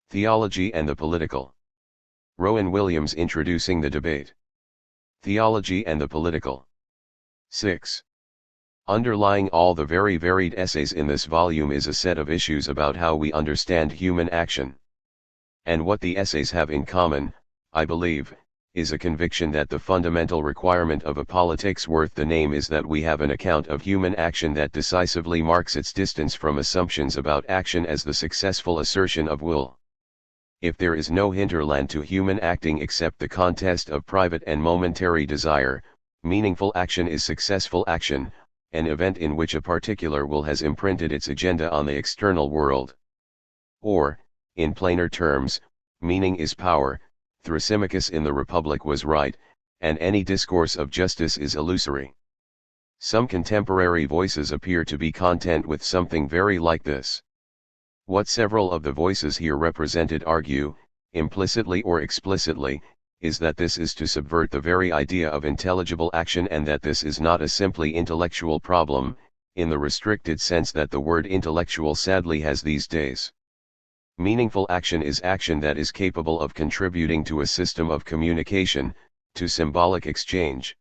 Theology and the Political. Rowan Williams introducing the debate. Theology and the Political. 6. Underlying all the very varied essays in this volume is a set of issues about how we understand human action. And what the essays have in common, I believe, is a conviction that the fundamental requirement of a politics worth the name is that we have an account of human action that decisively marks its distance from assumptions about action as the successful assertion of will. If there is no hinterland to human acting except the contest of private and momentary desire, meaningful action is successful action, an event in which a particular will has imprinted its agenda on the external world. Or, in plainer terms, meaning is power. Thrasymachus in the Republic was right, and any discourse of justice is illusory. Some contemporary voices appear to be content with something very like this. What several of the voices here represented argue, implicitly or explicitly, is that this is to subvert the very idea of intelligible action and that this is not a simply intellectual problem, in the restricted sense that the word intellectual sadly has these days. Meaningful action is action that is capable of contributing to a system of communication, to symbolic exchange.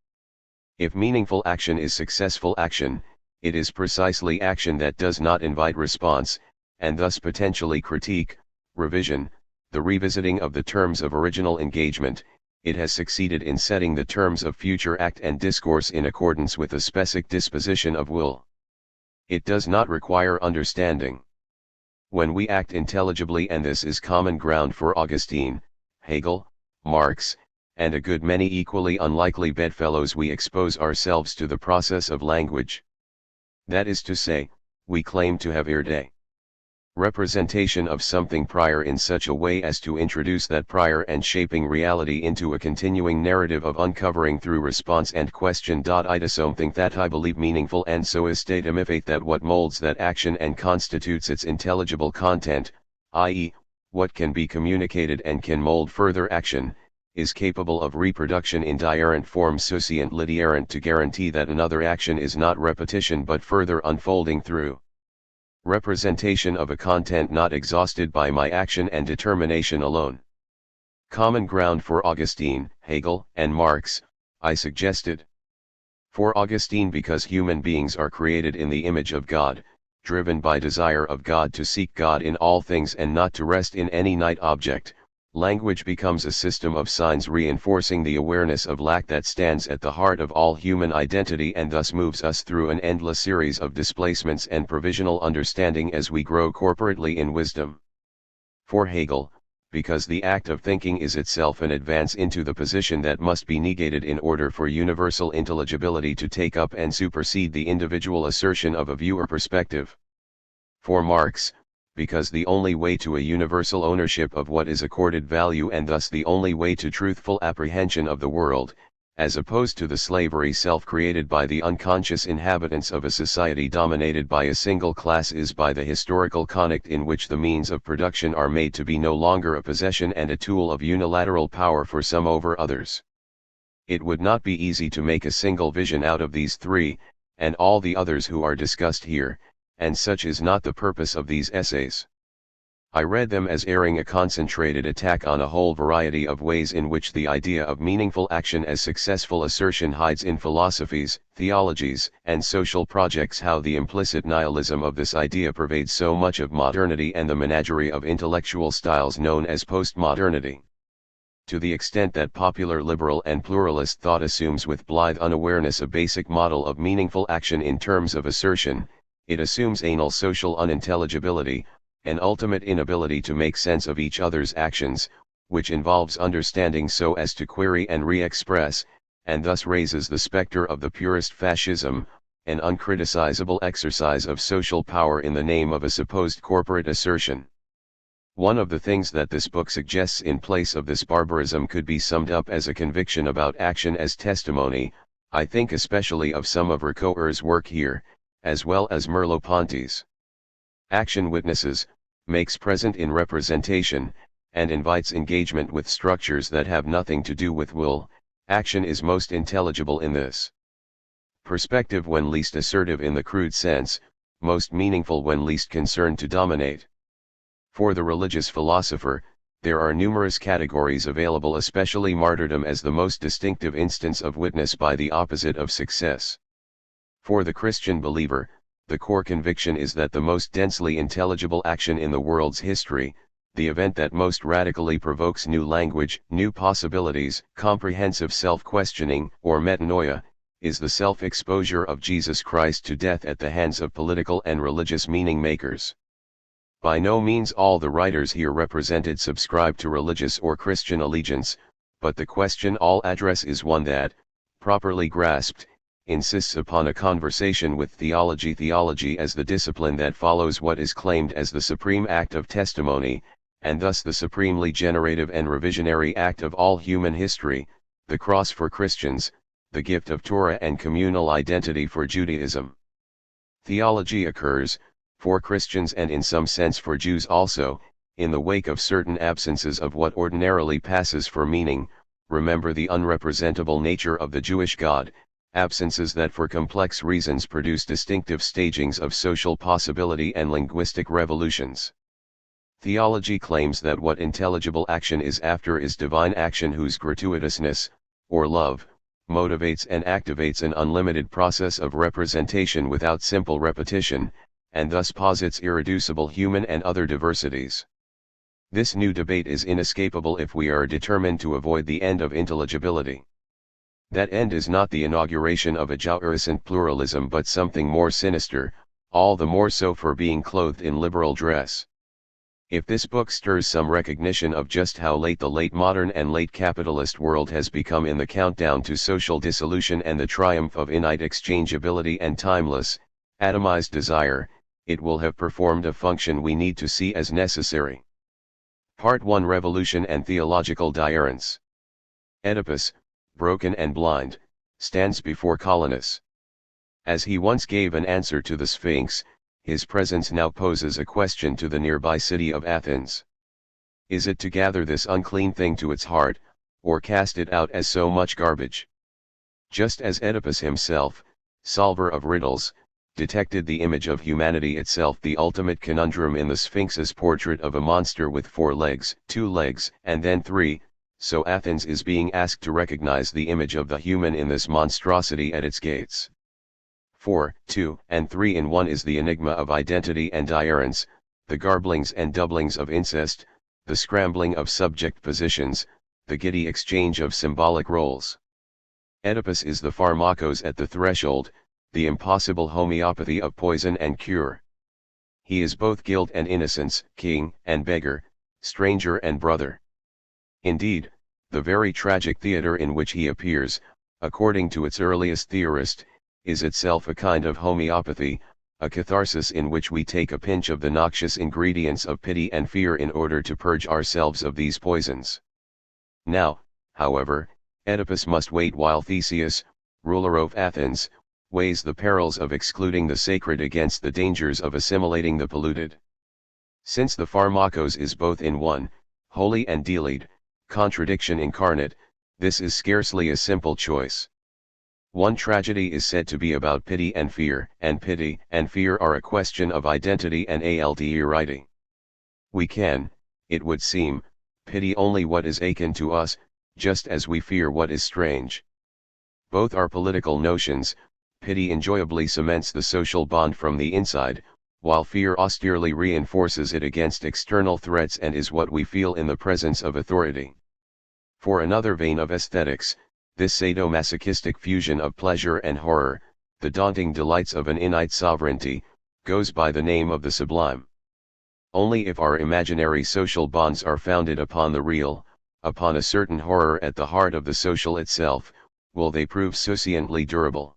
If meaningful action is successful action, it is precisely action that does not invite response, and thus potentially critique, revision, the revisiting of the terms of original engagement. It has succeeded in setting the terms of future act and discourse in accordance with a specific disposition of will. It does not require understanding. When we act intelligibly, and this is common ground for Augustine, Hegel, Marx, and a good many equally unlikely bedfellows, we expose ourselves to the process of language. That is to say, we claim to have a representation of something prior in such a way as to introduce that prior and shaping reality into a continuing narrative of uncovering through response and question. I do something that I believe meaningful, and so estimate that what molds that action and constitutes its intelligible content, i.e., what can be communicated and can mold further action, is capable of reproduction in diarent form sufficient literant to guarantee that another action is not repetition but further unfolding through representation of a content not exhausted by my action and determination alone. Common ground for Augustine, Hegel, and Marx, I suggested. For Augustine, because human beings are created in the image of God, driven by desire of God to seek God in all things and not to rest in any night object, language becomes a system of signs reinforcing the awareness of lack that stands at the heart of all human identity, and thus moves us through an endless series of displacements and provisional understanding as we grow corporately in wisdom. For Hegel, because the act of thinking is itself an advance into the position that must be negated in order for universal intelligibility to take up and supersede the individual assertion of a view or perspective. For Marx, because the only way to a universal ownership of what is accorded value, and thus the only way to truthful apprehension of the world, as opposed to the slavery self-created by the unconscious inhabitants of a society dominated by a single class, is by the historical connect in which the means of production are made to be no longer a possession and a tool of unilateral power for some over others. It would not be easy to make a single vision out of these three, and all the others who are discussed here, and such is not the purpose of these essays. I read them as airing a concentrated attack on a whole variety of ways in which the idea of meaningful action as successful assertion hides in philosophies, theologies, and social projects, how the implicit nihilism of this idea pervades so much of modernity and the menagerie of intellectual styles known as postmodernity. To the extent that popular liberal and pluralist thought assumes with blithe unawareness a basic model of meaningful action in terms of assertion, it assumes anal social unintelligibility, an ultimate inability to make sense of each other's actions, which involves understanding so as to query and re-express, and thus raises the specter of the purest fascism, an uncriticizable exercise of social power in the name of a supposed corporate assertion. One of the things that this book suggests in place of this barbarism could be summed up as a conviction about action as testimony, I think especially of some of Ricoeur's work here, as well as Merleau-Ponty's. Action witnesses, makes present in representation, and invites engagement with structures that have nothing to do with will. Action is most intelligible in this perspective when least assertive in the crude sense, most meaningful when least concerned to dominate. For the religious philosopher, there are numerous categories available, especially martyrdom as the most distinctive instance of witness by the opposite of success. For the Christian believer, the core conviction is that the most densely intelligible action in the world's history, the event that most radically provokes new language, new possibilities, comprehensive self-questioning, or metanoia, is the self-exposure of Jesus Christ to death at the hands of political and religious meaning-makers. By no means all the writers here represented subscribe to religious or Christian allegiance, but the question all address is one that, properly grasped, insists upon a conversation with theology. Theology as the discipline that follows what is claimed as the supreme act of testimony, and thus the supremely generative and revisionary act of all human history, the cross for Christians, the gift of Torah and communal identity for Judaism. Theology occurs, for Christians and in some sense for Jews also, in the wake of certain absences of what ordinarily passes for meaning. Remember the unrepresentable nature of the Jewish God, absences that for complex reasons produce distinctive stagings of social possibility and linguistic revolutions. Theology claims that what intelligible action is after is divine action whose gratuitousness, or love, motivates and activates an unlimited process of representation without simple repetition, and thus posits irreducible human and other diversities. This new debate is inescapable if we are determined to avoid the end of intelligibility. That end is not the inauguration of a jouissant pluralism but something more sinister, all the more so for being clothed in liberal dress. If this book stirs some recognition of just how late the late modern and late capitalist world has become in the countdown to social dissolution and the triumph of innate exchangeability and timeless, atomized desire, it will have performed a function we need to see as necessary. Part 1: Revolution and Theological Diarrhence. Oedipus, broken and blind, stands before Colonus. As he once gave an answer to the Sphinx, his presence now poses a question to the nearby city of Athens. Is it to gather this unclean thing to its heart, or cast it out as so much garbage? Just as Oedipus himself, solver of riddles, detected the image of humanity itself, the ultimate conundrum in the Sphinx's portrait of a monster with 4 legs, 2 legs, and then 3, so Athens is being asked to recognize the image of the human in this monstrosity at its gates. 4, 2, and 3 in 1 is the enigma of identity and diarrhence, the garblings and doublings of incest, the scrambling of subject positions, the giddy exchange of symbolic roles. Oedipus is the pharmakos at the threshold, the impossible homeopathy of poison and cure. He is both guilt and innocence, king and beggar, stranger and brother. Indeed, the very tragic theater in which he appears, according to its earliest theorist, is itself a kind of homeopathy, a catharsis in which we take a pinch of the noxious ingredients of pity and fear in order to purge ourselves of these poisons. Now, however, Oedipus must wait while Theseus, ruler of Athens, weighs the perils of excluding the sacred against the dangers of assimilating the polluted. Since the pharmakos is both in one, holy and deleed, contradiction incarnate, this is scarcely a simple choice. One tragedy is said to be about pity and fear are a question of identity and alterity. We can, it would seem, pity only what is akin to us, just as we fear what is strange. Both are political notions. Pity enjoyably cements the social bond from the inside, while fear austerely reinforces it against external threats and is what we feel in the presence of authority. For another vein of aesthetics, this sadomasochistic fusion of pleasure and horror, the daunting delights of an innate sovereignty, goes by the name of the sublime. Only if our imaginary social bonds are founded upon the real, upon a certain horror at the heart of the social itself, will they prove sufficiently durable.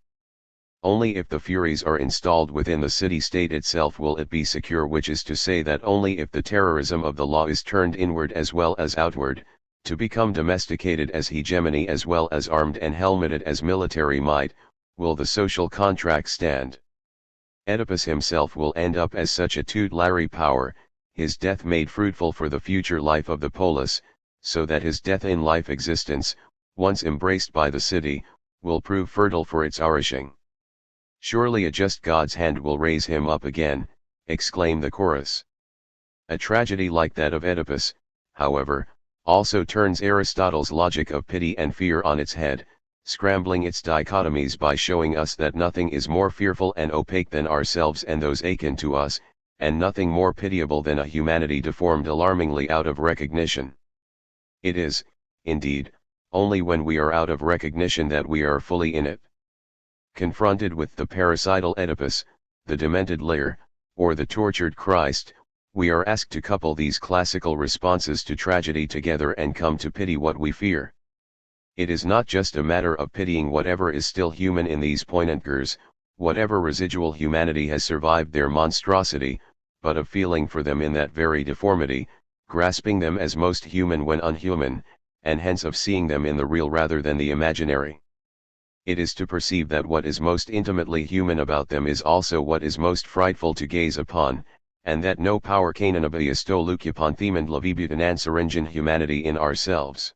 Only if the Furies are installed within the city-state itself will it be secure, which is to say that only if the terrorism of the law is turned inward as well as outward, to become domesticated as hegemony as well as armed and helmeted as military might, will the social contract stand. Oedipus himself will end up as such a tutelary power, his death made fruitful for the future life of the polis, so that his death in life existence, once embraced by the city, will prove fertile for its nourishing. Surely a just God's hand will raise him up again, exclaim the chorus. A tragedy like that of Oedipus, however, also turns Aristotle's logic of pity and fear on its head, scrambling its dichotomies by showing us that nothing is more fearful and opaque than ourselves and those akin to us, and nothing more pitiable than a humanity deformed alarmingly out of recognition. It is, indeed, only when we are out of recognition that we are fully in it. Confronted with the parricidal Oedipus, the demented Lear, or the tortured Christ, we are asked to couple these classical responses to tragedy together and come to pity what we fear. It is not just a matter of pitying whatever is still human in these poignantgers, whatever residual humanity has survived their monstrosity, but of feeling for them in that very deformity, grasping them as most human when unhuman, and hence of seeing them in the real rather than the imaginary. It is to perceive that what is most intimately human about them is also what is most frightful to gaze upon, and that no power can bestow leucopantheme and lavibutanansaringen humanity in ourselves.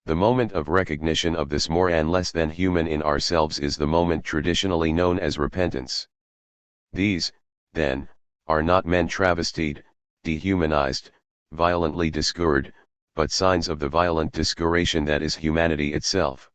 The moment of recognition of this more and less than human in ourselves is the moment traditionally known as repentance. These, then, are not men travestied, dehumanized, violently discoured, but signs of the violent discouration that is humanity itself.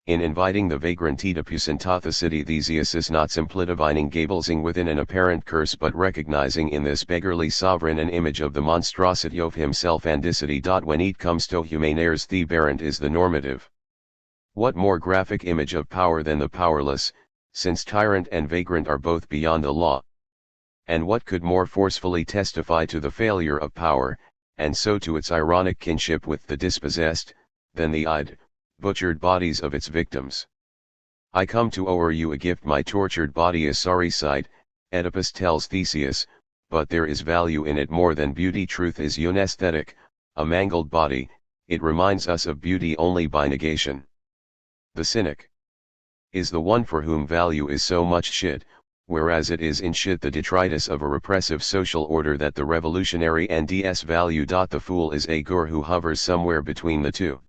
In inviting the vagrant Oedipus into the city, Theseus is not simply divining gablesing within an apparent curse, but recognizing in this beggarly sovereign an image of the monstrosity of himself and dicity. When it comes to humaneres, the barent is the normative. What more graphic image of power than the powerless, since tyrant and vagrant are both beyond the law? And what could more forcefully testify to the failure of power, and so to its ironic kinship with the dispossessed, than the butchered bodies of its victims? I come to offer you a gift, my tortured body, a sorry sight, Oedipus tells Theseus, but there is value in it more than beauty. Truth is unesthetic, a mangled body, it reminds us of beauty only by negation. The cynic is the one for whom value is so much shit, whereas it is in shit the detritus of a repressive social order that the revolutionary NDS value. The fool is a gur who hovers somewhere between the two.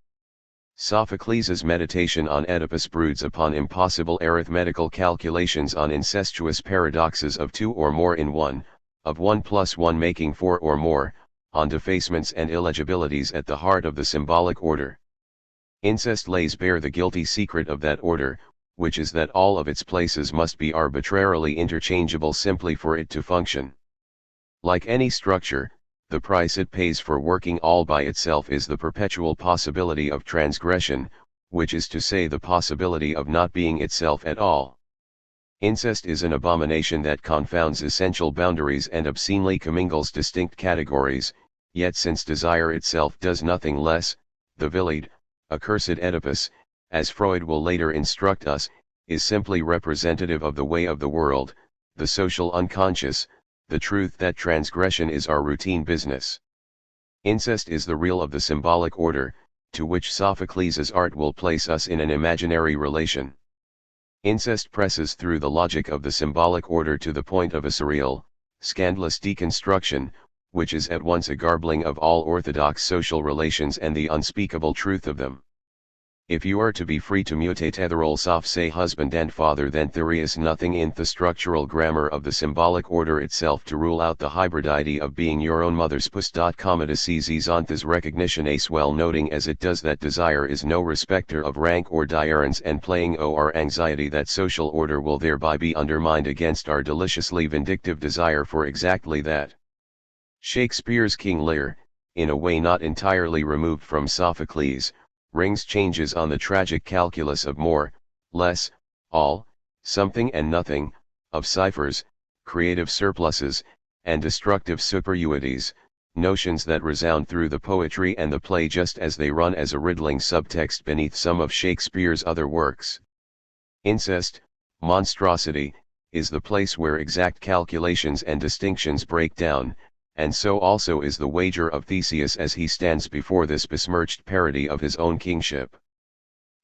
Sophocles' meditation on Oedipus broods upon impossible arithmetical calculations, on incestuous paradoxes of two or more in one, of 1 + 1 making 4 or more, on defacements and illegibilities at the heart of the symbolic order. Incest lays bare the guilty secret of that order, which is that all of its places must be arbitrarily interchangeable simply for it to function. Like any structure, the price it pays for working all by itself is the perpetual possibility of transgression, which is to say the possibility of not being itself at all. Incest is an abomination that confounds essential boundaries and obscenely commingles distinct categories, yet since desire itself does nothing less, the vilied, accursed Oedipus, as Freud will later instruct us, is simply representative of the way of the world, the social unconscious, the truth that transgression is our routine business. Incest is the real of the symbolic order, to which Sophocles' art will place us in an imaginary relation. Incest presses through the logic of the symbolic order to the point of a surreal, scandalous deconstruction, which is at once a garbling of all orthodox social relations and the unspeakable truth of them. If you are to be free to mutate heterols off say husband and father, then there is nothing in the structural grammar of the symbolic order itself to rule out the hybridity of being your own mother's puss. Comedices on this recognition as well, noting as it does that desire is no respecter of rank or diarance, and playing our anxiety that social order will thereby be undermined against our deliciously vindictive desire for exactly that. Shakespeare's King Lear, in a way not entirely removed from Sophocles, rings changes on the tragic calculus of more, less, all, something and nothing, of ciphers, creative surpluses, and destructive superuities, notions that resound through the poetry and the play just as they run as a riddling subtext beneath some of Shakespeare's other works. Incest, monstrosity, is the place where exact calculations and distinctions break down, and so also is the wager of Theseus as he stands before this besmirched parody of his own kingship.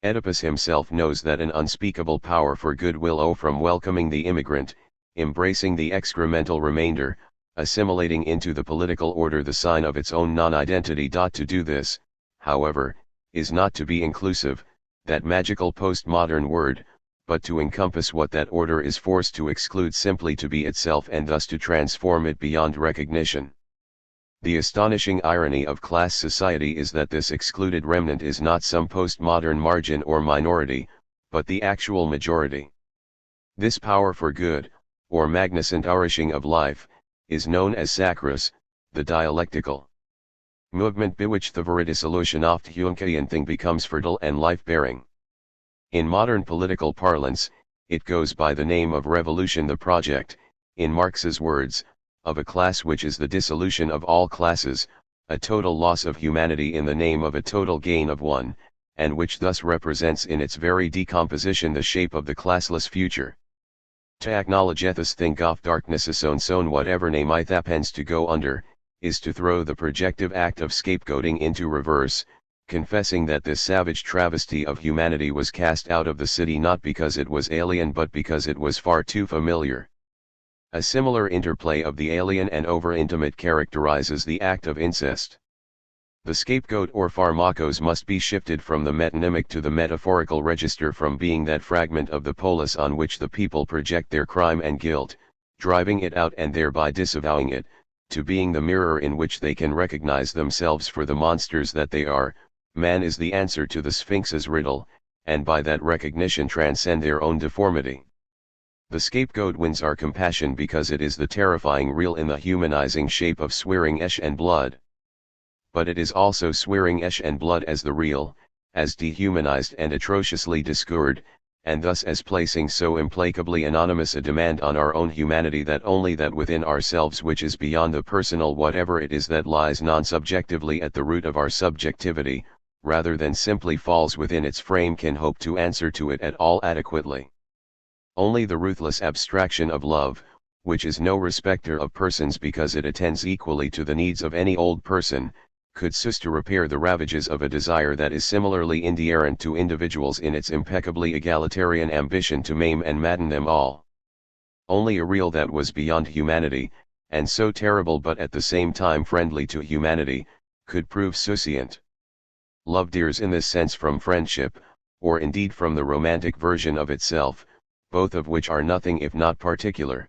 Oedipus himself knows that an unspeakable power for good will from welcoming the immigrant, embracing the excremental remainder, assimilating into the political order the sign of its own non-identity. To do this, however, is not to be inclusive, that magical postmodern word, but to encompass what that order is forced to exclude, simply to be itself and thus to transform it beyond recognition. The astonishing irony of class society is that this excluded remnant is not some postmodern margin or minority, but the actual majority. This power for good, or magnificent nourishing of life, is known as sacrus, the dialectical movement by which the veridissolution of thing becomes fertile and life-bearing. In modern political parlance, it goes by the name of revolution, the project, in Marx's words, of a class which is the dissolution of all classes, a total loss of humanity in the name of a total gain of one, and which thus represents in its very decomposition the shape of the classless future. To acknowledge this thing of darkness own whatever name it happens to go under, is to throw the projective act of scapegoating into reverse, confessing that this savage travesty of humanity was cast out of the city not because it was alien but because it was far too familiar. A similar interplay of the alien and over-intimate characterizes the act of incest. The scapegoat or pharmakos must be shifted from the metonymic to the metaphorical register, from being that fragment of the polis on which the people project their crime and guilt, driving it out and thereby disavowing it, to being the mirror in which they can recognize themselves for the monsters that they are. Man is the answer to the Sphinx's riddle, and by that recognition transcend their own deformity. The scapegoat wins our compassion because it is the terrifying real in the humanizing shape of swearing flesh and blood. But it is also swearing flesh and blood as the real, as dehumanized and atrociously discoured, and thus as placing so implacably anonymous a demand on our own humanity that only that within ourselves which is beyond the personal whatever it is that lies non-subjectively at the root of our subjectivity, rather than simply falls within its frame, can hope to answer to it at all adequately. Only the ruthless abstraction of love, which is no respecter of persons because it attends equally to the needs of any old person, could cease to repair the ravages of a desire that is similarly indifferent to individuals in its impeccably egalitarian ambition to maim and madden them all. Only a real that was beyond humanity, and so terrible but at the same time friendly to humanity, could prove sufficient. Love differs in this sense from friendship, or indeed from the romantic version of itself, both of which are nothing if not particular.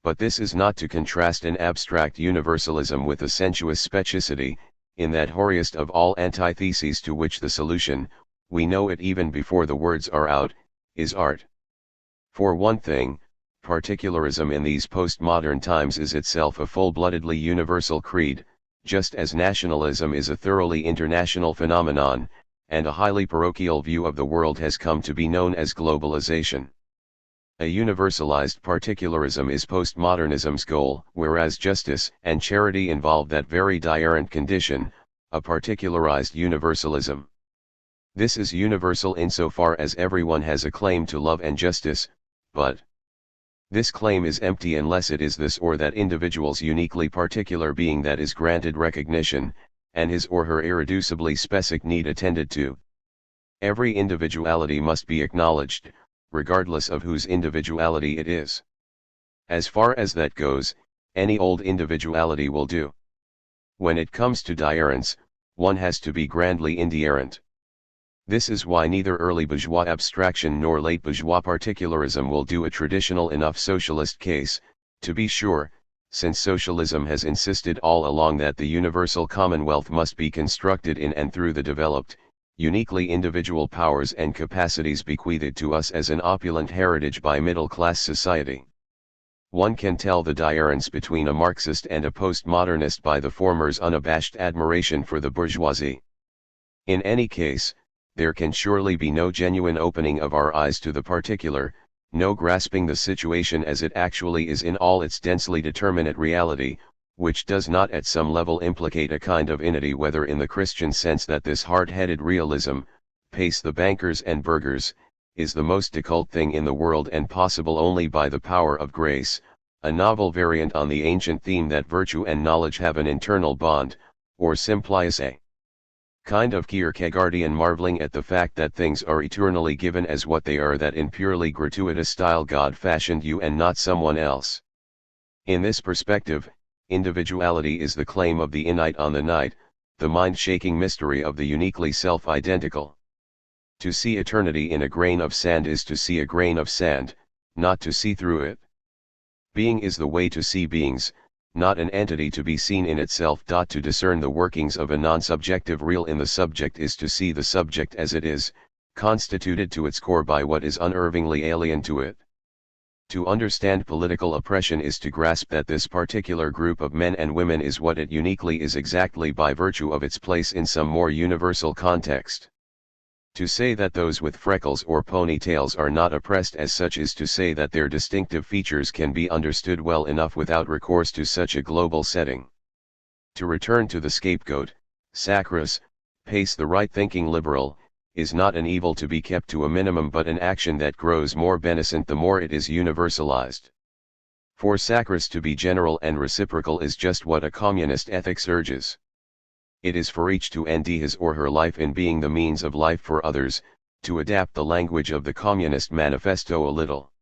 But this is not to contrast an abstract universalism with a sensuous specificity, in that hoariest of all antitheses to which the solution, we know it even before the words are out, is art. For one thing, particularism in these postmodern times is itself a full-bloodedly universal creed, just as nationalism is a thoroughly international phenomenon, and a highly parochial view of the world has come to be known as globalization. A universalized particularism is postmodernism's goal, whereas justice and charity involve that very diarrhent condition, a particularized universalism. This is universal insofar as everyone has a claim to love and justice, but this claim is empty unless it is this or that individual's uniquely particular being that is granted recognition, and his or her irreducibly specific need attended to. Every individuality must be acknowledged, regardless of whose individuality it is. As far as that goes, any old individuality will do. When it comes to diarrhence, one has to be grandly indifferent. This is why neither early bourgeois abstraction nor late bourgeois particularism will do a traditional enough socialist case, to be sure, since socialism has insisted all along that the universal commonwealth must be constructed in and through the developed, uniquely individual powers and capacities bequeathed to us as an opulent heritage by middle-class society. One can tell the diarrhence between a Marxist and a postmodernist by the former's unabashed admiration for the bourgeoisie. In any case, there can surely be no genuine opening of our eyes to the particular, no grasping the situation as it actually is in all its densely determinate reality, which does not at some level implicate a kind of inity, whether in the Christian sense that this hard-headed realism, pace the bankers and burghers, is the most occult thing in the world and possible only by the power of grace, a novel variant on the ancient theme that virtue and knowledge have an internal bond, or simplice a kind of Kierkegaardian marveling at the fact that things are eternally given as what they are, that in purely gratuitous style God fashioned you and not someone else. In this perspective, individuality is the claim of the innate on the night, the mind-shaking mystery of the uniquely self-identical. To see eternity in a grain of sand is to see a grain of sand, not to see through it. Being is the way to see beings, not an entity to be seen in itself. To discern the workings of a non-subjective real in the subject is to see the subject as it is, constituted to its core by what is unervingly alien to it. To understand political oppression is to grasp that this particular group of men and women is what it uniquely is exactly by virtue of its place in some more universal context. To say that those with freckles or ponytails are not oppressed as such is to say that their distinctive features can be understood well enough without recourse to such a global setting. To return to the scapegoat, Sacras, pace the right-thinking liberal, is not an evil to be kept to a minimum but an action that grows more beneficent the more it is universalized. For Sacras to be general and reciprocal is just what a communist ethics urges. It is for each to end his or her life in being the means of life for others, to adapt the language of the Communist Manifesto a little.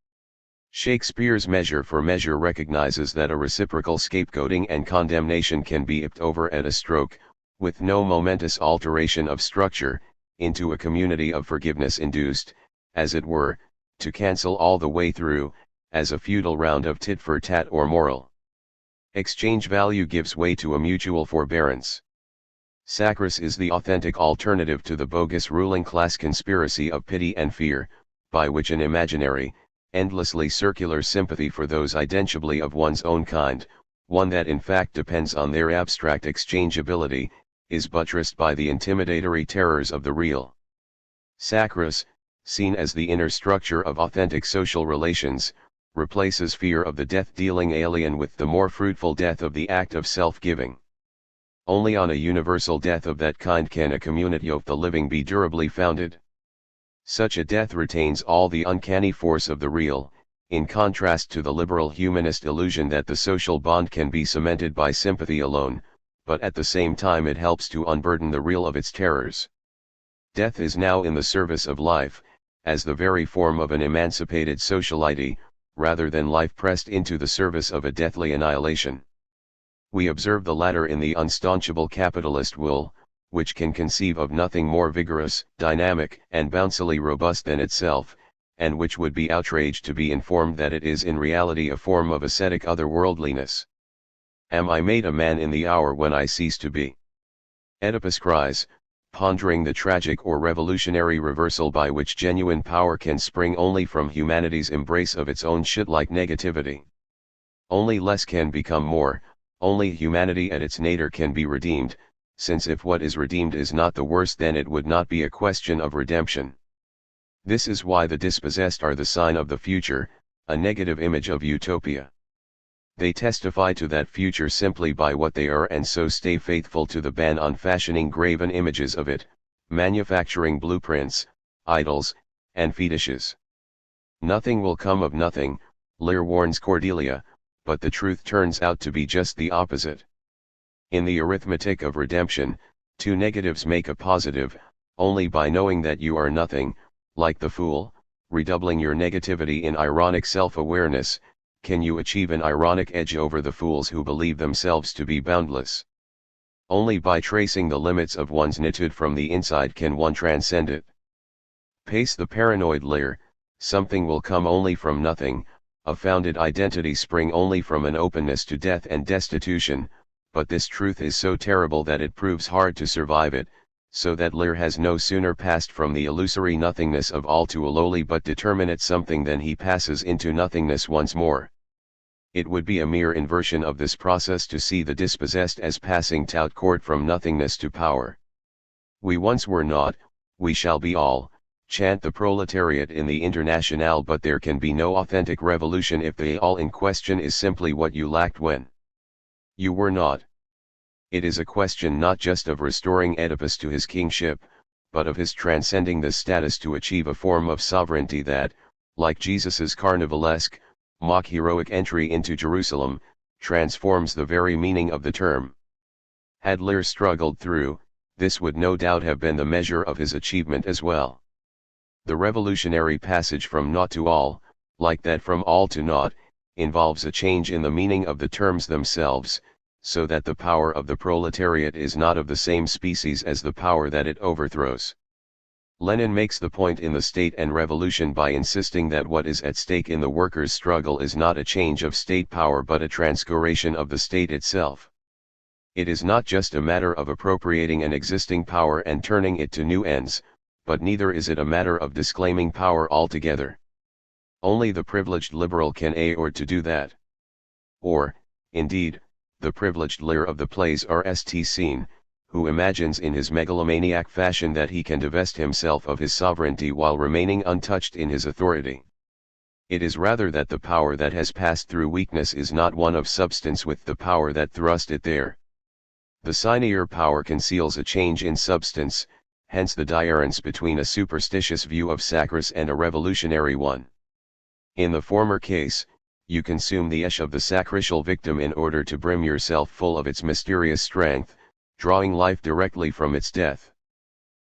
Shakespeare's Measure for Measure recognizes that a reciprocal scapegoating and condemnation can be upped over at a stroke, with no momentous alteration of structure, into a community of forgiveness induced, as it were, to cancel all the way through, as a futile round of tit for tat or moral exchange value gives way to a mutual forbearance. Sacras is the authentic alternative to the bogus ruling class conspiracy of pity and fear, by which an imaginary, endlessly circular sympathy for those identibly of one's own kind, one that in fact depends on their abstract exchangeability, is buttressed by the intimidatory terrors of the real. Sacras, seen as the inner structure of authentic social relations, replaces fear of the death-dealing alien with the more fruitful death of the act of self-giving. Only on a universal death of that kind can a community of the living be durably founded. Such a death retains all the uncanny force of the real, in contrast to the liberal humanist illusion that the social bond can be cemented by sympathy alone, but at the same time it helps to unburden the real of its terrors. Death is now in the service of life, as the very form of an emancipated sociality, rather than life pressed into the service of a deathly annihilation. We observe the latter in the unstaunchable capitalist will, which can conceive of nothing more vigorous, dynamic, and bouncily robust than itself, and which would be outraged to be informed that it is in reality a form of ascetic otherworldliness. Am I made a man in the hour when I cease to be? Oedipus cries, pondering the tragic or revolutionary reversal by which genuine power can spring only from humanity's embrace of its own shit-like negativity. Only less can become more. Only humanity at its nadir can be redeemed, since if what is redeemed is not the worst then it would not be a question of redemption. This is why the dispossessed are the sign of the future, a negative image of utopia. They testify to that future simply by what they are and so stay faithful to the ban on fashioning graven images of it, manufacturing blueprints, idols, and fetishes. Nothing will come of nothing, Lear warns Cordelia, but the truth turns out to be just the opposite. In the arithmetic of redemption, two negatives make a positive, only by knowing that you are nothing, like the fool, redoubling your negativity in ironic self-awareness, can you achieve an ironic edge over the fools who believe themselves to be boundless. Only by tracing the limits of one's nitude from the inside can one transcend it. Pace the paranoid Lear, something will come only from nothing, a founded identity spring only from an openness to death and destitution, but this truth is so terrible that it proves hard to survive it, so that Lear has no sooner passed from the illusory nothingness of all to a lowly but determinate something than he passes into nothingness once more. It would be a mere inversion of this process to see the dispossessed as passing tout court from nothingness to power. We once were not, we shall be all, chant the proletariat in the Internationale, but there can be no authentic revolution if the all in question is simply what you lacked when you were not. It is a question not just of restoring Oedipus to his kingship, but of his transcending this status to achieve a form of sovereignty that, like Jesus's carnivalesque, mock heroic entry into Jerusalem, transforms the very meaning of the term. Had Lear struggled through, this would no doubt have been the measure of his achievement as well. The revolutionary passage from naught to all, like that from all to naught, involves a change in the meaning of the terms themselves, so that the power of the proletariat is not of the same species as the power that it overthrows. Lenin makes the point in The State and Revolution by insisting that what is at stake in the workers' struggle is not a change of state power but a transgression of the state itself. It is not just a matter of appropriating an existing power and turning it to new ends, but neither is it a matter of disclaiming power altogether. Only the privileged liberal can afford to do that. Or, indeed, the privileged Lear of the plays R.St. Scene, who imagines in his megalomaniac fashion that he can divest himself of his sovereignty while remaining untouched in his authority. It is rather that the power that has passed through weakness is not one of substance with the power that thrust it there. The sinier power conceals a change in substance, hence the difference between a superstitious view of sacris and a revolutionary one. In the former case, you consume the esh of the sacrificial victim in order to brim yourself full of its mysterious strength, drawing life directly from its death.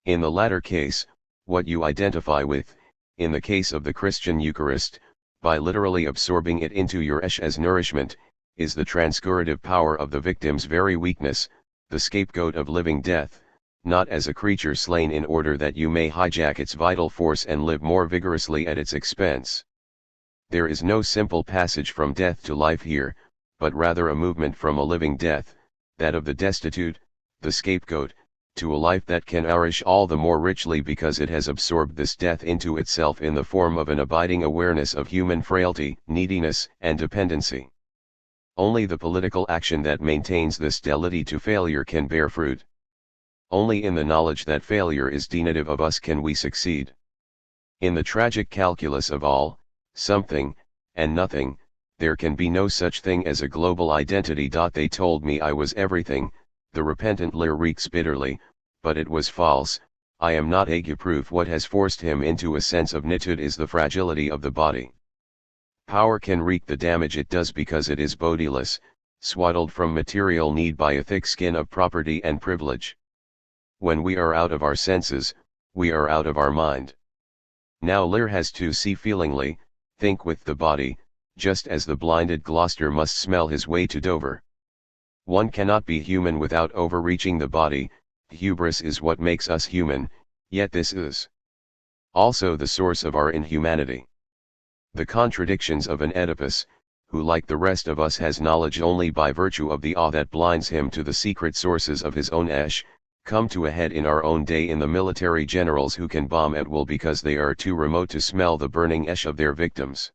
In the latter case, what you identify with, in the case of the Christian Eucharist, by literally absorbing it into your esh as nourishment, is the transcurative power of the victim's very weakness, the scapegoat of living death, not as a creature slain in order that you may hijack its vital force and live more vigorously at its expense. There is no simple passage from death to life here, but rather a movement from a living death, that of the destitute, the scapegoat, to a life that can nourish all the more richly because it has absorbed this death into itself in the form of an abiding awareness of human frailty, neediness, and dependency. Only the political action that maintains this fidelity to failure can bear fruit. Only in the knowledge that failure is denitive of us can we succeed. In the tragic calculus of all, something, and nothing, there can be no such thing as a global identity. They told me I was everything, the repentant Lear reeks bitterly, but it was false. I am not ague-proof. What has forced him into a sense of nitude is the fragility of the body. Power can wreak the damage it does because it is bodiless, swaddled from material need by a thick skin of property and privilege. When we are out of our senses, we are out of our mind. Now Lear has to see feelingly, think with the body, just as the blinded Gloucester must smell his way to Dover. One cannot be human without overreaching the body. Hubris is what makes us human, yet this is also the source of our inhumanity. The contradictions of an Oedipus, who like the rest of us has knowledge only by virtue of the awe that blinds him to the secret sources of his own esh, come to a head in our own day in the military generals who can bomb at will because they are too remote to smell the burning esh of their victims.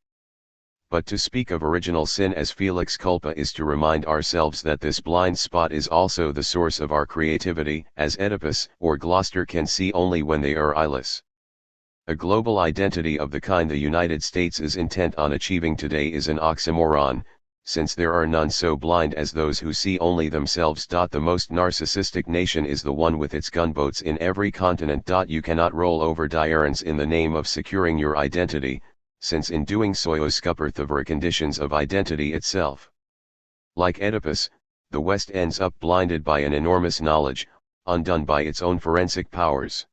But to speak of original sin as felix culpa is to remind ourselves that this blind spot is also the source of our creativity, as Oedipus or Gloucester can see only when they are eyeless. A global identity of the kind the United States is intent on achieving today is an oxymoron, since there are none so blind as those who see only themselves. The most narcissistic nation is the one with its gunboats in every continent. You cannot roll over errands in the name of securing your identity, since in doing so you scupper the very conditions of identity itself. Like Oedipus, the West ends up blinded by an enormous knowledge, undone by its own forensic powers.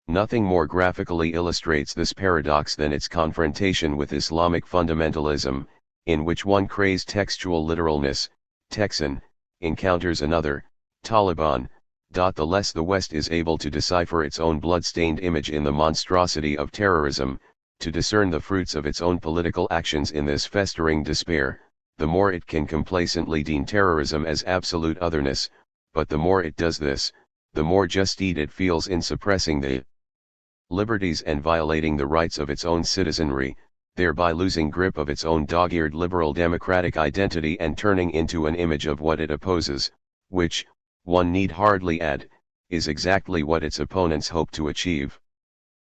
Nothing more graphically illustrates this paradox than its confrontation with Islamic fundamentalism, in which one crazed textual literalness, Texan, encounters another, Taliban. The less the West is able to decipher its own blood-stained image in the monstrosity of terrorism, to discern the fruits of its own political actions in this festering despair, the more it can complacently deem terrorism as absolute otherness, but the more it does this, the more just deed it feels in suppressing the liberties and violating the rights of its own citizenry, thereby losing grip of its own dog-eared liberal democratic identity and turning into an image of what it opposes, which, one need hardly add, is exactly what its opponents hope to achieve.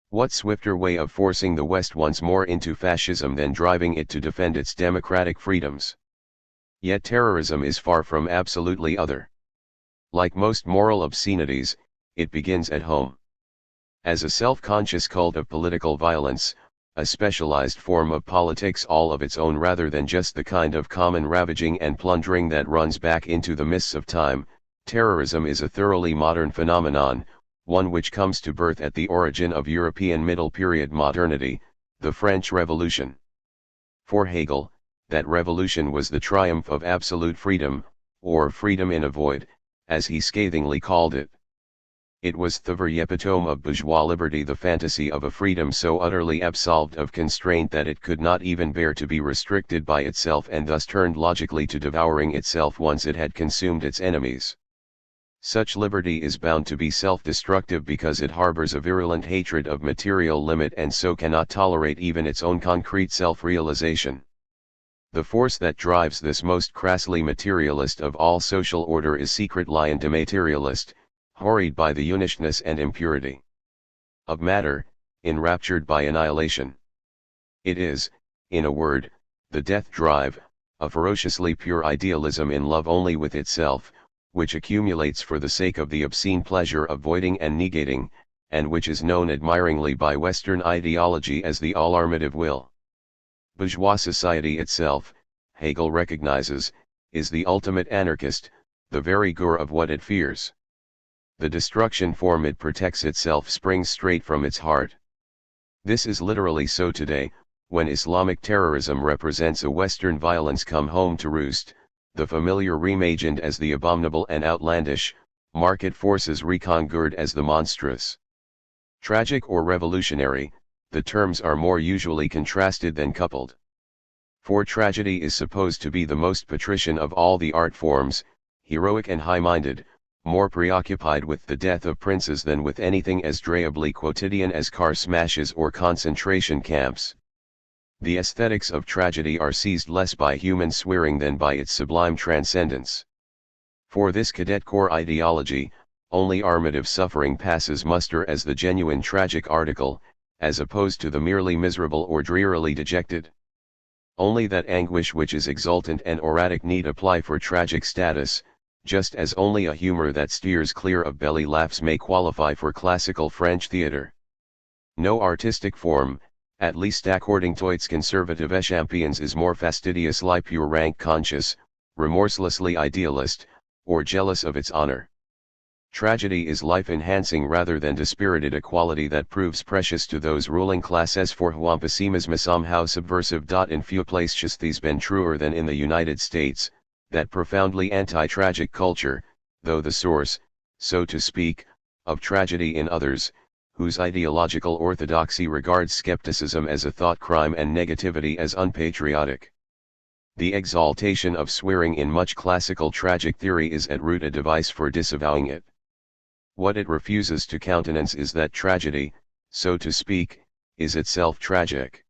What swifter way of forcing the West once more into fascism than driving it to defend its democratic freedoms? Yet terrorism is far from absolutely other. Like most moral obscenities, it begins at home. As a self-conscious cult of political violence, a specialized form of politics all of its own rather than just the kind of common ravaging and plundering that runs back into the mists of time, terrorism is a thoroughly modern phenomenon, one which comes to birth at the origin of European middle period modernity, the French Revolution. For Hegel, that revolution was the triumph of absolute freedom, or freedom in a void, as he scathingly called it. It was the very epitome of bourgeois liberty, the fantasy of a freedom so utterly absolved of constraint that it could not even bear to be restricted by itself, and thus turned logically to devouring itself once it had consumed its enemies. Such liberty is bound to be self-destructive because it harbors a virulent hatred of material limit and so cannot tolerate even its own concrete self-realization. The force that drives this most crassly materialist of all social order is secret lion dematerialist, hurried by the unishness and impurity of matter, enraptured by annihilation. It is, in a word, the death drive, a ferociously pure idealism in love only with itself, which accumulates for the sake of the obscene pleasure of voiding and negating, and which is known admiringly by Western ideology as the all-armative will. Bourgeois society itself, Hegel recognizes, is the ultimate anarchist, the very gur of what it fears. The destruction form it protects itself springs straight from its heart. This is literally so today, when Islamic terrorism represents a Western violence come home to roost, the familiar reimagined as the abominable and outlandish, market forces recongured as the monstrous. Tragic or revolutionary, the terms are more usually contrasted than coupled. For tragedy is supposed to be the most patrician of all the art forms, heroic and high-minded, more preoccupied with the death of princes than with anything as dreably quotidian as car smashes or concentration camps. The aesthetics of tragedy are seized less by human swearing than by its sublime transcendence. For this cadet corps ideology, only armative suffering passes muster as the genuine tragic article, as opposed to the merely miserable or drearily dejected. Only that anguish which is exultant and oratic need apply for tragic status, just as only a humor that steers clear of belly laughs may qualify for classical French theatre. No artistic form, at least according to its conservative champions, is more fastidiously pure rank conscious, remorselessly idealist, or jealous of its honor. Tragedy is life-enhancing rather than dispirited, a quality that proves precious to those ruling classes for whom pessimism is somehow subversive. In few places this been truer than in the United States, that profoundly anti-tragic culture, though the source, so to speak, of tragedy in others, whose ideological orthodoxy regards skepticism as a thought crime and negativity as unpatriotic. The exaltation of swearing in much classical tragic theory is at root a device for disavowing it. What it refuses to countenance is that tragedy, so to speak, is itself tragic.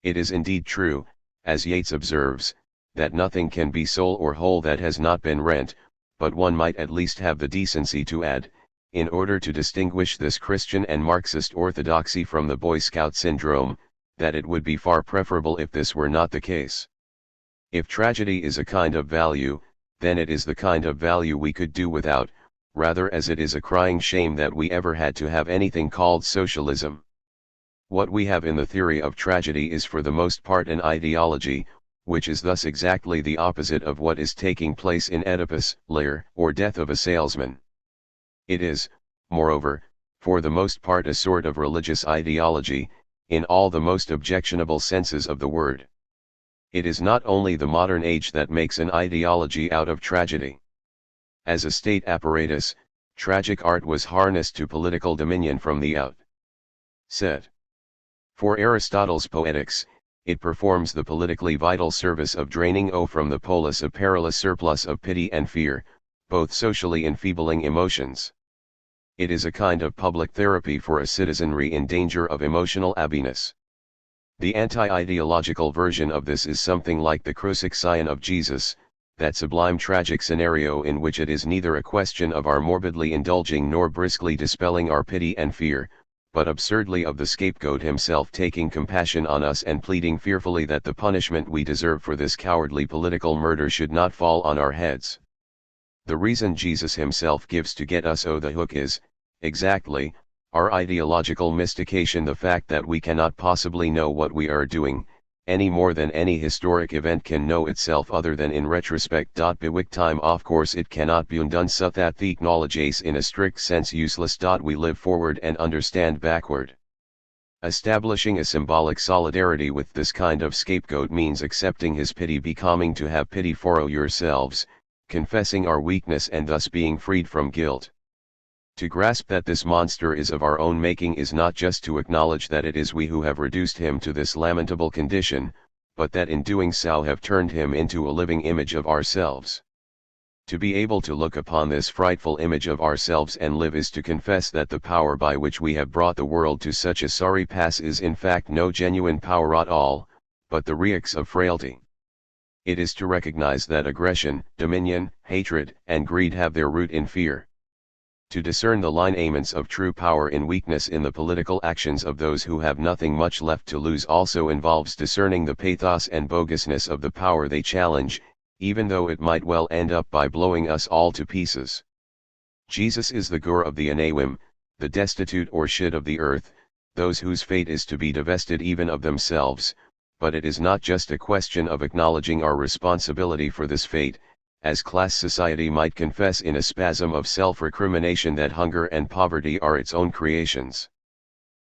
It is indeed true, as Yeats observes, that nothing can be soul or whole that has not been rent, but one might at least have the decency to add, in order to distinguish this Christian and Marxist orthodoxy from the Boy Scout syndrome, that it would be far preferable if this were not the case. If tragedy is a kind of value, then it is the kind of value we could do without, rather as it is a crying shame that we ever had to have anything called socialism. What we have in the theory of tragedy is for the most part an ideology, which is thus exactly the opposite of what is taking place in Oedipus, Lear, or Death of a Salesman. It is, moreover, for the most part a sort of religious ideology, in all the most objectionable senses of the word. It is not only the modern age that makes an ideology out of tragedy. As a state apparatus, tragic art was harnessed to political dominion from the outset. For Aristotle's Poetics, it performs the politically vital service of draining from the polis a perilous surplus of pity and fear, both socially enfeebling emotions. It is a kind of public therapy for a citizenry in danger of emotional abbiness. The anti-ideological version of this is something like the crucifixion of Jesus, that sublime tragic scenario in which it is neither a question of our morbidly indulging nor briskly dispelling our pity and fear, but absurdly of the scapegoat himself taking compassion on us and pleading fearfully that the punishment we deserve for this cowardly political murder should not fall on our heads. The reason Jesus himself gives to get us the hook is, exactly, our ideological mystication, the fact that we cannot possibly know what we are doing, any more than any historic event can know itself other than in retrospect. Bewick time of course it cannot be undone so that the knowledge is in a strict sense useless. We live forward and understand backward. Establishing a symbolic solidarity with this kind of scapegoat means accepting his pity, becoming to have pity for yourselves, confessing our weakness and thus being freed from guilt. To grasp that this monster is of our own making is not just to acknowledge that it is we who have reduced him to this lamentable condition, but that in doing so have turned him into a living image of ourselves. To be able to look upon this frightful image of ourselves and live is to confess that the power by which we have brought the world to such a sorry pass is in fact no genuine power at all, but the reacts of frailty. It is to recognize that aggression, dominion, hatred, and greed have their root in fear. To discern the lineaments of true power in weakness in the political actions of those who have nothing much left to lose also involves discerning the pathos and bogusness of the power they challenge, even though it might well end up by blowing us all to pieces. Jesus is the Gur of the Anawim, the destitute or shit of the earth, those whose fate is to be divested even of themselves, but it is not just a question of acknowledging our responsibility for this fate, as class society might confess in a spasm of self-recrimination that hunger and poverty are its own creations.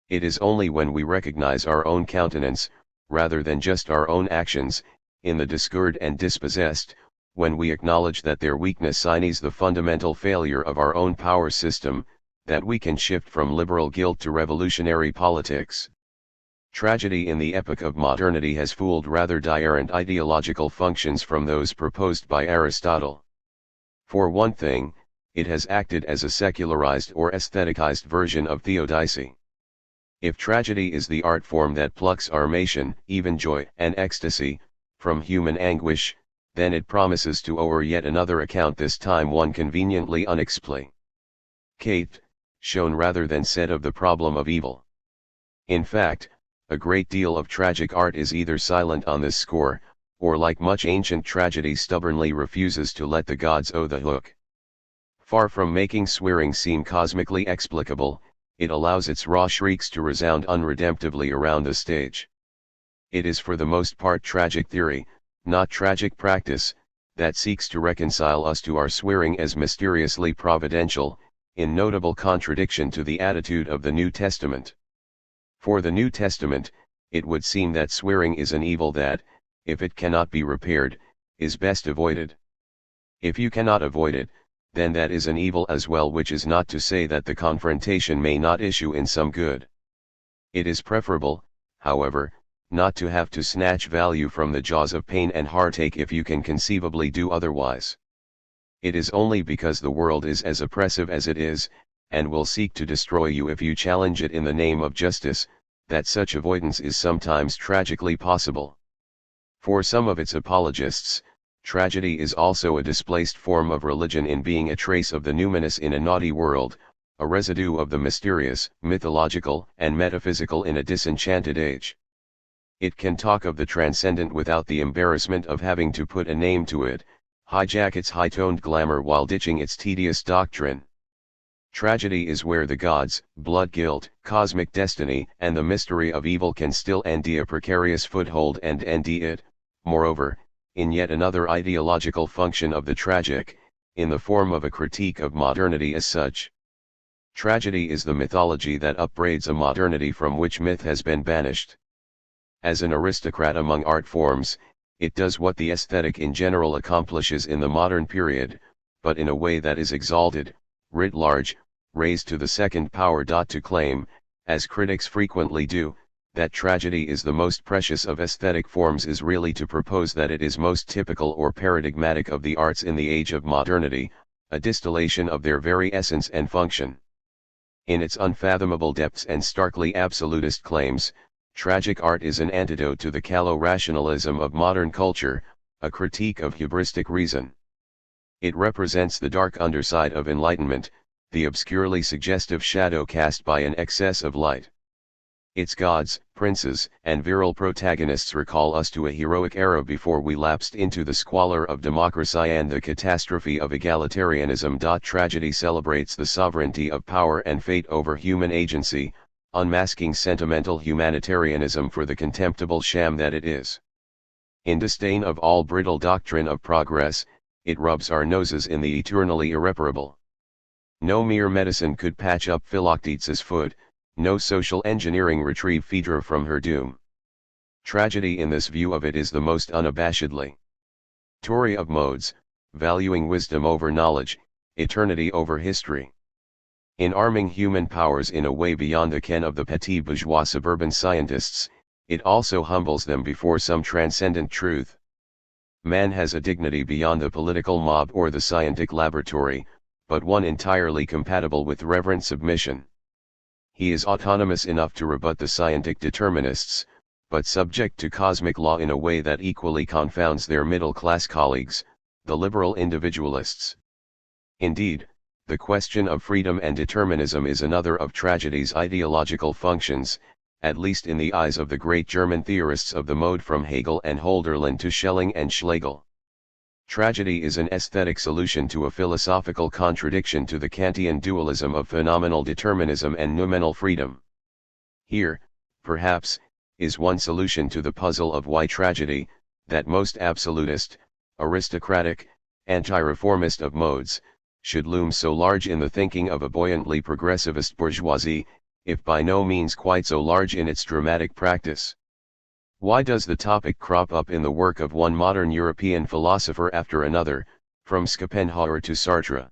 It is only when we recognize our own countenance, rather than just our own actions, in the discurred and dispossessed, when we acknowledge that their weakness signs the fundamental failure of our own power system, that we can shift from liberal guilt to revolutionary politics. Tragedy in the epoch of modernity has fooled rather different ideological functions from those proposed by Aristotle. For one thing, it has acted as a secularized or aestheticized version of theodicy. If tragedy is the art form that plucks armation, even joy and ecstasy, from human anguish, then it promises to o'er yet another account, this time one conveniently unexplained, shown rather than said of the problem of evil. In fact, a great deal of tragic art is either silent on this score, or like much ancient tragedy stubbornly refuses to let the gods owe the hook. Far from making swearing seem cosmically explicable, it allows its raw shrieks to resound unredemptively around the stage. It is for the most part tragic theory, not tragic practice, that seeks to reconcile us to our swearing as mysteriously providential, in notable contradiction to the attitude of the New Testament. For the New Testament, it would seem that swearing is an evil that, if it cannot be repaired, is best avoided. If you cannot avoid it, then that is an evil as well, which is not to say that the confrontation may not issue in some good. It is preferable, however, not to have to snatch value from the jaws of pain and heartache if you can conceivably do otherwise. It is only because the world is as oppressive as it is, and will seek to destroy you if you challenge it in the name of justice, that such avoidance is sometimes tragically possible. For some of its apologists, tragedy is also a displaced form of religion in being a trace of the numinous in a naughty world, a residue of the mysterious, mythological, and metaphysical in a disenchanted age. It can talk of the transcendent without the embarrassment of having to put a name to it, hijack its high-toned glamour while ditching its tedious doctrine. Tragedy is where the gods, blood guilt, cosmic destiny, and the mystery of evil can still endy a precarious foothold and endy it, moreover, in yet another ideological function of the tragic, in the form of a critique of modernity as such. Tragedy is the mythology that upbraids a modernity from which myth has been banished. As an aristocrat among art forms, it does what the aesthetic in general accomplishes in the modern period, but in a way that is exalted, writ large, raised to the second power. To claim, as critics frequently do, that tragedy is the most precious of aesthetic forms is really to propose that it is most typical or paradigmatic of the arts in the age of modernity, a distillation of their very essence and function. In its unfathomable depths and starkly absolutist claims, tragic art is an antidote to the callow rationalism of modern culture, a critique of hubristic reason. It represents the dark underside of enlightenment, the obscurely suggestive shadow cast by an excess of light. Its gods, princes, and virile protagonists recall us to a heroic era before we lapsed into the squalor of democracy and the catastrophe of egalitarianism. Tragedy celebrates the sovereignty of power and fate over human agency, unmasking sentimental humanitarianism for the contemptible sham that it is. In disdain of all brittle doctrine of progress, it rubs our noses in the eternally irreparable. No mere medicine could patch up Philoctetes' foot, no social engineering retrieve Phaedra from her doom. Tragedy in this view of it is the most unabashedly Tory of modes, valuing wisdom over knowledge, eternity over history. In arming human powers in a way beyond the ken of the petit bourgeois suburban scientists, it also humbles them before some transcendent truth. Man has a dignity beyond the political mob or the scientific laboratory, but one entirely compatible with reverent submission. He is autonomous enough to rebut the scientific determinists, but subject to cosmic law in a way that equally confounds their middle-class colleagues, the liberal individualists. Indeed, the question of freedom and determinism is another of tragedy's ideological functions, at least in the eyes of the great German theorists of the mode from Hegel and Hölderlin to Schelling and Schlegel. Tragedy is an aesthetic solution to a philosophical contradiction to the Kantian dualism of phenomenal determinism and noumenal freedom. Here, perhaps, is one solution to the puzzle of why tragedy, that most absolutist, aristocratic, anti-reformist of modes, should loom so large in the thinking of a buoyantly progressivist bourgeoisie, if by no means quite so large in its dramatic practice. Why does the topic crop up in the work of one modern European philosopher after another, from Schopenhauer to Sartre?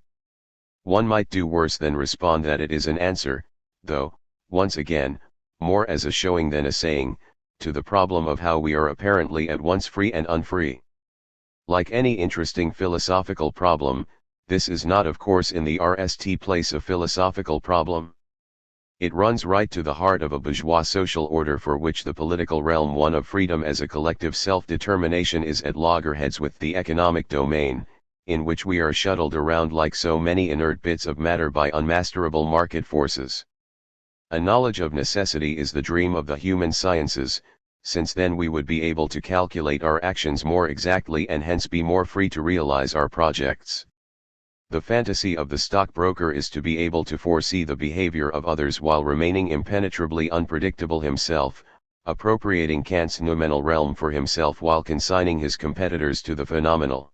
One might do worse than respond that it is an answer, though, once again, more as a showing than a saying, to the problem of how we are apparently at once free and unfree. Like any interesting philosophical problem, this is not of course in the RST place a philosophical problem. It runs right to the heart of a bourgeois social order for which the political realm, one of freedom as a collective self-determination, is at loggerheads with the economic domain, in which we are shuttled around like so many inert bits of matter by unmasterable market forces. A knowledge of necessity is the dream of the human sciences, since then we would be able to calculate our actions more exactly and hence be more free to realize our projects. The fantasy of the stockbroker is to be able to foresee the behavior of others while remaining impenetrably unpredictable himself, appropriating Kant's noumenal realm for himself while consigning his competitors to the phenomenal.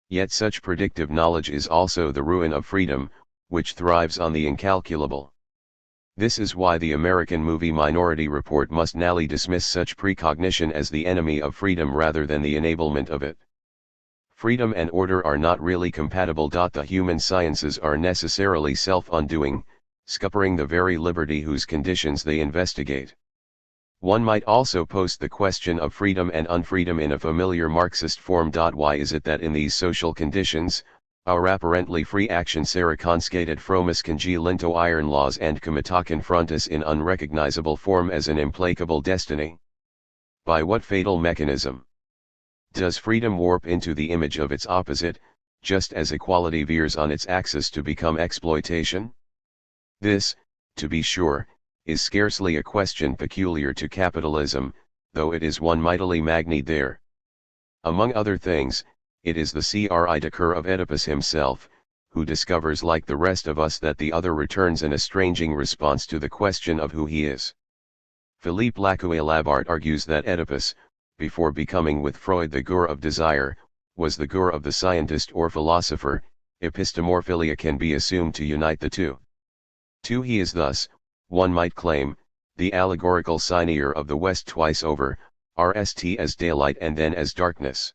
Yet such predictive knowledge is also the ruin of freedom, which thrives on the incalculable. This is why the American movie Minority Report must nally dismiss such precognition as the enemy of freedom rather than the enablement of it. Freedom and order are not really compatible. The human sciences are necessarily self-undoing, scuppering the very liberty whose conditions they investigate. One might also post the question of freedom and unfreedom in a familiar Marxist form. Why is it that in these social conditions, our apparently free action sera conscated fromis congelinto iron laws and comita confrontus in unrecognizable form as an implacable destiny? By what fatal mechanism does freedom warp into the image of its opposite, just as equality veers on its axis to become exploitation? This, to be sure, is scarcely a question peculiar to capitalism, though it is one mightily magnified there. Among other things, it is the cri of Oedipus himself, who discovers like the rest of us that the other returns an estranging response to the question of who he is. Philippe Lacoue-Labart argues that Oedipus, before becoming with Freud the Gur of desire, was the Gur of the scientist or philosopher. Epistemophilia can be assumed to unite the two. He is thus, one might claim, the allegorical cyneer of the West twice over, RST as daylight and then as darkness.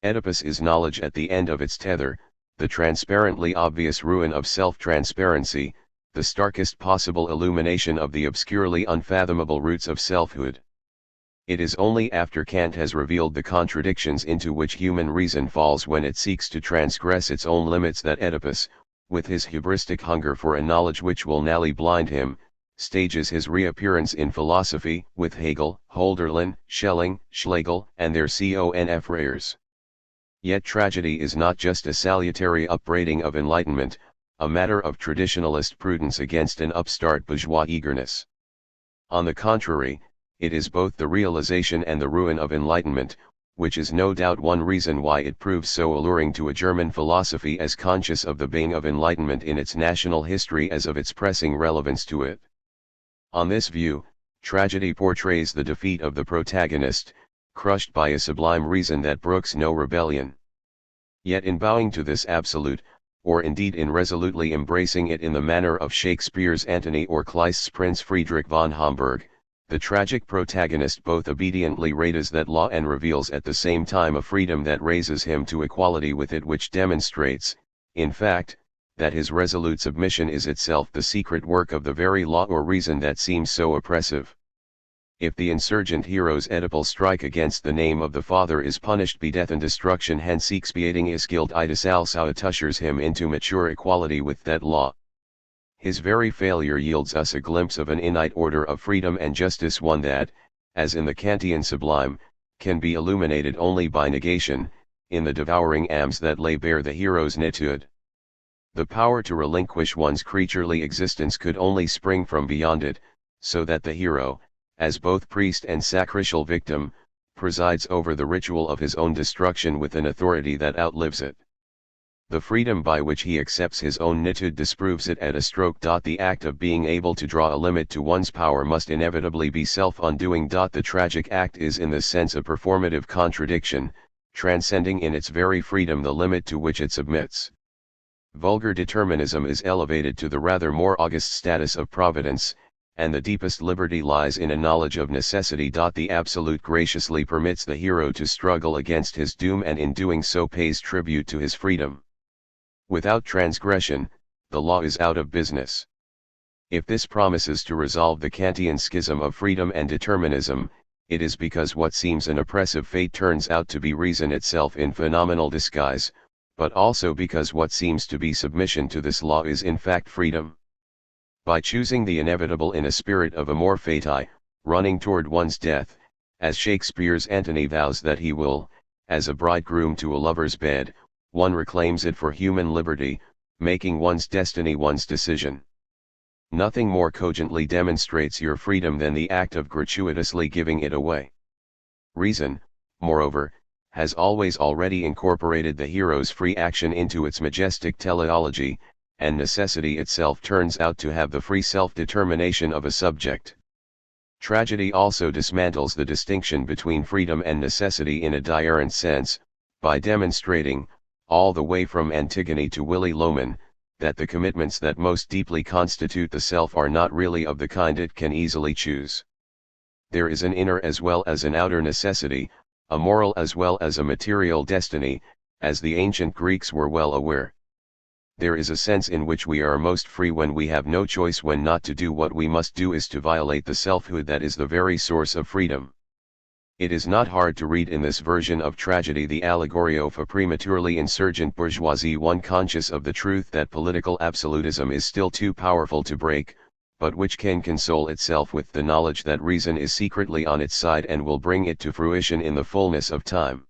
Oedipus is knowledge at the end of its tether, the transparently obvious ruin of self-transparency, the starkest possible illumination of the obscurely unfathomable roots of selfhood. It is only after Kant has revealed the contradictions into which human reason falls when it seeks to transgress its own limits that Oedipus, with his hubristic hunger for a knowledge which will nally blind him, stages his reappearance in philosophy with Hegel, Hölderlin, Schelling, Schlegel, and their confreres. Yet tragedy is not just a salutary upbraiding of enlightenment, a matter of traditionalist prudence against an upstart bourgeois eagerness. On the contrary, it is both the realization and the ruin of enlightenment, which is no doubt one reason why it proves so alluring to a German philosophy as conscious of the being of enlightenment in its national history as of its pressing relevance to it. On this view, tragedy portrays the defeat of the protagonist, crushed by a sublime reason that brooks no rebellion. Yet in bowing to this absolute, or indeed in resolutely embracing it in the manner of Shakespeare's Antony or Kleist's Prince Friedrich von Homburg, the tragic protagonist both obediently raises that law and reveals at the same time a freedom that raises him to equality with it, which demonstrates, in fact, that his resolute submission is itself the secret work of the very law or reason that seems so oppressive. If the insurgent hero's Oedipal strike against the name of the Father is punished by death and destruction, hence expiating his guilt itis also it ushers him into mature equality with that law. His very failure yields us a glimpse of an innate order of freedom and justice, one that, as in the Kantian sublime, can be illuminated only by negation, in the devouring ams that lay bare the hero's netude. The power to relinquish one's creaturely existence could only spring from beyond it, so that the hero, as both priest and sacrificial victim, presides over the ritual of his own destruction with an authority that outlives it. The freedom by which he accepts his own netude disproves it at a stroke. The act of being able to draw a limit to one's power must inevitably be self-undoing. The tragic act is in this sense a performative contradiction, transcending in its very freedom the limit to which it submits. Vulgar determinism is elevated to the rather more august status of providence, and the deepest liberty lies in a knowledge of necessity. The Absolute graciously permits the hero to struggle against his doom, and in doing so pays tribute to his freedom. Without transgression, the law is out of business. If this promises to resolve the Kantian schism of freedom and determinism, it is because what seems an oppressive fate turns out to be reason itself in phenomenal disguise, but also because what seems to be submission to this law is in fact freedom. By choosing the inevitable in a spirit of amor fati, running toward one's death, as Shakespeare's Antony vows that he will, as a bridegroom to a lover's bed, one reclaims it for human liberty, making one's destiny one's decision. Nothing more cogently demonstrates your freedom than the act of gratuitously giving it away. Reason, moreover, has already incorporated the hero's free action into its majestic teleology, and necessity itself turns out to have the free self-determination of a subject. Tragedy also dismantles the distinction between freedom and necessity in a diarrhent sense, by demonstrating, all the way from Antigone to Willy Loman, that the commitments that most deeply constitute the self are not really of the kind it can easily choose. There is an inner as well as an outer necessity, a moral as well as a material destiny, as the ancient Greeks were well aware. There is a sense in which we are most free when we have no choice, when not to do what we must do is to violate the selfhood that is the very source of freedom. It is not hard to read in this version of tragedy the allegory of a prematurely insurgent bourgeoisie, one conscious of the truth that political absolutism is still too powerful to break, but which can console itself with the knowledge that reason is secretly on its side and will bring it to fruition in the fullness of time.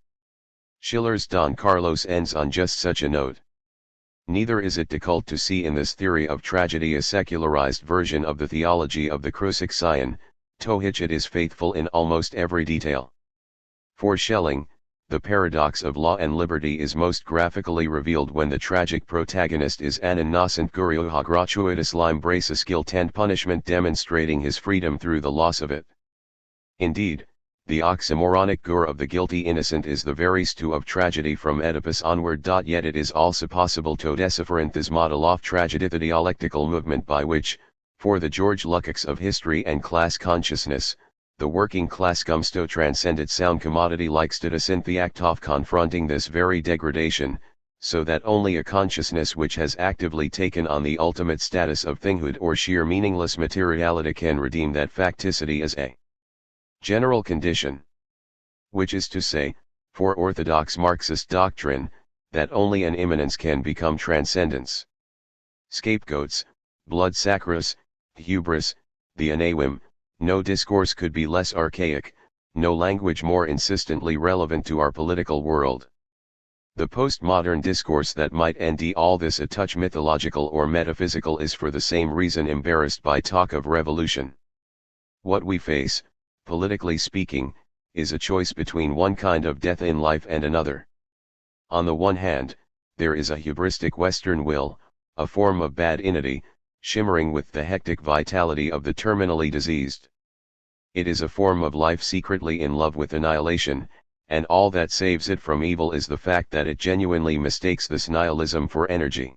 Schiller's Don Carlos ends on just such a note. Neither is it difficult to see in this theory of tragedy a secularized version of the theology of the Crucifixion, to which it is faithful in almost every detail. For Schelling, the paradox of law and liberty is most graphically revealed when the tragic protagonist is an innocent Gurioha gratuitous limbrace guilt and punishment, demonstrating his freedom through the loss of it. Indeed, the oxymoronic gur of the guilty innocent is the very stew of tragedy from Oedipus onward. Yet it is also possible to decipher this model of tragedy, the dialectical movement by which, for the George Lukács of history and class consciousness, the working class comes to transcend its sound commodity like status in the act of confronting this very degradation, so that only a consciousness which has actively taken on the ultimate status of thinghood or sheer meaningless materiality can redeem that facticity as a general condition. Which is to say, for orthodox Marxist doctrine, that only an immanence can become transcendence. Scapegoats, blood sacris, hubris, the anawim, no discourse could be less archaic, no language more insistently relevant to our political world. The postmodern discourse that might end all this a touch mythological or metaphysical is for the same reason embarrassed by talk of revolution. What we face, politically speaking, is a choice between one kind of death in life and another. On the one hand, there is a hubristic Western will, a form of badinity, shimmering with the hectic vitality of the terminally diseased. It is a form of life secretly in love with annihilation, and all that saves it from evil is the fact that it genuinely mistakes this nihilism for energy.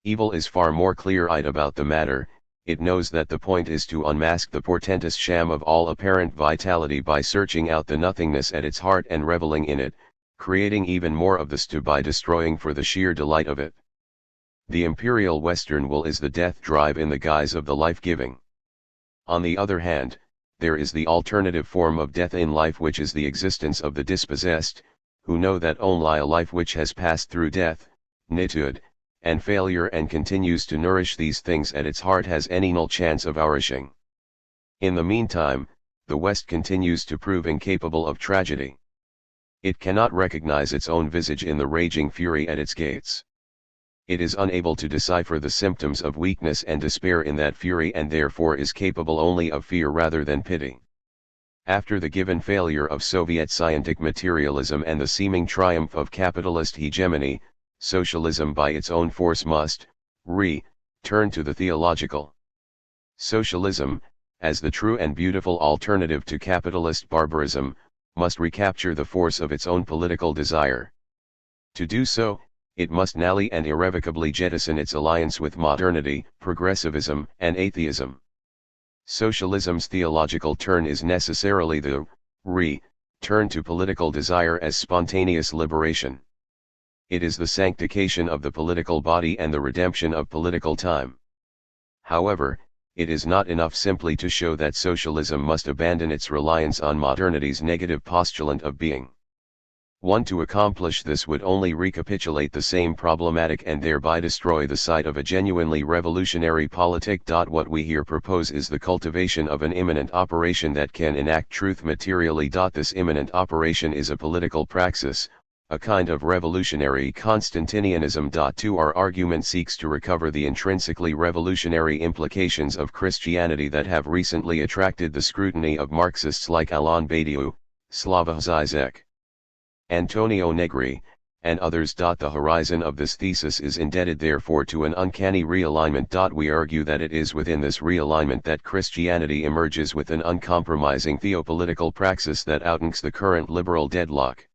Evil is far more clear-eyed about the matter. It knows that the point is to unmask the portentous sham of all apparent vitality by searching out the nothingness at its heart and reveling in it, creating even more of the stew by destroying for the sheer delight of it. The imperial Western will is the death drive in the guise of the life-giving. On the other hand, there is the alternative form of death in life, which is the existence of the dispossessed, who know that only a life which has passed through death, nitude, and failure and continues to nourish these things at its heart has any null chance of flourishing. In the meantime, the West continues to prove incapable of tragedy. It cannot recognize its own visage in the raging fury at its gates. It is unable to decipher the symptoms of weakness and despair in that fury, and therefore is capable only of fear rather than pity. After the given failure of Soviet scientific materialism and the seeming triumph of capitalist hegemony, socialism by its own force must turn to the theological. Socialism, as the true and beautiful alternative to capitalist barbarism, must recapture the force of its own political desire. To do so, it must nally and irrevocably jettison its alliance with modernity, progressivism, and atheism. Socialism's theological turn is necessarily the turn to political desire as spontaneous liberation. It is the sanctification of the political body and the redemption of political time. However, it is not enough simply to show that socialism must abandon its reliance on modernity's negative postulant of being. One to accomplish this would only recapitulate the same problematic and thereby destroy the sight of a genuinely revolutionary politic. What we here propose is the cultivation of an immanent operation that can enact truth materially. This immanent operation is a political praxis, a kind of revolutionary Constantinianism. Our argument seeks to recover the intrinsically revolutionary implications of Christianity that have recently attracted the scrutiny of Marxists like Alain Badiou, Slavoj Žižek, Antonio Negri, and others. The horizon of this thesis is indebted therefore to an uncanny realignment. We argue that it is within this realignment that Christianity emerges with an uncompromising theopolitical praxis that outranks the current liberal deadlock.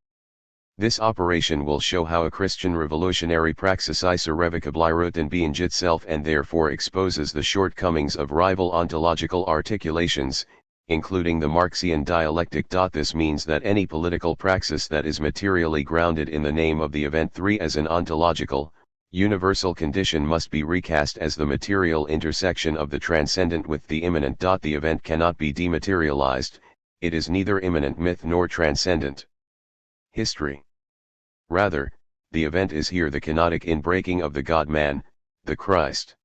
This operation will show how a Christian revolutionary praxis is irrevocably rooted in being itself and therefore exposes the shortcomings of rival ontological articulations, including the Marxian dialectic. This means that any political praxis that is materially grounded in the name of the event 3 as an ontological, universal condition must be recast as the material intersection of the transcendent with the immanent. The event cannot be dematerialized, it is neither immanent myth nor transcendent history. Rather, the event is here the kenotic inbreaking of the God-man, the Christ.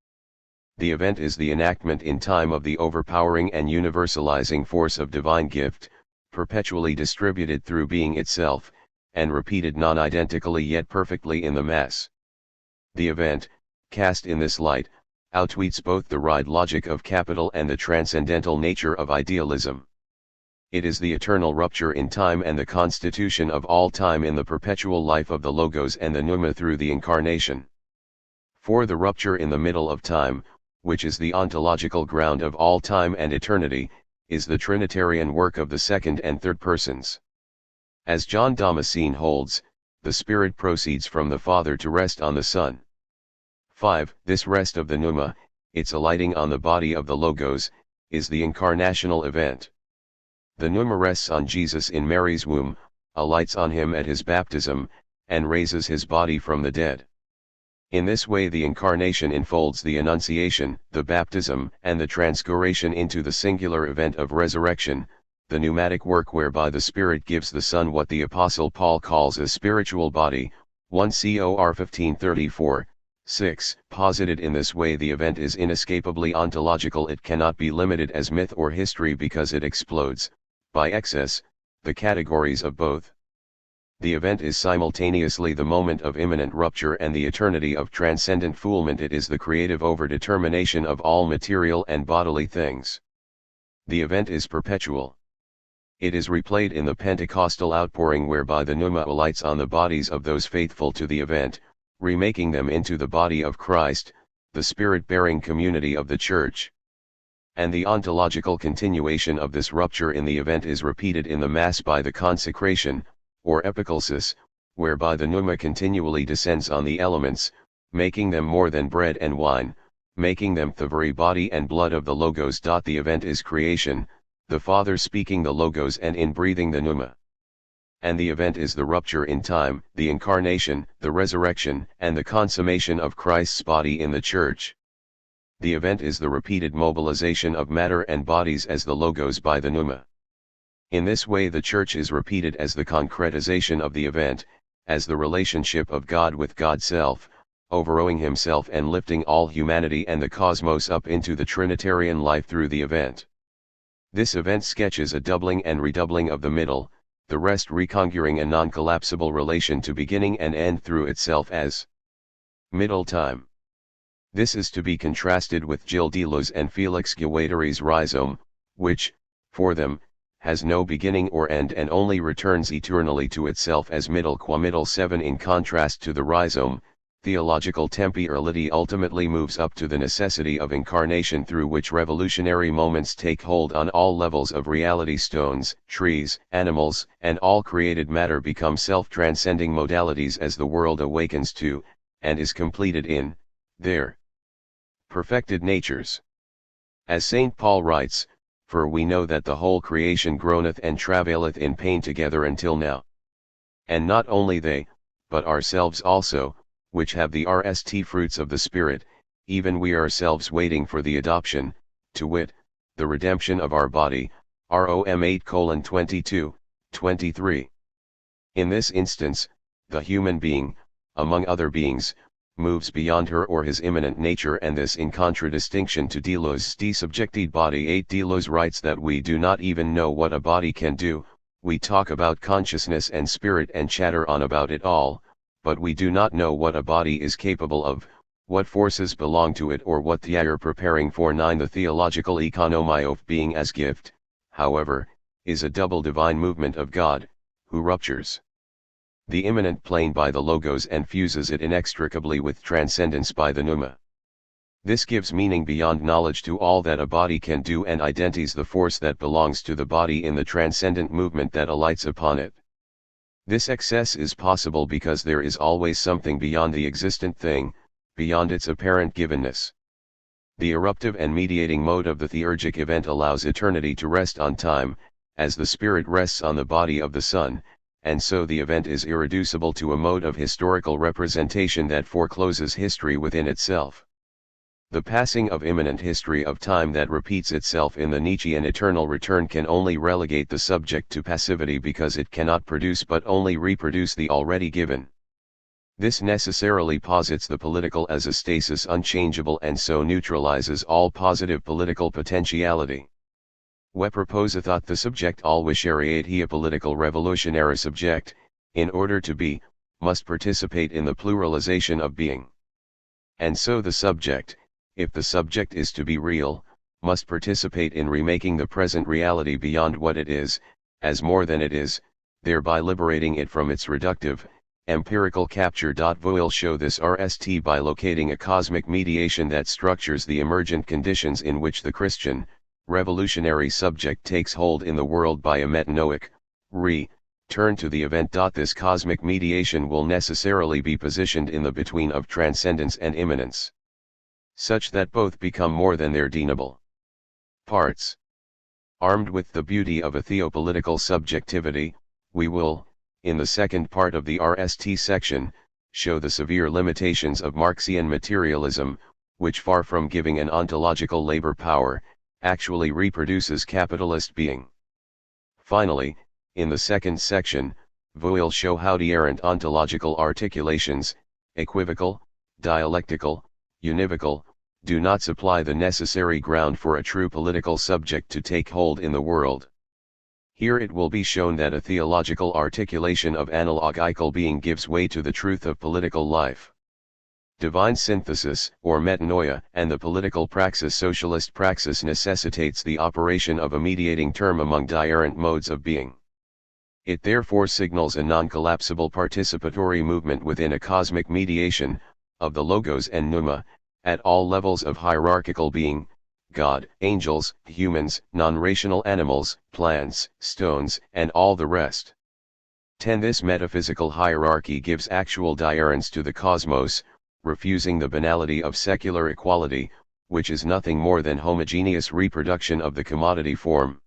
The event is the enactment in time of the overpowering and universalizing force of divine gift, perpetually distributed through being itself, and repeated non-identically yet perfectly in the mass. The event, cast in this light, outtweets both the ride logic of capital and the transcendental nature of idealism. It is the eternal rupture in time and the constitution of all time in the perpetual life of the Logos and the Pneuma through the Incarnation. For the rupture in the middle of time, which is the ontological ground of all time and eternity, is the Trinitarian work of the second and third persons. As John Damascene holds, the Spirit proceeds from the Father to rest on the Son. 5. This rest of the Pneuma, its alighting on the body of the Logos, is the incarnational event. The Pneuma rests on Jesus in Mary's womb, alights on him at his baptism, and raises his body from the dead. In this way the Incarnation enfolds the Annunciation, the baptism, and the transfiguration into the singular event of resurrection, the pneumatic work whereby the Spirit gives the Son what the Apostle Paul calls a spiritual body, 1 Cor 15:34, 6. Posited in this way the event is inescapably ontological. It cannot be limited as myth or history because it explodes, by excess, the categories of both. The event is simultaneously the moment of immanent rupture and the eternity of transcendent fulfillment. It is the creative overdetermination of all material and bodily things. The event is perpetual. It is replayed in the Pentecostal outpouring whereby the Pneuma alights on the bodies of those faithful to the event, remaking them into the body of Christ, the Spirit-bearing community of the Church. And the ontological continuation of this rupture in the event is repeated in the Mass by the consecration, or epiclesis, whereby the Pneuma continually descends on the elements, making them more than bread and wine, making them the very body and blood of the Logos. The event is creation, the Father speaking the Logos and inbreathing the Pneuma. and the event is the rupture in time, the incarnation, the resurrection, and the consummation of Christ's body in the Church. The event is the repeated mobilization of matter and bodies as the logos by the pneuma. In this way the Church is repeated as the concretization of the event, as the relationship of God with God's self, overowing himself and lifting all humanity and the cosmos up into the Trinitarian life through the event. This event sketches a doubling and redoubling of the middle, the rest reconjuring a non-collapsible relation to beginning and end through itself as middle time. This is to be contrasted with Gilles Deleuze and Felix Guattari's rhizome, which, for them, has no beginning or end and only returns eternally to itself as middle qua middle 7. In contrast to the rhizome, theological temporality ultimately moves up to the necessity of incarnation through which revolutionary moments take hold on all levels of reality. Stones, trees, animals, and all created matter become self-transcending modalities as the world awakens to, and is completed in, their perfected natures. As St. Paul writes, "For we know that the whole creation groaneth and travaileth in pain together until now. And not only they, but ourselves also, which have the rst fruits of the Spirit, even we ourselves waiting for the adoption, to wit, the redemption of our body." Rom 8:22, 23. In this instance, the human being, among other beings, moves beyond her or his immanent nature, and this in contradistinction to Deleuze's De Subjectid Body 8. Deleuze writes that we do not even know what a body can do, we talk about consciousness and spirit and chatter on about it all, but we do not know what a body is capable of, what forces belong to it, or what they are preparing for. 9. The theological economy of being as gift, however, is a double divine movement of God, who ruptures the immanent plane by the logos and fuses it inextricably with transcendence by the pneuma. This gives meaning beyond knowledge to all that a body can do and identifies the force that belongs to the body in the transcendent movement that alights upon it. This excess is possible because there is always something beyond the existent thing, beyond its apparent givenness. The eruptive and mediating mode of the theurgic event allows eternity to rest on time, as the Spirit rests on the body of the Son, and so the event is irreducible to a mode of historical representation that forecloses history within itself. The passing of immanent history of time that repeats itself in the Nietzschean eternal return can only relegate the subject to passivity because it cannot produce but only reproduce the already given. This necessarily posits the political as a stasis unchangeable and so neutralizes all positive political potentiality. We proposithat the subject alwishariate he a political revolutionary subject, in order to be, must participate in the pluralization of being. And so the subject, if the subject is to be real, must participate in remaking the present reality beyond what it is, as more than it is, thereby liberating it from its reductive, empirical capture. We'll show this RST by locating a cosmic mediation that structures the emergent conditions in which the Christian, revolutionary subject takes hold in the world by a metanoic, turn to the event. This cosmic mediation will necessarily be positioned in the between of transcendence and immanence, such that both become more than their deanable parts. Armed with the beauty of a theopolitical subjectivity, we will, in the second part of the RST section, show the severe limitations of Marxian materialism, which far from giving an ontological labor power, actually reproduces capitalist being. Finally, in the second section, we'll show how the errant ontological articulations, equivocal, dialectical, univocal, do not supply the necessary ground for a true political subject to take hold in the world. Here it will be shown that a theological articulation of analogical being gives way to the truth of political life. Divine synthesis, or metanoia, and the political praxis socialist praxis necessitates the operation of a mediating term among different modes of being. It therefore signals a non-collapsible participatory movement within a cosmic mediation, of the logos and pneuma, at all levels of hierarchical being, God, angels, humans, non-rational animals, plants, stones, and all the rest. 10. This metaphysical hierarchy gives actual diurence to the cosmos, refusing the banality of secular equality, which is nothing more than homogeneous reproduction of the commodity form.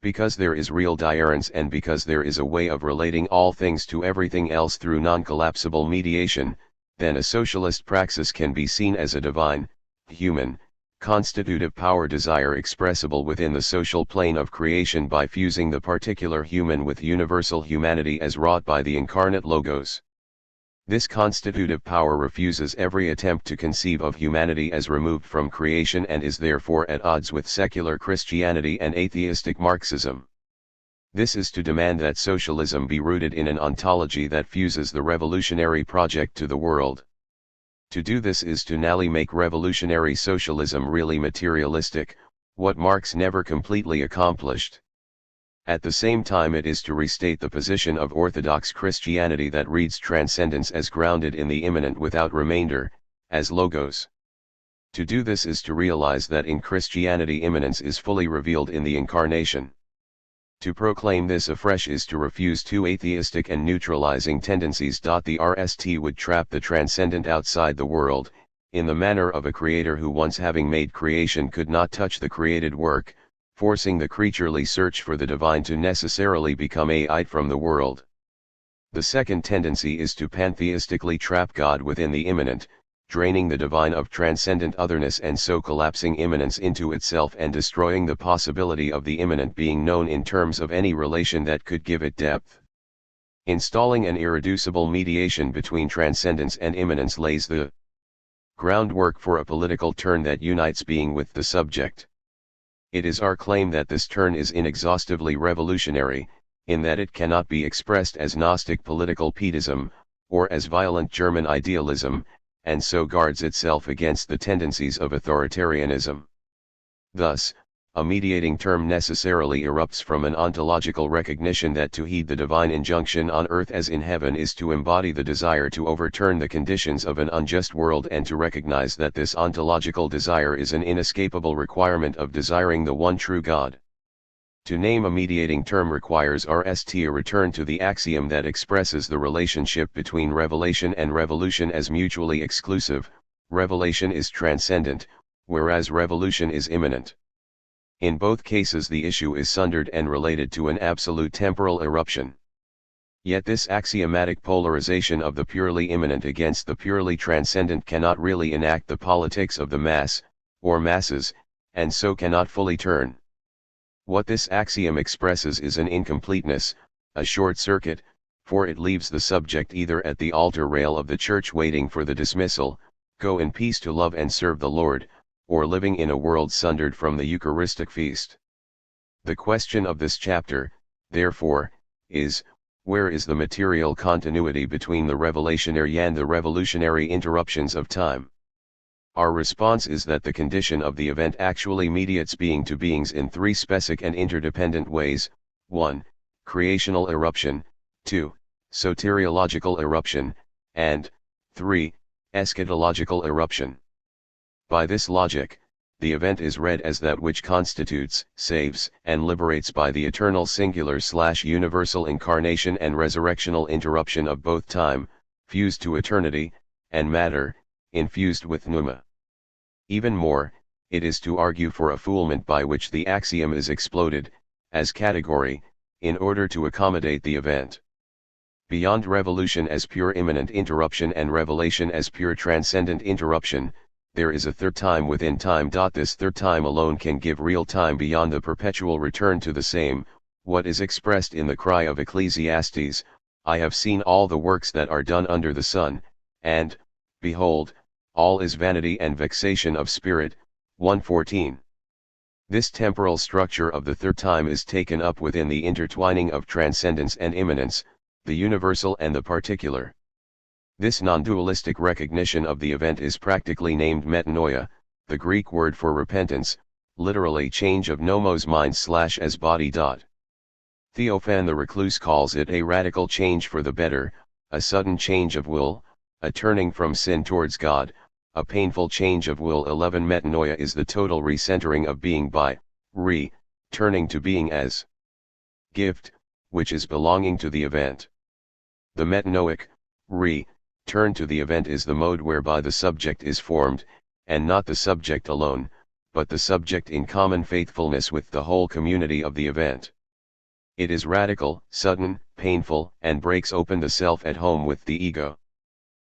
Because there is real difference and because there is a way of relating all things to everything else through non-collapsible mediation, then a socialist praxis can be seen as a divine, human, constitutive power desire expressible within the social plane of creation by fusing the particular human with universal humanity as wrought by the incarnate Logos. This constitutive power refuses every attempt to conceive of humanity as removed from creation and is therefore at odds with secular Christianity and atheistic Marxism. This is to demand that socialism be rooted in an ontology that fuses the revolutionary project to the world. To do this is to nally make revolutionary socialism really materialistic, what Marx never completely accomplished. At the same time it is to restate the position of Orthodox Christianity that reads transcendence as grounded in the immanent without remainder, as logos. To do this is to realize that in Christianity immanence is fully revealed in the Incarnation. To proclaim this afresh is to refuse two atheistic and neutralizing tendencies. The RST would trap the transcendent outside the world, in the manner of a creator who once having made creation could not touch the created work, forcing the creaturely search for the divine to necessarily become a from the world. The second tendency is to pantheistically trap God within the immanent, draining the divine of transcendent otherness and so collapsing immanence into itself and destroying the possibility of the immanent being known in terms of any relation that could give it depth. Installing an irreducible mediation between transcendence and immanence lays the groundwork for a political turn that unites being with the subject. It is our claim that this turn is inexhaustively revolutionary, in that it cannot be expressed as Gnostic political pietism, or as violent German idealism, and so guards itself against the tendencies of authoritarianism. Thus, a mediating term necessarily erupts from an ontological recognition that to heed the divine injunction on earth as in heaven is to embody the desire to overturn the conditions of an unjust world and to recognize that this ontological desire is an inescapable requirement of desiring the one true God. To name a mediating term requires RST a return to the axiom that expresses the relationship between revelation and revolution as mutually exclusive. Revelation is transcendent, whereas revolution is immanent. In both cases the issue is sundered and related to an absolute temporal eruption. Yet this axiomatic polarization of the purely immanent against the purely transcendent cannot really enact the politics of the mass, or masses, and so cannot fully turn. What this axiom expresses is an incompleteness, a short circuit, for it leaves the subject either at the altar rail of the church waiting for the dismissal, "Go in peace to love and serve the Lord," or living in a world sundered from the Eucharistic feast. The question of this chapter, therefore, is, where is the material continuity between the revelationary and the revolutionary interruptions of time? Our response is that the condition of the event actually mediates being to beings in three specific and interdependent ways: 1. Creational eruption, 2. Soteriological eruption, and 3. Eschatological eruption. By this logic, the event is read as that which constitutes, saves, and liberates by the eternal singular/universal incarnation and resurrectional interruption of both time, fused to eternity, and matter, infused with pneuma. Even more, it is to argue for a foulement by which the axiom is exploded, as category, in order to accommodate the event. Beyond revolution as pure immanent interruption and revelation as pure transcendent interruption, there is a third time within time. This third time alone can give real time beyond the perpetual return to the same, what is expressed in the cry of Ecclesiastes, "I have seen all the works that are done under the sun, and, behold, all is vanity and vexation of spirit." 1:14. This temporal structure of the third time is taken up within the intertwining of transcendence and immanence, the universal and the particular. This non-dualistic recognition of the event is practically named metanoia, the Greek word for repentance, literally change of nomos mind/as body. Theophan the Recluse calls it a radical change for the better, a sudden change of will, a turning from sin towards God, a painful change of will. 11 Metanoia is the total recentering of being by, turning to being as gift, which is belonging to the event. The metanoic, turn to the event is the mode whereby the subject is formed, and not the subject alone, but the subject in common faithfulness with the whole community of the event. It is radical, sudden, painful, and breaks open the self at home with the ego.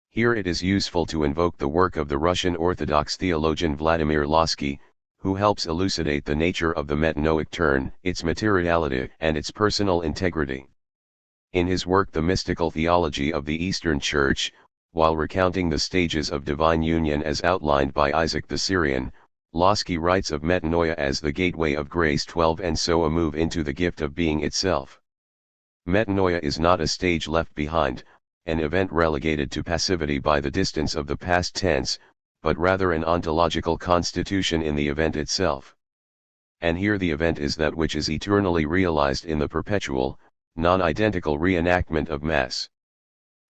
Here it is useful to invoke the work of the Russian Orthodox theologian Vladimir Lossky, who helps elucidate the nature of the metanoic turn, its materiality, and its personal integrity. In his work The Mystical Theology of the Eastern Church, while recounting the stages of divine union as outlined by Isaac the Syrian, Lossky writes of metanoia as the gateway of grace 12 and so a move into the gift of being itself. Metanoia is not a stage left behind, an event relegated to passivity by the distance of the past tense, but rather an ontological constitution in the event itself. And here the event is that which is eternally realized in the perpetual, non-identical reenactment of Mass.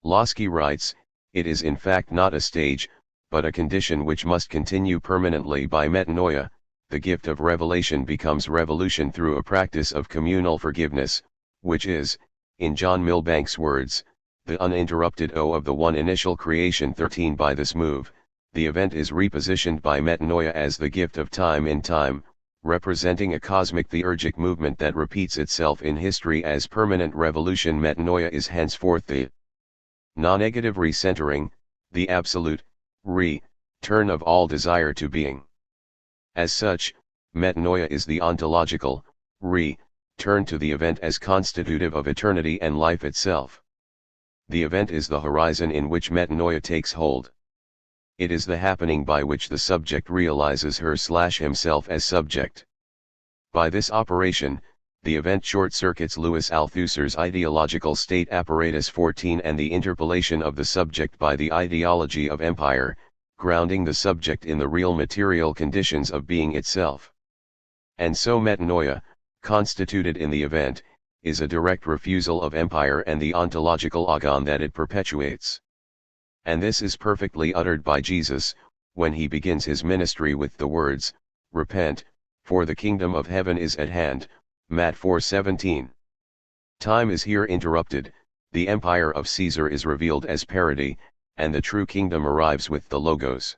Lossky writes, it is in fact not a stage, but a condition which must continue permanently by metanoia. The gift of revelation becomes revolution through a practice of communal forgiveness, which is, in John Milbank's words, the uninterrupted O of the one initial creation. 13 By this move, the event is repositioned by metanoia as the gift of time in time, representing a cosmic theurgic movement that repeats itself in history as permanent revolution. Metanoia is henceforth the non-negative recentering, the absolute turn of all desire to being. As such, metanoia is the ontological turn to the event as constitutive of eternity and life itself. The event is the horizon in which metanoia takes hold. It is the happening by which the subject realizes her/himself as subject. By this operation, the event short-circuits Louis Althusser's ideological state apparatus. 14 And the interpellation of the subject by the ideology of empire, grounding the subject in the real material conditions of being itself. And so metanoia, constituted in the event, is a direct refusal of empire and the ontological agon that it perpetuates. And this is perfectly uttered by Jesus, when he begins his ministry with the words, "Repent, for the kingdom of heaven is at hand," Matt 4:17. Time is here interrupted, the empire of Caesar is revealed as parody, and the true kingdom arrives with the Logos.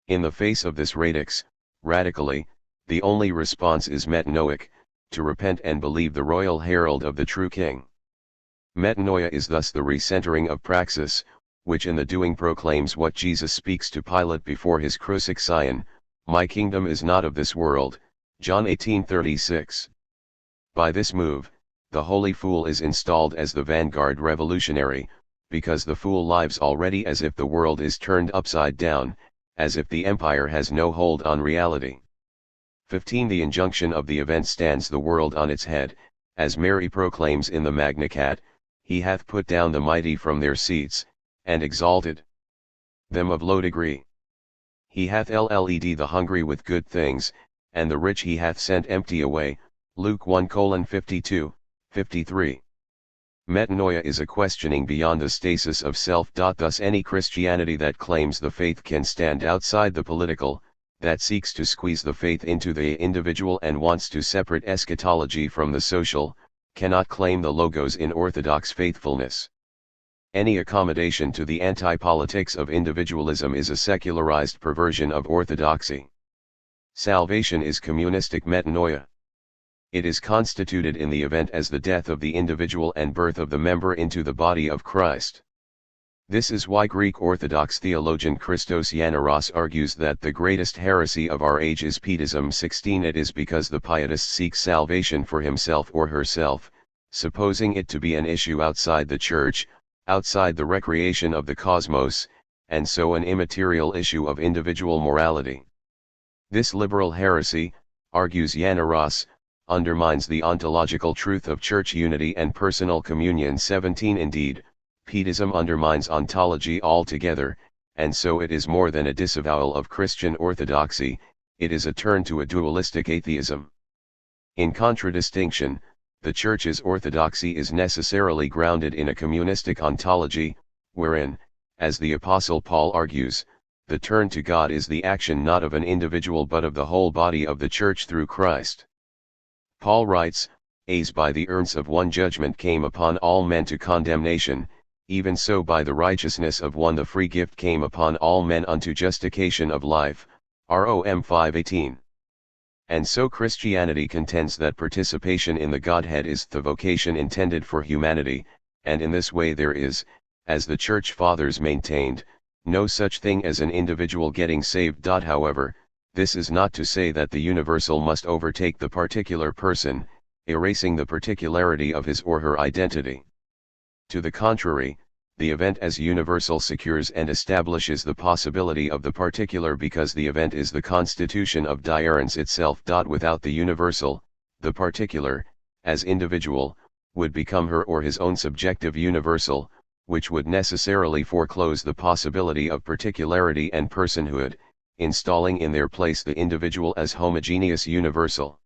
In the face of this radix, radically, the only response is metanoic, to repent and believe the royal herald of the true king. Metanoia is thus the recentering of praxis, which in the doing proclaims what Jesus speaks to Pilate before his crucifixion, "My kingdom is not of this world," John 18:36. By this move, the holy fool is installed as the vanguard revolutionary, because the fool lives already as if the world is turned upside down, as if the empire has no hold on reality. 15 The injunction of the event stands the world on its head, as Mary proclaims in the Magnificat, "He hath put down the mighty from their seats, and exalted them of low degree. He hath led the hungry with good things, and the rich he hath sent empty away," Luke 1:52, 53. Metanoia is a questioning beyond the stasis of self. Thus any Christianity that claims the faith can stand outside the political, that seeks to squeeze the faith into the individual and wants to separate eschatology from the social, cannot claim the Logos in orthodox faithfulness. Any accommodation to the anti-politics of individualism is a secularized perversion of orthodoxy. Salvation is communistic metanoia. It is constituted in the event as the death of the individual and birth of the member into the body of Christ. This is why Greek Orthodox theologian Christos Yannaros argues that the greatest heresy of our age is Pietism. 16 It is because the pietist seeks salvation for himself or herself, supposing it to be an issue outside the Church, outside the recreation of the cosmos, and so an immaterial issue of individual morality. This liberal heresy, argues Yannaros, undermines the ontological truth of church unity and personal communion. 17 Indeed, Pietism undermines ontology altogether, and so it is more than a disavowal of Christian orthodoxy, it is a turn to a dualistic atheism. In contradistinction, the Church's orthodoxy is necessarily grounded in a communistic ontology, wherein, as the Apostle Paul argues, the turn to God is the action not of an individual but of the whole body of the Church through Christ. Paul writes, "As by the urns of one judgment came upon all men to condemnation, even so by the righteousness of one the free gift came upon all men unto justification of life." Rom 5:18. And so Christianity contends that participation in the Godhead is the vocation intended for humanity, and in this way there is, as the Church Fathers maintained, no such thing as an individual getting saved. However, this is not to say that the universal must overtake the particular person, erasing the particularity of his or her identity. To the contrary, the event as universal secures and establishes the possibility of the particular, because the event is the constitution of diurence itself. Without the universal, the particular, as individual, would become her or his own subjective universal, which would necessarily foreclose the possibility of particularity and personhood, installing in their place the individual as homogeneous universal.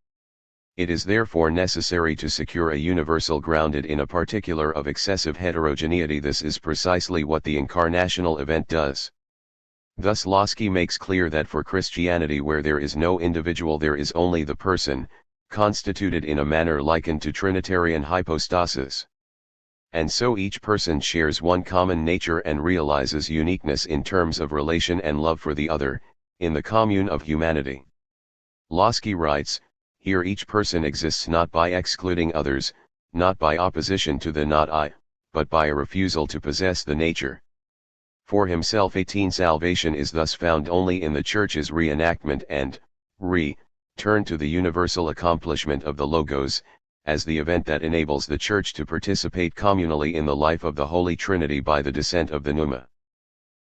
It is therefore necessary to secure a universal grounded in a particular of excessive heterogeneity. This is precisely what the incarnational event does. Thus Lossky makes clear that for Christianity, where there is no individual, there is only the person, constituted in a manner likened to Trinitarian hypostasis. And so each person shares one common nature and realizes uniqueness in terms of relation and love for the other, in the commune of humanity. Lossky writes, "Here each person exists not by excluding others, not by opposition to the not I, but by a refusal to possess the nature." For himself, salvation is thus found only in the Church's reenactment and turn to the universal accomplishment of the Logos, as the event that enables the Church to participate communally in the life of the Holy Trinity by the descent of the pneuma.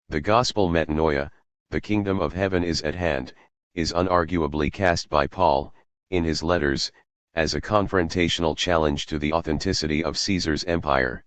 The gospel metanoia, the kingdom of heaven is at hand, is unarguably cast by Paul, in his letters, as a confrontational challenge to the authenticity of Caesar's empire.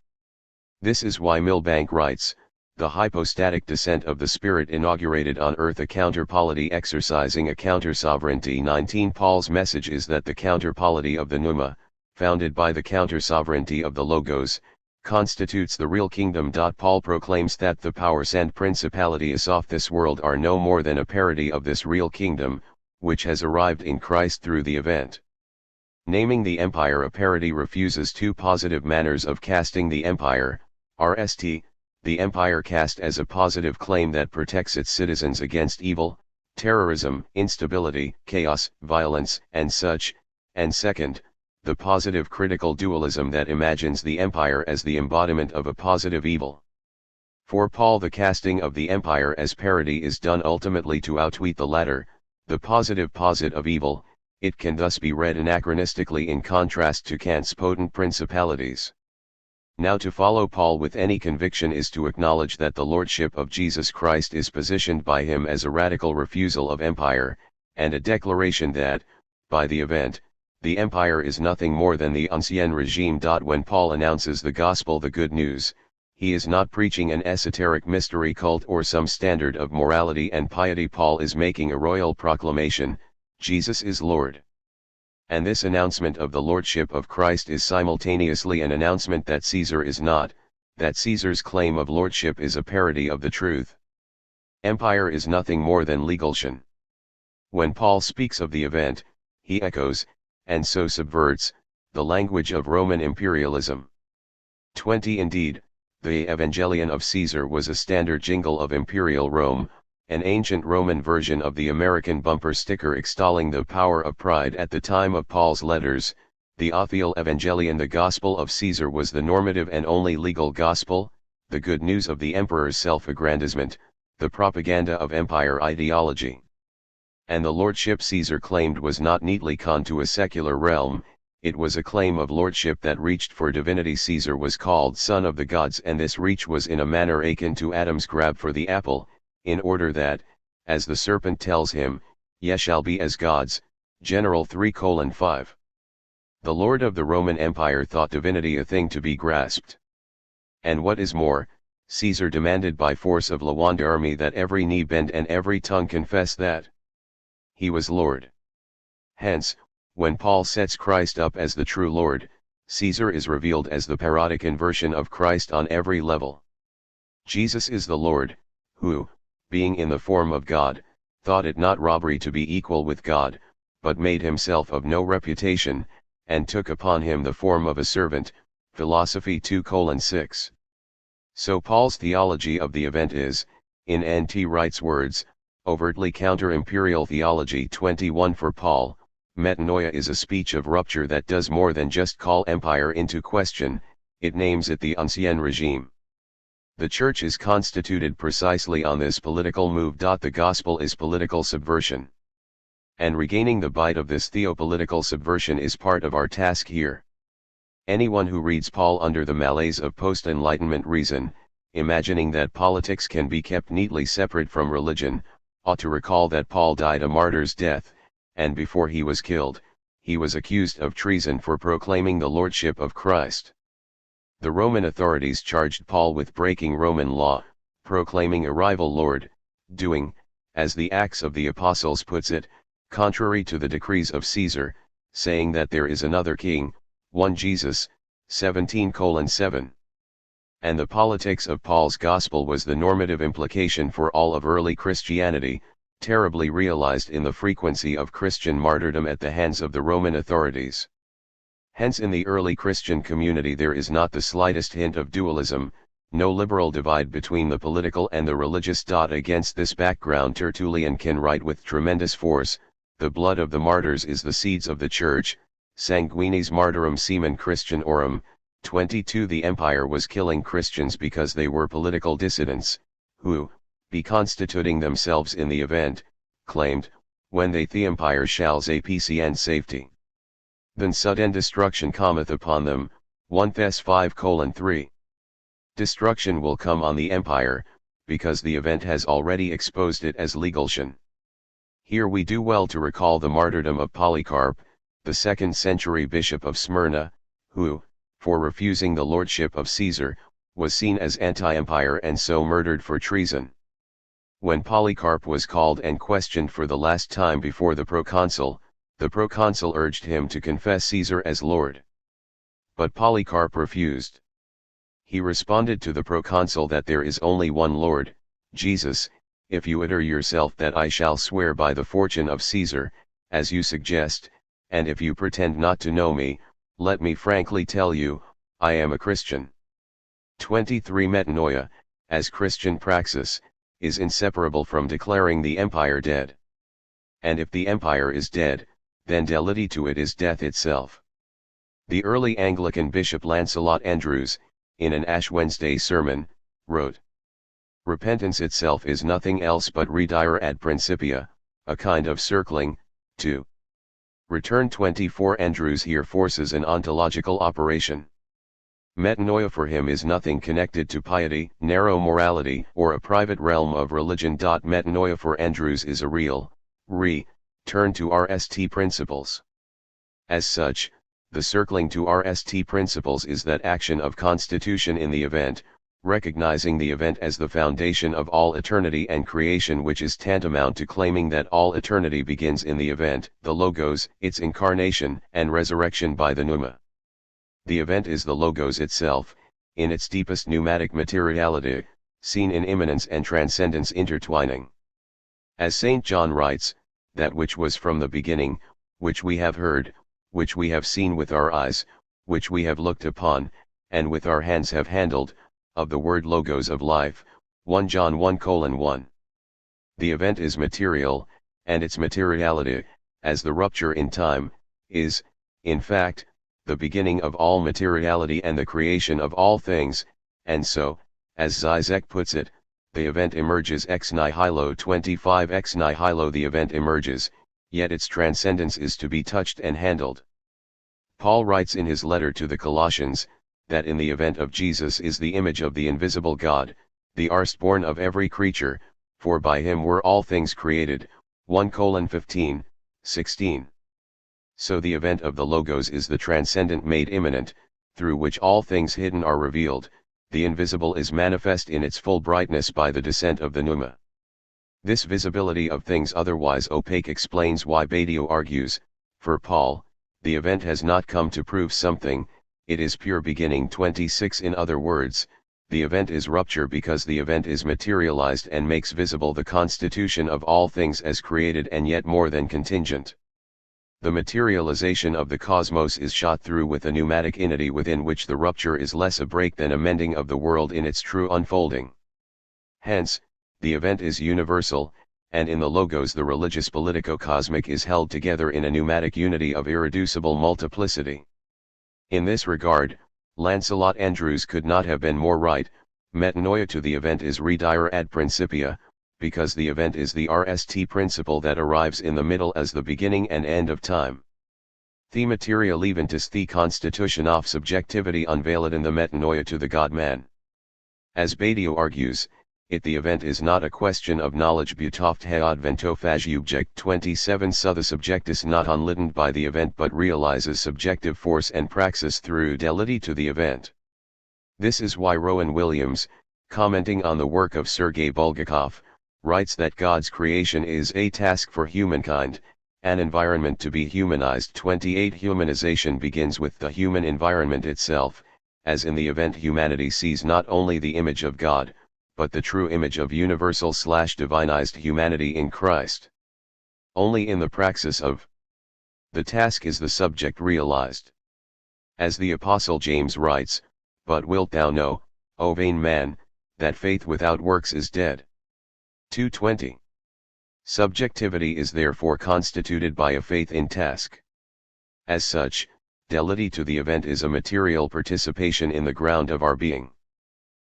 This is why Milbank writes, "The hypostatic descent of the Spirit inaugurated on earth a counterpolity exercising a counter-sovereignty." 19 Paul's message is that the counterpolity of the pneuma, founded by the counter-sovereignty of the Logos, constitutes the real kingdom. Paul proclaims that the powers and principalities of this world are no more than a parody of this real kingdom, which has arrived in Christ through the event. Naming the empire a parody refuses two positive manners of casting the empire. The empire cast as a positive claim that protects its citizens against evil, terrorism, instability, chaos, violence, and such, and second, the positive critical dualism that imagines the empire as the embodiment of a positive evil. For Paul, the casting of the empire as parody is done ultimately to outwit the latter, the positive posit of evil. It can thus be read anachronistically in contrast to Kant's potent principalities. Now to follow Paul with any conviction is to acknowledge that the lordship of Jesus Christ is positioned by him as a radical refusal of empire, and a declaration that, by the event, the empire is nothing more than the ancien regime. When Paul announces the gospel, the good news, he is not preaching an esoteric mystery cult or some standard of morality and piety. Paul is making a royal proclamation: Jesus is Lord. And this announcement of the lordship of Christ is simultaneously an announcement that Caesar is not, that Caesar's claim of lordship is a parody of the truth. Empire is nothing more than legation. When Paul speaks of the event, he echoes, and so subverts, the language of Roman imperialism. 20 Indeed, the Evangelion of Caesar was a standard jingle of Imperial Rome, an ancient Roman version of the American bumper sticker extolling the power of pride at the time of Paul's letters. The Authial Evangelion, the Gospel of Caesar, was the normative and only legal gospel, the good news of the emperor's self-aggrandizement, the propaganda of empire ideology. And the lordship Caesar claimed was not neatly conned to a secular realm, it was a claim of lordship that reached for divinity. Caesar was called son of the gods, and this reach was in a manner akin to Adam's grab for the apple, in order that, as the serpent tells him, ye shall be as gods, General 3:5. The lord of the Roman Empire thought divinity a thing to be grasped. And what is more, Caesar demanded by force of Lawanda army that every knee bend and every tongue confess that he was Lord. Hence, when Paul sets Christ up as the true Lord, Caesar is revealed as the parodic inversion of Christ on every level. Jesus is the Lord, who, being in the form of God, thought it not robbery to be equal with God, but made himself of no reputation, and took upon him the form of a servant. Philosophy 2:6. So Paul's theology of the event is, in N.T. Wright's words, overtly counter-imperial theology. 21 For Paul, Metanoia is a speech of rupture that does more than just call empire into question, it names it the ancien regime. The Church is constituted precisely on this political move. The gospel is political subversion. And regaining the bite of this theopolitical subversion is part of our task here. Anyone who reads Paul under the malaise of post-Enlightenment reason, imagining that politics can be kept neatly separate from religion, ought to recall that Paul died a martyr's death, and before he was killed, he was accused of treason for proclaiming the lordship of Christ. The Roman authorities charged Paul with breaking Roman law, proclaiming a rival lord, doing, as the Acts of the Apostles puts it, contrary to the decrees of Caesar, saying that there is another king, one Jesus, 17:7. And the politics of Paul's gospel was the normative implication for all of early Christianity, terribly realized in the frequency of Christian martyrdom at the hands of the Roman authorities. Hence in the early Christian community there is not the slightest hint of dualism, no liberal divide between the political and the religious. Against this background Tertullian can write with tremendous force, "The blood of the martyrs is the seeds of the Church, sanguinis martyrum semen Christianorum." 22 The empire was killing Christians because they were political dissidents, who, be constituting themselves in the event, claimed, when they the empire shall a peace and safety. Then sudden destruction cometh upon them, 1 Thess 5:3. Destruction will come on the empire, because the event has already exposed it as legulsion. Here we do well to recall the martyrdom of Polycarp, the 2nd century bishop of Smyrna, who, for refusing the lordship of Caesar, was seen as anti-empire and so murdered for treason. When Polycarp was called and questioned for the last time before the proconsul urged him to confess Caesar as Lord. But Polycarp refused. He responded to the proconsul that there is only one Lord, Jesus. If you utter yourself that I shall swear by the fortune of Caesar, as you suggest, and if you pretend not to know me, let me frankly tell you, I am a Christian. 23 Metanoia, as Christian praxis, is inseparable from declaring the empire dead. And if the empire is dead, then delity to it is death itself. The early Anglican Bishop Lancelot Andrewes, in an Ash Wednesday sermon, wrote, "Repentance itself is nothing else but redire ad principia, a kind of circling, to return." 24 Andrewes here forces an ontological operation. Metanoia for him is nothing connected to piety, narrow morality, or a private realm of religion. Metanoia for Andrewes is a real, turn to RST principles. As such, the circling to RST principles is that action of constitution in the event, recognizing the event as the foundation of all eternity and creation, which is tantamount to claiming that all eternity begins in the event, the Logos, its incarnation and resurrection by the pneuma. The event is the Logos itself, in its deepest pneumatic materiality, seen in immanence and transcendence intertwining. As St. John writes, that which was from the beginning, which we have heard, which we have seen with our eyes, which we have looked upon, and with our hands have handled, of the word Logos of life, 1 John 1:1. The event is material, and its materiality, as the rupture in time, is, in fact, the beginning of all materiality and the creation of all things, and so, as Žižek puts it, the event emerges ex nihilo. 25 Ex nihilo the event emerges, yet its transcendence is to be touched and handled. Paul writes in his letter to the Colossians, that in the event of Jesus is the image of the invisible God, the firstborn of every creature, for by him were all things created, 1:15, 16. So the event of the Logos is the transcendent made immanent, through which all things hidden are revealed. The invisible is manifest in its full brightness by the descent of the pneuma. This visibility of things otherwise opaque explains why Badiou argues, for Paul, the event has not come to prove something, it is pure beginning. 26 In other words, the event is rupture because the event is materialized and makes visible the constitution of all things as created and yet more than contingent. The materialization of the cosmos is shot through with a pneumatic unity within which the rupture is less a break than a mending of the world in its true unfolding. Hence, the event is universal, and in the logos the religious politico-cosmic is held together in a pneumatic unity of irreducible multiplicity. In this regard, Lancelot Andrewes could not have been more right. Metanoia to the event is redire ad principia, because the event is the RST principle that arrives in the middle as the beginning and end of time. The materia leventis the constitution of subjectivity unveiled in the metanoia to the God-man. As Badiou argues, the event is not a question of knowledge betoft headventofag object 27 so the subject is not unliddened by the event but realizes subjective force and praxis through delity to the event. This is why Rowan Williams, commenting on the work of Sergei Bulgakov, writes that God's creation is a task for humankind, an environment to be humanized. 28 Humanization begins with the human environment itself, as in the event humanity sees not only the image of God, but the true image of universal/divinized humanity in Christ. Only in the praxis of the task is the subject realized. As the Apostle James writes, "But wilt thou know, O vain man, that faith without works is dead." 2:20. Subjectivity is therefore constituted by a faith in task. As such, delity to the event is a material participation in the ground of our being.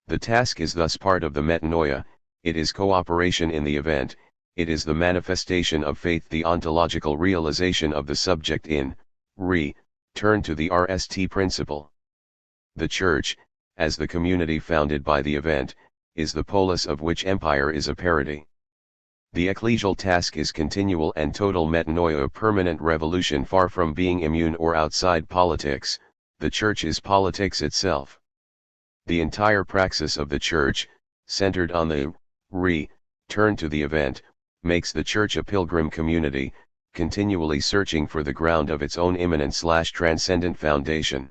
The task is thus part of the metanoia, it is cooperation in the event, it is the manifestation of faith, the ontological realization of the subject in, turn to the RST principle. The Church, as the community founded by the event, is the polis of which empire is a parody. The ecclesial task is continual and total metanoia, a permanent revolution. Far from being immune or outside politics, the Church is politics itself. The entire praxis of the Church, centered on the turn to the event, makes the Church a pilgrim community, continually searching for the ground of its own immanent/transcendent foundation.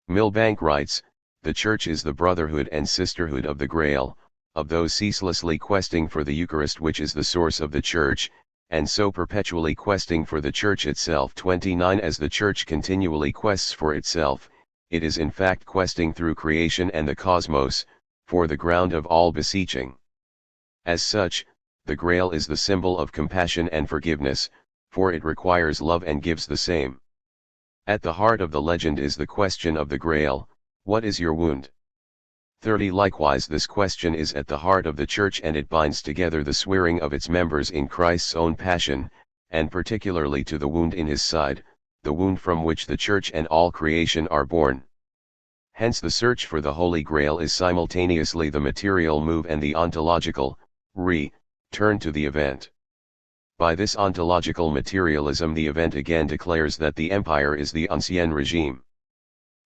Milbank writes, "The Church is the brotherhood and sisterhood of the Grail, of those ceaselessly questing for the Eucharist which is the source of the Church, and so perpetually questing for the Church itself." 29 As the Church continually quests for itself, it is in fact questing through creation and the cosmos, for the ground of all beseeching. As such, the Grail is the symbol of compassion and forgiveness, for it requires love and gives the same. At the heart of the legend is the question of the Grail: what is your wound? 30 Likewise this question is at the heart of the Church, and it binds together the swearing of its members in Christ's own passion, and particularly to the wound in his side, the wound from which the Church and all creation are born. Hence the search for the Holy Grail is simultaneously the material move and the ontological turn to the event. By this ontological materialism the event again declares that the empire is the ancien regime.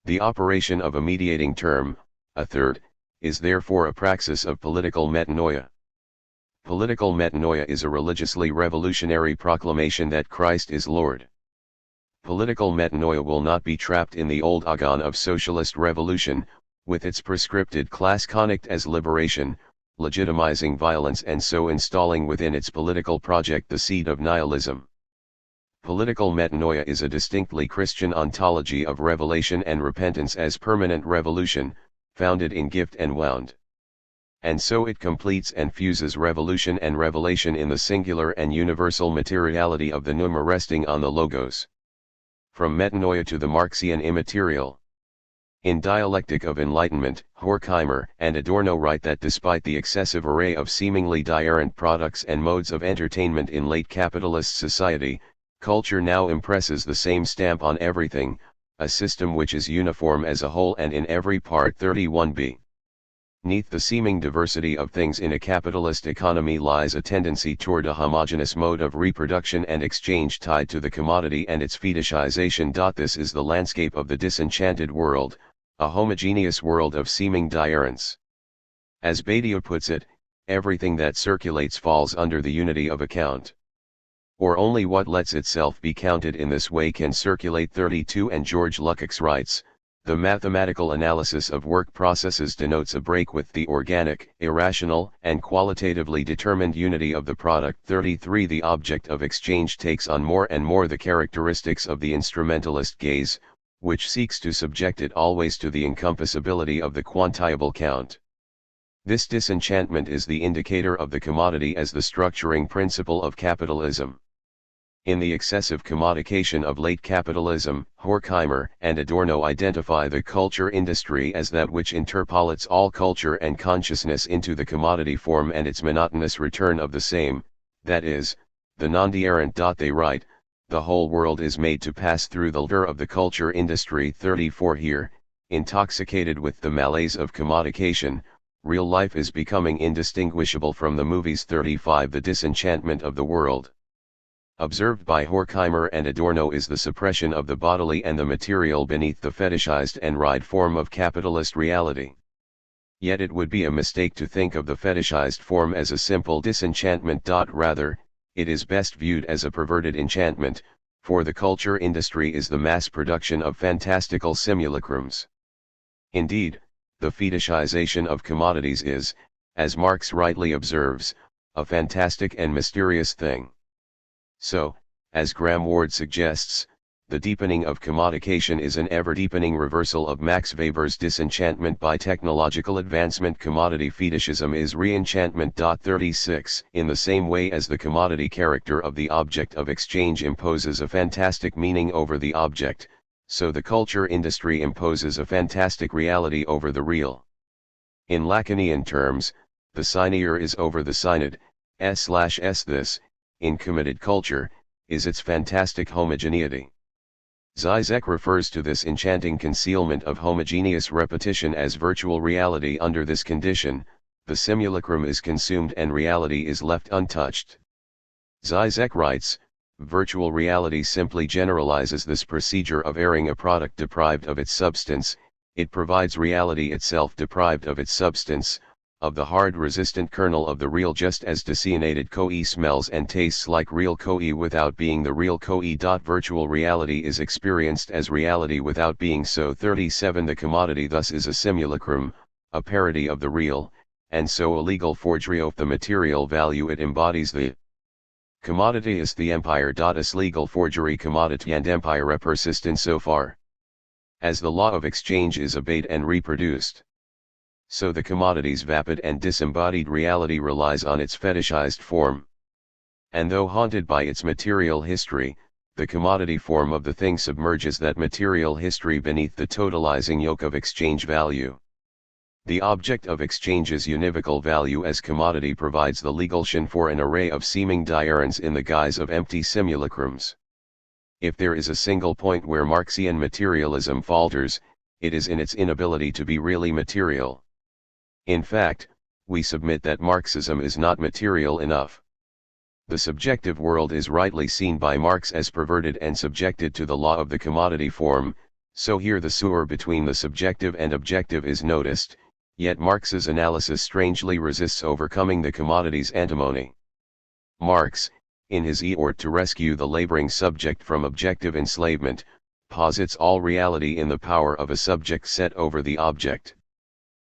The operation of a mediating term, a third, is therefore a praxis of political metanoia. Political metanoia is a religiously revolutionary proclamation that Christ is Lord. Political metanoia will not be trapped in the old agon of socialist revolution, with its prescripted class connect as liberation, legitimizing violence and so installing within its political project the seed of nihilism. Political metanoia is a distinctly Christian ontology of revelation and repentance as permanent revolution, founded in gift and wound. And so it completes and fuses revolution and revelation in the singular and universal materiality of the pneuma resting on the logos. From metanoia to the Marxian immaterial. In Dialectic of Enlightenment, Horkheimer and Adorno write that despite the excessive array of seemingly different products and modes of entertainment in late capitalist society, culture now impresses the same stamp on everything, a system which is uniform as a whole and in every part. 31b. Neath the seeming diversity of things in a capitalist economy lies a tendency toward a homogeneous mode of reproduction and exchange tied to the commodity and its fetishization. This is the landscape of the disenchanted world, a homogeneous world of seeming difference. As Badiou puts it, everything that circulates falls under the unity of account. Or only what lets itself be counted in this way can circulate. 32 And George Lukács writes, "The mathematical analysis of work processes denotes a break with the organic, irrational, and qualitatively determined unity of the product." 33 The object of exchange takes on more and more the characteristics of the instrumentalist gaze, which seeks to subject it always to the encompassability of the quantiable count. This disenchantment is the indicator of the commodity as the structuring principle of capitalism. In the excessive commodification of late capitalism, Horkheimer and Adorno identify the culture industry as that which interpolates all culture and consciousness into the commodity form and its monotonous return of the same, that is, the non-deerrent. They write, the whole world is made to pass through the lure of the culture industry. 34 Here, intoxicated with the malaise of commodification, real life is becoming indistinguishable from the movies. 35 The disenchantment of the world, observed by Horkheimer and Adorno, is the suppression of the bodily and the material beneath the fetishized and ride form of capitalist reality. Yet it would be a mistake to think of the fetishized form as a simple disenchantment. Rather, it is best viewed as a perverted enchantment, for the culture industry is the mass production of fantastical simulacrums. Indeed, the fetishization of commodities is, as Marx rightly observes, a fantastic and mysterious thing. So, as Graham Ward suggests, the deepening of commodification is an ever-deepening reversal of Max Weber's disenchantment by technological advancement. Commodity fetishism is re-enchantment. 36 In the same way as the commodity character of the object of exchange imposes a fantastic meaning over the object, so the culture industry imposes a fantastic reality over the real. In Lacanian terms, the signier is over the signed, s/s. This, in committed culture, is its fantastic homogeneity. Žižek refers to this enchanting concealment of homogeneous repetition as virtual reality. Under this condition, the simulacrum is consumed and reality is left untouched. Žižek writes, virtual reality simply generalizes this procedure of airing a product deprived of its substance. It provides reality itself deprived of its substance, of the hard resistant kernel of the real, just as decyanated coe smells and tastes like real coe without being the real coe. Virtual reality is experienced as reality without being so. 37 The commodity thus is a simulacrum, a parody of the real, and so a legal forgery of the material value it embodies. The commodity is the empire. Is legal forgery commodity and empire persist insofar as the law of exchange is obeyed and reproduced. So the commodity's vapid and disembodied reality relies on its fetishized form. And though haunted by its material history, the commodity form of the thing submerges that material history beneath the totalizing yoke of exchange value. The object of exchange's univocal value as commodity provides the legation for an array of seeming diurns in the guise of empty simulacrums. If there is a single point where Marxian materialism falters, it is in its inability to be really material. In fact, we submit that Marxism is not material enough. The subjective world is rightly seen by Marx as perverted and subjected to the law of the commodity form, so here the sewer between the subjective and objective is noticed, yet Marx's analysis strangely resists overcoming the commodity's antimony. Marx, in his effort to rescue the laboring subject from objective enslavement, posits all reality in the power of a subject set over the object.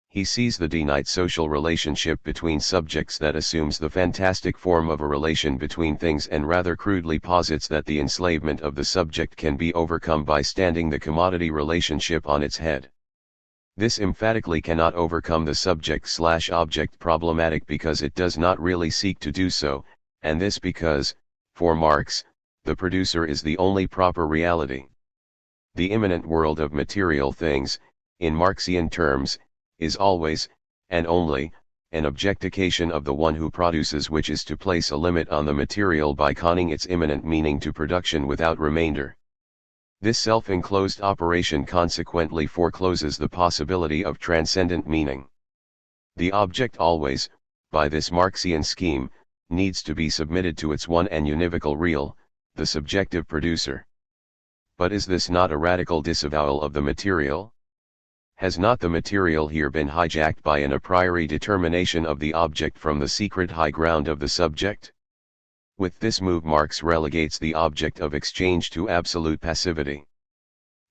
He sees the denied social relationship between subjects that assumes the fantastic form of a relation between things and rather crudely posits that the enslavement of the subject can be overcome by standing the commodity relationship on its head. This emphatically cannot overcome the subject/object problematic because it does not really seek to do so, and this because, for Marx, the producer is the only proper reality. The immanent world of material things, in Marxian terms, is always, and only, an objectification of the one who produces, which is to place a limit on the material by conning its immanent meaning to production without remainder. This self-enclosed operation consequently forecloses the possibility of transcendent meaning. The object always, by this Marxian scheme, needs to be submitted to its one and univocal real, the subjective producer. But is this not a radical disavowal of the material? Has not the material here been hijacked by an a priori determination of the object from the secret high ground of the subject? With this move Marx relegates the object of exchange to absolute passivity.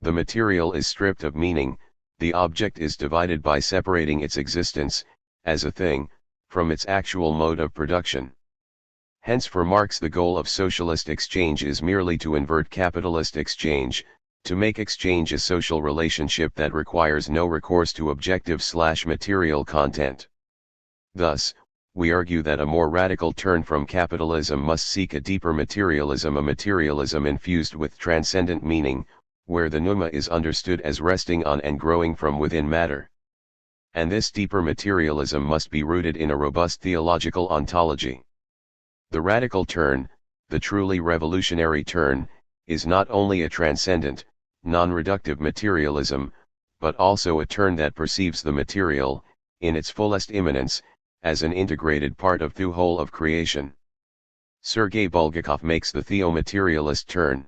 The material is stripped of meaning, the object is divided by separating its existence, as a thing, from its actual mode of production. Hence for Marx the goal of socialist exchange is merely to invert capitalist exchange, to make exchange a social relationship that requires no recourse to objective/material content. Thus, we argue that a more radical turn from capitalism must seek a deeper materialism, a materialism infused with transcendent meaning, where the pneuma is understood as resting on and growing from within matter. And this deeper materialism must be rooted in a robust theological ontology. The radical turn, the truly revolutionary turn, is not only a transcendent, non-reductive materialism, but also a turn that perceives the material, in its fullest immanence, as an integrated part of the whole of creation. Sergei Bulgakov makes the theo-materialist turn.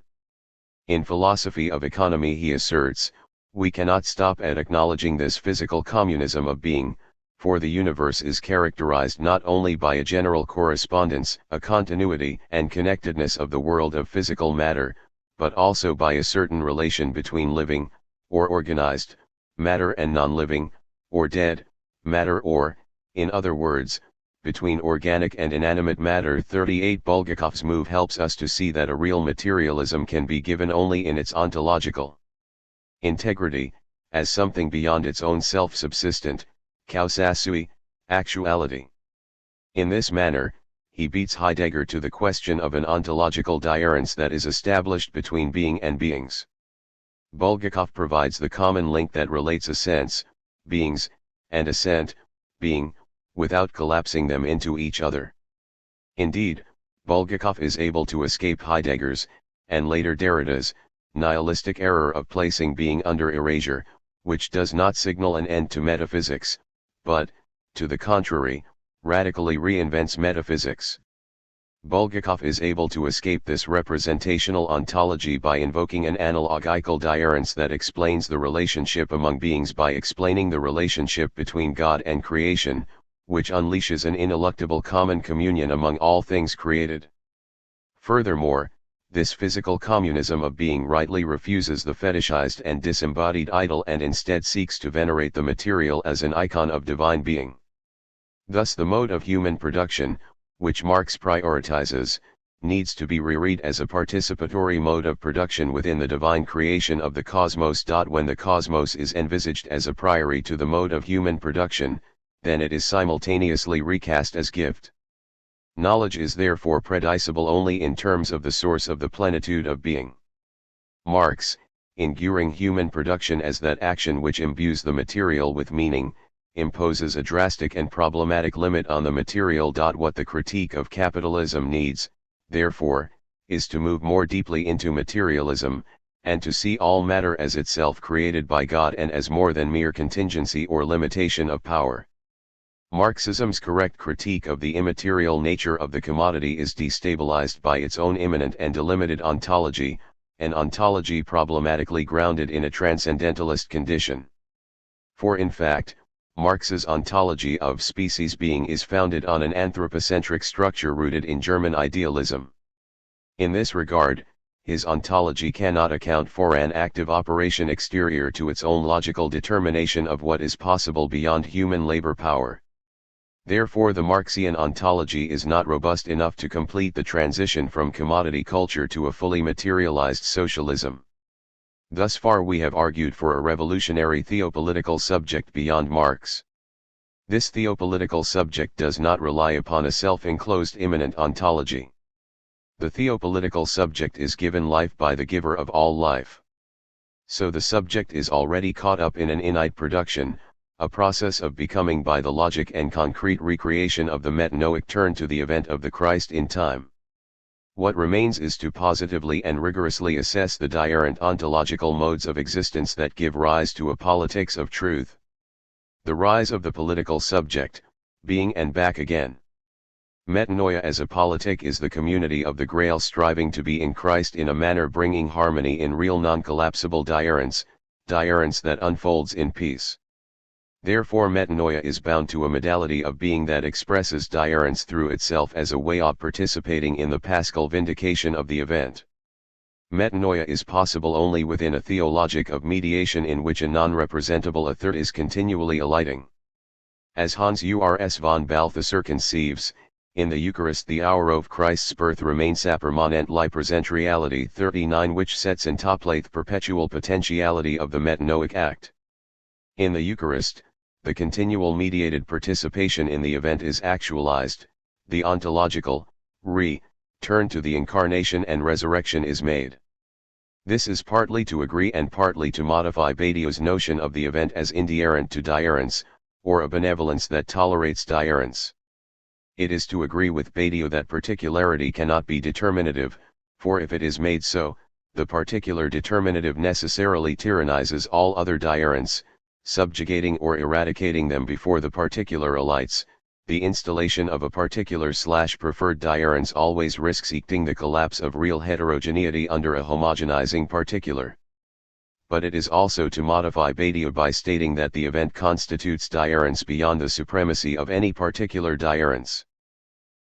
In Philosophy of Economy he asserts, we cannot stop at acknowledging this physical communism of being, for the universe is characterized not only by a general correspondence, a continuity and connectedness of the world of physical matter, but also by a certain relation between living, or organized, matter and non-living, or dead, matter or, in other words, between organic and inanimate matter. 38 Bulgakov's move helps us to see that a real materialism can be given only in its ontological integrity, as something beyond its own self-subsistent, kausasui, actuality. In this manner, he beats Heidegger to the question of an ontological diarrhence that is established between being and beings. Bulgakov provides the common link that relates a sense, beings, and assent, being, without collapsing them into each other. Indeed, Bulgakov is able to escape Heidegger's, and later Derrida's, nihilistic error of placing being under erasure, which does not signal an end to metaphysics, but, to the contrary, radically reinvents metaphysics. Bulgakov is able to escape this representational ontology by invoking an analogical diarrhence that explains the relationship among beings by explaining the relationship between God and creation, which unleashes an ineluctable common communion among all things created. Furthermore, this physical communism of being rightly refuses the fetishized and disembodied idol and instead seeks to venerate the material as an icon of divine being. Thus the mode of human production, which Marx prioritizes, needs to be reread as a participatory mode of production within the divine creation of the cosmos. When the cosmos is envisaged as a priori to the mode of human production, then it is simultaneously recast as gift. Knowledge is therefore predicible only in terms of the source of the plenitude of being. Marx, in viewing human production as that action which imbues the material with meaning, imposes a drastic and problematic limit on the material. What the critique of capitalism needs, therefore, is to move more deeply into materialism, and to see all matter as itself created by God and as more than mere contingency or limitation of power. Marxism's correct critique of the immaterial nature of the commodity is destabilized by its own immanent and delimited ontology, an ontology problematically grounded in a transcendentalist condition. For in fact, Marx's ontology of species being is founded on an anthropocentric structure rooted in German idealism. In this regard, his ontology cannot account for an active operation exterior to its own logical determination of what is possible beyond human labor power. Therefore the Marxian ontology is not robust enough to complete the transition from commodity culture to a fully materialized socialism. Thus far we have argued for a revolutionary theopolitical subject beyond Marx. This theopolitical subject does not rely upon a self-enclosed immanent ontology. The theopolitical subject is given life by the giver of all life. So the subject is already caught up in an innate production, a process of becoming by the logic and concrete recreation of the metanoic turn to the event of the Christ in time. What remains is to positively and rigorously assess the diarrhent ontological modes of existence that give rise to a politics of truth. The rise of the political subject, being and back again. Metanoia as a politic is the community of the Grail striving to be in Christ in a manner bringing harmony in real non-collapsible diarrhence that unfolds in peace. Therefore metanoia is bound to a modality of being that expresses diarrhence through itself as a way of participating in the paschal vindication of the event. Metanoia is possible only within a theologic of mediation in which a non-representable a third is continually alighting. As Hans Urs von Balthasar conceives, in the Eucharist the hour of Christ's birth remains a permanent lipresent 39 which sets in top the perpetual potentiality of the metanoic act. In the Eucharist, the continual mediated participation in the event is actualized, the ontological turn to the incarnation and resurrection is made. This is partly to agree and partly to modify Badiou's notion of the event as indifferent to difference, or a benevolence that tolerates difference. It is to agree with Badiou that particularity cannot be determinative, for if it is made so, the particular determinative necessarily tyrannizes all other difference, subjugating or eradicating them before the particular alights. The installation of a particular/preferred difference always risks eking the collapse of real heterogeneity under a homogenizing particular. But it is also to modify Badiou by stating that the event constitutes difference beyond the supremacy of any particular difference.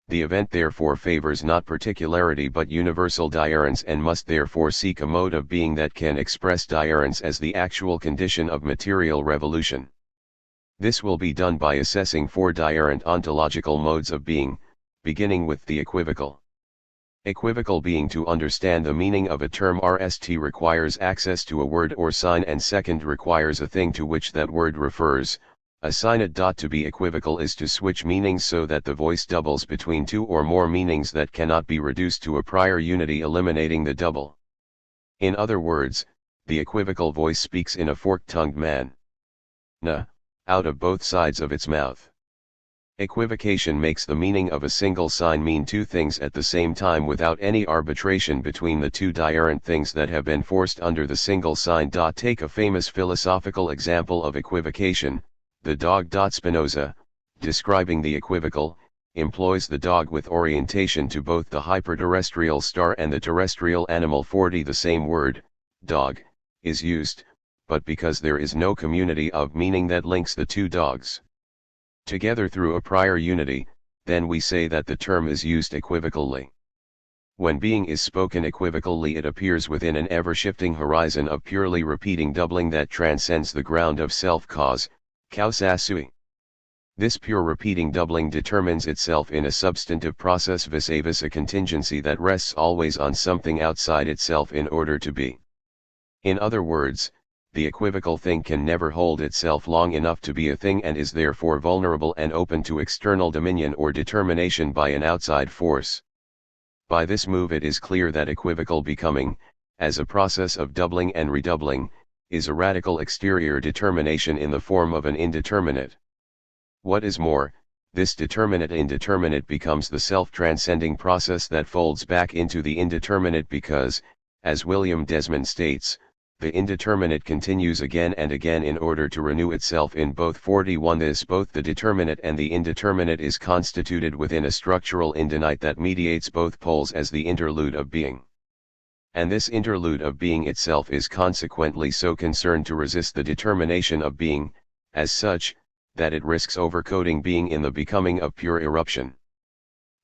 The event therefore favors not particularity but universal difference and must therefore seek a mode of being that can express difference as the actual condition of material revolution. This will be done by assessing four different ontological modes of being, beginning with the equivocal. Equivocal being: to understand the meaning of a term RST requires access to a word or sign, and second requires a thing to which that word refers. A sign. To be equivocal is to switch meanings so that the voice doubles between two or more meanings that cannot be reduced to a prior unity, eliminating the double. In other words, the equivocal voice speaks in a fork-tongued manner, out of both sides of its mouth. Equivocation makes the meaning of a single sign mean two things at the same time without any arbitration between the two different things that have been forced under the single sign. Take a famous philosophical example of equivocation, the dog. Spinoza, describing the equivocal, employs the dog with orientation to both the hyperterrestrial star and the terrestrial animal. 40 The same word, dog, is used, but because there is no community of meaning that links the two dogs together through a prior unity, then we say that the term is used equivocally. When being is spoken equivocally, it appears within an ever-shifting horizon of purely repeating doubling that transcends the ground of self-cause, causa sui. This pure repeating doubling determines itself in a substantive process vis-a-vis a contingency that rests always on something outside itself in order to be. In other words, the equivocal thing can never hold itself long enough to be a thing and is therefore vulnerable and open to external dominion or determination by an outside force. By this move it is clear that equivocal becoming, as a process of doubling and redoubling, is a radical exterior determination in the form of an indeterminate. What is more, this determinate indeterminate becomes the self-transcending process that folds back into the indeterminate because, as William Desmond states, the indeterminate continues again and again in order to renew itself in both. 41 Both the determinate and the indeterminate is constituted within a structural indinite that mediates both poles as the interlude of being. And this interlude of being itself is consequently so concerned to resist the determination of being, as such, that it risks overcoating being in the becoming of pure eruption.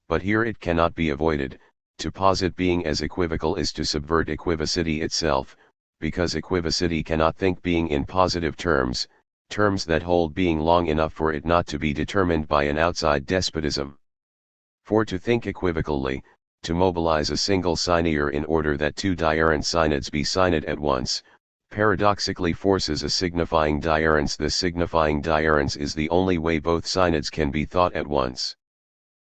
But here it cannot be avoided. To posit being as equivocal is to subvert equivocity itself, because equivocity cannot think being in positive terms, terms that hold being long enough for it not to be determined by an outside despotism. For to think equivocally, to mobilize a single signier in order that two different synods be signed at once, paradoxically forces a signifying difference. This signifying difference is the only way both synods can be thought at once.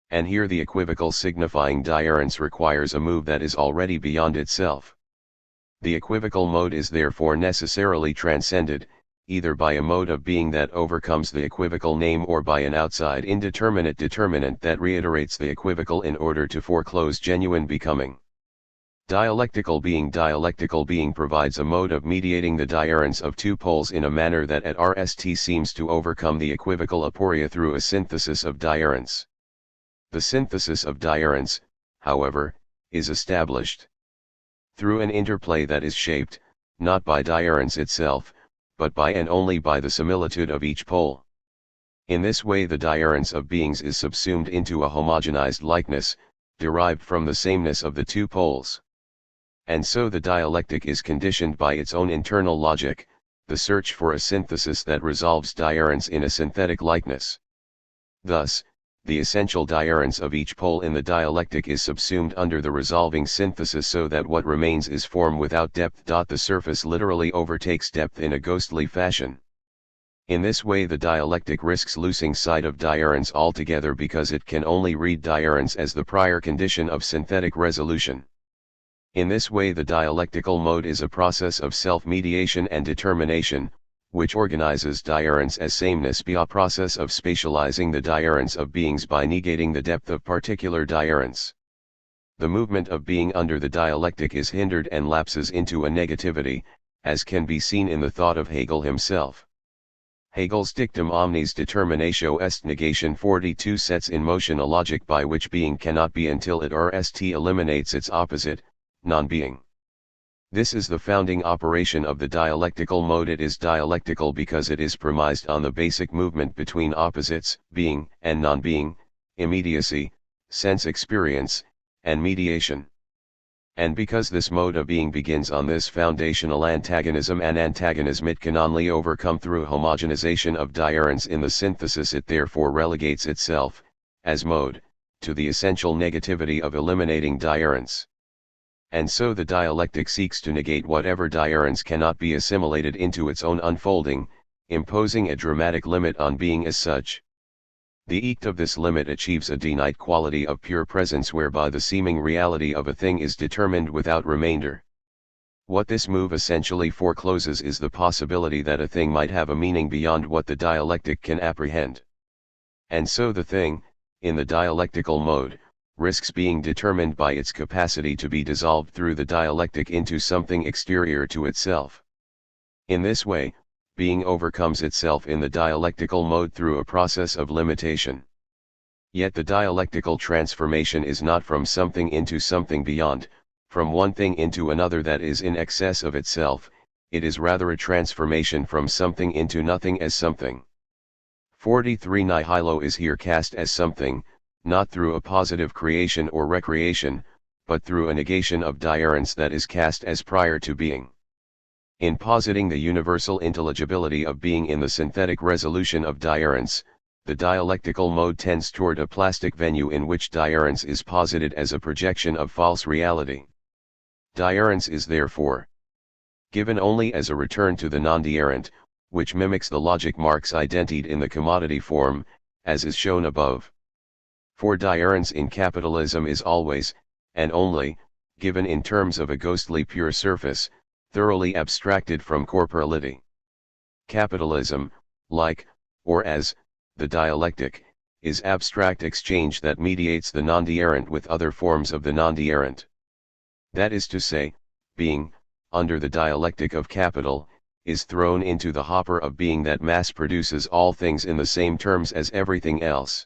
And here the equivocal signifying difference requires a move that is already beyond itself. The equivocal mode is therefore necessarily transcended, either by a mode of being that overcomes the equivocal name or by an outside indeterminate determinant that reiterates the equivocal in order to foreclose genuine becoming. Dialectical being provides a mode of mediating the difference of two poles in a manner that at RST seems to overcome the equivocal aporia through a synthesis of difference. The synthesis of difference, however, is established through an interplay that is shaped, not by difference itself, but by and only by the similitude of each pole. In this way the difference of beings is subsumed into a homogenized likeness, derived from the sameness of the two poles. And so the dialectic is conditioned by its own internal logic, the search for a synthesis that resolves difference in a synthetic likeness. Thus, the essential difference of each pole in the dialectic is subsumed under the resolving synthesis so that what remains is form without depth. The surface literally overtakes depth in a ghostly fashion. In this way the dialectic risks losing sight of diurence altogether because it can only read diurence as the prior condition of synthetic resolution. In this way the dialectical mode is a process of self-mediation and determination, which organizes diurence as sameness be a process of spatializing the diurence of beings by negating the depth of particular diurence. The movement of being under the dialectic is hindered and lapses into a negativity, as can be seen in the thought of Hegel himself. Hegel's dictum omnis determinatio est negation 42 sets in motion a logic by which being cannot be until it or st eliminates its opposite, non-being. This is the founding operation of the dialectical mode. It is dialectical because it is premised on the basic movement between opposites, being and non-being, immediacy, sense experience, and mediation. And because this mode of being begins on this foundational antagonism and antagonism it can only overcome through homogenization of diurence in the synthesis, it therefore relegates itself, as mode, to the essential negativity of eliminating diurence. And so the dialectic seeks to negate whatever diurence cannot be assimilated into its own unfolding, imposing a dramatic limit on being as such. The ect of this limit achieves a denite quality of pure presence whereby the seeming reality of a thing is determined without remainder. What this move essentially forecloses is the possibility that a thing might have a meaning beyond what the dialectic can apprehend. And so the thing, in the dialectical mode, risks being determined by its capacity to be dissolved through the dialectic into something exterior to itself. In this way, being overcomes itself in the dialectical mode through a process of limitation. Yet the dialectical transformation is not from something into something beyond, from one thing into another that is in excess of itself, it is rather a transformation from something into nothing as something. 43 Nihilo is here cast as something, not through a positive creation or recreation, but through a negation of diurence that is cast as prior to being. In positing the universal intelligibility of being in the synthetic resolution of diurence, the dialectical mode tends toward a plastic venue in which diurence is posited as a projection of false reality. Diurence is therefore given only as a return to the non-diurent, which mimics the logic Marx identified in the commodity form, as is shown above. For diurence in capitalism is always, and only, given in terms of a ghostly pure surface, thoroughly abstracted from corporality. Capitalism, like, or as, the dialectic, is abstract exchange that mediates the non-diurent with other forms of the non-diurent. That is to say, being, under the dialectic of capital, is thrown into the hopper of being that mass produces all things in the same terms as everything else.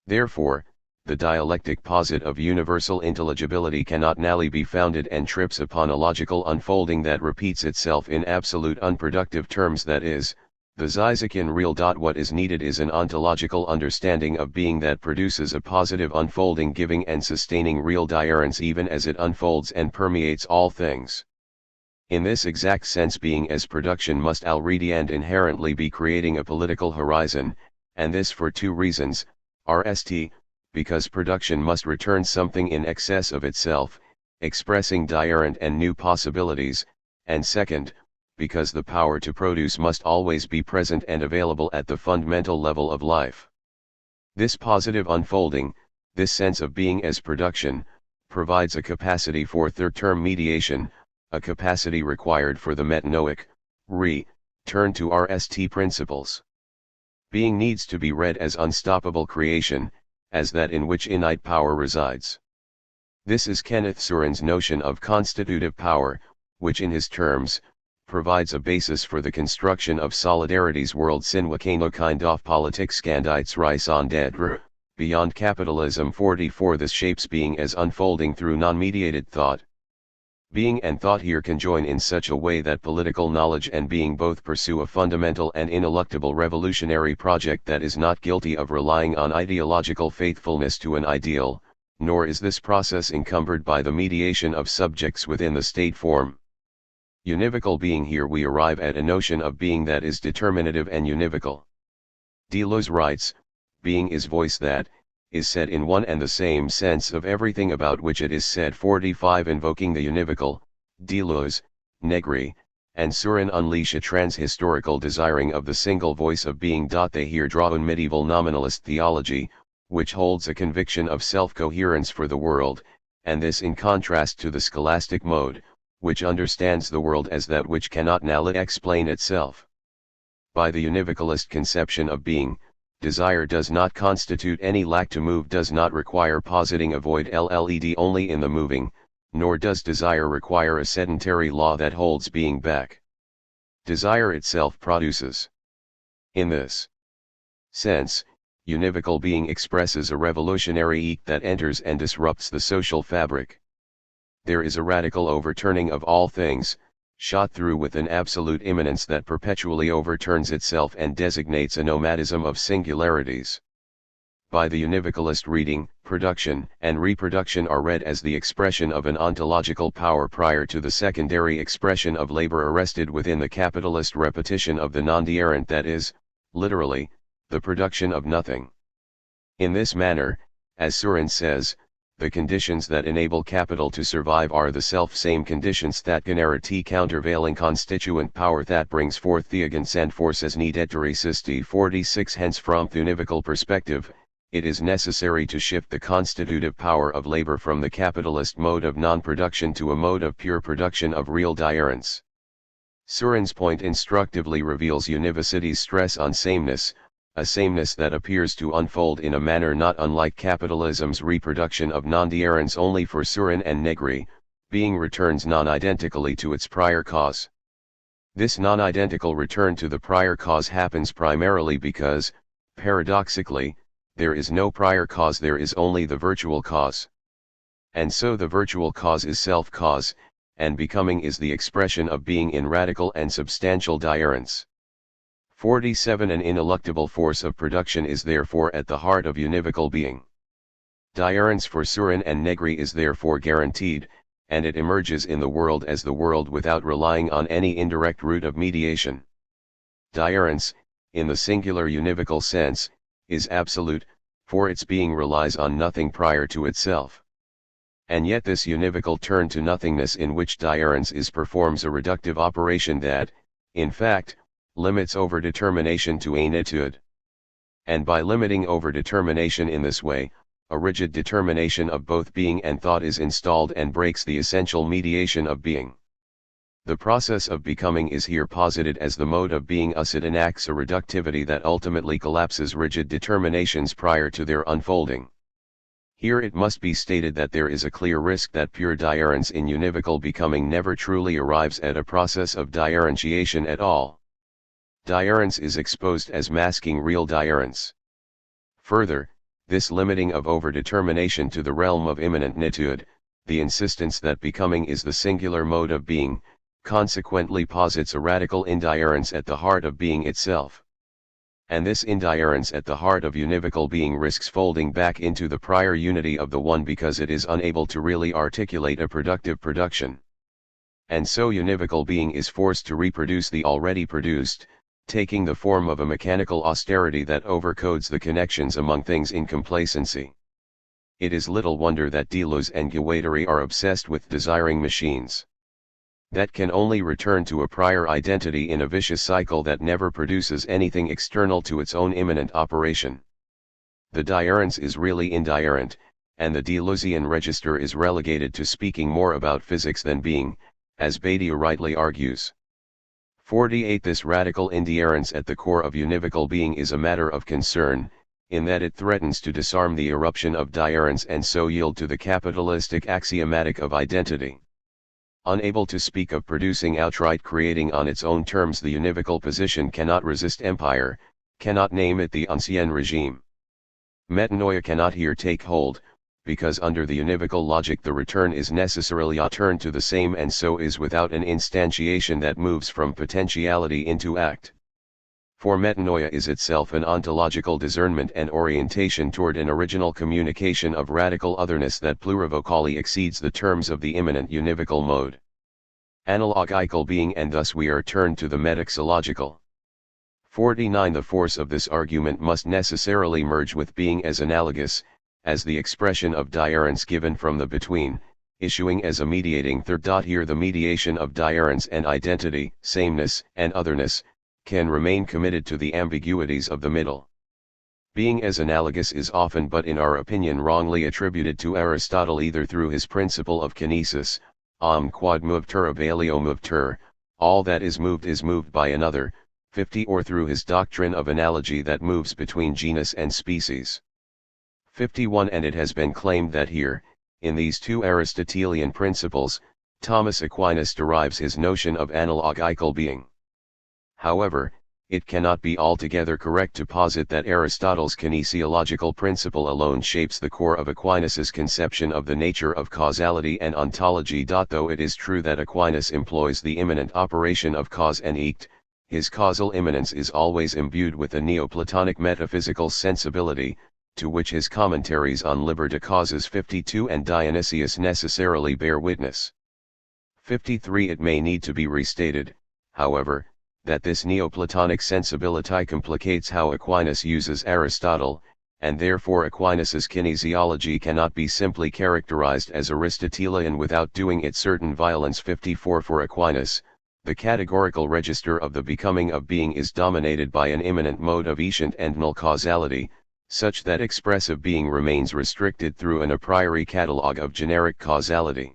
Therefore, the dialectic posit of universal intelligibility cannot nally be founded and trips upon a logical unfolding that repeats itself in absolute unproductive terms, that is, the Žižekian real. What is needed is an ontological understanding of being that produces a positive unfolding giving and sustaining real diurence even as it unfolds and permeates all things. In this exact sense being as production must already and inherently be creating a political horizon, and this for two reasons, rst, because production must return something in excess of itself, expressing diurent and new possibilities, and second, because the power to produce must always be present and available at the fundamental level of life. This positive unfolding, this sense of being as production, provides a capacity for third-term mediation, a capacity required for the metanoic, turn to RST principles. Being needs to be read as unstoppable creation, as that in which innate power resides. This is Kenneth Surin's notion of constitutive power, which in his terms, provides a basis for the construction of solidarity's world sin wakano kind of politics scandites rise on dead beyond capitalism. 44 This shapes being as unfolding through non-mediated thought. Being and thought here conjoin in such a way that political knowledge and being both pursue a fundamental and ineluctable revolutionary project that is not guilty of relying on ideological faithfulness to an ideal, nor is this process encumbered by the mediation of subjects within the state form. Univocal being, here we arrive at a notion of being that is determinative and univocal. Deleuze writes, being is voice that is said in one and the same sense of everything about which it is said. 45 Invoking the univocal, Deleuze, Negri, and Surin unleash a trans-historical desiring of the single voice of being. They here draw on medieval nominalist theology, which holds a conviction of self-coherence for the world, and this in contrast to the scholastic mode, which understands the world as that which cannot nallet explain itself. By the univocalist conception of being, desire does not constitute any lack. To move does not require positing a void LLED only in the moving, nor does desire require a sedentary law that holds being back. Desire itself produces. In this sense, univocal being expresses a revolutionary eke that enters and disrupts the social fabric. There is a radical overturning of all things, shot through with an absolute immanence that perpetually overturns itself and designates a nomadism of singularities. By the univocalist reading, production and reproduction are read as the expression of an ontological power prior to the secondary expression of labor arrested within the capitalist repetition of the non-deerrent, that is, literally, the production of nothing. In this manner, as Surin says, the conditions that enable capital to survive are the self-same conditions that generate the countervailing constituent power that brings forth the against and forces needed to resist the 46. Hence, from the univocal perspective, it is necessary to shift the constitutive power of labor from the capitalist mode of non-production to a mode of pure production of real deerrence. Surin's point instructively reveals univocity's stress on sameness, a sameness that appears to unfold in a manner not unlike capitalism's reproduction of non-deerrence, only for Surin and Negri, being returns non-identically to its prior cause. This non-identical return to the prior cause happens primarily because, paradoxically, there is no prior cause, there is only the virtual cause. And so the virtual cause is self-cause, and becoming is the expression of being in radical and substantial deerrence. 47. An ineluctable force of production is therefore at the heart of univocal being. Deerrence for Surin and Negri is therefore guaranteed, and it emerges in the world as the world without relying on any indirect route of mediation. Deerrence, in the singular univocal sense, is absolute, for its being relies on nothing prior to itself. And yet this univocal turn to nothingness in which deerrence is performs a reductive operation that, in fact, limits overdetermination to a nitude. And by limiting overdetermination in this way, a rigid determination of both being and thought is installed and breaks the essential mediation of being. The process of becoming is here posited as the mode of being, thus it enacts a reductivity that ultimately collapses rigid determinations prior to their unfolding. Here it must be stated that there is a clear risk that pure deerrence in univocal becoming never truly arrives at a process of deerrentiation at all. Deerrence is exposed as masking real deerrence. Further, this limiting of overdetermination to the realm of immanent nitude, the insistence that becoming is the singular mode of being, consequently posits a radical indeerrence at the heart of being itself. And this indeerrence at the heart of univocal being risks folding back into the prior unity of the one because it is unable to really articulate a productive production. And so univocal being is forced to reproduce the already produced, taking the form of a mechanical austerity that overcodes the connections among things in complacency. It is little wonder that Deleuze and Guattari are obsessed with desiring machines that can only return to a prior identity in a vicious cycle that never produces anything external to its own immanent operation. The deerrence is really indeerrent, and the Deleuzian register is relegated to speaking more about physics than being, as Badiou rightly argues. 48. This radical indeerrence at the core of univocal being is a matter of concern, in that it threatens to disarm the eruption of deerrence and so yield to the capitalistic axiomatic of identity. Unable to speak of producing outright creating on its own terms, the univocal position cannot resist empire, cannot name it the ancien regime. Metanoia cannot here take hold, because under the univocal logic the return is necessarily a turn to the same, and so is without an instantiation that moves from potentiality into act. For metanoia is itself an ontological discernment and orientation toward an original communication of radical otherness that plurivocally exceeds the terms of the immanent univocal mode. Analogical being, and thus we are turned to the metaxological. 49. The force of this argument must necessarily merge with being as analogous, as the expression of deerrence given from the between, issuing as a mediating third. Here the mediation of difference and identity, sameness and otherness, can remain committed to the ambiguities of the middle. Being as analogous is often but in our opinion wrongly attributed to Aristotle either through his principle of kinesis, quod movtur avalio movtur, all that is moved by another, 50, or through his doctrine of analogy that moves between genus and species. 51. And it has been claimed that here, in these two Aristotelian principles, Thomas Aquinas derives his notion of analogical being. However, it cannot be altogether correct to posit that Aristotle's kinesiological principle alone shapes the core of Aquinas's conception of the nature of causality and ontology. Though it is true that Aquinas employs the immanent operation of cause and effect, his causal immanence is always imbued with a Neoplatonic metaphysical sensibility, to which his commentaries on Liber de Causes 52 and Dionysius necessarily bear witness. 53. It may need to be restated, however, that this Neoplatonic sensibility complicates how Aquinas uses Aristotle, and therefore Aquinas's kinesiology cannot be simply characterized as Aristotelian without doing it certain violence. 54. For Aquinas, the categorical register of the becoming of being is dominated by an immanent mode of escient and null causality, such that expressive being remains restricted through an a priori catalogue of generic causality.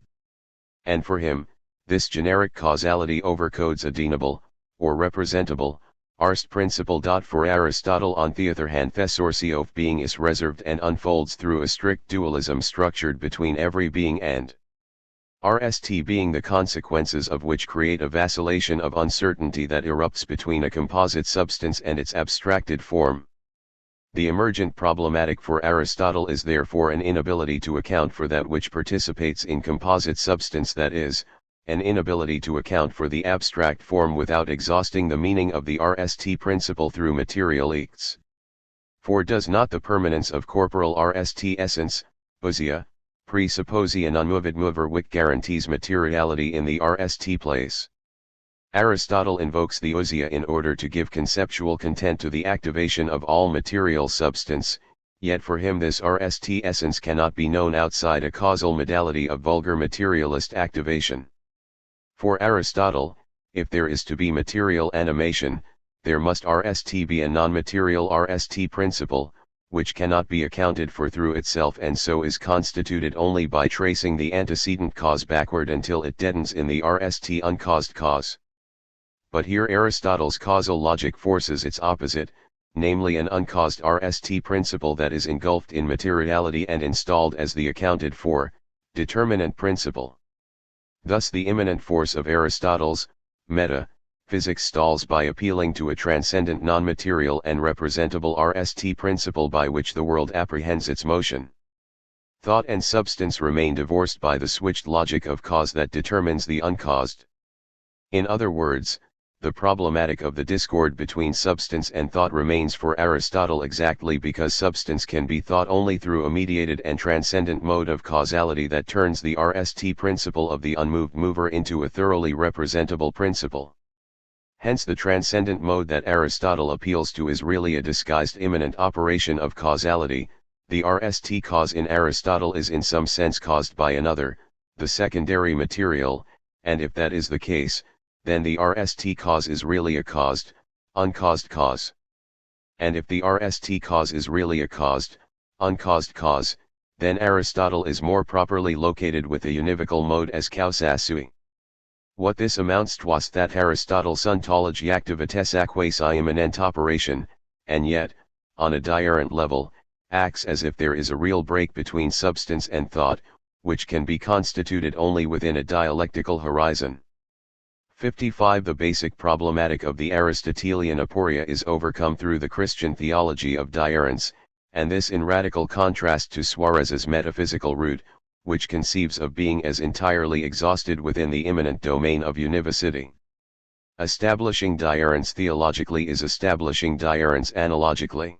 And for him, this generic causality overcodes a definable, or representable, arst principle. For Aristotle, on the other hand, thesaurtio of being is reserved and unfolds through a strict dualism structured between every being and rst being, the consequences of which create a vacillation of uncertainty that erupts between a composite substance and its abstracted form. The emergent problematic for Aristotle is therefore an inability to account for that which participates in composite substance, that is, an inability to account for the abstract form without exhausting the meaning of the RST principle through material acts. For does not the permanence of corporal RST essence, ousia, presuppose an unmoved mover which guarantees materiality in the RST place? Aristotle invokes the ousia in order to give conceptual content to the activation of all material substance, yet for him this RST essence cannot be known outside a causal modality of vulgar materialist activation. For Aristotle, if there is to be material animation, there must RST be a non-material RST principle, which cannot be accounted for through itself and so is constituted only by tracing the antecedent cause backward until it deadens in the RST uncaused cause. But here Aristotle's causal logic forces its opposite, namely an uncaused RST principle that is engulfed in materiality and installed as the accounted for, determinant principle. Thus the immanent force of Aristotle's meta-physics stalls by appealing to a transcendent non-material and representable RST principle by which the world apprehends its motion. Thought and substance remain divorced by the switched logic of cause that determines the uncaused. In other words, the problematic of the discord between substance and thought remains for Aristotle exactly because substance can be thought only through a mediated and transcendent mode of causality that turns the RST principle of the unmoved mover into a thoroughly representable principle. Hence the transcendent mode that Aristotle appeals to is really a disguised immanent operation of causality. The RST cause in Aristotle is in some sense caused by another, the secondary material, and if that is the case, then the RST cause is really a caused, uncaused cause. And if the RST cause is really a caused, uncaused cause, then Aristotle is more properly located with a univocal mode as causa sui. What this amounts to was that Aristotle's ontology activitas aquasi immanent operation, and yet, on a diarent level, acts as if there is a real break between substance and thought, which can be constituted only within a dialectical horizon. 55. The basic problematic of the Aristotelian aporia is overcome through the Christian theology of difference, and this in radical contrast to Suarez's metaphysical route, which conceives of being as entirely exhausted within the immanent domain of univocity. Establishing difference theologically is establishing difference analogically.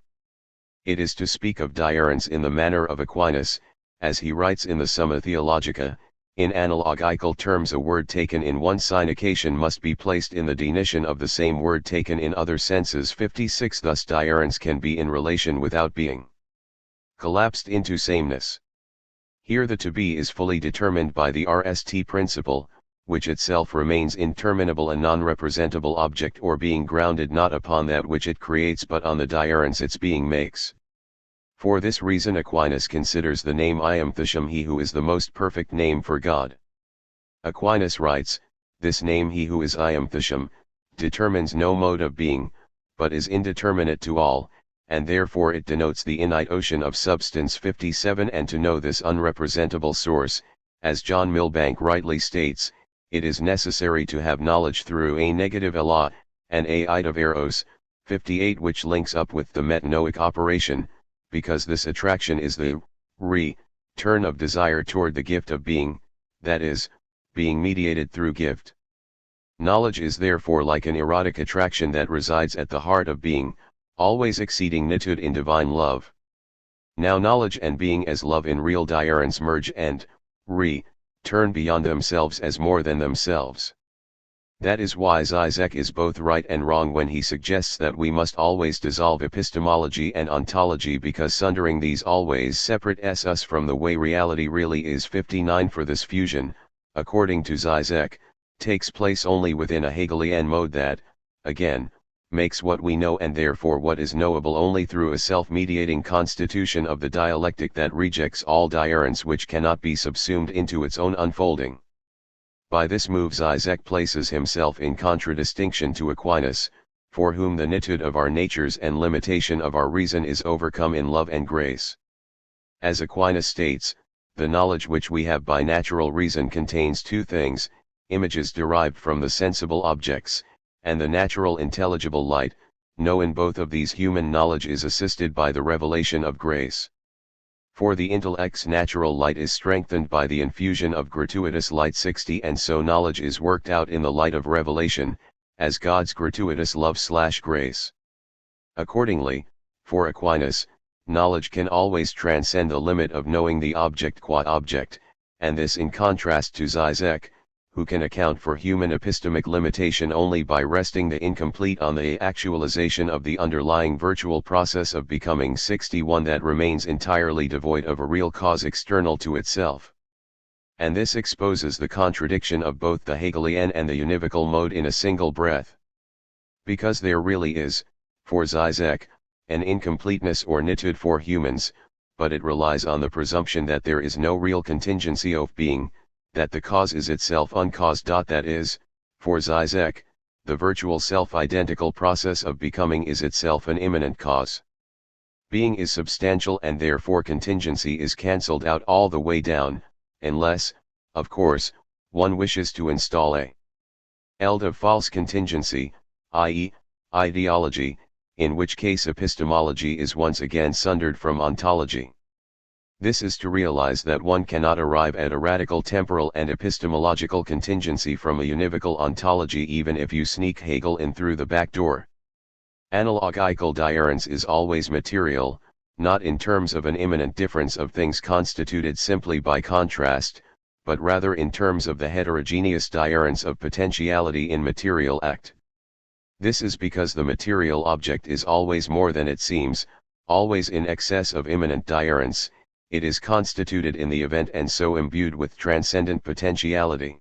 It is to speak of difference in the manner of Aquinas, as he writes in the Summa Theologica. In analogical terms, a word taken in one signification must be placed in the definition of the same word taken in other senses. 56. Thus difference can be in relation without being collapsed into sameness. Here the to be is fully determined by the RST principle, which itself remains interminable, a non-representable object or being grounded not upon that which it creates but on the diurence its being makes. For this reason Aquinas considers the name I am Thisham, he who is the most perfect name for God. Aquinas writes, this name he who is I am Thisham, determines no mode of being, but is indeterminate to all, and therefore it denotes the innate ocean of substance 57. And to know this unrepresentable source, as John Milbank rightly states, it is necessary to have knowledge through a negative Allah, and a of eros, 58, which links up with the metanoic operation, because this attraction is the turn of desire toward the gift of being, that is, being mediated through gift. Knowledge is therefore like an erotic attraction that resides at the heart of being, always exceeding nitude in divine love. Now knowledge and being as love in real diurence merge and turn beyond themselves as more than themselves. That is why Žižek is both right and wrong when he suggests that we must always dissolve epistemology and ontology, because sundering these always separate us from the way reality really is 59. For this fusion, according to Žižek, takes place only within a Hegelian mode that, again, makes what we know and therefore what is knowable only through a self-mediating constitution of the dialectic that rejects all diurence which cannot be subsumed into its own unfolding. By this move Žižek places himself in contradistinction to Aquinas, for whom the nitude of our natures and limitation of our reason is overcome in love and grace. As Aquinas states, the knowledge which we have by natural reason contains two things: images derived from the sensible objects, and the natural intelligible light. No, in both of these human knowledge is assisted by the revelation of grace. For the intellect's natural light is strengthened by the infusion of gratuitous light 60, and so knowledge is worked out in the light of revelation, as God's gratuitous love/grace. Accordingly, for Aquinas, knowledge can always transcend the limit of knowing the object qua object, and this in contrast to Žižek, who can account for human epistemic limitation only by resting the incomplete on the actualization of the underlying virtual process of becoming 61 that remains entirely devoid of a real cause external to itself. And this exposes the contradiction of both the Hegelian and the univocal mode in a single breath. Because there really is, for Žižek, an incompleteness or nitude for humans, but it relies on the presumption that there is no real contingency of being, that the cause is itself uncaused. That is, for Žižek, the virtual self-identical process of becoming is itself an immanent cause. Being is substantial and therefore contingency is cancelled out all the way down, unless, of course, one wishes to install a eld of false contingency, i.e., ideology, in which case epistemology is once again sundered from ontology. This is to realize that one cannot arrive at a radical temporal and epistemological contingency from a univocal ontology even if you sneak Hegel in through the back door. Analogical diurence is always material, not in terms of an immanent difference of things constituted simply by contrast, but rather in terms of the heterogeneous diurence of potentiality in material act. This is because the material object is always more than it seems, always in excess of immanent diurence. It is constituted in the event and so imbued with transcendent potentiality.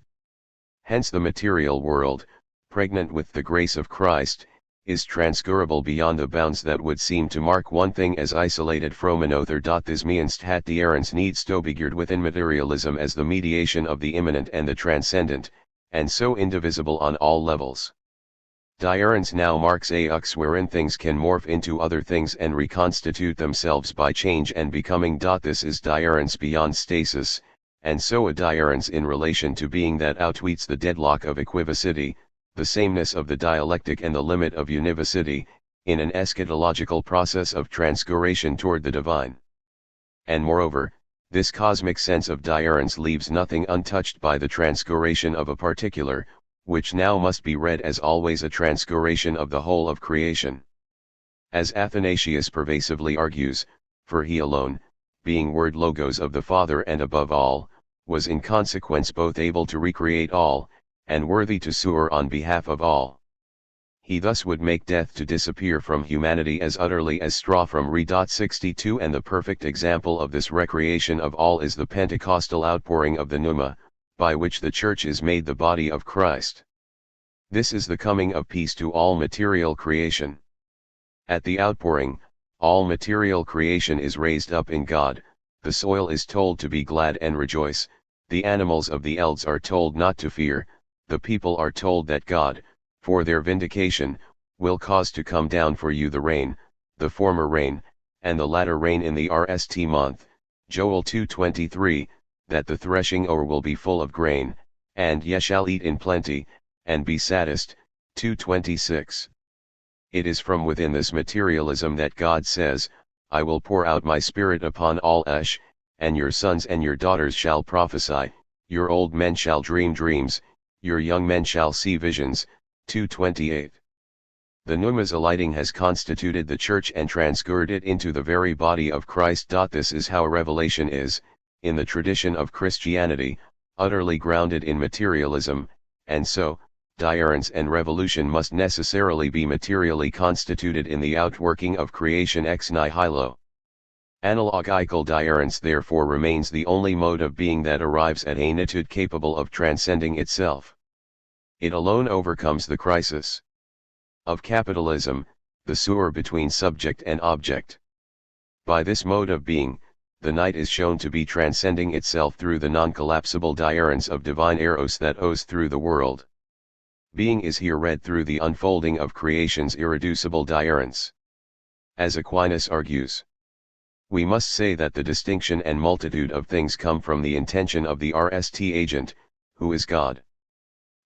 Hence the material world, pregnant with the grace of Christ, is transcurable beyond the bounds that would seem to mark one thing as isolated from another. This means that diurence needs to be geared within materialism as the mediation of the immanent and the transcendent, and so indivisible on all levels. Diurence now marks a ux wherein things can morph into other things and reconstitute themselves by change and becoming. This is diurence beyond stasis, and so a diurence in relation to being that outweets the deadlock of equivocity, the sameness of the dialectic and the limit of univocity, in an eschatological process of transfiguration toward the divine. And moreover, this cosmic sense of diurence leaves nothing untouched by the transfiguration of a particular, which now must be read as always a transfiguration of the whole of creation. As Athanasius pervasively argues, for he alone, being word logos of the Father and above all, was in consequence both able to recreate all, and worthy to suer on behalf of all. he thus would make death to disappear from humanity as utterly as straw from re. 62. And the perfect example of this recreation of all is the Pentecostal outpouring of the pneuma, by which the Church is made the body of Christ. This is the coming of peace to all material creation. At the outpouring, all material creation is raised up in God, the soil is told to be glad and rejoice, the animals of the elds are told not to fear, the people are told that God, for their vindication, will cause to come down for you the rain, the former rain, and the latter rain in the RST month, Joel 2:23, that the threshing o'er will be full of grain, and ye shall eat in plenty, and be saddest, 2:26. It is from within this materialism that God says, I will pour out my spirit upon all flesh, and your sons and your daughters shall prophesy, your old men shall dream dreams, your young men shall see visions, 2:28. The pneuma's alighting has constituted the Church and transfigured it into the very body of Christ. This is how revelation is, in the tradition of Christianity, utterly grounded in materialism, and so, diurence and revolution must necessarily be materially constituted in the outworking of creation ex nihilo. Analogical diurence therefore remains the only mode of being that arrives at a nitude capable of transcending itself. It alone overcomes the crisis of capitalism, the sewer between subject and object. By this mode of being, the night is shown to be transcending itself through the non-collapsible diurence of divine eros that oozes through the world. Being is here read through the unfolding of creation's irreducible diurence. As Aquinas argues, we must say that the distinction and multitude of things come from the intention of the RST agent, who is God.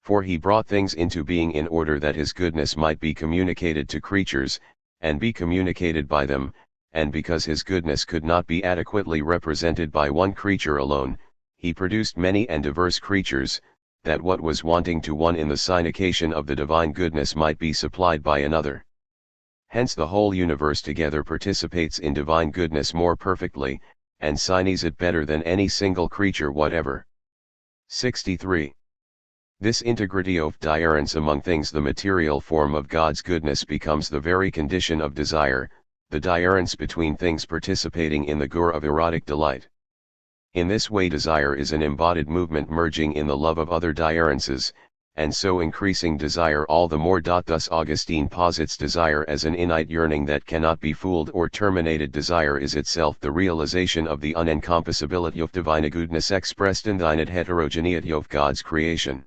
For he brought things into being in order that his goodness might be communicated to creatures, and be communicated by them, and because his goodness could not be adequately represented by one creature alone, he produced many and diverse creatures, that what was wanting to one in the signification of the divine goodness might be supplied by another. Hence the whole universe together participates in divine goodness more perfectly, and signifies it better than any single creature whatever. 63. This integrity of diurence among things, the material form of God's goodness, becomes the very condition of desire, the diurence between things participating in the gore of erotic delight. In this way desire is an embodied movement merging in the love of other diurences, and so increasing desire all the more. Thus Augustine posits desire as an innate yearning that cannot be fooled or terminated. Desire is itself the realization of the unencompassability of divine goodness expressed in the innate heterogeneity of God's creation.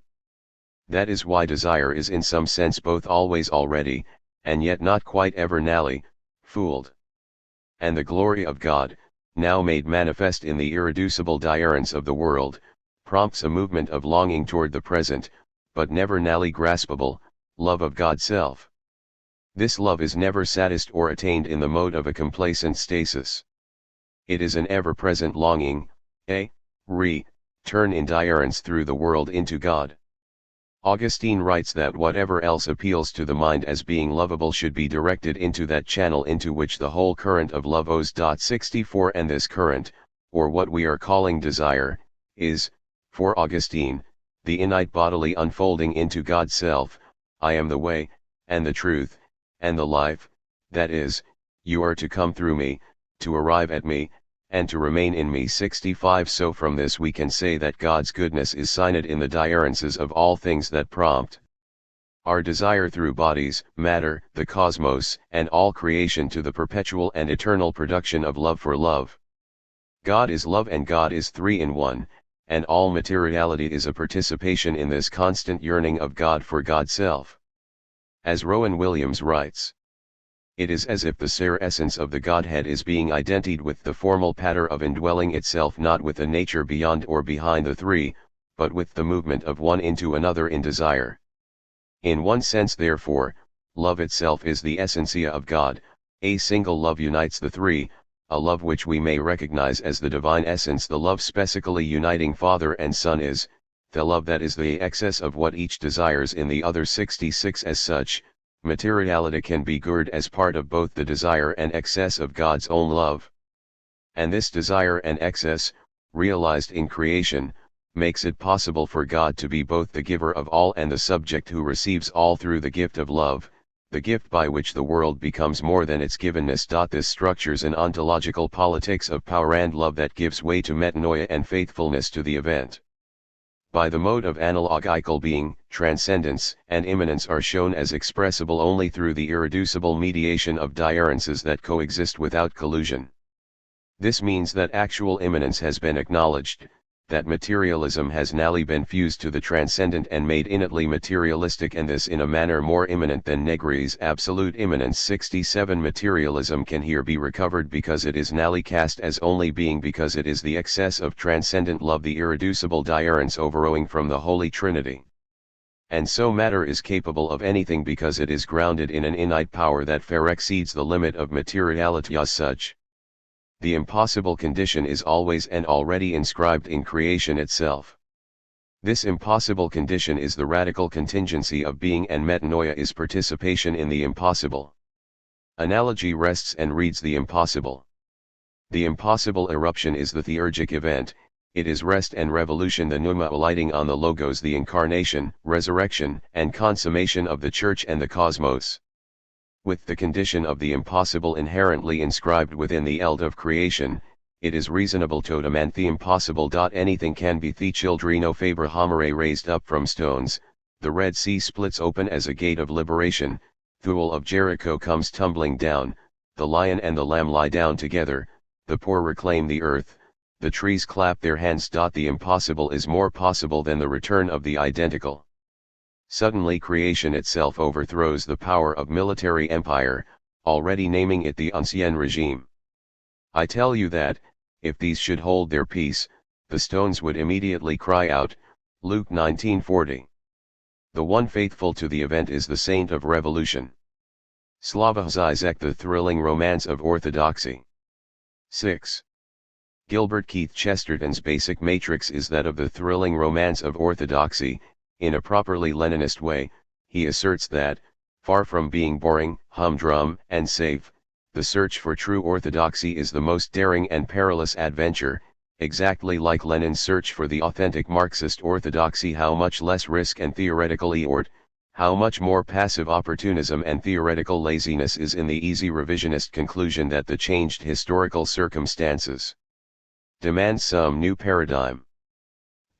That is why desire is in some sense both always already, and yet not quite ever nally, fooled. And the glory of God, now made manifest in the irreducible diurence of the world, prompts a movement of longing toward the present, but never nally graspable, love of God's self. This love is never satisfied or attained in the mode of a complacent stasis. It is an ever-present longing, a turn in diurence through the world into God. Augustine writes that whatever else appeals to the mind as being lovable should be directed into that channel into which the whole current of love owes. 64 And this current, or what we are calling desire, is, for Augustine, the innate bodily unfolding into God's self. I am the way, and the truth, and the life, that is, you are to come through me, to arrive at me, and to remain in me. 65 So from this we can say that God's goodness is signed in the diurences of all things that prompt our desire through bodies, matter, the cosmos, and all creation to the perpetual and eternal production of love for love. God is love and God is three in one, and all materiality is a participation in this constant yearning of God for God's self. As Rowan Williams writes, it is as if the sere essence of the Godhead is being identified with the formal patter of indwelling itself, not with a nature beyond or behind the three, but with the movement of one into another in desire. In one sense therefore, love itself is the essentia of God, a single love unites the three, a love which we may recognize as the divine essence. The love specifically uniting Father and Son is, the love that is the excess of what each desires in the other. 66 As such, materiality can be girded as part of both the desire and excess of God's own love. And this desire and excess, realized in creation, makes it possible for God to be both the giver of all and the subject who receives all through the gift of love, the gift by which the world becomes more than its givenness. This structures an ontological politics of power and love that gives way to metanoia and faithfulness to the event. By the mode of analogical being, transcendence and immanence are shown as expressible only through the irreducible mediation of differences that coexist without collusion. This means that actual immanence has been acknowledged, that materialism has nally been fused to the transcendent and made innately materialistic, and this in a manner more immanent than Negri's absolute immanence. 67 Materialism can here be recovered because it is nally cast as only being, because it is the excess of transcendent love, the irreducible difference overowing from the Holy Trinity. And so matter is capable of anything because it is grounded in an innate power that far exceeds the limit of materiality. As such, the impossible condition is always and already inscribed in creation itself. This impossible condition is the radical contingency of being, and metanoia is participation in the impossible. Analogy rests and reads the impossible. The impossible eruption is the theurgic event, it is rest and revolution, the pneuma alighting on the logos, the incarnation, resurrection, and consummation of the Church and the cosmos. With the condition of the impossible inherently inscribed within the eld of creation, it is reasonable to demand the impossible. Anything can be. The childrino faber homere raised up from stones, the Red Sea splits open as a gate of liberation, the wall of Jericho comes tumbling down, the lion and the lamb lie down together, the poor reclaim the earth, the trees clap their hands. The impossible is more possible than the return of the identical. Suddenly creation itself overthrows the power of military empire, already naming it the ancien regime. I tell you that, if these should hold their peace, the stones would immediately cry out, Luke 19:40. The one faithful to the event is the saint of revolution. Slavoj Žižek, The Thrilling Romance of Orthodoxy. 6. Gilbert Keith Chesterton's basic matrix is that of the thrilling romance of orthodoxy. In a properly Leninist way, he asserts that, far from being boring, humdrum, and safe, the search for true orthodoxy is the most daring and perilous adventure, exactly like Lenin's search for the authentic Marxist orthodoxy. How much less risk and theoretical effort, how much more passive opportunism and theoretical laziness is in the easy revisionist conclusion that the changed historical circumstances demand some new paradigm.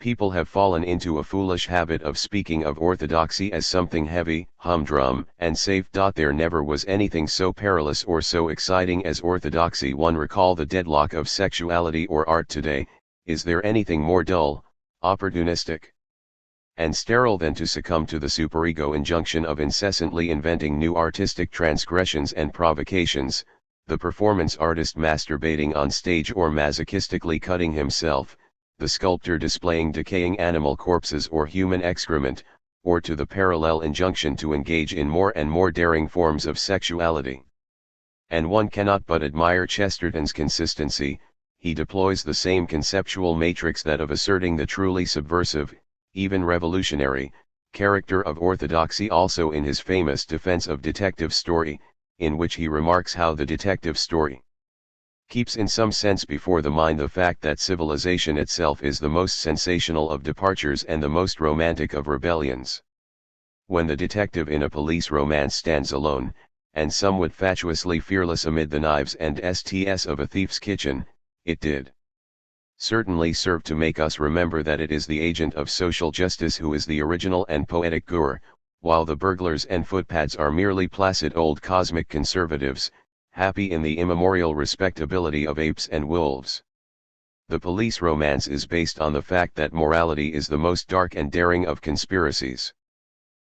People have fallen into a foolish habit of speaking of orthodoxy as something heavy, humdrum, and safe. There never was anything so perilous or so exciting as orthodoxy. One recall the deadlock of sexuality or art today. Is there anything more dull, opportunistic, and sterile than to succumb to the superego injunction of incessantly inventing new artistic transgressions and provocations, the performance artist masturbating on stage or masochistically cutting himself, the sculptor displaying decaying animal corpses or human excrement, or to the parallel injunction to engage in more and more daring forms of sexuality? And one cannot but admire Chesterton's consistency. He deploys the same conceptual matrix, that of asserting the truly subversive, even revolutionary, character of orthodoxy, also in his famous defense of detective story, in which he remarks how the detective story keeps in some sense before the mind the fact that civilization itself is the most sensational of departures and the most romantic of rebellions. When the detective in a police romance stands alone, and somewhat fatuously fearless amid the knives and sts of a thief's kitchen, it did certainly serve to make us remember that it is the agent of social justice who is the original and poetic Gur, while the burglars and footpads are merely placid old cosmic conservatives, happy in the immemorial respectability of apes and wolves. The police romance is based on the fact that morality is the most dark and daring of conspiracies.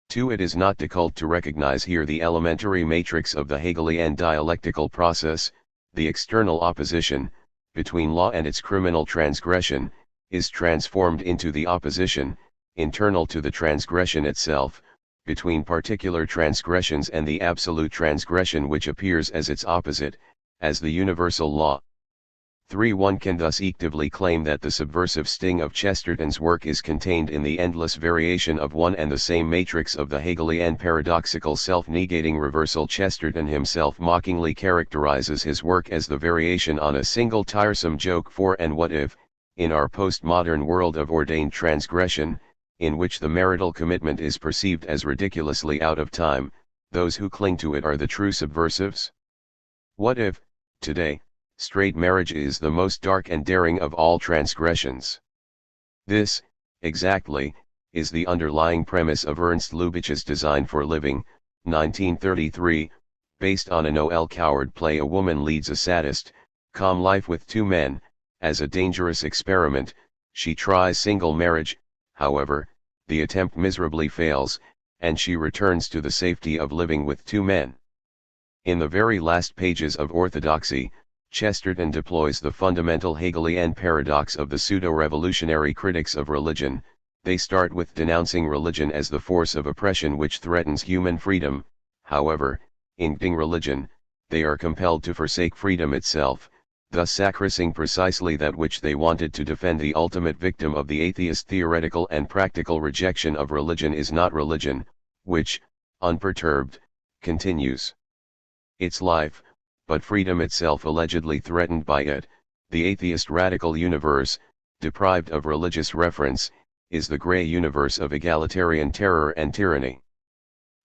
2. It is not difficult to recognize here the elementary matrix of the Hegelian dialectical process. The external opposition, between law and its criminal transgression, is transformed into the opposition, internal to the transgression itself, between particular transgressions and the absolute transgression which appears as its opposite, as the universal law. 3. One can thus equally claim that the subversive sting of Chesterton's work is contained in the endless variation of one and the same matrix of the Hegelian paradoxical self-negating reversal. Chesterton himself mockingly characterizes his work as the variation on a single tiresome joke. For and what if, in our postmodern world of ordained transgression, in which the marital commitment is perceived as ridiculously out of time, those who cling to it are the true subversives? What if, today, straight marriage is the most dark and daring of all transgressions? This, exactly, is the underlying premise of Ernst Lubitsch's Design for Living, 1933, based on a Noel Coward play. A woman leads a sadist, calm life with two men. As a dangerous experiment, she tries single marriage, however, the attempt miserably fails, and she returns to the safety of living with two men. In the very last pages of Orthodoxy, Chesterton deploys the fundamental Hegelian paradox of the pseudo-revolutionary critics of religion. They start with denouncing religion as the force of oppression which threatens human freedom. However, in denouncing religion, they are compelled to forsake freedom itself, thus sacrificing precisely that which they wanted to defend. The ultimate victim of the atheist theoretical and practical rejection of religion is not religion, which, unperturbed, continues its life, but freedom itself allegedly threatened by it. The atheist radical universe, deprived of religious reference, is the grey universe of egalitarian terror and tyranny.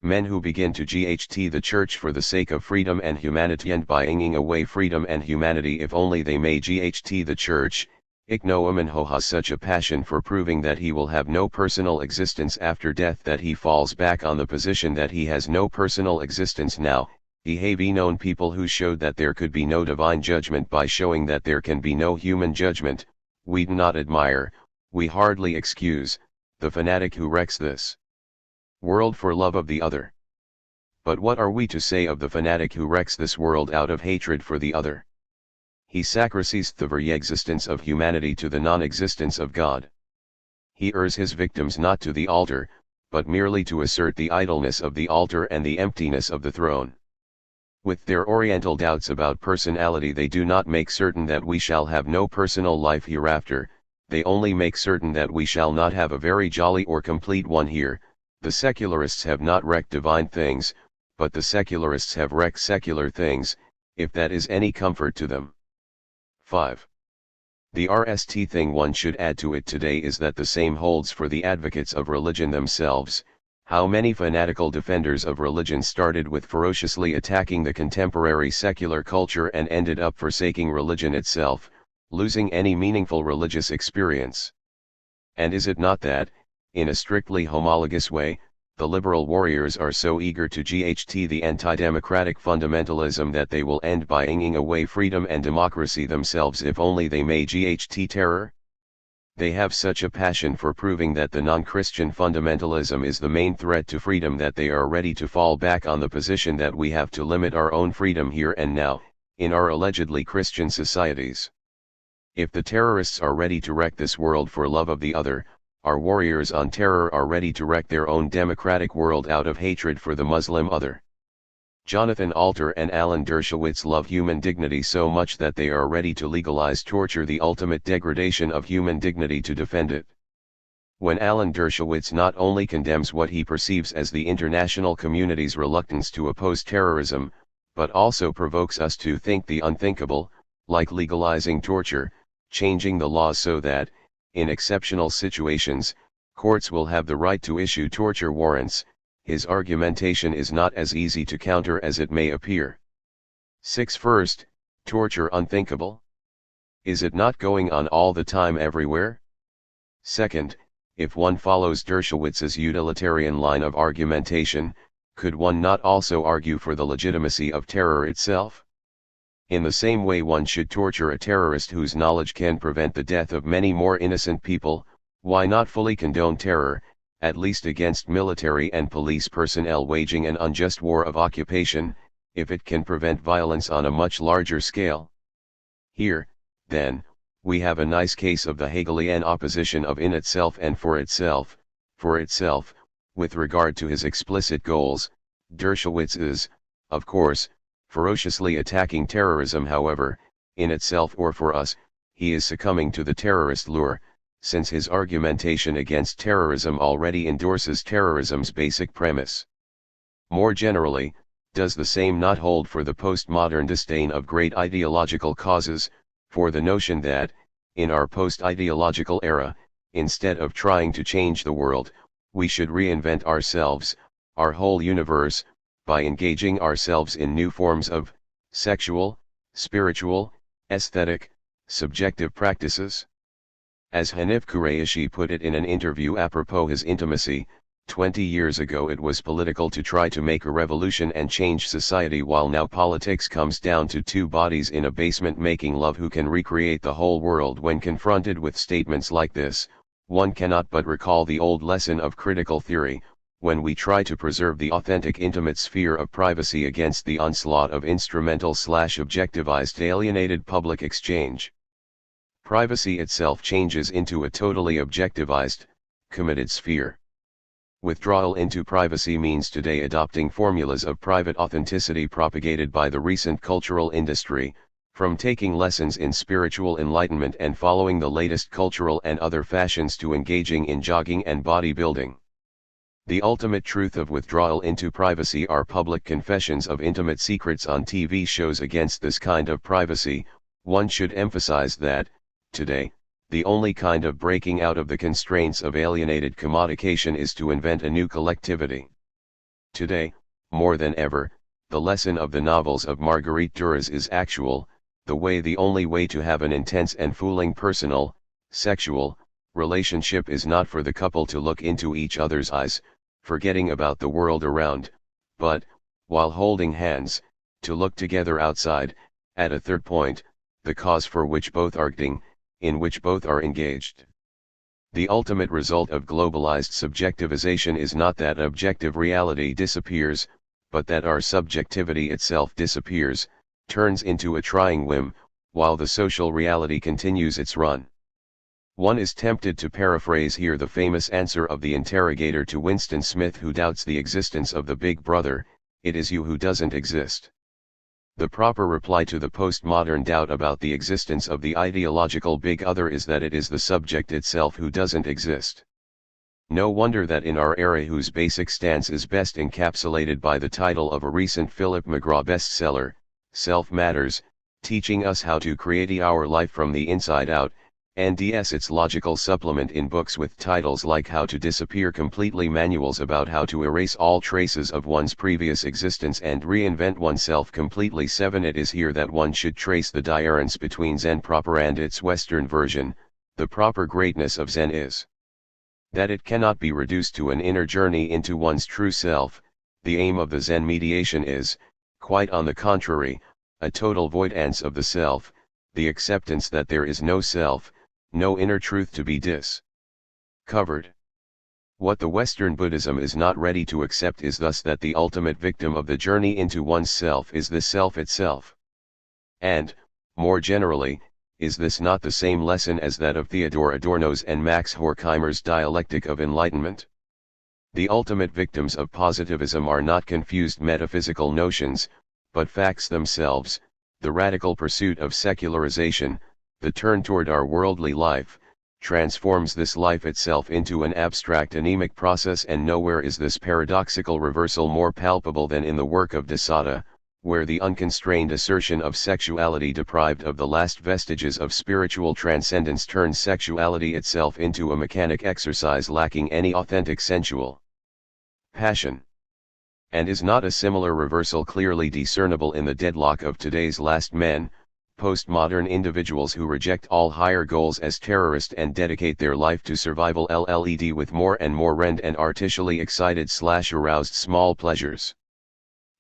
Men who begin to GHT the church for the sake of freedom and humanity and by inging away freedom and humanity if only they may GHT the church, Ignoamenho has such a passion for proving that he will have no personal existence after death that he falls back on the position that he has no personal existence now. He have known people who showed that there could be no divine judgment by showing that there can be no human judgment. We do not admire, we hardly excuse, the fanatic who wrecks this world for love of the other. But what are we to say of the fanatic who wrecks this world out of hatred for the other? He sacrifices the very existence of humanity to the non-existence of God. He urges his victims not to the altar, but merely to assert the idleness of the altar and the emptiness of the throne. With their oriental doubts about personality, they do not make certain that we shall have no personal life hereafter, they only make certain that we shall not have a very jolly or complete one here. The secularists have not wrecked divine things, but the secularists have wrecked secular things, if that is any comfort to them. 5. The RST thing one should add to it today is that the same holds for the advocates of religion themselves. How many fanatical defenders of religion started with ferociously attacking the contemporary secular culture and ended up forsaking religion itself, losing any meaningful religious experience? And is it not that, in a strictly homologous way, the liberal warriors are so eager to GHT the anti-democratic fundamentalism that they will end by inging away freedom and democracy themselves if only they may GHT terror? They have such a passion for proving that the non-Christian fundamentalism is the main threat to freedom that they are ready to fall back on the position that we have to limit our own freedom here and now, in our allegedly Christian societies. If the terrorists are ready to wreck this world for love of the other, our warriors on terror are ready to wreck their own democratic world out of hatred for the Muslim other. Jonathan Alter and Alan Dershowitz love human dignity so much that they are ready to legalize torture, the ultimate degradation of human dignity, to defend it. When Alan Dershowitz not only condemns what he perceives as the international community's reluctance to oppose terrorism, but also provokes us to think the unthinkable, like legalizing torture, changing the laws so that, in exceptional situations, courts will have the right to issue torture warrants, his argumentation is not as easy to counter as it may appear. 6. First, torture unthinkable? Is it not going on all the time everywhere? Second, if one follows Dershowitz's utilitarian line of argumentation, could one not also argue for the legitimacy of terror itself? In the same way one should torture a terrorist whose knowledge can prevent the death of many more innocent people. Why not fully condone terror, at least against military and police personnel waging an unjust war of occupation, if it can prevent violence on a much larger scale? Here, then, we have a nice case of the Hegelian opposition of in itself and for itself, with regard to his explicit goals. Dershowitz is, of course, ferociously attacking terrorism. However, in itself or for us, he is succumbing to the terrorist lure, since his argumentation against terrorism already endorses terrorism's basic premise. More generally, does the same not hold for the postmodern disdain of great ideological causes, for the notion that, in our post-ideological era, instead of trying to change the world, we should reinvent ourselves, our whole universe, by engaging ourselves in new forms of sexual, spiritual, aesthetic, subjective practices. As Hanif Kureishi put it in an interview apropos his intimacy, 20 years ago it was political to try to make a revolution and change society, while now politics comes down to two bodies in a basement making love who can recreate the whole world. When confronted with statements like this, one cannot but recall the old lesson of critical theory, when we try to preserve the authentic intimate sphere of privacy against the onslaught of instrumental/objectivized alienated public exchange. Privacy itself changes into a totally objectivized, committed sphere. Withdrawal into privacy means today adopting formulas of private authenticity propagated by the recent cultural industry, from taking lessons in spiritual enlightenment and following the latest cultural and other fashions to engaging in jogging and bodybuilding. The ultimate truth of withdrawal into privacy are public confessions of intimate secrets on TV shows. Against this kind of privacy, one should emphasize that, today, the only kind of breaking out of the constraints of alienated commodification is to invent a new collectivity. Today, more than ever, the lesson of the novels of Marguerite Duras is actual. The only way to have an intense and fooling personal, sexual, relationship is not for the couple to look into each other's eyes, forgetting about the world around, but, while holding hands, to look together outside, at a third point, the cause for which both are acting, in which both are engaged. The ultimate result of globalized subjectivization is not that objective reality disappears, but that our subjectivity itself disappears, turns into a trying whim, while the social reality continues its run. One is tempted to paraphrase here the famous answer of the interrogator to Winston Smith, who doubts the existence of the Big Brother: "It is you who doesn't exist." The proper reply to the postmodern doubt about the existence of the ideological Big Other is that it is the subject itself who doesn't exist. No wonder that in our era, whose basic stance is best encapsulated by the title of a recent Philip McGraw bestseller, Self Matters, teaching us how to create our life from the inside out, and its logical supplement in books with titles like How to Disappear Completely, manuals about how to erase all traces of one's previous existence and reinvent oneself completely. 7. It is here that one should trace the difference between Zen proper and its Western version. The proper greatness of Zen is that it cannot be reduced to an inner journey into one's true self. The aim of the Zen mediation is, quite on the contrary, a total avoidance of the self, the acceptance that there is no self, no inner truth to be discovered. What the Western Buddhism is not ready to accept is thus that the ultimate victim of the journey into one's self is the self itself. And, more generally, is this not the same lesson as that of Theodor Adorno's and Max Horkheimer's dialectic of enlightenment? The ultimate victims of positivism are not confused metaphysical notions, but facts themselves. The radical pursuit of secularization, the turn toward our worldly life, transforms this life itself into an abstract anemic process, and nowhere is this paradoxical reversal more palpable than in the work of de Sada, where the unconstrained assertion of sexuality deprived of the last vestiges of spiritual transcendence turns sexuality itself into a mechanic exercise lacking any authentic sensual passion. And is not a similar reversal clearly discernible in the deadlock of today's last men, postmodern individuals who reject all higher goals as terrorist and dedicate their life to survival LLED with more and more rend and artificially excited/aroused small pleasures?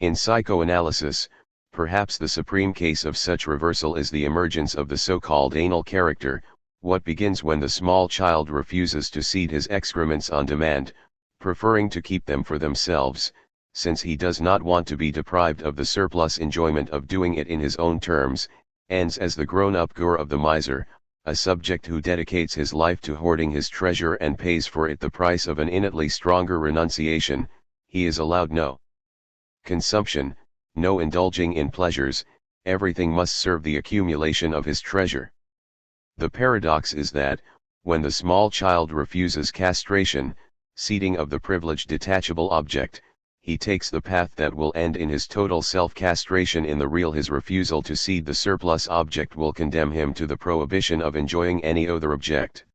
In psychoanalysis, perhaps the supreme case of such reversal is the emergence of the so-called anal character, what begins when the small child refuses to seed his excrements on demand, preferring to keep them for themselves, since he does not want to be deprived of the surplus enjoyment of doing it in his own terms, ends as the grown-up Gur of the miser, a subject who dedicates his life to hoarding his treasure and pays for it the price of an innately stronger renunciation. He is allowed no consumption, no indulging in pleasures, everything must serve the accumulation of his treasure. The paradox is that, when the small child refuses castration, seeding of the privileged detachable object, he takes the path that will end in his total self-castration. In the real, his refusal to seed the surplus object will condemn him to the prohibition of enjoying any other object.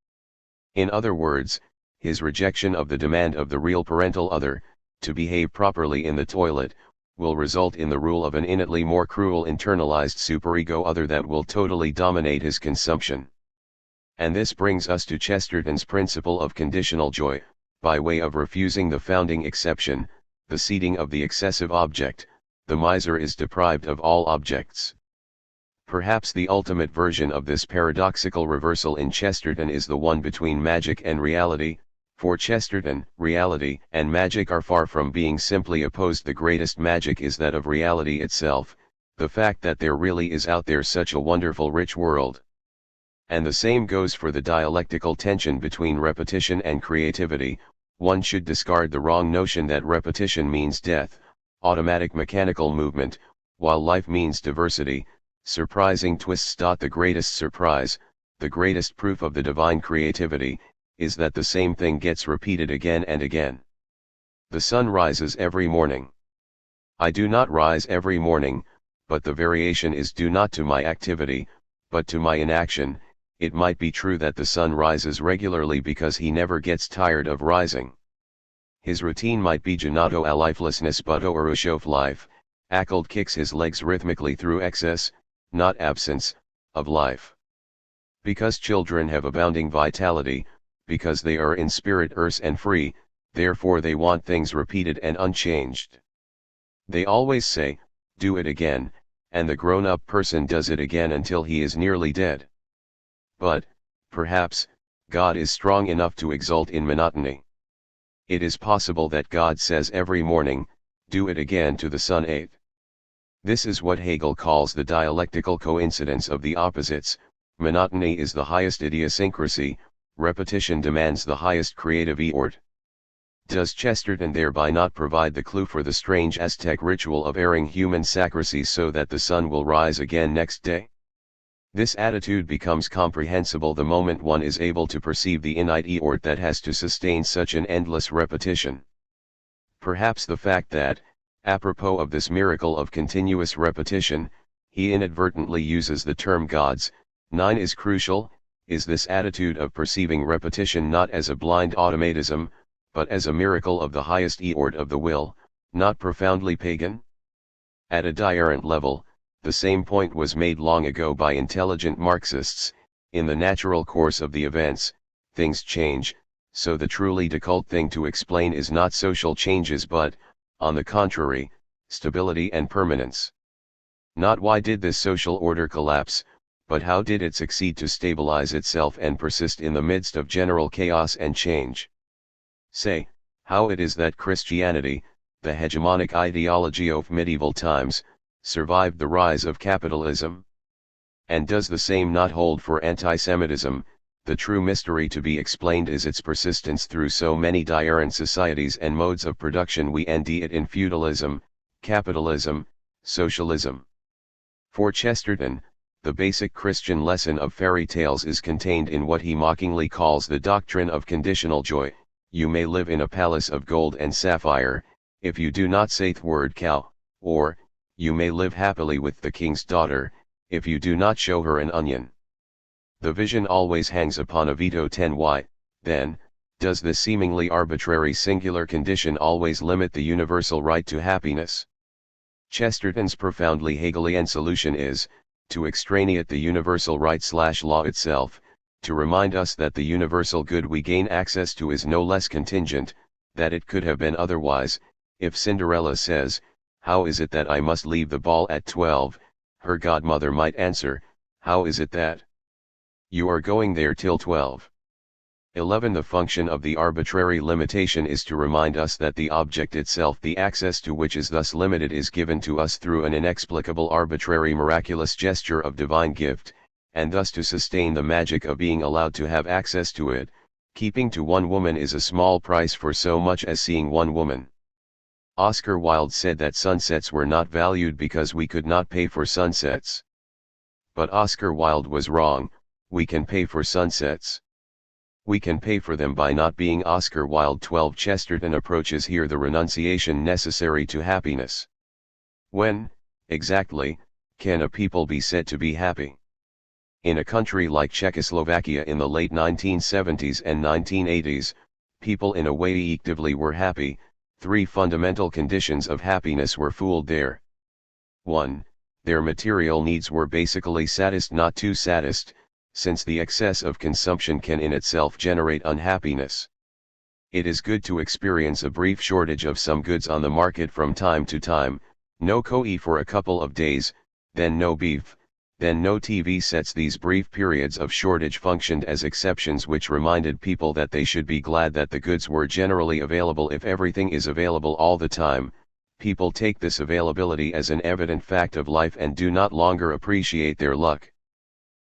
In other words, his rejection of the demand of the real parental other, to behave properly in the toilet, will result in the rule of an innately more cruel internalized superego other that will totally dominate his consumption. And this brings us to Chesterton's principle of conditional joy, by way of refusing the founding exception, the seeding of the excessive object, the miser is deprived of all objects. Perhaps the ultimate version of this paradoxical reversal in Chesterton is the one between magic and reality. For Chesterton, reality and magic are far from being simply opposed. The greatest magic is that of reality itself, the fact that there really is out there such a wonderful rich world. And the same goes for the dialectical tension between repetition and creativity. One should discard the wrong notion that repetition means death, automatic mechanical movement, while life means diversity, surprising twists. The greatest surprise, the greatest proof of the divine creativity, is that the same thing gets repeated again and again. The sun rises every morning. I do not rise every morning, but the variation is due not to my activity, but to my inaction. It might be true that the sun rises regularly because he never gets tired of rising. His routine might be Janato a lifelessness but Orushof life, Ackled kicks his legs rhythmically through excess, not absence, of life. Because children have abounding vitality, because they are in spirit earth and free, therefore they want things repeated and unchanged. They always say, do it again, and the grown-up person does it again until he is nearly dead. But, perhaps, God is strong enough to exult in monotony. It is possible that God says every morning, do it again to the sun 8. This is what Hegel calls the dialectical coincidence of the opposites. Monotony is the highest idiosyncrasy, repetition demands the highest creative effort. Does Chesterton thereby not provide the clue for the strange Aztec ritual of airing human sacrifices so that the sun will rise again next day? This attitude becomes comprehensible the moment one is able to perceive the innate effort that has to sustain such an endless repetition. Perhaps the fact that, apropos of this miracle of continuous repetition, he inadvertently uses the term gods, 9 is crucial. Is this attitude of perceiving repetition not as a blind automatism, but as a miracle of the highest effort of the will, not profoundly pagan? At a diarrhent level, the same point was made long ago by intelligent Marxists. In the natural course of the events, things change, so the truly difficult thing to explain is not social changes but, on the contrary, stability and permanence. Not why did this social order collapse, but how did it succeed to stabilize itself and persist in the midst of general chaos and change? Say, how it is that Christianity, the hegemonic ideology of medieval times, survived the rise of capitalism? And does the same not hold for anti-Semitism? The true mystery to be explained is its persistence through so many diarrhent societies and modes of production. We end it in feudalism, capitalism, socialism. For Chesterton, the basic Christian lesson of fairy tales is contained in what he mockingly calls the doctrine of conditional joy. You may live in a palace of gold and sapphire, if you do not say the word cow, or, you may live happily with the king's daughter, if you do not show her an onion. The vision always hangs upon a veto. 10. Why, then, does this seemingly arbitrary singular condition always limit the universal right to happiness? Chesterton's profoundly Hegelian solution is, to extraniate the universal right/law itself, to remind us that the universal good we gain access to is no less contingent, that it could have been otherwise. If Cinderella says, "How is it that I must leave the ball at 12?" her godmother might answer, "How is it that you are going there till 12?" 11. The function of the arbitrary limitation is to remind us that the object itself, the access to which is thus limited, is given to us through an inexplicable arbitrary miraculous gesture of divine gift, and thus to sustain the magic of being allowed to have access to it. Keeping to one woman is a small price for so much as seeing one woman. Oscar Wilde said that sunsets were not valued because we could not pay for sunsets. But Oscar Wilde was wrong. We can pay for sunsets. We can pay for them by not being Oscar Wilde. 12. Chesterton approaches here the renunciation necessary to happiness. When, exactly, can a people be said to be happy? In a country like Czechoslovakia in the late 1970s and 1980s, people in a way actively were happy. Three fundamental conditions of happiness were fooled there. 1. Their material needs were basically satisfied, not too satisfied, since the excess of consumption can in itself generate unhappiness. It is good to experience a brief shortage of some goods on the market from time to time, no koi for a couple of days, then no beef, then no TV sets. These brief periods of shortage functioned as exceptions which reminded people that they should be glad that the goods were generally available. If everything is available all the time, people take this availability as an evident fact of life and do not longer appreciate their luck.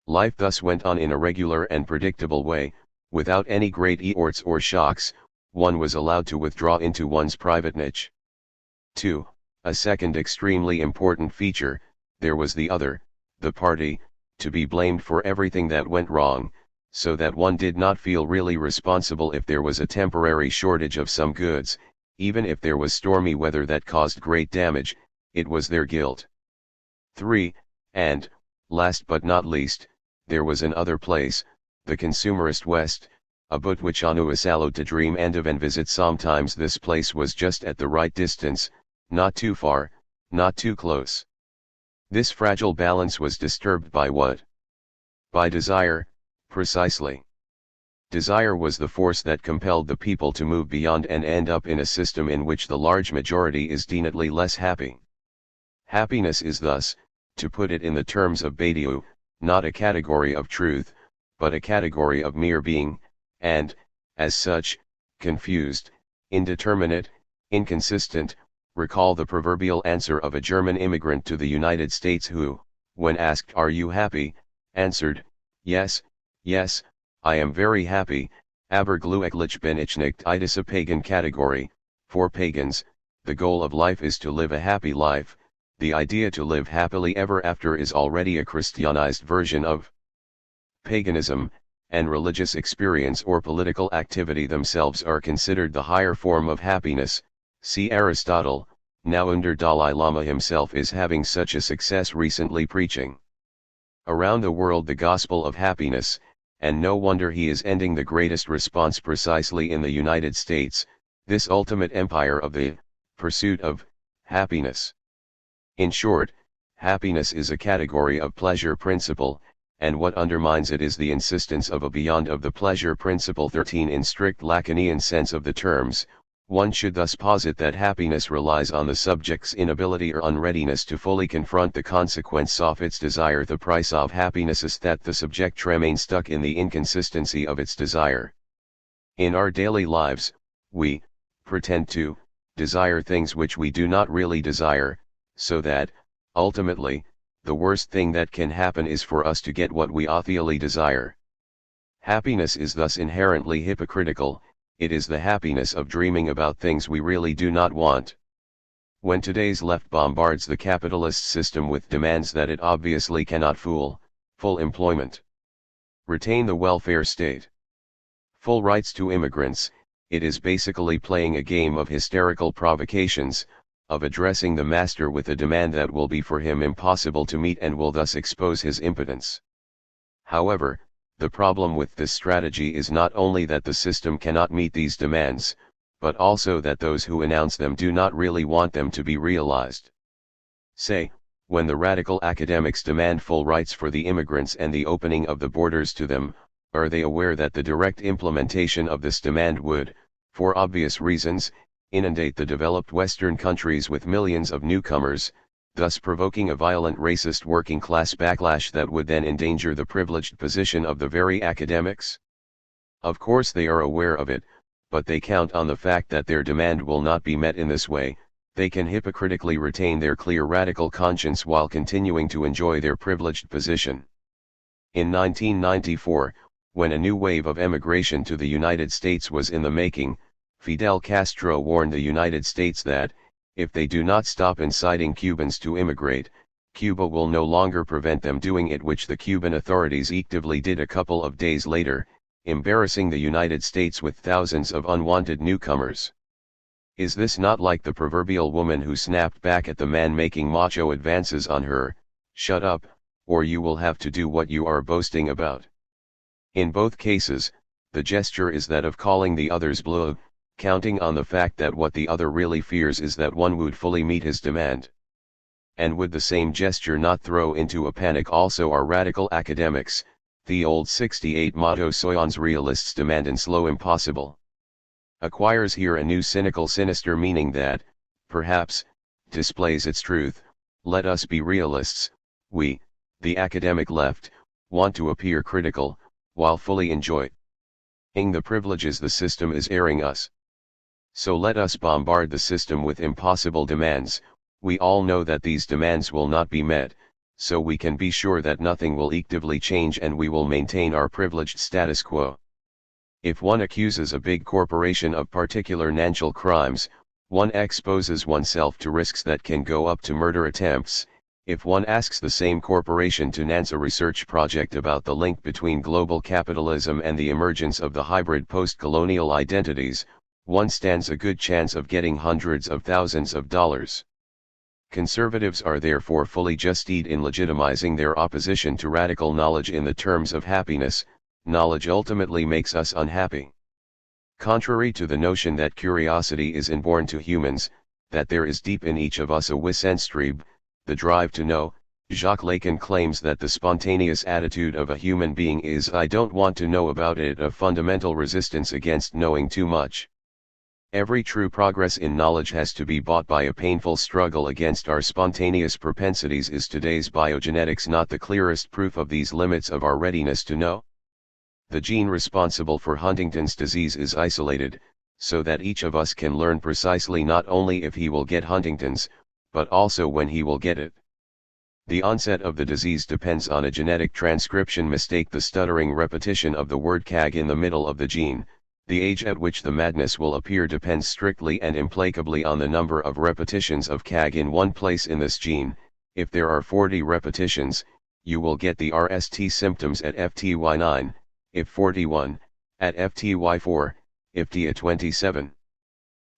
Life thus went on in a regular and predictable way, without any great efforts or shocks. One was allowed to withdraw into one's private niche. 2. A second extremely important feature, there was the other, the party, to be blamed for everything that went wrong, so that one did not feel really responsible if there was a temporary shortage of some goods, even if there was stormy weather that caused great damage, it was their guilt. 3. And, last but not least, there was an other place, the consumerist West, about which Anu is allowed to dream and of and visit sometimes. This place was just at the right distance, not too far, not too close. This fragile balance was disturbed by what? By desire, precisely. Desire was the force that compelled the people to move beyond and end up in a system in which the large majority is definitely less happy. Happiness is thus, to put it in the terms of Badiou, not a category of truth, but a category of mere being, and, as such, confused, indeterminate, inconsistent. Recall the proverbial answer of a German immigrant to the United States who, when asked, "Are you happy?" answered, "Yes, yes, I am very happy, aber glücklich bin ich nicht." It is a pagan category. For pagans, the goal of life is to live a happy life. The idea to live happily ever after is already a Christianized version of paganism, and religious experience or political activity themselves are considered the higher form of happiness. See Aristotle. Now under Dalai Lama himself is having such a success recently preaching around the world the gospel of happiness, and no wonder he is ending the greatest response precisely in the United States, this ultimate empire of the pursuit of happiness. In short, happiness is a category of pleasure principle, and what undermines it is the insistence of a beyond of the pleasure principle. 13. In strict Lacanian sense of the terms, one should thus posit that happiness relies on the subject's inability or unreadiness to fully confront the consequence of its desire. The price of happiness is that the subject remains stuck in the inconsistency of its desire. In our daily lives, we pretend to desire things which we do not really desire, so that, ultimately, the worst thing that can happen is for us to get what we authorly desire. Happiness is thus inherently hypocritical. It is the happiness of dreaming about things we really do not want. When today's left bombards the capitalist system with demands that it obviously cannot full employment, retain the welfare state, full rights to immigrants, it is basically playing a game of hysterical provocations, of addressing the master with a demand that will be for him impossible to meet and will thus expose his impotence. However, the problem with this strategy is not only that the system cannot meet these demands, but also that those who announce them do not really want them to be realized. Say, when the radical academics demand full rights for the immigrants and the opening of the borders to them, are they aware that the direct implementation of this demand would, for obvious reasons, inundate the developed Western countries with millions of newcomers, thus provoking a violent racist working class backlash that would then endanger the privileged position of the very academics? Of course they are aware of it, but they count on the fact that their demand will not be met in this way. They can hypocritically retain their clear radical conscience while continuing to enjoy their privileged position. In 1994, when a new wave of emigration to the United States was in the making, Fidel Castro warned the United States that, if they do not stop inciting Cubans to immigrate, Cuba will no longer prevent them doing it, which the Cuban authorities actively did a couple of days later, embarrassing the United States with thousands of unwanted newcomers. Is this not like the proverbial woman who snapped back at the man making macho advances on her, "Shut up, or you will have to do what you are boasting about"? In both cases, the gesture is that of calling the others bleu, counting on the fact that what the other really fears is that one would fully meet his demand. And would the same gesture not throw into a panic also our radical academics, the old 68 motto soyons realists demand and slow impossible? Acquires here a new cynical sinister meaning that, perhaps, displays its truth. Let us be realists, we, the academic left, want to appear critical, while fully enjoying the privileges the system is airing us. So let us bombard the system with impossible demands. We all know that these demands will not be met, so we can be sure that nothing will actively change and we will maintain our privileged status quo. If one accuses a big corporation of particular financial crimes, one exposes oneself to risks that can go up to murder attempts. If one asks the same corporation to finance a research project about the link between global capitalism and the emergence of the hybrid post-colonial identities, one stands a good chance of getting hundreds of thousands of dollars. Conservatives are therefore fully justified in legitimizing their opposition to radical knowledge in the terms of happiness. Knowledge ultimately makes us unhappy. Contrary to the notion that curiosity is inborn to humans, that there is deep in each of us a Wissenstrieb, the drive to know, Jacques Lacan claims that the spontaneous attitude of a human being is "I don't want to know about it," a fundamental resistance against knowing too much. Every true progress in knowledge has to be bought by a painful struggle against our spontaneous propensities. Is today's biogenetics not the clearest proof of these limits of our readiness to know? The gene responsible for Huntington's disease is isolated, so that each of us can learn precisely not only if he will get Huntington's, but also when he will get it. The onset of the disease depends on a genetic transcription mistake, the stuttering repetition of the word CAG in the middle of the gene. The age at which the madness will appear depends strictly and implacably on the number of repetitions of CAG in one place in this gene. If there are 40 repetitions, you will get the RST symptoms at FTY9. If 41, at FTY4, if T at 27.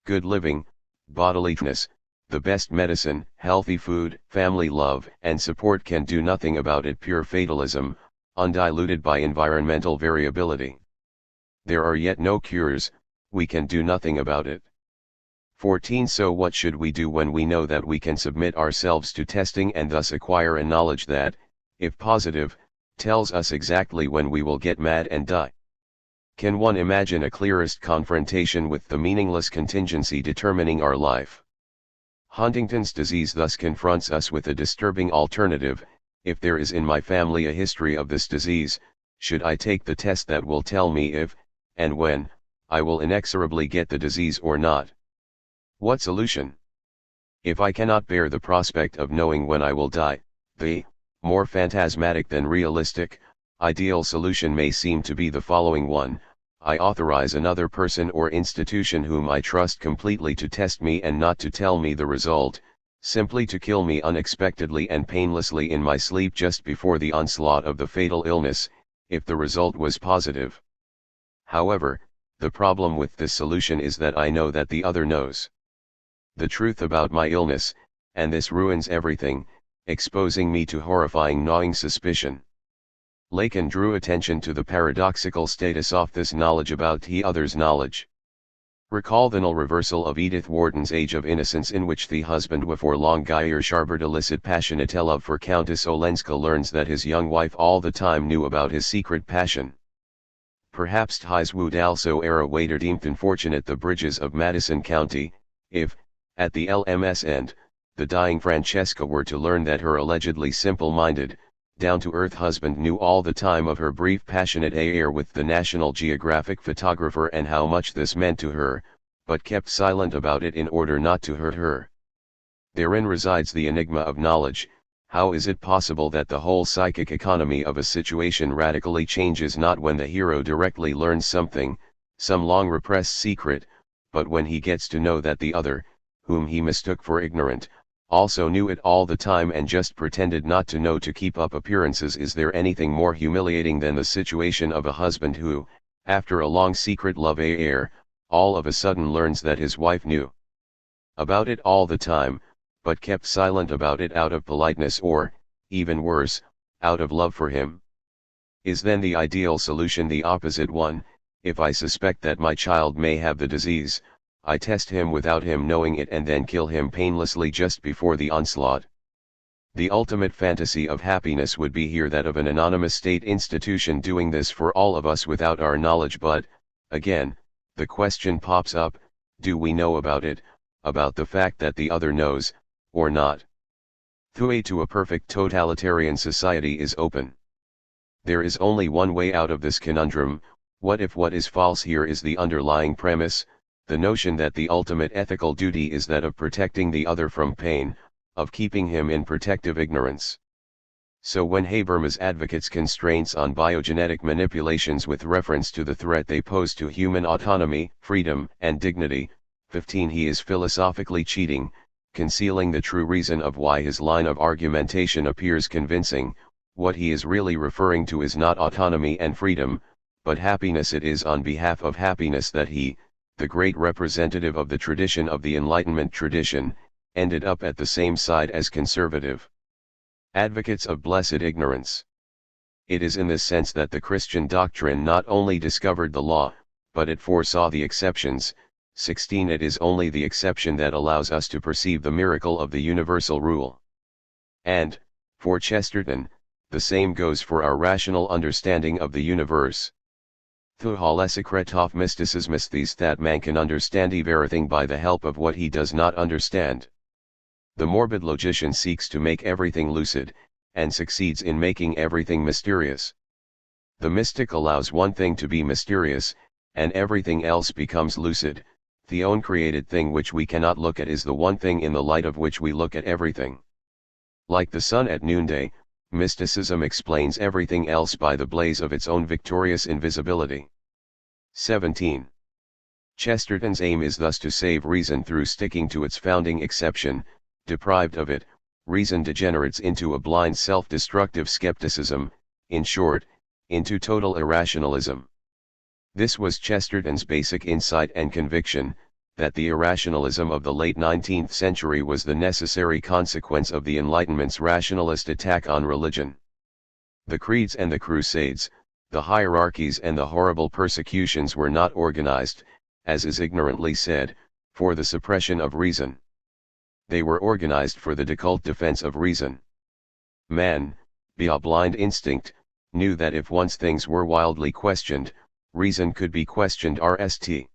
Good living, bodily fitness, the best medicine, healthy food, family love and support can do nothing about it. Pure fatalism, undiluted by environmental variability. There are yet no cures, we can do nothing about it. 14. So what should we do when we know that we can submit ourselves to testing and thus acquire a knowledge that, if positive, tells us exactly when we will get mad and die? Can one imagine a clearest confrontation with the meaningless contingency determining our life? Huntington's disease thus confronts us with a disturbing alternative. If there is in my family a history of this disease, should I take the test that will tell me if, and when, I will inexorably get the disease or not? What solution? If I cannot bear the prospect of knowing when I will die, the more phantasmatic than realistic, ideal solution may seem to be the following one: I authorize another person or institution whom I trust completely to test me and not to tell me the result, simply to kill me unexpectedly and painlessly in my sleep just before the onslaught of the fatal illness, if the result was positive. However, the problem with this solution is that I know that the other knows the truth about my illness, and this ruins everything, exposing me to horrifying gnawing suspicion. Lacan drew attention to the paradoxical status of this knowledge about the other's knowledge. Recall the null reversal of Edith Wharton's Age of Innocence, in which the husband before long harbored illicit passionate love for Countess Olenska learns that his young wife all the time knew about his secret passion. Perhaps his would also era waiter deemed unfortunate the bridges of Madison County, if, at the LMS end, the dying Francesca were to learn that her allegedly simple-minded, down-to-earth husband knew all the time of her brief passionate affair with the National Geographic photographer and how much this meant to her, but kept silent about it in order not to hurt her. Therein resides the enigma of knowledge. How is it possible that the whole psychic economy of a situation radically changes not when the hero directly learns something, some long repressed secret, but when he gets to know that the other, whom he mistook for ignorant, also knew it all the time and just pretended not to know to keep up appearances? Is there anything more humiliating than the situation of a husband who, after a long secret love affair, all of a sudden learns that his wife knew about it all the time, but kept silent about it out of politeness or, even worse, out of love for him? Is then the ideal solution the opposite one, if I suspect that my child may have the disease, I test him without him knowing it and then kill him painlessly just before the onslaught. The ultimate fantasy of happiness would be here that of an anonymous state institution doing this for all of us without our knowledge, but, again, the question pops up, do we know about it, about the fact that the other knows, or not? The way to a perfect totalitarian society is open. There is only one way out of this conundrum. What if what is false here is the underlying premise, the notion that the ultimate ethical duty is that of protecting the other from pain, of keeping him in protective ignorance. So when Habermas advocates constraints on biogenetic manipulations with reference to the threat they pose to human autonomy, freedom, and dignity, 15, he is philosophically cheating, concealing the true reason of why his line of argumentation appears convincing. What he is really referring to is not autonomy and freedom, but happiness. It is on behalf of happiness that he, the great representative of the tradition of the Enlightenment tradition, ended up at the same side as conservative advocates of blessed ignorance. It is in this sense that the Christian doctrine not only discovered the law, but it foresaw the exceptions. 16. It is only the exception that allows us to perceive the miracle of the universal rule. And, for Chesterton, the same goes for our rational understanding of the universe. The whole secret of mysticism is this, that man can understand everything by the help of what he does not understand. The morbid logician seeks to make everything lucid, and succeeds in making everything mysterious. The mystic allows one thing to be mysterious, and everything else becomes lucid. The uncreated thing which we cannot look at is the one thing in the light of which we look at everything. Like the sun at noonday, mysticism explains everything else by the blaze of its own victorious invisibility. 17. Chesterton's aim is thus to save reason through sticking to its founding exception. Deprived of it, reason degenerates into a blind self-destructive skepticism, in short, into total irrationalism. This was Chesterton's basic insight and conviction, that the irrationalism of the late 19th century was the necessary consequence of the Enlightenment's rationalist attack on religion. The creeds and the crusades, the hierarchies and the horrible persecutions were not organized, as is ignorantly said, for the suppression of reason. They were organized for the deculted defense of reason. Man, via blind instinct, knew that if once things were wildly questioned, reason could be questioned. Rst.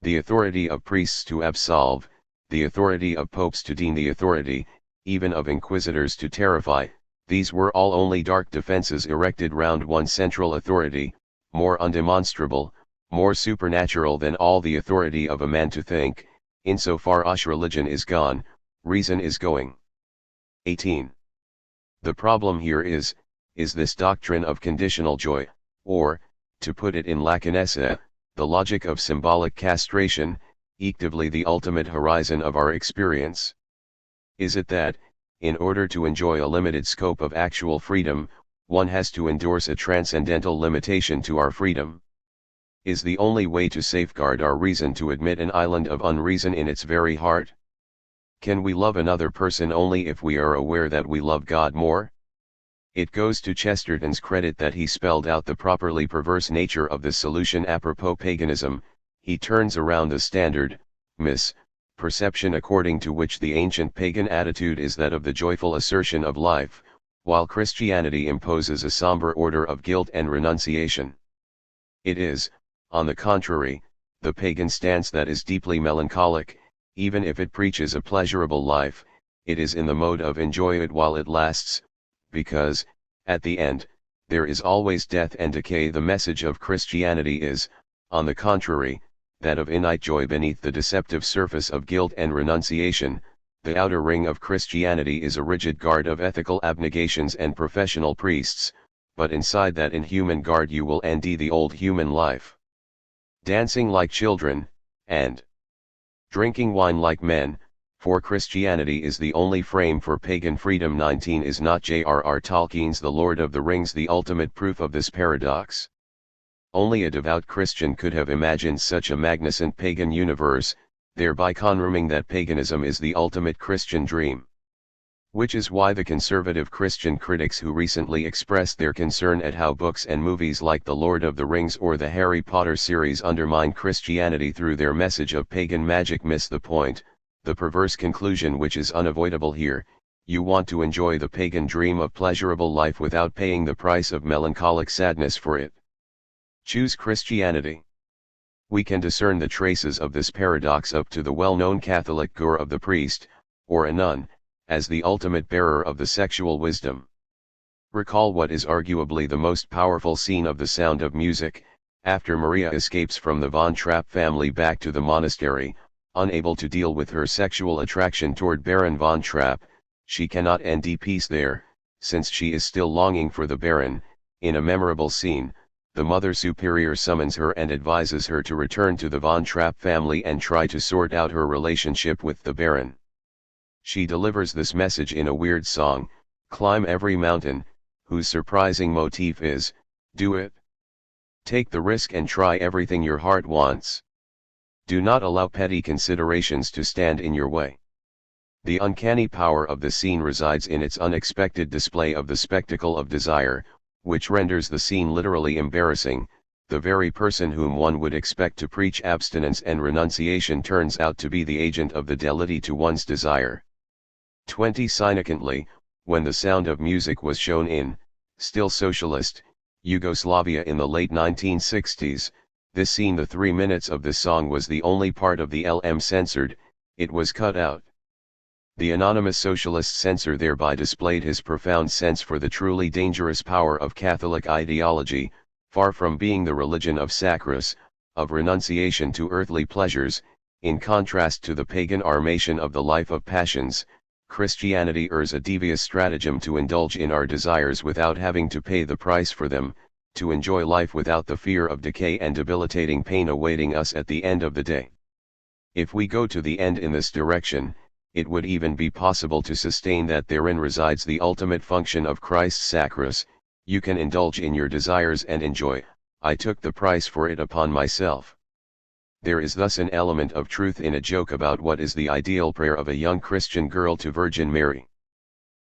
The authority of priests to absolve, the authority of popes to deem, the authority, even of inquisitors to terrify, these were all only dark defenses erected round one central authority, more undemonstrable, more supernatural than all the authority of a man to think. Insofar as religion is gone, reason is going. 18. The problem here is this doctrine of conditional joy, or, to put it in Lacanese, the logic of symbolic castration, actively the ultimate horizon of our experience. Is it that, in order to enjoy a limited scope of actual freedom, one has to endorse a transcendental limitation to our freedom? Is the only way to safeguard our reason to admit an island of unreason in its very heart? Can we love another person only if we are aware that we love God more? It goes to Chesterton's credit that he spelled out the properly perverse nature of the solution apropos paganism. He turns around the standard, perception according to which the ancient pagan attitude is that of the joyful assertion of life, while Christianity imposes a somber order of guilt and renunciation. It is, on the contrary, the pagan stance that is deeply melancholic. Even if it preaches a pleasurable life, it is in the mode of enjoy it while it lasts, because, at the end, there is always death and decay. The message of Christianity is, on the contrary, that of innate joy beneath the deceptive surface of guilt and renunciation. The outer ring of Christianity is a rigid guard of ethical abnegations and professional priests, but inside that inhuman guard you will end the old human life. Dancing like children, and drinking wine like men, for Christianity is the only frame for pagan freedom. 19. Is not J.R.R. Tolkien's The Lord of the Rings the ultimate proof of this paradox? Only a devout Christian could have imagined such a magnificent pagan universe, thereby confirming that paganism is the ultimate Christian dream. Which is why the conservative Christian critics who recently expressed their concern at how books and movies like The Lord of the Rings or the Harry Potter series undermine Christianity through their message of pagan magic miss the point, the perverse conclusion which is unavoidable here: you want to enjoy the pagan dream of pleasurable life without paying the price of melancholic sadness for it. Choose Christianity. We can discern the traces of this paradox up to the well-known Catholic gore of the priest, or a nun, as the ultimate bearer of the sexual wisdom. Recall what is arguably the most powerful scene of The Sound of Music, after Maria escapes from the Von Trapp family back to the monastery, unable to deal with her sexual attraction toward Baron Von Trapp. She cannot end peace there, since she is still longing for the Baron. In a memorable scene, the Mother Superior summons her and advises her to return to the Von Trapp family and try to sort out her relationship with the Baron. She delivers this message in a weird song, Climb Every Mountain, whose surprising motif is, do it. Take the risk and try everything your heart wants. Do not allow petty considerations to stand in your way. The uncanny power of the scene resides in its unexpected display of the spectacle of desire, which renders the scene literally embarrassing. The very person whom one would expect to preach abstinence and renunciation turns out to be the agent of the deity to one's desire. 20 Significantly, when The Sound of Music was shown in, still socialist, Yugoslavia in the late 1960s, this scene, the 3 minutes of this song, was the only part of the LM censored. It was cut out. The anonymous socialist censor thereby displayed his profound sense for the truly dangerous power of Catholic ideology. Far from being the religion of sacrifice, of renunciation to earthly pleasures, in contrast to the pagan armation of the life of passions, Christianity errs a devious stratagem to indulge in our desires without having to pay the price for them, to enjoy life without the fear of decay and debilitating pain awaiting us at the end of the day. If we go to the end in this direction, it would even be possible to sustain that therein resides the ultimate function of Christ's sacrifice. You can indulge in your desires and enjoy. I took the price for it upon myself. There is thus an element of truth in a joke about what is the ideal prayer of a young Christian girl to Virgin Mary.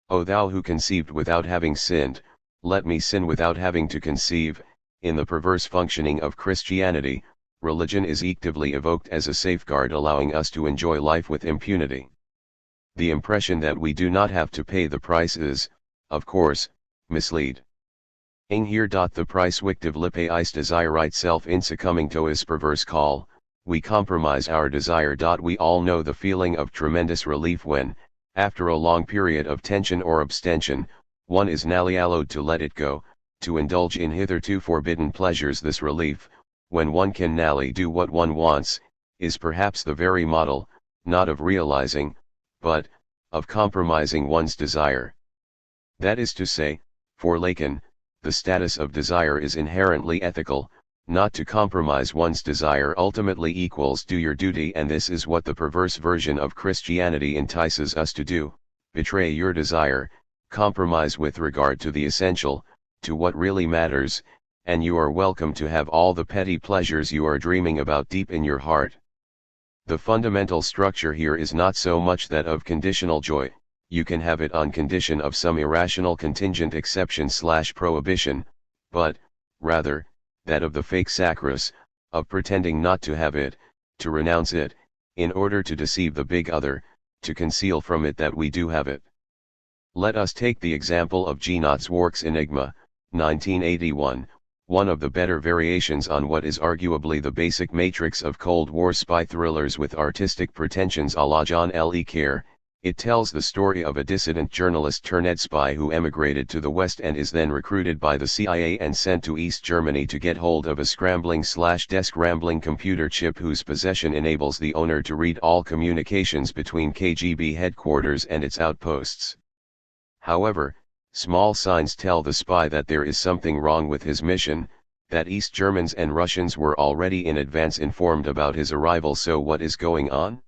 O thou who conceived without having sinned, let me sin without having to conceive. In the perverse functioning of Christianity, religion is actively evoked as a safeguard allowing us to enjoy life with impunity. The impression that we do not have to pay the price is, of course, mislead. Here. The price wictive lippe ist desirite self in succumbing to his perverse call, we compromise our desire. We all know the feeling of tremendous relief when, after a long period of tension or abstention, one is nally allowed to let it go, to indulge in hitherto forbidden pleasures. This relief, when one can nally do what one wants, is perhaps the very model, not of realizing, but, of compromising one's desire. That is to say, for Lacan, the status of desire is inherently ethical. Not to compromise one's desire ultimately equals do your duty, and this is what the perverse version of Christianity entices us to do: betray your desire, compromise with regard to the essential, to what really matters, and you are welcome to have all the petty pleasures you are dreaming about deep in your heart. The fundamental structure here is not so much that of conditional joy, you can have it on condition of some irrational contingent exception/prohibition, but, rather, that of the fake sacrifice, of pretending not to have it, to renounce it, in order to deceive the big other, to conceal from it that we do have it. Let us take the example of Genott's Works Enigma, 1981, one of the better variations on what is arguably the basic matrix of Cold War spy thrillers with artistic pretensions a la John Le Carre. It tells the story of a dissident journalist turned spy who emigrated to the West and is then recruited by the CIA and sent to East Germany to get hold of a scrambling/desk-rambling computer chip whose possession enables the owner to read all communications between KGB headquarters and its outposts. However, small signs tell the spy that there is something wrong with his mission, that East Germans and Russians were already in advance informed about his arrival. So what is going on?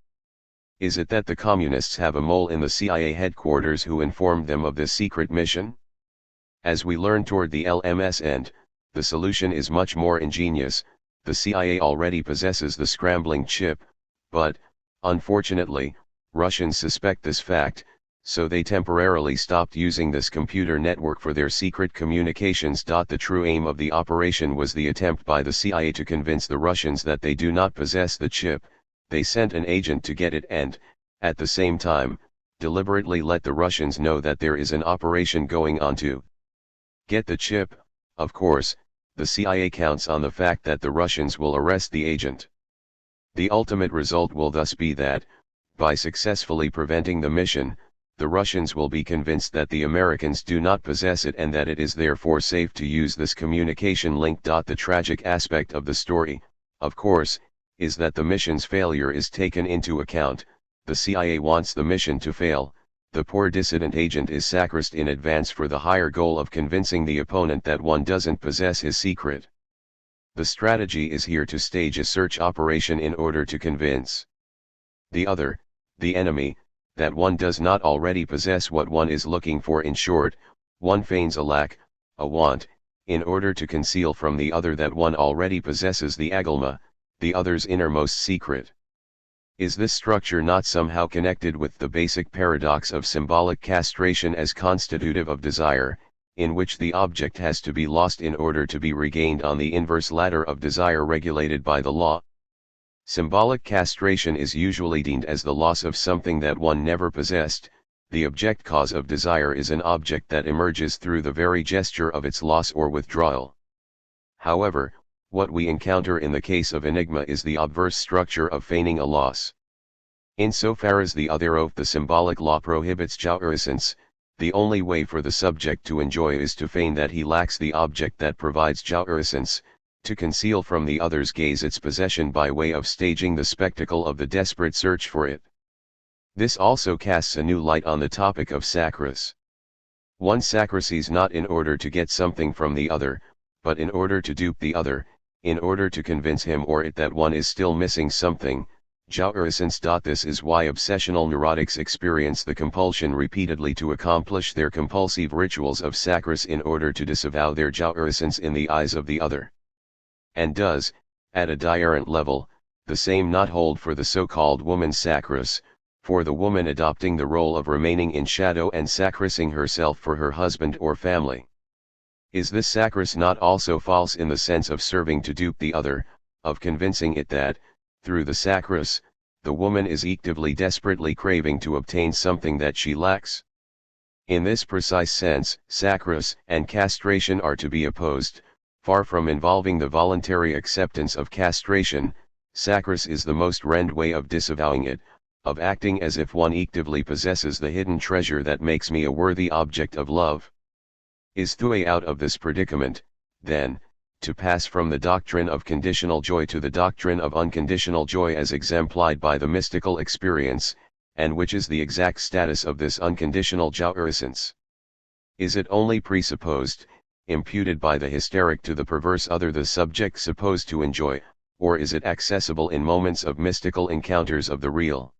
Is it that the communists have a mole in the CIA headquarters who informed them of this secret mission? As we learn toward the LMS end, the solution is much more ingenious. The CIA already possesses the scrambling chip, but, unfortunately, Russians suspect this fact. so they temporarily stopped using this computer network for their secret communications. The true aim of the operation was the attempt by the CIA to convince the Russians that they do not possess the chip. They sent an agent to get it and, at the same time, deliberately let the Russians know that there is an operation going on to get the chip. Of course, the CIA counts on the fact that the Russians will arrest the agent. The ultimate result will thus be that, by successfully preventing the mission, the Russians will be convinced that the Americans do not possess it and that it is therefore safe to use this communication link. The tragic aspect of the story, of course, is that the mission's failure is taken into account. The CIA wants the mission to fail. The poor dissident agent is sacrificed in advance for the higher goal of convincing the opponent that one doesn't possess his secret. The strategy is here to stage a search operation in order to convince the other, the enemy, that one does not already possess what one is looking for. In short, one feigns a lack, a want, in order to conceal from the other that one already possesses the agulma, the other's innermost secret. Is this structure not somehow connected with the basic paradox of symbolic castration as constitutive of desire, in which the object has to be lost in order to be regained on the inverse ladder of desire regulated by the law? Symbolic castration is usually deemed as the loss of something that one never possessed. The object cause of desire is an object that emerges through the very gesture of its loss or withdrawal. However, what we encounter in the case of enigma is the obverse structure of feigning a loss. Insofar as the other oath, the symbolic law prohibits jouissance, the only way for the subject to enjoy is to feign that he lacks the object that provides jouissance, to conceal from the other's gaze its possession by way of staging the spectacle of the desperate search for it. This also casts a new light on the topic of sacrifice. One sacrifices not in order to get something from the other, but in order to dupe the other, in order to convince him or it that one is still missing something, jouissance. This is why obsessional neurotics experience the compulsion repeatedly to accomplish their compulsive rituals of sacrifice in order to disavow their jouissance in the eyes of the other. And does, at a diarrhent level, the same not hold for the so-called woman's sacrifice, for the woman adopting the role of remaining in shadow and sacrificing herself for her husband or family? Is this sacrifice not also false in the sense of serving to dupe the other, of convincing it that, through the sacrifice, the woman is actively desperately craving to obtain something that she lacks? In this precise sense, sacrifice and castration are to be opposed. Far from involving the voluntary acceptance of castration, sacrifice is the most rend way of disavowing it, of acting as if one actively possesses the hidden treasure that makes me a worthy object of love. Is the way out of this predicament, then, to pass from the doctrine of conditional joy to the doctrine of unconditional joy as exemplified by the mystical experience, and which is the exact status of this unconditional jouissance? Is it only presupposed, imputed by the hysteric to the perverse other the subject supposed to enjoy, or is it accessible in moments of mystical encounters of the real?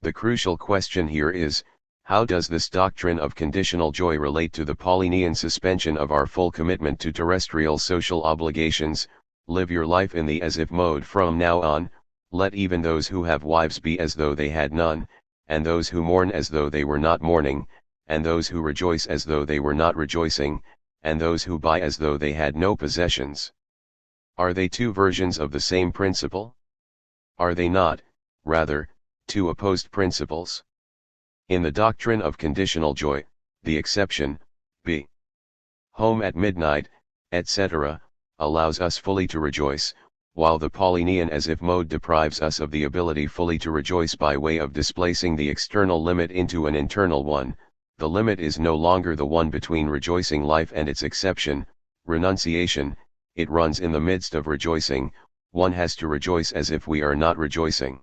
The crucial question here is, how does this doctrine of conditional joy relate to the Paulinian suspension of our full commitment to terrestrial social obligations? Live your life in the as if mode from now on, let even those who have wives be as though they had none, and those who mourn as though they were not mourning, and those who rejoice as though they were not rejoicing, and those who buy as though they had no possessions. Are they two versions of the same principle? Are they not, rather, two opposed principles? In the doctrine of conditional joy, the exception, be home at midnight, etc., allows us fully to rejoice, while the Paulinian as if mode deprives us of the ability fully to rejoice by way of displacing the external limit into an internal one. The limit is no longer the one between rejoicing life and its exception, renunciation, it runs in the midst of rejoicing. One has to rejoice as if we are not rejoicing.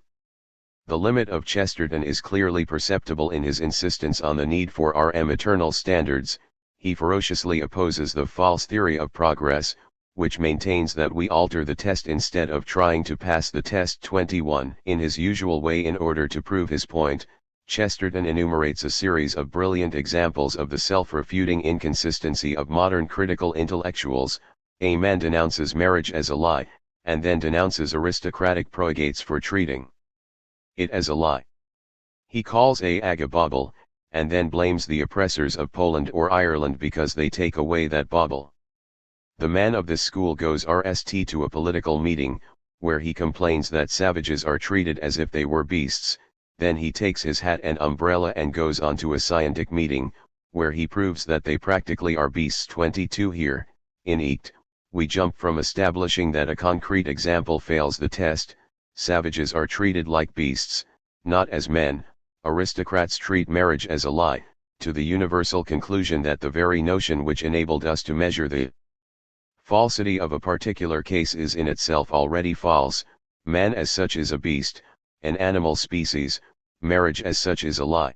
The limit of Chesterton is clearly perceptible in his insistence on the need for eternal standards. He ferociously opposes the false theory of progress, which maintains that we alter the test instead of trying to pass the test. 21. In his usual way, in order to prove his point, Chesterton enumerates a series of brilliant examples of the self-refuting inconsistency of modern critical intellectuals. A man denounces marriage as a lie, and then denounces aristocratic proegates for treating it as a lie. He calls a agabobble, and then blames the oppressors of Poland or Ireland because they take away that bauble. The man of this school goes RST to a political meeting, where he complains that savages are treated as if they were beasts, then he takes his hat and umbrella and goes on to a scientific meeting, where he proves that they practically are beasts. 22 Here, in EACT, we jump from establishing that a concrete example fails the test, savages are treated like beasts, not as men, aristocrats treat marriage as a lie, to the universal conclusion that the very notion which enabled us to measure the falsity of a particular case is in itself already false, man as such is a beast, an animal species, marriage as such is a lie.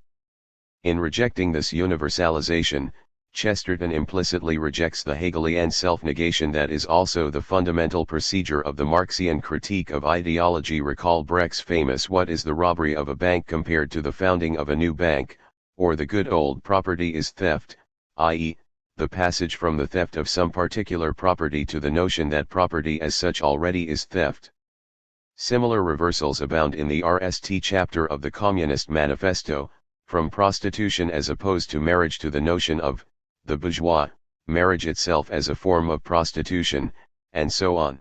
In rejecting this universalization, Chesterton implicitly rejects the Hegelian self-negation that is also the fundamental procedure of the Marxian critique of ideology. Recall Brecht's famous "What is the robbery of a bank compared to the founding of a new bank, or the good old property is theft," i.e., the passage from the theft of some particular property to the notion that property as such already is theft. Similar reversals abound in the RST chapter of the Communist Manifesto, from prostitution as opposed to marriage to the notion of the bourgeois, marriage itself as a form of prostitution, and so on.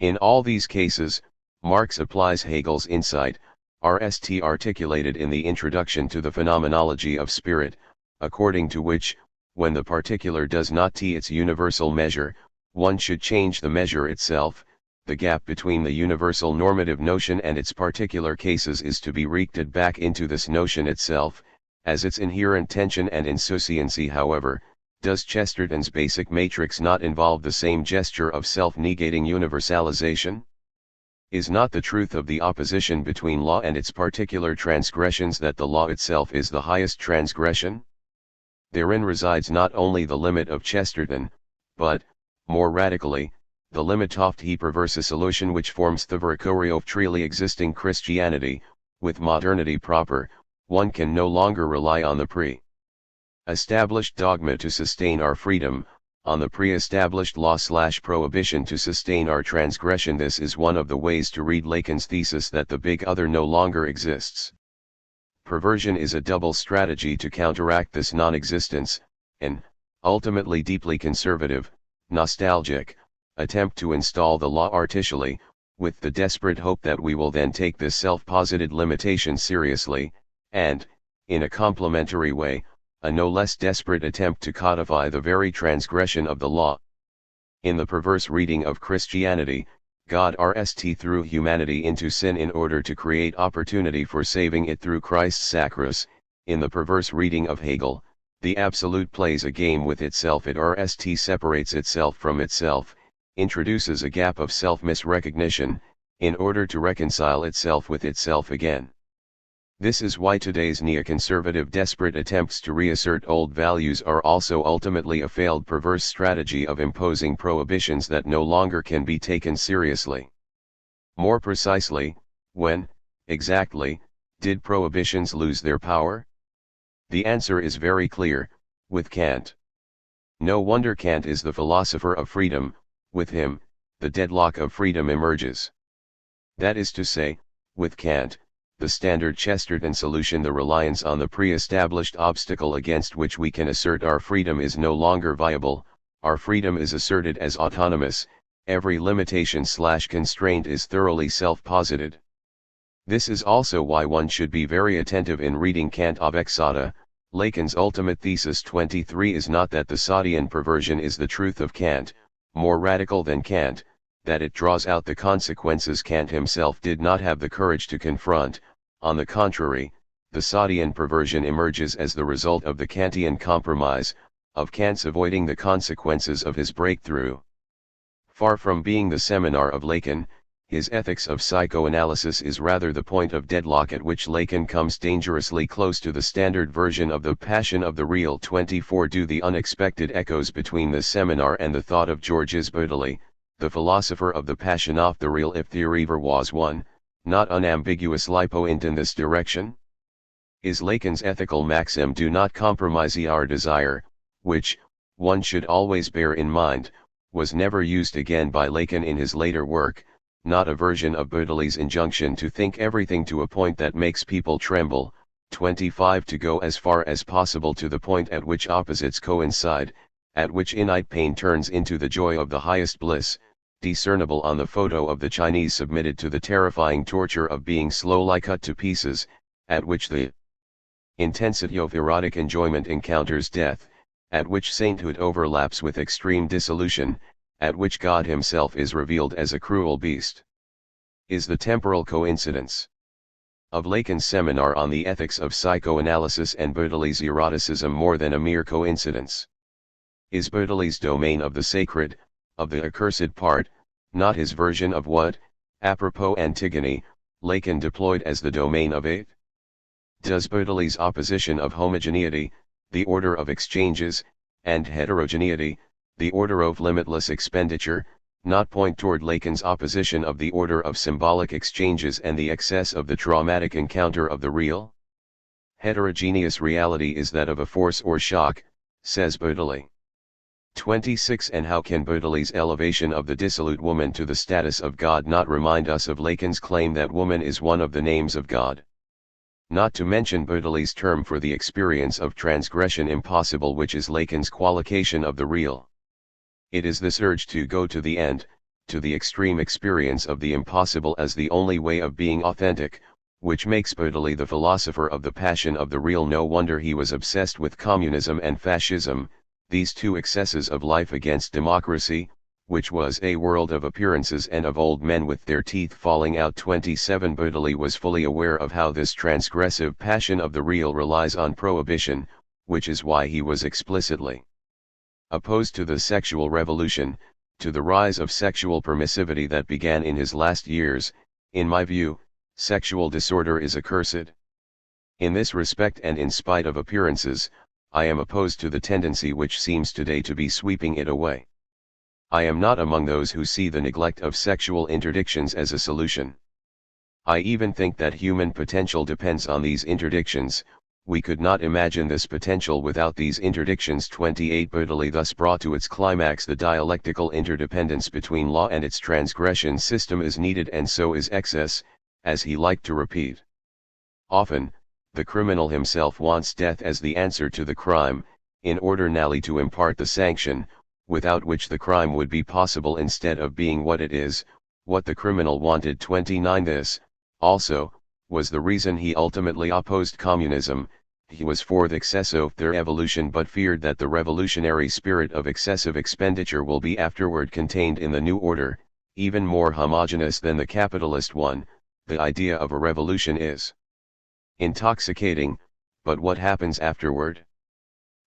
In all these cases, Marx applies Hegel's insight, RST articulated in the introduction to the Phenomenology of Spirit, according to which, when the particular does not t its universal measure, one should change the measure itself. The gap between the universal normative notion and its particular cases is to be rected back into this notion itself, as its inherent tension and insouciancy. However, does Chesterton's basic matrix not involve the same gesture of self-negating universalization? Is not the truth of the opposition between law and its particular transgressions that the law itself is the highest transgression? Therein resides not only the limit of Chesterton, but, more radically, the limit of the perverse solution which forms the vercorio of truly existing Christianity. With modernity proper, one can no longer rely on the pre-established dogma to sustain our freedom, on the pre-established law/prohibition to sustain our transgression. This is one of the ways to read Lacan's thesis that the big other no longer exists. Perversion is a double strategy to counteract this non-existence, an, ultimately deeply conservative, nostalgic, attempt to install the law artificially, with the desperate hope that we will then take this self-posited limitation seriously, and, in a complementary way, a no less desperate attempt to codify the very transgression of the law. In the perverse reading of Christianity, God RST threw humanity into sin in order to create opportunity for saving it through Christ's sacrifice. In the perverse reading of Hegel, the absolute plays a game with itself. It RST separates itself from itself, introduces a gap of self-misrecognition, in order to reconcile itself with itself again. This is why today's neoconservative desperate attempts to reassert old values are also ultimately a failed perverse strategy of imposing prohibitions that no longer can be taken seriously. More precisely, when, exactly, did prohibitions lose their power? The answer is very clear, with Kant. No wonder Kant is the philosopher of freedom. With him, the deadlock of freedom emerges. That is to say, with Kant, the standard Chesterton solution, the reliance on the pre-established obstacle against which we can assert our freedom, is no longer viable. Our freedom is asserted as autonomous, every limitation/constraint is thoroughly self-posited. This is also why one should be very attentive in reading Kant Avexata. Lacan's ultimate thesis 23 is not that the Sadian perversion is the truth of Kant, more radical than Kant, that it draws out the consequences Kant himself did not have the courage to confront. On the contrary, the Sadian perversion emerges as the result of the Kantian compromise, of Kant's avoiding the consequences of his breakthrough. Far from being the seminar of Lacan, his Ethics of Psychoanalysis is rather the point of deadlock at which Lacan comes dangerously close to the standard version of the Passion of the Real. 24 Do the unexpected echoes between this seminar and the thought of Georges Baudeley, the philosopher of the Passion of the Real, if there ever was one, not unambiguous point in this direction? Is Lacan's ethical maxim "do not compromise our desire," which, one should always bear in mind, was never used again by Lacan in his later work, not a version of Baudeley's injunction to think everything to a point that makes people tremble, 25 To go as far as possible to the point at which opposites coincide, at which innate pain turns into the joy of the highest bliss, discernible on the photo of the Chinese submitted to the terrifying torture of being slowly cut to pieces, at which the intensity of erotic enjoyment encounters death, at which sainthood overlaps with extreme dissolution, at which God himself is revealed as a cruel beast. Is the temporal coincidence of Lacan's seminar on the ethics of psychoanalysis and Bertolli's eroticism more than a mere coincidence? Is Bertolli's domain of the sacred, of the accursed part, not his version of what, apropos Antigone, Lacan deployed as the domain of it? Does Bertolli's opposition of homogeneity, the order of exchanges, and heterogeneity, the order of limitless expenditure, not point toward Lacan's opposition of the order of symbolic exchanges and the excess of the traumatic encounter of the real? Heterogeneous reality is that of a force or shock, says Bertolli. 26 And how can Bertolli's elevation of the dissolute woman to the status of God not remind us of Lacan's claim that woman is one of the names of God? Not to mention Bertolli's term for the experience of transgression impossible, which is Lacan's qualification of the real. It is this urge to go to the end, to the extreme experience of the impossible as the only way of being authentic, which makes Bertolli the philosopher of the passion of the real. No wonder he was obsessed with communism and fascism, these two excesses of life against democracy, which was a world of appearances and of old men with their teeth falling out. 27 Bertolli was fully aware of how this transgressive passion of the real relies on prohibition, which is why he was explicitly opposed to the sexual revolution, to the rise of sexual permissivity that began in his last years. In my view, sexual disorder is accursed. In this respect, and in spite of appearances, I am opposed to the tendency which seems today to be sweeping it away. I am not among those who see the neglect of sexual interdictions as a solution. I even think that human potential depends on these interdictions. We could not imagine this potential without these interdictions. 28 Bertolli thus brought to its climax the dialectical interdependence between law and its transgression system is needed, and so is excess, as he liked to repeat. Often, the criminal himself wants death as the answer to the crime, in order nally to impart the sanction, without which the crime would be possible instead of being what it is, what the criminal wanted. 29 This, also, was the reason he ultimately opposed communism. He was for the excessive their evolution, but feared that the revolutionary spirit of excessive expenditure will be afterward contained in the new order, even more homogeneous than the capitalist one. The idea of a revolution is intoxicating, but what happens afterward?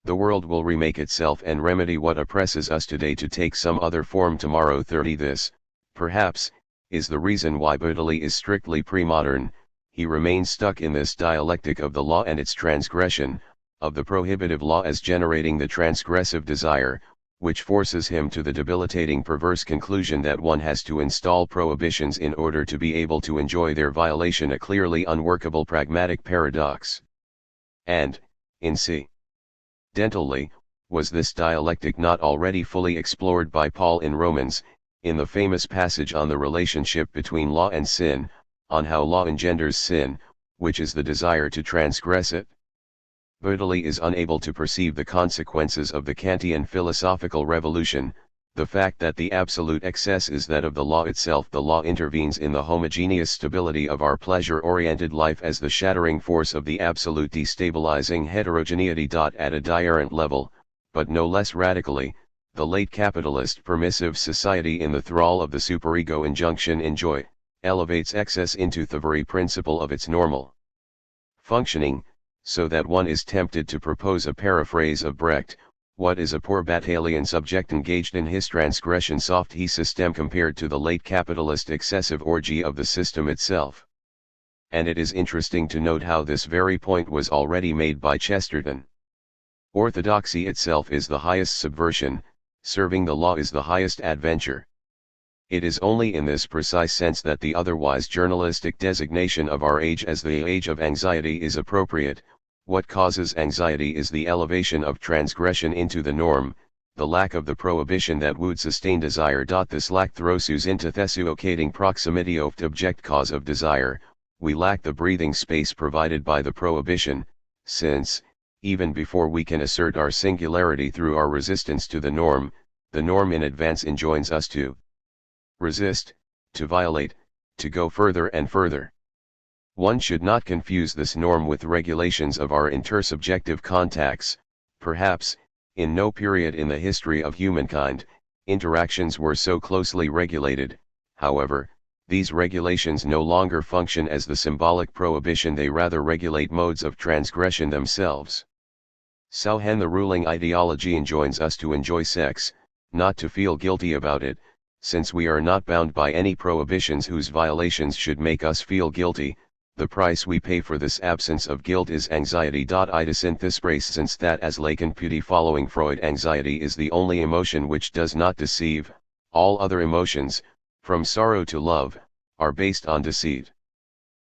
The world will remake itself and remedy what oppresses us today to take some other form tomorrow. 30 This, perhaps, is the reason why Bertolli is strictly pre-modern. He remains stuck in this dialectic of the law and its transgression, of the prohibitive law as generating the transgressive desire, which forces him to the debilitating perverse conclusion that one has to install prohibitions in order to be able to enjoy their violation, a clearly unworkable pragmatic paradox. And, incidentally, was this dialectic not already fully explored by Paul in Romans, in the famous passage on the relationship between law and sin, on how law engenders sin, which is the desire to transgress it? Bertolli is unable to perceive the consequences of the Kantian philosophical revolution, the fact that the absolute excess is that of the law itself. The law intervenes in the homogeneous stability of our pleasure-oriented life as the shattering force of the absolute destabilizing heterogeneity. At a diarrhent level, but no less radically, the late capitalist permissive society, in the thrall of the superego injunction enjoy, elevates excess into the very principle of its normal functioning, so that one is tempted to propose a paraphrase of Brecht: what is a poor battalion subject engaged in his transgression soft he system compared to the late capitalist excessive orgy of the system itself? And it is interesting to note how this very point was already made by Chesterton. Orthodoxy itself is the highest subversion, serving the law is the highest adventure. It is only in this precise sense that the otherwise journalistic designation of our age as the age of anxiety is appropriate. What causes anxiety is the elevation of transgression into the norm, the lack of the prohibition that would sustain desire. This lack throws us into thesuocating proximity of the object cause of desire, we lack the breathing space provided by the prohibition, since, even before we can assert our singularity through our resistance to the norm in advance enjoins us to resist, to violate, to go further and further. One should not confuse this norm with regulations of our intersubjective contacts. Perhaps, in no period in the history of humankind, interactions were so closely regulated. However, these regulations no longer function as the symbolic prohibition, they rather regulate modes of transgression themselves. Sauhan, the ruling ideology, enjoins us to enjoy sex, not to feel guilty about it, since we are not bound by any prohibitions whose violations should make us feel guilty. The price we pay for this absence of guilt is anxiety. Since that, as Lacan put following Freud, anxiety is the only emotion which does not deceive, all other emotions, from sorrow to love, are based on deceit.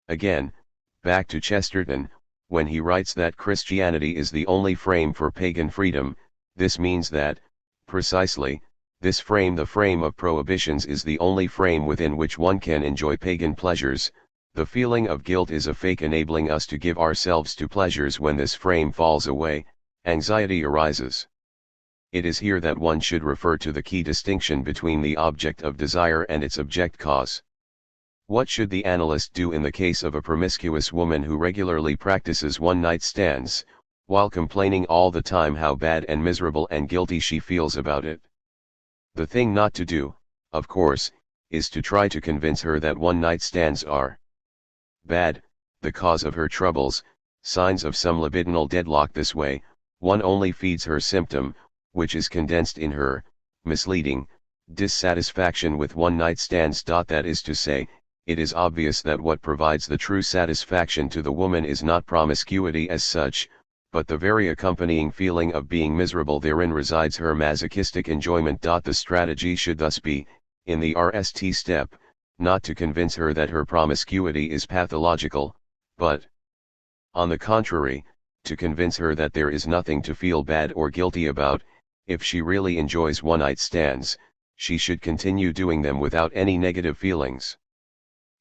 Again, back to Chesterton, when he writes that Christianity is the only frame for pagan freedom, this means that, precisely, this frame, the frame of prohibitions, is the only frame within which one can enjoy pagan pleasures. The feeling of guilt is a fake enabling us to give ourselves to pleasures. When this frame falls away, anxiety arises. It is here that one should refer to the key distinction between the object of desire and its object cause. What should the analyst do in the case of a promiscuous woman who regularly practices one-night stands, while complaining all the time how bad and miserable and guilty she feels about it? The thing not to do, of course, is to try to convince her that one-night stands are bad, the cause of her troubles, signs of some libidinal deadlock. This way, one only feeds her symptom, which is condensed in her misleading dissatisfaction with one-night stands. That is to say, it is obvious that what provides the true satisfaction to the woman is not promiscuity as such, but the very accompanying feeling of being miserable. Therein resides her masochistic enjoyment. The strategy should thus be, in the RST step, not to convince her that her promiscuity is pathological, but, on the contrary, to convince her that there is nothing to feel bad or guilty about. If she really enjoys one-night stands, she should continue doing them without any negative feelings.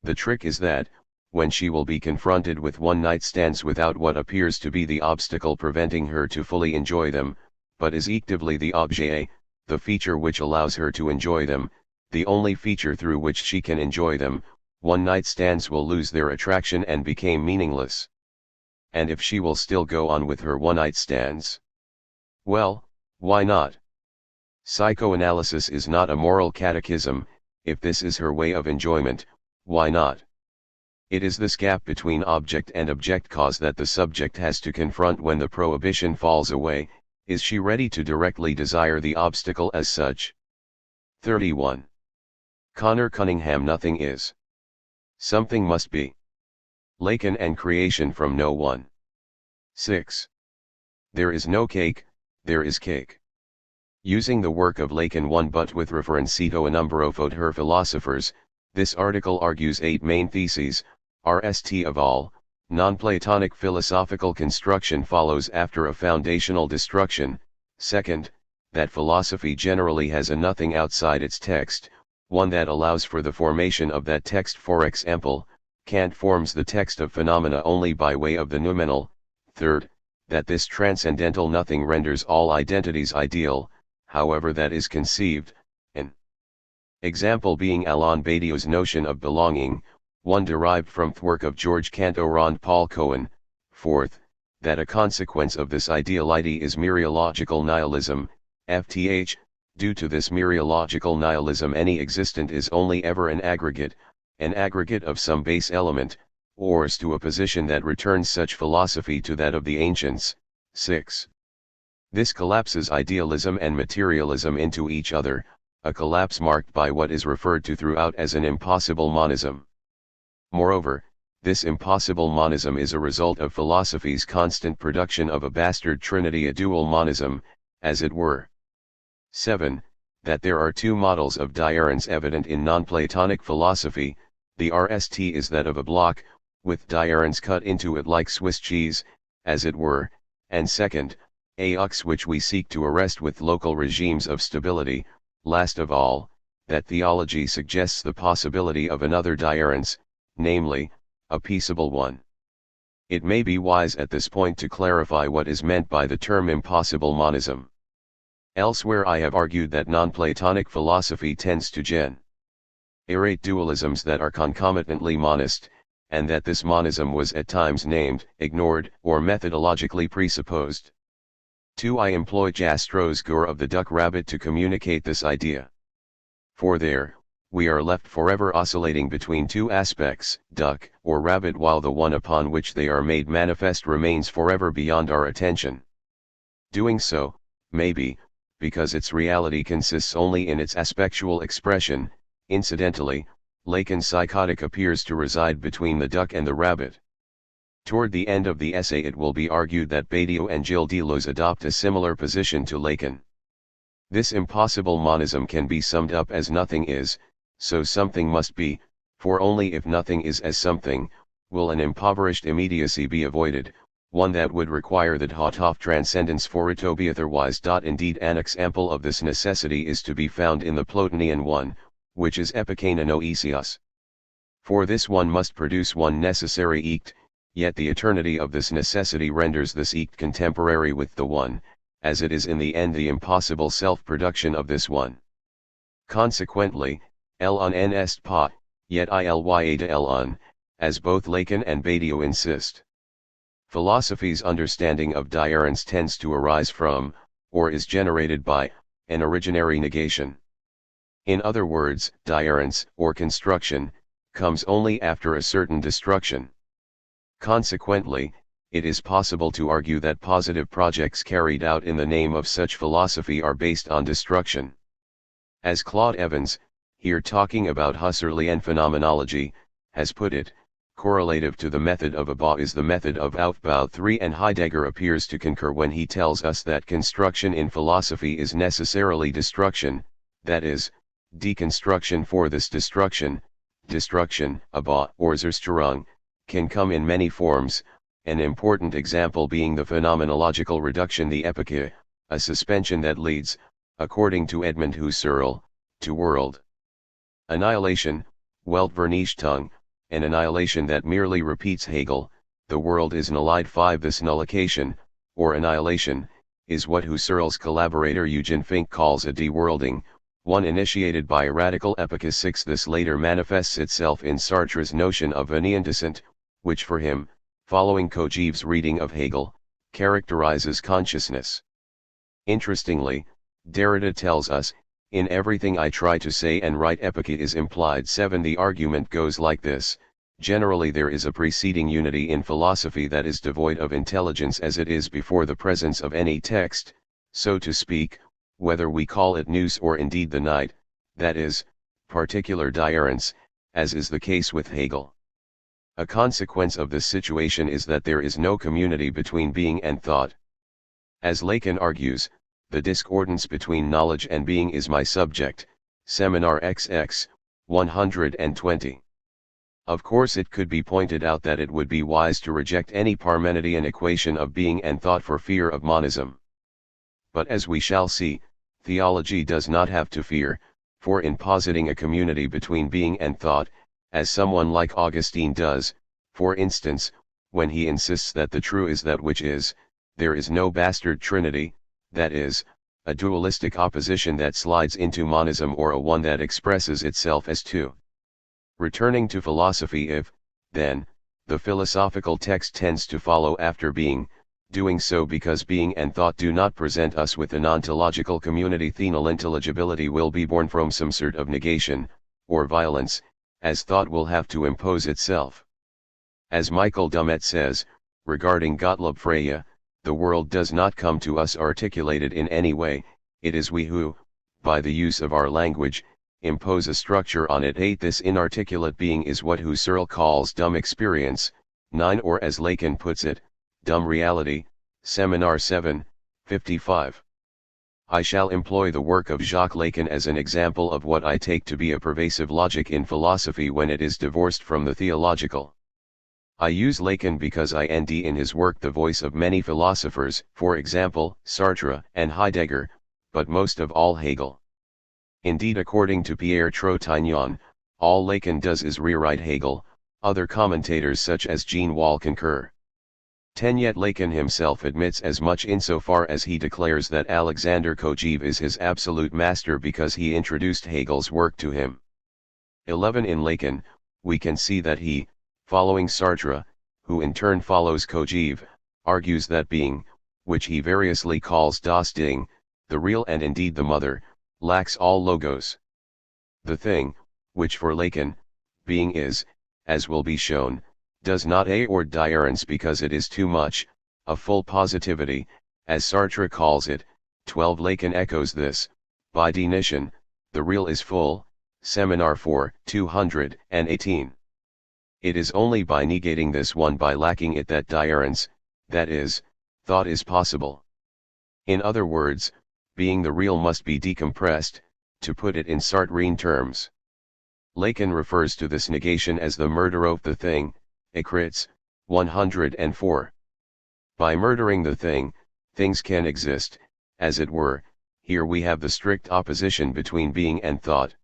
The trick is that, when she will be confronted with one-night stands without what appears to be the obstacle preventing her to fully enjoy them, but is actively the objet, the feature which allows her to enjoy them, the only feature through which she can enjoy them, one-night stands will lose their attraction and become meaningless. And if she will still go on with her one-night stands, well, why not? Psychoanalysis is not a moral catechism. If this is her way of enjoyment, why not? It is this gap between object and object cause that the subject has to confront. When the prohibition falls away, is she ready to directly desire the obstacle as such? 31. Connor Cunningham. Nothing is. Something must be. Lacan and creation from no one. 6. There is no cake, there is cake. Using the work of Lacan 1 but with referencito a numero of her philosophers, this article argues 8 main theses. RST of all, non-Platonic philosophical construction follows after a foundational destruction. Second, that philosophy generally has a nothing outside its text, one that allows for the formation of that text. For example, Kant forms the text of phenomena only by way of the noumenal. Third, that this transcendental nothing renders all identities ideal, however that is conceived, an example being Alain Badiou's notion of belonging, one derived from the work of George Cantorand Paul Cohen. Fourth, that a consequence of this ideality is mereological nihilism, FTH. Due to this mereological nihilism, any existent is only ever an aggregate of some base element, or as to a position that returns such philosophy to that of the ancients. 6. This collapses idealism and materialism into each other, a collapse marked by what is referred to throughout as an impossible monism. Moreover, this impossible monism is a result of philosophy's constant production of a bastard trinity, a dual monism, as it were. 7. That there are 2 models of diarence evident in non-Platonic philosophy. The RST is that of a block, with diarence cut into it like Swiss cheese, as it were, and second, a ux which we seek to arrest with local regimes of stability. Last of all, that theology suggests the possibility of another diarence, namely, a peaceable one. It may be wise at this point to clarify what is meant by the term impossible monism. Elsewhere I have argued that non-Platonic philosophy tends to generate dualisms that are concomitantly monist, and that this monism was at times named, ignored, or methodologically presupposed. 2. I employ Jastro's Gore of the duck-rabbit to communicate this idea. For there, we are left forever oscillating between two aspects, duck or rabbit, while the one upon which they are made manifest remains forever beyond our attention. Doing so, may be, because its reality consists only in its aspectual expression. Incidentally, Lacan's psychotic appears to reside between the duck and the rabbit. Toward the end of the essay it will be argued that Badiou and Gilles Deleuze adopt a similar position to Lacan. This impossible monism can be summed up as nothing is, so something must be, for only if nothing is as something, will an impoverished immediacy be avoided, one that would require the thought transcendence for it to be otherwise. Indeed an example of this necessity is to be found in the Plotinian one, which is epikeinoisios. For this one must produce one necessary ect, yet the eternity of this necessity renders this ect contemporary with the one, as it is in the end the impossible self-production of this one. Consequently, L un est pas, yet ilya de L un, as both Lacan and Badiou insist. Philosophy's understanding of diarence tends to arise from, or is generated by, an originary negation. In other words, diarence, or construction, comes only after a certain destruction. Consequently, it is possible to argue that positive projects carried out in the name of such philosophy are based on destruction. As Claude Evans, here talking about Husserlian phenomenology, has put it, correlative to the method of Abba is the method of Aufbau 3, and Heidegger appears to concur when he tells us that construction in philosophy is necessarily destruction, that is, deconstruction. For this destruction, Abba or Zerstörung, can come in many forms, an important example being the phenomenological reduction, the epike, a suspension that leads, according to Edmund Husserl, to world annihilation, Weltvernichtung, an annihilation that merely repeats Hegel, the world is nullified. 5. This nullification, or annihilation, is what Husserl's collaborator Eugen Fink calls a de-worlding, one initiated by a radical epicus. 6. This later manifests itself in Sartre's notion of Venient, which for him, following Kojève's reading of Hegel, characterizes consciousness. Interestingly, Derrida tells us, in everything I try to say and write epike is implied. 7. The argument goes like this: generally there is a preceding unity in philosophy that is devoid of intelligence as it is before the presence of any text, so to speak, whether we call it nous or indeed the night, that is, particular diarence, as is the case with Hegel. A consequence of this situation is that there is no community between being and thought. As Lacan argues, the discordance between knowledge and being is my subject, Seminar XX, 120. Of course it could be pointed out that it would be wise to reject any Parmenidean equation of being and thought for fear of monism. But as we shall see, theology does not have to fear, for in positing a community between being and thought, as someone like Augustine does, for instance, when he insists that the true is that which is, there is no bastard trinity, that is, a dualistic opposition that slides into monism or a one that expresses itself as two. Returning to philosophy, if, then, the philosophical text tends to follow after being, doing so because being and thought do not present us with an ontological community, thenal intelligibility will be born from some sort of negation, or violence, as thought will have to impose itself. As Michael Dummett says, regarding Gottlob Frege, the world does not come to us articulated in any way, it is we who, by the use of our language, impose a structure on it. 8. This inarticulate being is what Husserl calls dumb experience, 9. Or as Lacan puts it, dumb reality, Seminar 7, 55. I shall employ the work of Jacques Lacan as an example of what I take to be a pervasive logic in philosophy when it is divorced from the theological. I use Lacan because I nd in his work the voice of many philosophers, for example, Sartre and Heidegger, but most of all Hegel. Indeed, according to Pierre Tropignon, all Lacan does is rewrite Hegel, Other commentators such as Jean Wall concur. 10. Yet Lacan himself admits as much insofar as he declares that Alexander Kojève is his absolute master because he introduced Hegel's work to him. 11. In Lacan, we can see that he, following Sartre, who in turn follows Kojève, argues that being, which he variously calls das Ding, the real and indeed the mother, lacks all logos. The thing, which for Lacan, being is, as will be shown, does not or diarence because it is too much, a full positivity, as Sartre calls it. 12. Lacan echoes this, by definition, the real is full, Seminar 4, 218. It is only by negating this one by lacking it that diarence, that is, thought is possible. In other words, being the real must be decompressed, to put it in Sartrean terms. Lacan refers to this negation as the murder of the thing, Ecritz, 104. By murdering the thing, things can exist, as it were. Here we have the strict opposition between being and thought.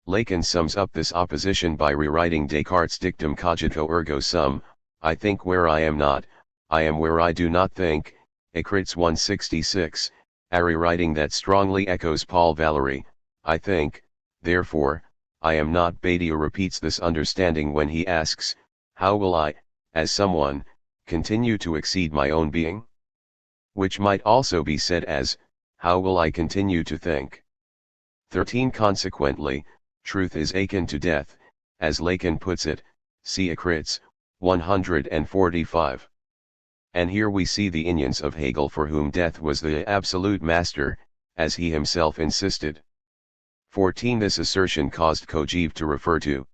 Lacan sums up this opposition by rewriting Descartes' dictum cogito ergo sum, I think where I am not, I am where I do not think, Ecritz 166, a rewriting that strongly echoes Paul Valéry, I think, therefore, I am not. Badiou repeats this understanding when he asks, how will I, as someone, continue to exceed my own being? Which might also be said as, how will I continue to think? 13. Consequently, truth is akin to death, as Lacan puts it, see Ecritz, 145. And here we see the Inyons of Hegel for whom death was the absolute master, as he himself insisted. 14. This assertion caused Kojève to refer to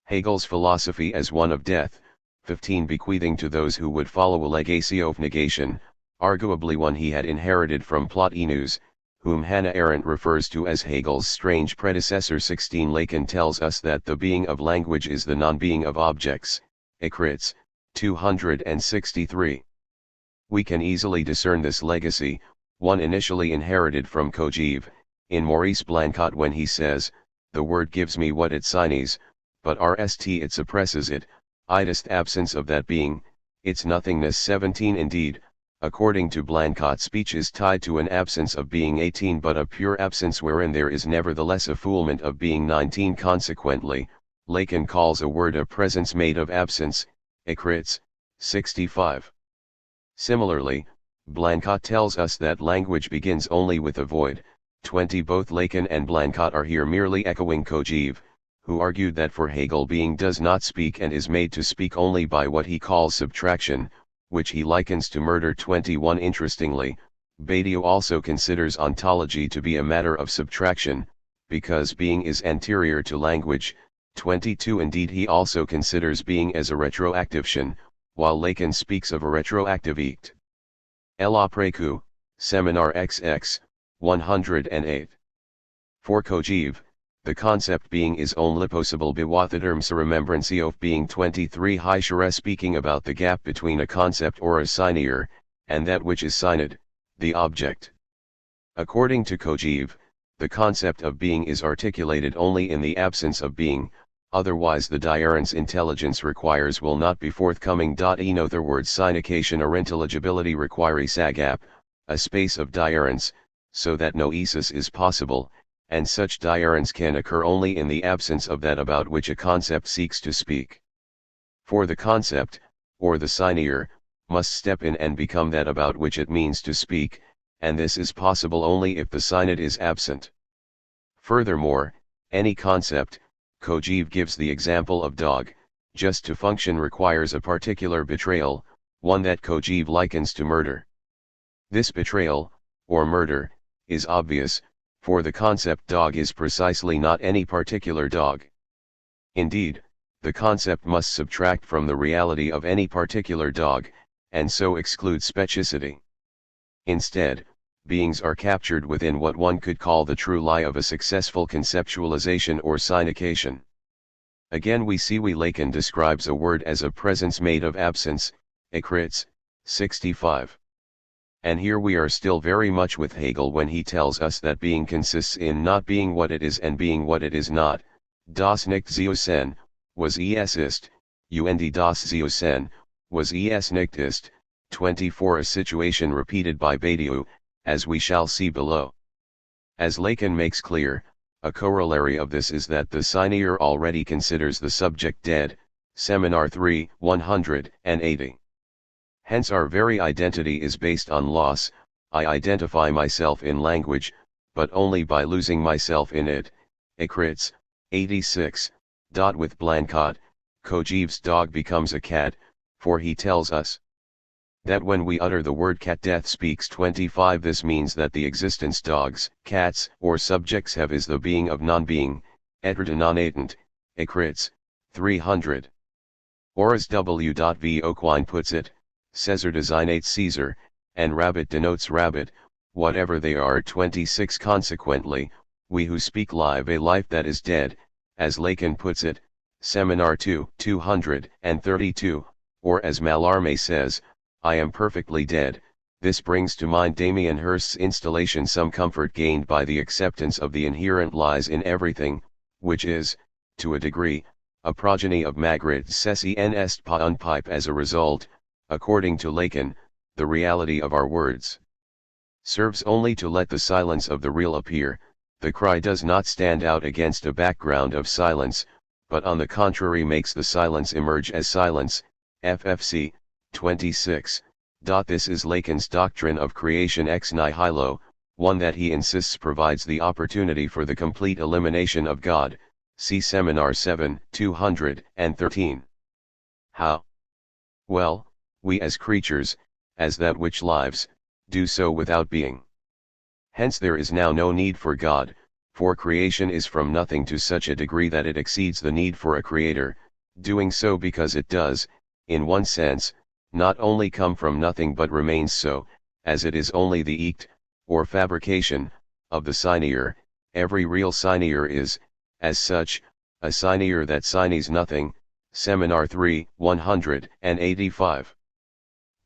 Hegel's philosophy as one of death. 15. Bequeathing to those who would follow a legacy of negation, arguably one he had inherited from Plotinus, whom Hannah Arendt refers to as Hegel's strange predecessor. 16. Lacan tells us that the being of language is the non-being of objects, Ecritz, 263. We can easily discern this legacy, one initially inherited from Kojève, in Maurice Blanquat when he says, the word gives me what it signifies, but rst it suppresses it, idest absence of that being, its nothingness. 17. Indeed, according to Blanquat, speech is tied to an absence of being. 18. But a pure absence wherein there is nevertheless a foulement of being. 19. Consequently, Lacan calls a word a presence made of absence, Ecritz, 65. Similarly, Blanquat tells us that language begins only with a void. 20. Both Lacan and Blanquat are here merely echoing Kojève, who argued that for Hegel being does not speak and is made to speak only by what he calls subtraction, which he likens to murder. 21. Interestingly, Badiou also considers ontology to be a matter of subtraction, because being is anterior to language. 22. Indeed, he also considers being as a retroactivation, while Lacan speaks of a retroactive act. L'Après-coup, Seminar XX, 108. For Kojève, the concept being is only possible bewatheterm sa remembrance of being. 23. Heichere speaking about the gap between a concept or a signier, and that which is signed, the object. According to Kojève, the concept of being is articulated only in the absence of being, otherwise the diarence intelligence requires will not be forthcoming. In other words, signification or intelligibility requires a gap, a space of diarence, so that noesis is possible, and such diarence can occur only in the absence of that about which a concept seeks to speak. For the concept, or the signier, must step in and become that about which it means to speak, and this is possible only if the signed is absent. Furthermore, any concept, Kojève gives the example of dog, just to function requires a particular betrayal, one that Kojève likens to murder. This betrayal, or murder, is obvious, for the concept dog is precisely not any particular dog. Indeed, the concept must subtract from the reality of any particular dog, and so exclude specificity. Instead, beings are captured within what one could call the true lie of a successful conceptualization or signification. Again we see Lacan describes a word as a presence made of absence, Ecritz, 65. And here we are still very much with Hegel when he tells us that being consists in not being what it is and being what it is not, das nicht zu sein, was es ist, und das Zeusen, was es nicht ist, 24. A situation repeated by Badiou, as we shall see below. As Lacan makes clear, a corollary of this is that the signier already considers the subject dead, Seminar 3, 180. Hence our very identity is based on loss. I identify myself in language, but only by losing myself in it. Écrits, 86. With Blancot, Kojève's dog becomes a cat, for he tells us that when we utter the word cat, death speaks. 25. This means that the existence dogs, cats, or subjects have is the being of non-being, être non étant, Écrits, 300. Or as W. V. Auquin puts it, Caesar designates Caesar, and rabbit denotes rabbit, whatever they are. 26. Consequently, we who speak live a life that is dead, as Lacan puts it, Seminar 2, 232, or as Mallarmé says, I am perfectly dead. This brings to mind Damien Hirst's installation, some comfort gained by the acceptance of the inherent lies in everything, which is, to a degree, a progeny of Magritte ceci n'est pas un pipe. As a result, according to Lacan, the reality of our words serves only to let the silence of the real appear. The cry does not stand out against a background of silence, but on the contrary makes the silence emerge as silence. FFC, 26. This is Lacan's doctrine of creation ex nihilo, one that he insists provides the opportunity for the complete elimination of God. See Seminar 7, 213. How? Well, we as creatures, as that which lives, do so without being. Hence there is now no need for God, for creation is from nothing to such a degree that it exceeds the need for a creator, doing so because it does, in one sense, not only come from nothing but remains so, as it is only the ect, or fabrication, of the signier. Every real signier is, as such, a signier that signies nothing. Seminar 3, 185.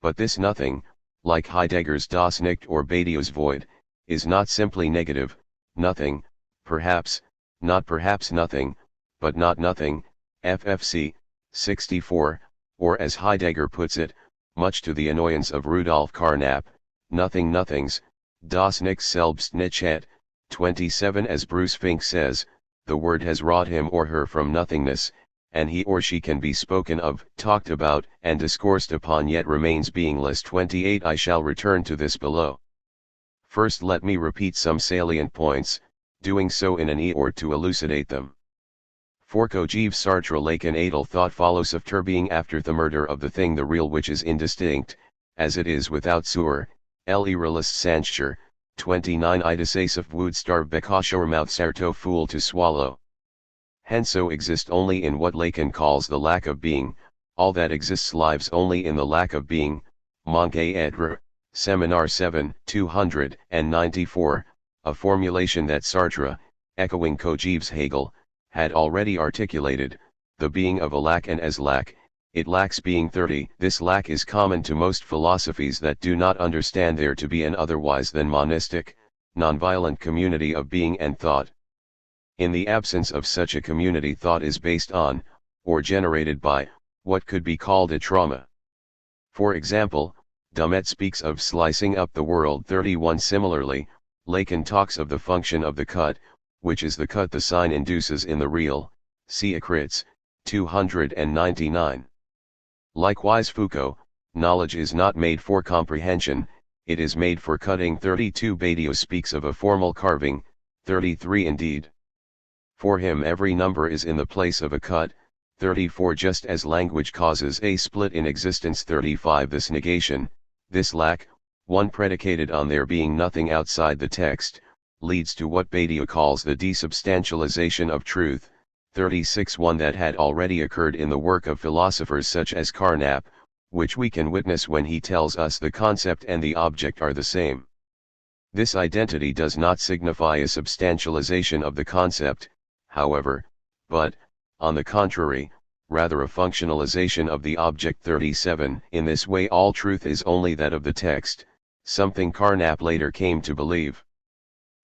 But this nothing, like Heidegger's Das Nicht or Badiou's void, is not simply negative, nothing, perhaps, not perhaps nothing, but not nothing. FFC, 64, or as Heidegger puts it, much to the annoyance of Rudolf Carnap, nothing nothings, das Nichts selbst nicht. 27. As Bruce Fink says, the word has wrought him or her from nothingness, and he or she can be spoken of, talked about, and discoursed upon, yet remains beingless. 28. I shall return to this below. First let me repeat some salient points, doing so in an or to elucidate them. For Kojève Sartre Lacan Adel thought follows of being after the murder of the thing the real which is indistinct, as it is without suur, l'irrealist sancher, 29. Ides of wood starve bekosher mouth sarto fool to swallow. Hence so exist only in what Lacan calls the lack of being, all that exists lives only in the lack of being, manque être, Seminar 7, 294, a formulation that Sartre, echoing Kojève's Hegel, had already articulated, the being of a lack, and as lack, it lacks being. 30. This lack is common to most philosophies that do not understand there to be an otherwise than monistic, nonviolent community of being and thought. In the absence of such a community, thought is based on, or generated by, what could be called a trauma. For example, Dumet speaks of slicing up the world. 31. Similarly, Lacan talks of the function of the cut, which is the cut the sign induces in the real, see Écrits, 299. Likewise Foucault, knowledge is not made for comprehension, it is made for cutting. 32. Badiou speaks of a formal carving, 33. Indeed, for him every number is in the place of a cut. 34. Just as language causes a split in existence. 35. This negation, this lack, one predicated on there being nothing outside the text, leads to what Badiou calls the desubstantialization of truth. 36. One that had already occurred in the work of philosophers such as Carnap, which we can witness when he tells us the concept and the object are the same. This identity does not signify a substantialization of the concept, however, but, on the contrary, rather a functionalization of the object. 37. In this way all truth is only that of the text, something Carnap later came to believe.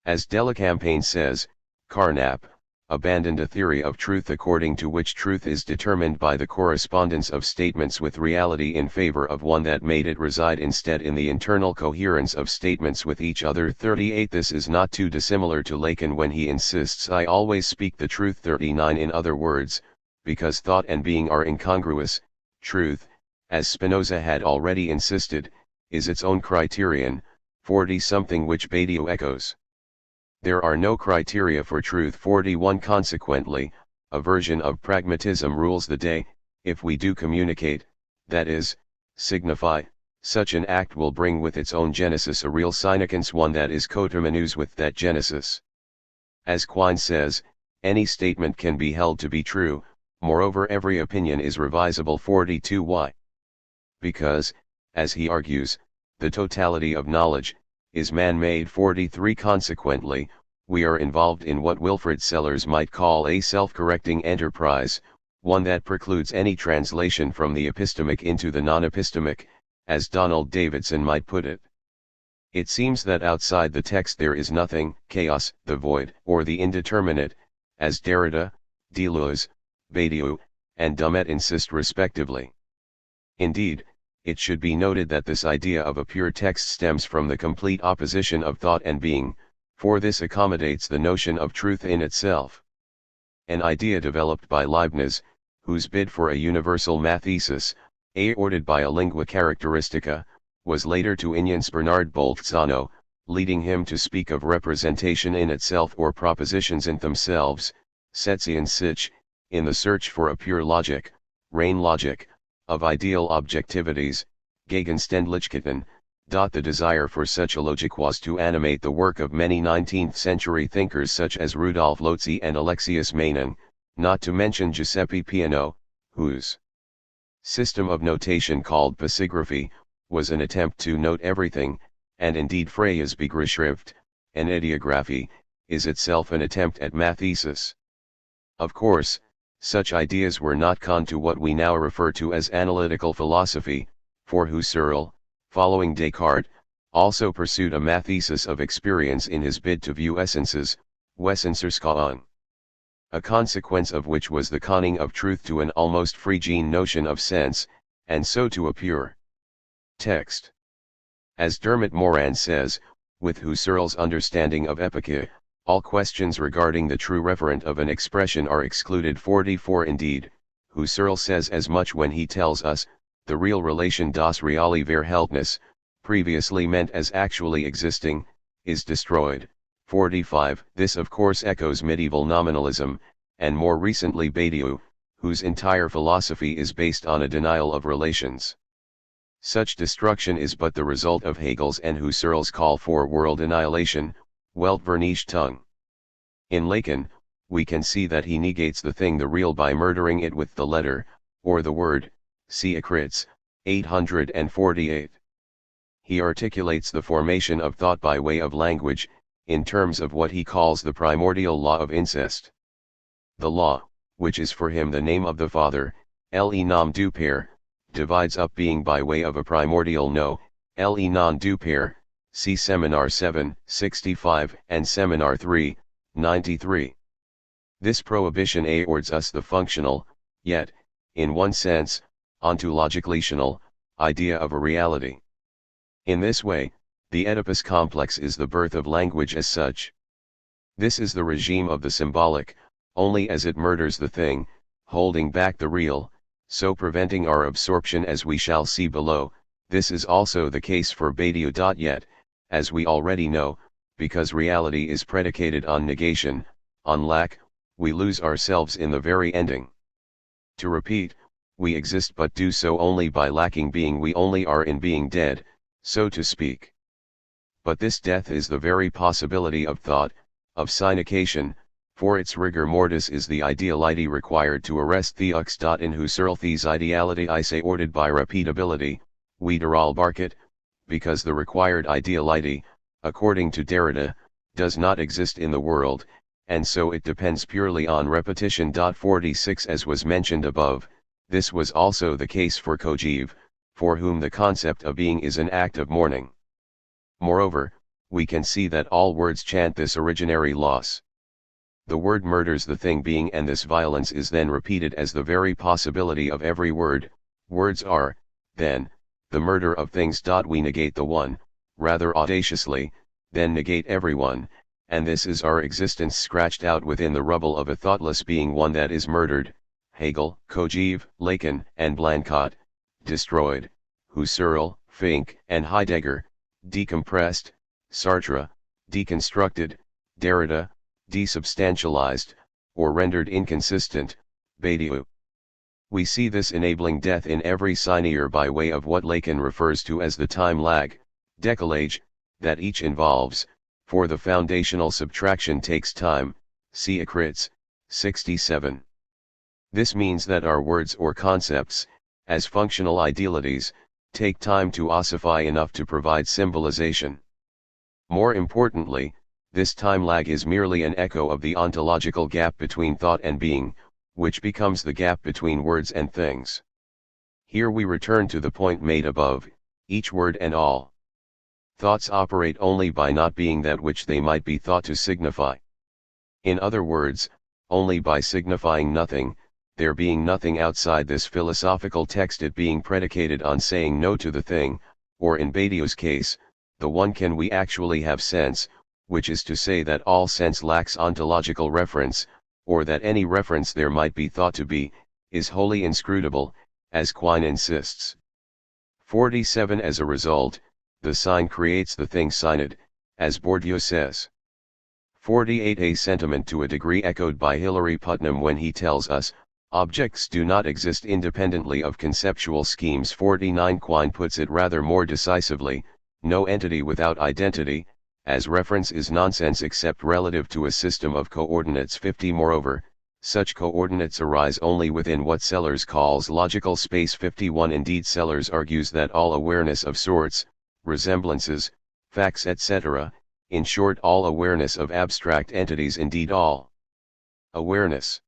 As Delacampagne says, Carnap, abandoned a theory of truth according to which truth is determined by the correspondence of statements with reality in favor of one that made it reside instead in the internal coherence of statements with each other. 38. This is not too dissimilar to Lacan when he insists I always speak the truth. 39. In other words, because thought and being are incongruous, truth, as Spinoza had already insisted, is its own criterion. 40. Something which Badiou echoes. There are no criteria for truth. 41. Consequently, a version of pragmatism rules the day. If we do communicate, that is, signify, such an act will bring with its own genesis a real significance, one that is coterminous with that genesis. As Quine says, any statement can be held to be true, moreover every opinion is revisable. 42. Why? Because, as he argues, the totality of knowledge is man-made. 43. Consequently, we are involved in what Wilfrid Sellars might call a self-correcting enterprise, one that precludes any translation from the epistemic into the non-epistemic, as Donald Davidson might put it. It seems that outside the text there is nothing, chaos, the void, or the indeterminate, as Derrida, Deleuze, Badiou, and Dumet insist respectively. Indeed, it should be noted that this idea of a pure text stems from the complete opposition of thought and being, for this accommodates the notion of truth in itself. An idea developed by Leibniz, whose bid for a universal mathesis, aorted by a lingua characteristica, was later to influence Bernard Bolzano, leading him to speak of representation in itself or propositions in themselves, Setzi and Sich, in the search for a pure logic, rein logic, of ideal objectivities, Gegenständlichkeiten. The desire for such a logic was to animate the work of many 19th-century thinkers such as Rudolf Lotze and Alexius Menon, not to mention Giuseppe Peano, whose system of notation called pasigraphy, was an attempt to note everything, and indeed Freya's Begrifschrift, an ideography, is itself an attempt at mathesis. Of course, such ideas were not con to what we now refer to as analytical philosophy, for Husserl, following Descartes, also pursued a mathesis of experience in his bid to view essences, Wessenserskauen. A consequence of which was the conning of truth to an almost Phrygian notion of sense, and so to a pure text. As Dermot Moran says, with Husserl's understanding of epoche, all questions regarding the true referent of an expression are excluded. 44. Indeed, Husserl says as much when he tells us, the real relation das reale Verhältnis, previously meant as actually existing, is destroyed. 45. This of course echoes medieval nominalism, and more recently Badiou, whose entire philosophy is based on a denial of relations. Such destruction is but the result of Hegel's and Husserl's call for world annihilation, Weltvernichtung. In Lacan, we can see that he negates the thing the real by murdering it with the letter, or the word, see Akritz, 848. He articulates the formation of thought by way of language, in terms of what he calls the primordial law of incest. The law, which is for him the name of the Father, le nom du Père, divides up being by way of a primordial no, le nom du Père, see Seminar 7, 65 and Seminar 3, 93. This prohibition awards us the functional, yet, in one sense, ontological, idea of a reality. In this way, the Oedipus complex is the birth of language as such. This is the regime of the symbolic, only as it murders the thing, holding back the real, so preventing our absorption as we shall see below. This is also the case for Badiou. Yet, as we already know, because reality is predicated on negation, on lack, we lose ourselves in the very ending. To repeat, we exist but do so only by lacking being. We only are in being dead, so to speak. But this death is the very possibility of thought, of signification, for its rigor mortis is the ideality required to arrest Theux. In Husserl these ideality I say ordered by repeatability, Wiederholbarkeit, because the required ideality, according to Derrida, does not exist in the world, and so it depends purely on repetition. 46 As was mentioned above, this was also the case for Kojève, for whom the concept of being is an act of mourning. Moreover, we can see that all words chant this originary loss. the word murders the thing being, and this violence is then repeated as the very possibility of every word. Words are, then, the murder of things. We negate the one, rather audaciously, then negate everyone, and this is our existence scratched out within the rubble of a thoughtless being, one that is murdered. Hegel, Kojève, Lacan, and Blanquet, destroyed. Husserl, Fink, and Heidegger, decompressed. Sartre, deconstructed. Derrida, desubstantialized, or rendered inconsistent. Badiou. We see this enabling death in every signier by way of what Lacan refers to as the time lag, décalage, that each involves, for the foundational subtraction takes time. See Acritz, 67. This means that our words or concepts, as functional idealities, take time to ossify enough to provide symbolization. More importantly, this time lag is merely an echo of the ontological gap between thought and being, which becomes the gap between words and things. Here we return to the point made above, each word and all thoughts operate only by not being that which they might be thought to signify. In other words, only by signifying nothing, there being nothing outside this philosophical text, it being predicated on saying no to the thing, or in Badiou's case, the one, can we actually have sense, which is to say that all sense lacks ontological reference, or that any reference there might be thought to be, is wholly inscrutable, as Quine insists. 47. As a result, the sign creates the thing signed, as Bourdieu says. 48. A sentiment to a degree echoed by Hilary Putnam when he tells us, objects do not exist independently of conceptual schemes. 49. Quine puts it rather more decisively, no entity without identity, as reference is nonsense except relative to a system of coordinates. 50. Moreover, such coordinates arise only within what Sellers calls logical space. 51. Indeed, Sellers argues that all awareness of sorts, resemblances, facts, etc., in short all awareness of abstract entities, indeed all awareness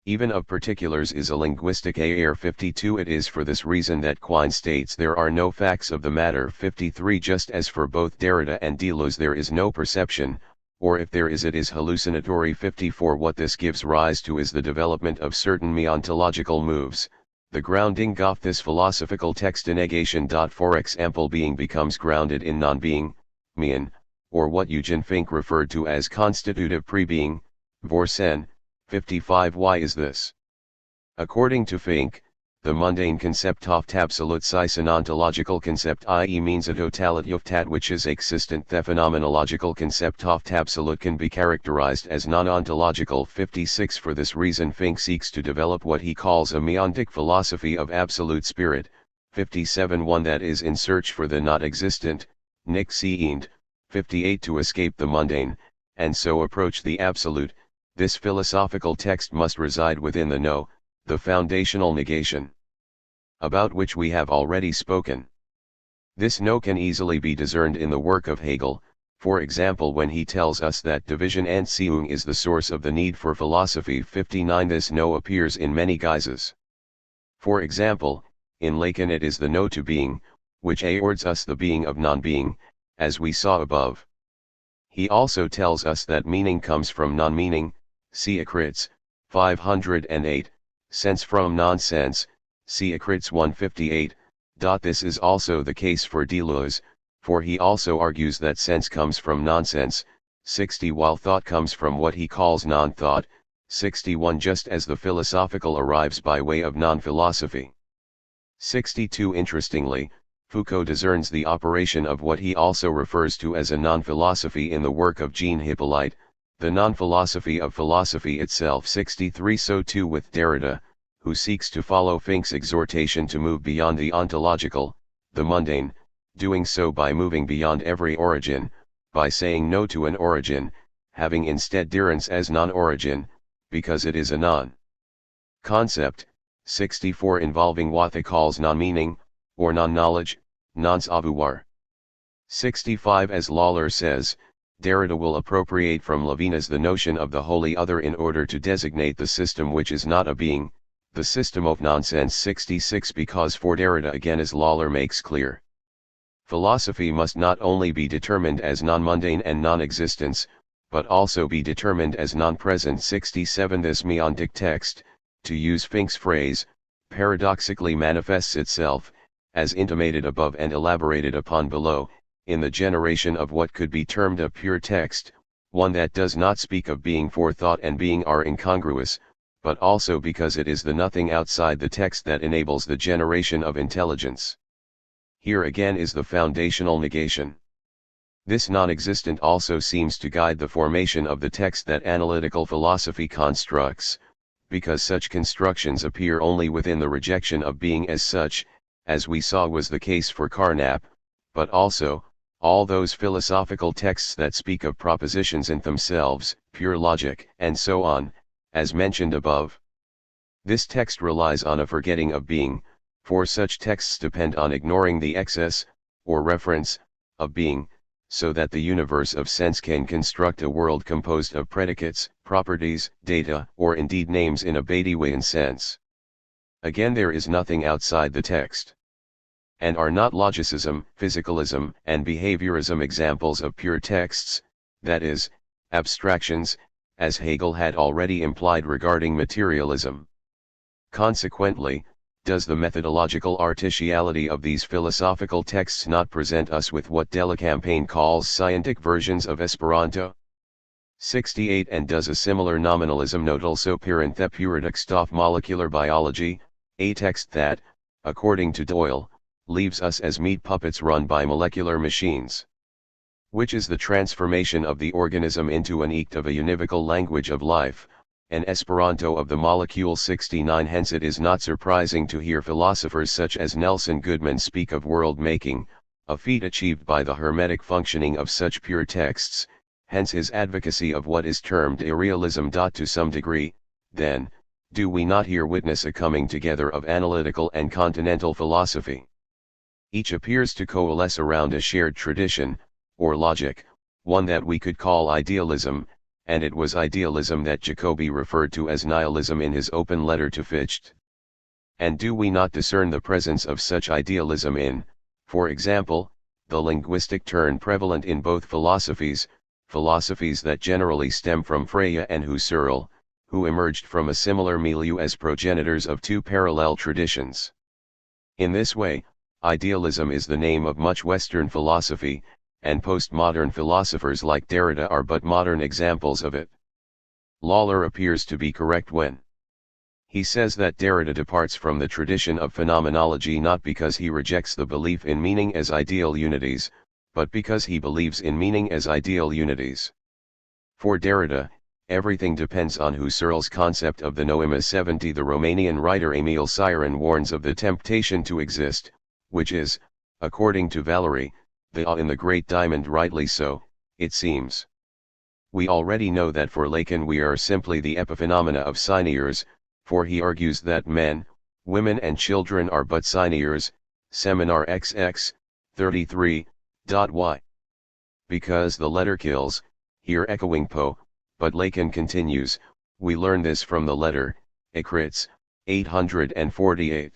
even of particulars, is a linguistic error. 52. It is for this reason that Quine states there are no facts of the matter. 53. Just as for both Derrida and Deleuze there is no perception, or if there is it is hallucinatory. 54. What this gives rise to is the development of certain meontological moves, the grounding of this philosophical text in negation. For example, being becomes grounded in non-being, mean, or what Eugen Fink referred to as constitutive pre-being, Vorsen. 55. Why is this? According to Fink, the mundane concept of absolute is an ontological concept, i.e. means a totality of that which is existent. The phenomenological concept of absolute can be characterized as non-ontological. 56. For this reason Fink seeks to develop what he calls a meontic philosophy of absolute spirit. 57. One that is in search for the not existent, nix seend. 58. To escape the mundane, and so approach the absolute, this philosophical text must reside within the no, the foundational negation, about which we have already spoken. This no can easily be discerned in the work of Hegel, for example when he tells us that division and Anziehung is the source of the need for philosophy. 59. This no appears in many guises. For example, in Lacan it is the no to being, which affords us the being of non-being, as we saw above. He also tells us that meaning comes from non-meaning, see Acritz, 508, sense from nonsense, see Acritz 158. This is also the case for Deleuze, for he also argues that sense comes from nonsense, 60, while thought comes from what he calls non-thought, 61, just as the philosophical arrives by way of non-philosophy. 62. Interestingly, Foucault discerns the operation of what he also refers to as a non-philosophy in the work of Jean Hippolyte, the non-philosophy of philosophy itself. 63. So too with Derrida, who seeks to follow Fink's exhortation to move beyond the ontological, the mundane, doing so by moving beyond every origin, by saying no to an origin, having instead dirence as non-origin, because it is a non-concept. 64. Involving what he calls non-meaning, or non-knowledge, non-savoir. 65. As Lawler says, Derrida will appropriate from Levinas the notion of the wholly other in order to designate the system which is not a being, the system of nonsense. 66. Because for Derrida, again as Lawler makes clear, philosophy must not only be determined as non-mundane and non-existence, but also be determined as non-present. 67 This meontic text, to use Fink's phrase, paradoxically manifests itself, as intimated above and elaborated upon below, in the generation of what could be termed a pure text, one that does not speak of being, for thought and being are incongruous, but also because it is the nothing outside the text that enables the generation of intelligence. Here again is the foundational negation. This non-existent also seems to guide the formation of the text that analytical philosophy constructs, because such constructions appear only within the rejection of being as such, as we saw was the case for Carnap, but also, all those philosophical texts that speak of propositions in themselves, pure logic, and so on, as mentioned above. This text relies on a forgetting of being, for such texts depend on ignoring the excess, or reference, of being, so that the universe of sense can construct a world composed of predicates, properties, data, or indeed names in a Baudelaire sense. Again, there is nothing outside the text. And are not logicism, physicalism, and behaviorism examples of pure texts, that is, abstractions, as Hegel had already implied regarding materialism? Consequently, does the methodological artificiality of these philosophical texts not present us with what Delacampagne calls scientific versions of Esperanto? 68 And does a similar nominalism not also appear in Theoretic Stoff Molecular Biology, a text that, according to Doyle, leaves us as meat puppets run by molecular machines? Which is the transformation of the organism into an act of a univocal language of life, an Esperanto of the molecule. 69 Hence it is not surprising to hear philosophers such as Nelson Goodman speak of world-making, a feat achieved by the hermetic functioning of such pure texts, hence his advocacy of what is termed irrealism. To some degree, then, do we not here witness a coming together of analytical and continental philosophy? Each appears to coalesce around a shared tradition, or logic, one that we could call idealism, and it was idealism that Jacobi referred to as nihilism in his open letter to Fichte. And do we not discern the presence of such idealism in, for example, the linguistic turn prevalent in both philosophies that generally stem from Freya and Husserl, who emerged from a similar milieu as progenitors of two parallel traditions? In this way, idealism is the name of much Western philosophy, and postmodern philosophers like Derrida are but modern examples of it. Lawler appears to be correct when he says that Derrida departs from the tradition of phenomenology not because he rejects the belief in meaning as ideal unities, but because he believes in meaning as ideal unities. For Derrida, everything depends on Husserl's concept of the noema. 70 The Romanian writer Emil Cioran warns of the temptation to exist, which is, according to Valery, the in the great diamond. Rightly so, it seems. We already know that for Lacan we are simply the epiphenomena of cyneers, for he argues that men, women and children are but cyneers, Seminar XX, 33, y. Because the letter kills, here echoing Poe, but Lacan continues, we learn this from the letter, Ecritz, 848.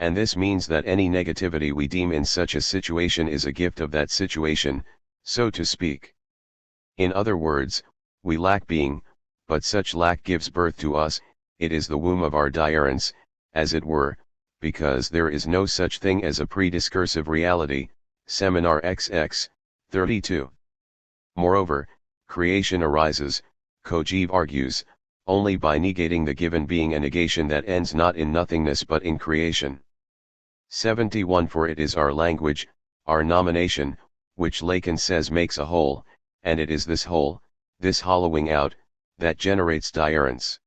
And this means that any negativity we deem in such a situation is a gift of that situation, so to speak. In other words, we lack being, but such lack gives birth to us, it is the womb of our diarence, as it were, because there is no such thing as a prediscursive reality, Seminar XX, 32. Moreover, creation arises, Kojève argues, only by negating the given being, a negation that ends not in nothingness but in creation. 71 For it is our language, our nomination, which Lacan says makes a whole, and it is this whole, this hollowing out, that generates diarence.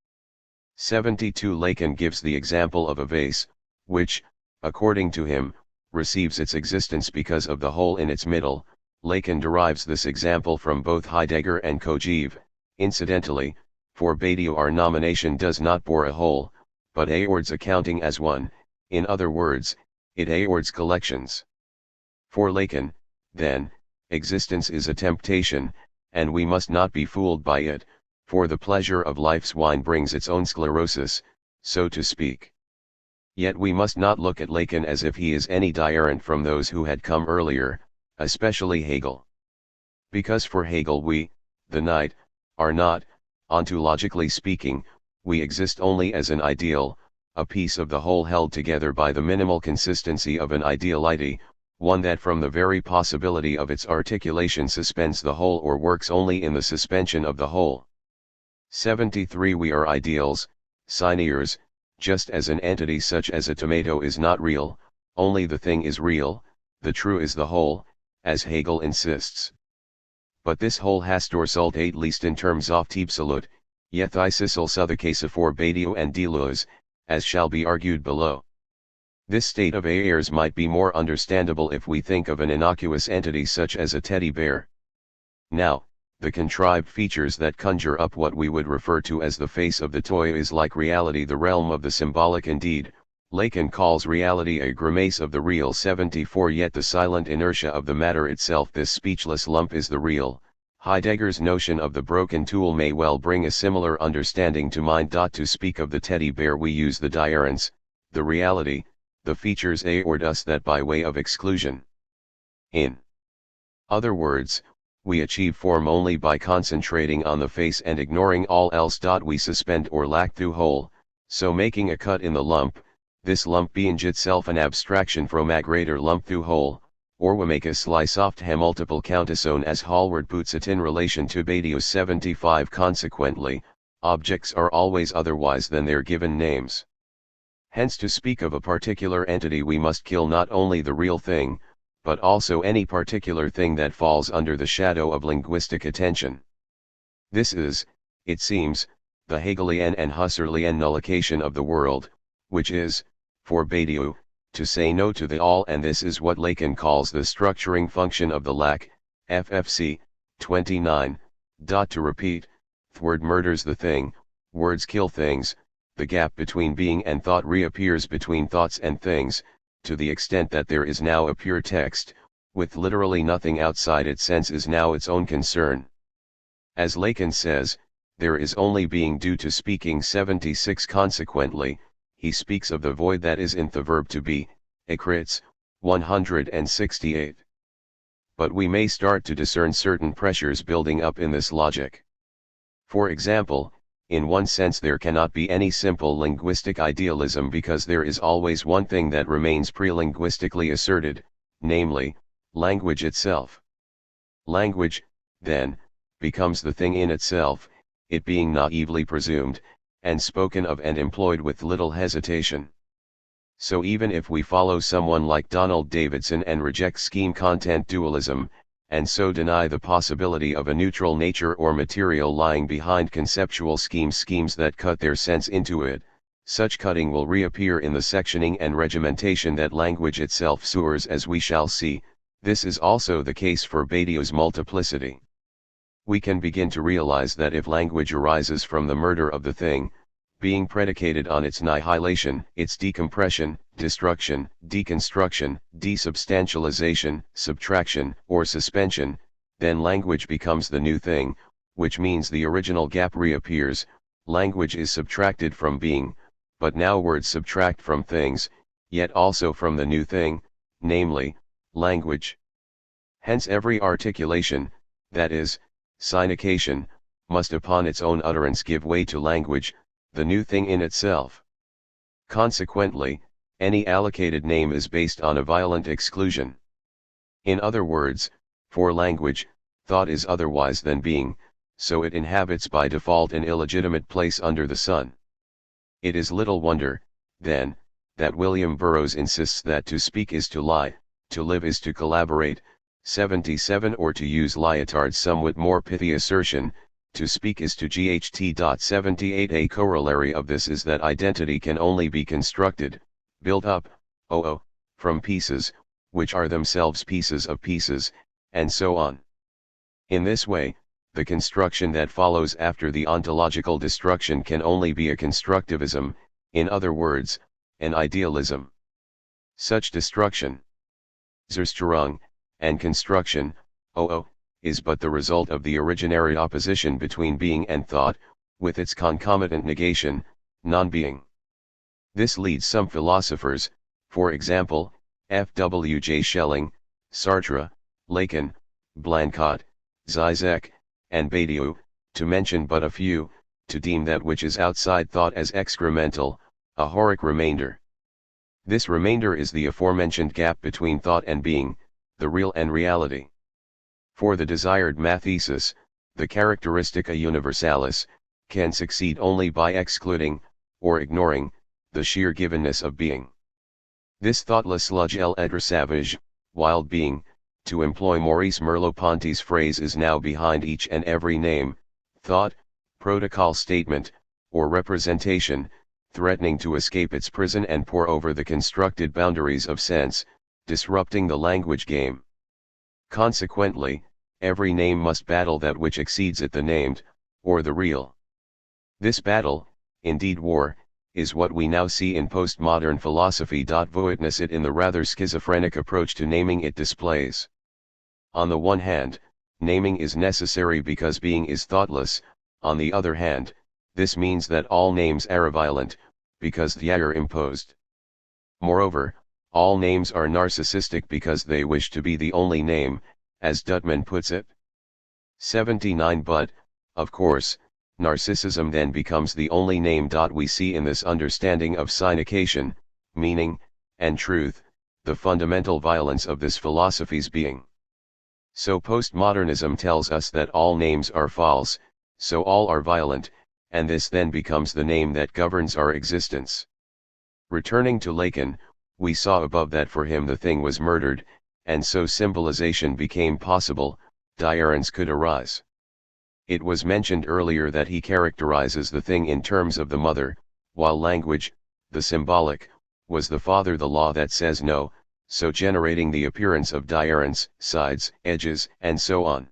72 Lacan gives the example of a vase, which, according to him, receives its existence because of the hole in its middle. Lacan derives this example from both Heidegger and Kojève. Incidentally, for Badiou our nomination does not bore a hole, but aords accounting as one, in other words, it aords collections. For Lacan, then, existence is a temptation, and we must not be fooled by it, for the pleasure of life's wine brings its own sclerosis, so to speak. Yet we must not look at Lacan as if he is any different from those who had come earlier, especially Hegel. Because for Hegel we, the night, are not, ontologically speaking, we exist only as an ideal, a piece of the whole held together by the minimal consistency of an ideality, one that from the very possibility of its articulation suspends the whole or works only in the suspension of the whole. 73. We are ideals, cyneres, just as an entity such as a tomato is not real, only the thing is real, the true is the whole, as Hegel insists. But this whole has resultat least in terms of absolute, yet this also the case for Badiou and Deleuze, as shall be argued below. This state of affairs might be more understandable if we think of an innocuous entity such as a teddy bear. Now, the contrived features that conjure up what we would refer to as the face of the toy is like reality the realm of the symbolic. Indeed, Lacan calls reality a grimace of the real. 74. Yet the silent inertia of the matter itself, this speechless lump, is the real. Heidegger's notion of the broken tool may well bring a similar understanding to mind. To speak of the teddy bear we use the diarence, the reality, the features a or dus that by way of exclusion. In other words, we achieve form only by concentrating on the face and ignoring all else. We suspend or lack through whole, so making a cut in the lump, this lump being itself an abstraction from a greater lump through whole, or we make a slice off a multiple counterzone as Hallward puts it in relation to Badiou. 75. Consequently, objects are always otherwise than their given names. Hence to speak of a particular entity we must kill not only the real thing, but also any particular thing that falls under the shadow of linguistic attention. This is, it seems, the Hegelian and Husserlian nullification of the world, which is, for Badiou, to say no to the all, and this is what Lacan calls the structuring function of the lack, ffc. 29. To repeat, word murders the thing, words kill things, the gap between being and thought reappears between thoughts and things, to the extent that there is now a pure text, with literally nothing outside its sense is now its own concern. As Lacan says, there is only being due to speaking. 76. Consequently, he speaks of the void that is in the verb to be, écrits, 168. But we may start to discern certain pressures building up in this logic. For example, in one sense there cannot be any simple linguistic idealism because there is always one thing that remains pre-linguistically asserted, namely, language itself. Language, then, becomes the thing in itself, it being naively presumed, and spoken of and employed with little hesitation. So even if we follow someone like Donald Davidson and reject scheme-content dualism, and so deny the possibility of a neutral nature or material lying behind conceptual schemes that cut their sense into it, such cutting will reappear in the sectioning and regimentation that language itself suffers, as we shall see. This is also the case for Badiou's multiplicity. We can begin to realize that if language arises from the murder of the thing, being predicated on its annihilation, its decompression, destruction, deconstruction, desubstantialization, subtraction, or suspension, then language becomes the new thing, which means the original gap reappears. Language is subtracted from being, but now words subtract from things, yet also from the new thing, namely, language. Hence every articulation, that is, signification, must upon its own utterance give way to language, the new thing in itself. Consequently, any allocated name is based on a violent exclusion. In other words, for language, thought is otherwise than being, so it inhabits by default an illegitimate place under the sun. It is little wonder, then, that William Burroughs insists that to speak is to lie, to live is to collaborate. 77. Or to use Lyotard's somewhat more pithy assertion, to speak is to ght. 78. A corollary of this is that identity can only be constructed, built up, from pieces, which are themselves pieces of pieces, and so on. In this way, the construction that follows after the ontological destruction can only be a constructivism, in other words, an idealism. Such destruction, Zerstörung, and construction, is but the result of the originary opposition between being and thought, with its concomitant negation, non-being. This leads some philosophers, for example, F. W. J. Schelling, Sartre, Lacan, Blanquet, Zizek, and Badiou, to mention but a few, to deem that which is outside thought as excremental, a horic remainder. This remainder is the aforementioned gap between thought and being, the real and reality. For the desired mathesis, the characteristica universalis, can succeed only by excluding, or ignoring, the sheer givenness of being. This thoughtless sludge l'être savage, wild being, to employ Maurice Merleau-Ponty's phrase, is now behind each and every name, thought, protocol statement, or representation, threatening to escape its prison and pour over the constructed boundaries of sense, disrupting the language game. Consequently, every name must battle that which exceeds it, the named, or the real. This battle, indeed war, is what we now see in postmodern philosophy. Witness it in the rather schizophrenic approach to naming it displays. On the one hand, naming is necessary because being is thoughtless; on the other hand, this means that all names are violent, because they are imposed. Moreover, all names are narcissistic because they wish to be the only name, as Duttman puts it. 79. But, of course, narcissism then becomes the only name. We see in this understanding of signification, meaning, and truth, the fundamental violence of this philosophy's being. So postmodernism tells us that all names are false, so all are violent, and this then becomes the name that governs our existence. Returning to Lacan, we saw above that for him the thing was murdered, and so symbolization became possible, diarence could arise. It was mentioned earlier that he characterizes the thing in terms of the mother, while language, the symbolic, was the father, the law that says no, so generating the appearance of diarence, sides, edges, and so on.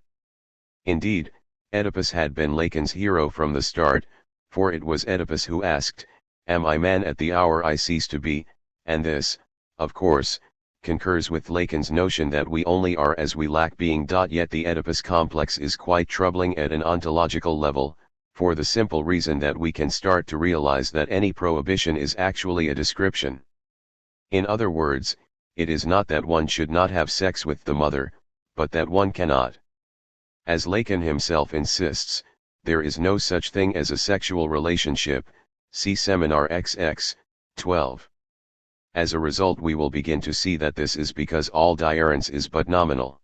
Indeed, Oedipus had been Lacan's hero from the start, for it was Oedipus who asked, "Am I man at the hour I cease to be?" and this, of course, concurs with Lacan's notion that we only are as we lack being. Yet the Oedipus complex is quite troubling at an ontological level, for the simple reason that we can start to realize that any prohibition is actually a description. In other words, it is not that one should not have sex with the mother, but that one cannot. As Lacan himself insists, there is no such thing as a sexual relationship, see Seminar XX, 12. As a result, we will begin to see that this is because all diarence is but nominal.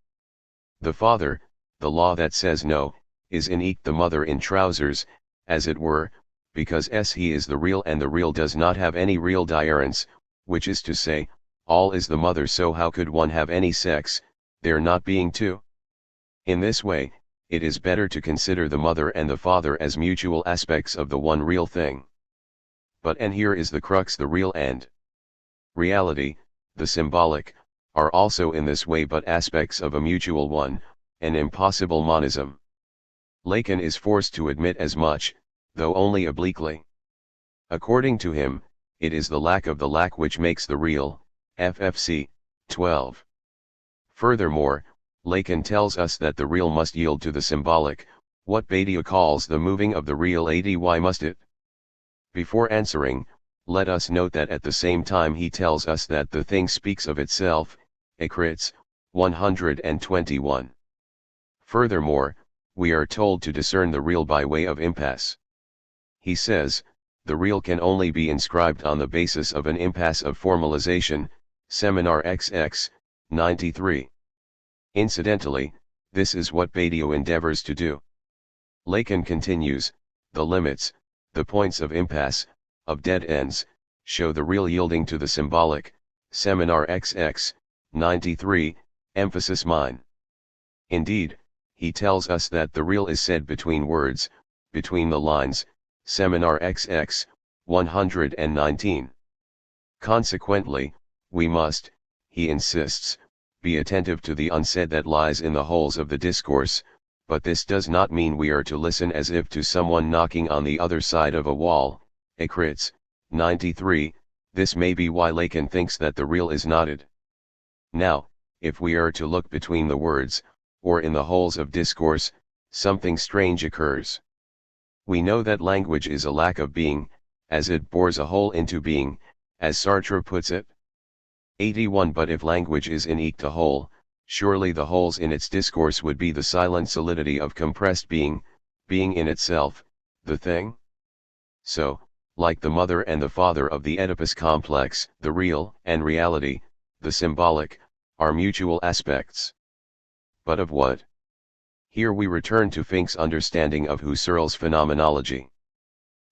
The father, the law that says no, is in eke the mother in trousers, as it were, because he is the real and the real does not have any real diarence, which is to say, all is the mother, so how could one have any sex, there not being two? In this way, it is better to consider the mother and the father as mutual aspects of the one real thing. But and here is the crux, the real and reality, the symbolic, are also in this way but aspects of a mutual one, an impossible monism. Lacan is forced to admit as much, though only obliquely. According to him, it is the lack of the lack which makes the real, FFC, 12. Furthermore, Lacan tells us that the real must yield to the symbolic, what Badiou calls the moving of the real. Why must it? Before answering, let us note that at the same time he tells us that the thing speaks of itself, Ecritz, 121. Furthermore, we are told to discern the real by way of impasse. He says, the real can only be inscribed on the basis of an impasse of formalization, Seminar XX, 93. Incidentally, this is what Badiou endeavors to do. Lacan continues, the limits, the points of impasse, of dead ends, show the real yielding to the symbolic, Seminar XX, 93, emphasis mine. Indeed, he tells us that the real is said between words, between the lines, Seminar XX, 119. Consequently, we must, he insists, be attentive to the unsaid that lies in the holes of the discourse, but this does not mean we are to listen as if to someone knocking on the other side of a wall. Ecritz, 93, this may be why Lacan thinks that the real is knotted. Now, if we are to look between the words, or in the holes of discourse, something strange occurs. We know that language is a lack of being, as it bores a hole into being, as Sartre puts it. 81. But if language is in eke the hole, surely the holes in its discourse would be the silent solidity of compressed being, being in itself, the thing? So, like the mother and the father of the Oedipus complex, the real and reality, the symbolic, are mutual aspects. But of what? Here we return to Finck's understanding of Husserl's phenomenology.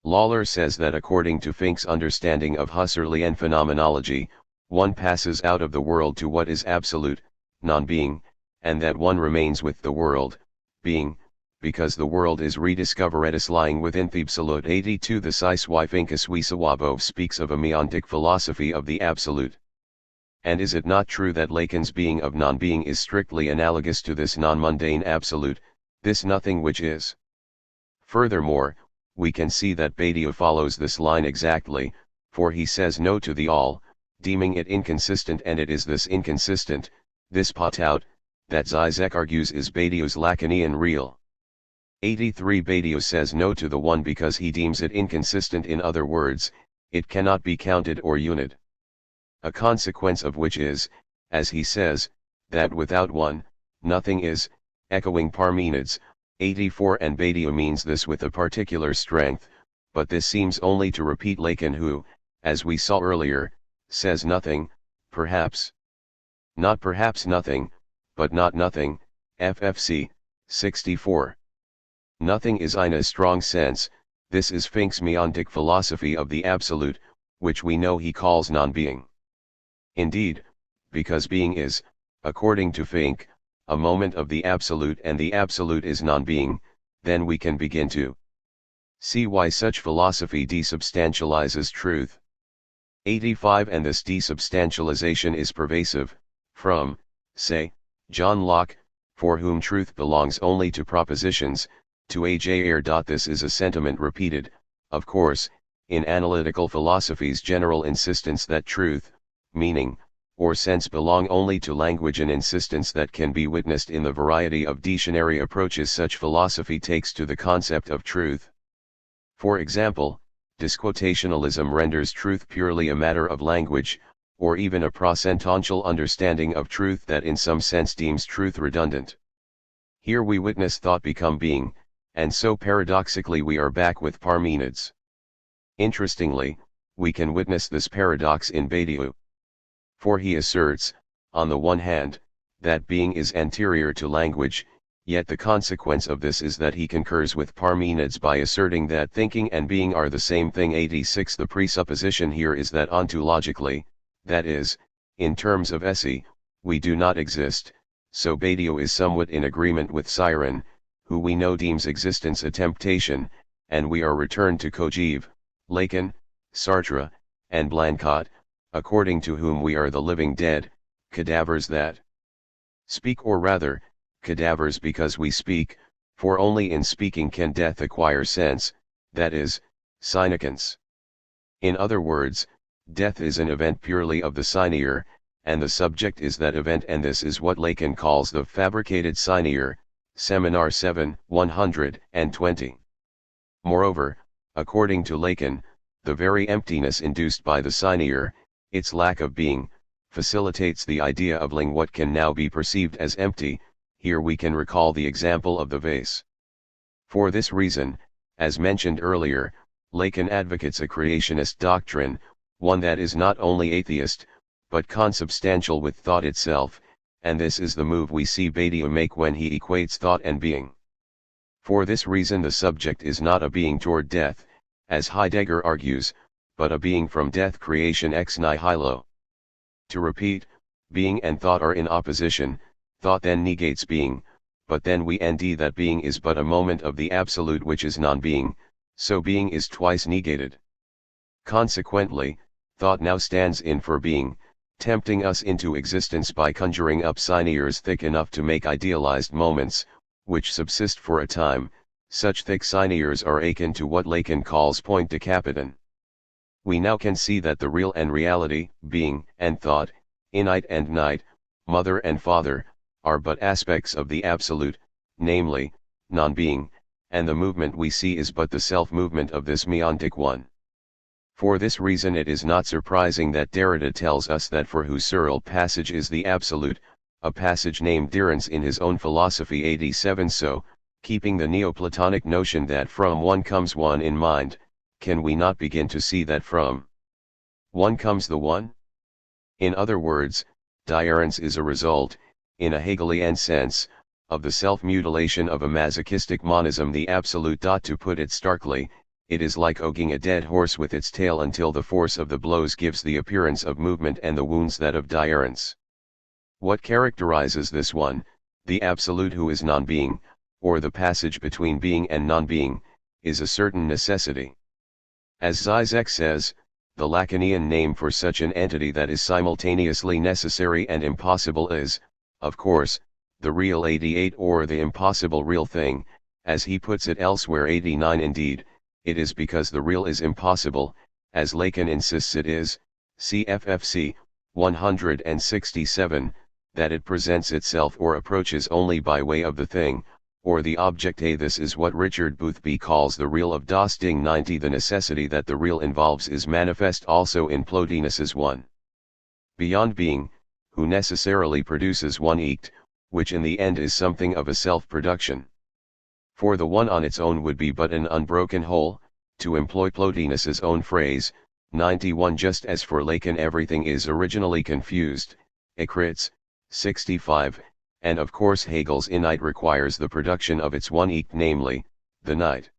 Lawler says that according to Finck's understanding of Husserlian phenomenology, one passes out of the world to what is absolute, non-being, and that one remains with the world, being, because the world is rediscovered as lying within the absolute. 82. The Siswy Finkus Wisawabov speaks of a meontic philosophy of the absolute. And is it not true that Lacan's being of non-being is strictly analogous to this non-mundane absolute, this nothing which is? Furthermore, we can see that Badiou follows this line exactly, for he says no to the all, deeming it inconsistent, and it is this inconsistent, this potout, that Žižek argues is Badiou's Lacanian real. 83. Badiou says no to the one because he deems it inconsistent, in other words, it cannot be counted or unid. A consequence of which is, as he says, that without one, nothing is, echoing Parmenides. 84. And Badiou means this with a particular strength, but this seems only to repeat Lacan, who, as we saw earlier, says nothing, perhaps. Not perhaps nothing, but not nothing, ffc. 64. Nothing is in a strong sense. This is Finck's meontic philosophy of the absolute, which we know he calls non-being. Indeed, because being is, according to Finck, a moment of the absolute, and the absolute is non-being, then we can begin to see why such philosophy desubstantializes truth. 85. And this desubstantialization is pervasive, from, say, John Locke, for whom truth belongs only to propositions, to A.J. Ayer. This is a sentiment repeated, of course, in analytical philosophy's general insistence that truth, meaning, or sense belong only to language, an insistence that can be witnessed in the variety of dictionary approaches such philosophy takes to the concept of truth. For example, disquotationalism renders truth purely a matter of language, or even a prosentential understanding of truth that in some sense deems truth redundant. Here we witness thought become being, and so paradoxically we are back with Parmenides. Interestingly, we can witness this paradox in Badiou. For he asserts, on the one hand, that being is anterior to language, yet the consequence of this is that he concurs with Parmenides by asserting that thinking and being are the same thing. 86. The presupposition here is that ontologically, that is, in terms of esse, we do not exist, so Badiou is somewhat in agreement with Siren, who we know deems existence a temptation, and we are returned to Kojève, Lacan, Sartre, and Blanquet, according to whom we are the living dead, cadavers that speak, or rather, cadavers because we speak, for only in speaking can death acquire sense, that is, significance. In other words, death is an event purely of the signier, and the subject is that event, and this is what Lacan calls the fabricated signier, Seminar 7, 120. Moreover, according to Lacan, the very emptiness induced by the signier, its lack of being, facilitates the idea of ling what can now be perceived as empty. Here we can recall the example of the vase. For this reason, as mentioned earlier, Lacan advocates a creationist doctrine, one that is not only atheist, but consubstantial with thought itself, and this is the move we see Badiou make when he equates thought and being. For this reason the subject is not a being toward death, as Heidegger argues, but a being from death, creation ex nihilo. To repeat, being and thought are in opposition, thought then negates being, but then we nd that being is but a moment of the absolute which is non-being, so being is twice negated. Consequently, thought now stands in for being, tempting us into existence by conjuring up signiers thick enough to make idealized moments, which subsist for a time. Such thick signiers are akin to what Lacan calls point de capitan. We now can see that the real and reality, being and thought, innite and night, mother and father, are but aspects of the absolute, namely, non-being, and the movement we see is but the self-movement of this meontic one. For this reason it is not surprising that Derrida tells us that for Husserl passage is the absolute, a passage named difference in his own philosophy 87. So, keeping the Neoplatonic notion that from one comes one in mind, can we not begin to see that from one comes the one? In other words, difference is a result, in a Hegelian sense, of the self-mutilation of a masochistic monism, the absolute. To put it starkly, it is like ogging a dead horse with its tail until the force of the blows gives the appearance of movement and the wounds that of difference. What characterizes this one, the absolute who is non-being, or the passage between being and non-being, is a certain necessity. As Žižek says, the Lacanian name for such an entity that is simultaneously necessary and impossible is, of course, the real 88, or the impossible real thing, as he puts it elsewhere 89. Indeed, it is because the real is impossible, as Lacan insists it is, cffc 167, that it presents itself or approaches only by way of the thing, or the object. This is what Richard Boothby calls the real of Das Ding 90. The necessity that the real involves is manifest also in Plotinus's one. Beyond being, who necessarily produces one ect, which in the end is something of a self-production. For the one on its own would be but an unbroken whole, to employ Plotinus's own phrase, 91. Just as for Lacan everything is originally confused, Ekritz, 65, and of course Hegel's innate requires the production of its one ect, namely, the night.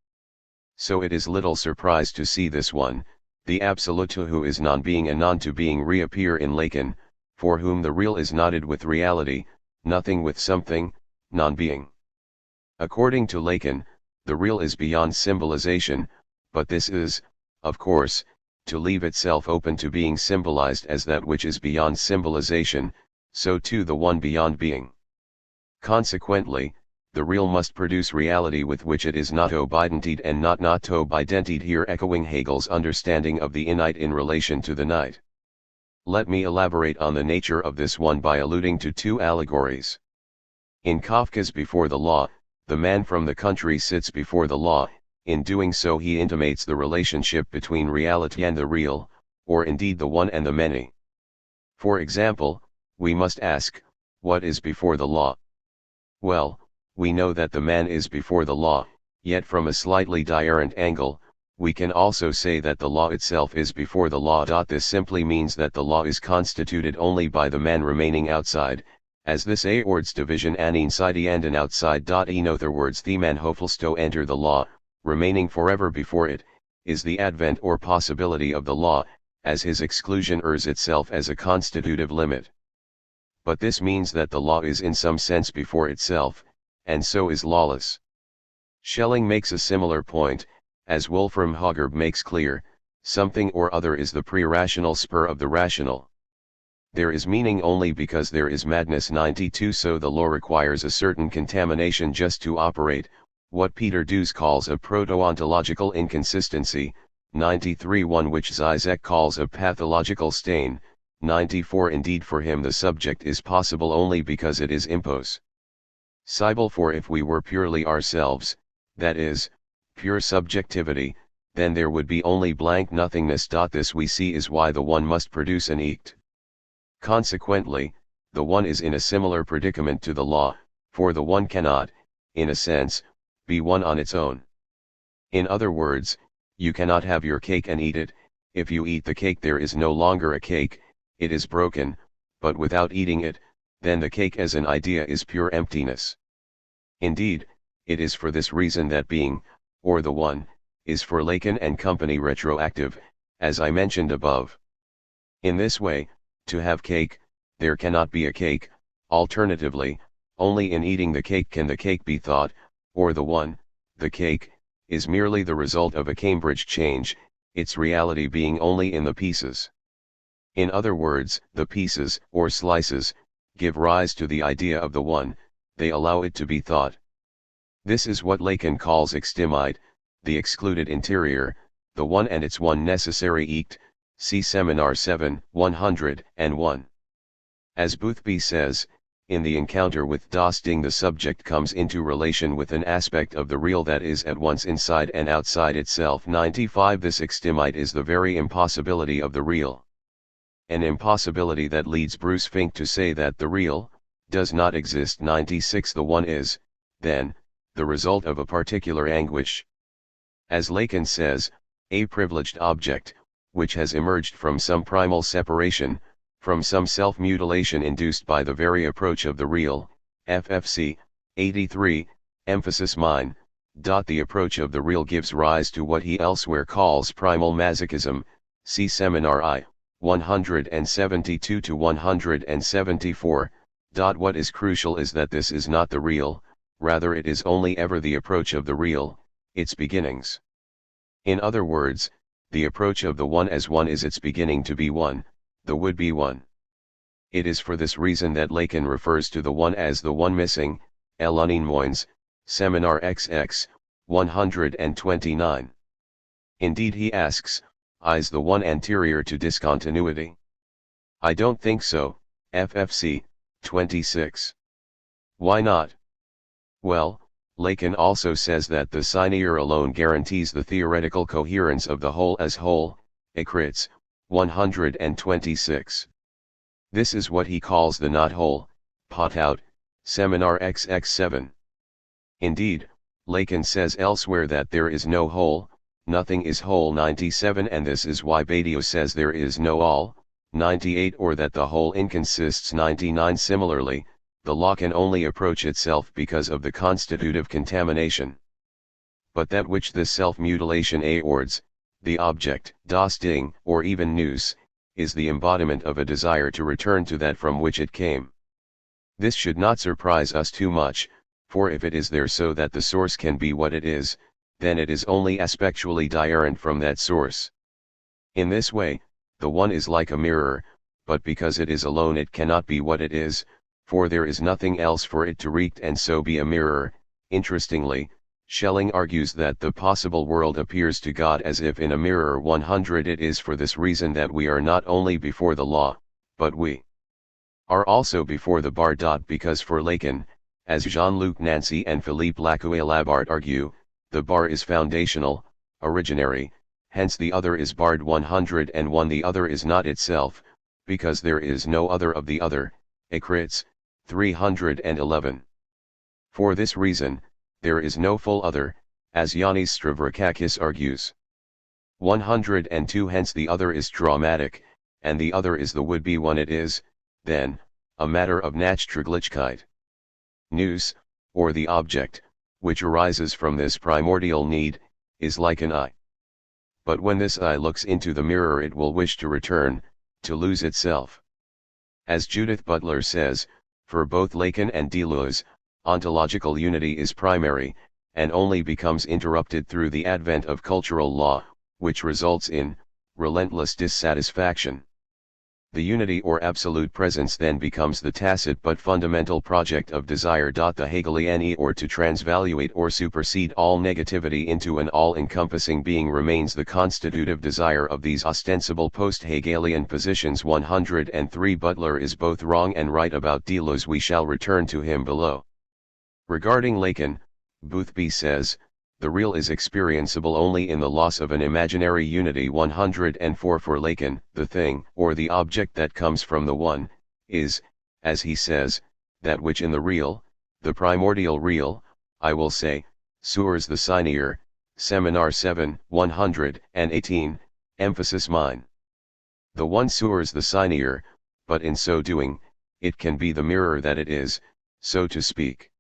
So it is little surprise to see this one, the absolute who is non-being and non-to-being, reappear in Lacan, for whom the real is knotted with reality, nothing with something, non-being. According to Lacan, the real is beyond symbolization, but this is, of course, to leave itself open to being symbolized as that which is beyond symbolization, so too the one beyond being. Consequently, the real must produce reality with which it is not obidentied and not obidentied, here echoing Hegel's understanding of the innate in relation to the night. Let me elaborate on the nature of this one by alluding to two allegories. In Kafka's Before the Law, the man from the country sits before the law. In doing so he intimates the relationship between reality and the real, or indeed the one and the many. For example, we must ask, what is before the law? Well, we know that the man is before the law, yet from a slightly different angle, we can also say that the law itself is before the law. This simply means that the law is constituted only by the man remaining outside, as this aords division an inside and an outside. In other words, the man hofelsto enter the law, remaining forever before it, is the advent or possibility of the law, as his exclusion errs itself as a constitutive limit. But this means that the law is in some sense before itself, and so is lawless. Schelling makes a similar point, as Wolfram Haugerb makes clear, something or other is the pre-rational spur of the rational. There is meaning only because there is madness. 92. So the law requires a certain contamination just to operate, what Peter Dews calls a proto-ontological inconsistency, 93. One which Žižek calls a pathological stain, 94. Indeed for him the subject is possible only because it is impos. Sibyl. For if we were purely ourselves, that is, pure subjectivity, then there would be only blank nothingness. This we see is why the one must produce an ect. Consequently, the one is in a similar predicament to the law, for the one cannot, in a sense, be one on its own. In other words, you cannot have your cake and eat it. If you eat the cake there is no longer a cake, it is broken, but without eating it, then the cake as an idea is pure emptiness. Indeed, it is for this reason that being, or the one, is for Lacan and company retroactive, as I mentioned above. In this way, to have cake, there cannot be a cake. Alternatively, only in eating the cake can the cake be thought, or the one, the cake, is merely the result of a Cambridge change, its reality being only in the pieces. In other words, the pieces, or slices, give rise to the idea of the one, they allow it to be thought. This is what Lacan calls extimite, the excluded interior, the one and its one necessary ect, see Seminar 7, 101. As Boothby says, in the encounter with Das Ding the subject comes into relation with an aspect of the real that is at once inside and outside itself. 95. This extimite is the very impossibility of the real. An impossibility that leads Bruce Fink to say that the real, does not exist. 96 The one is, then, the result of a particular anguish. As Lacan says, a privileged object, which has emerged from some primal separation, from some self-mutilation induced by the very approach of the real, FFC, 83, emphasis mine. The approach of the real gives rise to what he elsewhere calls primal masochism, see Seminar I, 172 to 174. What is crucial is that this is not the real, rather it is only ever the approach of the real, its beginnings. In other words, the approach of the one as one is its beginning to be one, the would-be one. It is for this reason that Lacan refers to the one as the one missing, Elonin Moins, Seminar XX, 129. Indeed he asks, is the one anterior to discontinuity? I don't think so, FFC, 26. Why not? Well, Lacan also says that the scineure alone guarantees the theoretical coherence of the whole as whole, Ecritz, 126. This is what he calls the not whole, Potout, Seminar XX7. Indeed, Lacan says elsewhere that there is no whole, nothing is whole 97, and this is why Badiou says there is no all, 98, or that the whole inconsists 99. Similarly, the law can only approach itself because of the constitutive contamination. But that which this self-mutilation aords, the object, das Ding, or even nous, is the embodiment of a desire to return to that from which it came. This should not surprise us too much, for if it is there so that the source can be what it is, then it is only aspectually different from that source. In this way, the one is like a mirror, but because it is alone it cannot be what it is, for there is nothing else for it to reach and so be a mirror. Interestingly, Schelling argues that the possible world appears to God as if in a mirror. 100 It is for this reason that we are not only before the law, but we are also before the bar. Because for Lacan, as Jean-Luc Nancy and Philippe Lacoué-Labart argue, the bar is foundational, originary, hence the other is barred. 101 The other is not itself, because there is no other of the other, Ecritz, 311. For this reason, there is no full other, as Yanis Stavrakakis argues. 102 Hence the other is traumatic, and the other is the would-be one. It is, then, a matter of Nachtraglichkeit. Nous, or the object, which arises from this primordial need, is like an eye. But when this eye looks into the mirror it will wish to return, to lose itself. As Judith Butler says, for both Lacan and Deleuze, ontological unity is primary, and only becomes interrupted through the advent of cultural law, which results in relentless dissatisfaction. The unity or absolute presence then becomes the tacit but fundamental project of desire. The Hegelian or to transvaluate or supersede all negativity into an all-encompassing being remains the constitutive desire of these ostensible post-Hegelian positions. 103 Butler is both wrong and right about Deleuze. We shall return to him below. Regarding Lacan, Boothby says, the real is experienceable only in the loss of an imaginary unity. 104 For Lacan, the thing, or the object that comes from the one, is, as he says, that which in the real, the primordial real, I will say, sours the scineure, Seminar 7, 118, emphasis mine. The one sours the scineure, but in so doing, it can be the mirror that it is, so to speak.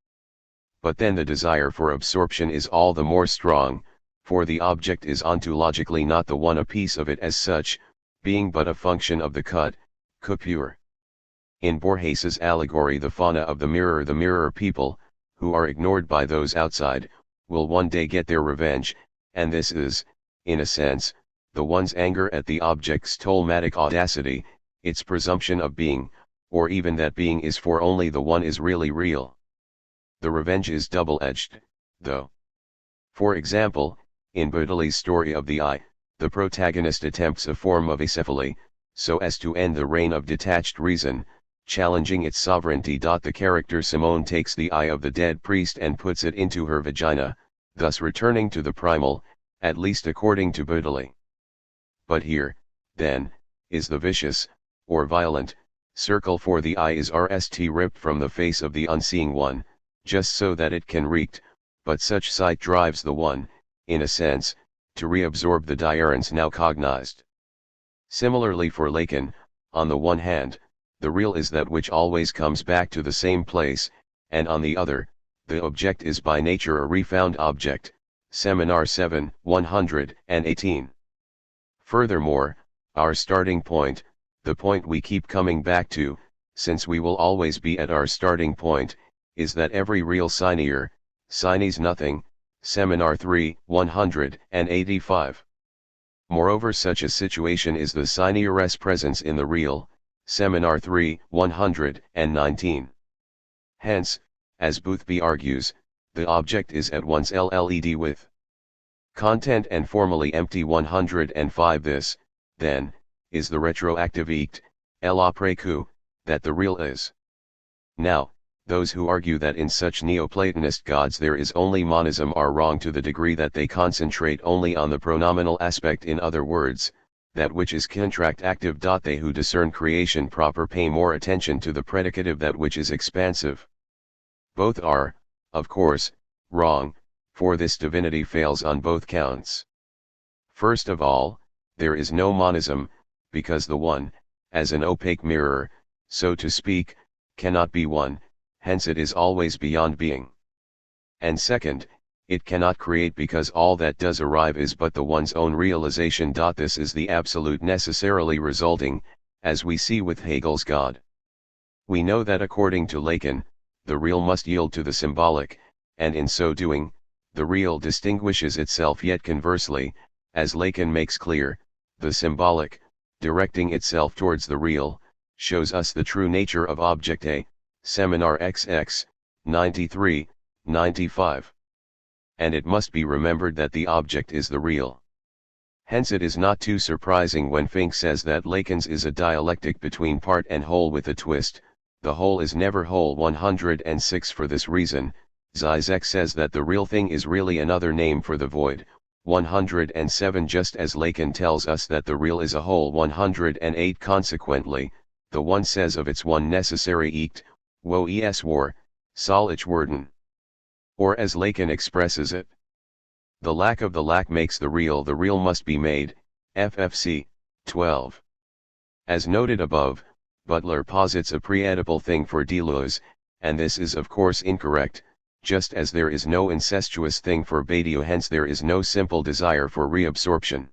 But then the desire for absorption is all the more strong, for the object is ontologically not the one, a piece of it as such, being but a function of the coupure. In Borges's allegory the fauna of the mirror people, who are ignored by those outside, will one day get their revenge, and this is, in a sense, the one's anger at the object's tolmatic audacity, its presumption of being, or even that being is for only the one is really real. The revenge is double-edged, though. For example, in Baudelaire's story of the eye, the protagonist attempts a form of acephaly, so as to end the reign of detached reason, challenging its sovereignty. The character Simone takes the eye of the dead priest and puts it into her vagina, thus returning to the primal, at least according to Baudelaire. But here, then, is the vicious, or violent, circle for the eye is rst ripped from the face of the unseeing one, just so that it can react, but such sight drives the one, in a sense, to reabsorb the diurns now cognized. Similarly for Lacan, on the one hand, the real is that which always comes back to the same place, and on the other, the object is by nature a refound object. Seminar 7, 118. Furthermore, our starting point, the point we keep coming back to, since we will always be at our starting point, is that every real sinier, sines nothing. Seminar 3, 185. Moreover, such a situation is the sine res presence in the real. Seminar 3, 119. Hence, as Boothby argues, the object is at once LLED with content and formally empty. 105. This, then, is the retroactive icht, l'après coup, that the real is. Now, those who argue that in such Neoplatonist gods there is only monism are wrong to the degree that they concentrate only on the pronominal aspect, in other words, that which is contract active. They who discern creation proper pay more attention to the predicative, that which is expansive. Both are, of course, wrong, for this divinity fails on both counts. First of all, there is no monism, because the one, as an opaque mirror, so to speak, cannot be one, hence it is always beyond being. And second, it cannot create, because all that does arrive is but the one's own realization. This is the absolute necessarily resulting, as we see with Hegel's God. We know that according to Lacan, the real must yield to the symbolic, and in so doing, the real distinguishes itself. Yet conversely, as Lacan makes clear, the symbolic, directing itself towards the real, shows us the true nature of object A. Seminar XX, 93, 95. And it must be remembered that the object is the real. Hence it is not too surprising when Fink says that Lacan's is a dialectic between part and whole with a twist. The whole is never whole. 106. For this reason, Žižek says that the real thing is really another name for the void. 107. Just as Lacan tells us that the real is a whole. 108. Consequently, the one says of its one necessary icht, wo es war, solch worden. Or as Lacan expresses it, the lack of the lack makes the real must be made. FFC 12. As noted above, Butler posits a pre-Oedipal thing for Deleuze, and this is of course incorrect, just as there is no incestuous thing for Badiou, hence there is no simple desire for reabsorption.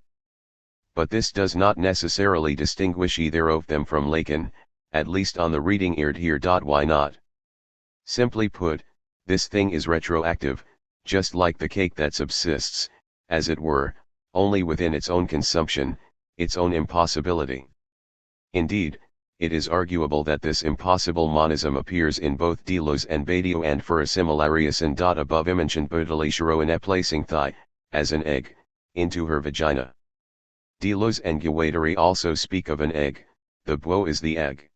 But this does not necessarily distinguish either of them from Lacan, at least on the reading eared here. Why not? Simply put, this thing is retroactive, just like the cake that subsists, as it were, only within its own consumption, its own impossibility. Indeed, it is arguable that this impossible monism appears in both Deleuze and Badiou, and for a similariason. Above mentioned Baudelaire placing thigh, as an egg, into her vagina. Deleuze and Guattari also speak of an egg, the beau is the egg.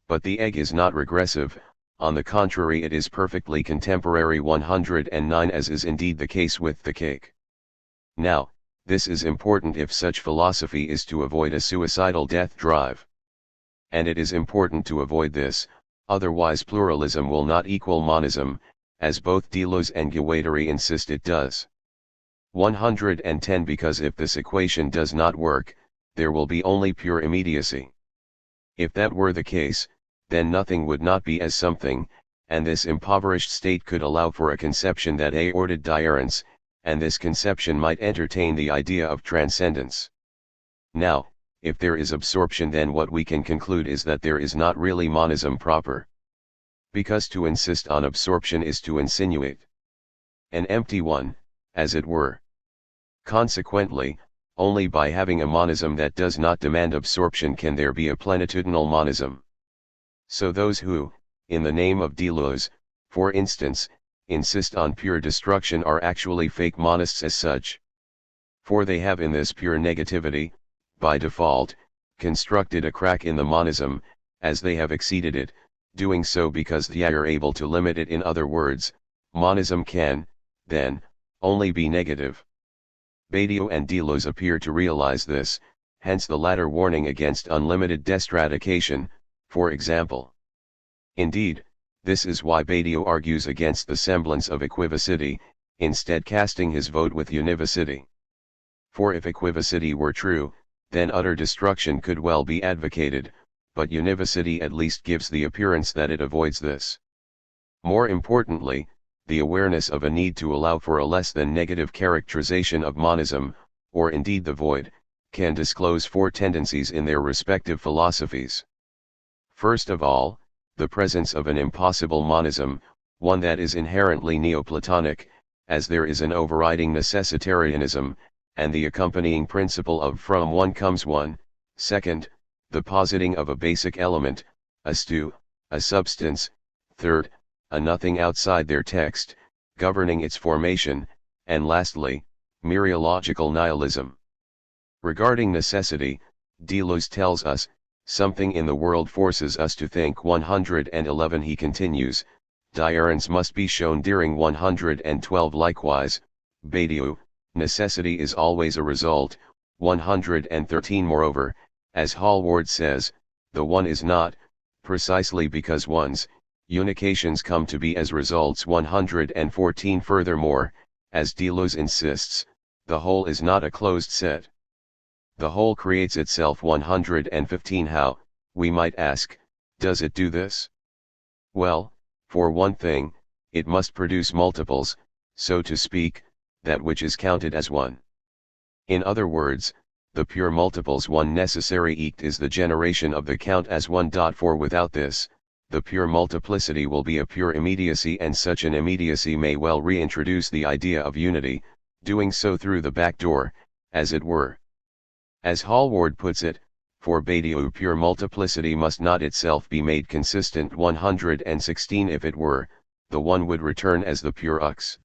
But the egg is not regressive, on the contrary it is perfectly contemporary. 109. As is indeed the case with the cake. Now, this is important if such philosophy is to avoid a suicidal death drive. And it is important to avoid this, otherwise pluralism will not equal monism, as both Deleuze and Guattari insist it does. 110. Because if this equation does not work, there will be only pure immediacy. If that were the case, then nothing would not be as something, and this impoverished state could allow for a conception that aorted diurence, and this conception might entertain the idea of transcendence. Now, if there is absorption, then what we can conclude is that there is not really monism proper. Because to insist on absorption is to insinuate an empty one, as it were. Consequently, only by having a monism that does not demand absorption can there be a plenitudinal monism. So those who, in the name of Deleuze, for instance, insist on pure destruction are actually fake monists as such. For they have in this pure negativity, by default, constructed a crack in the monism, as they have exceeded it, doing so because they are able to limit it. In other words, monism can, then, only be negative. Badiou and Deleuze appear to realize this, hence the latter warning against unlimited destratification, for example. Indeed, this is why Badiou argues against the semblance of equivocity, instead casting his vote with univocity. For if equivocity were true, then utter destruction could well be advocated, but univocity at least gives the appearance that it avoids this. More importantly, the awareness of a need to allow for a less than negative characterization of monism, or indeed the void, can disclose four tendencies in their respective philosophies. First of all, the presence of an impossible monism, one that is inherently Neoplatonic, as there is an overriding necessitarianism, and the accompanying principle of from one comes one. Second, the positing of a basic element, a stew, a substance. Third, a nothing outside their text, governing its formation, and lastly, mereological nihilism. Regarding necessity, Deleuze tells us, something in the world forces us to think. 111 He continues, diurence must be shown during 112 likewise, Badiou, necessity is always a result. 113 Moreover, as Hallward says, the one is not, precisely because one's unications come to be as results. 114 Furthermore, as Deleuze insists, the whole is not a closed set. The whole creates itself. 115 How, we might ask, does it do this? Well, for one thing, it must produce multiples, so to speak, that which is counted as one. In other words, the pure multiples one necessary ect is the generation of the count as one. For without this, the pure multiplicity will be a pure immediacy, and such an immediacy may well reintroduce the idea of unity, doing so through the back door, as it were. As Hallward puts it, for Badiou pure multiplicity must not itself be made consistent. 116 If it were, the one would return as the pure ux.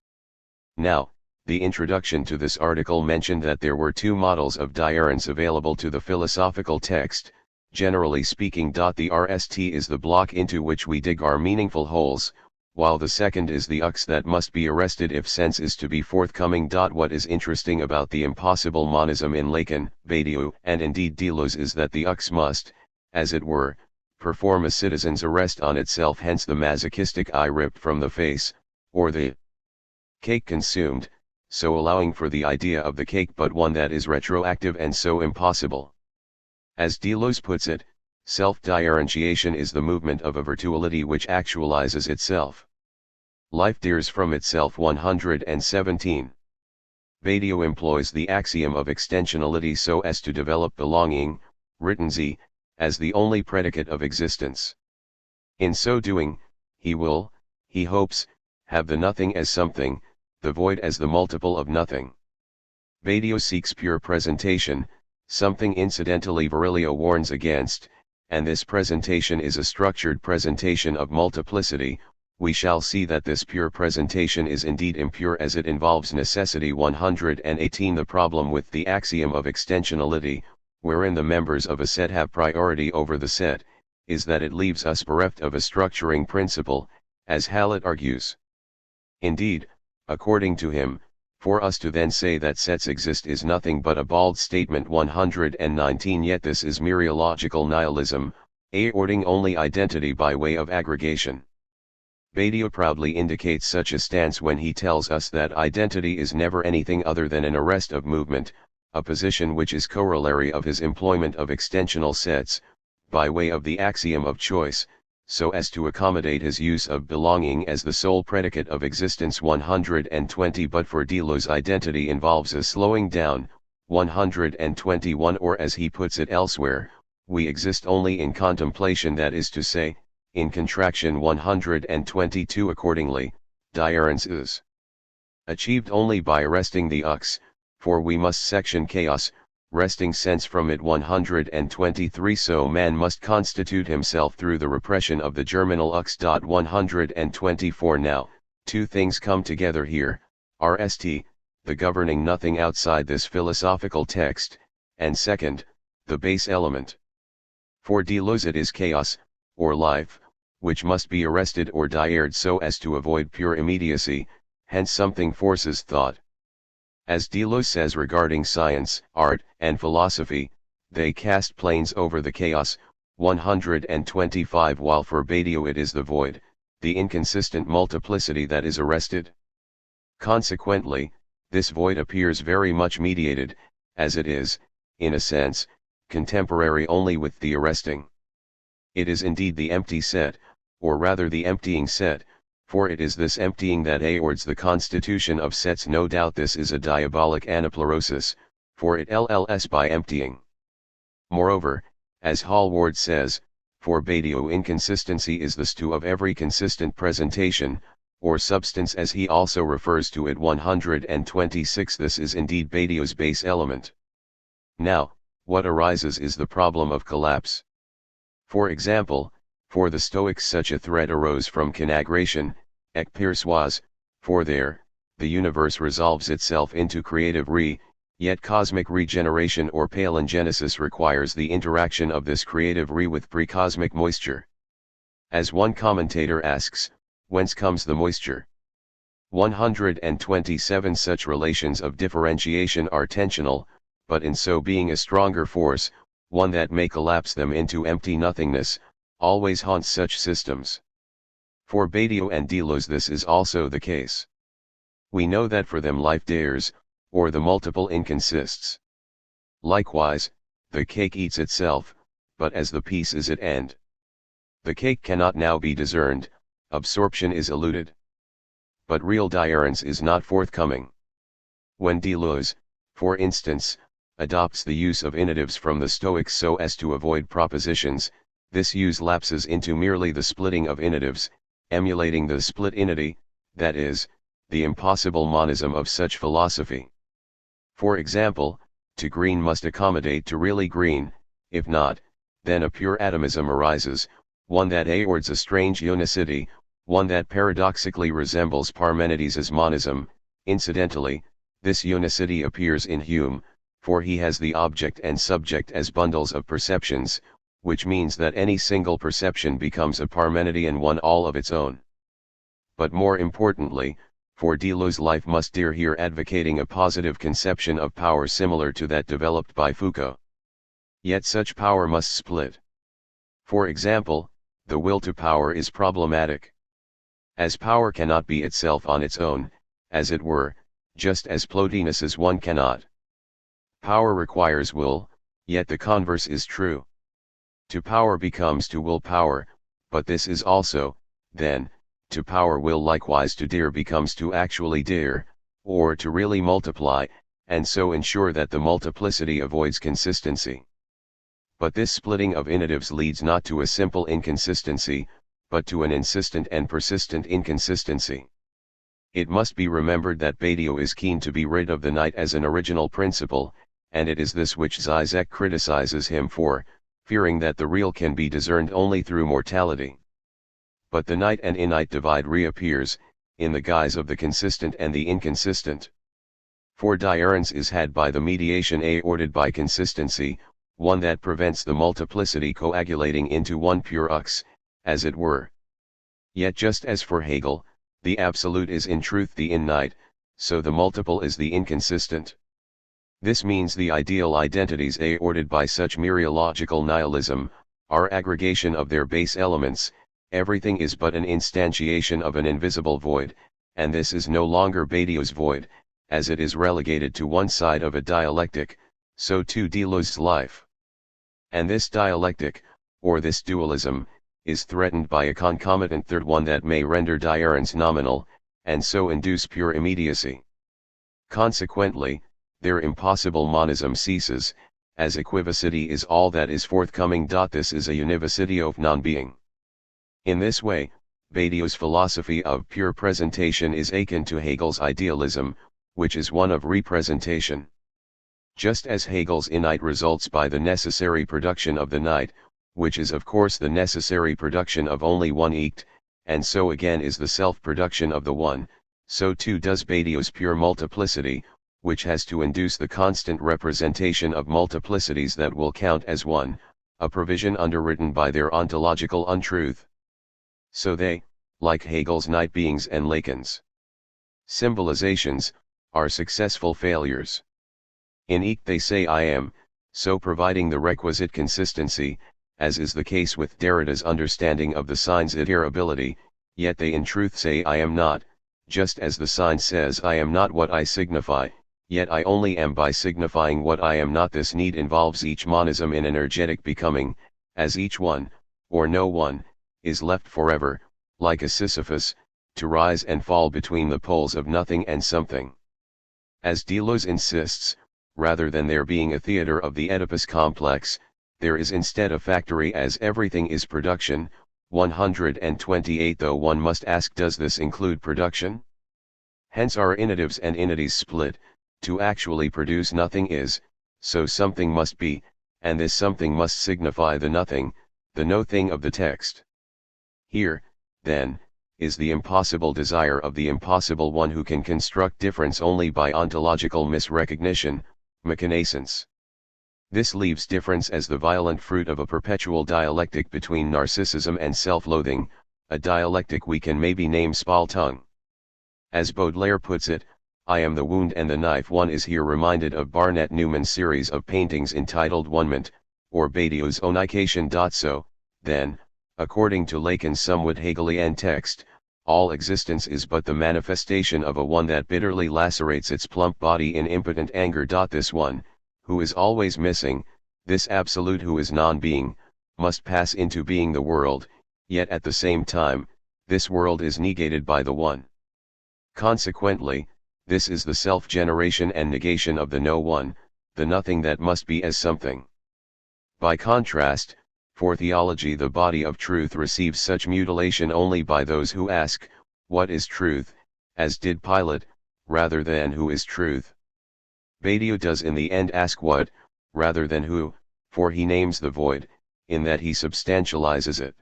Now, the introduction to this article mentioned that there were two models of diurence available to the philosophical text. Generally speaking, the RST is the block into which we dig our meaningful holes, while the second is the ux that must be arrested if sense is to be forthcoming. What is interesting about the impossible monism in Lacan, Badiou, and indeed Deleuze is that the ux must, as it were, perform a citizen's arrest on itself, hence the masochistic eye ripped from the face, or the cake consumed, so allowing for the idea of the cake, but one that is retroactive and so impossible. As Deleuze puts it, self-diurentiation is the movement of a virtuality which actualizes itself. Life dears from itself. 117. Badiou employs the axiom of extensionality so as to develop belonging, written z, as the only predicate of existence. In so doing, he will, he hopes, have the nothing as something, the void as the multiple of nothing. Badiou seeks pure presentation, something incidentally Virilio warns against, and this presentation is a structured presentation of multiplicity. We shall see that this pure presentation is indeed impure as it involves necessity. 118 The problem with the axiom of extensionality, wherein the members of a set have priority over the set, is that it leaves us bereft of a structuring principle, as Hallett argues. Indeed, according to him, for us to then say that sets exist is nothing but a bald statement. 119 Yet this is mereological nihilism, aorting only identity by way of aggregation. Badiou proudly indicates such a stance when he tells us that identity is never anything other than an arrest of movement, a position which is corollary of his employment of extensional sets, by way of the axiom of choice, so as to accommodate his use of belonging as the sole predicate of existence. 120 But for Deleuze identity involves a slowing down. 121 Or as he puts it elsewhere, we exist only in contemplation, that is to say, in contraction. 122 Accordingly, diurence is achieved only by arresting the ux, for we must section chaos, wresting sense from it. 123 So man must constitute himself through the repression of the germinal ux. 124 Now, two things come together here, RST, the governing nothing outside this philosophical text, and second, the base element. For Deleuze it is chaos, or life, which must be arrested or diured so as to avoid pure immediacy, hence something forces thought. As Deleuze says regarding science, art, and philosophy, they cast planes over the chaos, 125. While for Badiou it is the void, the inconsistent multiplicity that is arrested. Consequently, this void appears very much mediated, as it is, in a sense, contemporary only with the arresting. It is indeed the empty set, or rather the emptying set, for it is this emptying that aords the constitution of sets. No doubt this is a diabolic anaplerosis, for it LLS by emptying. Moreover, as Hallward says, for Badiou inconsistency is the stew of every consistent presentation, or substance as he also refers to it. 126. This is indeed Badiou's base element. Now, what arises is the problem of collapse. For example, for the Stoics such a threat arose from conagration, ekpersoise, for there, the universe resolves itself into creative yet cosmic regeneration or palingenesis requires the interaction of this creative with precosmic moisture. As one commentator asks, whence comes the moisture? 127. Such relations of differentiation are tensional, but in so being a stronger force, one that may collapse them into empty nothingness, always haunts such systems. For Badiou and Deleuze this is also the case. We know that for them life dares, or the multiple inconsists. Likewise, the cake eats itself, but as the piece is at end. The cake cannot now be discerned, absorption is eluded. But real diarrhence is not forthcoming. When Deleuze, for instance, adopts the use of initiatives from the Stoics so as to avoid propositions, this use lapses into merely the splitting of initiatives, emulating the split inity, that is, the impossible monism of such philosophy. For example, to green must accommodate to really green, if not, then a pure atomism arises, one that aords a strange unicity, one that paradoxically resembles Parmenides' monism. Incidentally, this unicity appears in Hume, for he has the object and subject as bundles of perceptions, which means that any single perception becomes a Parmenidean one all of its own. But more importantly, for Deleuze life must dare here advocating a positive conception of power similar to that developed by Foucault. Yet such power must split. For example, the will to power is problematic. As power cannot be itself on its own, as it were, just as Plotinus's one cannot. Power requires will, yet the converse is true. To power becomes to will power, but this is also, then, to power will likewise to dare becomes to actually dare, or to really multiply, and so ensure that the multiplicity avoids consistency. But this splitting of initiatives leads not to a simple inconsistency, but to an insistent and persistent inconsistency. It must be remembered that Badiou is keen to be rid of the night as an original principle, and it is this which Žižek criticizes him for, fearing that the real can be discerned only through mortality. But the night and innite divide reappears, in the guise of the consistent and the inconsistent. For diarrhence is had by the mediation aorted by consistency, one that prevents the multiplicity coagulating into one pure ux, as it were. Yet just as for Hegel, the absolute is in truth the innite, so the multiple is the inconsistent. This means the ideal identities aorted by such mereological nihilism, are aggregation of their base elements, everything is but an instantiation of an invisible void, and this is no longer Badiou's void, as it is relegated to one side of a dialectic, so too Deleuze's life. And this dialectic, or this dualism, is threatened by a concomitant third one that may render diarrhence nominal, and so induce pure immediacy. Consequently, their impossible monism ceases, as equivocity is all that is forthcoming. This is a univocity of non-being. In this way, Badiou's philosophy of pure presentation is akin to Hegel's idealism, which is one of representation. Just as Hegel's innite results by the necessary production of the night, which is of course the necessary production of only one ect, and so again is the self-production of the one, so too does Badiou's pure multiplicity, which has to induce the constant representation of multiplicities that will count as one, a provision underwritten by their ontological untruth. So they, like Hegel's night beings and Lacan's symbolizations, are successful failures. In ect they say I am, so providing the requisite consistency, as is the case with Derrida's understanding of the sign's iterability, yet they in truth say I am not, just as the sign says I am not what I signify, yet I only am by signifying what I am not. This need involves each monism in energetic becoming, as each one, or no one, is left forever, like a Sisyphus, to rise and fall between the poles of nothing and something. As Deleuze insists, rather than there being a theater of the Oedipus complex, there is instead a factory, as everything is production. 128. Though one must ask, does this include production? Hence our initiatives and inities split. To actually produce nothing is, so something must be, and this something must signify the nothing, the no thing of the text. Here, then, is the impossible desire of the impossible one who can construct difference only by ontological misrecognition, mechanescence. This leaves difference as the violent fruit of a perpetual dialectic between narcissism and self-loathing, a dialectic we can maybe name Spaltung. As Baudelaire puts it, I am the wound and the knife. One is here reminded of Barnett Newman's series of paintings entitled One-ment, or Badiou's Onication. So, then, according to Lacan's somewhat Hegelian text, all existence is but the manifestation of a one that bitterly lacerates its plump body in impotent anger. This one, who is always missing, this absolute who is non-being, must pass into being the world, yet at the same time, this world is negated by the one. Consequently, this is the self-generation and negation of the no one, the nothing that must be as something. By contrast, for theology the body of truth receives such mutilation only by those who ask, what is truth, as did Pilate, rather than who is truth. Badiou does in the end ask what, rather than who, for he names the void, in that he substantializes it.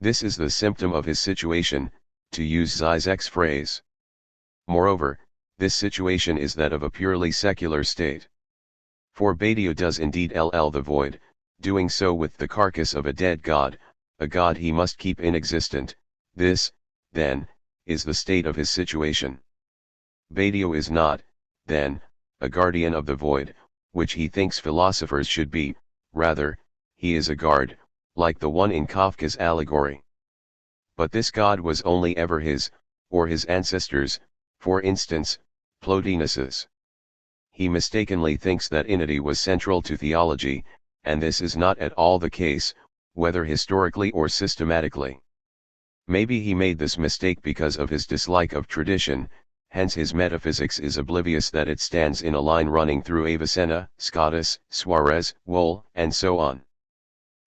This is the symptom of his situation, to use Žižek's phrase. Moreover, this situation is that of a purely secular state. For Badiou does indeed LL the void, doing so with the carcass of a dead god, a god he must keep inexistent. This, then, is the state of his situation. Badiou is not, then, a guardian of the void, which he thinks philosophers should be, rather, he is a guard, like the one in Kafka's allegory. But this god was only ever his, or his ancestors, for instance, Plotinus's. He mistakenly thinks that inity was central to theology, and this is not at all the case, whether historically or systematically. Maybe he made this mistake because of his dislike of tradition, hence his metaphysics is oblivious that it stands in a line running through Avicenna, Scotus, Suarez, Wohl, and so on.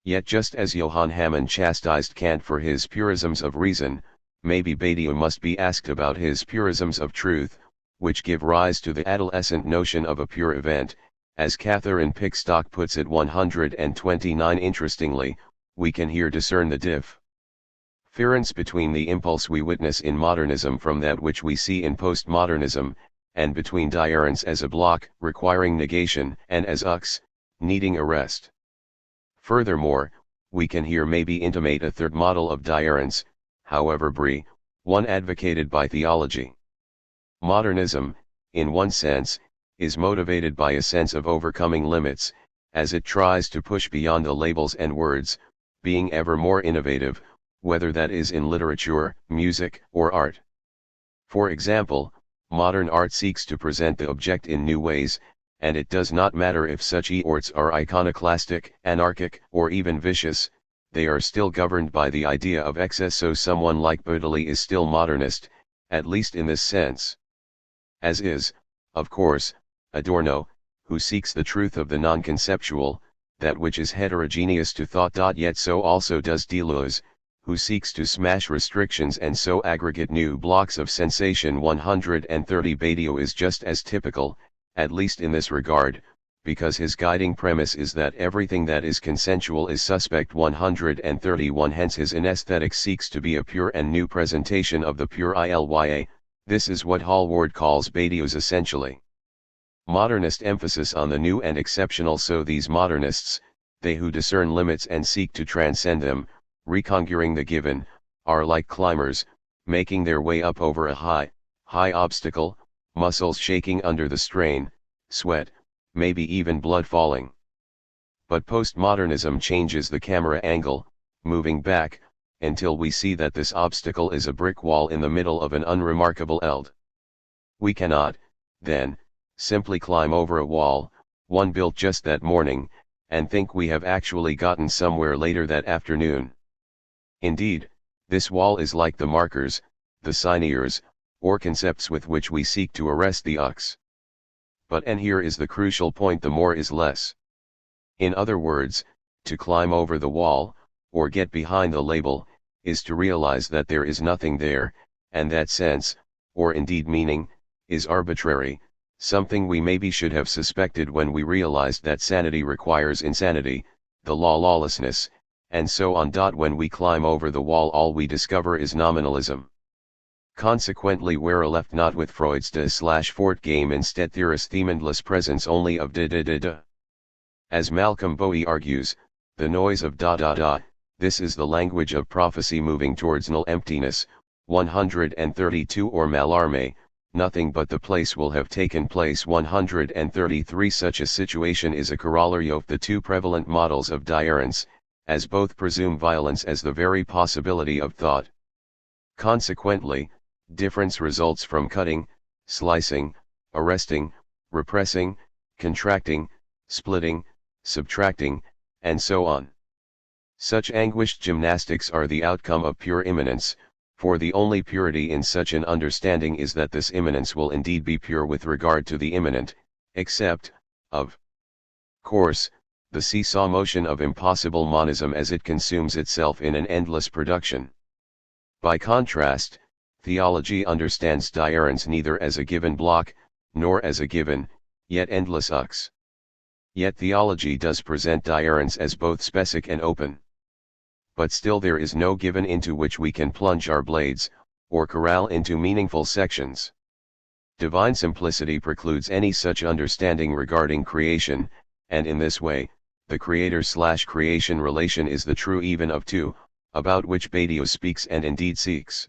Yet just as Johann Hamann chastised Kant for his purisms of reason, maybe Badiou must be asked about his purisms of truth, which give rise to the adolescent notion of a pure event, as Catherine Pickstock puts it 129. Interestingly, we can here discern the difference between the impulse we witness in modernism from that which we see in postmodernism, and between diurence as a block requiring negation and as ux, needing arrest. Furthermore, we can here maybe intimate a third model of diurence, however brief, one advocated by theology. Modernism, in one sense, is motivated by a sense of overcoming limits, as it tries to push beyond the labels and words, being ever more innovative, whether that is in literature, music, or art. For example, modern art seeks to present the object in new ways, and it does not matter if such arts are iconoclastic, anarchic, or even vicious, they are still governed by the idea of excess. So someone like Baudelaire is still modernist, at least in this sense. As is, of course, Adorno, who seeks the truth of the non-conceptual, that which is heterogeneous to thought. Yet so also does Deleuze, who seeks to smash restrictions and so aggregate new blocks of sensation. 130. Badiou is just as typical, at least in this regard, because his guiding premise is that everything that is consensual is suspect. 131. Hence his anesthetic seeks to be a pure and new presentation of the pure ilya. This is what Hallward calls Badiou's essentially modernist emphasis on the new and exceptional. So these modernists, they who discern limits and seek to transcend them, reconquering the given, are like climbers, making their way up over a high obstacle, muscles shaking under the strain, sweat, maybe even blood falling. But postmodernism changes the camera angle, moving back, until we see that this obstacle is a brick wall in the middle of an unremarkable eld. We cannot, then, simply climb over a wall, one built just that morning, and think we have actually gotten somewhere later that afternoon. Indeed, this wall is like the markers, the signiers, or concepts with which we seek to arrest the ox. But and here is the crucial point: the more is less. In other words, to climb over the wall, or get behind the label, is to realize that there is nothing there, and that sense, or indeed meaning, is arbitrary, something we maybe should have suspected when we realized that sanity requires insanity, the law lawlessness, and so on. When we climb over the wall, all we discover is nominalism. Consequently, we're left not with Freud's de/Fort game, instead theorist themendless presence only of da. As Malcolm Bowie argues, the noise of this is the language of prophecy moving towards null emptiness. 132 or Mallarmé, nothing but the place will have taken place. 133 Such a situation is a corollary of the two prevalent models of diarrhence, as both presume violence as the very possibility of thought. Consequently, difference results from cutting, slicing, arresting, repressing, contracting, splitting, subtracting, and so on. Such anguished gymnastics are the outcome of pure immanence, for the only purity in such an understanding is that this immanence will indeed be pure with regard to the immanent, except, of course, the seesaw motion of impossible monism as it consumes itself in an endless production. By contrast, theology understands diarrhence neither as a given block, nor as a given, yet endless ox. Yet theology does present diarrhence as both specific and open. But still there is no given into which we can plunge our blades, or corral into meaningful sections. Divine simplicity precludes any such understanding regarding creation, and in this way, the creator/creation relation is the true even of two, about which Badiou speaks and indeed seeks.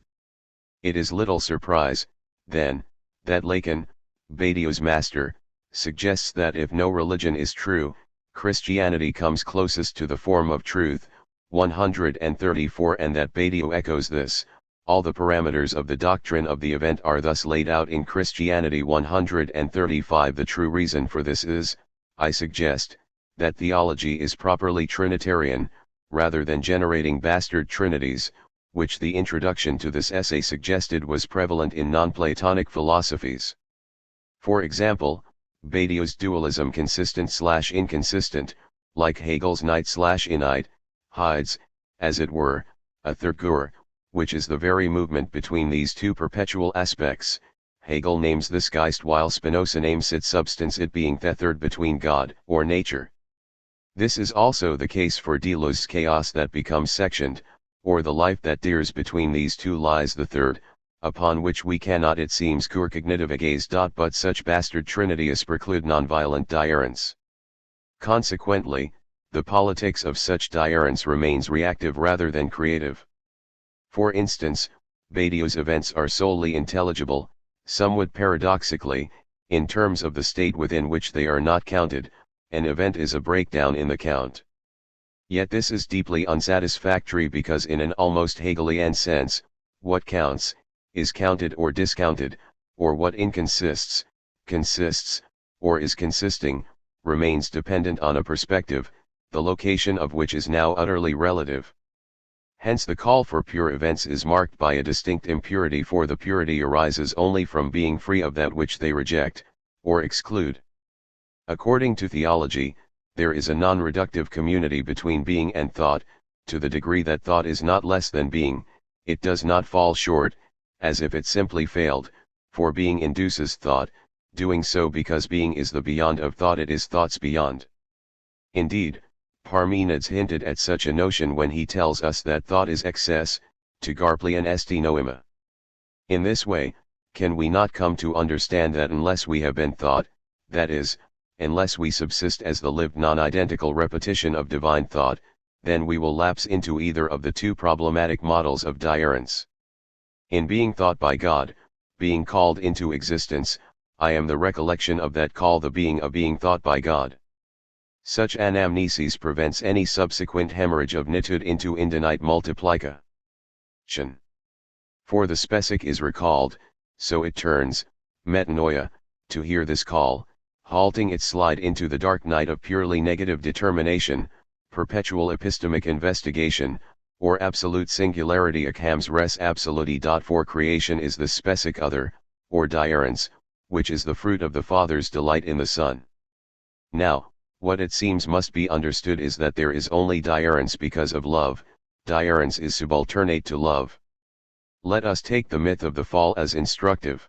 It is little surprise, then, that Lacan, Badiou's master, suggests that if no religion is true, Christianity comes closest to the form of truth. 134 And that Badiou echoes this: all the parameters of the doctrine of the event are thus laid out in Christianity. 135 The true reason for this is, I suggest, that theology is properly Trinitarian, rather than generating bastard trinities, which the introduction to this essay suggested was prevalent in non-Platonic philosophies. For example, Badiou's dualism consistent/inconsistent, like Hegel's night/inite, hides, as it were, a third, which is the very movement between these two perpetual aspects. Hegel names this Geist while Spinoza names it substance, it being the third between God or nature. This is also the case for Deleuze's chaos that becomes sectioned, or the life that dears between these two lies the third, upon which we cannot it seems cognitive gaze. But such bastard trinities preclude nonviolent diarrhence. Consequently, the politics of such diarrhence remains reactive rather than creative. For instance, Badiou's events are solely intelligible, somewhat paradoxically, in terms of the state within which they are not counted. An event is a breakdown in the count. Yet this is deeply unsatisfactory because in an almost Hegelian sense, what counts, is counted or discounted, or what inconsists, consists, or is consisting, remains dependent on a perspective, the location of which is now utterly relative. Hence the call for pure events is marked by a distinct impurity, for the purity arises only from being free of that which they reject, or exclude. According to theology, there is a non-reductive community between being and thought. To the degree that thought is not less than being, it does not fall short, as if it simply failed, for being induces thought, doing so because being is the beyond of thought, it is thought's beyond. Indeed, Parmenides hinted at such a notion when he tells us that thought is excess, to garplian esti noema. In this way, can we not come to understand that unless we have been thought, that is, unless we subsist as the lived non-identical repetition of divine thought, then we will lapse into either of the two problematic models of diarrhence. In being thought by God, being called into existence, I am the recollection of that call, the being of being thought by God. Such anamnesis prevents any subsequent hemorrhage of nitude into indenite multiplication. For the specific is recalled, so it turns, metanoia, to hear this call, halting its slide into the dark night of purely negative determination, perpetual epistemic investigation, or absolute singularity acams res absoluti. For creation is the specific other, or diurens, which is the fruit of the Father's delight in the Son. Now, what it seems must be understood is that there is only diurens because of love, diurens is subalternate to love. Let us take the myth of the fall as instructive.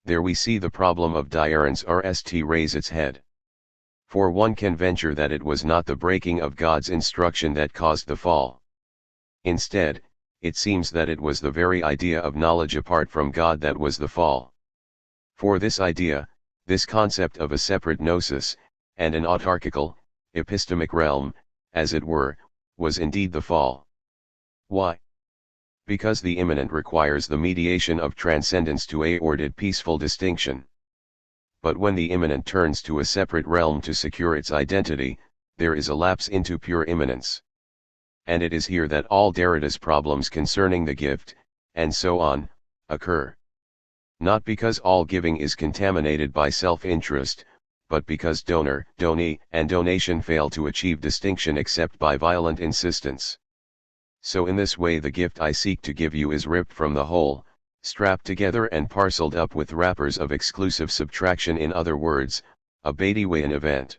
There we see the problem of diurens rst raise its head. For one can venture that it was not the breaking of God's instruction that caused the fall. Instead, it seems that it was the very idea of knowledge apart from God that was the fall. For this idea, this concept of a separate gnosis, and an autarchical, epistemic realm, as it were, was indeed the fall. Why? Because the immanent requires the mediation of transcendence to aorted peaceful distinction. But when the immanent turns to a separate realm to secure its identity, there is a lapse into pure immanence. And it is here that all Derrida's problems concerning the gift, and so on, occur. Not because all giving is contaminated by self-interest, but because donor, donee, and donation fail to achieve distinction except by violent insistence. So in this way the gift I seek to give you is ripped from the whole, strapped together and parceled up with wrappers of exclusive subtraction, in other words, a Beethoven event.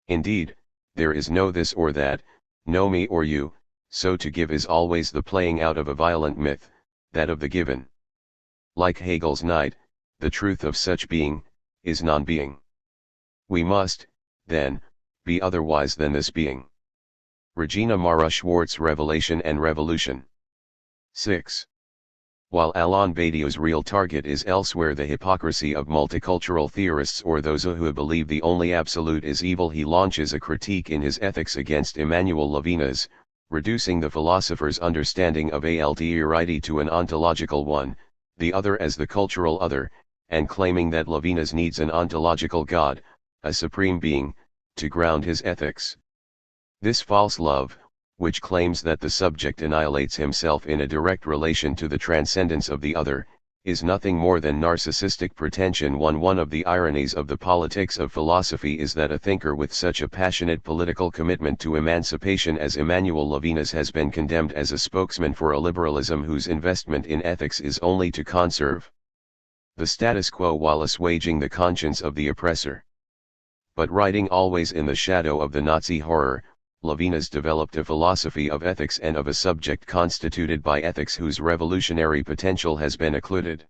Indeed, there is no this or that, no me or you, so to give is always the playing out of a violent myth, that of the given. Like Hegel's Night, the truth of such being, is non-being. We must, then, be otherwise than this being. Regina Mara Schwartz, Revelation and Revolution. 6. While Alain Badiou's real target is elsewhere, the hypocrisy of multicultural theorists or those who believe the only absolute is evil, he launches a critique in his Ethics against Emmanuel Levinas, reducing the philosopher's understanding of altruity to an ontological one, the other as the cultural other, and claiming that Levinas needs an ontological God, a supreme being, to ground his ethics. This false love, which claims that the subject annihilates himself in a direct relation to the transcendence of the other, is nothing more than narcissistic pretension. One of the ironies of the politics of philosophy is that a thinker with such a passionate political commitment to emancipation as Emmanuel Levinas has been condemned as a spokesman for a liberalism whose investment in ethics is only to conserve the status quo while assuaging the conscience of the oppressor. But writing always in the shadow of the Nazi horror, Levinas developed a philosophy of ethics and of a subject constituted by ethics whose revolutionary potential has been occluded.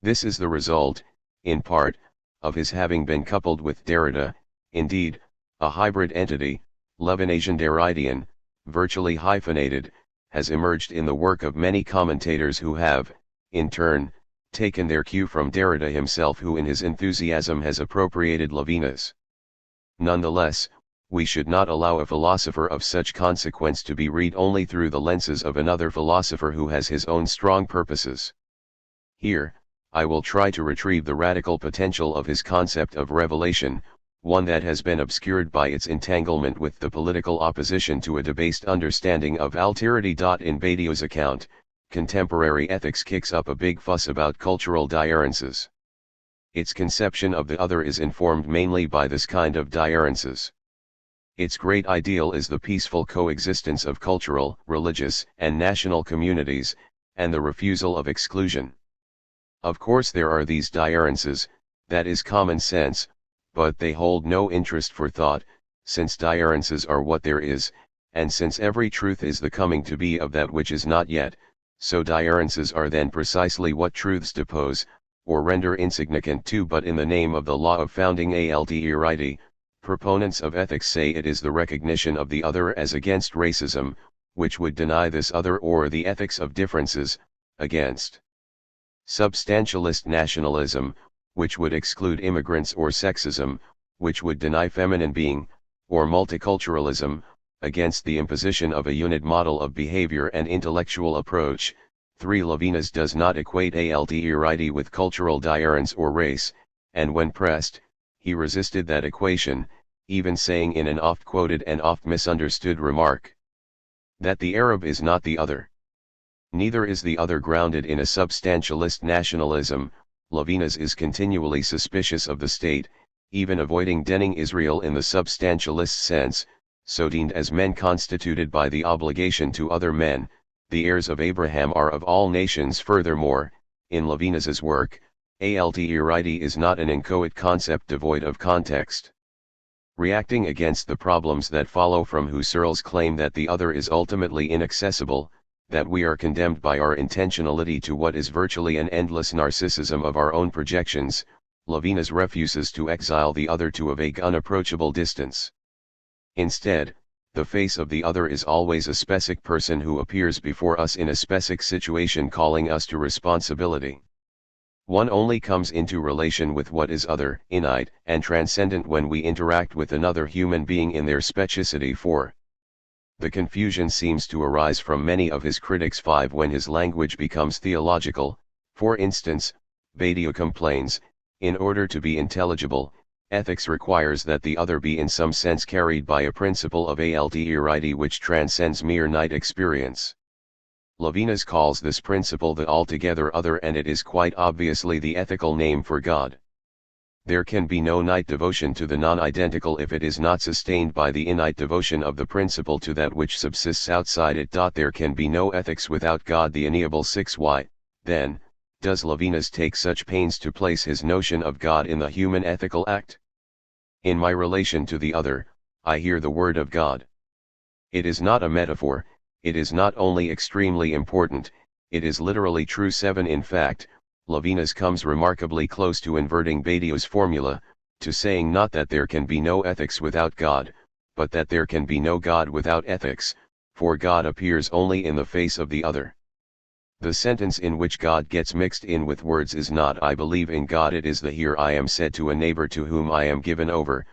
This is the result, in part, of his having been coupled with Derrida, indeed, a hybrid entity, Levinasian Derridian, virtually hyphenated, has emerged in the work of many commentators who have, in turn, taken their cue from Derrida himself, who in his enthusiasm has appropriated Levinas. Nonetheless, we should not allow a philosopher of such consequence to be read only through the lenses of another philosopher who has his own strong purposes. Here, I will try to retrieve the radical potential of his concept of revelation, one that has been obscured by its entanglement with the political opposition to a debased understanding of alterity. In Badiou's account, contemporary ethics kicks up a big fuss about cultural diurences. Its conception of the other is informed mainly by this kind of diurences. Its great ideal is the peaceful coexistence of cultural, religious, and national communities, and the refusal of exclusion. Of course there are these diurences, that is common sense, but they hold no interest for thought, since diurences are what there is, and since every truth is the coming to be of that which is not yet, so diurences are then precisely what truths depose, or render insignificant too. But in the name of the law of founding alterity, proponents of ethics say it is the recognition of the other as against racism, which would deny this other, or the ethics of differences, against substantialist nationalism, which would exclude immigrants, or sexism, which would deny feminine being, or multiculturalism, against the imposition of a unit model of behavior and intellectual approach. 3. Levinas does not equate alterity with cultural diurens or race, and when pressed, he resisted that equation, even saying in an oft-quoted and oft-misunderstood remark, that the Arab is not the other. Neither is the other grounded in a substantialist nationalism. Levinas is continually suspicious of the state, even avoiding denying Israel in the substantialist sense, so deemed as men constituted by the obligation to other men, the heirs of Abraham are of all nations. Furthermore, in Levinas's work, THIRD is not an inchoate concept devoid of context. Reacting against the problems that follow from Husserl's claim that the other is ultimately inaccessible, that we are condemned by our intentionality to what is virtually an endless narcissism of our own projections, Levinas refuses to exile the other to a vague unapproachable distance. Instead, the face of the other is always a specific person who appears before us in a specific situation, calling us to responsibility. One only comes into relation with what is other, innate, and transcendent when we interact with another human being in their specificity. 4. The confusion seems to arise from many of his critics. 5. When his language becomes theological, for instance, Badiou complains, in order to be intelligible, ethics requires that the other be in some sense carried by a principle of THIRD which transcends mere night experience. Levinas calls this principle the altogether other, and it is quite obviously the ethical name for God. There can be no night devotion to the non-identical if it is not sustained by the innate devotion of the principle to that which subsists outside it. There can be no ethics without God the Enneable. 6. Why, then, does Levinas take such pains to place his notion of God in the human ethical act? In my relation to the other, I hear the word of God. It is not a metaphor. It is not only extremely important, it is literally true. 7. In fact, Levinas comes remarkably close to inverting Badiou's formula, to saying not that there can be no ethics without God, but that there can be no God without ethics, for God appears only in the face of the other. The sentence in which God gets mixed in with words is not "I believe in God," it is the "Here I am" said to a neighbor to whom I am given over,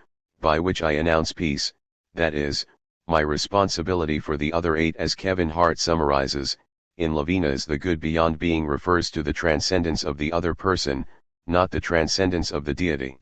by which I announce peace, that is, my responsibility for the other. 8. As Kevin Hart summarizes, in Levinas the good beyond being refers to the transcendence of the other person, not the transcendence of the deity.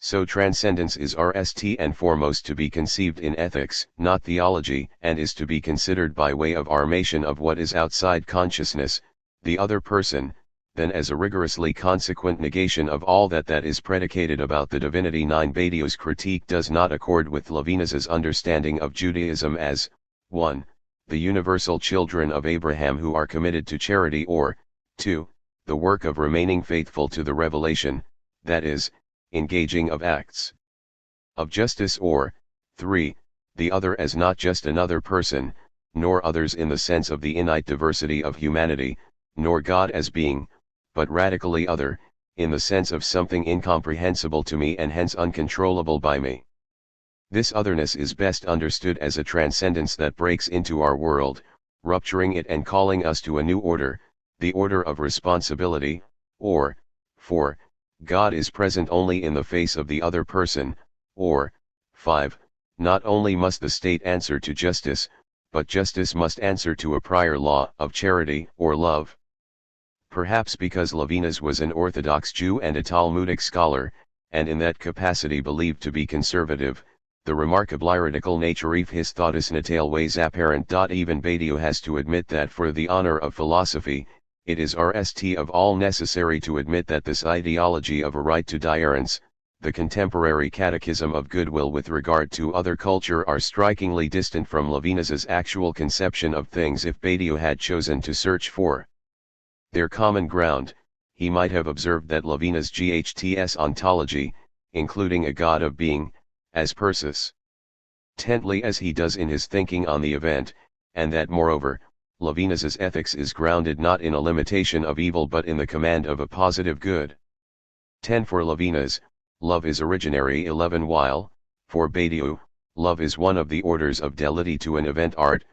So transcendence is first and foremost to be conceived in ethics, not theology, and is to be considered by way of armation of what is outside consciousness, the other person, then as a rigorously consequent negation of all that is predicated about the divinity. 9. Badiou's critique does not accord with Levinas's understanding of Judaism as 1. The universal children of Abraham who are committed to charity, or 2. The work of remaining faithful to the revelation, that is, engaging of acts of justice, or 3. The other as not just another person, nor others in the sense of the innate diversity of humanity, nor God as being, but radically other, in the sense of something incomprehensible to me and hence uncontrollable by me. This otherness is best understood as a transcendence that breaks into our world, rupturing it and calling us to a new order, the order of responsibility, or 4. God is present only in the face of the other person, or 5. Not only must the state answer to justice, but justice must answer to a prior law of charity or love. Perhaps because Levinas was an Orthodox Jew and a Talmudic scholar, and in that capacity believed to be conservative, the remarkably radical nature of his thought is natale ways apparent. Even Badiou has to admit that for the honor of philosophy, it is rst of all necessary to admit that this ideology of a right to diarence, the contemporary catechism of goodwill with regard to other culture, are strikingly distant from Levinas's actual conception of things. If Badiou had chosen to search for their common ground, he might have observed that Levinas' Ghts ontology, including a God of being, as persistently as he does in his thinking on the event, and that moreover, Levinas's ethics is grounded not in a limitation of evil but in the command of a positive good. 10. For Levinas, love is originary. 11. While, for Badiou, love is one of the orders of deity to an event, art,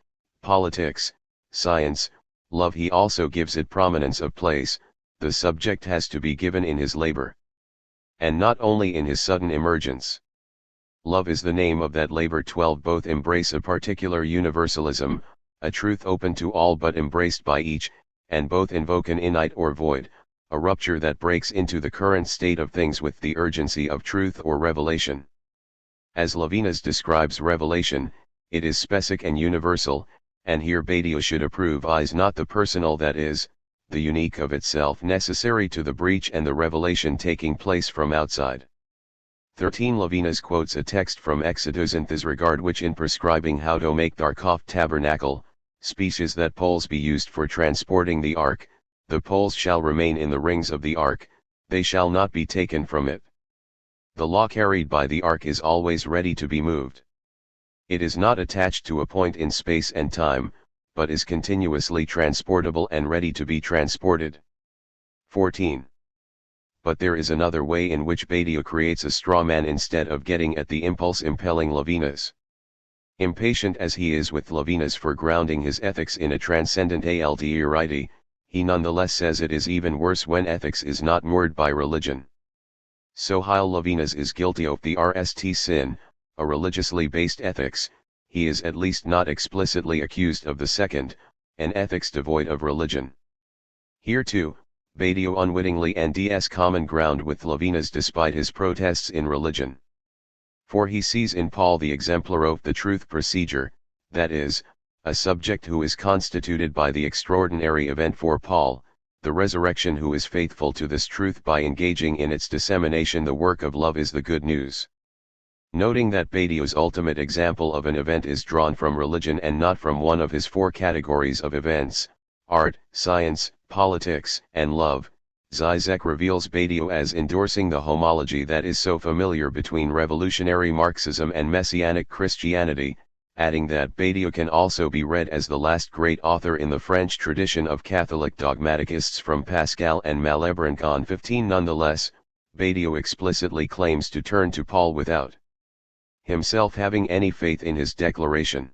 politics, science, love he also gives it prominence of place, the subject has to be given in his labor, and not only in his sudden emergence. Love is the name of that labor. 12. Both embrace a particular universalism, a truth open to all but embraced by each, and both invoke an innate or void, a rupture that breaks into the current state of things with the urgency of truth or revelation. As Levinas describes revelation, it is specific and universal, and here Badiou should approve is not the personal, that is, the unique of itself necessary to the breach and the revelation taking place from outside. 13 Levinas quotes a text from Exodus in this regard, which in prescribing how to make the ark of tabernacle, species that poles be used for transporting the ark, the poles shall remain in the rings of the ark, they shall not be taken from it. The law carried by the ark is always ready to be moved. It is not attached to a point in space and time, but is continuously transportable and ready to be transported. 14. But there is another way in which Badiou creates a straw man instead of getting at the impulse impelling Levinas. Impatient as he is with Levinas for grounding his ethics in a transcendent alterity, he nonetheless says it is even worse when ethics is not moored by religion. So while Levinas is guilty of the RST sin, a religiously based ethics, he is at least not explicitly accused of the second, an ethics devoid of religion. Here too, Badiou unwittingly NDS common ground with Levinas despite his protests in religion. For he sees in Paul the exemplar of the truth procedure, that is, a subject who is constituted by the extraordinary event for Paul, the resurrection, who is faithful to this truth by engaging in its dissemination. The work of love is the good news. Noting that Badiou's ultimate example of an event is drawn from religion and not from one of his four categories of events, art, science, politics, and love, Žižek reveals Badiou as endorsing the homology that is so familiar between revolutionary Marxism and Messianic Christianity, adding that Badiou can also be read as the last great author in the French tradition of Catholic dogmaticists from Pascal and Malebranche on 15. Nonetheless, Badiou explicitly claims to turn to Paul without himself having any faith in his declaration.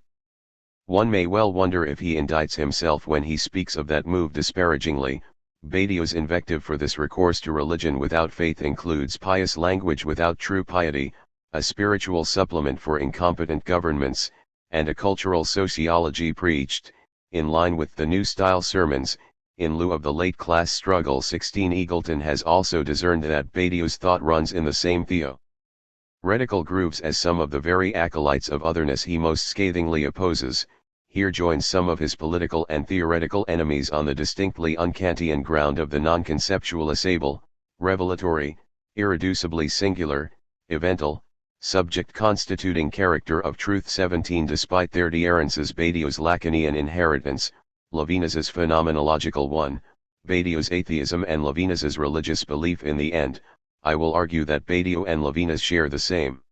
One may well wonder if he indicts himself when he speaks of that move disparagingly. Badiou's invective for this recourse to religion without faith includes pious language without true piety, a spiritual supplement for incompetent governments, and a cultural sociology preached, in line with the New Style sermons, in lieu of the late class struggle. 16 Eagleton has also discerned that Badiou's thought runs in the same theoretical grooves as some of the very acolytes of otherness he most scathingly opposes. Here joins some of his political and theoretical enemies on the distinctly unkantian ground of the non-conceptualizable, revelatory, irreducibly singular, evental, subject constituting character of truth. 17 Despite their differences, Badiou's Lacanian inheritance, Levinas's phenomenological one, Badiou's atheism and Levinas's religious belief in the end, I will argue that Badiou and Levinas share the same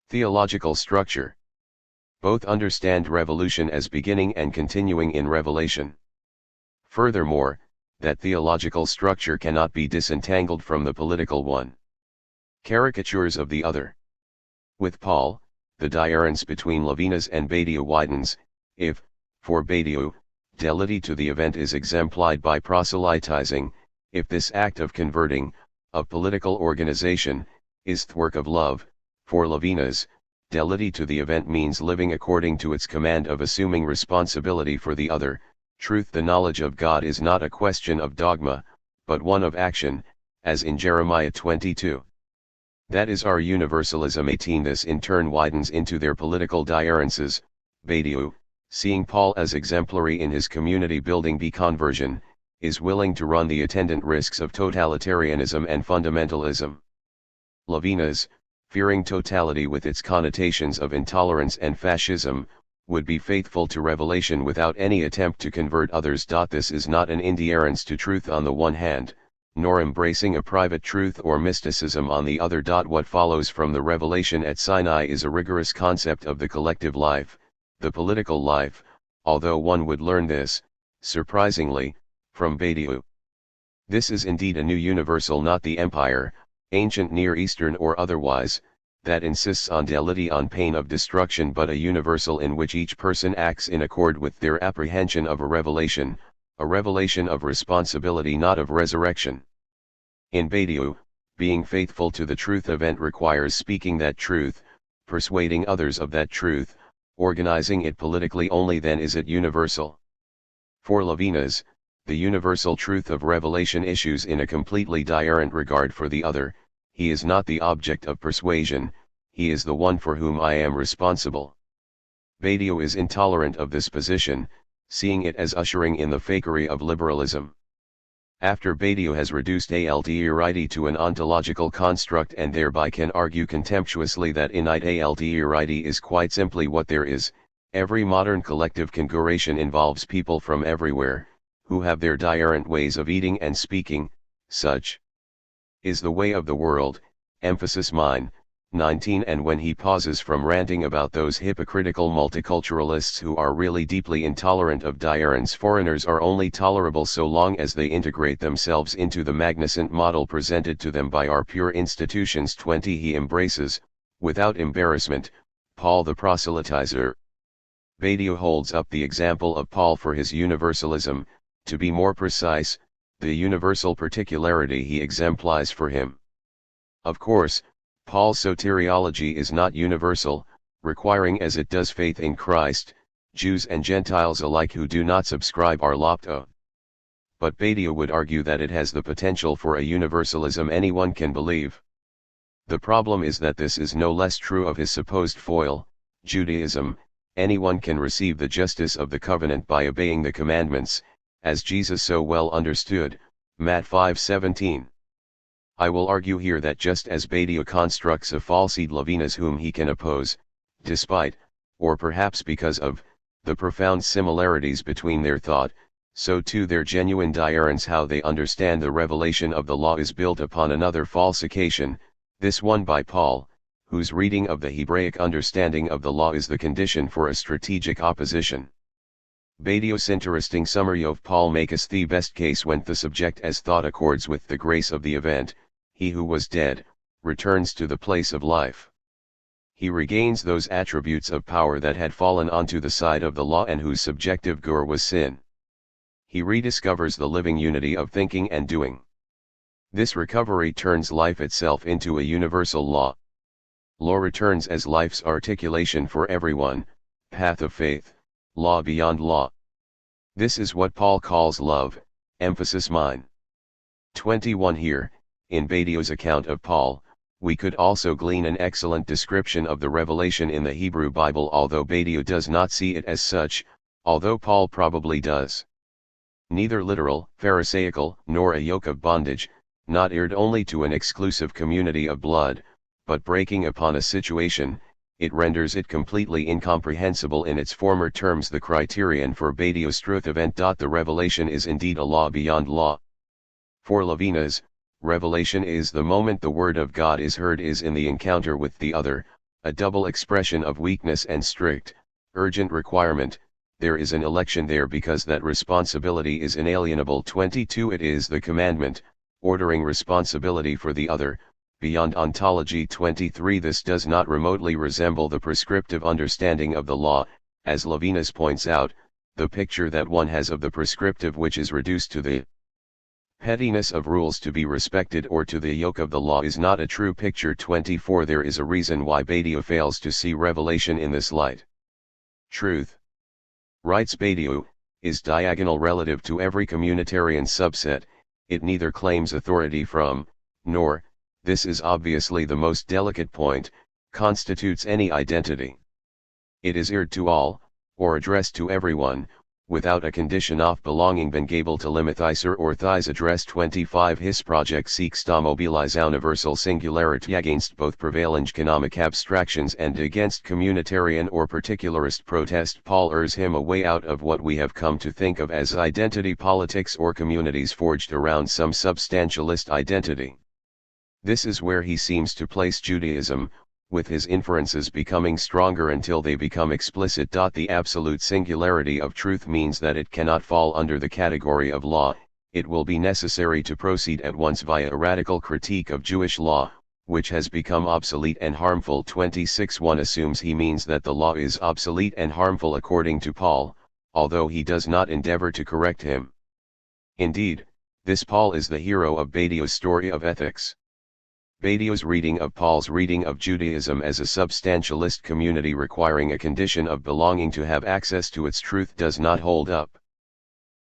theological structure. Both understand revolution as beginning and continuing in revelation. Furthermore, that theological structure cannot be disentangled from the political one. Caricatures of the other. With Paul, the difference between Levinas and Badiou widens, if, for Badiou, fidelity to the event is exemplified by proselytizing, if this act of converting, of political organization, is the work of love, for Levinas, fidelity to the event means living according to its command of assuming responsibility for the other. Truth, the knowledge of God, is not a question of dogma, but one of action, as in Jeremiah 22. That is our universalism. 18 This in turn widens into their political differences. Badiou, seeing Paul as exemplary in his community-building conversion, is willing to run the attendant risks of totalitarianism and fundamentalism. Levinas, fearing totality with its connotations of intolerance and fascism, would be faithful to revelation without any attempt to convert others. This is not an indifference to truth on the one hand, nor embracing a private truth or mysticism on the other. What follows from the revelation at Sinai is a rigorous concept of the collective life, the political life, although one would learn this, surprisingly, from Badiou. This is indeed a new universal, not the empire, ancient Near Eastern or otherwise, that insists on fidelity on pain of destruction, but a universal in which each person acts in accord with their apprehension of a revelation of responsibility, not of resurrection. In Badiou, being faithful to the truth event requires speaking that truth, persuading others of that truth, organizing it politically. Only then is it universal. For Levinas, the universal truth of revelation issues in a completely different regard for the other. He is not the object of persuasion, he is the one for whom I am responsible. Badiou is intolerant of this position, seeing it as ushering in the fakery of liberalism. After Badiou has reduced THIRD to an ontological construct and thereby can argue contemptuously that innate THIRD is quite simply what there is, every modern collective configuration involves people from everywhere, who have their different ways of eating and speaking. Such is the way of the world, emphasis mine, 19. And when he pauses from ranting about those hypocritical multiculturalists who are really deeply intolerant of difference, foreigners are only tolerable so long as they integrate themselves into the magnificent model presented to them by our pure institutions. 20. He embraces, without embarrassment, Paul the proselytizer. Badiou holds up the example of Paul for his universalism, to be more precise, the universal particularity he exemplifies for him. Of course, Paul's soteriology is not universal, requiring as it does faith in Christ, Jews and Gentiles alike who do not subscribe are lopped of. But Badiou would argue that it has the potential for a universalism anyone can believe. The problem is that this is no less true of his supposed foil, Judaism. Anyone can receive the justice of the covenant by obeying the commandments, as Jesus so well understood, Matt 5:17. I will argue here that just as Badiou constructs a falsehood Levinas whom he can oppose, despite, or perhaps because of, the profound similarities between their thought, so too their genuine difference how they understand the revelation of the law is built upon another falsification, this one by Paul, whose reading of the Hebraic understanding of the law is the condition for a strategic opposition. Badiou's interesting summary of Paul makes the best case when the subject as thought accords with the grace of the event. He who was dead, returns to the place of life. He regains those attributes of power that had fallen onto the side of the law and whose subjective gur was sin. He rediscovers the living unity of thinking and doing. This recovery turns life itself into a universal law. Law returns as life's articulation for everyone, path of faith, law beyond law. This is what Paul calls love, emphasis mine. 21. Here, in Badiou's account of Paul, we could also glean an excellent description of the revelation in the Hebrew Bible, although Badiou does not see it as such, although Paul probably does. Neither literal, pharisaical, nor a yoke of bondage, not eared only to an exclusive community of blood, but breaking upon a situation, it renders it completely incomprehensible in its former terms. The criterion for Badiou's truth event. The revelation is indeed a law beyond law. For Levinas, revelation is the moment the word of God is heard, is in the encounter with the other, a double expression of weakness and strict, urgent requirement. There is an election there because that responsibility is inalienable. 22. It is the commandment, ordering responsibility for the other, beyond ontology. 23. This does not remotely resemble the prescriptive understanding of the law, as Levinas points out, the picture that one has of the prescriptive which is reduced to the pettiness of rules to be respected or to the yoke of the law is not a true picture. 24. There is a reason why Badiou fails to see revelation in this light. Truth, writes Badiou, is diagonal relative to every communitarian subset. It neither claims authority from, nor, this is obviously the most delicate point, constitutes any identity. It is eared to all, or addressed to everyone, without a condition of belonging ben gable to limithizer or thys address. 25. His project seeks to mobilize universal singularity against both prevailing economic abstractions and against communitarian or particularist protest. Paul urges him a way out of what we have come to think of as identity politics or communities forged around some substantialist identity. This is where he seems to place Judaism, with his inferences becoming stronger until they become explicit. The absolute singularity of truth means that it cannot fall under the category of law. It will be necessary to proceed at once via a radical critique of Jewish law, which has become obsolete and harmful. 26. One assumes he means that the law is obsolete and harmful according to Paul, although he does not endeavor to correct him. Indeed, this Paul is the hero of Badiou's story of ethics. Badiou's reading of Paul's reading of Judaism as a substantialist community requiring a condition of belonging to have access to its truth does not hold up.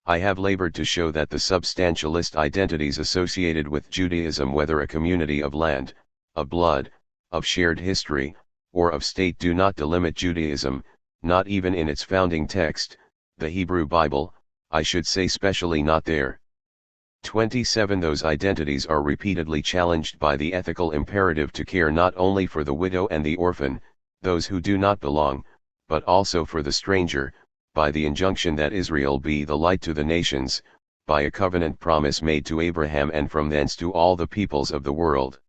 I have labored to show that the substantialist identities associated with Judaism, whether a community of land, of blood, of shared history, or of state do not delimit Judaism, not even in its founding text, the Hebrew Bible, I should say specially not there. 27 Those identities are repeatedly challenged by the ethical imperative to care not only for the widow and the orphan, those who do not belong, but also for the stranger, by the injunction that Israel be the light to the nations, by a covenant promise made to Abraham and from thence to all the peoples of the world.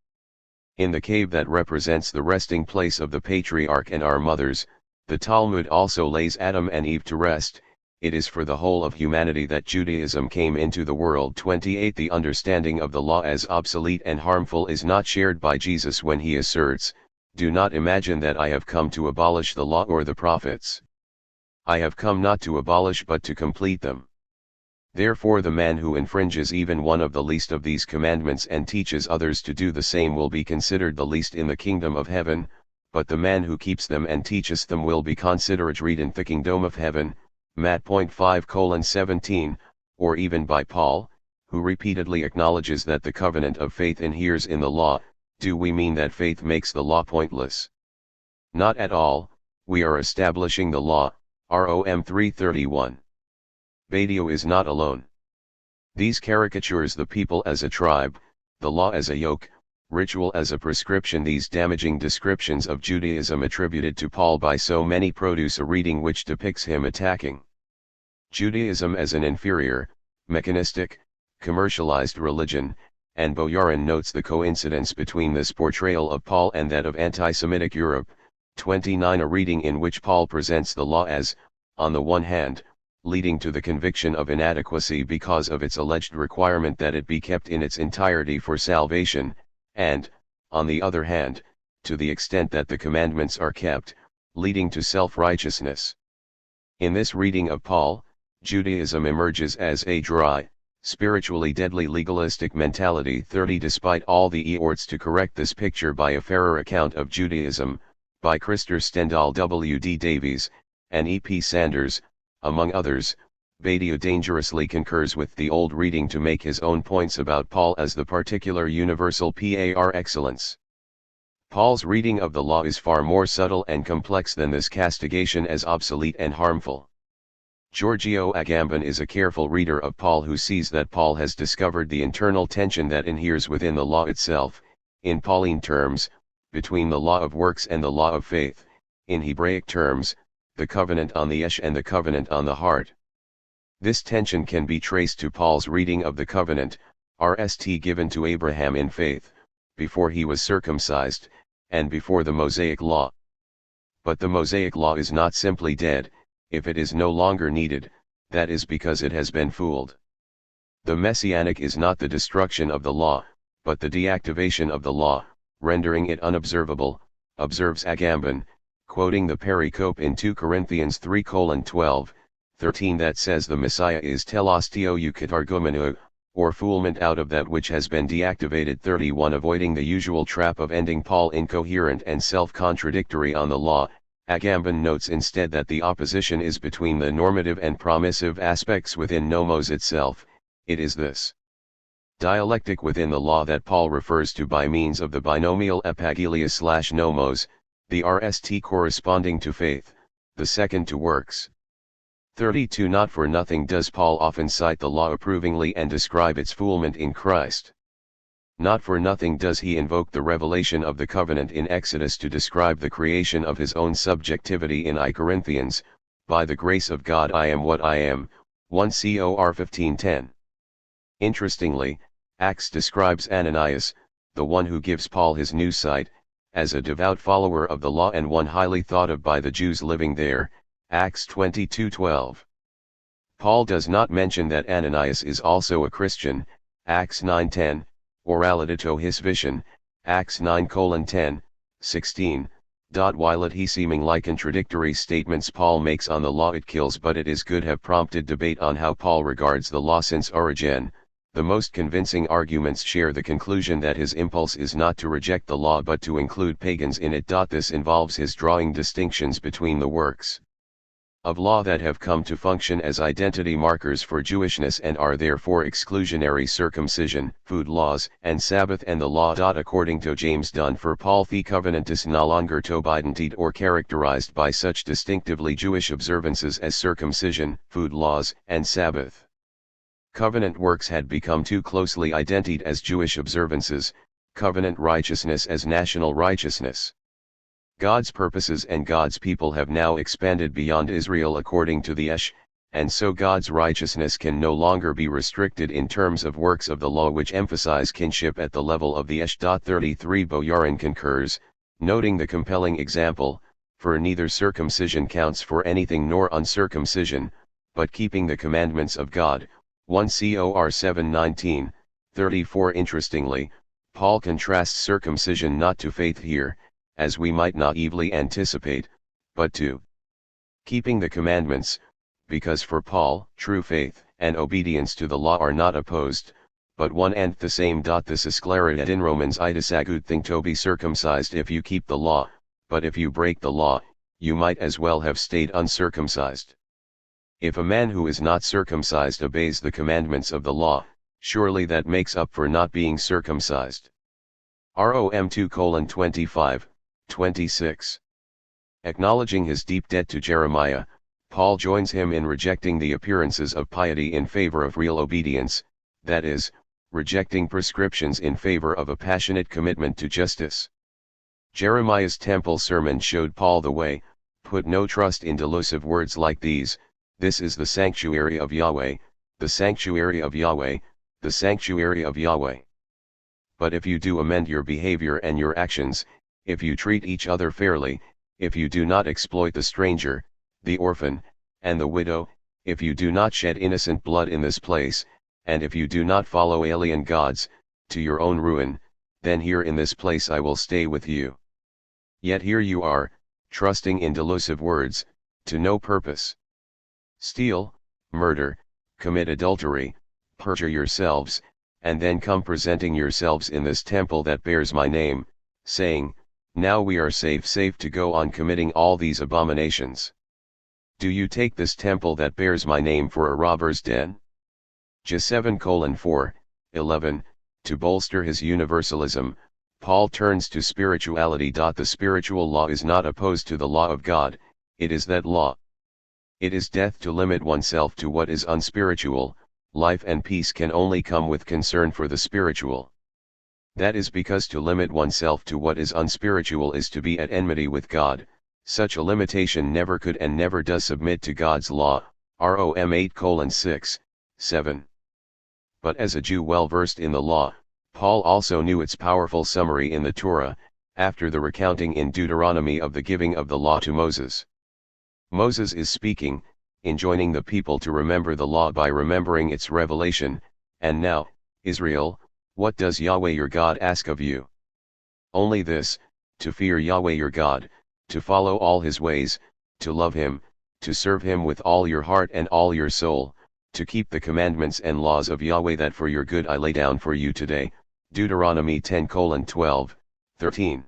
In the cave that represents the resting place of the patriarch and our mothers, the Talmud also lays Adam and Eve to rest. It is for the whole of humanity that Judaism came into the world. 28 The understanding of the law as obsolete and harmful is not shared by Jesus when he asserts, "Do not imagine that I have come to abolish the law or the prophets. I have come not to abolish but to complete them. Therefore the man who infringes even one of the least of these commandments and teaches others to do the same will be considered the least in the kingdom of heaven, but the man who keeps them and teaches them will be considered great in the kingdom of heaven." Matt. 5:17, or even by Paul, who repeatedly acknowledges that the covenant of faith inheres in the law. Do we mean that faith makes the law pointless? Not at all. We are establishing the law. Rom 3:31. Badio is not alone. These caricatures the people as a tribe, the law as a yoke, ritual as a prescription. These damaging descriptions of Judaism attributed to Paul by so many produce a reading which depicts him attacking Judaism as an inferior, mechanistic, commercialized religion, and Boyarin notes the coincidence between this portrayal of Paul and that of anti-Semitic Europe. 29 A reading in which Paul presents the law as, on the one hand, leading to the conviction of inadequacy because of its alleged requirement that it be kept in its entirety for salvation, and, on the other hand, to the extent that the commandments are kept, leading to self-righteousness. In this reading of Paul, Judaism emerges as a dry, spiritually deadly legalistic mentality. 30 Despite all the efforts to correct this picture by a fairer account of Judaism, by Krister Stendhal, W. D. Davies, and E. P. Sanders, among others, Badio dangerously concurs with the old reading to make his own points about Paul as the particular universal par excellence. Paul's reading of the law is far more subtle and complex than this castigation as obsolete and harmful. Giorgio Agamben is a careful reader of Paul who sees that Paul has discovered the internal tension that inheres within the law itself, in Pauline terms, between the law of works and the law of faith, in Hebraic terms, the covenant on the Esh and the covenant on the heart. This tension can be traced to Paul's reading of the covenant, RST given to Abraham in faith, before he was circumcised, and before the Mosaic law. But the Mosaic law is not simply dead. If it is no longer needed, that is because it has been fooled. The Messianic is not the destruction of the law, but the deactivation of the law, rendering it unobservable, observes Agamben, quoting the pericope in 2 Corinthians 3:12-13 that says the Messiah is telostio eukatargumeno, or foolment out of that which has been deactivated. 31 Avoiding the usual trap of ending Paul incoherent and self-contradictory on the law, Agamben notes instead that the opposition is between the normative and promissive aspects within nomos itself. It is this dialectic within the law that Paul refers to by means of the binomial epagelius/nomos, the RST corresponding to faith, the second to works. 32 Not for nothing does Paul often cite the law approvingly and describe its fulfillment in Christ. Not for nothing does he invoke the revelation of the covenant in Exodus to describe the creation of his own subjectivity in I Corinthians, by the grace of God I am what I am, 1 Cor 15:10. Interestingly, Acts describes Ananias, the one who gives Paul his new sight, as a devout follower of the law and one highly thought of by the Jews living there, Acts 22:12. Paul does not mention that Ananias is also a Christian, Acts 9:10, or aladito his vision, Acts 9:10, 16. While it he seeming like contradictory statements Paul makes on the law it kills but it is good have prompted debate on how Paul regards the law since Origen. The most convincing arguments share the conclusion that his impulse is not to reject the law but to include pagans in it. This involves his drawing distinctions between the works of law that have come to function as identity markers for Jewishness and are therefore exclusionary: circumcision, food laws, and Sabbath and the law. According to James Dunn, for Paul, the covenant is no longer to be identified or characterized by such distinctively Jewish observances as circumcision, food laws, and Sabbath. Covenant works had become too closely identified as Jewish observances, covenant righteousness as national righteousness. God's purposes and God's people have now expanded beyond Israel according to the Esh, and so God's righteousness can no longer be restricted in terms of works of the law which emphasize kinship at the level of the Esh. 33 Boyarin concurs, noting the compelling example, for neither circumcision counts for anything nor uncircumcision, but keeping the commandments of God. 1 Cor 7:19, 34. Interestingly, Paul contrasts circumcision not to faith here, as we might naively anticipate, but to keeping the commandments, because for Paul, true faith and obedience to the law are not opposed, but one and the same. This is clarified in Romans: it is a good thing to be circumcised if you keep the law, but if you break the law, you might as well have stayed uncircumcised. If a man who is not circumcised obeys the commandments of the law, surely that makes up for not being circumcised. Rom 2:25, 26. Acknowledging his deep debt to Jeremiah, Paul joins him in rejecting the appearances of piety in favor of real obedience, that is, rejecting prescriptions in favor of a passionate commitment to justice. Jeremiah's temple sermon showed Paul the way: put no trust in delusive words like these: this is the sanctuary of Yahweh, the sanctuary of Yahweh, the sanctuary of Yahweh. But if you do amend your behavior and your actions, if you treat each other fairly, if you do not exploit the stranger, the orphan, and the widow, if you do not shed innocent blood in this place, and if you do not follow alien gods, to your own ruin, then here in this place I will stay with you. Yet here you are, trusting in delusive words, to no purpose. Steal, murder, commit adultery, perjure yourselves, and then come presenting yourselves in this temple that bears my name, saying, now we are safe to go on committing all these abominations. Do you take this temple that bears my name for a robber's den? J 7:4, 11. To bolster his universalism, Paul turns to spirituality. The spiritual law is not opposed to the law of God, it is that law. It is death to limit oneself to what is unspiritual. Life and peace can only come with concern for the spiritual. That is because to limit oneself to what is unspiritual is to be at enmity with God. Such a limitation never could and never does submit to God's law. Rom 8:6, 7. But as a Jew well versed in the law, Paul also knew its powerful summary in the Torah, after the recounting in Deuteronomy of the giving of the law to Moses. Moses is speaking, enjoining the people to remember the law by remembering its revelation. And now, Israel, what does Yahweh your God ask of you? Only this: to fear Yahweh your God, to follow all his ways, to love him, to serve him with all your heart and all your soul, to keep the commandments and laws of Yahweh that for your good I lay down for you today. Deuteronomy 10:12, 13.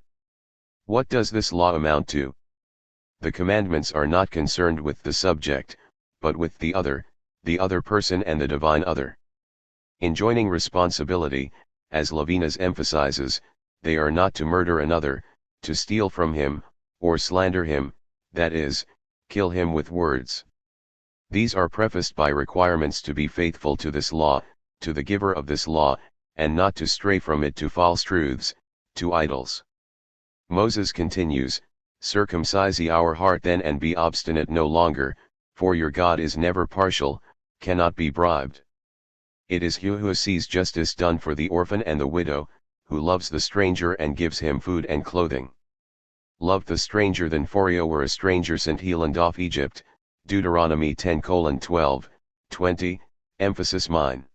What does this law amount to? The commandments are not concerned with the subject, but with the other person and the divine other. Enjoining responsibility, as Levinas emphasizes, they are not to murder another, to steal from him, or slander him, that is, kill him with words. These are prefaced by requirements to be faithful to this law, to the giver of this law, and not to stray from it to false truths, to idols. Moses continues, circumcise our heart then and be obstinate no longer, for your God is never partial, cannot be bribed. It is he who sees justice done for the orphan and the widow, who loves the stranger and gives him food and clothing. Love the stranger than for you were a stranger sent he land off Egypt. Deuteronomy 10:12, 20, emphasis mine.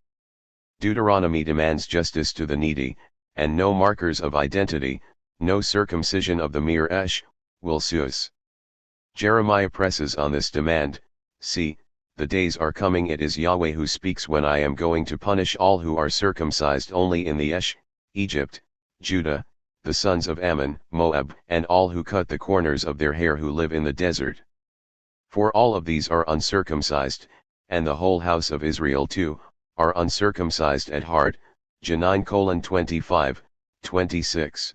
Deuteronomy demands justice to the needy, and no markers of identity, no circumcision of the mere esh, will sus. Jeremiah presses on this demand: see, the days are coming, it is Yahweh who speaks, when I am going to punish all who are circumcised only in the esh, Egypt, Judah, the sons of Ammon, Moab, and all who cut the corners of their hair who live in the desert. For all of these are uncircumcised, and the whole house of Israel too, are uncircumcised at heart. J 9:25, 26.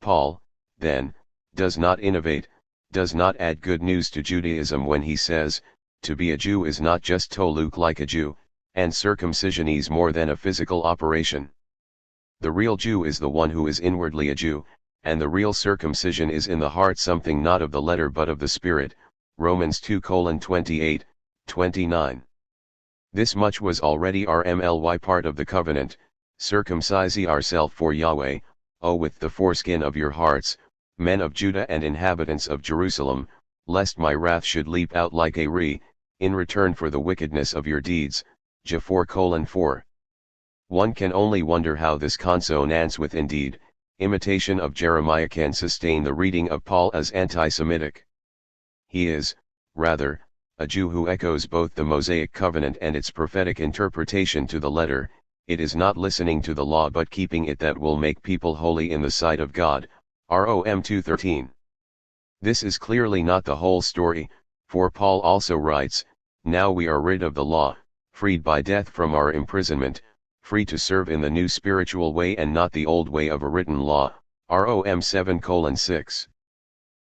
Paul, then, does not innovate, does not add good news to Judaism when he says, to be a Jew is not just to look like a Jew, and circumcision is more than a physical operation. The real Jew is the one who is inwardly a Jew, and the real circumcision is in the heart, something not of the letter but of the Spirit. Romans 2:28, 29. This much was already RMLY part of the covenant. Circumcise ye ourself for Yahweh, O with the foreskin of your hearts, men of Judah and inhabitants of Jerusalem, lest my wrath should leap out like a re, in return for the wickedness of your deeds. J 4:4. One can only wonder how this consonance with indeed, imitation of Jeremiah can sustain the reading of Paul as anti-Semitic. He is, rather, a Jew who echoes both the Mosaic covenant and its prophetic interpretation to the letter. It is not listening to the law but keeping it that will make people holy in the sight of God. Rom 2:13. This is clearly not the whole story, for Paul also writes, now we are rid of the law, freed by death from our imprisonment, free to serve in the new spiritual way and not the old way of a written law. Rom 7:6.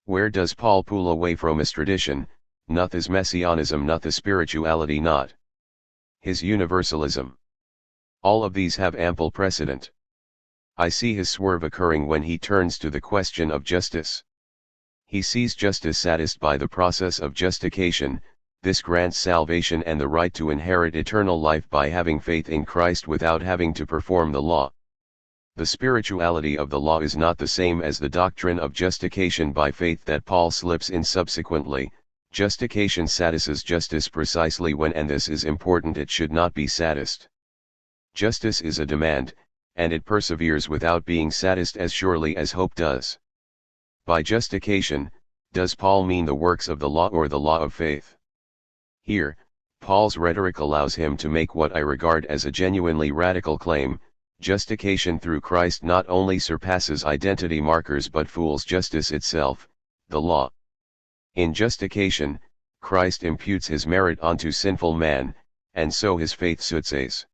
Where does Paul pull away from his tradition? Not his messianism, not the spirituality, not his universalism. All of these have ample precedent. I see his swerve occurring when he turns to the question of justice. He sees justice satisfied by the process of justification. This grants salvation and the right to inherit eternal life by having faith in Christ without having to perform the law. The spirituality of the law is not the same as the doctrine of justification by faith that Paul slips in subsequently. Justification satisfies justice precisely when, and this is important, it should not be satisfied. Justice is a demand, and it perseveres without being satisfied as surely as hope does. By justification, does Paul mean the works of the law or the law of faith? Here, Paul's rhetoric allows him to make what I regard as a genuinely radical claim. Justification through Christ not only surpasses identity markers but fools justice itself, the law. In justification, Christ imputes his merit onto sinful man, and so his faith soothsays.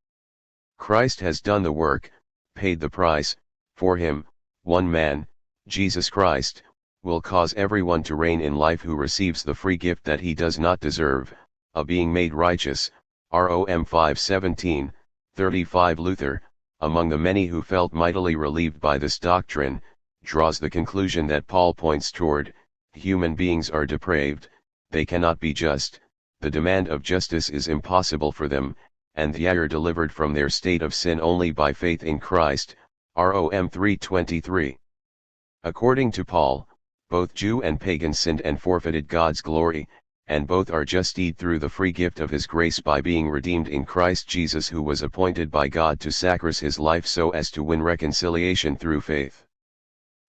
Christ has done the work, paid the price, for him, one man, Jesus Christ, will cause everyone to reign in life who receives the free gift that he does not deserve, of being made righteous. Rom 5:17, 35. Luther, among the many who felt mightily relieved by this doctrine, draws the conclusion that Paul points toward: human beings are depraved, they cannot be just, the demand of justice is impossible for them, and they are delivered from their state of sin only by faith in Christ. Rom 3:23. According to Paul, both Jew and pagan sinned and forfeited God's glory, and both are justified through the free gift of his grace by being redeemed in Christ Jesus, who was appointed by God to sacrifice his life so as to win reconciliation through faith.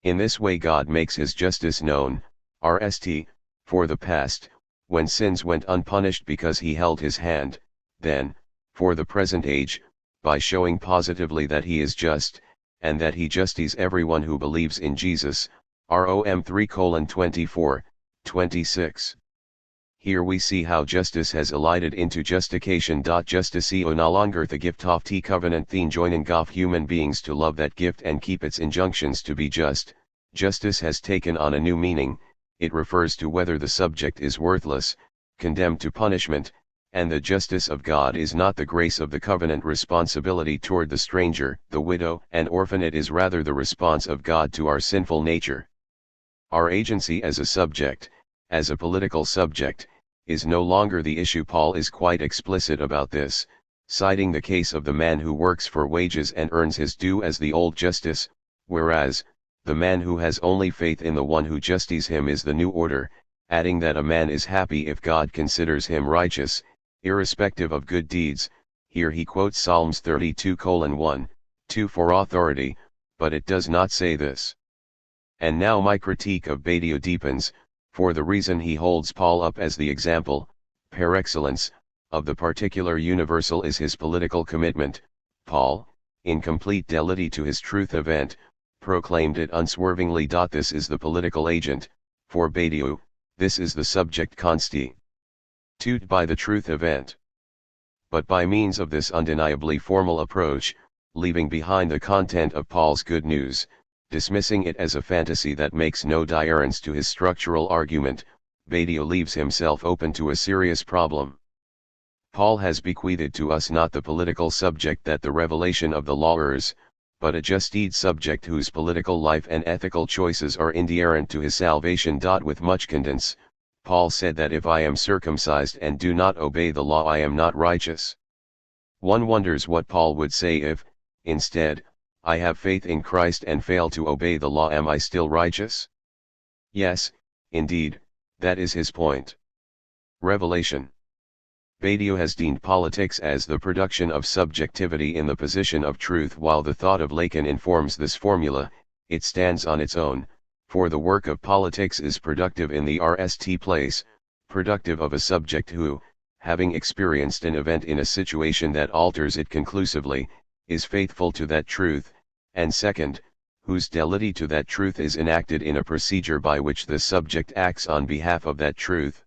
In this way God makes his justice known, for the past, when sins went unpunished because he held his hand, then, for the present age, by showing positively that he is just, and that he justifies everyone who believes in Jesus. Rom 3:24, 26. Here we see how justice has elided into justification. Justicio no longer the gift of the covenant then joining of human beings to love that gift and keep its injunctions to be just. Justice has taken on a new meaning, it refers to whether the subject is worthless, condemned to punishment, and the justice of God is not the grace of the covenant responsibility toward the stranger, the widow, and orphan. It is rather the response of God to our sinful nature. Our agency as a subject, as a political subject, is no longer the issue. Paul is quite explicit about this, citing the case of the man who works for wages and earns his due as the old justice, whereas, the man who has only faith in the one who justifies him is the new order, adding that a man is happy if God considers him righteous, irrespective of good deeds. Here he quotes Psalms 32:1, 2 for authority, but it does not say this. And now my critique of Badiou deepens, for the reason he holds Paul up as the example, par excellence, of the particular universal is his political commitment. Paul, in complete fidelity to his truth event, proclaimed it unswervingly. This is the political agent, for Badiou, this is the subject constituted by the truth event. But by means of this undeniably formal approach, leaving behind the content of Paul's good news, dismissing it as a fantasy that makes no difference to his structural argument, Badiou leaves himself open to a serious problem. Paul has bequeathed to us not the political subject that the revelation of the lawyers, but a just-deed subject whose political life and ethical choices are inherent to his salvation. With much condence, Paul said that if I am circumcised and do not obey the law I am not righteous. One wonders what Paul would say if, instead, I have faith in Christ and fail to obey the law. Am I still righteous? Yes, indeed, that is his point. Revelation. Badiou has deemed politics as the production of subjectivity in the position of truth, while the thought of Lacan informs this formula. It stands on its own, for the work of politics is productive in the RST place, productive of a subject who, having experienced an event in a situation that alters it conclusively, is faithful to that truth, and second, whose fidelity to that truth is enacted in a procedure by which the subject acts on behalf of that truth.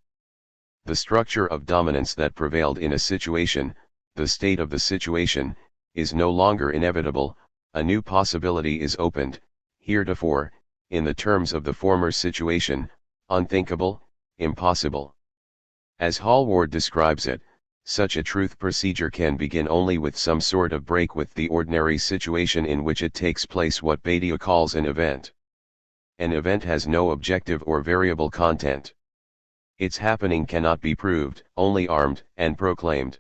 The structure of dominance that prevailed in a situation, the state of the situation, is no longer inevitable, a new possibility is opened, heretofore, in the terms of the former situation, unthinkable, impossible. As Hallward describes it, such a truth procedure can begin only with some sort of break with the ordinary situation in which it takes place, what Badiou calls an event. An event has no objective or variable content. Its happening cannot be proved, only armed and proclaimed.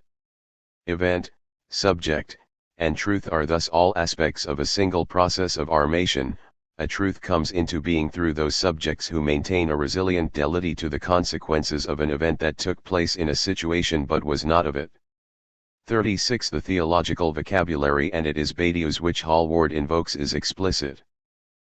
Event, subject, and truth are thus all aspects of a single process of armation. A truth comes into being through those subjects who maintain a resilient fidelity to the consequences of an event that took place in a situation but was not of it. 36. The theological vocabulary, and it is Badiou's which Hallward invokes, is explicit.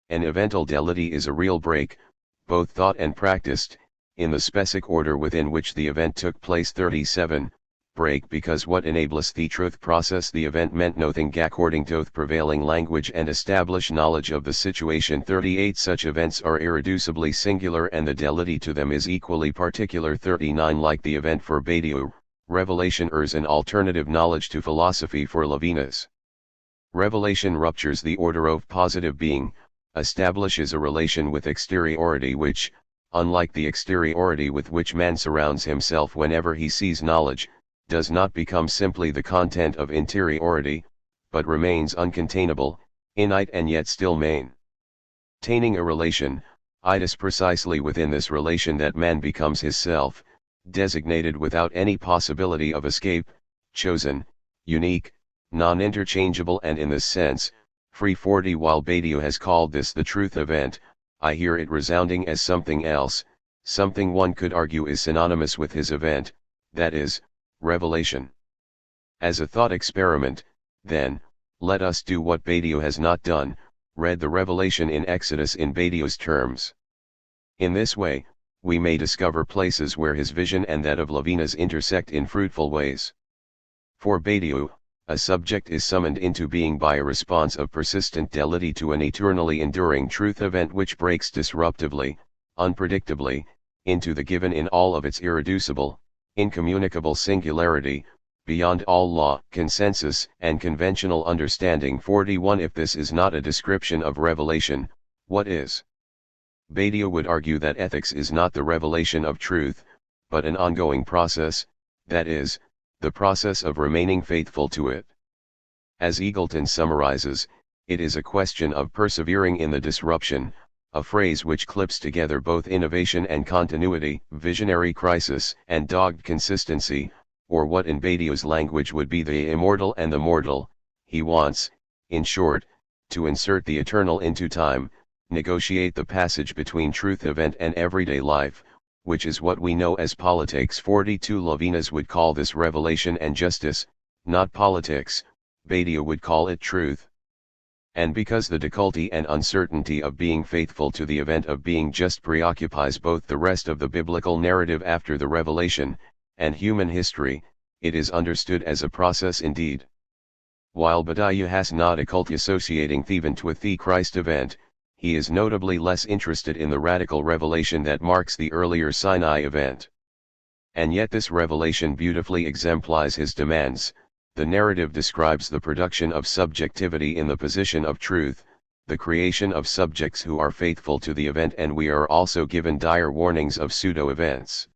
An evental fidelity is a real break, both thought and practiced, in the specific order within which the event took place. 37. Break because what enables the truth process the event meant nothing according to the prevailing language and established knowledge of the situation. 38. Such events are irreducibly singular and the fidelity to them is equally particular. 39. Like the event for Badiou, revelation is an alternative knowledge to philosophy for Levinas. Revelation ruptures the order of positive being, establishes a relation with exteriority which, unlike the exteriority with which man surrounds himself whenever he sees knowledge, does not become simply the content of interiority, but remains uncontainable, innate and yet still maintaining a relation. It is precisely within this relation that man becomes his self, designated without any possibility of escape, chosen, unique, non-interchangeable and in this sense, free. 40. While Badiou has called this the truth event, I hear it resounding as something else, something one could argue is synonymous with his event, that is, revelation. As a thought experiment, then, let us do what Badiou has not done, read the revelation in Exodus in Badiou's terms. In this way, we may discover places where his vision and that of Levinas intersect in fruitful ways. For Badiou, a subject is summoned into being by a response of persistent fidelity to an eternally enduring truth event which breaks disruptively, unpredictably, into the given in all of its irreducible, incommunicable singularity, beyond all law, consensus, and conventional understanding. 41. If this is not a description of revelation, what is? Badiou would argue that ethics is not the revelation of truth, but an ongoing process, that is, the process of remaining faithful to it. As Eagleton summarizes, it is a question of persevering in the disruption, a phrase which clips together both innovation and continuity, visionary crisis and dogged consistency, or what in Badiou's language would be the immortal and the mortal. He wants, in short, to insert the eternal into time, negotiate the passage between truth event and everyday life, which is what we know as politics. 42. Levinas would call this revelation and justice, not politics. Badiou would call it truth. And because the difficulty and uncertainty of being faithful to the event of being just preoccupies both the rest of the biblical narrative after the revelation, and human history, it is understood as a process indeed. While Badiou has not a cult associating the event with the Christ event, he is notably less interested in the radical revelation that marks the earlier Sinai event. And yet this revelation beautifully exemplifies his demands. The narrative describes the production of subjectivity in the position of truth, the creation of subjects who are faithful to the event, and we are also given dire warnings of pseudo-events.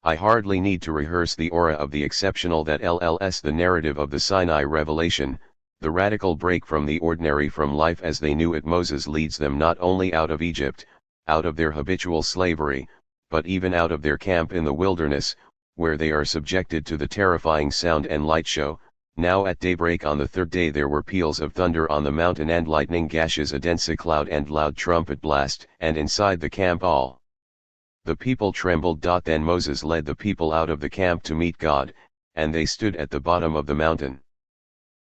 I hardly need to rehearse the aura of the exceptional that LLS the narrative of the Sinai revelation, the radical break from the ordinary from life as they knew it. Moses leads them not only out of Egypt, out of their habitual slavery, but even out of their camp in the wilderness, where they are subjected to the terrifying sound and light show. Now at daybreak on the third day there were peals of thunder on the mountain and lightning gashes, a dense cloud and loud trumpet blast, and inside the camp all the people trembled. Then Moses led the people out of the camp to meet God, and they stood at the bottom of the mountain.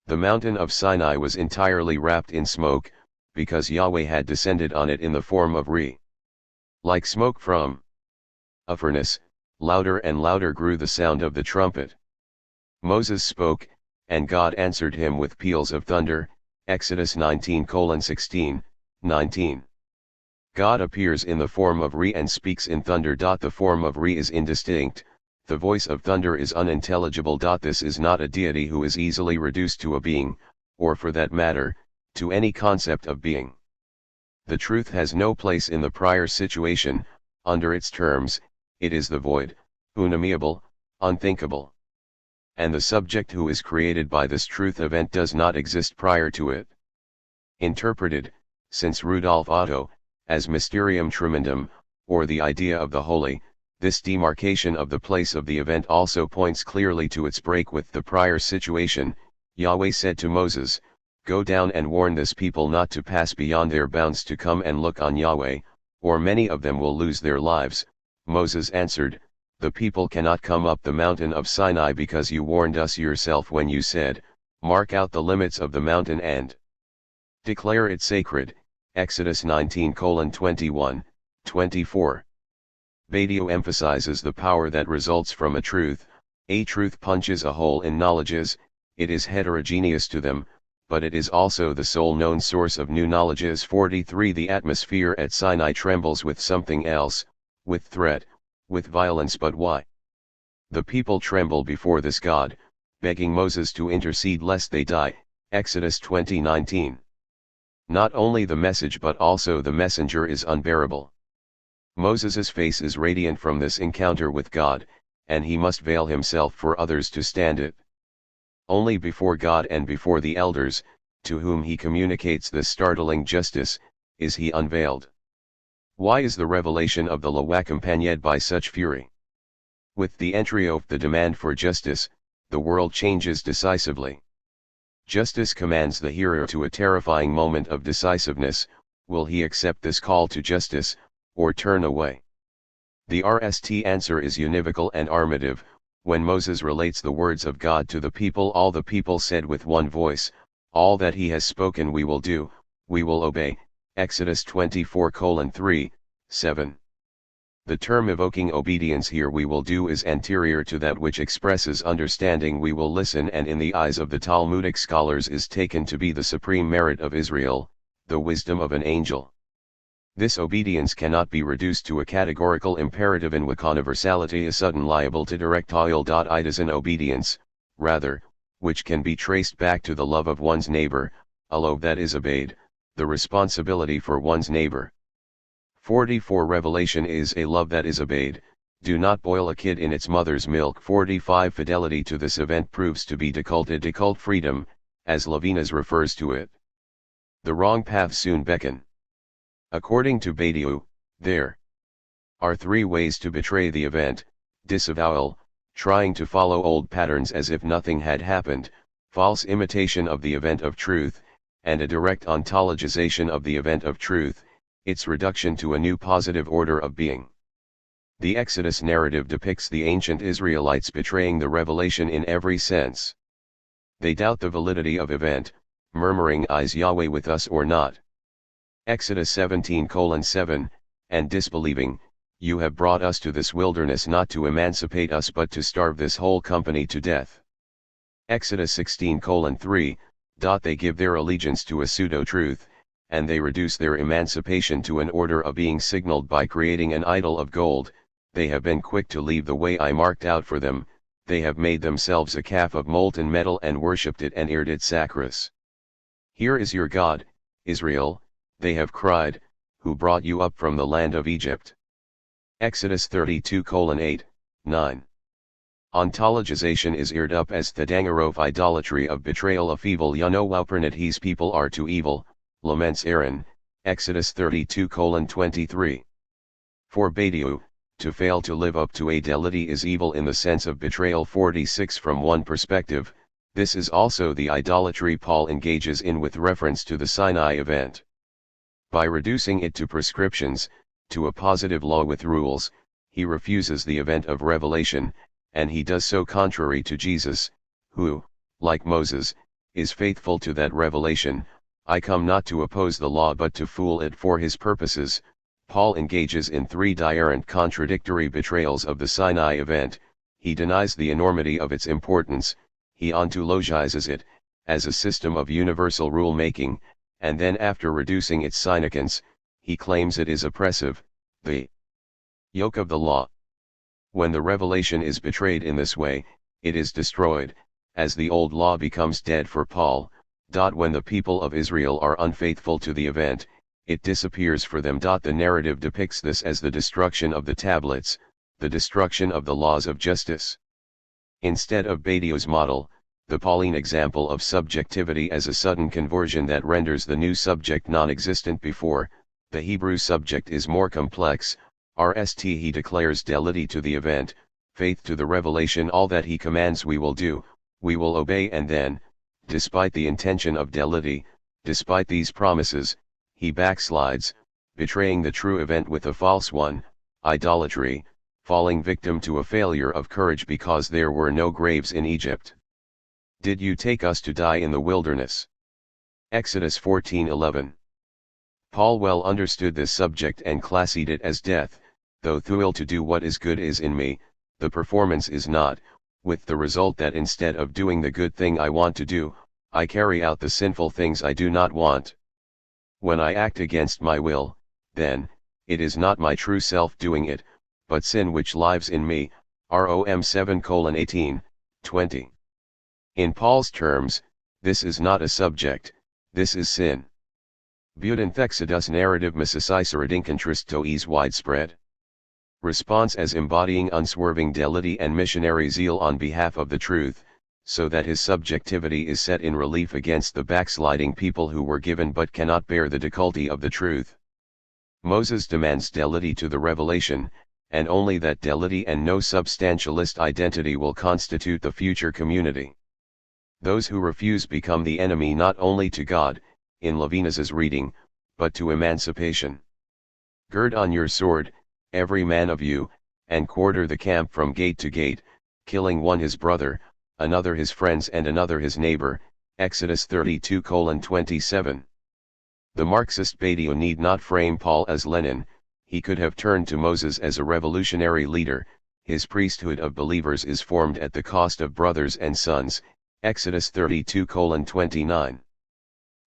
The mountain of Sinai was entirely wrapped in smoke, because Yahweh had descended on it in the form of like smoke from a furnace. Louder and louder grew the sound of the trumpet. Moses spoke, and God answered him with peals of thunder. Exodus 19:16, 19. God appears in the form of and speaks in thunder. The form of is indistinct, the voice of thunder is unintelligible. This is not a deity who is easily reduced to a being, or for that matter, to any concept of being. The truth has no place in the prior situation. Under its terms, it is the void, unamiable, unthinkable. And the subject who is created by this truth event does not exist prior to it. Interpreted, since Rudolf Otto, as mysterium tremendum, or the idea of the holy, this demarcation of the place of the event also points clearly to its break with the prior situation. Yahweh said to Moses, "Go down and warn this people not to pass beyond their bounds to come and look on Yahweh, or many of them will lose their lives." Moses answered, "The people cannot come up the mountain of Sinai because you warned us yourself when you said, 'Mark out the limits of the mountain and declare it sacred.'" Exodus 19:21, 24. Badiou emphasizes the power that results from a truth. A truth punches a hole in knowledges. It is heterogeneous to them, but it is also the sole known source of new knowledges. 43. The atmosphere at Sinai trembles with something else, with threat, with violence. But why? The people tremble before this God, begging Moses to intercede lest they die. Exodus 20:19. Not only the message but also the messenger is unbearable. Moses' face is radiant from this encounter with God, and he must veil himself for others to stand it. Only before God and before the elders, to whom he communicates this startling justice, is he unveiled. Why is the revelation of the law accompanied by such fury? With the entry of the demand for justice, the world changes decisively. Justice commands the hearer to a terrifying moment of decisiveness. Will he accept this call to justice, or turn away? The RST answer is univocal and armative. When Moses relates the words of God to the people, all the people said with one voice, "All that he has spoken we will do, we will obey." Exodus 24:3, 7. The term evoking obedience here, "we will do," is anterior to that which expresses understanding, "we will listen," and in the eyes of the Talmudic scholars is taken to be the supreme merit of Israel, the wisdom of an angel. This obedience cannot be reduced to a categorical imperative in which universality is sudden liable to direct oil. It is an obedience, rather, which can be traced back to the love of one's neighbor, a love that is obeyed, the responsibility for one's neighbor. 44. Revelation is a love that is obeyed. Do not boil a kid in its mother's milk. 45. Fidelity to this event proves to be deculted freedom, as Levinas refers to it. The wrong path soon beckon. According to Badiou, there are three ways to betray the event: disavowal, trying to follow old patterns as if nothing had happened; false imitation of the event of truth; and a direct ontologization of the event of truth, its reduction to a new positive order of being. The Exodus narrative depicts the ancient Israelites betraying the revelation in every sense. They doubt the validity of event, murmuring, "Is Yahweh with us or not?" Exodus 17:7, and disbelieving, "You have brought us to this wilderness not to emancipate us but to starve this whole company to death." Exodus 16:3, they give their allegiance to a pseudo-truth, and they reduce their emancipation to an order of being signaled by creating an idol of gold. They have been quick to leave the way I marked out for them, they have made themselves a calf of molten metal and worshipped it and eared its sacrifice. Here is your God, Israel, they have cried, who brought you up from the land of Egypt. Exodus 32:8, 9. Ontologization is eared up as Thadangarov idolatry of betrayal of evil Yanowaupernat his people are to evil, laments Aaron, Exodus 32:23. For Badiou, to fail to live up to a deity is evil in the sense of betrayal. 46. From one perspective, this is also the idolatry Paul engages in with reference to the Sinai event. By reducing it to prescriptions, to a positive law with rules, he refuses the event of revelation, and he does so contrary to Jesus, who, like Moses, is faithful to that revelation. I come not to oppose the law but to fool it for his purposes. Paul engages in three different contradictory betrayals of the Sinai event. He denies the enormity of its importance, he ontologizes it, as a system of universal rule-making, and then after reducing its significance, he claims it is oppressive, the yoke of the law. When the revelation is betrayed in this way, it is destroyed, as the old law becomes dead for Paul. When the people of Israel are unfaithful to the event, it disappears for them. The narrative depicts this as the destruction of the tablets, the destruction of the laws of justice. Instead of Badiou's model, the Pauline example of subjectivity as a sudden conversion that renders the new subject non-existent before, the Hebrew subject is more complex. He declares deity to the event, faith to the revelation. All that he commands we will do, we will obey, and then, despite the intention of deity, despite these promises, he backslides, betraying the true event with a false one, idolatry, falling victim to a failure of courage because there were no graves in Egypt. Did you take us to die in the wilderness? Exodus 14:11. Paul well understood this subject and classed it as death, though the will to do what is good is in me, the performance is not, with the result that instead of doing the good thing I want to do, I carry out the sinful things I do not want. When I act against my will, then, it is not my true self doing it, but sin which lives in me. Rom 7:18, 20. In Paul's terms, this is not a subject, this is sin. Budenthexidus narrative Missisaisaradincontristo is widespread. Response as embodying unswerving deity and missionary zeal on behalf of the truth, so that his subjectivity is set in relief against the backsliding people who were given but cannot bear the difficulty of the truth. Moses demands deity to the revelation, and only that deity and no substantialist identity will constitute the future community. Those who refuse become the enemy not only to God, in Levinas's reading, but to emancipation. Gird on your sword, every man of you, and quarter the camp from gate to gate, killing one his brother, another his friends and another his neighbor. Exodus 32:27. The Marxist Badiou need not frame Paul as Lenin, he could have turned to Moses as a revolutionary leader. His priesthood of believers is formed at the cost of brothers and sons. Exodus 32:29.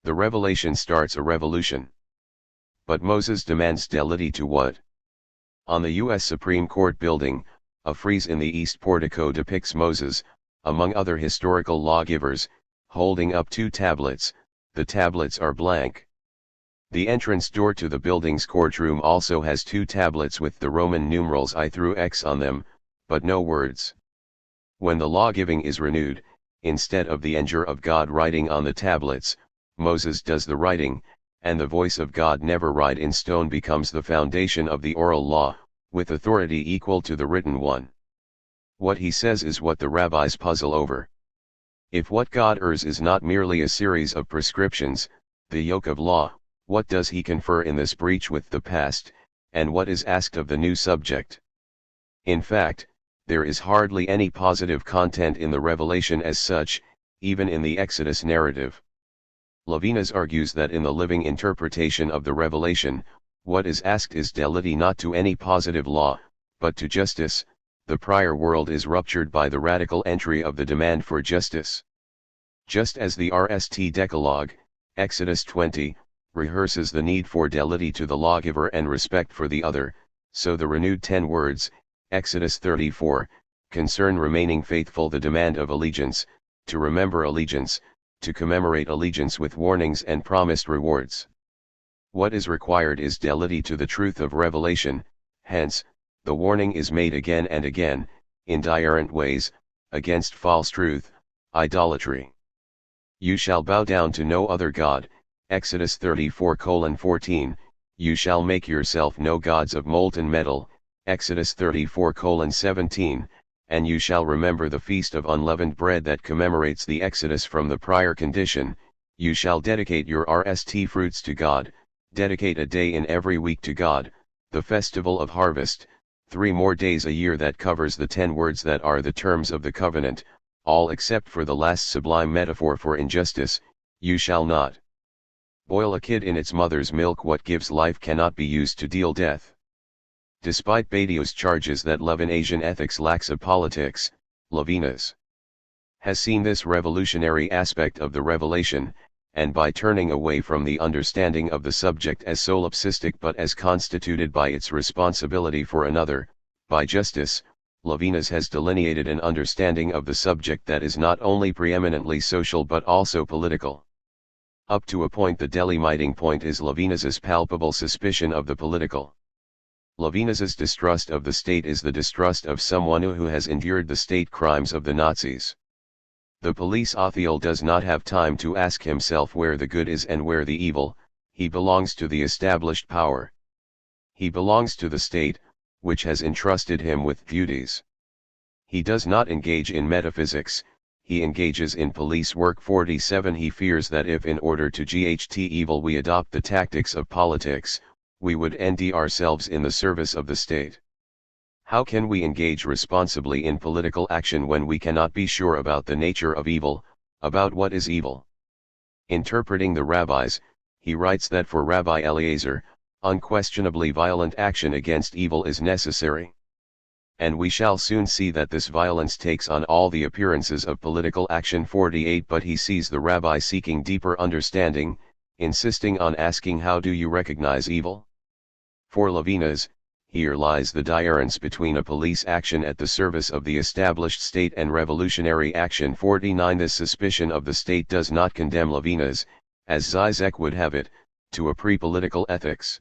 The revelation starts a revolution. But Moses demands deity to what? On the U.S. Supreme Court building, a frieze in the east portico depicts Moses, among other historical lawgivers, holding up two tablets. The tablets are blank. The entrance door to the building's courtroom also has two tablets with the Roman numerals I through X on them, but no words. When the law-giving is renewed, instead of the angel of God writing on the tablets, Moses does the writing, and the voice of God never write in stone becomes the foundation of the oral law, with authority equal to the written one. What he says is what the rabbis puzzle over. If what God urges is not merely a series of prescriptions, the yoke of law, what does he confer in this breach with the past, and what is asked of the new subject? In fact, there is hardly any positive content in the revelation as such, even in the Exodus narrative. Levinas argues that in the living interpretation of the revelation, what is asked is deity not to any positive law, but to justice. The prior world is ruptured by the radical entry of the demand for justice. Just as the RST Decalogue, Exodus 20, rehearses the need for fidelity to the lawgiver and respect for the other, so the renewed 10 words, Exodus 34, concern remaining faithful, the demand of allegiance, to remember allegiance, to commemorate allegiance with warnings and promised rewards. What is required is fidelity to the truth of revelation, hence, the warning is made again and again, in different ways, against false truth, idolatry. You shall bow down to no other God, Exodus 34:14, you shall make yourself no gods of molten metal, Exodus 34:17, and you shall remember the feast of unleavened bread that commemorates the exodus from the prior condition, you shall dedicate your rst fruits to God, dedicate a day in every week to God, the festival of harvest, 3 more days a year. That covers the 10 words that are the terms of the covenant, all except for the last sublime metaphor for injustice, you shall not boil a kid in its mother's milk. What gives life cannot be used to deal death. Despite Badiou's charges that Levinasian ethics lacks a politics, Levinas has seen this revolutionary aspect of the revelation, and by turning away from the understanding of the subject as solipsistic but as constituted by its responsibility for another, by justice, Levinas has delineated an understanding of the subject that is not only preeminently social but also political. Up to a point, the delimiting point is Levinas's palpable suspicion of the political. Levinas's distrust of the state is the distrust of someone who has endured the state crimes of the Nazis. The police official does not have time to ask himself where the good is and where the evil, he belongs to the established power. He belongs to the state, which has entrusted him with duties. He does not engage in metaphysics, he engages in police work. 47 He fears that if in order to get evil we adopt the tactics of politics, we would end ourselves in the service of the state. How can we engage responsibly in political action when we cannot be sure about the nature of evil, about what is evil? Interpreting the rabbis, he writes that for Rabbi Eliezer, unquestionably violent action against evil is necessary. And we shall soon see that this violence takes on all the appearances of political action. 48 But he sees the rabbi seeking deeper understanding, insisting on asking, how do you recognize evil? For Levinas, here lies the difference between a police action at the service of the established state and revolutionary action. 49 This suspicion of the state does not condemn Levinas, as Žižek would have it, to a pre-political ethics.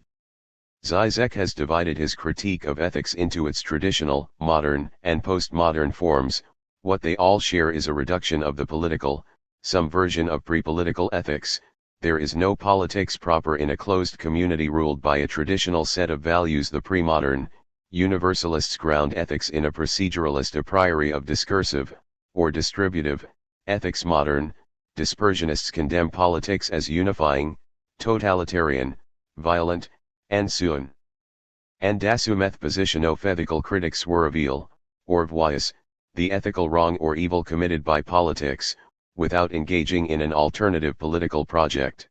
Žižek has divided his critique of ethics into its traditional, modern, and postmodern forms. What they all share is a reduction of the political, some version of pre-political ethics. There is no politics proper in a closed community ruled by a traditional set of values. The pre-modern, universalists ground ethics in a proceduralist a priori of discursive, or distributive, ethics. Modern, dispersionists condemn politics as unifying, totalitarian, violent, and soon. And dasumeth positionof ethical critics were reveal, or voice, the ethical wrong or evil committed by politics, without engaging in an alternative political project.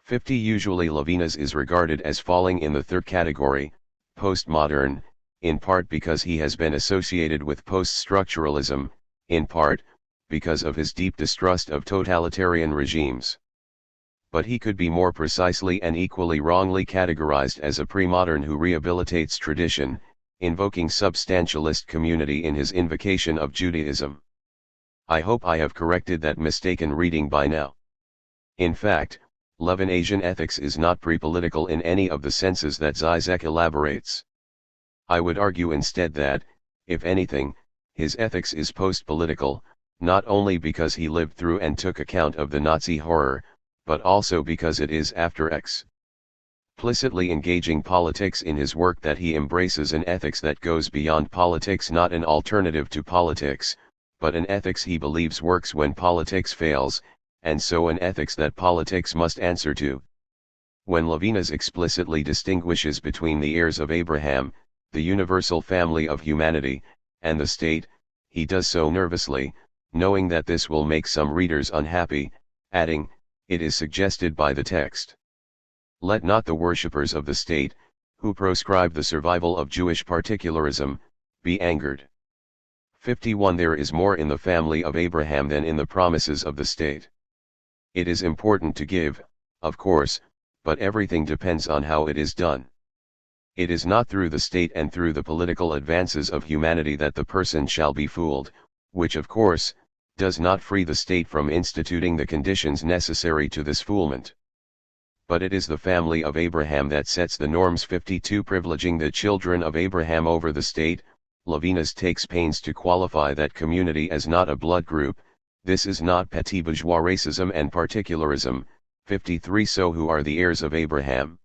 50 Usually Levinas is regarded as falling in the third category, postmodern, in part because he has been associated with post-structuralism, in part, because of his deep distrust of totalitarian regimes. But he could be more precisely and equally wrongly categorized as a pre-modern who rehabilitates tradition, invoking substantialist community in his invocation of Judaism. I hope I have corrected that mistaken reading by now. In fact, Levinasian ethics is not pre-political in any of the senses that Žižek elaborates. I would argue instead that, if anything, his ethics is post-political, not only because he lived through and took account of the Nazi horror, but also because it is after explicitly engaging politics in his work that he embraces an ethics that goes beyond politics, not an alternative to politics, but an ethics he believes works when politics fails, and so an ethics that politics must answer to. When Levinas explicitly distinguishes between the heirs of Abraham, the universal family of humanity, and the state, he does so nervously, knowing that this will make some readers unhappy, adding, it is suggested by the text. Let not the worshippers of the state, who proscribe the survival of Jewish particularism, be angered. 51 There is more in the family of Abraham than in the promises of the state. It is important to give, of course, but everything depends on how it is done. It is not through the state and through the political advances of humanity that the person shall be fooled, which of course, does not free the state from instituting the conditions necessary to this foolement. But it is the family of Abraham that sets the norms. 52 Privileging the children of Abraham over the state. Levinas takes pains to qualify that community as not a blood group. This is not petty bourgeois racism and particularism. 53 So who are the heirs of Abraham?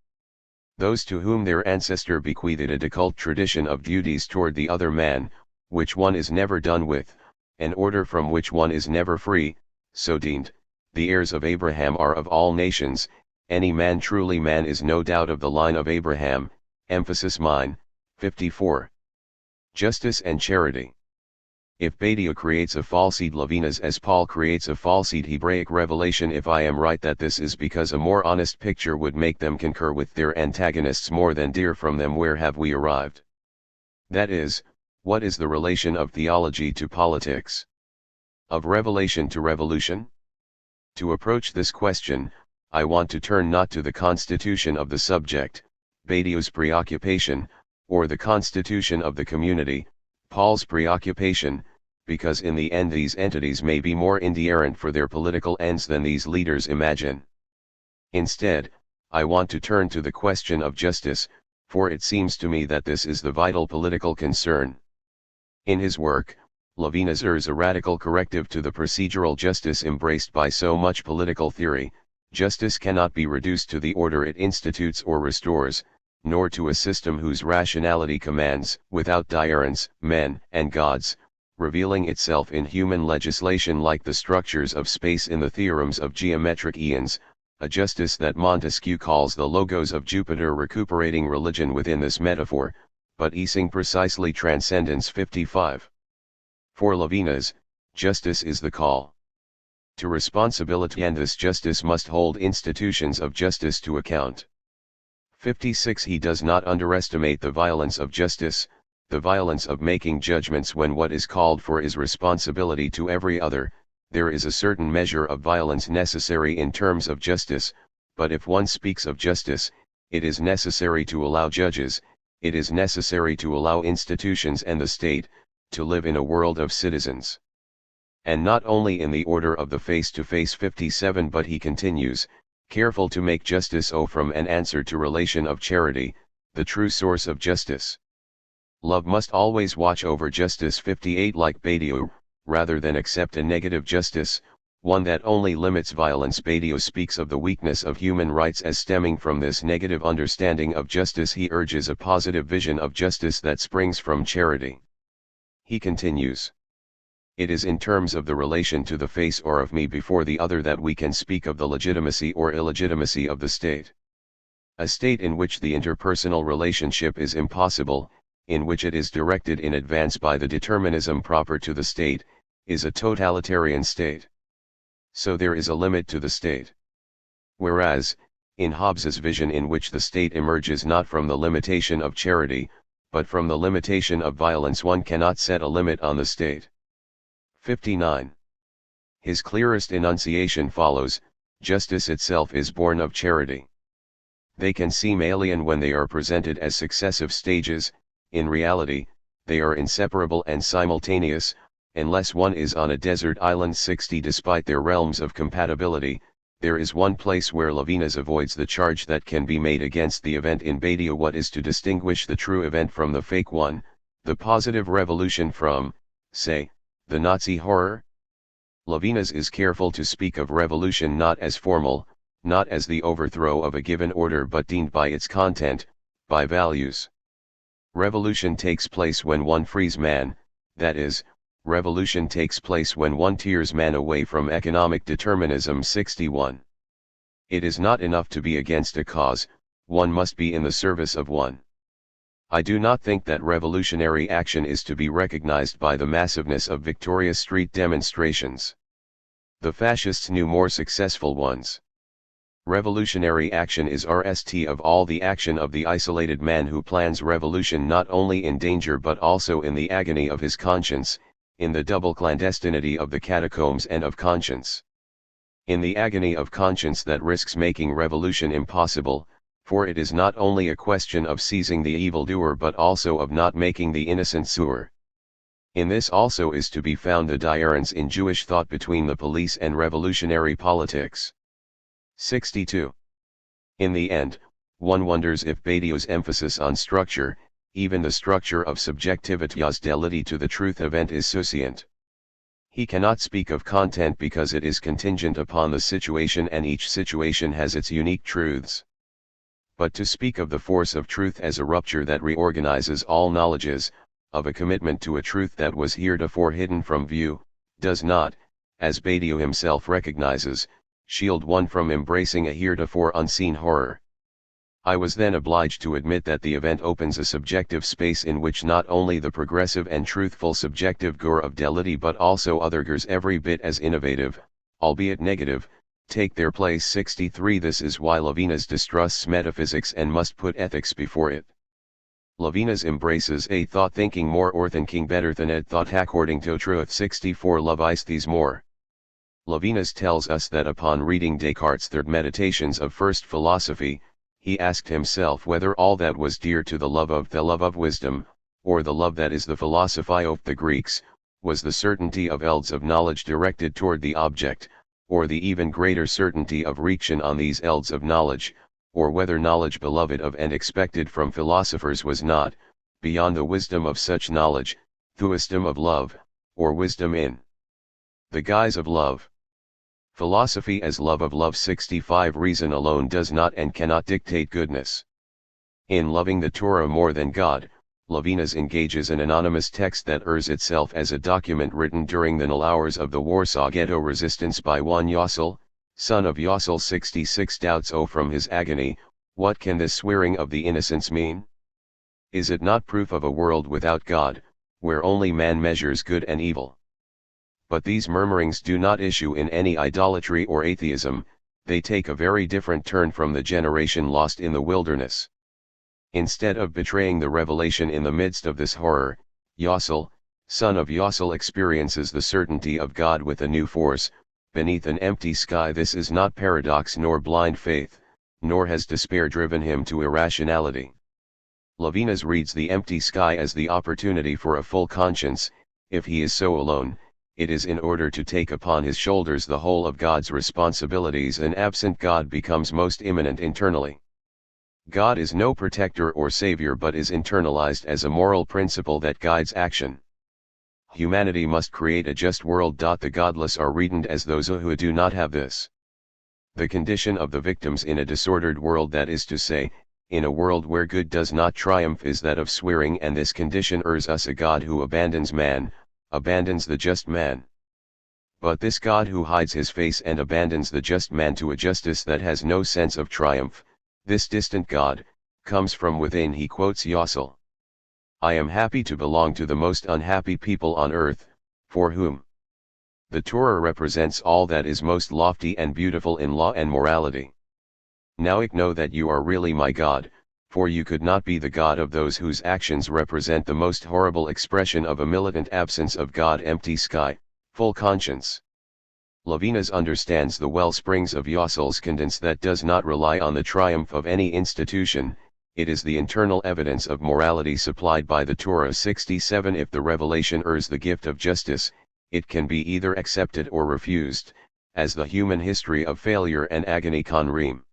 Those to whom their ancestor bequeathed a occult tradition of duties toward the other man, which one is never done with, an order from which one is never free, so deemed. The heirs of Abraham are of all nations. Any man truly man is no doubt of the line of Abraham, emphasis mine. 54. Justice and charity. If Badiou creates a falsehood Levinas as Paul creates a falsehood Hebraic revelation, if I am right that this is because a more honest picture would make them concur with their antagonists more than dear from them, where have we arrived? That is, what is the relation of theology to politics? Of revelation to revolution? To approach this question, I want to turn not to the constitution of the subject, Badiou's preoccupation, or the constitution of the community, Paul's preoccupation, because in the end these entities may be more indifferent for their political ends than these leaders imagine. Instead, I want to turn to the question of justice, for it seems to me that this is the vital political concern. In his work, Levinas urges a radical corrective to the procedural justice embraced by so much political theory. Justice cannot be reduced to the order it institutes or restores, nor to a system whose rationality commands, without deterrence, men and gods, revealing itself in human legislation like the structures of space in the theorems of geometric eons, a justice that Montesquieu calls the logos of Jupiter recuperating religion within this metaphor, but easing precisely transcendence. 55. For Levinas, justice is the call to responsibility, and this justice must hold institutions of justice to account. 56. He does not underestimate the violence of justice, the violence of making judgments when what is called for is responsibility to every other. There is a certain measure of violence necessary in terms of justice, but if one speaks of justice, it is necessary to allow judges, it is necessary to allow institutions and the state, to live in a world of citizens. And not only in the order of the face-to-face. 57. But he continues, careful to make justice from an answer to relation of charity, the true source of justice. Love must always watch over justice. 58. Like Badiou, rather than accept a negative justice, one that only limits violence. Badiou speaks of the weakness of human rights as stemming from this negative understanding of justice. He urges a positive vision of justice that springs from charity. He continues, it is in terms of the relation to the face or of me before the other that we can speak of the legitimacy or illegitimacy of the state. A state in which the interpersonal relationship is impossible, in which it is directed in advance by the determinism proper to the state, is a totalitarian state. So there is a limit to the state. Whereas, in Hobbes's vision, in which the state emerges not from the limitation of charity, but from the limitation of violence, one cannot set a limit on the state. 59. His clearest enunciation follows, justice itself is born of charity. They can seem alien when they are presented as successive stages. In reality, they are inseparable and simultaneous, unless one is on a desert island. 60. Despite their realms of compatibility, there is one place where Levinas avoids the charge that can be made against the event in Badiou. What is to distinguish the true event from the fake one, the positive revolution from, say, the Nazi horror? Levinas is careful to speak of revolution not as formal, not as the overthrow of a given order, but deemed by its content, by values. Revolution takes place when one frees man, that is, revolution takes place when one tears man away from economic determinism. 61. It is not enough to be against a cause, one must be in the service of one. I do not think that revolutionary action is to be recognized by the massiveness of Victoria Street demonstrations. The fascists knew more successful ones. Revolutionary action is RST of all the action of the isolated man who plans revolution not only in danger but also in the agony of his conscience, in the double clandestinity of the catacombs and of conscience. In the agony of conscience that risks making revolution impossible, for it is not only a question of seizing the evildoer but also of not making the innocent sewer. In this also is to be found the difference in Jewish thought between the police and revolutionary politics. 62. In the end, one wonders if Badiou's emphasis on structure, even the structure of subjectivity's delity to the truth event, is succinct. He cannot speak of content because it is contingent upon the situation and each situation has its unique truths. But to speak of the force of truth as a rupture that reorganizes all knowledges, of a commitment to a truth that was heretofore hidden from view, does not, as Badiou himself recognizes, shield one from embracing a heretofore unseen horror. I was then obliged to admit that the event opens a subjective space in which not only the progressive and truthful subjective gore of delity but also other gores every bit as innovative, albeit negative, take their place. 63. This is why Levinas distrusts metaphysics and must put ethics before it. Levinas embraces a thought thinking more or thinking better than a thought according to truth. 64. Levinas more. Levinas tells us that upon reading Descartes' third Meditations of First Philosophy, he asked himself whether all that was dear to the love of wisdom, or the love that is the philosophy of the Greeks, was the certainty of elds of knowledge directed toward the object, or the even greater certainty of reaction on these elds of knowledge, or whether knowledge beloved of and expected from philosophers was not, beyond the wisdom of such knowledge, the wisdom of love, or wisdom in the guise of love. Philosophy as love of love. 65. Reason alone does not and cannot dictate goodness. In loving the Torah more than God, Levinas engages an anonymous text that errs itself as a document written during the null hours of the Warsaw Ghetto resistance by one Yossel, son of Yossel. 66. Doubts. Oh, from his agony, what can this swearing of the innocents mean? Is it not proof of a world without God, where only man measures good and evil? But these murmurings do not issue in any idolatry or atheism, they take a very different turn from the generation lost in the wilderness. Instead of betraying the revelation in the midst of this horror, Yossel, son of Yossel, experiences the certainty of God with a new force, beneath an empty sky. This is not paradox nor blind faith, nor has despair driven him to irrationality. Levinas reads the empty sky as the opportunity for a full conscience. If he is so alone, it is in order to take upon his shoulders the whole of God's responsibilities, and absent God becomes most imminent internally. God is no protector or savior but is internalized as a moral principle that guides action. Humanity must create a just world. The godless are redeemed as those who do not have this. The condition of the victims in a disordered world, that is to say, in a world where good does not triumph, is that of swearing, and this condition errs us a God who abandons man, abandons the just man. But this God who hides his face and abandons the just man to a justice that has no sense of triumph, this distant God, comes from within. He quotes Yossel. I am happy to belong to the most unhappy people on earth, for whom the Torah represents all that is most lofty and beautiful in law and morality. Now I know that you are really my God, for you could not be the God of those whose actions represent the most horrible expression of a militant absence of God. Empty sky, full conscience. Levinas understands the well springs of Yossel's condense that does not rely on the triumph of any institution, it is the internal evidence of morality supplied by the Torah. 67. If the revelation errs the gift of justice, it can be either accepted or refused, as the human history of failure and agony can ream.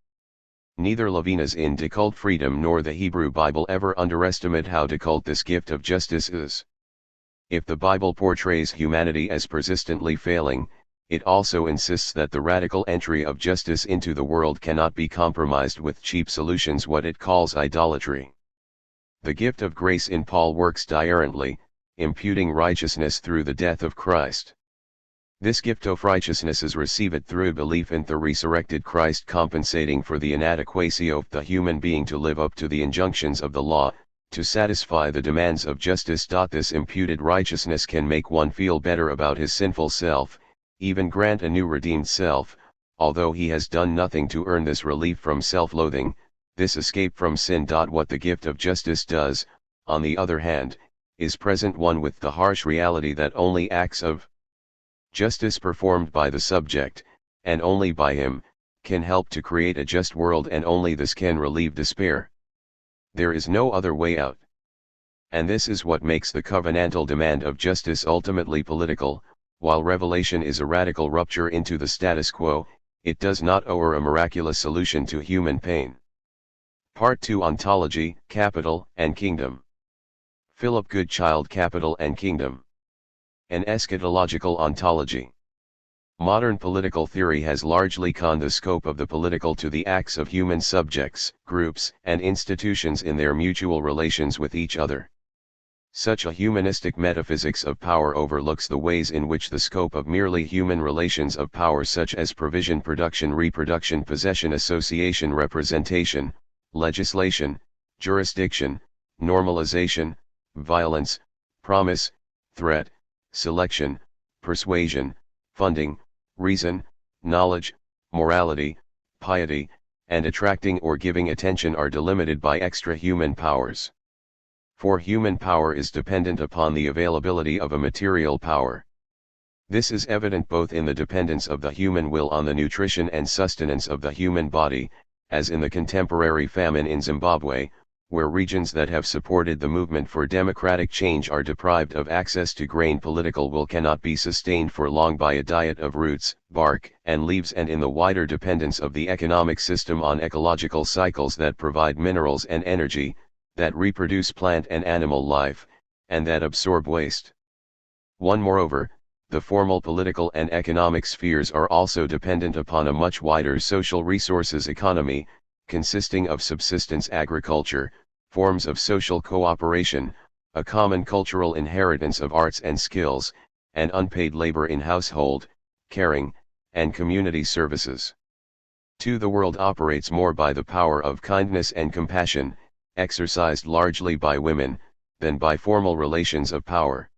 Neither Levinas in De Cult Freedom nor the Hebrew Bible ever underestimate how difficult this gift of justice is. If the Bible portrays humanity as persistently failing, it also insists that the radical entry of justice into the world cannot be compromised with cheap solutions, what it calls idolatry. The gift of grace in Paul works diarrently, imputing righteousness through the death of Christ. This gift of righteousness is received through belief in the resurrected Christ, compensating for the inadequacy of the human being to live up to the injunctions of the law, to satisfy the demands of justice. This imputed righteousness can make one feel better about his sinful self, even grant a new redeemed self, although he has done nothing to earn this relief from self-loathing, this escape from sin. What the gift of justice does, on the other hand, is present one with the harsh reality that only acts of justice performed by the subject, and only by him, can help to create a just world, and only this can relieve despair. There is no other way out. And this is what makes the covenantal demand of justice ultimately political. While revelation is a radical rupture into the status quo, it does not offer a miraculous solution to human pain. Part 2: Ontology, Capital, and Kingdom. Philip Goodchild: Capital and Kingdom. An eschatological ontology. Modern political theory has largely conned the scope of the political to the acts of human subjects, groups, and institutions in their mutual relations with each other. Such a humanistic metaphysics of power overlooks the ways in which the scope of merely human relations of power, such as provision, production, reproduction, possession, association, representation, legislation, jurisdiction, normalization, violence, promise, threat, selection, persuasion, funding, reason, knowledge, morality, piety, and attracting or giving attention are delimited by extra-human powers. For human power is dependent upon the availability of a material power. This is evident both in the dependence of the human will on the nutrition and sustenance of the human body, as in the contemporary famine in Zimbabwe, where regions that have supported the movement for democratic change are deprived of access to grain. Political will cannot be sustained for long by a diet of roots, bark, and leaves, and in the wider dependence of the economic system on ecological cycles that provide minerals and energy, that reproduce plant and animal life, and that absorb waste. Moreover, the formal political and economic spheres are also dependent upon a much wider social resources economy, consisting of subsistence agriculture, forms of social cooperation, a common cultural inheritance of arts and skills, and unpaid labor in household, caring, and community services. 2. The world operates more by the power of kindness and compassion, exercised largely by women, than by formal relations of power.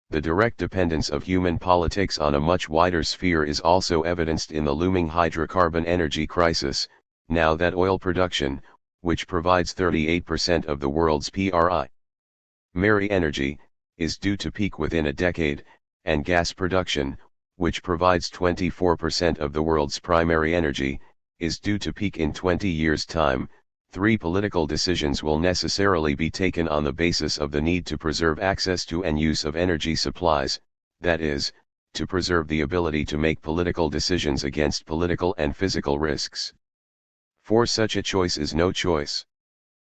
The direct dependence of human politics on a much wider sphere is also evidenced in the looming hydrocarbon energy crisis, now that oil production, which provides 38% of the world's primary energy, is due to peak within a decade, and gas production, which provides 24% of the world's primary energy, is due to peak in 20 years' time. 3. Political decisions will necessarily be taken on the basis of the need to preserve access to and use of energy supplies, that is, to preserve the ability to make political decisions against political and physical risks. 4. Such a choice is no choice.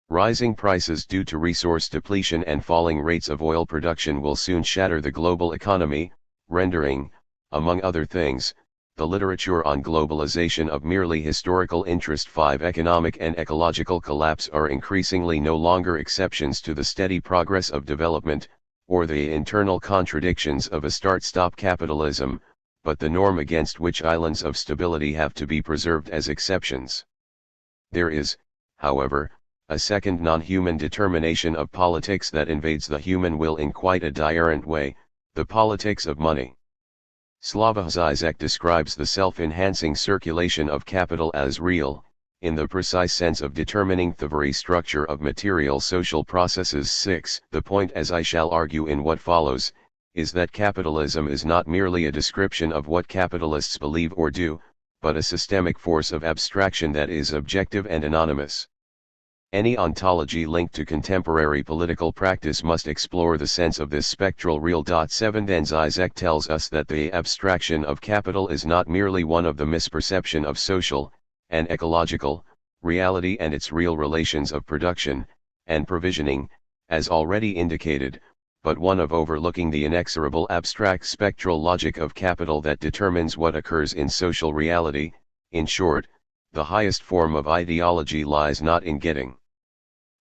Rising prices due to resource depletion and falling rates of oil production will soon shatter the global economy, rendering, among other things, the literature on globalization of merely historical interest. 5. Economic and ecological collapse are increasingly no longer exceptions to the steady progress of development, or the internal contradictions of a start-stop capitalism, but the norm against which islands of stability have to be preserved as exceptions. There is, however, a second non-human determination of politics that invades the human will in quite a diurent way, the politics of money. Slavoj Žižek describes the self-enhancing circulation of capital as real, in the precise sense of determining the very structure of material social processes. 6. The point, as I shall argue in what follows, is that capitalism is not merely a description of what capitalists believe or do, but a systemic force of abstraction that is objective and anonymous. Any ontology linked to contemporary political practice must explore the sense of this spectral real. 7. Then Žižek tells us that the abstraction of capital is not merely one of the misperception of social, and ecological, reality and its real relations of production, and provisioning, as already indicated, but one of overlooking the inexorable abstract spectral logic of capital that determines what occurs in social reality. In short, the highest form of ideology lies not in getting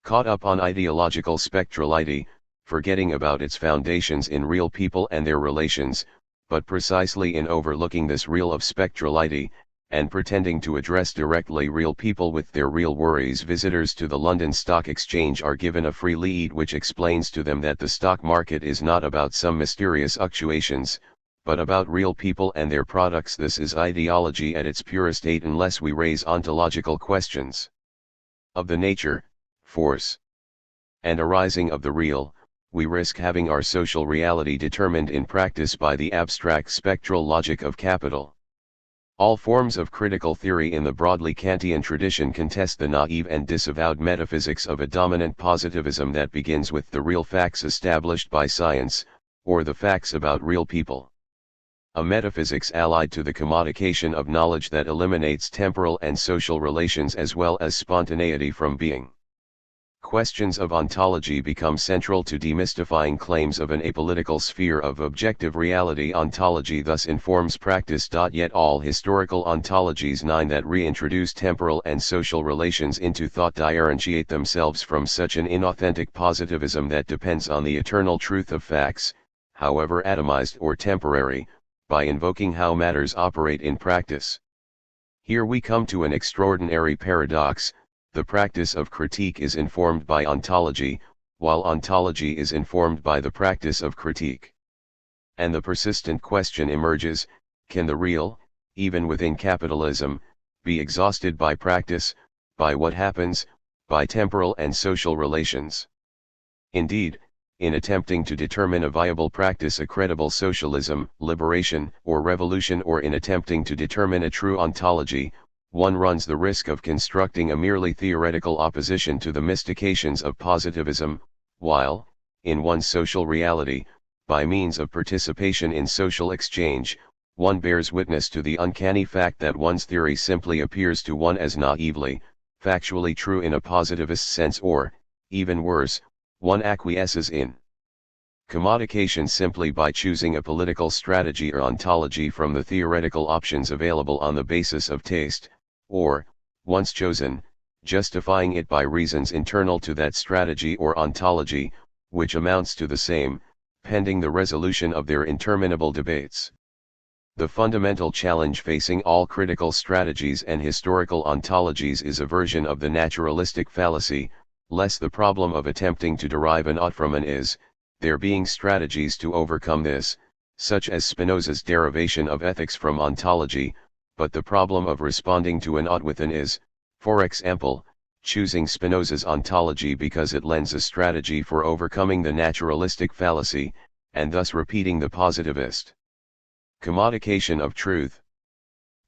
caught up on ideological spectrality, forgetting about its foundations in real people and their relations, but precisely in overlooking this real of spectrality, and pretending to address directly real people with their real worries. Visitors to the London Stock Exchange are given a free lead which explains to them that the stock market is not about some mysterious fluctuations, but about real people and their products. This is ideology at its purest state unless we raise ontological questions of the nature, force, and arising of the real. We risk having our social reality determined in practice by the abstract spectral logic of capital. All forms of critical theory in the broadly Kantian tradition contest the naive and disavowed metaphysics of a dominant positivism that begins with the real facts established by science, or the facts about real people. A metaphysics allied to the commodification of knowledge that eliminates temporal and social relations as well as spontaneity from being. Questions of ontology become central to demystifying claims of an apolitical sphere of objective reality. Ontology thus informs practice. Yet all historical ontologies that reintroduce temporal and social relations into thought differentiate themselves from such an inauthentic positivism that depends on the eternal truth of facts, however atomized or temporary, by invoking how matters operate in practice. Here we come to an extraordinary paradox. The practice of critique is informed by ontology, while ontology is informed by the practice of critique. And the persistent question emerges, can the real, even within capitalism, be exhausted by practice, by what happens, by temporal and social relations? Indeed, in attempting to determine a viable practice, a credible socialism, liberation, or revolution, or in attempting to determine a true ontology, one runs the risk of constructing a merely theoretical opposition to the mystifications of positivism, while, in one's social reality, by means of participation in social exchange, one bears witness to the uncanny fact that one's theory simply appears to one as naively, factually true in a positivist sense, or, even worse, one acquiesces in commodification simply by choosing a political strategy or ontology from the theoretical options available on the basis of taste, or, once chosen, justifying it by reasons internal to that strategy or ontology, which amounts to the same, pending the resolution of their interminable debates. The fundamental challenge facing all critical strategies and historical ontologies is a version of the naturalistic fallacy, less the problem of attempting to derive an ought from an is, there being strategies to overcome this, such as Spinoza's derivation of ethics from ontology, but the problem of responding to an ought with an is, for example, choosing Spinoza's ontology because it lends a strategy for overcoming the naturalistic fallacy, and thus repeating the positivist commodification of truth.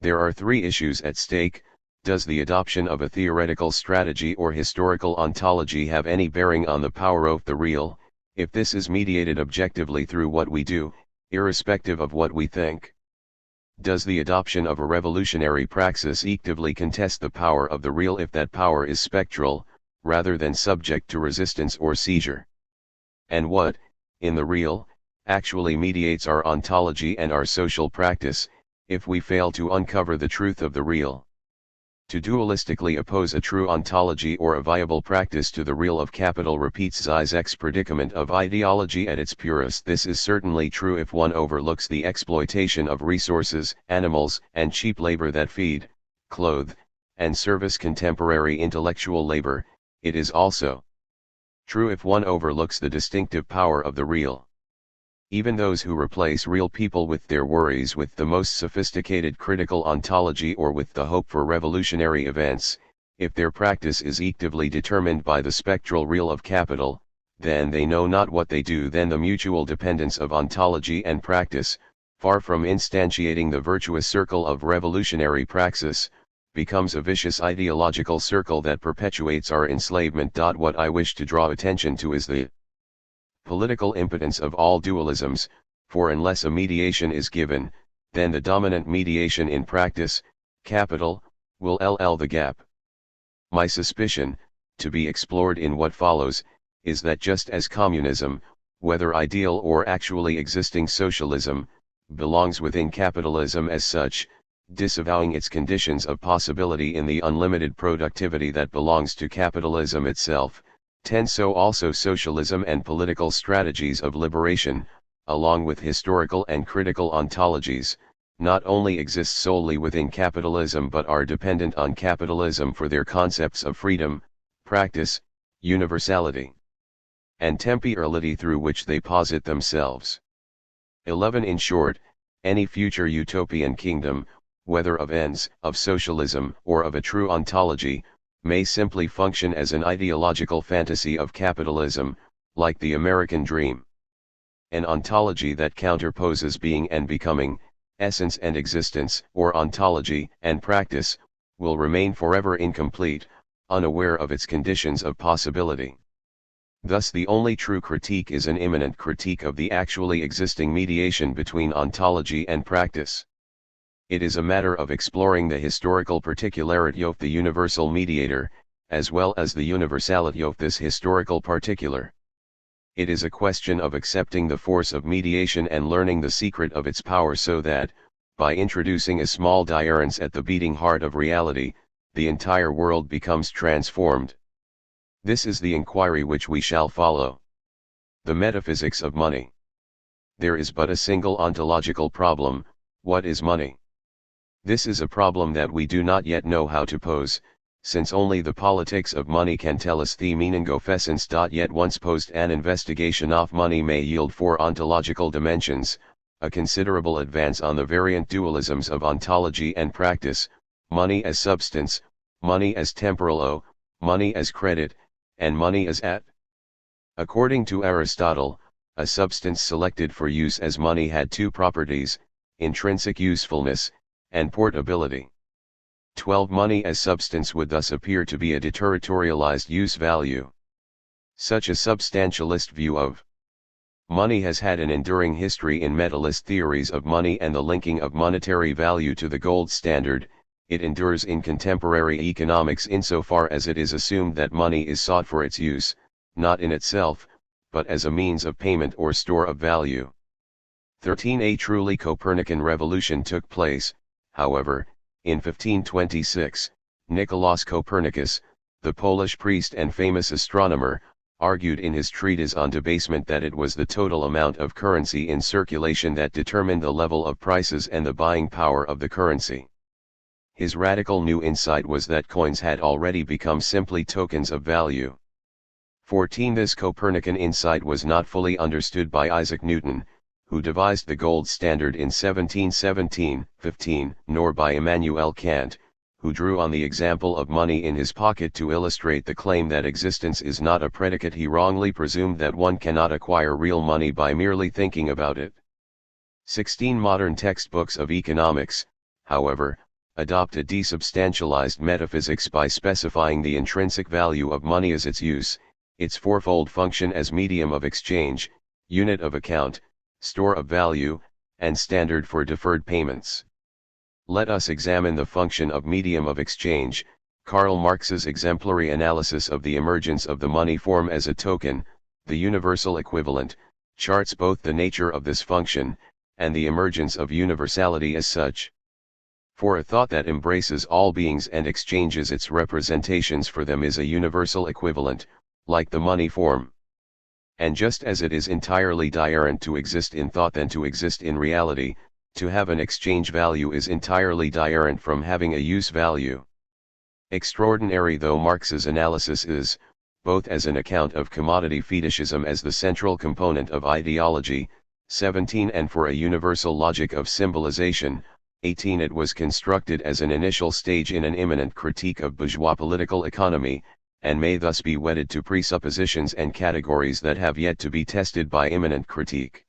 There are three issues at stake. Does the adoption of a theoretical strategy or historical ontology have any bearing on the power of the real, if this is mediated objectively through what we do, irrespective of what we think? Does the adoption of a revolutionary praxis actively contest the power of the real if that power is spectral, rather than subject to resistance or seizure? And what, in the real, actually mediates our ontology and our social practice, if we fail to uncover the truth of the real? To dualistically oppose a true ontology or a viable practice to the real of capital repeats Žižek's predicament of ideology at its purest. This is certainly true if one overlooks the exploitation of resources, animals, and cheap labor that feed, clothe, and service contemporary intellectual labor. It is also true if one overlooks the distinctive power of the real. Even those who replace real people with their worries with the most sophisticated critical ontology or with the hope for revolutionary events, if their practice is actively determined by the spectral real of capital, then they know not what they do. Then the mutual dependence of ontology and practice, far from instantiating the virtuous circle of revolutionary praxis, becomes a vicious ideological circle that perpetuates our enslavement. What I wish to draw attention to is the political impotence of all dualisms, for unless a mediation is given, then the dominant mediation in practice, capital, will LL the gap. My suspicion, to be explored in what follows, is that just as communism, whether ideal or actually existing socialism, belongs within capitalism as such, disavowing its conditions of possibility in the unlimited productivity that belongs to capitalism itself, so also socialism and political strategies of liberation, along with historical and critical ontologies, not only exist solely within capitalism but are dependent on capitalism for their concepts of freedom, practice, universality, and temporality through which they posit themselves. 11. In short, any future utopian kingdom, whether of ends, of socialism, or of a true ontology, may simply function as an ideological fantasy of capitalism, like the American dream. An ontology that counterposes being and becoming, essence and existence, or ontology and practice, will remain forever incomplete, unaware of its conditions of possibility. Thus the only true critique is an immanent critique of the actually existing mediation between ontology and practice. It is a matter of exploring the historical particularity of the universal mediator, as well as the universality of this historical particular. It is a question of accepting the force of mediation and learning the secret of its power so that, by introducing a small diurence at the beating heart of reality, the entire world becomes transformed. This is the inquiry which we shall follow. The metaphysics of money. There is but a single ontological problem: what is money? This is a problem that we do not yet know how to pose, since only the politics of money can tell us the meaning of essence. Yet once posed, an investigation of money may yield four ontological dimensions, a considerable advance on the variant dualisms of ontology and practice: money as substance, money as temporal, money as credit, and money as at. According to Aristotle, a substance selected for use as money had two properties: intrinsic usefulness, and portability. 12. Money as substance would thus appear to be a deterritorialized use value. Such a substantialist view of money has had an enduring history in metalist theories of money and the linking of monetary value to the gold standard. It endures in contemporary economics insofar as it is assumed that money is sought for its use, not in itself, but as a means of payment or store of value. 13. A truly Copernican revolution took place, however, in 1526. Nicolaus Copernicus, the Polish priest and famous astronomer, argued in his treatise on debasement that it was the total amount of currency in circulation that determined the level of prices and the buying power of the currency. His radical new insight was that coins had already become simply tokens of value. 14. This Copernican insight was not fully understood by Isaac Newton, who devised the gold standard in 1717-15, nor by Immanuel Kant, who drew on the example of money in his pocket to illustrate the claim that existence is not a predicate. He wrongly presumed that one cannot acquire real money by merely thinking about it. 16. Modern textbooks of economics, however, adopt a desubstantialized metaphysics by specifying the intrinsic value of money as its use, its fourfold function as medium of exchange, unit of account, store of value, and standard for deferred payments. Let us examine the function of medium of exchange. Karl Marx's exemplary analysis of the emergence of the money form as a token, the universal equivalent, charts both the nature of this function, and the emergence of universality as such. For a thought that embraces all beings and exchanges its representations for them is a universal equivalent, like the money form. And just as it is entirely diurent to exist in thought than to exist in reality, to have an exchange value is entirely diurent from having a use value. Extraordinary though Marx's analysis is, both as an account of commodity fetishism as the central component of ideology, 17, and for a universal logic of symbolization, 18, it was constructed as an initial stage in an immanent critique of bourgeois political economy, and may thus be wedded to presuppositions and categories that have yet to be tested by immanent critique.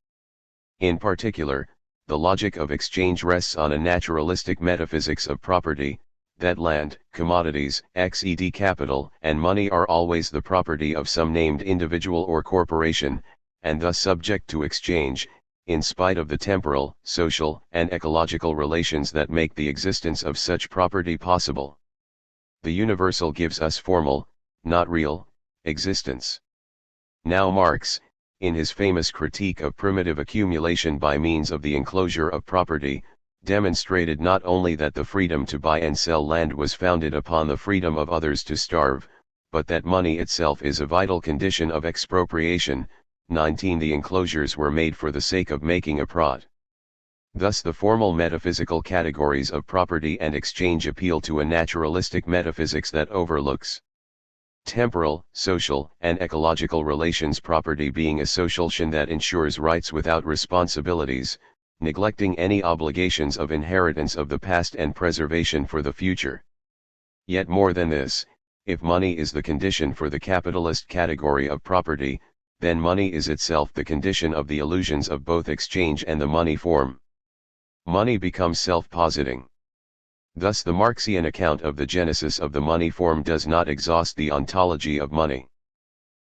In particular, the logic of exchange rests on a naturalistic metaphysics of property, that land, commodities, xed capital, and money are always the property of some named individual or corporation, and thus subject to exchange, in spite of the temporal, social, and ecological relations that make the existence of such property possible. The universal gives us formal, not real, existence. Now Marx, in his famous critique of primitive accumulation by means of the enclosure of property, demonstrated not only that the freedom to buy and sell land was founded upon the freedom of others to starve, but that money itself is a vital condition of expropriation. 19. The enclosures were made for the sake of making a prot. Thus the formal metaphysical categories of property and exchange appeal to a naturalistic metaphysics that overlooks temporal, social, and ecological relations, property being a socialtion that ensures rights without responsibilities, neglecting any obligations of inheritance of the past and preservation for the future. Yet more than this, if money is the condition for the capitalist category of property, then money is itself the condition of the illusions of both exchange and the money form. Money becomes self-positing. Thus the Marxian account of the genesis of the money form does not exhaust the ontology of money.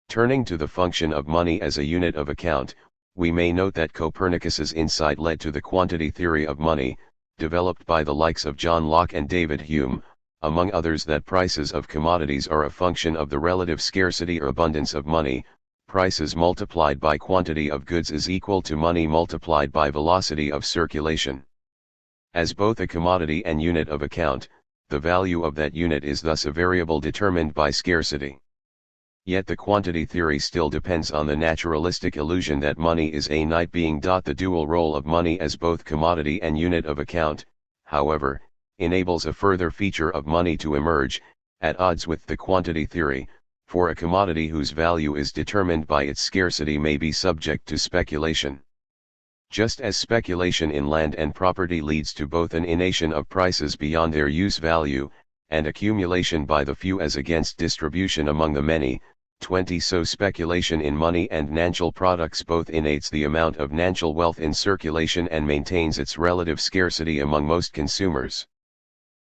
Turning to the function of money as a unit of account, we may note that Copernicus's insight led to the quantity theory of money, developed by the likes of John Locke and David Hume, among others, that prices of commodities are a function of the relative scarcity or abundance of money. Prices multiplied by quantity of goods is equal to money multiplied by velocity of circulation. As both a commodity and unit of account, the value of that unit is thus a variable determined by scarcity. Yet the quantity theory still depends on the naturalistic illusion that money is a finite being. The dual role of money as both commodity and unit of account, however, enables a further feature of money to emerge, at odds with the quantity theory, for a commodity whose value is determined by its scarcity may be subject to speculation. Just as speculation in land and property leads to both an ination of prices beyond their use value, and accumulation by the few as against distribution among the many, 20 so speculation in money and natural products both innates the amount of natural wealth in circulation and maintains its relative scarcity among most consumers.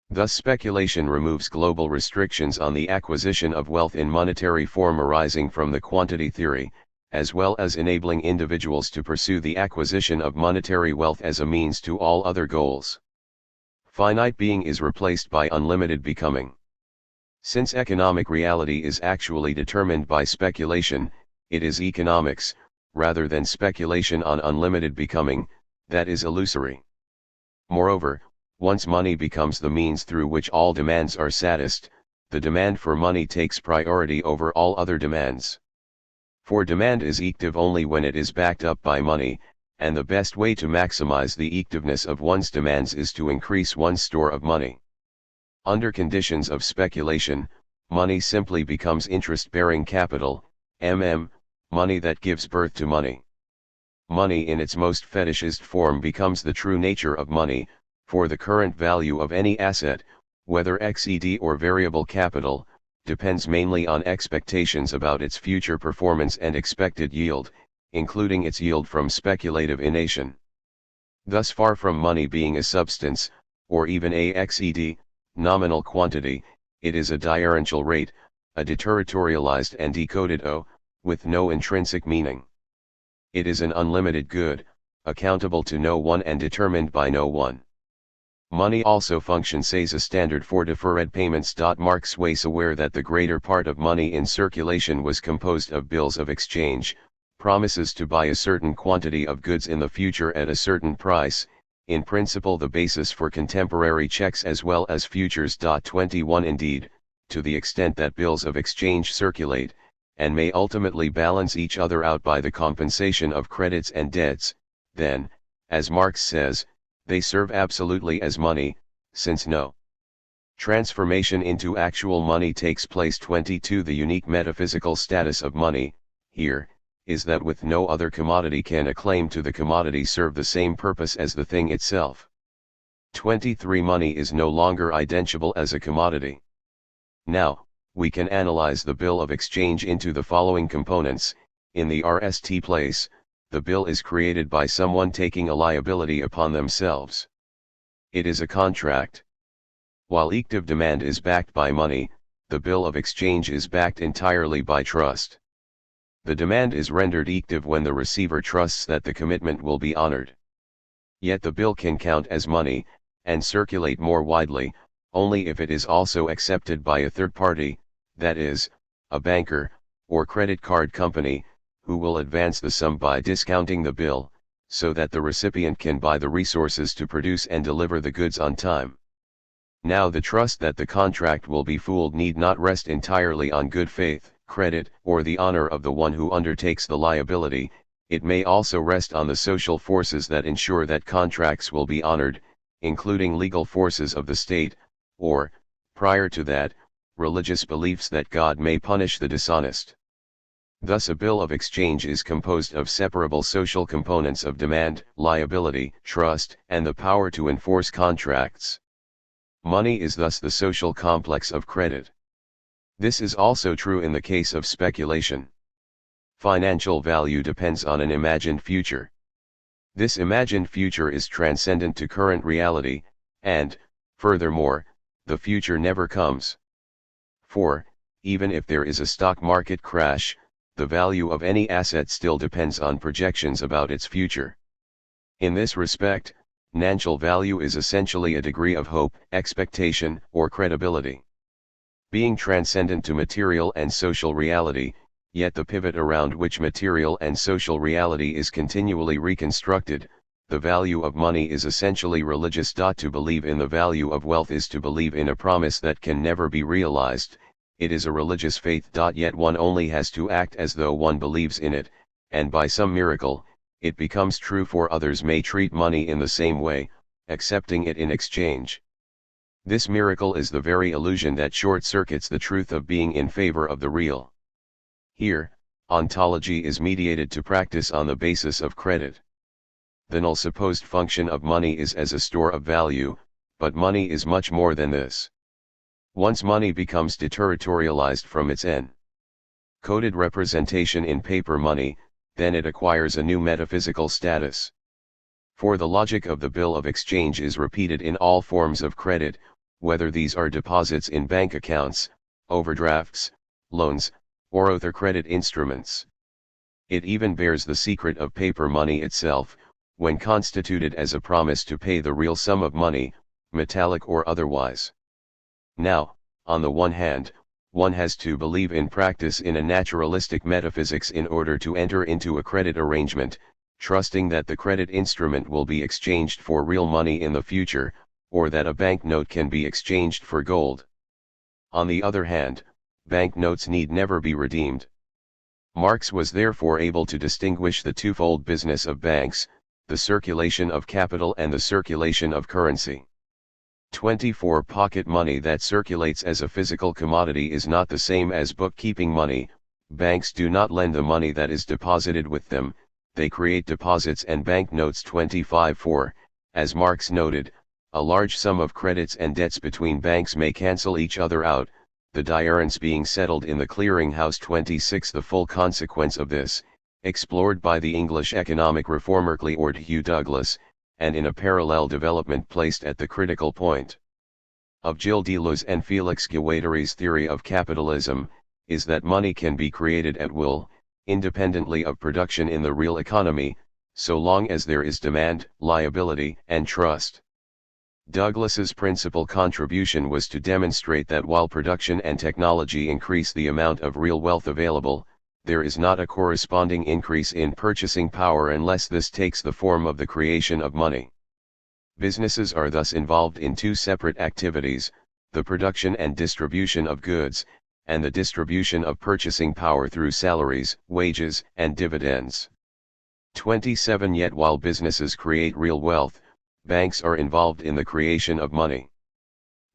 Thus speculation removes global restrictions on the acquisition of wealth in monetary form arising from the quantity theory, as well as enabling individuals to pursue the acquisition of monetary wealth as a means to all other goals. Finite being is replaced by unlimited becoming. Since economic reality is actually determined by speculation, it is economics, rather than speculation on unlimited becoming, that is illusory. Moreover, once money becomes the means through which all demands are satisfied, the demand for money takes priority over all other demands. For demand is active only when it is backed up by money, and the best way to maximize the activeness of one's demands is to increase one's store of money. Under conditions of speculation, money simply becomes interest-bearing capital, money that gives birth to money. Money in its most fetishized form becomes the true nature of money, for the current value of any asset, whether XED or variable capital, depends mainly on expectations about its future performance and expected yield, including its yield from speculative ination. Thus far from money being a substance, or even a XED, nominal quantity, it is a differential rate, a deterritorialized and decoded O, with no intrinsic meaning. It is an unlimited good, accountable to no one and determined by no one. Money also functions as a standard for deferred payments. Marx was aware that the greater part of money in circulation was composed of bills of exchange, promises to buy a certain quantity of goods in the future at a certain price, in principle the basis for contemporary checks as well as futures. 21 Indeed, to the extent that bills of exchange circulate, and may ultimately balance each other out by the compensation of credits and debts, then, as Marx says, they serve absolutely as money, since no transformation into actual money takes place. 22 The unique metaphysical status of money, here, is that with no other commodity can a claim to the commodity serve the same purpose as the thing itself. 23 Money is no longer identifiable as a commodity. Now, we can analyze the bill of exchange into the following components. In the RST place, the bill is created by someone taking a liability upon themselves. It is a contract. While active demand is backed by money, the bill of exchange is backed entirely by trust. The demand is rendered active when the receiver trusts that the commitment will be honored. Yet the bill can count as money, and circulate more widely, only if it is also accepted by a third party, that is, a banker, or credit card company, who will advance the sum by discounting the bill, so that the recipient can buy the resources to produce and deliver the goods on time. Now the trust that the contract will be fulfilled need not rest entirely on good faith, credit, or the honor of the one who undertakes the liability, it may also rest on the social forces that ensure that contracts will be honored, including legal forces of the state, or, prior to that, religious beliefs that God may punish the dishonest. Thus a bill of exchange is composed of separable social components of demand, liability, trust, and the power to enforce contracts. Money is thus the social complex of credit. This is also true in the case of speculation. Financial value depends on an imagined future. This imagined future is transcendent to current reality, and, furthermore, the future never comes. For, even if there is a stock market crash, the value of any asset still depends on projections about its future. In this respect, financial value is essentially a degree of hope, expectation, or credibility. Being transcendent to material and social reality, yet the pivot around which material and social reality is continually reconstructed, the value of money is essentially religious. To believe in the value of wealth is to believe in a promise that can never be realized. It is a religious faith. Yet one only has to act as though one believes in it, and by some miracle, it becomes true, for others may treat money in the same way, accepting it in exchange. This miracle is the very illusion that short-circuits the truth of being in favor of the real. Here, ontology is mediated to practice on the basis of credit. The null supposed function of money is as a store of value, but money is much more than this. Once money becomes deterritorialized from its coded representation in paper money, then it acquires a new metaphysical status. For the logic of the bill of exchange is repeated in all forms of credit, whether these are deposits in bank accounts, overdrafts, loans, or other credit instruments. It even bears the secret of paper money itself, when constituted as a promise to pay the real sum of money, metallic or otherwise. Now, on the one hand, one has to believe in practice in a naturalistic metaphysics in order to enter into a credit arrangement, trusting that the credit instrument will be exchanged for real money in the future, or that a banknote can be exchanged for gold. On the other hand, banknotes need never be redeemed. Marx was therefore able to distinguish the twofold business of banks, the circulation of capital and the circulation of currency. 24. Pocket money that circulates as a physical commodity is not the same as bookkeeping money. Banks do not lend the money that is deposited with them, they create deposits and banknotes. 25. 4. As Marx noted, a large sum of credits and debts between banks may cancel each other out, the difference being settled in the clearing house. 26. The full consequence of this, explored by the English economic reformer Lord Hugh Douglas, and in a parallel development placed at the critical point of Gilles Deleuze and Felix Guattari's theory of capitalism, is that money can be created at will, independently of production in the real economy, so long as there is demand, liability, and trust. Douglas's principal contribution was to demonstrate that while production and technology increase the amount of real wealth available, there is not a corresponding increase in purchasing power unless this takes the form of the creation of money. Businesses are thus involved in two separate activities, the production and distribution of goods, and the distribution of purchasing power through salaries, wages, and dividends. 27. Yet while businesses create real wealth, banks are involved in the creation of money.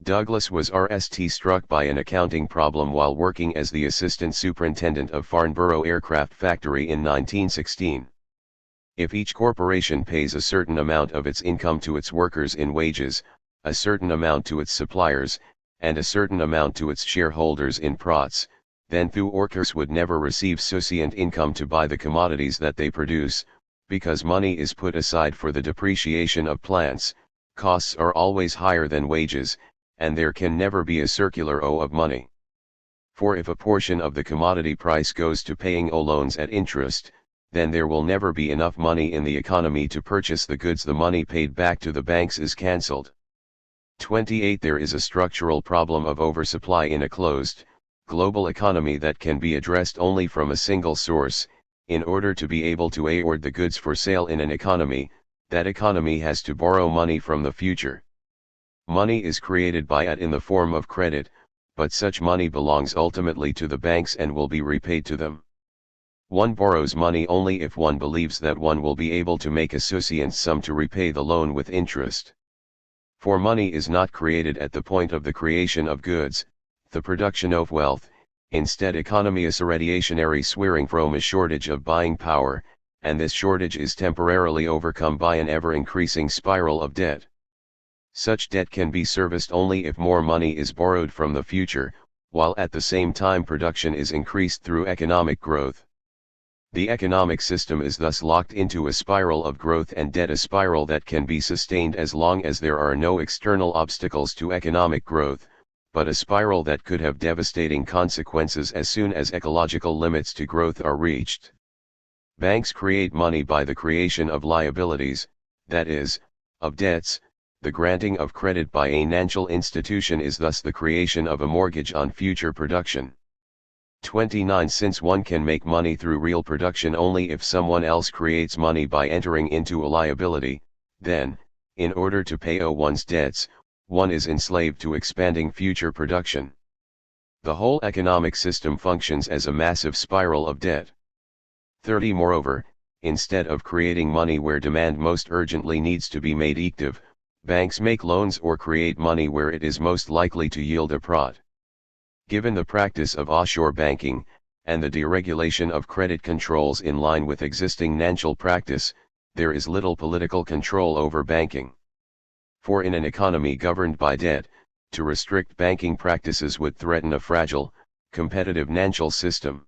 Douglas was struck by an accounting problem while working as the assistant superintendent of Farnborough Aircraft Factory in 1916. If each corporation pays a certain amount of its income to its workers in wages, a certain amount to its suppliers, and a certain amount to its shareholders in profits, then the workers would never receive sufficient income to buy the commodities that they produce, because money is put aside for the depreciation of plants, costs are always higher than wages, and there can never be a circular O of money. For if a portion of the commodity price goes to paying loans at interest, then there will never be enough money in the economy to purchase the goods. The money paid back to the banks is cancelled. 28. There is a structural problem of oversupply in a closed, global economy that can be addressed only from a single source. In order to be able to afford the goods for sale in an economy, that economy has to borrow money from the future. Money is created by it in the form of credit, but such money belongs ultimately to the banks and will be repaid to them. One borrows money only if one believes that one will be able to make a sufficient sum to repay the loan with interest. For money is not created at the point of the creation of goods, the production of wealth. Instead, economy is a radiationary swearing from a shortage of buying power, and this shortage is temporarily overcome by an ever-increasing spiral of debt. Such debt can be serviced only if more money is borrowed from the future, while at the same time production is increased through economic growth. The economic system is thus locked into a spiral of growth and debt, a spiral that can be sustained as long as there are no external obstacles to economic growth, but a spiral that could have devastating consequences as soon as ecological limits to growth are reached. Banks create money by the creation of liabilities, that is, of debts. The granting of credit by a financial institution is thus the creation of a mortgage on future production. 29. Since one can make money through real production only if someone else creates money by entering into a liability, then, in order to pay one's debts, one is enslaved to expanding future production. The whole economic system functions as a massive spiral of debt. 30. Moreover, instead of creating money where demand most urgently needs to be made active, banks make loans or create money where it is most likely to yield a profit. Given the practice of offshore banking, and the deregulation of credit controls in line with existing financial practice, there is little political control over banking. For in an economy governed by debt, to restrict banking practices would threaten a fragile, competitive financial system.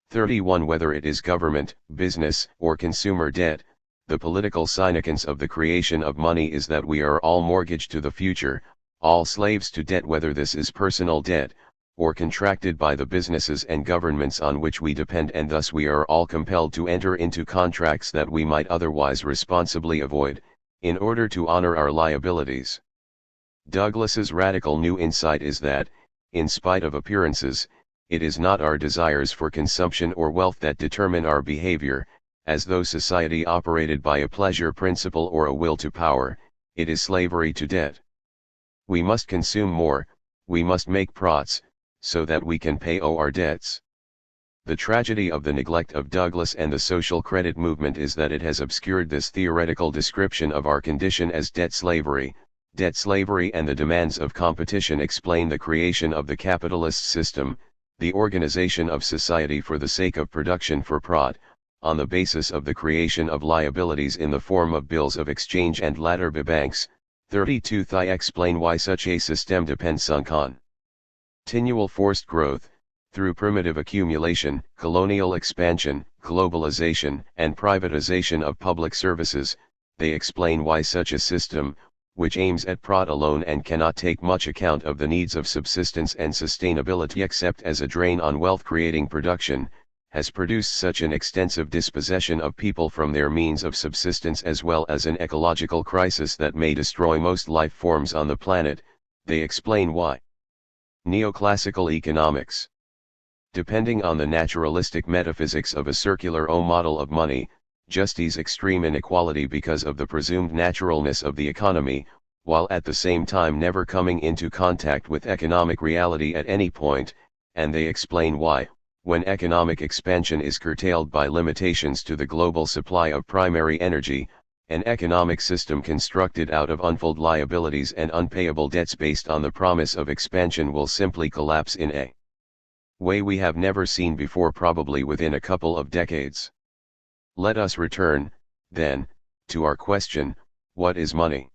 31. Whether it is government, business, or consumer debt, the political significance of the creation of money is that we are all mortgaged to the future, all slaves to debt, whether this is personal debt, or contracted by the businesses and governments on which we depend, and thus we are all compelled to enter into contracts that we might otherwise responsibly avoid, in order to honor our liabilities. Douglas's radical new insight is that, in spite of appearances, it is not our desires for consumption or wealth that determine our behavior, as though society operated by a pleasure principle or a will to power. It is slavery to debt. We must consume more, we must make profits, so that we can pay our debts. The tragedy of the neglect of Douglas and the social credit movement is that it has obscured this theoretical description of our condition as debt slavery. Debt slavery and the demands of competition explain the creation of the capitalist system, the organization of society for the sake of production for profit, on the basis of the creation of liabilities in the form of bills of exchange and latter banks. 32. They explain why such a system depends on continual forced growth, through primitive accumulation, colonial expansion, globalization, and privatization of public services. They explain why such a system, which aims at profit alone and cannot take much account of the needs of subsistence and sustainability except as a drain on wealth-creating production, has produced such an extensive dispossession of people from their means of subsistence as well as an ecological crisis that may destroy most life forms on the planet. They explain why. Neoclassical economics. Depending on the naturalistic metaphysics of a circular model of money, justice extreme inequality because of the presumed naturalness of the economy, while at the same time never coming into contact with economic reality at any point, and they explain why, when economic expansion is curtailed by limitations to the global supply of primary energy, an economic system constructed out of unfulfilled liabilities and unpayable debts based on the promise of expansion will simply collapse in a way we have never seen before, probably within a couple of decades. Let us return, then, to our question, what is money?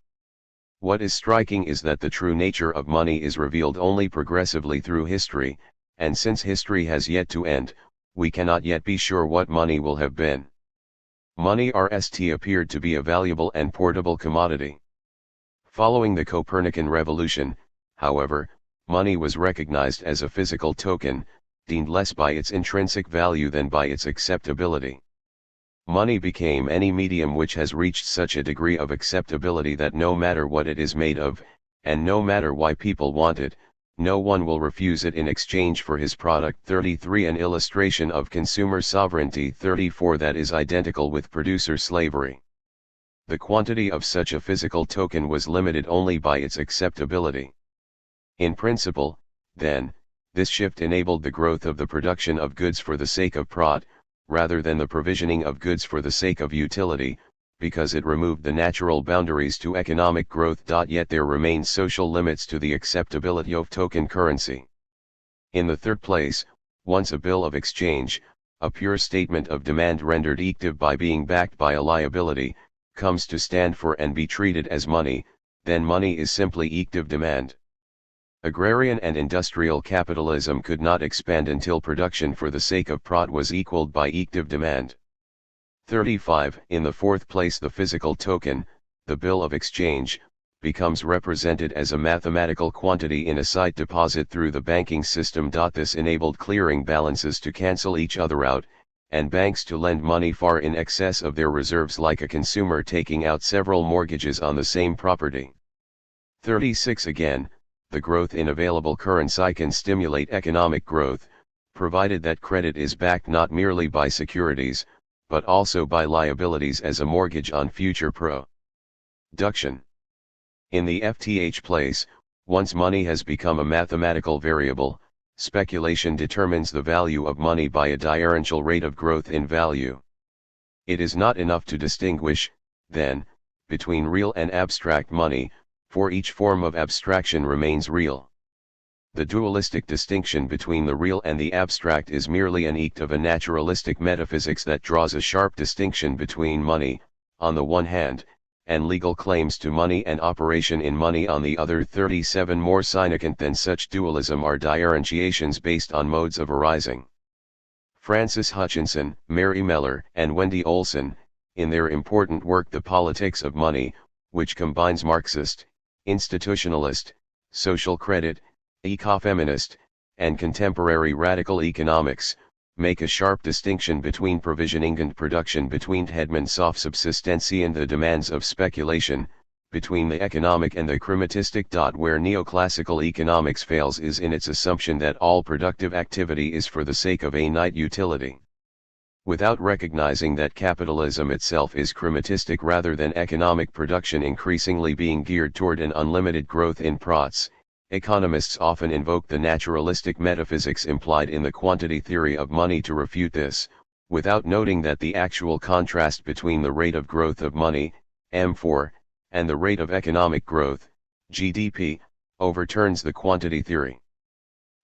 What is striking is that the true nature of money is revealed only progressively through history, and since history has yet to end, we cannot yet be sure what money will have been. Money appeared to be a valuable and portable commodity. Following the Copernican revolution, however, money was recognized as a physical token, deemed less by its intrinsic value than by its acceptability. Money became any medium which has reached such a degree of acceptability that no matter what it is made of, and no matter why people want it, no one will refuse it in exchange for his product. 33. An illustration of consumer sovereignty. 34. That is identical with producer slavery. The quantity of such a physical token was limited only by its acceptability. In principle, then, this shift enabled the growth of the production of goods for the sake of profit, rather than the provisioning of goods for the sake of utility, because it removed the natural boundaries to economic growth. Yet there remain social limits to the acceptability of token currency. In the third place, once a bill of exchange, a pure statement of demand rendered active by being backed by a liability, comes to stand for and be treated as money, then money is simply active demand. Agrarian and industrial capitalism could not expand until production for the sake of profit was equaled by active demand. 35. In the fourth place, the physical token, the bill of exchange, becomes represented as a mathematical quantity in a sight deposit through the banking system. This enabled clearing balances to cancel each other out, and banks to lend money far in excess of their reserves, like a consumer taking out several mortgages on the same property. 36. Again, the growth in available currency can stimulate economic growth, provided that credit is backed not merely by securities, but also by liabilities as a mortgage on future production. In the FTH place, once money has become a mathematical variable, speculation determines the value of money by a differential rate of growth in value. It is not enough to distinguish, then, between real and abstract money, for each form of abstraction remains real. The dualistic distinction between the real and the abstract is merely an act of a naturalistic metaphysics that draws a sharp distinction between money, on the one hand, and legal claims to money and operation in money on the other. 37. More significant than such dualism are differentiations based on modes of arising. Francis Hutchinson, Mary Mellor, and Wendy Olson, in their important work The Politics of Money, which combines Marxist, institutionalist, social credit, ecofeminist, and contemporary radical economics, make a sharp distinction between provisioning and production, between Hedman's soft subsistency and the demands of speculation, between the economic and the crematistic. Where neoclassical economics fails is in its assumption that all productive activity is for the sake of a finite utility. Without recognizing that capitalism itself is crematistic rather than economic production increasingly being geared toward an unlimited growth in profits, economists often invoke the naturalistic metaphysics implied in the quantity theory of money to refute this, without noting that the actual contrast between the rate of growth of money, M4, and the rate of economic growth, GDP, overturns the quantity theory.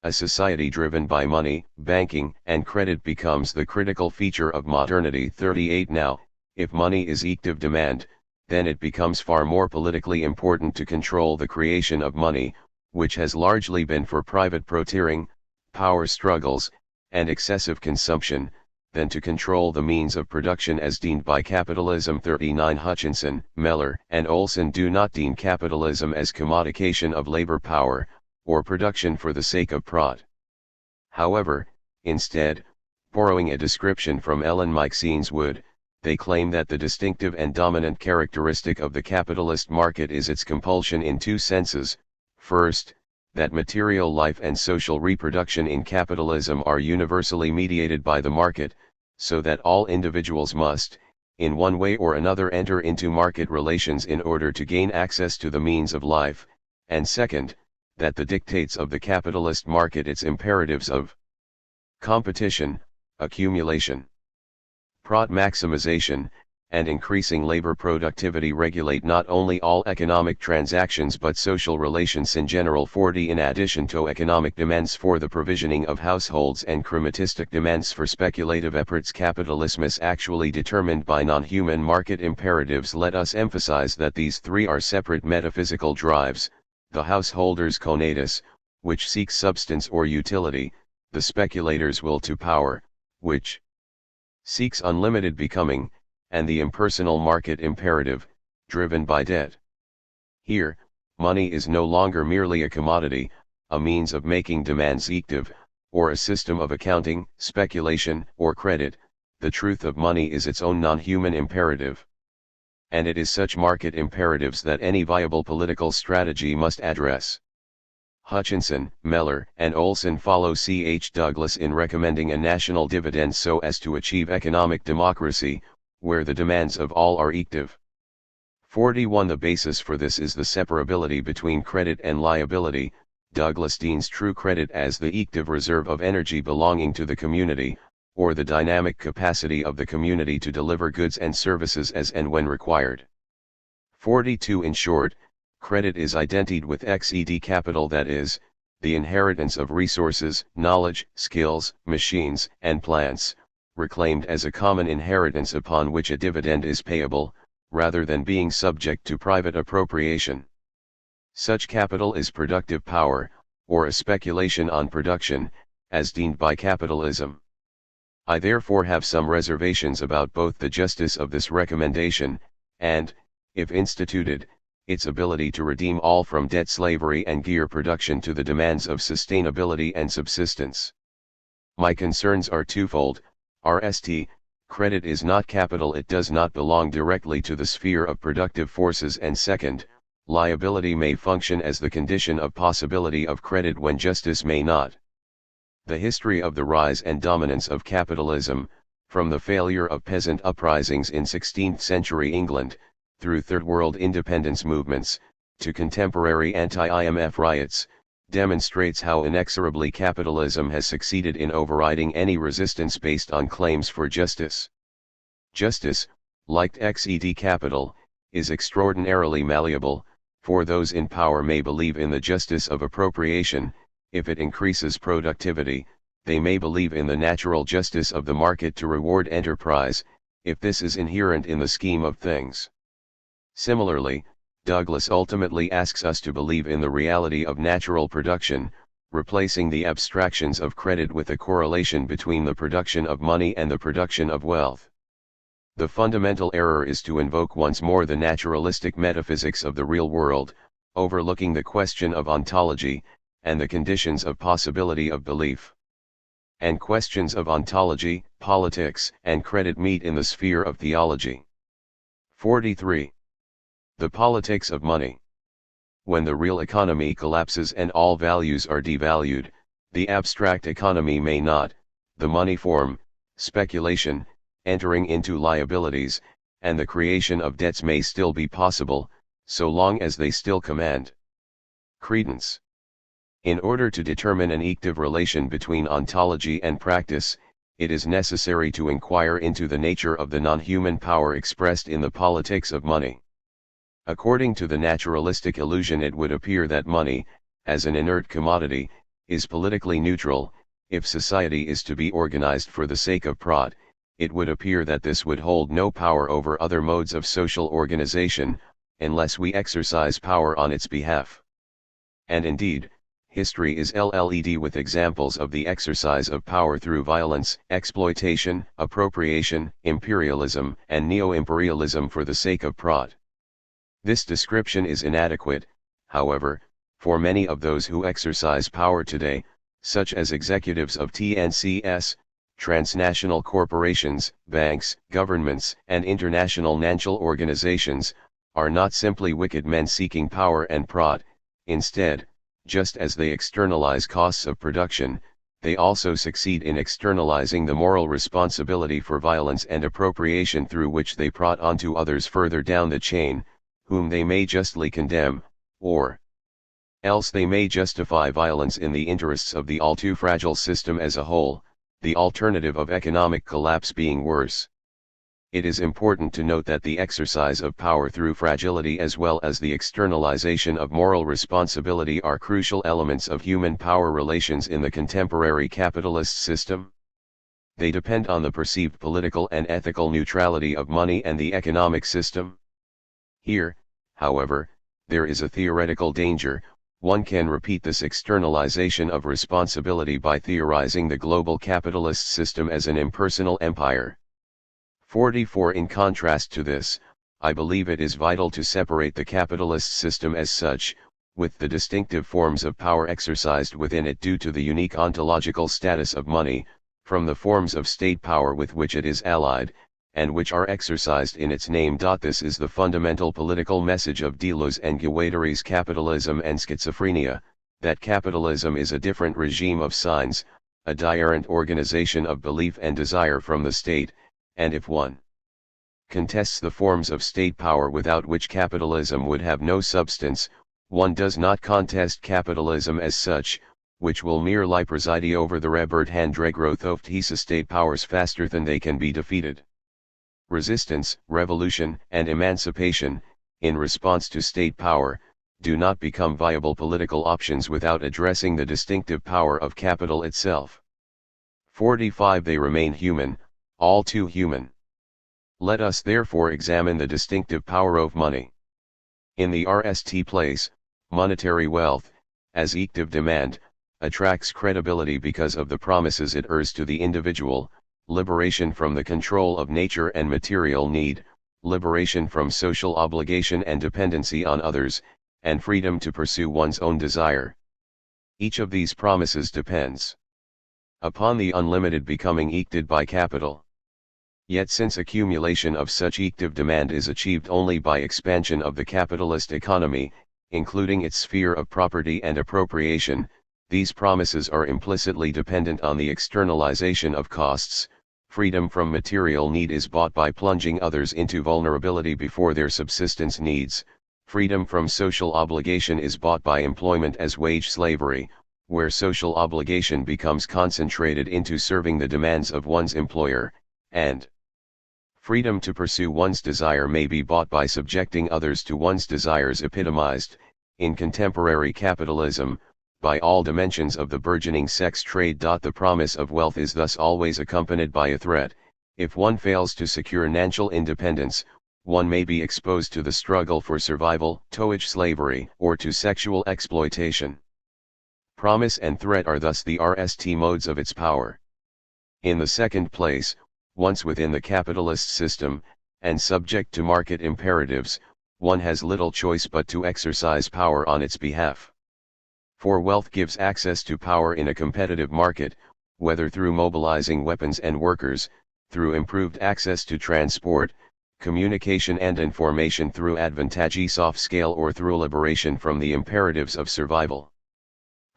A society driven by money, banking, and credit becomes the critical feature of modernity. 38. Now, if money is active demand, then it becomes far more politically important to control the creation of money, which has largely been for private profiteering, power struggles, and excessive consumption, than to control the means of production as deemed by capitalism. 39. Hutchinson, Mellor, and Olson do not deem capitalism as commodification of labor power, or production for the sake of profit. However, instead, borrowing a description from Ellen Meiksins Wood, they claim that the distinctive and dominant characteristic of the capitalist market is its compulsion in two senses. First, that material life and social reproduction in capitalism are universally mediated by the market, so that all individuals must, in one way or another, enter into market relations in order to gain access to the means of life, and second, that the dictates of the capitalist market, its imperatives of competition, accumulation, profit maximization, and increasing labor productivity regulate not only all economic transactions but social relations in general. 40. In addition to economic demands for the provisioning of households and crematistic demands for speculative efforts, capitalism is actually determined by non-human market imperatives. Let us emphasize that these three are separate metaphysical drives: the householder's conatus, which seeks substance or utility; the speculator's will to power, which seeks unlimited becoming; and the impersonal market imperative, driven by debt. Here, money is no longer merely a commodity, a means of making demands active, or a system of accounting, speculation, or credit. The truth of money is its own non-human imperative. And it is such market imperatives that any viable political strategy must address. Hutchinson, Mellor, and Olson follow C.H. Douglas in recommending a national dividend so as to achieve economic democracy, where the demands of all are active. 41. The basis for this is the separability between credit and liability. Douglas deems true credit as the active reserve of energy belonging to the community, or the dynamic capacity of the community to deliver goods and services as and when required. 42. In short, credit is identified with XED capital, that is, the inheritance of resources, knowledge, skills, machines, and plants, reclaimed as a common inheritance upon which a dividend is payable, rather than being subject to private appropriation. Such capital is productive power, or a speculation on production, as deemed by capitalism. I therefore have some reservations about both the justice of this recommendation, and, if instituted, its ability to redeem all from debt slavery and gear production to the demands of sustainability and subsistence. My concerns are twofold. RST, credit is not capital, it does not belong directly to the sphere of productive forces, and second, liability may function as the condition of possibility of credit when justice may not. The history of the rise and dominance of capitalism, from the failure of peasant uprisings in 16th century England, through Third World independence movements, to contemporary anti-IMF riots, demonstrates how inexorably capitalism has succeeded in overriding any resistance based on claims for justice. Justice, like XED capital, is extraordinarily malleable, for those in power may believe in the justice of appropriation. If it increases productivity, they may believe in the natural justice of the market to reward enterprise, if this is inherent in the scheme of things. Similarly, Douglas ultimately asks us to believe in the reality of natural production, replacing the abstractions of credit with a correlation between the production of money and the production of wealth. The fundamental error is to invoke once more the naturalistic metaphysics of the real world, overlooking the question of ontology, and the conditions of possibility of belief. And questions of ontology, politics, and credit meet in the sphere of theology. 43. The politics of money. When the real economy collapses and all values are devalued, the abstract economy may not, the money form, speculation, entering into liabilities, and the creation of debts may still be possible, so long as they still command credence. In order to determine an ective relation between ontology and practice, it is necessary to inquire into the nature of the non-human power expressed in the politics of money. According to the naturalistic illusion, it would appear that money, as an inert commodity, is politically neutral. If society is to be organized for the sake of prod, it would appear that this would hold no power over other modes of social organization, unless we exercise power on its behalf. And indeed, history is LLED with examples of the exercise of power through violence, exploitation, appropriation, imperialism, and neo-imperialism for the sake of prod. This description is inadequate, however, for many of those who exercise power today, such as executives of TNCS, transnational corporations, banks, governments, and international financial organizations, are not simply wicked men seeking power and prod. Instead, just as they externalize costs of production, they also succeed in externalizing the moral responsibility for violence and appropriation through which they prod onto others further down the chain, whom they may justly condemn, or else they may justify violence in the interests of the all too fragile system as a whole, the alternative of economic collapse being worse. It is important to note that the exercise of power through fragility as well as the externalization of moral responsibility are crucial elements of human power relations in the contemporary capitalist system. They depend on the perceived political and ethical neutrality of money and the economic system. Here, however, there is a theoretical danger. One can repeat this externalization of responsibility by theorizing the global capitalist system as an impersonal empire. 44. In contrast to this, I believe it is vital to separate the capitalist system as such, with the distinctive forms of power exercised within it due to the unique ontological status of money, from the forms of state power with which it is allied, and which are exercised in its name. This is the fundamental political message of Deleuze and Guattari's Capitalism and Schizophrenia, that capitalism is a different regime of signs, a diarrhent organization of belief and desire from the state, and if one contests the forms of state power without which capitalism would have no substance, one does not contest capitalism as such, which will merely preside over the Rebirth-growth of his state powers faster than they can be defeated. Resistance, revolution, and emancipation, in response to state power, do not become viable political options without addressing the distinctive power of capital itself. 45. They remain human, all too human. Let us therefore examine the distinctive power of money. In the RST place, monetary wealth, as active demand, attracts credibility because of the promises it urges to the individual: liberation from the control of nature and material need, liberation from social obligation and dependency on others, and freedom to pursue one's own desire. Each of these promises depends upon the unlimited becoming acted by capital. Yet since accumulation of such active demand is achieved only by expansion of the capitalist economy, including its sphere of property and appropriation, these promises are implicitly dependent on the externalization of costs. Freedom from material need is bought by plunging others into vulnerability before their subsistence needs. Freedom from social obligation is bought by employment as wage slavery, where social obligation becomes concentrated into serving the demands of one's employer, and freedom to pursue one's desire may be bought by subjecting others to one's desires, epitomized, in contemporary capitalism, by all dimensions of the burgeoning sex trade. The promise of wealth is thus always accompanied by a threat: if one fails to secure financial independence, one may be exposed to the struggle for survival, towage slavery, or to sexual exploitation. Promise and threat are thus the RST modes of its power. In the second place, once within the capitalist system, and subject to market imperatives, one has little choice but to exercise power on its behalf. For wealth gives access to power in a competitive market, whether through mobilizing weapons and workers, through improved access to transport, communication and information, through advantageous off-scale, or through liberation from the imperatives of survival.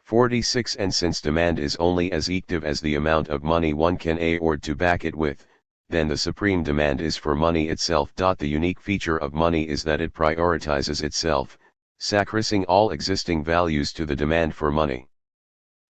46. And since demand is only as active as the amount of money one can afford to back it with, then the supreme demand is for money itself. The unique feature of money is that it prioritizes itself, sacrificing all existing values to the demand for money.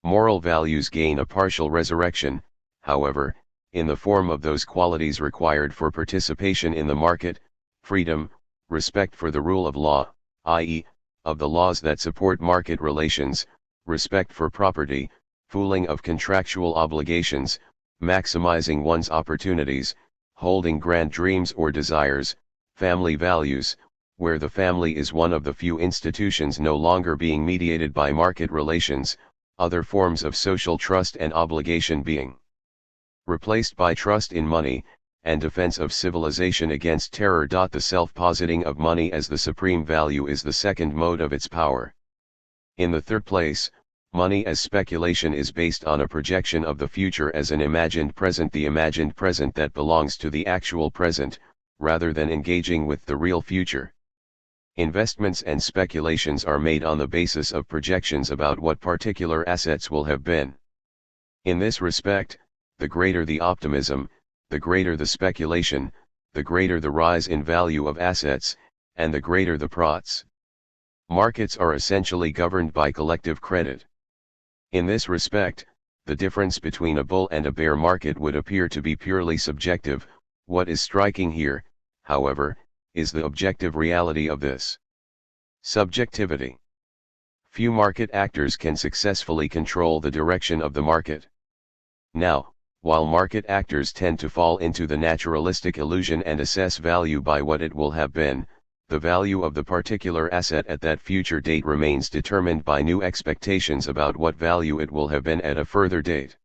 Moral values gain a partial resurrection, however, in the form of those qualities required for participation in the market: freedom, respect for the rule of law, i.e., of the laws that support market relations, respect for property, fulfilling of contractual obligations, maximizing one's opportunities, holding grand dreams or desires, family values, where the family is one of the few institutions no longer being mediated by market relations, other forms of social trust and obligation being replaced by trust in money, and defense of civilization against terror. The self-positing of money as the supreme value is the second mode of its power. In the third place, money as speculation is based on a projection of the future as an imagined present, the imagined present that belongs to the actual present, rather than engaging with the real future. Investments and speculations are made on the basis of projections about what particular assets will have been. In this respect, the greater the optimism, the greater the speculation, the greater the rise in value of assets, and the greater the profits. Markets are essentially governed by collective credit. In this respect, the difference between a bull and a bear market would appear to be purely subjective. What is striking here, however, is the objective reality of this subjectivity. Few market actors can successfully control the direction of the market. Now, while market actors tend to fall into the naturalistic illusion and assess value by what it will have been, the value of the particular asset at that future date remains determined by new expectations about what value it will have been at a further date.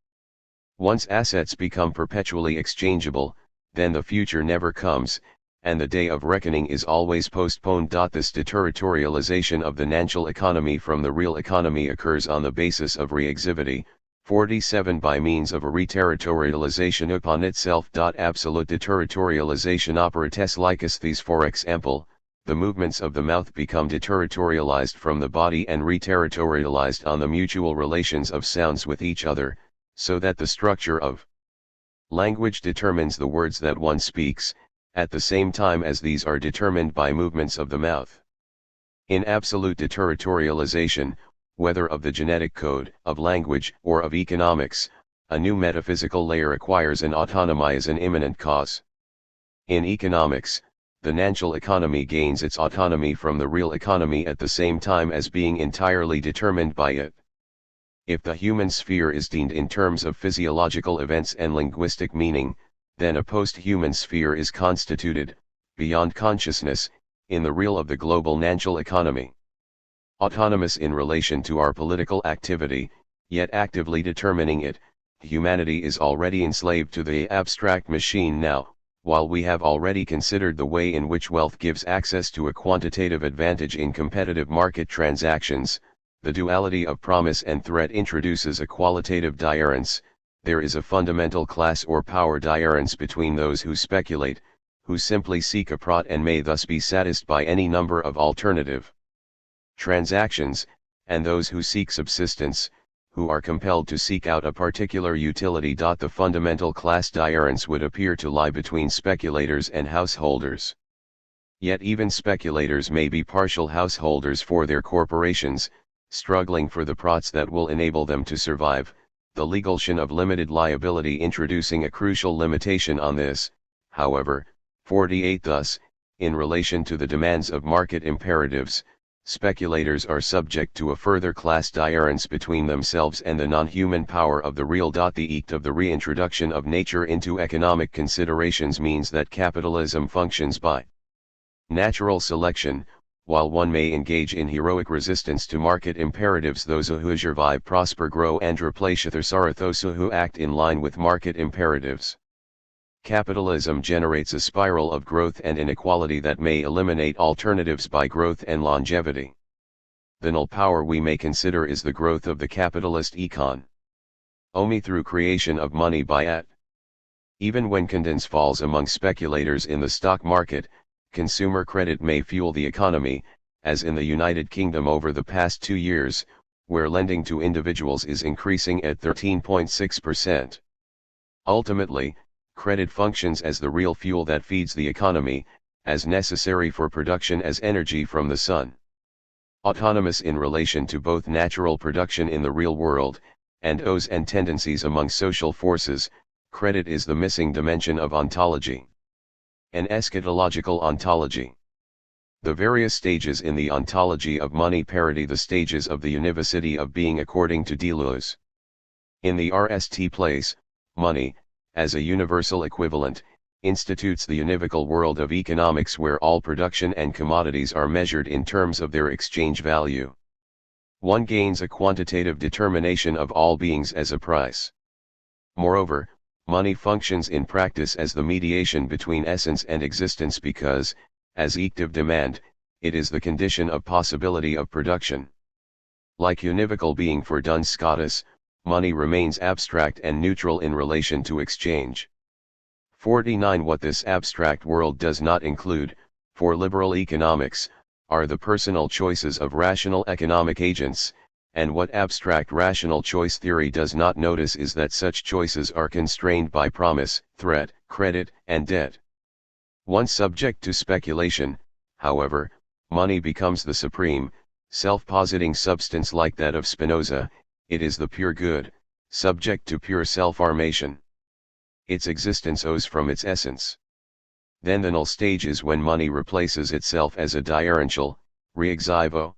Once assets become perpetually exchangeable, then the future never comes, and the day of reckoning is always postponed. This deterritorialization of the financial economy from the real economy occurs on the basis of reactivity. 47. By means of a reterritorialization upon itself. Absolute deterritorialization operates likes. For example, the movements of the mouth become deterritorialized from the body and reterritorialized on the mutual relations of sounds with each other, so that the structure of language determines the words that one speaks, at the same time as these are determined by movements of the mouth. In absolute deterritorialization, whether of the genetic code, of language, or of economics, a new metaphysical layer acquires an autonomy as an immanent cause. In economics, the financial economy gains its autonomy from the real economy at the same time as being entirely determined by it. If the human sphere is deemed in terms of physiological events and linguistic meaning, then a post-human sphere is constituted, beyond consciousness, in the real of the global financial economy. Autonomous in relation to our political activity, yet actively determining it, humanity is already enslaved to the abstract machine now, while we have already considered the way in which wealth gives access to a quantitative advantage in competitive market transactions. The duality of promise and threat introduces a qualitative difference. There is a fundamental class or power difference between those who speculate, who simply seek a profit and may thus be satisfied by any number of alternative transactions, and those who seek subsistence, who are compelled to seek out a particular utility. The fundamental class difference would appear to lie between speculators and householders. Yet even speculators may be partial householders for their corporations, struggling for the profits that will enable them to survive, the legalization of limited liability introducing a crucial limitation on this. However, 48 thus, in relation to the demands of market imperatives, speculators are subject to a further class difference between themselves and the non-human power of the real. The act of the reintroduction of nature into economic considerations means that capitalism functions by natural selection. While one may engage in heroic resistance to market imperatives, those who survive prosper, grow and replace others are those who act in line with market imperatives. Capitalism generates a spiral of growth and inequality that may eliminate alternatives by growth and longevity. The null power we may consider is the growth of the capitalist economy through creation of money by it. Even when conditions falls among speculators in the stock market, consumer credit may fuel the economy, as in the United Kingdom over the past 2 years, where lending to individuals is increasing at 13.6%. Ultimately, credit functions as the real fuel that feeds the economy, as necessary for production as energy from the sun. Autonomous in relation to both natural production in the real world, and oaths and tendencies among social forces, credit is the missing dimension of ontology. An eschatological ontology. The various stages in the ontology of money parody the stages of the univocity of being according to Deleuze. In the RST place, money, as a universal equivalent, institutes the univocal world of economics where all production and commodities are measured in terms of their exchange value. One gains a quantitative determination of all beings as a price. Moreover, money functions in practice as the mediation between essence and existence because, as active demand, it is the condition of possibility of production. Like univocal being for Duns Scotus, money remains abstract and neutral in relation to exchange. 49. What this abstract world does not include, for liberal economics, are the personal choices of rational economic agents, and what abstract rational choice theory does not notice is that such choices are constrained by promise, threat, credit, and debt. Once subject to speculation, however, money becomes the supreme, self-positing substance like that of Spinoza. It is the pure good, subject to pure self-formation. Its existence owes from its essence. Then the null stage is when money replaces itself as a differential, re-exivo.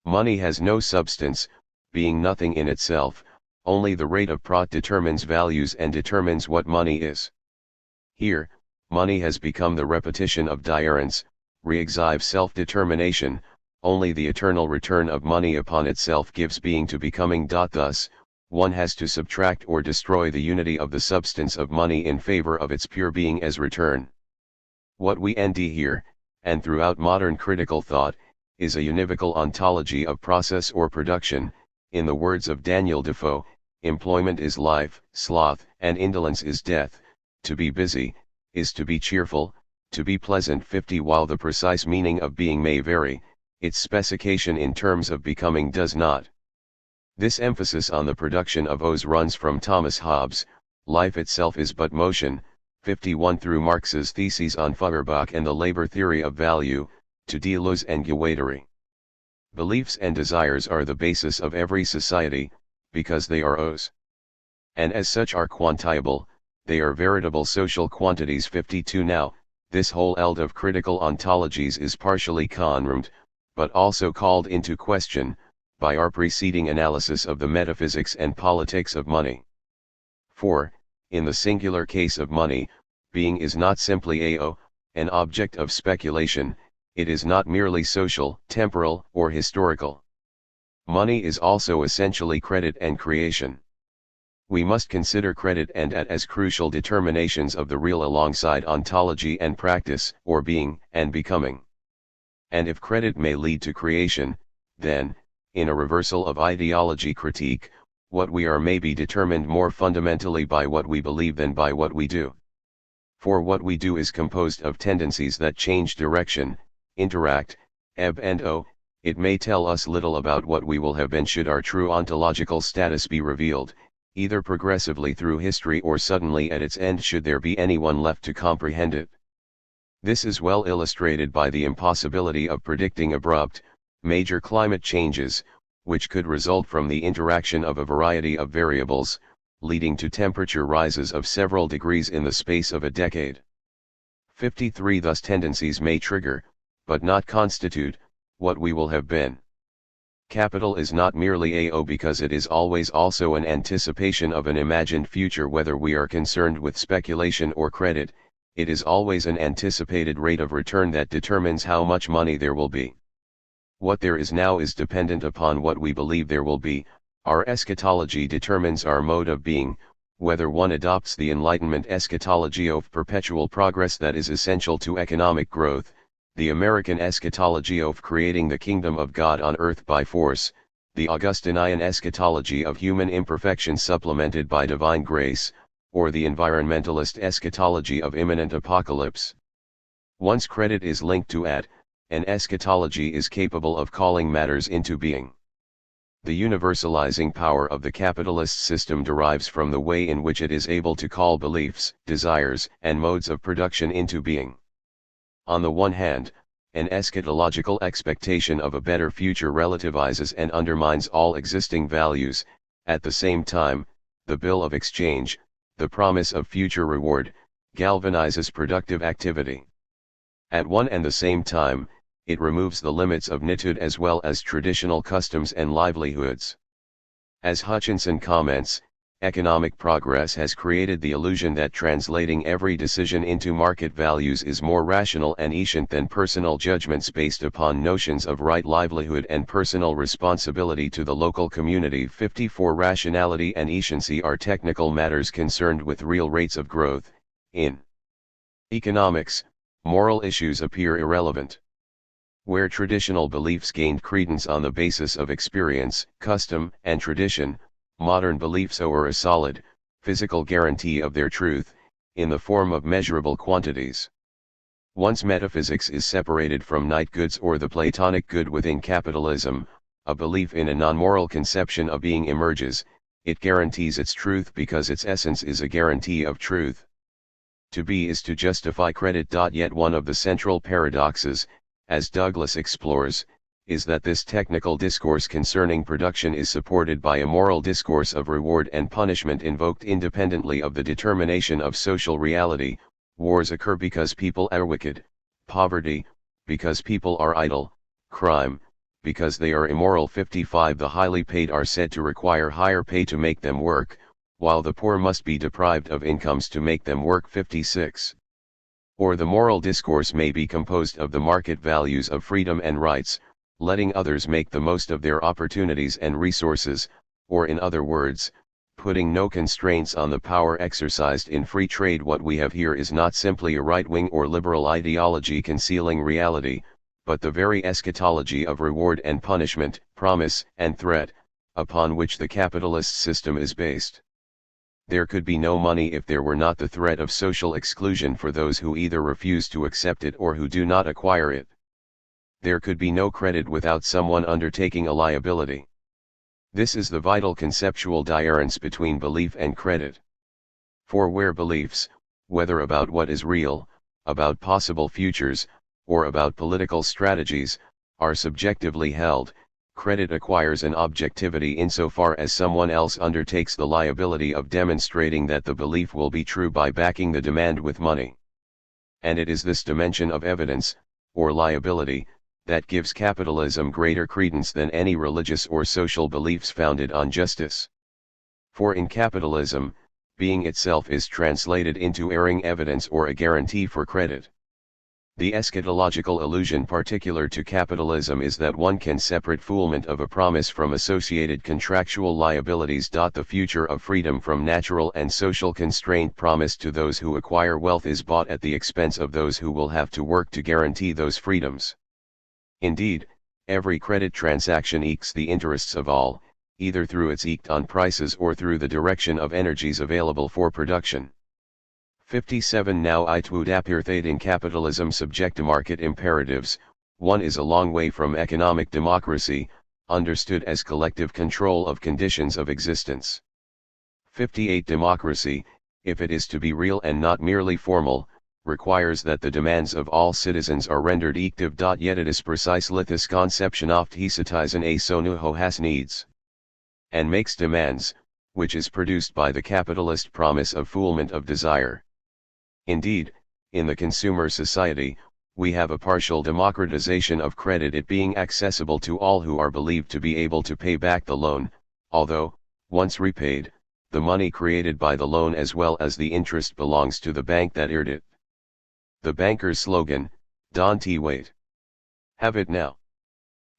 Money has no substance, being nothing in itself, only the rate of profit determines values and determines what money is. Here, money has become the repetition of difference, re-exive self-determination. Only the eternal return of money upon itself gives being to becoming. Thus, one has to subtract or destroy the unity of the substance of money in favor of its pure being as return. What we end here, and throughout modern critical thought, is a univocal ontology of process or production. In the words of Daniel Defoe, employment is life, sloth and indolence is death. To be busy, is to be cheerful, to be pleasant. 50. While the precise meaning of being may vary, its specification in terms of becoming does not. This emphasis on the production of oaths runs from Thomas Hobbes, Life itself is but motion, 51 through Marx's theses on Feuerbach and the labor theory of value, to Deleuze and Guattari. Beliefs and desires are the basis of every society, because they are oaths. And as such are quantiable, they are veritable social quantities. 52 Now, this whole eld of critical ontologies is partially confirmed, but also called into question, by our preceding analysis of the metaphysics and politics of money. For, in the singular case of money, being is not simply an object of speculation, it is not merely social, temporal, or historical. Money is also essentially credit and creation. We must consider credit and at as crucial determinations of the real alongside ontology and practice, or being and becoming. And if credit may lead to creation, then, in a reversal of ideology critique, what we are may be determined more fundamentally by what we believe than by what we do. For what we do is composed of tendencies that change direction, interact, ebb and flow. It may tell us little about what we will have been should our true ontological status be revealed, either progressively through history or suddenly at its end should there be anyone left to comprehend it. This is well illustrated by the impossibility of predicting abrupt, major climate changes, which could result from the interaction of a variety of variables, leading to temperature rises of several degrees in the space of a decade. 53 Thus tendencies may trigger, but not constitute, what we will have been. Capital is not merely AO because it is always also an anticipation of an imagined future. Whether we are concerned with speculation or credit, it is always an anticipated rate of return that determines how much money there will be. What there is now is dependent upon what we believe there will be. Our eschatology determines our mode of being, whether one adopts the Enlightenment eschatology of perpetual progress that is essential to economic growth, the American eschatology of creating the kingdom of God on earth by force, the Augustinian eschatology of human imperfection supplemented by divine grace, or the environmentalist eschatology of imminent apocalypse. Once credit is linked to an eschatology is capable of calling matters into being. The universalizing power of the capitalist system derives from the way in which it is able to call beliefs, desires, and modes of production into being. On the one hand, an eschatological expectation of a better future relativizes and undermines all existing values. At the same time, the bill of exchange, the promise of future reward, galvanizes productive activity. At one and the same time, it removes the limits of knighthood as well as traditional customs and livelihoods. As Hutchinson comments, economic progress has created the illusion that translating every decision into market values is more rational and efficient than personal judgments based upon notions of right livelihood and personal responsibility to the local community. 54 Rationality and efficiency are technical matters concerned with real rates of growth. In economics, moral issues appear irrelevant. Where traditional beliefs gained credence on the basis of experience, custom, and tradition, modern beliefs owe a solid, physical guarantee of their truth, in the form of measurable quantities. Once metaphysics is separated from night goods or the Platonic good within capitalism, a belief in a non-moral conception of being emerges. It guarantees its truth because its essence is a guarantee of truth. To be is to justify credit. Yet one of the central paradoxes, as Douglas explores, is that this technical discourse concerning production is supported by a moral discourse of reward and punishment invoked independently of the determination of social reality. Wars occur because people are wicked, poverty, because people are idle, crime, because they are immoral. 55 The highly paid are said to require higher pay to make them work, while the poor must be deprived of incomes to make them work. 56 Or the moral discourse may be composed of the market values of freedom and rights, letting others make the most of their opportunities and resources, or in other words, putting no constraints on the power exercised in free trade. What we have here is not simply a right-wing or liberal ideology concealing reality, but the very eschatology of reward and punishment, promise and threat, upon which the capitalist system is based. There could be no money if there were not the threat of social exclusion for those who either refuse to accept it or who do not acquire it. There could be no credit without someone undertaking a liability. This is the vital conceptual difference between belief and credit. For where beliefs, whether about what is real, about possible futures, or about political strategies, are subjectively held, credit acquires an objectivity insofar as someone else undertakes the liability of demonstrating that the belief will be true by backing the demand with money. And it is this dimension of evidence, or liability, that gives capitalism greater credence than any religious or social beliefs founded on justice. For in capitalism, being itself is translated into erring evidence or a guarantee for credit. The eschatological illusion particular to capitalism is that one can separate fulfillment of a promise from associated contractual liabilities. The future of freedom from natural and social constraint promised to those who acquire wealth is bought at the expense of those who will have to work to guarantee those freedoms. Indeed, every credit transaction ekes the interests of all, either through its eked on prices or through the direction of energies available for production. 57 Now it would appear that in capitalism subject to market imperatives, one is a long way from economic democracy, understood as collective control of conditions of existence. 58 Democracy, if it is to be real and not merely formal, requires that the demands of all citizens are rendered equal. Yet it is precisely this conception oft hesitizan a sonu who has needs, and makes demands, which is produced by the capitalist promise of fulfillment of desire. Indeed, in the consumer society, we have a partial democratization of credit, it being accessible to all who are believed to be able to pay back the loan, although, once repaid, the money created by the loan as well as the interest belongs to the bank that earned it. The banker's slogan, "Don't wait. Have it now."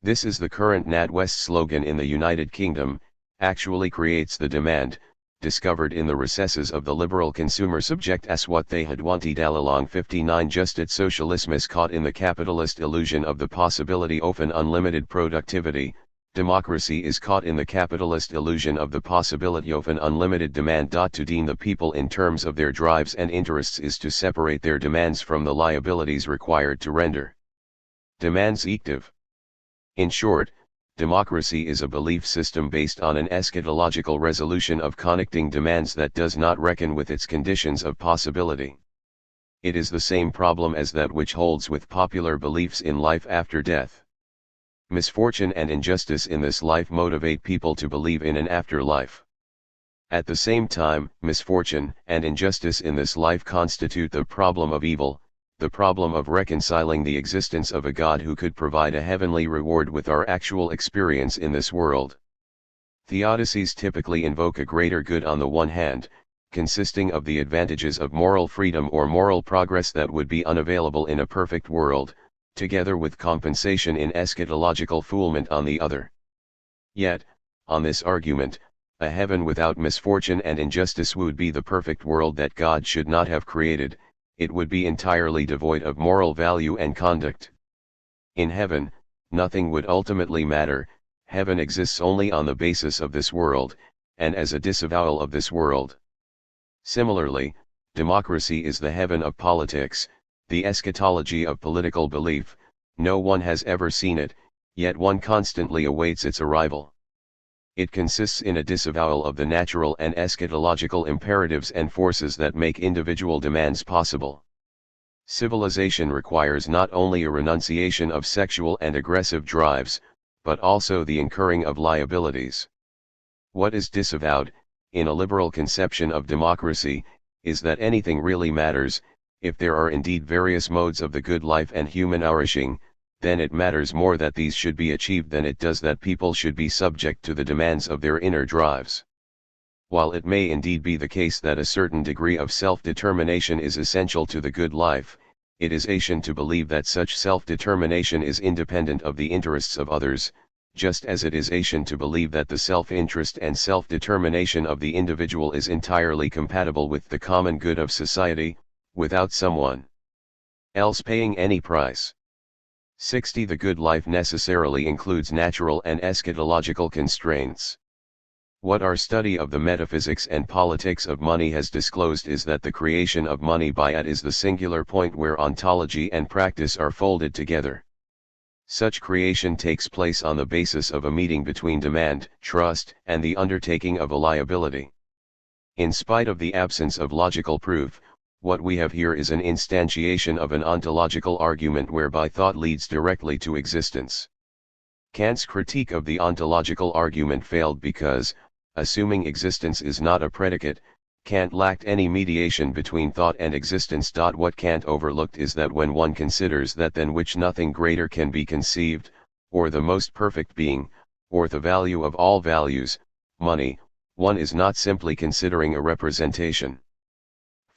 This is the current NatWest slogan in the United Kingdom, actually creates the demand, discovered in the recesses of the liberal consumer subject as what they had wanted all along. 59 Justit socialism is caught in the capitalist illusion of the possibility of an unlimited productivity, democracy is caught in the capitalist illusion of the possibility of an unlimited demand. To deem the people in terms of their drives and interests is to separate their demands from the liabilities required to render demands effective. In short, democracy is a belief system based on an eschatological resolution of connecting demands that does not reckon with its conditions of possibility. It is the same problem as that which holds with popular beliefs in life after death. Misfortune and injustice in this life motivate people to believe in an afterlife. At the same time, misfortune and injustice in this life constitute the problem of evil, the problem of reconciling the existence of a God who could provide a heavenly reward with our actual experience in this world. Theodicies typically invoke a greater good on the one hand, consisting of the advantages of moral freedom or moral progress that would be unavailable in a perfect world, together with compensation in eschatological fulfillment on the other. Yet, on this argument, a heaven without misfortune and injustice would be the perfect world that God should not have created. It would be entirely devoid of moral value and conduct. In heaven, nothing would ultimately matter, heaven exists only on the basis of this world, and as a disavowal of this world. Similarly, democracy is the heaven of politics, the eschatology of political belief. No one has ever seen it, yet one constantly awaits its arrival. It consists in a disavowal of the natural and eschatological imperatives and forces that make individual demands possible. Civilization requires not only a renunciation of sexual and aggressive drives, but also the incurring of liabilities. What is disavowed, in a liberal conception of democracy, is that anything really matters. If there are indeed various modes of the good life and human nourishing, then it matters more that these should be achieved than it does that people should be subject to the demands of their inner drives. While it may indeed be the case that a certain degree of self-determination is essential to the good life, it is ancient to believe that such self-determination is independent of the interests of others, just as it is ancient to believe that the self-interest and self-determination of the individual is entirely compatible with the common good of society, without someone else paying any price. 60 The good life necessarily includes natural and eschatological constraints. What our study of the metaphysics and politics of money has disclosed is that the creation of money by it is the singular point where ontology and practice are folded together. Such creation takes place on the basis of a meeting between demand, trust, and the undertaking of a liability. In spite of the absence of logical proof, what we have here is an instantiation of an ontological argument whereby thought leads directly to existence. Kant's critique of the ontological argument failed because, assuming existence is not a predicate, Kant lacked any mediation between thought and existence. What Kant overlooked is that when one considers that than which nothing greater can be conceived, or the most perfect being, or the value of all values, money, one is not simply considering a representation.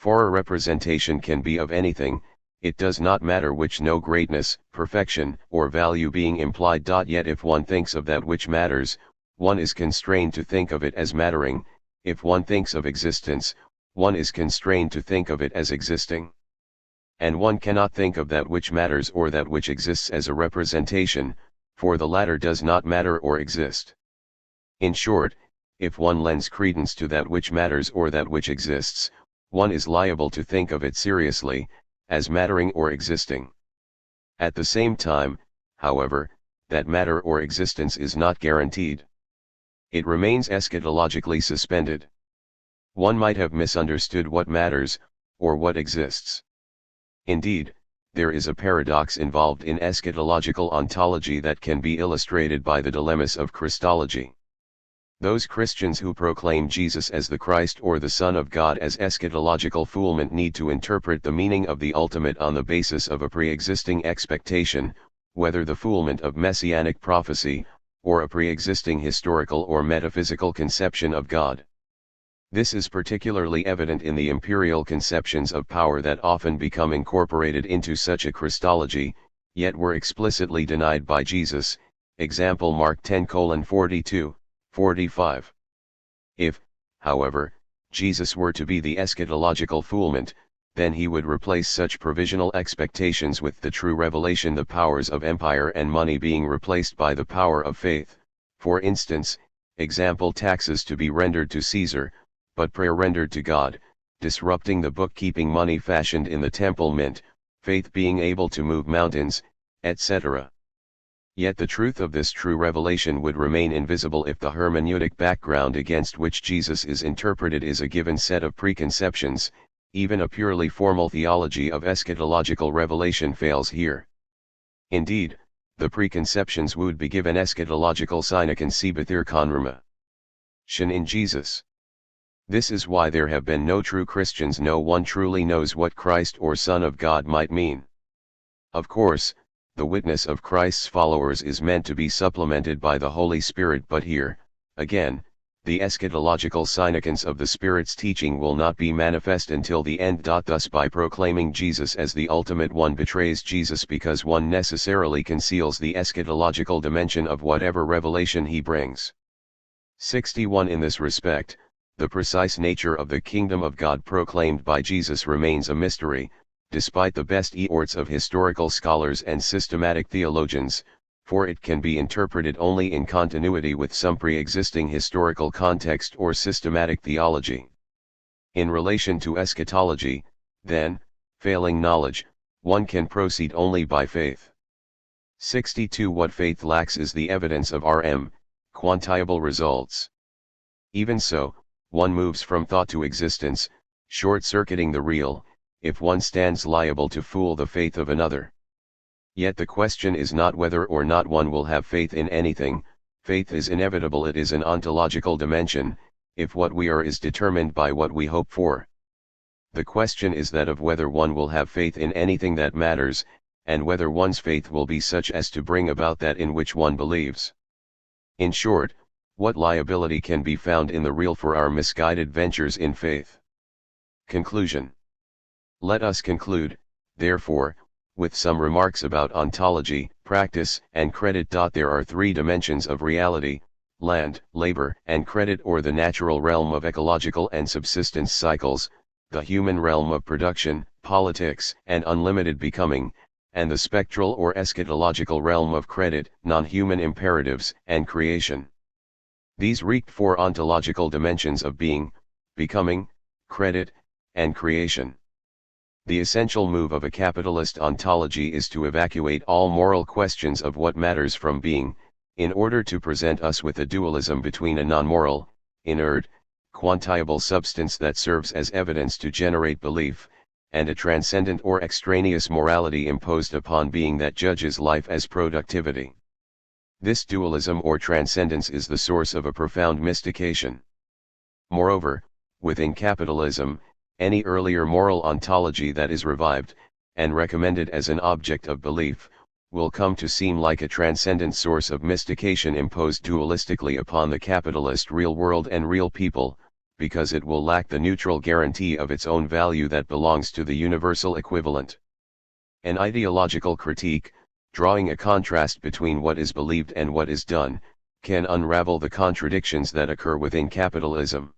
For a representation can be of anything, it does not matter which no greatness, perfection, or value being implied. Yet if one thinks of that which matters, one is constrained to think of it as mattering; if one thinks of existence, one is constrained to think of it as existing. And one cannot think of that which matters or that which exists as a representation, for the latter does not matter or exist. In short, if one lends credence to that which matters or that which exists, one is liable to think of it seriously, as mattering or existing. At the same time, however, that matter or existence is not guaranteed. It remains eschatologically suspended. One might have misunderstood what matters, or what exists. Indeed, there is a paradox involved in eschatological ontology that can be illustrated by the dilemmas of Christology. Those Christians who proclaim Jesus as the Christ or the Son of God as eschatological fulfillment need to interpret the meaning of the ultimate on the basis of a pre-existing expectation, whether the fulfillment of messianic prophecy, or a pre-existing historical or metaphysical conception of God. This is particularly evident in the imperial conceptions of power that often become incorporated into such a Christology, yet were explicitly denied by Jesus, example Mark 10:42, 45. If, however, Jesus were to be the eschatological fulfillment, then he would replace such provisional expectations with the true revelation, the powers of empire and money being replaced by the power of faith. For instance, example taxes to be rendered to Caesar, but prayer rendered to God, disrupting the bookkeeping money fashioned in the temple mint, faith being able to move mountains, etc. Yet the truth of this true revelation would remain invisible if the hermeneutic background against which Jesus is interpreted is a given set of preconceptions. Even a purely formal theology of eschatological revelation fails here. Indeed, the preconceptions would be given eschatological synaconcebathir shin in Jesus. This is why there have been no true Christians. No one truly knows what Christ or Son of God might mean. Of course, the witness of Christ's followers is meant to be supplemented by the Holy Spirit, but here, again, the eschatological significance of the Spirit's teaching will not be manifest until the end. Thus, by proclaiming Jesus as the ultimate, one betrays Jesus because one necessarily conceals the eschatological dimension of whatever revelation he brings. 61. In this respect, the precise nature of the kingdom of God proclaimed by Jesus remains a mystery, despite the best efforts of historical scholars and systematic theologians, for it can be interpreted only in continuity with some pre-existing historical context or systematic theology. In relation to eschatology, then, failing knowledge, one can proceed only by faith. 62. What faith lacks is the evidence of quantifiable results. Even so, one moves from thought to existence, short-circuiting the real, if one stands liable to fool the faith of another. Yet the question is not whether or not one will have faith in anything. Faith is inevitable, it is an ontological dimension, if what we are is determined by what we hope for. The question is that of whether one will have faith in anything that matters, and whether one's faith will be such as to bring about that in which one believes. In short, what liability can be found in the real for our misguided ventures in faith? Conclusion. Let us conclude, therefore, with some remarks about ontology, practice, and credit. There are three dimensions of reality: land, labor, and credit, or the natural realm of ecological and subsistence cycles, the human realm of production, politics, and unlimited becoming, and the spectral or eschatological realm of credit, non-human imperatives, and creation. These reek four ontological dimensions of being, becoming, credit, and creation. The essential move of a capitalist ontology is to evacuate all moral questions of what matters from being, in order to present us with a dualism between a non-moral, inert, quantifiable substance that serves as evidence to generate belief, and a transcendent or extraneous morality imposed upon being that judges life as productivity. This dualism or transcendence is the source of a profound mystication. Moreover, within capitalism, any earlier moral ontology that is revived, and recommended as an object of belief, will come to seem like a transcendent source of mystication imposed dualistically upon the capitalist real world and real people, because it will lack the neutral guarantee of its own value that belongs to the universal equivalent. An ideological critique, drawing a contrast between what is believed and what is done, can unravel the contradictions that occur within capitalism.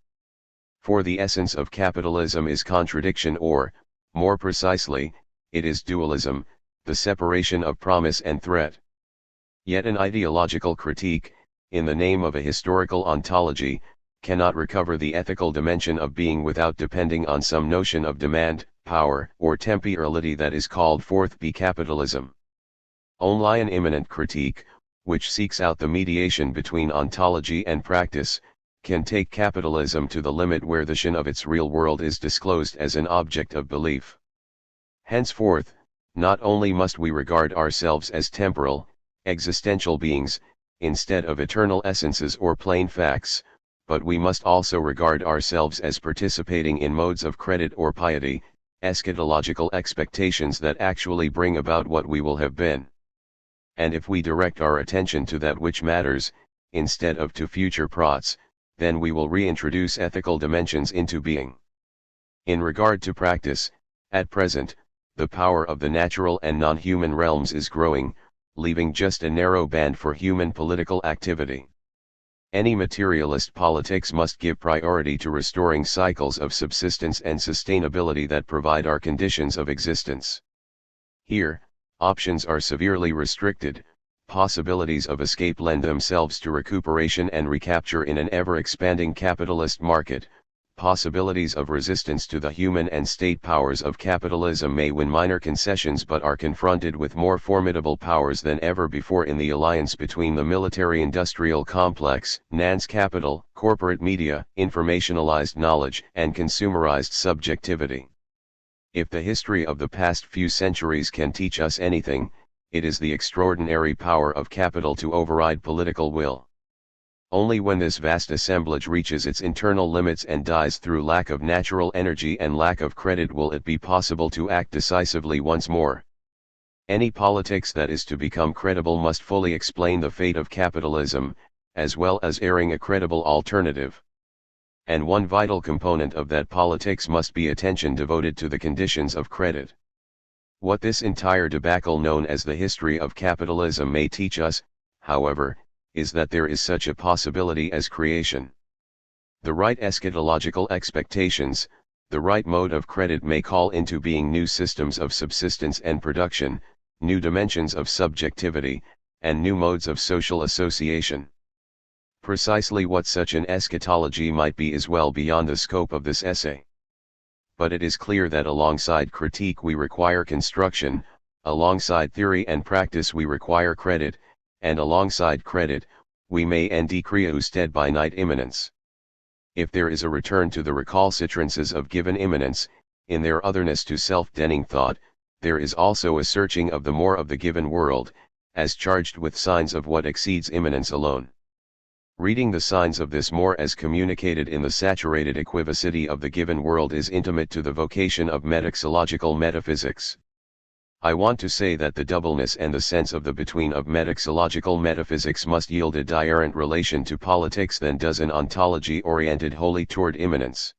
For the essence of capitalism is contradiction, or, more precisely, it is dualism, the separation of promise and threat. Yet an ideological critique, in the name of a historical ontology, cannot recover the ethical dimension of being without depending on some notion of demand, power, or temporality that is called forth by capitalism. Only an immanent critique, which seeks out the mediation between ontology and practice, can take capitalism to the limit where the shin of its real world is disclosed as an object of belief. Henceforth, not only must we regard ourselves as temporal, existential beings, instead of eternal essences or plain facts, but we must also regard ourselves as participating in modes of credit or piety, eschatological expectations that actually bring about what we will have been. And if we direct our attention to that which matters, instead of to future prots, then we will reintroduce ethical dimensions into being. In regard to practice, at present, the power of the natural and non-human realms is growing, leaving just a narrow band for human political activity. Any materialist politics must give priority to restoring cycles of subsistence and sustainability that provide our conditions of existence. Here, options are severely restricted, possibilities of escape lend themselves to recuperation and recapture in an ever-expanding capitalist market, possibilities of resistance to the human and state powers of capitalism may win minor concessions but are confronted with more formidable powers than ever before in the alliance between the military-industrial complex, Nance capital, corporate media, informationalized knowledge, and consumerized subjectivity. If the history of the past few centuries can teach us anything, it is the extraordinary power of capital to override political will. Only when this vast assemblage reaches its internal limits and dies through lack of natural energy and lack of credit will it be possible to act decisively once more. Any politics that is to become credible must fully explain the fate of capitalism, as well as airing a credible alternative. And one vital component of that politics must be attention devoted to the conditions of credit. What this entire debacle known as the history of capitalism may teach us, however, is that there is such a possibility as creation. The right eschatological expectations, the right mode of credit may call into being new systems of subsistence and production, new dimensions of subjectivity, and new modes of social association. Precisely what such an eschatology might be is well beyond the scope of this essay. But it is clear that alongside critique we require construction, alongside theory and practice we require credit, and alongside credit, we may and decree usted by night immanence. If there is a return to the recalcitrances of given immanence, in their otherness to self-denying thought, there is also a searching of the more of the given world, as charged with signs of what exceeds immanence alone. Reading the signs of this more as communicated in the saturated equivocity of the given world is intimate to the vocation of metaxological metaphysics. I want to say that the doubleness and the sense of the between of metaxological metaphysics must yield a different relation to politics than does an ontology oriented wholly toward immanence.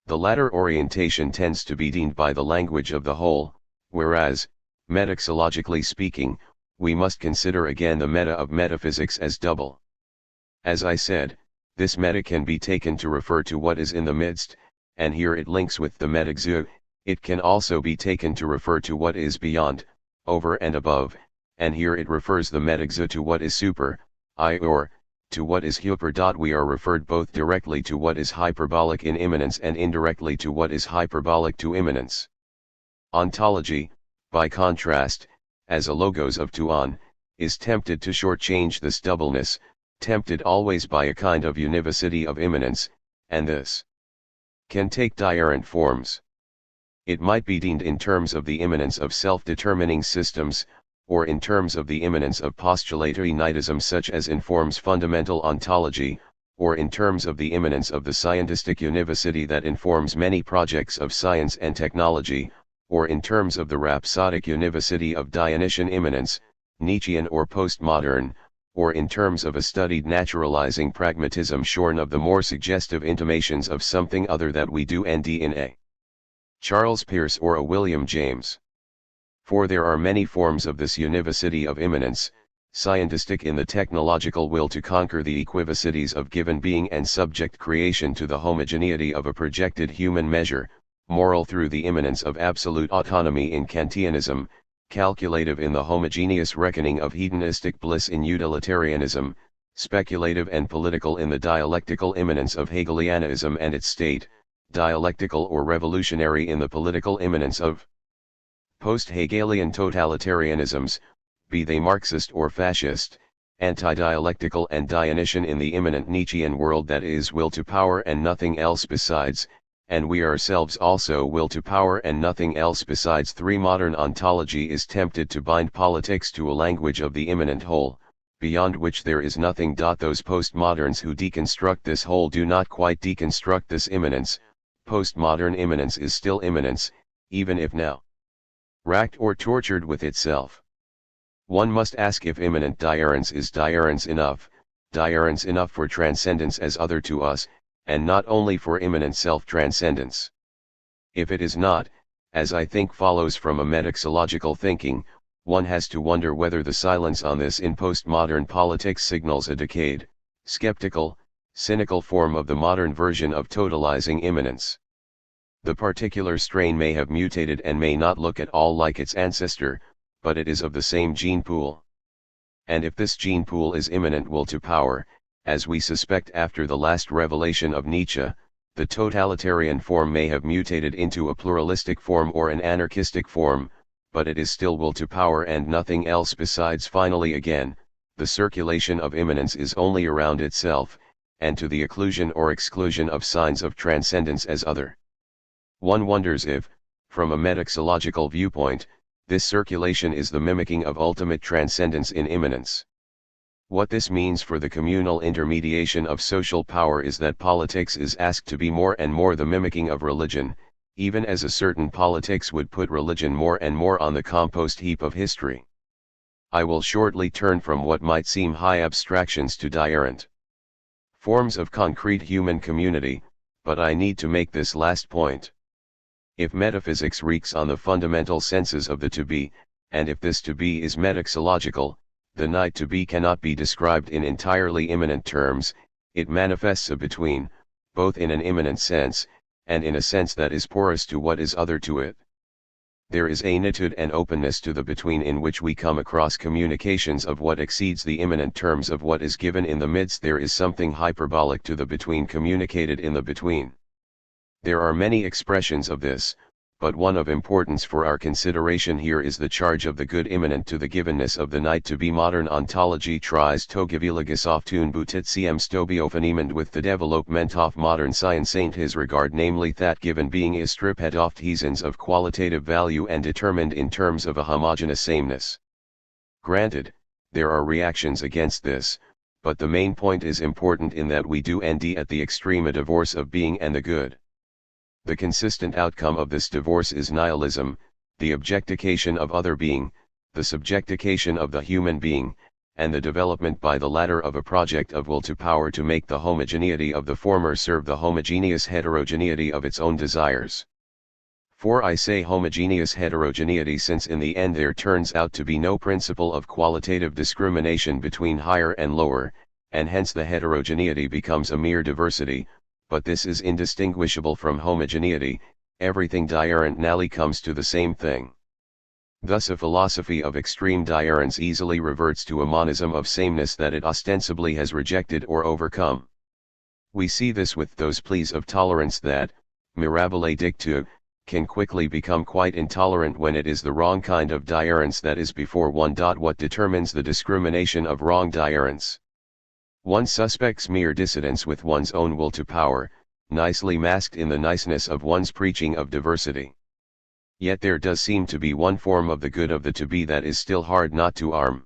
The latter orientation tends to be deemed by the language of the whole, whereas, metaxologically speaking, we must consider again the meta of metaphysics as double. As I said, this meta can be taken to refer to what is in the midst, and here it links with the metaxo. It can also be taken to refer to what is beyond, over and above, and here it refers the metaxo to what is super, or, to what is hyper. We are referred both directly to what is hyperbolic in immanence and indirectly to what is hyperbolic to immanence. Ontology, by contrast, as a logos of tuon, is tempted to shortchange this doubleness, tempted always by a kind of univocity of immanence, and this can take different forms. It might be deemed in terms of the immanence of self-determining systems, or in terms of the immanence of postulatory nightism such as informs fundamental ontology, or in terms of the immanence of the scientistic univocity that informs many projects of science and technology, or in terms of the rhapsodic univocity of Dionysian immanence, Nietzschean or postmodern, or in terms of a studied naturalizing pragmatism shorn of the more suggestive intimations of something other that we do and in a Charles Peirce or a William James. For there are many forms of this univocity of immanence, scientistic in the technological will to conquer the equivocities of given being and subject creation to the homogeneity of a projected human measure, moral through the immanence of absolute autonomy in Kantianism, calculative in the homogeneous reckoning of hedonistic bliss in utilitarianism, speculative and political in the dialectical immanence of Hegelianism and its state, dialectical or revolutionary in the political immanence of post-Hegelian totalitarianisms, be they Marxist or fascist, anti-dialectical and Dionysian in the immanent Nietzschean world that is will to power and nothing else besides, and we ourselves also will to power and nothing else besides. 3. Modern ontology is tempted to bind politics to a language of the immanent whole, beyond which there is nothing. Those postmoderns who deconstruct this whole do not quite deconstruct this immanence. Postmodern immanence is still immanence, even if now racked or tortured with itself. One must ask if immanent diurence is diurence enough for transcendence as other to us, and not only for immanent self-transcendence. If it is not, as I think follows from a metaxological thinking, one has to wonder whether the silence on this in postmodern politics signals a decayed, skeptical, cynical form of the modern version of totalizing immanence. The particular strain may have mutated and may not look at all like its ancestor, but it is of the same gene pool. And if this gene pool is immanent will to power, as we suspect after the last revelation of Nietzsche, the totalitarian form may have mutated into a pluralistic form or an anarchistic form, but it is still will to power and nothing else besides. Finally again, the circulation of immanence is only around itself, and to the occlusion or exclusion of signs of transcendence as other. One wonders if, from a metaxological viewpoint, this circulation is the mimicking of ultimate transcendence in immanence. What this means for the communal intermediation of social power is that politics is asked to be more and more the mimicking of religion, even as a certain politics would put religion more and more on the compost heap of history. I will shortly turn from what might seem high abstractions to diurent forms of concrete human community, but I need to make this last point. If metaphysics reeks on the fundamental senses of the to-be, and if this to-be is metaxological, the night to-be cannot be described in entirely immanent terms, it manifests a between, both in an immanent sense, and in a sense that is porous to what is other to it. There is a nitude and openness to the between in which we come across communications of what exceeds the immanent terms of what is given in the midst. There is something hyperbolic to the between communicated in the between. There are many expressions of this, but one of importance for our consideration here is the charge of the good immanent to the givenness of the night to be. Modern ontology tries to gewilliges auf tun Butitium Stobiophonemand with the development of modern science ain't his regard, namely that given being is stripped oft heathens of qualitative value and determined in terms of a homogeneous sameness. Granted, there are reactions against this, but the main point is important in that we do end at the extreme a divorce of being and the good. The consistent outcome of this divorce is nihilism, the objectification of other being, the subjectification of the human being, and the development by the latter of a project of will to power to make the homogeneity of the former serve the homogeneous heterogeneity of its own desires. For I say homogeneous heterogeneity since in the end there turns out to be no principle of qualitative discrimination between higher and lower, and hence the heterogeneity becomes a mere diversity, but this is indistinguishable from homogeneity. Everything diurent nally comes to the same thing. Thus a philosophy of extreme diurence easily reverts to a monism of sameness that it ostensibly has rejected or overcome. We see this with those pleas of tolerance that, mirabile dictu, can quickly become quite intolerant when it is the wrong kind of diurence that is before one. What determines the discrimination of wrong diurence? One suspects mere dissidence with one's own will to power, nicely masked in the niceness of one's preaching of diversity. Yet there does seem to be one form of the good of the to-be that is still hard not to arm.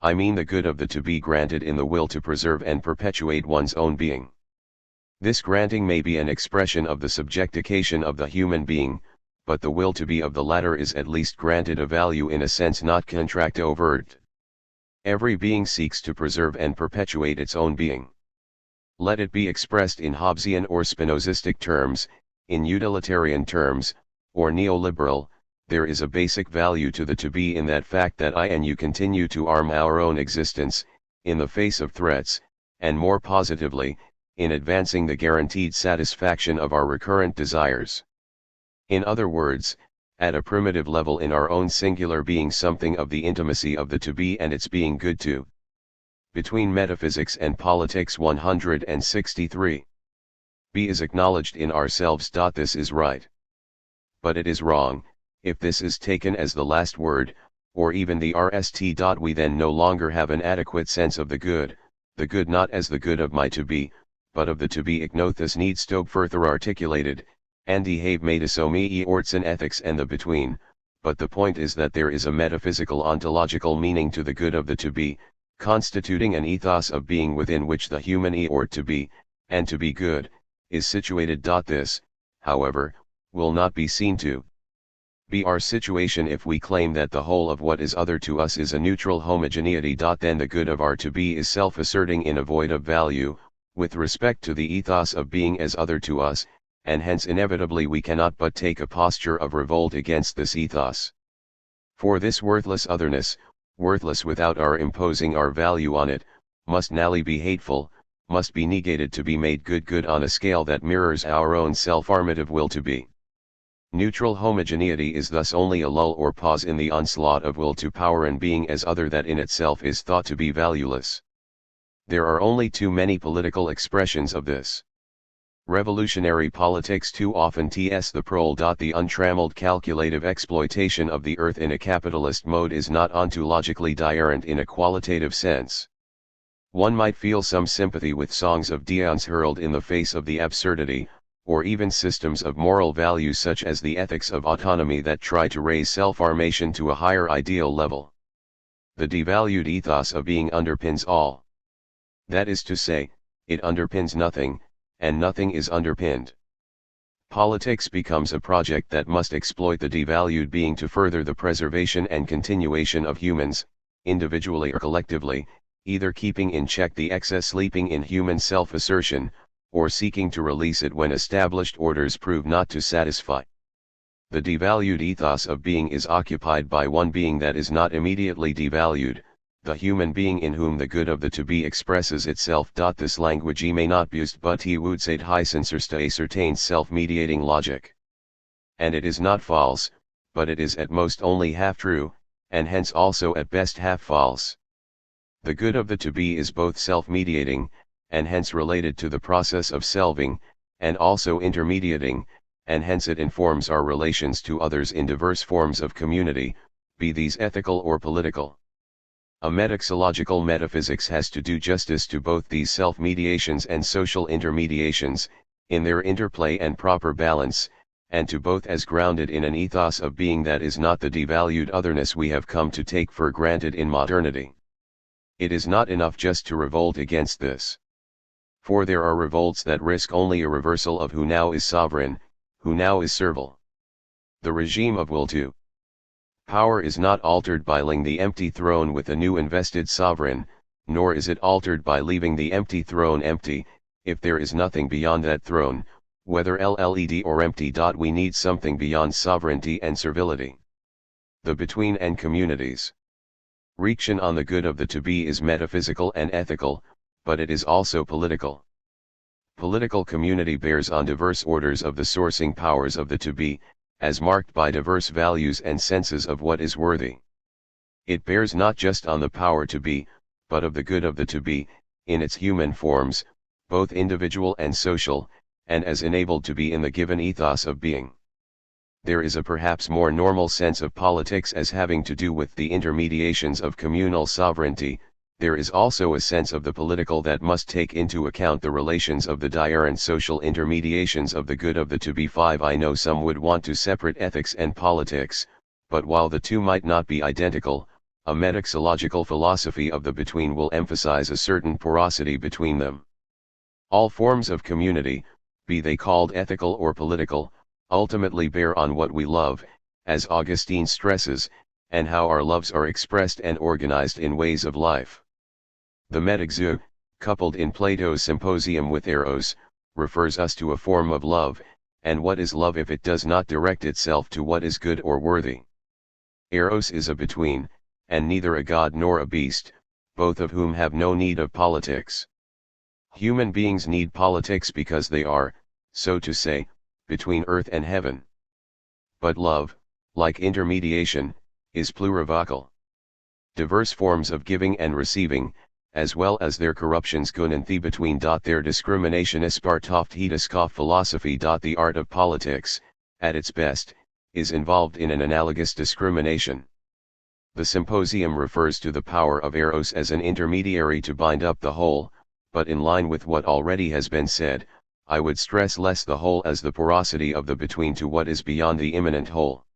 I mean the good of the to-be granted in the will to preserve and perpetuate one's own being. This granting may be an expression of the subjectification of the human being, but the will to be of the latter is at least granted a value in a sense not contract overt. Every being seeks to preserve and perpetuate its own being. Let it be expressed in Hobbesian or Spinozistic terms, in utilitarian terms, or neoliberal, there is a basic value to the to be in that fact that I and you continue to arm our own existence, in the face of threats, and more positively, in advancing the guaranteed satisfaction of our recurrent desires. In other words, at a primitive level in our own singular being, something of the intimacy of the to be and its being good to. Between Metaphysics and Politics 163. B is acknowledged in ourselves. This is right. But it is wrong, if this is taken as the last word, or even the rst. We then no longer have an adequate sense of the good not as the good of my to be, but of the to be. Ignothus needs to further articulated, and have made so me ortsen ethics and the between, but the point is that there is a metaphysical ontological meaning to the good of the to be, constituting an ethos of being within which the human or to be, and to be good, is situated. This, however, will not be seen to be our situation if we claim that the whole of what is other to us is a neutral homogeneity. Then the good of our to be is self-asserting in a void of value, with respect to the ethos of being as other to us, and hence inevitably we cannot but take a posture of revolt against this ethos. For this worthless otherness, worthless without our imposing our value on it, must nally be hateful, must be negated to be made good on a scale that mirrors our own self-armative will to be. Neutral homogeneity is thus only a lull or pause in the onslaught of will to power and being as other that in itself is thought to be valueless. There are only too many political expressions of this. Revolutionary politics too often ts the prole. The untrammeled calculative exploitation of the earth in a capitalist mode is not ontologically diarrhent in a qualitative sense. One might feel some sympathy with songs of Dion's hurled in the face of the absurdity, or even systems of moral value such as the ethics of autonomy that try to raise self-armation to a higher ideal level. The devalued ethos of being underpins all. That is to say, it underpins nothing, and nothing is underpinned. Politics becomes a project that must exploit the devalued being to further the preservation and continuation of humans, individually or collectively, either keeping in check the excess sleeping in human self-assertion, or seeking to release it when established orders prove not to satisfy. The devalued ethos of being is occupied by one being that is not immediately devalued, the human being in whom the good of the to be expresses itself. This language may not be used, but he would say high censors to a certain self-mediating logic. And it is not false, but it is at most only half true, and hence also at best half false. The good of the to be is both self-mediating, and hence related to the process of selving, and also intermediating, and hence it informs our relations to others in diverse forms of community, be these ethical or political. A metaxological metaphysics has to do justice to both these self-mediations and social intermediations, in their interplay and proper balance, and to both as grounded in an ethos of being that is not the devalued otherness we have come to take for granted in modernity. It is not enough just to revolt against this. For there are revolts that risk only a reversal of who now is sovereign, who now is servile. The regime of will to power is not altered by filling the empty throne with a new invested sovereign, nor is it altered by leaving the empty throne empty, if there is nothing beyond that throne, whether LLED or empty. We need something beyond sovereignty and servility. The between and communities. Reaction on the good of the to be is metaphysical and ethical, but it is also political. Political community bears on diverse orders of the sourcing powers of the to be, as marked by diverse values and senses of what is worthy. It bears not just on the power to be, but of the good of the to be, in its human forms, both individual and social, and as enabled to be in the given ethos of being. There is a perhaps more normal sense of politics as having to do with the intermediations of communal sovereignty. There is also a sense of the political that must take into account the relations of the dire and social intermediations of the good of the to be. 5. I know some would want to separate ethics and politics, but while the two might not be identical, a metaxological philosophy of the between will emphasize a certain porosity between them. All forms of community, be they called ethical or political, ultimately bear on what we love, as Augustine stresses, and how our loves are expressed and organized in ways of life. The metaxou, coupled in Plato's Symposium with eros, refers us to a form of love, and what is love if it does not direct itself to what is good or worthy? Eros is a between, and neither a god nor a beast, both of whom have no need of politics. Human beings need politics because they are, so to say, between earth and heaven. But love, like intermediation, is plurivocal. Diverse forms of giving and receiving, as well as their corruptions gun and the between. Their discrimination is part of Hedeskov philosophy. The art of politics, at its best, is involved in an analogous discrimination. The symposium refers to the power of Eros as an intermediary to bind up the whole, but in line with what already has been said, I would stress less the whole as the porosity of the between to what is beyond the immanent whole.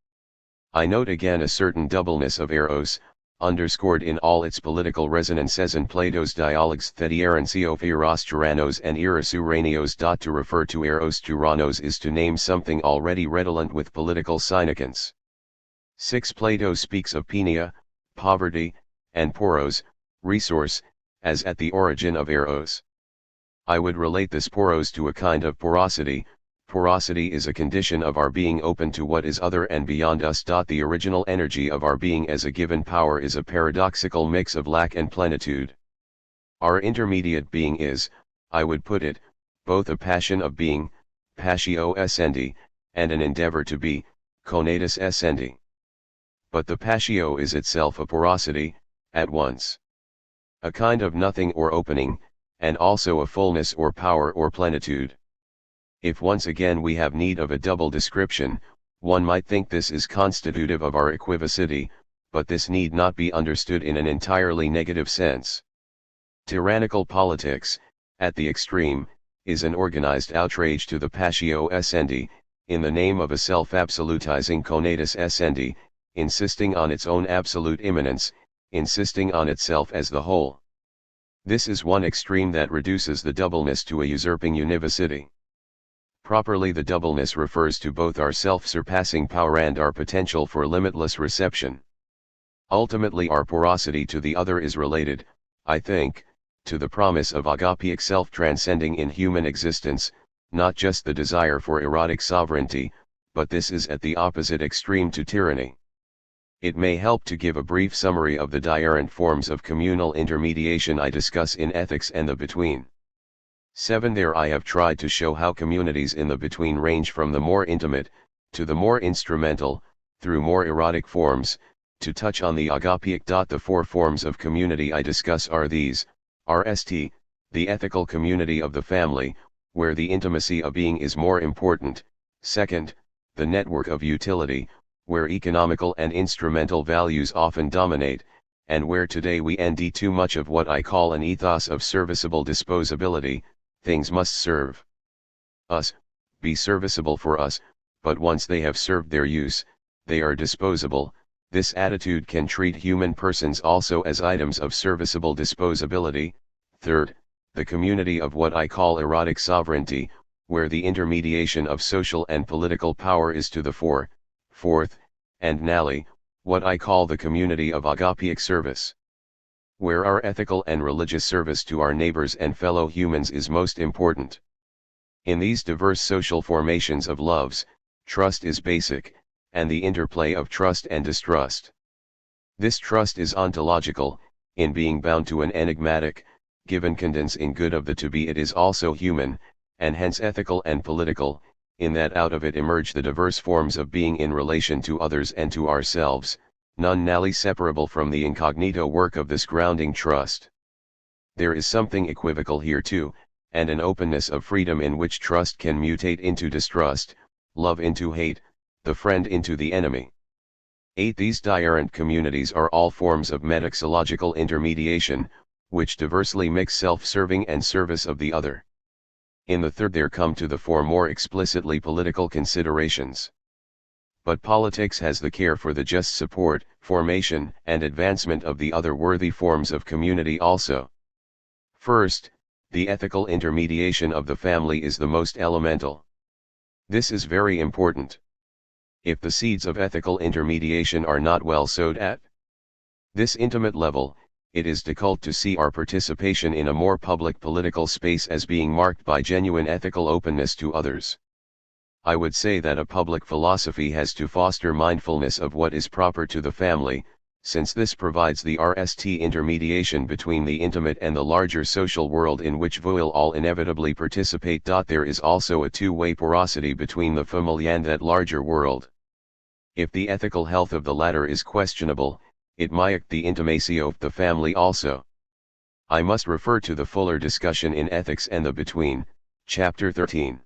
I note again a certain doubleness of Eros, underscored in all its political resonances in Plato's dialogues Thediarancio Eros Tyrannos and Eros Uranios. To refer to Eros Tyrannos is to name something already redolent with political significance. 6. Plato speaks of penia, poverty, and poros, resource, as at the origin of Eros. I would relate this poros to a kind of porosity. Porosity is a condition of our being open to what is other and beyond us. The original energy of our being as a given power is a paradoxical mix of lack and plenitude. Our intermediate being is, I would put it, both a passion of being, passio essendi, and an endeavor to be, conatus essendi. But the passio is itself a porosity, at once a kind of nothing or opening, and also a fullness or power or plenitude. If once again we have need of a double description, one might think this is constitutive of our equivocity, but this need not be understood in an entirely negative sense. Tyrannical politics, at the extreme, is an organized outrage to the passio essendi, in the name of a self-absolutizing conatus essendi, insisting on its own absolute immanence, insisting on itself as the whole. This is one extreme that reduces the doubleness to a usurping univocity. Properly, the doubleness refers to both our self-surpassing power and our potential for limitless reception. Ultimately, our porosity to the other is related, I think, to the promise of agapic self-transcending in human existence, not just the desire for erotic sovereignty, but this is at the opposite extreme to tyranny. It may help to give a brief summary of the different forms of communal intermediation I discuss in Ethics and the Between. 7. There I have tried to show how communities in the between range from the more intimate, to the more instrumental, through more erotic forms, to touch on the agapic. The 4 forms of community I discuss are these: RST, the ethical community of the family, where the intimacy of being is more important; 2nd, the network of utility, where economical and instrumental values often dominate, and where today we nd too much of what I call an ethos of serviceable disposability. Things must serve us, be serviceable for us, but once they have served their use, they are disposable. This attitude can treat human persons also as items of serviceable disposability. 3rd, the community of what I call erotic sovereignty, where the intermediation of social and political power is to the fore. 4th, and nally, what I call the community of agapic service, where our ethical and religious service to our neighbors and fellow humans is most important. In these diverse social formations of loves, trust is basic, and the interplay of trust and distrust. This trust is ontological, in being bound to an enigmatic, given condense in good of the to be. It is also human, and hence ethical and political, in that out of it emerge the diverse forms of being in relation to others and to ourselves, none nally separable from the incognito work of this grounding trust. There is something equivocal here too, and an openness of freedom in which trust can mutate into distrust, love into hate, the friend into the enemy. 8. These different communities are all forms of metaxological intermediation, which diversely mix self-serving and service of the other. In the 3rd there come to the fore more explicitly political considerations. But politics has the care for the just support, formation, and advancement of the other worthy forms of community also. First, the ethical intermediation of the family is the most elemental. This is very important. If the seeds of ethical intermediation are not well sowed at this intimate level, it is difficult to see our participation in a more public political space as being marked by genuine ethical openness to others. I would say that a public philosophy has to foster mindfulness of what is proper to the family, since this provides the RST intermediation between the intimate and the larger social world in which we will all inevitably participate. There is also a two-way porosity between the family and that larger world. If the ethical health of the latter is questionable, it might affect the intimacy of the family also. I must refer to the fuller discussion in Ethics and the Between, Chapter 13.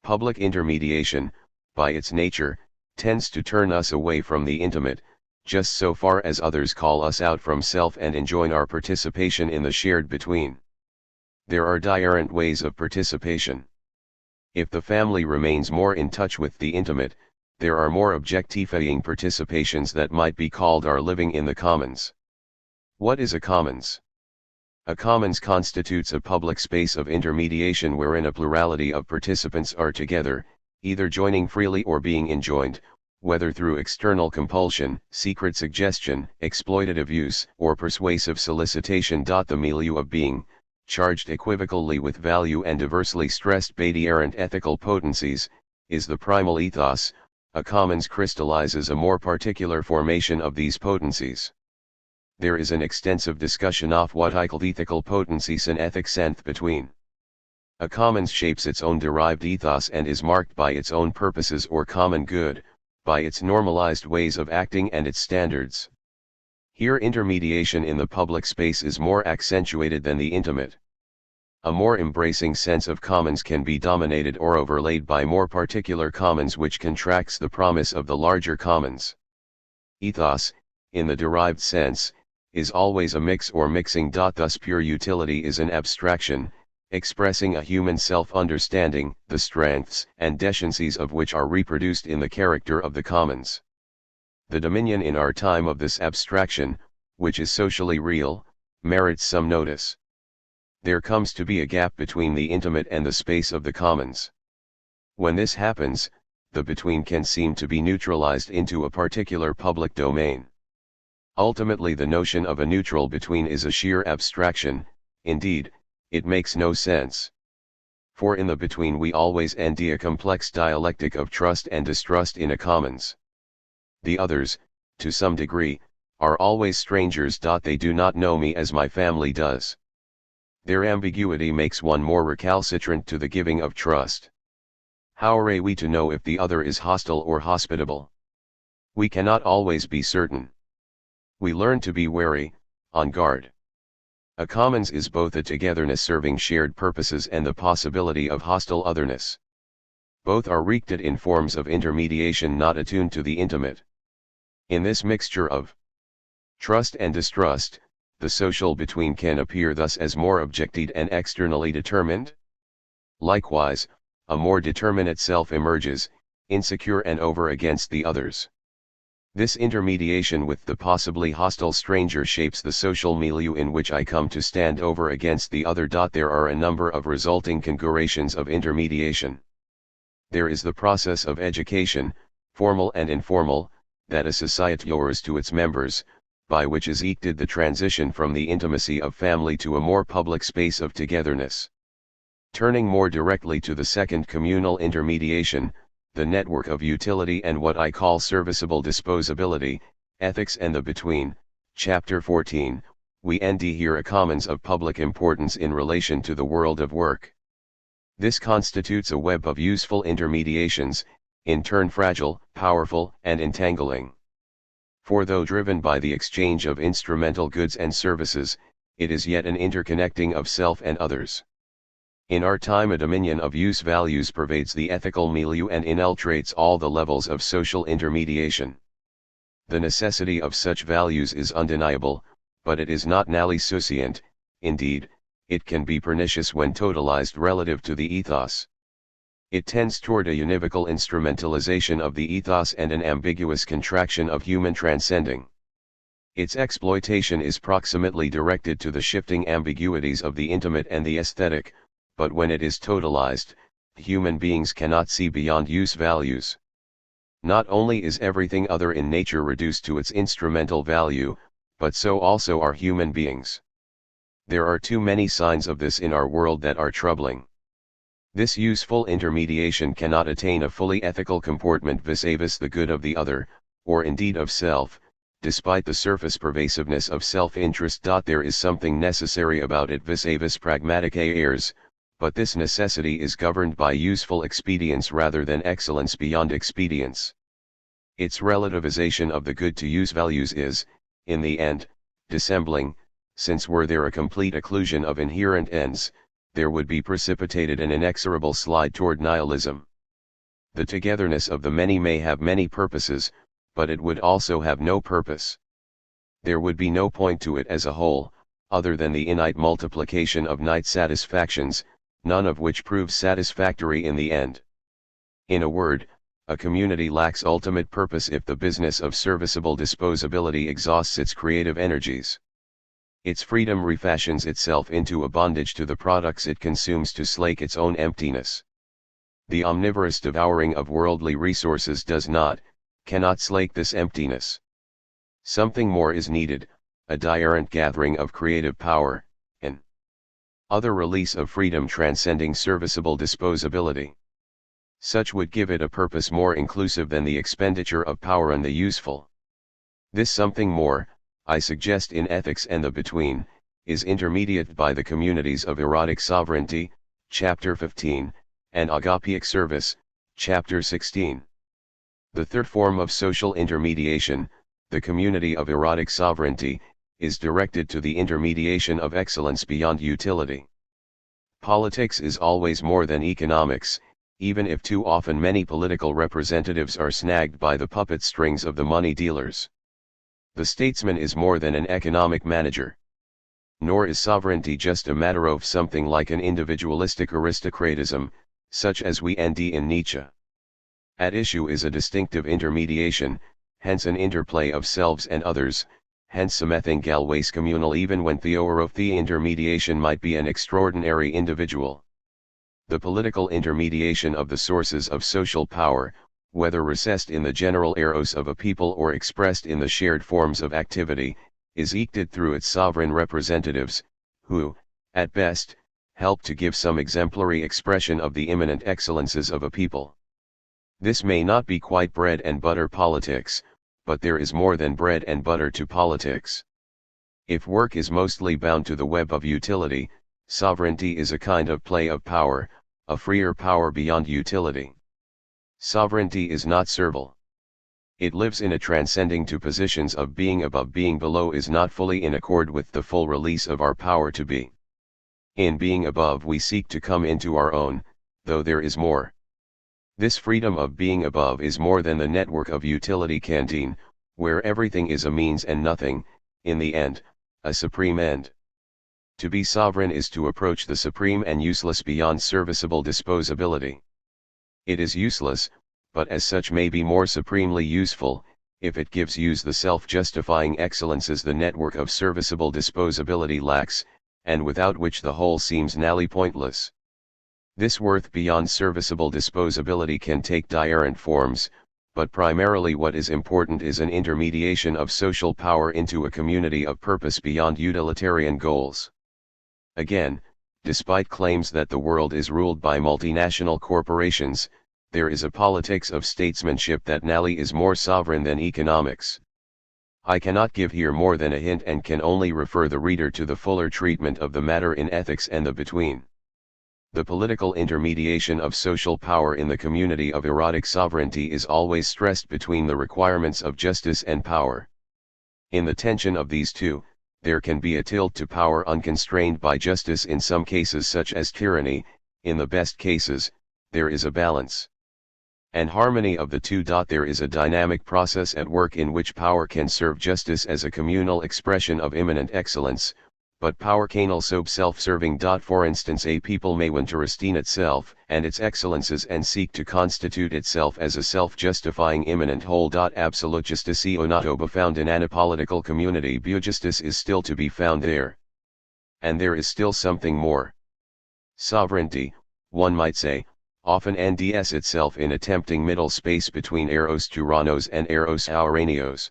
Public intermediation, by its nature, tends to turn us away from the intimate, just so far as others call us out from self and enjoin our participation in the shared between. There are different ways of participation. If the family remains more in touch with the intimate, there are more objectifying participations that might be called our living in the commons. What is a commons? A commons constitutes a public space of intermediation wherein a plurality of participants are together, either joining freely or being enjoined, whether through external compulsion, secret suggestion, exploitative use, or persuasive solicitation. The milieu of being, charged equivocally with value and diversely stressed by different ethical potencies, is the primal ethos. A commons crystallizes a more particular formation of these potencies. There is an extensive discussion of what I call ethical potencies in ethics and between. A commons shapes its own derived ethos and is marked by its own purposes or common good, by its normalized ways of acting and its standards. Here intermediation in the public space is more accentuated than the intimate. A more embracing sense of commons can be dominated or overlaid by more particular commons which contracts the promise of the larger commons. Ethos, in the derived sense, is always a mix or mixing. Thus pure utility is an abstraction, expressing a human self-understanding, the strengths and deficiencies of which are reproduced in the character of the commons. The dominion in our time of this abstraction, which is socially real, merits some notice. There comes to be a gap between the intimate and the space of the commons. When this happens, the between can seem to be neutralized into a particular public domain. Ultimately the notion of a neutral between is a sheer abstraction, indeed, it makes no sense. For in the between we always end a complex dialectic of trust and distrust in a commons. The others, to some degree, are always strangers. They do not know me as my family does. Their ambiguity makes one more recalcitrant to the giving of trust. How are we to know if the other is hostile or hospitable? We cannot always be certain. We learn to be wary, on guard. A commons is both a togetherness serving shared purposes and the possibility of hostile otherness. Both are wreaked in forms of intermediation not attuned to the intimate. In this mixture of trust and distrust, the social between can appear thus as more objected and externally determined. Likewise, a more determinate self emerges, insecure and over against the others. This intermediation with the possibly hostile stranger shapes the social milieu in which I come to stand over against the other. There are a number of resulting configurations of intermediation. There is the process of education, formal and informal, that a society offers to its members, by which is effected the transition from the intimacy of family to a more public space of togetherness. Turning more directly to the second communal intermediation, the network of utility and what I call serviceable disposability, Ethics and the Between, Chapter 14, we end here a commons of public importance in relation to the world of work. This constitutes a web of useful intermediations, in turn fragile, powerful, and entangling. For though driven by the exchange of instrumental goods and services, it is yet an interconnecting of self and others. In our time a dominion of use values pervades the ethical milieu and infiltrates all the levels of social intermediation. The necessity of such values is undeniable, but it is not nalli-sucient. Indeed, it can be pernicious when totalized relative to the ethos. It tends toward a univocal instrumentalization of the ethos and an ambiguous contraction of human transcending. Its exploitation is proximately directed to the shifting ambiguities of the intimate and the aesthetic, but when it is totalized, human beings cannot see beyond use values. Not only is everything other in nature reduced to its instrumental value, but so also are human beings. There are too many signs of this in our world that are troubling. This useful intermediation cannot attain a fully ethical comportment vis-a-vis the good of the other, or indeed of self, despite the surface pervasiveness of self-interest. There is something necessary about it vis-a-vis pragmatic airs, but this necessity is governed by useful expedience rather than excellence beyond expedience. Its relativization of the good to use values is, in the end, dissembling, since were there a complete occlusion of inherent ends, there would be precipitated an inexorable slide toward nihilism. The togetherness of the many may have many purposes, but it would also have no purpose. There would be no point to it as a whole, other than the innate multiplication of night satisfactions, none of which proves satisfactory in the end. In a word, a community lacks ultimate purpose if the business of serviceable disposability exhausts its creative energies. Its freedom refashions itself into a bondage to the products it consumes to slake its own emptiness. The omnivorous devouring of worldly resources cannot slake this emptiness. Something more is needed, a diurnal gathering of creative power, an other release of freedom transcending serviceable disposability. Such would give it a purpose more inclusive than the expenditure of power on the useful. This something more, I suggest in Ethics and the Between, is intermediated by the communities of erotic sovereignty, chapter 15, and agapic service, chapter 16. The third form of social intermediation, the community of erotic sovereignty, is directed to the intermediation of excellence beyond utility. Politics is always more than economics, even if too often many political representatives are snagged by the puppet strings of the money dealers. The statesman is more than an economic manager. Nor is sovereignty just a matter of something like an individualistic aristocratism, such as we find in Nietzsche. At issue is a distinctive intermediation, hence an interplay of selves and others, hence something galways communal even when the intermediation might be an extraordinary individual. The political intermediation of the sources of social power, whether recessed in the general eros of a people or expressed in the shared forms of activity, is eked through its sovereign representatives, who, at best, help to give some exemplary expression of the immanent excellences of a people. This may not be quite bread and butter politics, but there is more than bread and butter to politics. If work is mostly bound to the web of utility, sovereignty is a kind of play of power, a freer power beyond utility. Sovereignty is not servile. It lives in a transcending to positions of being above being below is not fully in accord with the full release of our power to be. In being above we seek to come into our own, though there is more. This freedom of being above is more than the network of utility canteen, where everything is a means and nothing, in the end, a supreme end. To be sovereign is to approach the supreme and useless beyond serviceable disposability. It is useless, but as such may be more supremely useful, if it gives use the self-justifying excellences the network of serviceable disposability lacks, and without which the whole seems nally pointless. This worth beyond serviceable disposability can take diurnal forms, but primarily what is important is an intermediation of social power into a community of purpose beyond utilitarian goals. Again, despite claims that the world is ruled by multinational corporations, there is a politics of statesmanship that nally is more sovereign than economics. I cannot give here more than a hint and can only refer the reader to the fuller treatment of the matter in Ethics and the Between. The political intermediation of social power in the community of erotic sovereignty is always stressed between the requirements of justice and power. In the tension of these two, there can be a tilt to power unconstrained by justice in some cases such as tyranny, in the best cases, there is a balance and harmony of the two. There is a dynamic process at work in which power can serve justice as a communal expression of immanent excellence, but power can also self-serving. For instance, a people may want to restrain itself and its excellences and seek to constitute itself as a self-justifying immanent whole. Absolute justice is not to be found in an apolitical community, but justice is still to be found there. And there is still something more. Sovereignty, one might say, often ends itself in a tempting middle space between eros tyrannos and eros auranios.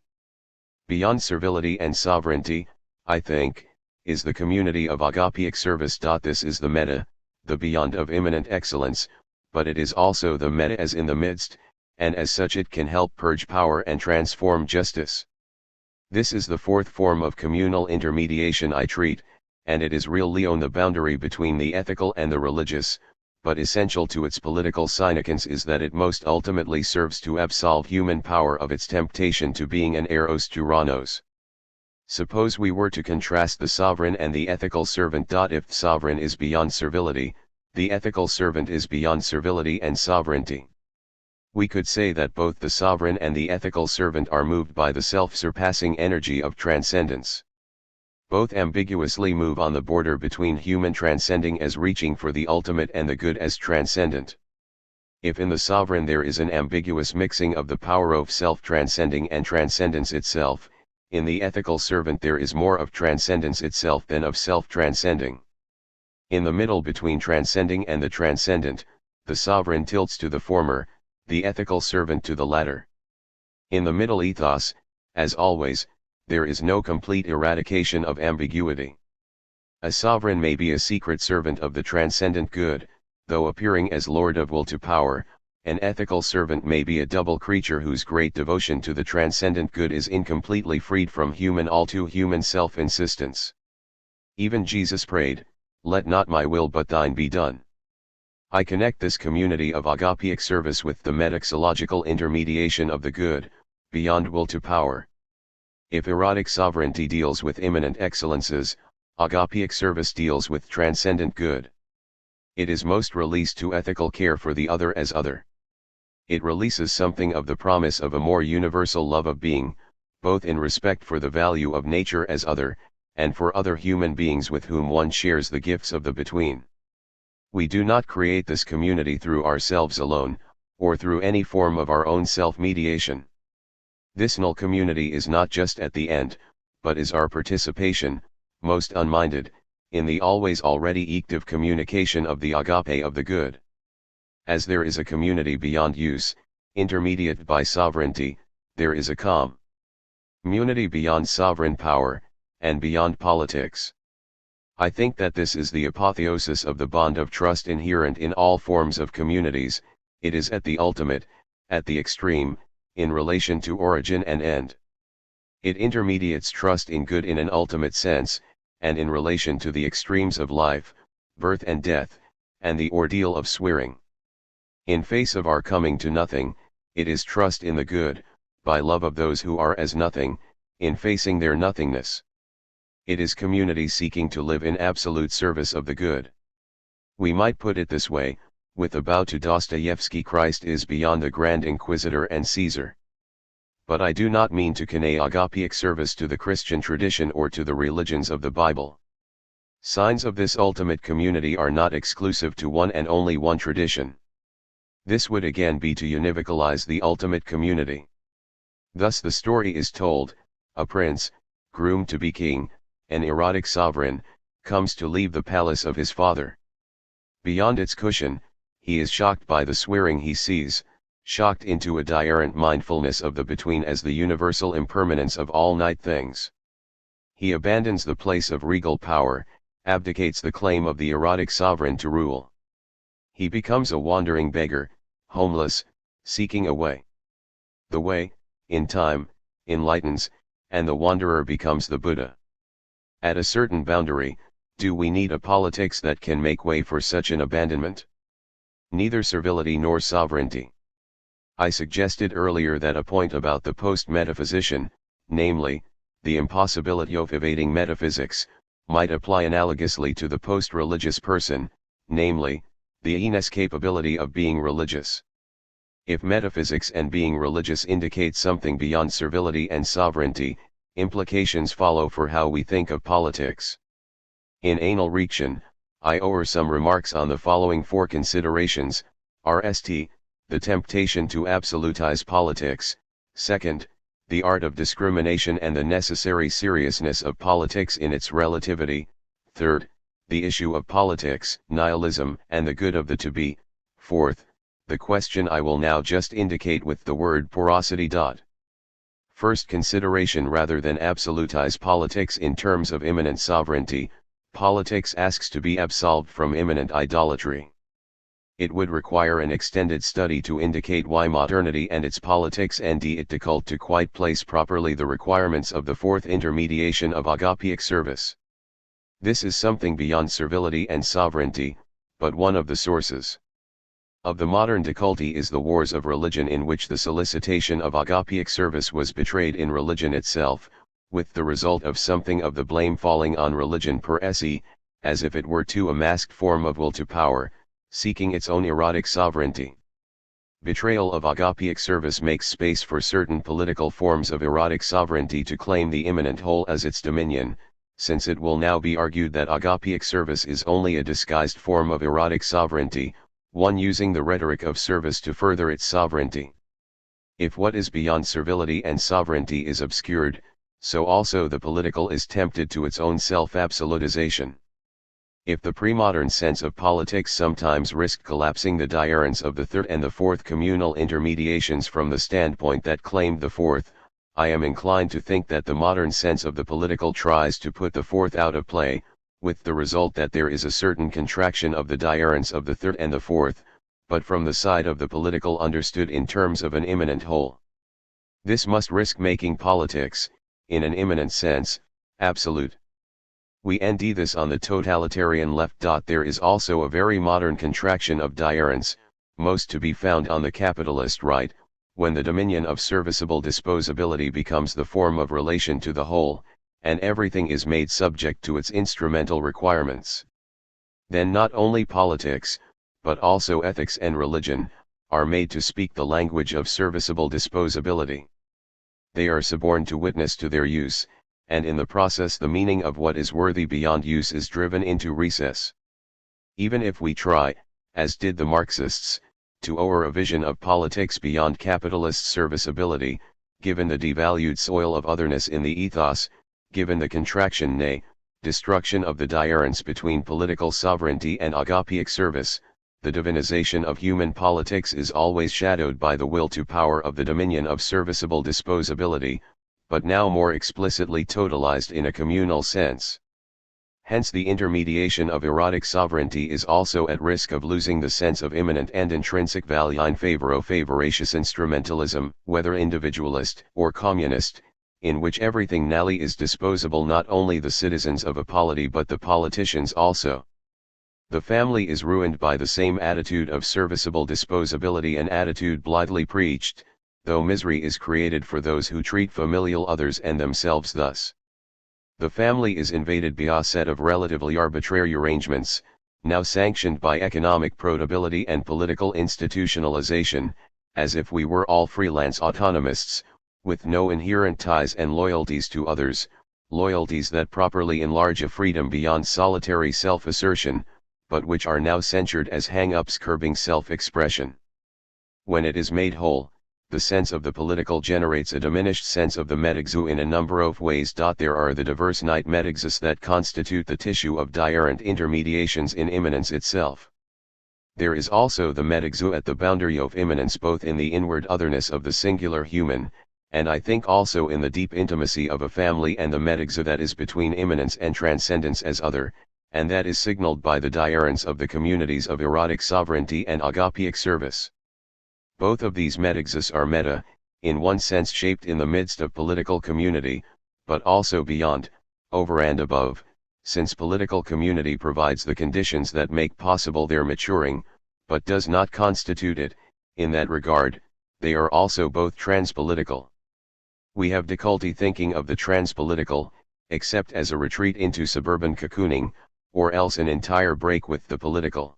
Beyond servility and sovereignty, I think, is the community of agapic service. This is the meta, the beyond of immanent excellence, but it is also the meta as in the midst, and as such it can help purge power and transform justice. This is the fourth form of communal intermediation I treat, and it is really on the boundary between the ethical and the religious, but essential to its political significance is that it most ultimately serves to absolve human power of its temptation to being an eros tyrannos. Suppose we were to contrast the sovereign and the ethical servant. If the sovereign is beyond servility, the ethical servant is beyond servility and sovereignty. We could say that both the sovereign and the ethical servant are moved by the self-surpassing energy of transcendence. Both ambiguously move on the border between human transcending as reaching for the ultimate and the good as transcendent. If in the sovereign there is an ambiguous mixing of the power of self-transcending and transcendence itself, in the ethical servant there is more of transcendence itself than of self-transcending. In the middle between transcending and the transcendent, the sovereign tilts to the former, the ethical servant to the latter. In the middle ethos, as always, there is no complete eradication of ambiguity. A sovereign may be a secret servant of the transcendent good, though appearing as lord of will to power. An ethical servant may be a double creature whose great devotion to the transcendent good is incompletely freed from all too human self-insistence. Even Jesus prayed, "Let not my will but thine be done." I connect this community of agapic service with the metaxological intermediation of the good, beyond will to power. If erotic sovereignty deals with immanent excellences, agapic service deals with transcendent good. It is most released to ethical care for the other as other. It releases something of the promise of a more universal love of being, both in respect for the value of nature as other, and for other human beings with whom one shares the gifts of the between. We do not create this community through ourselves alone, or through any form of our own self-mediation. This null community is not just at the end, but is our participation, most unminded, in the always already active communication of the agape of the good. As there is a community beyond use, intermediate by sovereignty, there is a community beyond sovereign power, and beyond politics. I think that this is the apotheosis of the bond of trust inherent in all forms of communities. It is at the ultimate, at the extreme, in relation to origin and end. It intermediates trust in good in an ultimate sense, and in relation to the extremes of life, birth and death, and the ordeal of swearing. In face of our coming to nothing, it is trust in the good, by love of those who are as nothing, in facing their nothingness. It is community seeking to live in absolute service of the good. We might put it this way, with a bow to Dostoevsky: Christ is beyond the Grand Inquisitor and Caesar. But I do not mean to convey agapic service to the Christian tradition or to the religions of the Bible. Signs of this ultimate community are not exclusive to one and only one tradition. This would again be to univocalize the ultimate community. Thus the story is told: a prince, groomed to be king, an erotic sovereign, comes to leave the palace of his father. Beyond its cushion, he is shocked by the swearing he sees, shocked into a diarrhent mindfulness of the between as the universal impermanence of all night things. He abandons the place of regal power, abdicates the claim of the erotic sovereign to rule. He becomes a wandering beggar, homeless, seeking a way. The way, in time, enlightens, and the wanderer becomes the Buddha. At a certain boundary, do we need a politics that can make way for such an abandonment? Neither servility nor sovereignty. I suggested earlier that a point about the post-metaphysician, namely, the impossibility of evading metaphysics, might apply analogously to the post-religious person, namely, the inescapability of being religious. If metaphysics and being religious indicate something beyond servility and sovereignty, implications follow for how we think of politics. In Anal Reaction, I owe some remarks on the following four considerations: RST, the temptation to absolutize politics; second, the art of discrimination and the necessary seriousness of politics in its relativity; third, the issue of politics, nihilism, and the good of the to be; fourth, the question I will now just indicate with the word porosity. First consideration: rather than absolutize politics in terms of immanent sovereignty, Politics asks to be absolved from immanent idolatry. It would require an extended study to indicate why modernity and its politics and it difficult to quite place properly the requirements of the fourth intermediation of agapic service. This is something beyond servility and sovereignty, but one of the sources of the modern difficulty is the wars of religion, in which the solicitation of agapic service was betrayed in religion itself, with the result of something of the blame falling on religion per se, as if it were too a masked form of will to power, seeking its own erotic sovereignty. Betrayal of agapic service makes space for certain political forms of erotic sovereignty to claim the immanent whole as its dominion, since it will now be argued that agapic service is only a disguised form of erotic sovereignty, one using the rhetoric of service to further its sovereignty. If what is beyond servility and sovereignty is obscured, so also the political is tempted to its own self-absolutization. If the pre-modern sense of politics sometimes risked collapsing the diarents of the third and the fourth communal intermediations from the standpoint that claimed the fourth, I am inclined to think that the modern sense of the political tries to put the fourth out of play, with the result that there is a certain contraction of the diarents of the third and the fourth, but from the side of the political understood in terms of an immanent whole. This must risk making politics, in an immanent sense, absolute. We nd this on the totalitarian left. There is also a very modern contraction of diarents, most to be found on the capitalist right, when the dominion of serviceable disposability becomes the form of relation to the whole, and everything is made subject to its instrumental requirements. Then not only politics, but also ethics and religion, are made to speak the language of serviceable disposability. They are suborned to witness to their use, and in the process the meaning of what is worthy beyond use is driven into recess. Even if we try, as did the Marxists, to ower a vision of politics beyond capitalist serviceability, given the devalued soil of otherness in the ethos, given the contraction, nay, destruction of the diarents between political sovereignty and agapic service, the divinization of human politics is always shadowed by the will to power of the dominion of serviceable disposability, but now more explicitly totalized in a communal sense. Hence the intermediation of erotic sovereignty is also at risk of losing the sense of immanent and intrinsic value in favor of voracious instrumentalism, whether individualist or communist, in which everything nally is disposable, not only the citizens of a polity but the politicians also. The family is ruined by the same attitude of serviceable disposability, an attitude blithely preached, though misery is created for those who treat familial others and themselves thus. The family is invaded by a set of relatively arbitrary arrangements, now sanctioned by economic probability and political institutionalization, as if we were all freelance autonomists, with no inherent ties and loyalties to others, loyalties that properly enlarge a freedom beyond solitary self-assertion, but which are now censured as hang-ups curbing self-expression. When it is made whole, the sense of the political generates a diminished sense of the metexu in a number of ways. There are the diverse night metexus that constitute the tissue of diarent intermediations in immanence itself. There is also the metexu at the boundary of immanence, both in the inward otherness of the singular human, and I think also in the deep intimacy of a family, and the metexu that is between immanence and transcendence as other, and that is signaled by the diarents of the communities of erotic sovereignty and agapic service. Both of these metexus are meta, in one sense shaped in the midst of political community, but also beyond, over and above, since political community provides the conditions that make possible their maturing, but does not constitute it. In that regard, they are also both transpolitical. We have difficulty thinking of the transpolitical, except as a retreat into suburban cocooning, or else an entire break with the political.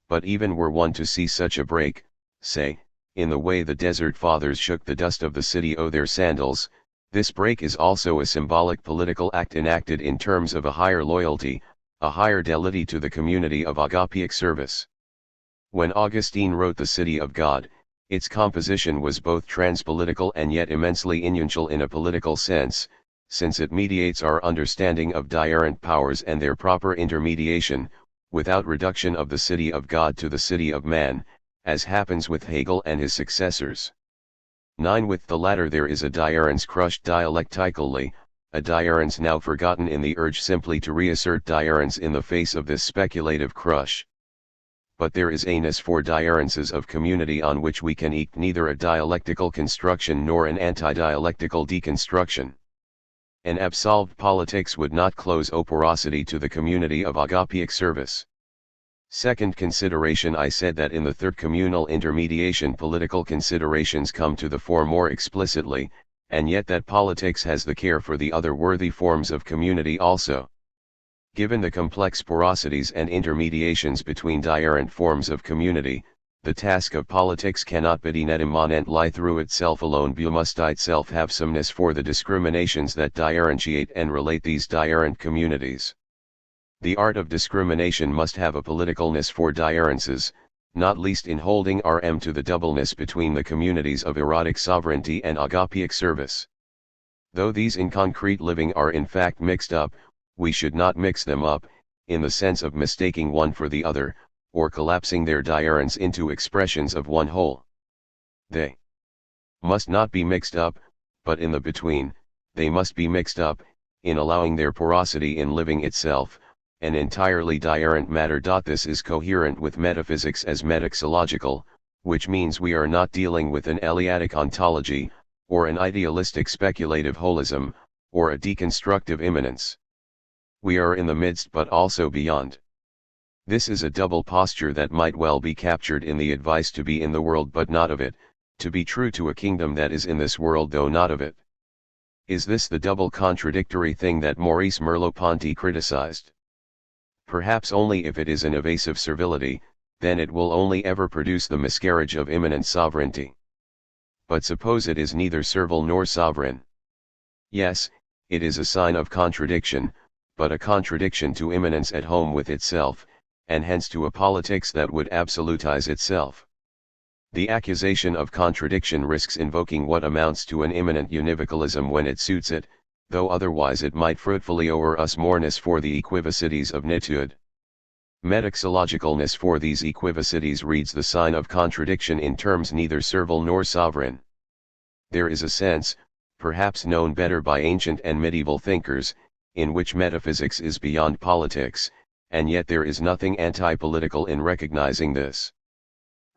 But even were one to see such a break, say, in the way the Desert Fathers shook the dust of the city o' their sandals, this break is also a symbolic political act enacted in terms of a higher loyalty, a higher fidelity to the community of agapic service. When Augustine wrote The City of God, its composition was both transpolitical and yet immensely inuntial in a political sense, since it mediates our understanding of diarent powers and their proper intermediation, without reduction of the city of God to the city of man, as happens with Hegel and his successors. 9. With the latter there is a diarence crushed dialectically, a diurence now forgotten in the urge simply to reassert diurence in the face of this speculative crush. But there is a ness for diurences of community on which we can eke neither a dialectical construction nor an anti-dialectical deconstruction. An absolved politics would not close operosity to the community of agapic service. Second consideration, I said that in the third communal intermediation political considerations come to the fore more explicitly, and yet that politics has the care for the other worthy forms of community also. Given the complex porosities and intermediations between diurent forms of community, the task of politics cannot but in immanent lie through itself alone, but must itself have someness for the discriminations that diurentiate and relate these diurent communities. The art of discrimination must have a politicalness for diurences, not least in holding rm to the doubleness between the communities of erotic sovereignty and agapic service. Though these in concrete living are in fact mixed up, we should not mix them up, in the sense of mistaking one for the other, or collapsing their diurence into expressions of one whole. They must not be mixed up, but in the between, they must be mixed up, in allowing their porosity in living itself, an entirely diurent matter. This is coherent with metaphysics as metaxological, which means we are not dealing with an Eleatic ontology, or an idealistic speculative holism, or a deconstructive immanence. We are in the midst but also beyond. This is a double posture that might well be captured in the advice to be in the world but not of it, to be true to a kingdom that is in this world though not of it. Is this the double contradictory thing that Maurice Merleau-Ponty criticized? Perhaps only if it is an evasive servility, then it will only ever produce the miscarriage of immanent sovereignty. But suppose it is neither servile nor sovereign. Yes, it is a sign of contradiction, but a contradiction to immanence at home with itself, and hence to a politics that would absolutize itself. The accusation of contradiction risks invoking what amounts to an immanent univocalism when it suits it, though otherwise it might fruitfully o'er us moreness for the equivocities of nitude. Metaxologicalness for these equivocities reads the sign of contradiction in terms neither servile nor sovereign. There is a sense, perhaps known better by ancient and medieval thinkers, in which metaphysics is beyond politics, and yet there is nothing anti-political in recognizing this.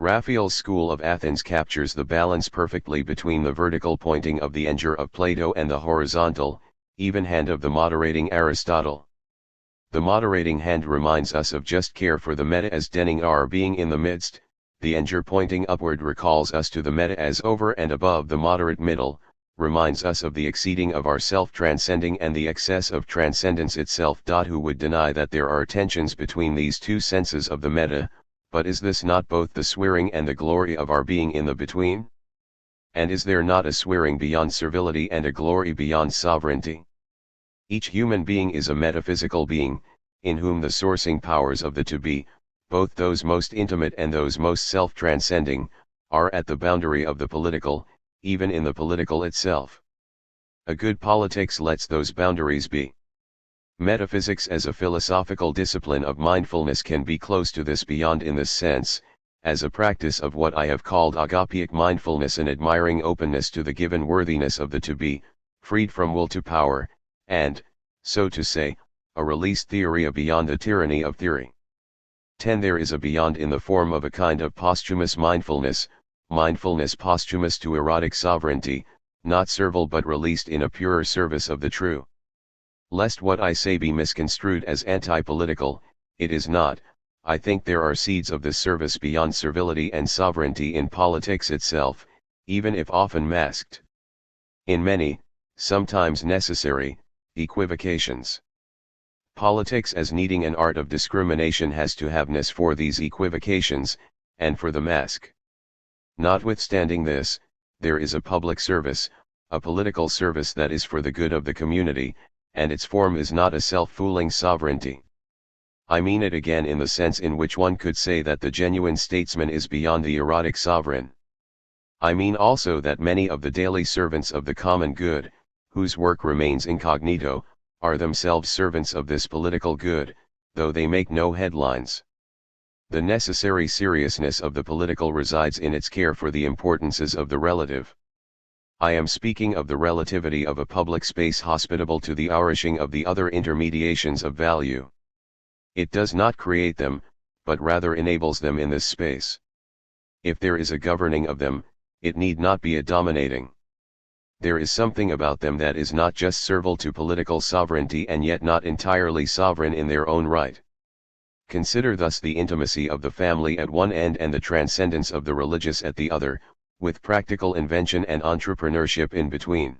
Raphael's school of Athens captures the balance perfectly between the vertical pointing of the enger of Plato and the horizontal, even hand of the moderating Aristotle. The moderating hand reminds us of just care for the meta as dening our being in the midst, the enger pointing upward recalls us to the meta as over and above the moderate middle, reminds us of the exceeding of our self-transcending and the excess of transcendence itself. Who would deny that there are tensions between these two senses of the meta, but is this not both the swearing and the glory of our being in the between? And is there not a swearing beyond servility and a glory beyond sovereignty? Each human being is a metaphysical being, in whom the sourcing powers of the to be, both those most intimate and those most self-transcending, are at the boundary of the political, even in the political itself. A good politics lets those boundaries be. Metaphysics as a philosophical discipline of mindfulness can be close to this beyond in this sense, as a practice of what I have called agapic mindfulness, an admiring openness to the given worthiness of the to be, freed from will to power, and, so to say, a released theoria beyond the tyranny of theory. 10. There is a beyond in the form of a kind of posthumous mindfulness, mindfulness posthumous to erotic sovereignty, not servile but released in a purer service of the true. Lest what I say be misconstrued as anti-political, it is not. I think there are seeds of this service beyond servility and sovereignty in politics itself, even if often masked in many, sometimes necessary, equivocations. Politics as needing an art of discrimination has to have ness for these equivocations, and for the mask. Notwithstanding this, there is a public service, a political service that is for the good of the community, and its form is not a self-fooling sovereignty. I mean it again in the sense in which one could say that the genuine statesman is beyond the erotic sovereign. I mean also that many of the daily servants of the common good, whose work remains incognito, are themselves servants of this political good, though they make no headlines. The necessary seriousness of the political resides in its care for the importances of the relative. I am speaking of the relativity of a public space hospitable to the nourishing of the other intermediations of value. It does not create them, but rather enables them in this space. If there is a governing of them, it need not be a dominating. There is something about them that is not just servile to political sovereignty and yet not entirely sovereign in their own right. Consider thus the intimacy of the family at one end and the transcendence of the religious at the other, with practical invention and entrepreneurship in between.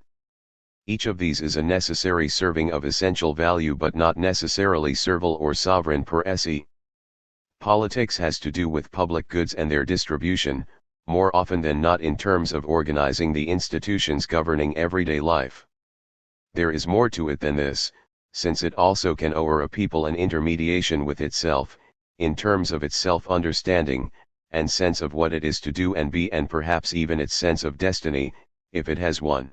Each of these is a necessary serving of essential value but not necessarily servile or sovereign per se. Politics has to do with public goods and their distribution, more often than not in terms of organizing the institutions governing everyday life. There is more to it than this, since it also can owe a people an intermediation with itself, in terms of its self-understanding, and sense of what it is to do and be, and perhaps even its sense of destiny, if it has one.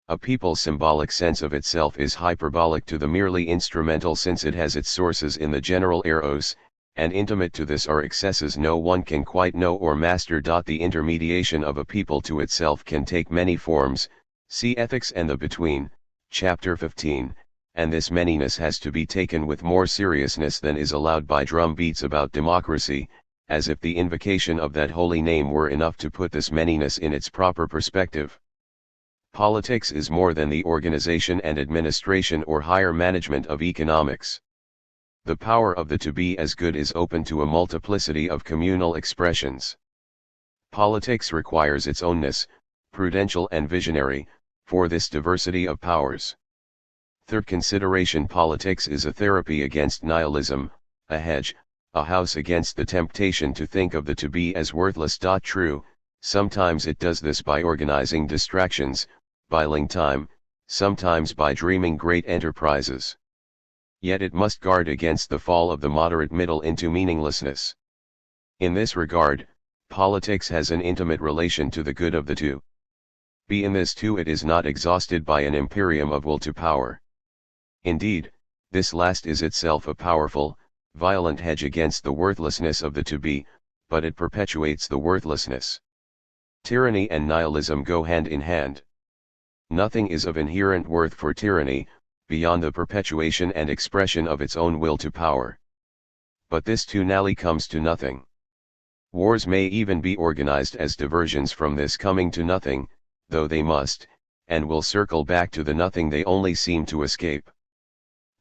A people's symbolic sense of itself is hyperbolic to the merely instrumental, since it has its sources in the general eros, and intimate to this are excesses no one can quite know or master. The intermediation of a people to itself can take many forms, see Ethics and the Between, chapter 15, and this manyness has to be taken with more seriousness than is allowed by drum beats about democracy, as if the invocation of that holy name were enough to put this manyness in its proper perspective. Politics is more than the organization and administration or higher management of economics. The power of the to be as good is open to a multiplicity of communal expressions. Politics requires its ownness, prudential and visionary, for this diversity of powers. Third consideration: politics is a therapy against nihilism, a hedge, a house against the temptation to think of the to be as worthless. True, sometimes it does this by organizing distractions, buying time, sometimes by dreaming great enterprises. Yet it must guard against the fall of the moderate middle into meaninglessness. In this regard, politics has an intimate relation to the good of the to be. In this too it is not exhausted by an imperium of will to power. Indeed, this last is itself a powerful, violent hedge against the worthlessness of the to be, but it perpetuates the worthlessness. Tyranny and nihilism go hand in hand. Nothing is of inherent worth for tyranny, beyond the perpetuation and expression of its own will to power. But this too nally comes to nothing. Wars may even be organized as diversions from this coming to nothing, though they must, and will circle back to the nothing they only seem to escape.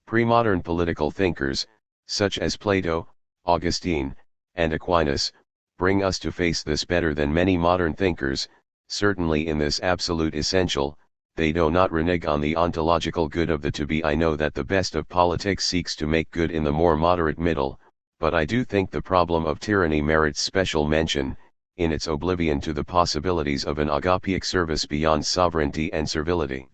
Pre-modern political thinkers, such as Plato, Augustine, and Aquinas, bring us to face this better than many modern thinkers. Certainly in this absolute essential, they do not renege on the ontological good of the to be. I know that the best of politics seeks to make good in the more moderate middle, but I do think the problem of tyranny merits special mention, in its oblivion to the possibilities of an agapic service beyond sovereignty and servility.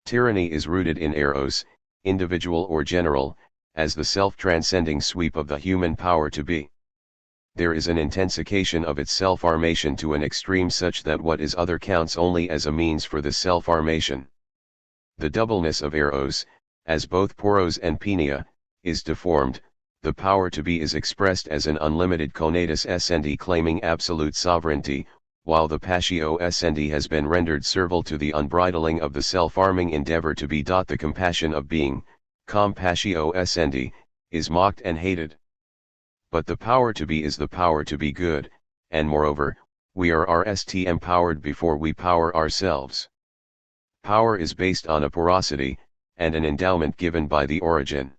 Tyranny is rooted in eros, individual or general, as the self-transcending sweep of the human power to be. There is an intensification of its self-armation to an extreme such that what is other counts only as a means for the self-armation. The doubleness of eros, as both poros and penia, is deformed. The power to be is expressed as an unlimited conatus essendi claiming absolute sovereignty, while the passio essendi has been rendered servile to the unbridling of the self-arming endeavor to be. The compassion of being, compassio essendi, is mocked and hated. But the power to be is the power to be good, and moreover, we are rst empowered before we power ourselves. Power is based on a porosity, and an endowment given by the origin.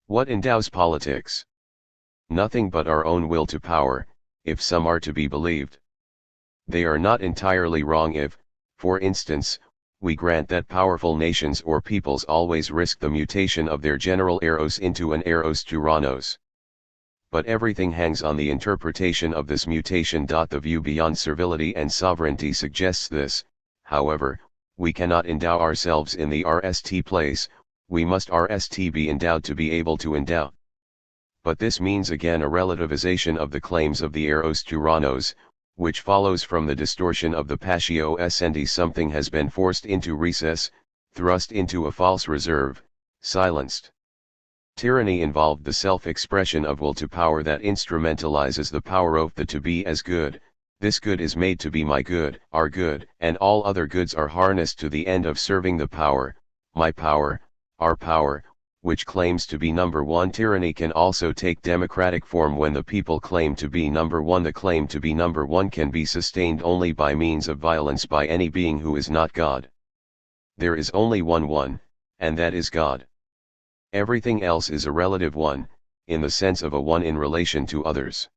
What endows politics? Nothing but our own will to power, if some are to be believed. They are not entirely wrong if, for instance, we grant that powerful nations or peoples always risk the mutation of their general eros into an eros tyrannos. But everything hangs on the interpretation of this mutation. The view beyond servility and sovereignty suggests this. However, we cannot endow ourselves in the RST place, we must RST be endowed to be able to endow. But this means again a relativization of the claims of the eros tyrannos, which follows from the distortion of the passio essendi. Something has been forced into recess, thrust into a false reserve, silenced. Tyranny involved the self-expression of will to power that instrumentalizes the power of the to be as good, This good is made to be my good, our good, and all other goods are harnessed to the end of serving the power, my power, our power, which claims to be number one. Tyranny can also take democratic form when the people claim to be number one. The claim to be number one can be sustained only by means of violence by any being who is not God. There is only one, and that is God. Everything else is a relative one, in the sense of a one in relation to others.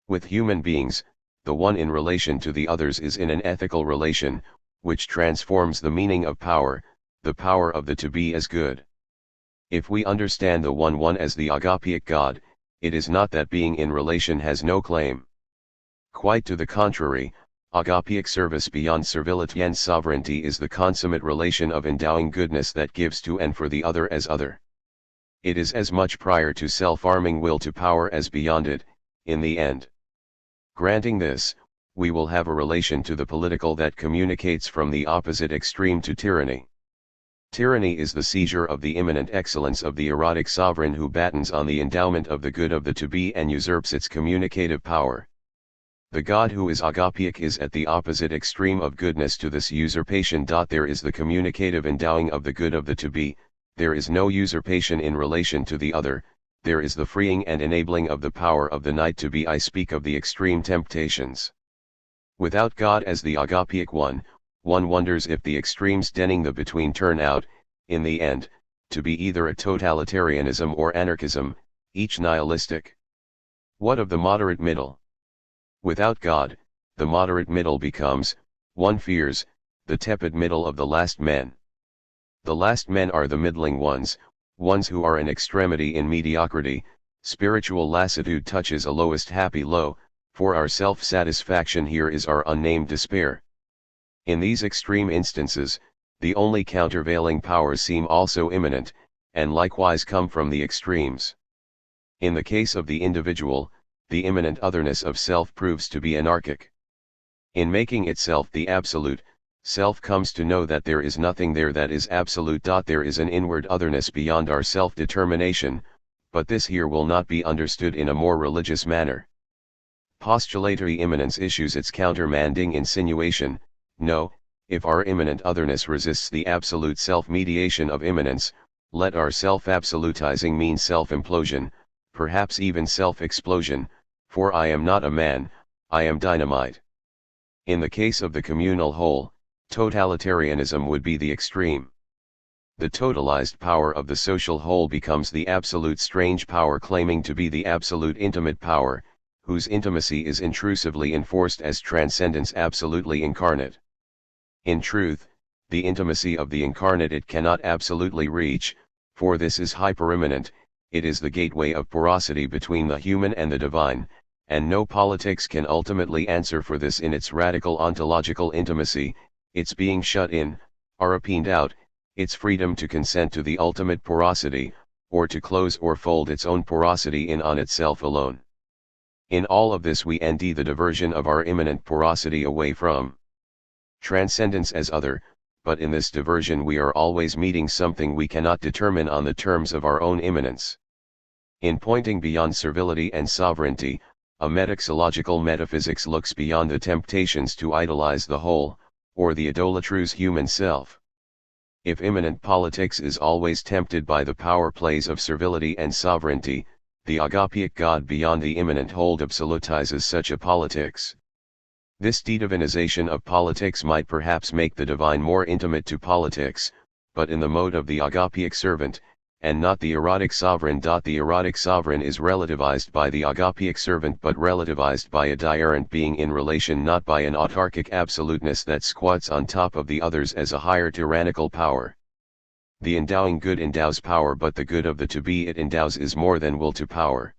With human beings, the one in relation to the others is in an ethical relation, which transforms the meaning of power, the power of the to be as good. If we understand the one as the agapic God, it is not that being in relation has no claim. Quite to the contrary, agapic service beyond servility and sovereignty is the consummate relation of endowing goodness that gives to and for the other as other. It is as much prior to self-arming will to power as beyond it, in the end. Granting this, we will have a relation to the political that communicates from the opposite extreme to tyranny. Tyranny is the seizure of the immanent excellence of the erotic sovereign who battens on the endowment of the good of the to be and usurps its communicative power. The God who is agapic is at the opposite extreme of goodness to this usurpation. There is the communicative endowing of the good of the to be, there is no usurpation in relation to the other, there is the freeing and enabling of the power of the night to be. I speak of the extreme temptations. Without God as the agapic one wonders if the extremes denning the between turn out, in the end, to be either a totalitarianism or anarchism, each nihilistic. What of the moderate middle? Without God, the moderate middle becomes, one fears, the tepid middle of the last men. The last men are the middling ones who are in extremity in mediocrity. Spiritual lassitude touches a lowest happy low, for our self-satisfaction here is our unnamed despair. In these extreme instances, the only countervailing powers seem also immanent, and likewise come from the extremes. In the case of the individual, the immanent otherness of self proves to be anarchic. In making itself the absolute, self comes to know that there is nothing there that is absolute. There is an inward otherness beyond our self-determination, but this here will not be understood in a more religious manner. Postulatory immanence issues its countermanding insinuation. No, if our immanent otherness resists the absolute self-mediation of immanence, let our self-absolutizing mean self-implosion, perhaps even self-explosion, for I am not a man, I am dynamite. In the case of the communal whole, totalitarianism would be the extreme. The totalized power of the social whole becomes the absolute strange power claiming to be the absolute intimate power, whose intimacy is intrusively enforced as transcendence absolutely incarnate. In truth, the intimacy of the incarnate it cannot absolutely reach, for this is hyperimmanent, it is the gateway of porosity between the human and the divine, and no politics can ultimately answer for this in its radical ontological intimacy, its being shut in, arapened out, its freedom to consent to the ultimate porosity, or to close or fold its own porosity in on itself alone. In all of this we end the diversion of our immanent porosity away from transcendence as other, but in this diversion we are always meeting something we cannot determine on the terms of our own immanence. In pointing beyond servility and sovereignty, a metaxological metaphysics looks beyond the temptations to idolize the whole, or the idolatrous human self. If immanent politics is always tempted by the power plays of servility and sovereignty, the agapic God beyond the immanent hold absolutizes such a politics. This de-divinization of politics might perhaps make the divine more intimate to politics, but in the mode of the agapic servant, and not the erotic sovereign. The erotic sovereign is relativized by the agapic servant but relativized by a diarrhent being in relation, not by an autarkic absoluteness that squats on top of the others as a higher tyrannical power. The endowing good endows power, but the good of the to be it endows is more than will to power.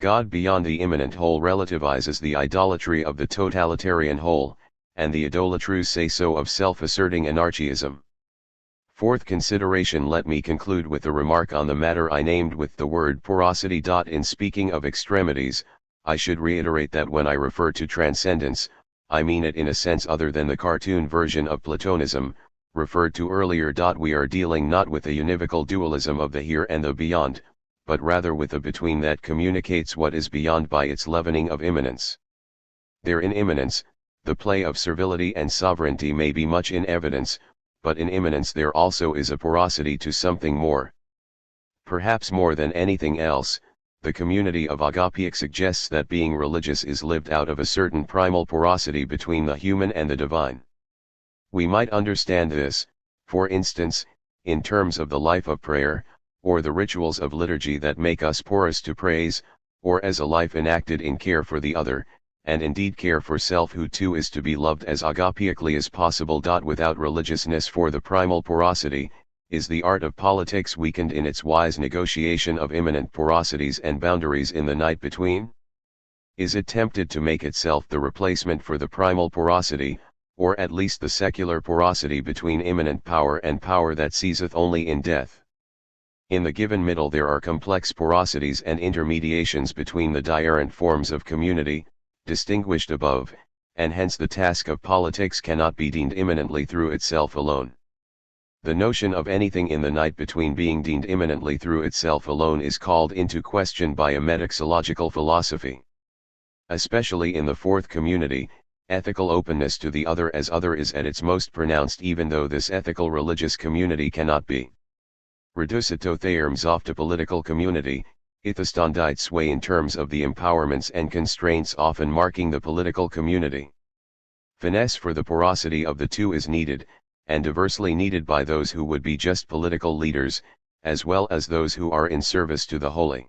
God beyond the immanent whole relativizes the idolatry of the totalitarian whole, and the idolatrous say-so of self-asserting anarchism. Fourth consideration. Let me conclude with a remark on the matter I named with the word porosity. In speaking of extremities, I should reiterate that when I refer to transcendence, I mean it in a sense other than the cartoon version of Platonism, referred to earlier. We are dealing not with a univocal dualism of the here and the beyond, but rather with a between that communicates what is beyond by its leavening of immanence. There in immanence, the play of servility and sovereignty may be much in evidence, but in immanence there also is a porosity to something more. Perhaps more than anything else, the community of agapic suggests that being religious is lived out of a certain primal porosity between the human and the divine. We might understand this, for instance, in terms of the life of prayer, or the rituals of liturgy that make us porous to praise, or as a life enacted in care for the other, and indeed care for self who too is to be loved as agapically as possible. Without religiousness for the primal porosity, is the art of politics weakened in its wise negotiation of immanent porosities and boundaries in the night between? Is it tempted to make itself the replacement for the primal porosity, or at least the secular porosity between immanent power and power that ceaseth only in death? In the given middle there are complex porosities and intermediations between the different forms of community, distinguished above, and hence the task of politics cannot be deemed immanently through itself alone. The notion of anything in the night between being deemed immanently through itself alone is called into question by a metexological philosophy. Especially in the fourth community, ethical openness to the other as other is at its most pronounced, even though this ethical religious community cannot be reducito theorms off to political community. Ithostandite sway in terms of the empowerments and constraints often marking the political community. Finesse for the porosity of the two is needed, and diversely needed by those who would be just political leaders, as well as those who are in service to the holy.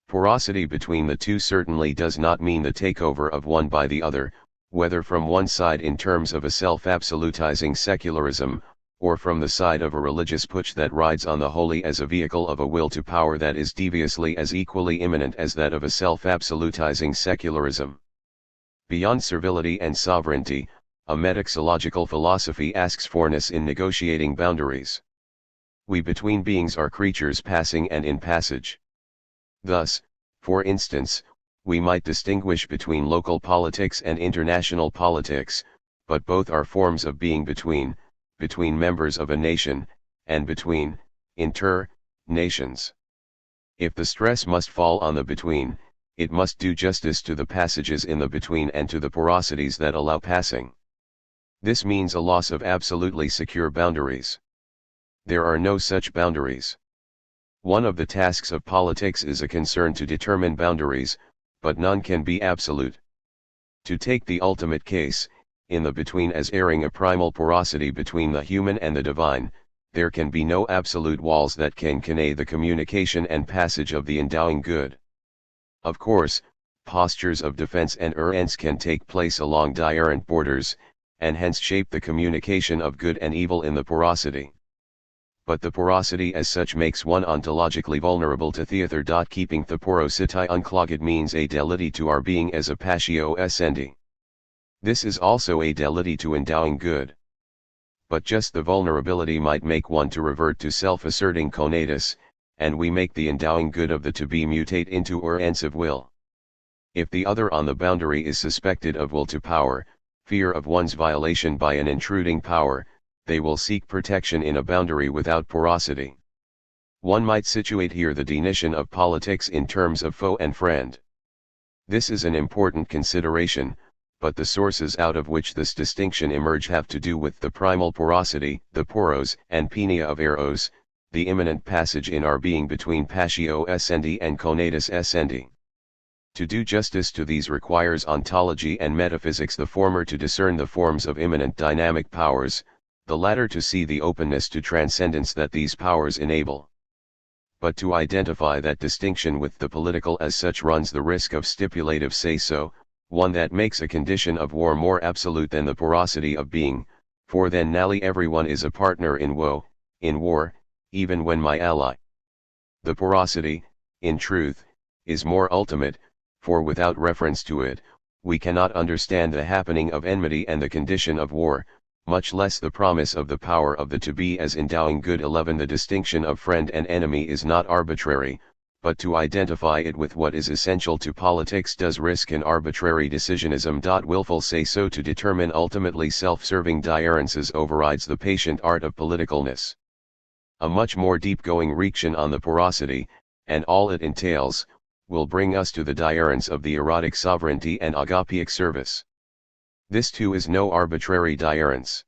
Porosity between the two certainly does not mean the takeover of one by the other, whether from one side in terms of a self-absolutizing secularism, or from the side of a religious putsch that rides on the holy as a vehicle of a will to power that is deviously as equally immanent as that of a self-absolutizing secularism. Beyond servility and sovereignty, a metexological philosophy asks forness in negotiating boundaries. We between beings are creatures passing and in passage. Thus, for instance, we might distinguish between local politics and international politics, but both are forms of being between members of a nation, and between nations. If the stress must fall on the between, it must do justice to the passages in the between and to the porosities that allow passing. This means a loss of absolutely secure boundaries. There are no such boundaries. One of the tasks of politics is a concern to determine boundaries, but none can be absolute. To take the ultimate case, in the between as airing a primal porosity between the human and the divine, there can be no absolute walls that can convey the communication and passage of the endowing good. Of course, postures of defense and urgence can take place along different borders, and hence shape the communication of good and evil in the porosity. But the porosity as such makes one ontologically vulnerable to theater. Keeping the porosity unclogged means a delity to our being as a passio essendi. This is also a delity to endowing good. But just the vulnerability might make one to revert to self-asserting conatus, and we make the endowing good of the to be mutate into urgence of will. If the other on the boundary is suspected of will to power, fear of one's violation by an intruding power, they will seek protection in a boundary without porosity. One might situate here the definition of politics in terms of foe and friend. This is an important consideration, but the sources out of which this distinction emerge have to do with the primal porosity, the poros and penia of eros, the immanent passage in our being between passio essendi and conatus essendi. To do justice to these requires ontology and metaphysics, the former to discern the forms of immanent dynamic powers, the latter to see the openness to transcendence that these powers enable. But to identify that distinction with the political as such runs the risk of stipulative say-so, one that makes a condition of war more absolute than the porosity of being, for then nally everyone is a partner in woe, in war, even when my ally. The porosity, in truth, is more ultimate, for without reference to it, we cannot understand the happening of enmity and the condition of war, much less the promise of the power of the to be as endowing good. 11 The distinction of friend and enemy is not arbitrary, but to identify it with what is essential to politics does risk an arbitrary decisionism. Willful say-so to determine ultimately self-serving differences overrides the patient art of politicalness. A much more deep-going reaction on the porosity, and all it entails, will bring us to the diurns of the erotic sovereignty and agapic service. This too is no arbitrary diurns.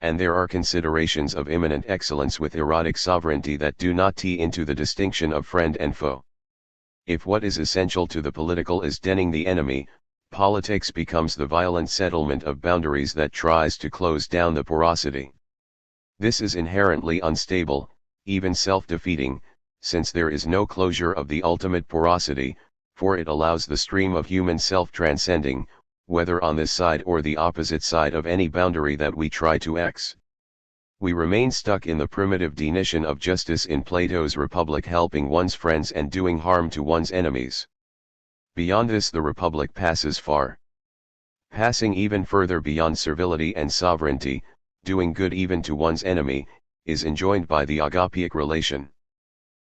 And there are considerations of immanent excellence with erotic sovereignty that do not tee into the distinction of friend and foe. If what is essential to the political is denning the enemy, politics becomes the violent settlement of boundaries that tries to close down the porosity. This is inherently unstable, even self-defeating, since there is no closure of the ultimate porosity, for it allows the stream of human self-transcending, whether on this side or the opposite side of any boundary that we try to X. We remain stuck in the primitive definition of justice in Plato's Republic, helping one's friends and doing harm to one's enemies. Beyond this the Republic passes far. Passing even further beyond servility and sovereignty, doing good even to one's enemy, is enjoined by the agapic relation.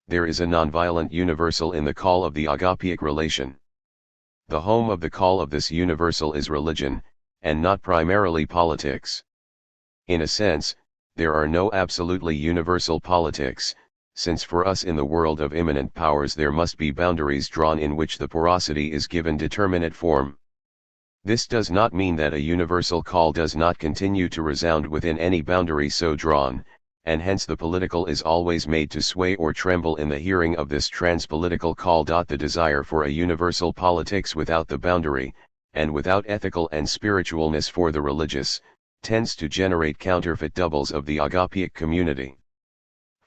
There is a nonviolent universal in the call of the agapic relation. The home of the call of this universal is religion, and not primarily politics. In a sense, there are no absolutely universal politics, since for us in the world of immanent powers there must be boundaries drawn in which the porosity is given determinate form. This does not mean that a universal call does not continue to resound within any boundary so drawn, and hence the political is always made to sway or tremble in the hearing of this trans-political call. The desire for a universal politics without the boundary, and without ethical and spiritualness for the religious, tends to generate counterfeit doubles of the agapic community.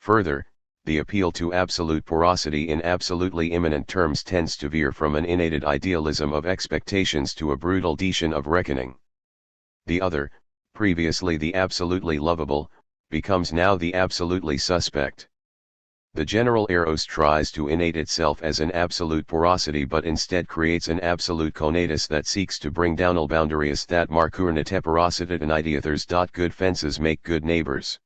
Further, the appeal to absolute porosity in absolutely immanent terms tends to veer from an innated idealism of expectations to a brutal deition of reckoning. The other, previously the absolutely lovable, becomes now the absolutely suspect. The general eros tries to innate itself as an absolute porosity but instead creates an absolute conatus that seeks to bring down all boundaries that markurnate porositat and ideathers. Good fences make good neighbors.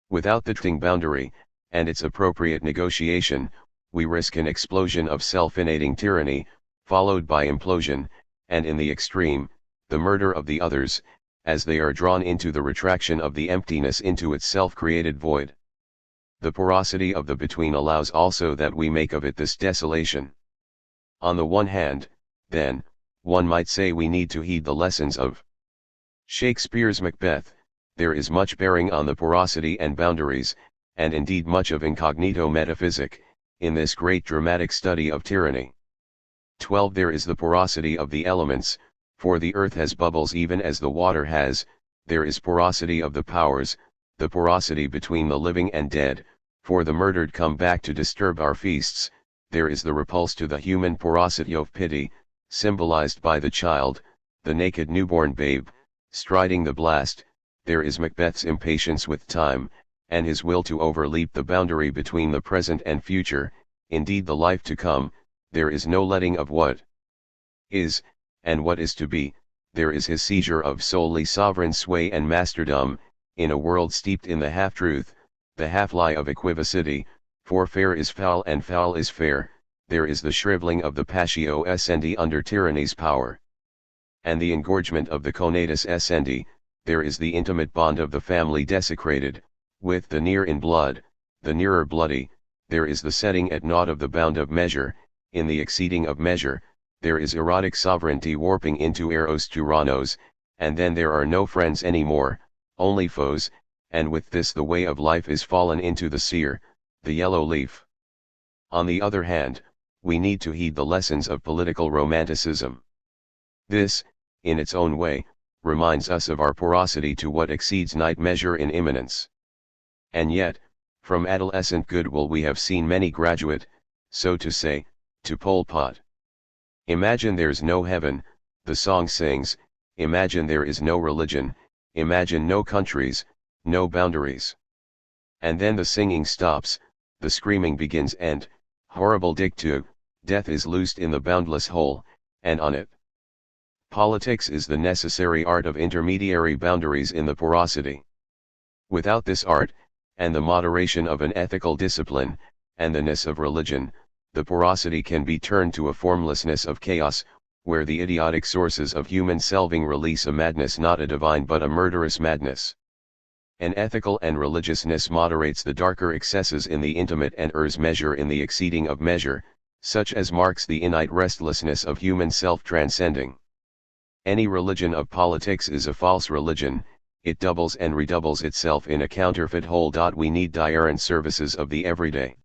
Without the ting boundary, and its appropriate negotiation, we risk an explosion of self-innating tyranny, followed by implosion, and in the extreme, the murder of the others, as they are drawn into the retraction of the emptiness into its self-created void. The porosity of the between allows also that we make of it this desolation. On the one hand, then, one might say we need to heed the lessons of Shakespeare's Macbeth. There is much bearing on the porosity and boundaries, and indeed much of incognito metaphysic, in this great dramatic study of tyranny. 12. There is the porosity of the elements, for the earth has bubbles even as the water has. There is porosity of the powers, the porosity between the living and dead, for the murdered come back to disturb our feasts. There is the repulse to the human porosity of pity, symbolized by the child, the naked newborn babe, striding the blast. There is Macbeth's impatience with time, and his will to overleap the boundary between the present and future, indeed the life to come. There is no letting of what is, and what is to be. There is his seizure of solely sovereign sway and masterdom, in a world steeped in the half-truth, the half-lie of equivocity, for fair is foul and foul is fair. There is the shriveling of the passio essendi under tyranny's power, and the engorgement of the conatus essendi. There is the intimate bond of the family desecrated, with the near in blood, the nearer bloody. There is the setting at naught of the bound of measure, in the exceeding of measure. There is erotic sovereignty warping into eros tyrannos, and then there are no friends any more, only foes, and with this the way of life is fallen into the sear, the yellow leaf. On the other hand, we need to heed the lessons of political romanticism. This, in its own way, reminds us of our porosity to what exceeds night measure in immanence. And yet, from adolescent goodwill we have seen many graduate, so to say, to Pol Pot. Imagine there's no heaven, the song sings. Imagine there is no religion. Imagine no countries, no boundaries. And then the singing stops, the screaming begins, and, horrible dictu, death is loosed in the boundless whole, and on it. Politics is the necessary art of intermediary boundaries in the porosity. Without this art, and the moderation of an ethical discipline, and the ness of religion, the porosity can be turned to a formlessness of chaos, where the idiotic sources of human selving release a madness not a divine but a murderous madness. An ethical and religiousness moderates the darker excesses in the intimate and errs measure in the exceeding of measure, such as marks the innate restlessness of human self-transcending. Any religion of politics is a false religion, it doubles and redoubles itself in a counterfeit whole. We need diurnal services of the everyday.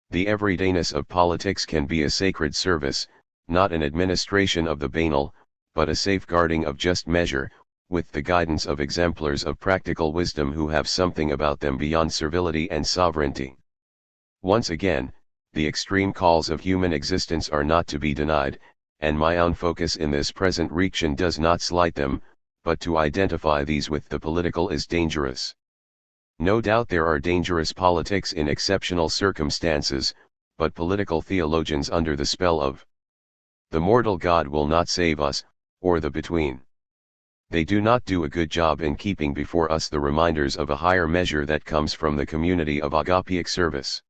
The everydayness of politics can be a sacred service, not an administration of the banal, but a safeguarding of just measure, with the guidance of exemplars of practical wisdom who have something about them beyond servility and sovereignty. Once again, the extreme calls of human existence are not to be denied, and my own focus in this present reaction does not slight them, but to identify these with the political is dangerous. No doubt there are dangerous politics in exceptional circumstances, but political theologians under the spell of the mortal God will not save us, or the between. They do not do a good job in keeping before us the reminders of a higher measure that comes from the community of agapic service.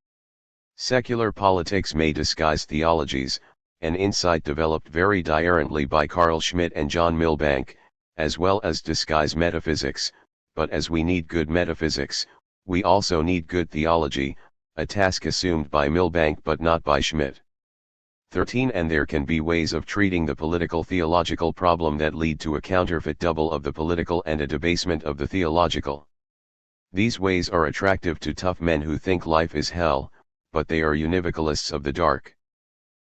Secular politics may disguise theologies, an insight developed very diurnally by Carl Schmitt and John Milbank, as well as disguise metaphysics, but as we need good metaphysics, we also need good theology, a task assumed by Milbank but not by Schmitt. 13. And there can be ways of treating the political theological problem that lead to a counterfeit double of the political and a debasement of the theological. These ways are attractive to tough men who think life is hell, but they are univocalists of the dark.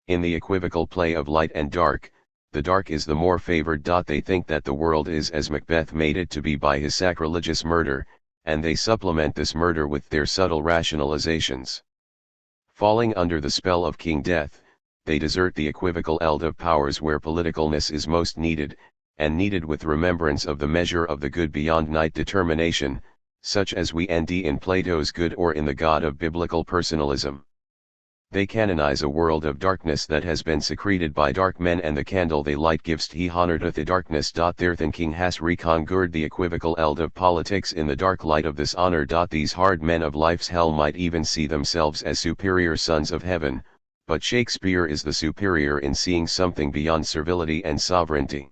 In the equivocal play of light and dark, the dark is the more favored. They think that the world is as Macbeth made it to be by his sacrilegious murder, and they supplement this murder with their subtle rationalizations. Falling under the spell of King Death, they desert the equivocal eld of powers where politicalness is most needed, and needed with remembrance of the measure of the good beyond night determination, such as we end in Plato's good or in the God of biblical personalism. They canonize a world of darkness that has been secreted by dark men, and the candle they light gives he honoureth the darkness. Their thinking has reconquered the equivocal eld of politics in the dark light of this honour. These hard men of life's hell might even see themselves as superior sons of heaven, but Shakespeare is the superior in seeing something beyond servility and sovereignty.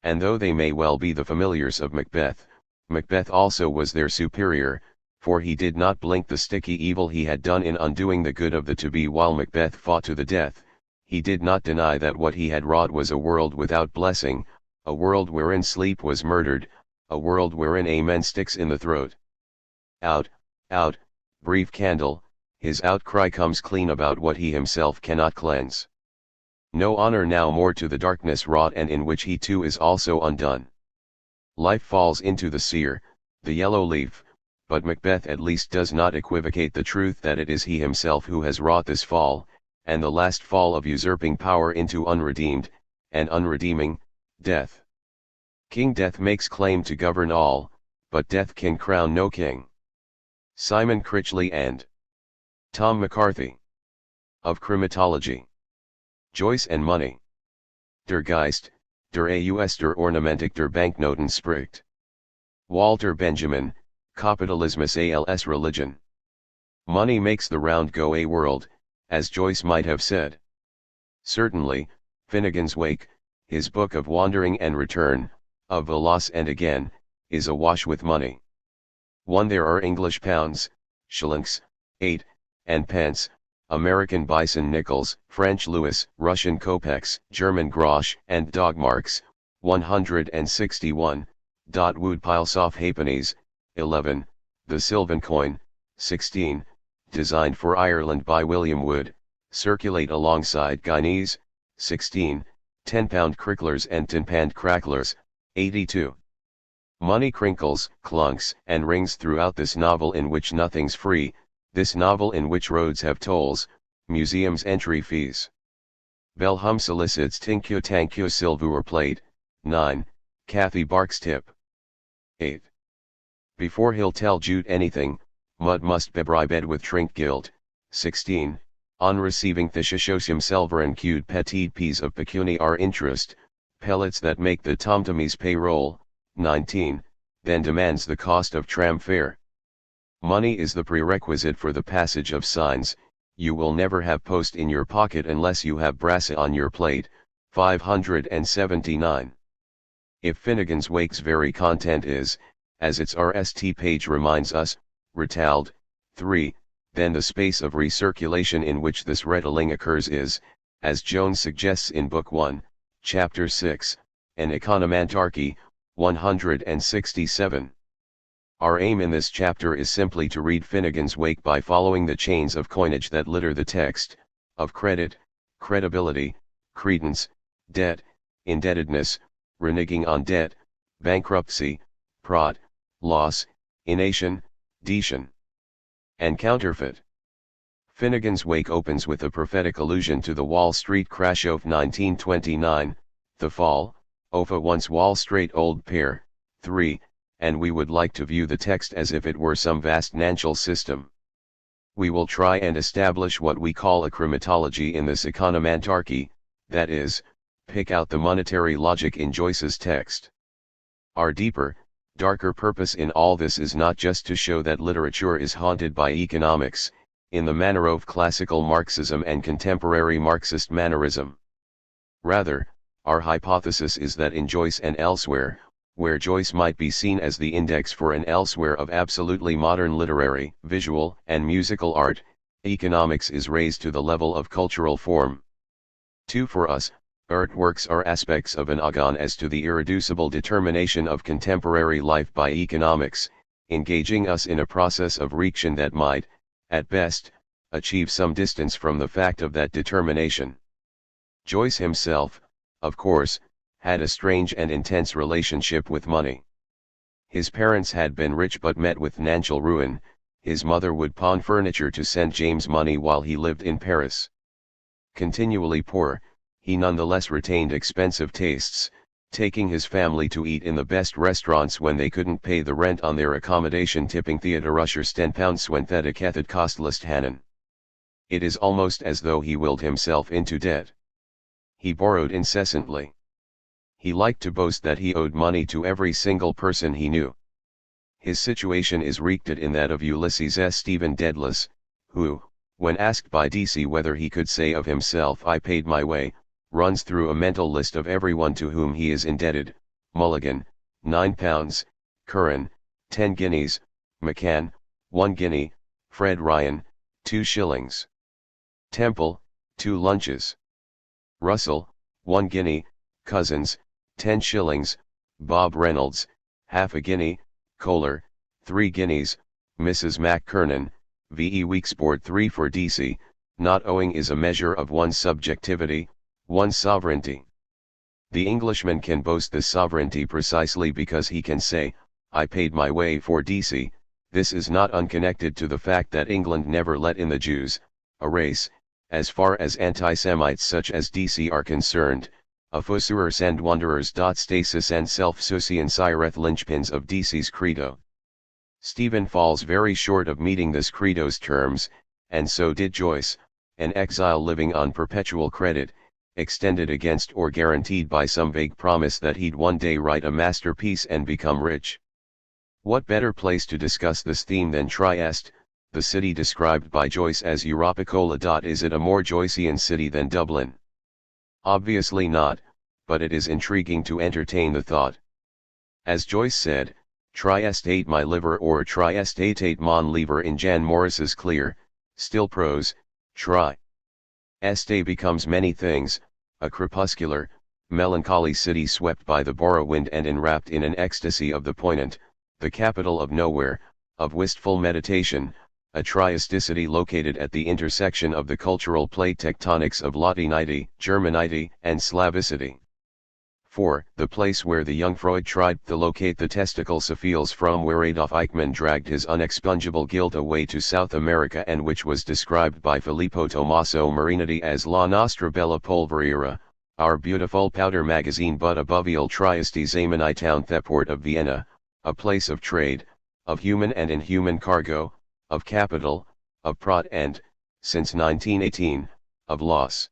And though they may well be the familiars of Macbeth, Macbeth also was their superior, for he did not blink the sticky evil he had done in undoing the good of the to-be. While Macbeth fought to the death, he did not deny that what he had wrought was a world without blessing, a world wherein sleep was murdered, a world wherein amen sticks in the throat. Out, out, brief candle, his outcry comes clean about what he himself cannot cleanse. No honor now more to the darkness wrought, and in which he too is also undone. Life falls into the seer, the yellow leaf, but Macbeth at least does not equivocate the truth that it is he himself who has wrought this fall, and the last fall of usurping power into unredeemed, and unredeeming, death. King Death makes claim to govern all, but death can crown no king. Simon Critchley and Tom McCarthy. Of Crimitology. Joyce and Money. Der Geist, der Aus der Ornamentik der Banknoten spricht. Walter Benjamin, Kapitalismus als Religion. Money makes the round go a world, as Joyce might have said. Certainly, Finnegan's Wake, his book of wandering and return, of the loss and again, is awash with money. 1. There are English pounds, shillings, 8, and pence, American bison nickels, French louis, Russian kopecks, German grosch, and dogmarks, 161. Woodpilesoph halfpennies, 11, the Sylvan coin, 16, designed for Ireland by William Wood, circulate alongside guineas, 16, 10-pound cricklers and 10-pound cracklers, 82. Money crinkles, clunks, and rings throughout this novel in which nothing's free, this novel in which roads have tolls, museums entry fees. Bell hum solicits tinkyo tankyo silver plate, 9, Kathy barks tip. 8. Before he'll tell Jude anything, Mud must bebribed with trink guilt, 16, on receiving thishishosium silver and queued petit peas of pecuniar interest, pellets that make the tomtomies payroll, 19, then demands the cost of tram fare. Money is the prerequisite for the passage of signs, you will never have post in your pocket unless you have brass on your plate, 579. If Finnegan's Wake's very content is, as its RST page reminds us, retailed, 3, then the space of recirculation in which this rettling occurs is, as Jones suggests in Book 1, Chapter 6, an economantarchy, 167. Our aim in this chapter is simply to read Finnegan's Wake by following the chains of coinage that litter the text, of credit, credibility, credence, debt, indebtedness, reneging on debt, bankruptcy, prot, loss, ination, detition, and counterfeit. Finnegan's Wake opens with a prophetic allusion to the Wall Street crash of 1929, the fall of a once Wall Street old pair, 3, and we would like to view the text as if it were some vast financial system. We will try and establish what we call a chromatology in this economantarchy, that is, pick out the monetary logic in Joyce's text. Our deeper, darker purpose in all this is not just to show that literature is haunted by economics, in the manner of classical Marxism and contemporary Marxist mannerism. Rather, our hypothesis is that in Joyce and elsewhere, where Joyce might be seen as the index for an elsewhere of absolutely modern literary, visual, and musical art, economics is raised to the level of cultural form. 2. For us, artworks are aspects of an agon as to the irreducible determination of contemporary life by economics, engaging us in a process of reaction that might, at best, achieve some distance from the fact of that determination. Joyce himself, of course, had a strange and intense relationship with money. His parents had been rich but met with financial ruin. His mother would pawn furniture to send James money while he lived in Paris. Continually poor, he nonetheless retained expensive tastes, taking his family to eat in the best restaurants when they couldn't pay the rent on their accommodation, tipping theatre ushers £10 when that had costless Hannon. It is almost as though he willed himself into debt. He borrowed incessantly. He liked to boast that he owed money to every single person he knew. His situation is wreaked in that of Ulysses S. Stephen Dedalus, who, when asked by DC whether he could say of himself "I paid my way," runs through a mental list of everyone to whom he is indebted: Mulligan, £9, Curran, 10 guineas, McCann, 1 guinea, Fred Ryan, 2 shillings. Temple, 2 lunches. Russell, 1 guinea, Cousins, 10 shillings, Bob Reynolds, half a guinea, Kohler, 3 guineas, Mrs. McKernan, V.E. Weeksport 3 for DC. Not owing is a measure of one's subjectivity, one's sovereignty. The Englishman can boast this sovereignty precisely because he can say, "I paid my way for DC." This is not unconnected to the fact that England never let in the Jews, a race, as far as anti-Semites such as DC are concerned, a fussurers and wanderers. Stasis and self-sufficiency linchpins of DC's credo. Stephen falls very short of meeting this credo's terms, and so did Joyce, an exile living on perpetual credit, extended against or guaranteed by some vague promise that he'd one day write a masterpiece and become rich. What better place to discuss this theme than Trieste, the city described by Joyce as Europicola. Is it a more Joycean city than Dublin? Obviously not, but it is intriguing to entertain the thought. As Joyce said, Trieste ate my liver, or Trieste ate mon lever in Jan Morris's clear, still prose, Trieste becomes many things: a crepuscular, melancholy city swept by the borough wind and enwrapped in an ecstasy of the poignant, the capital of nowhere, of wistful meditation, a triesticity located at the intersection of the cultural plate tectonics of Latinity, Germanity, and Slavicity. 4. The place where the young Freud tried to locate the testicle syphilis, from where Adolf Eichmann dragged his unexpungible guilt away to South America, and which was described by Filippo Tommaso Marinetti as La Nostra Bella Polveriera, our beautiful powder magazine. But above all, Trieste Zamani town, the port of Vienna, a place of trade, of human and inhuman cargo, of capital, of prot and, since 1918, of loss.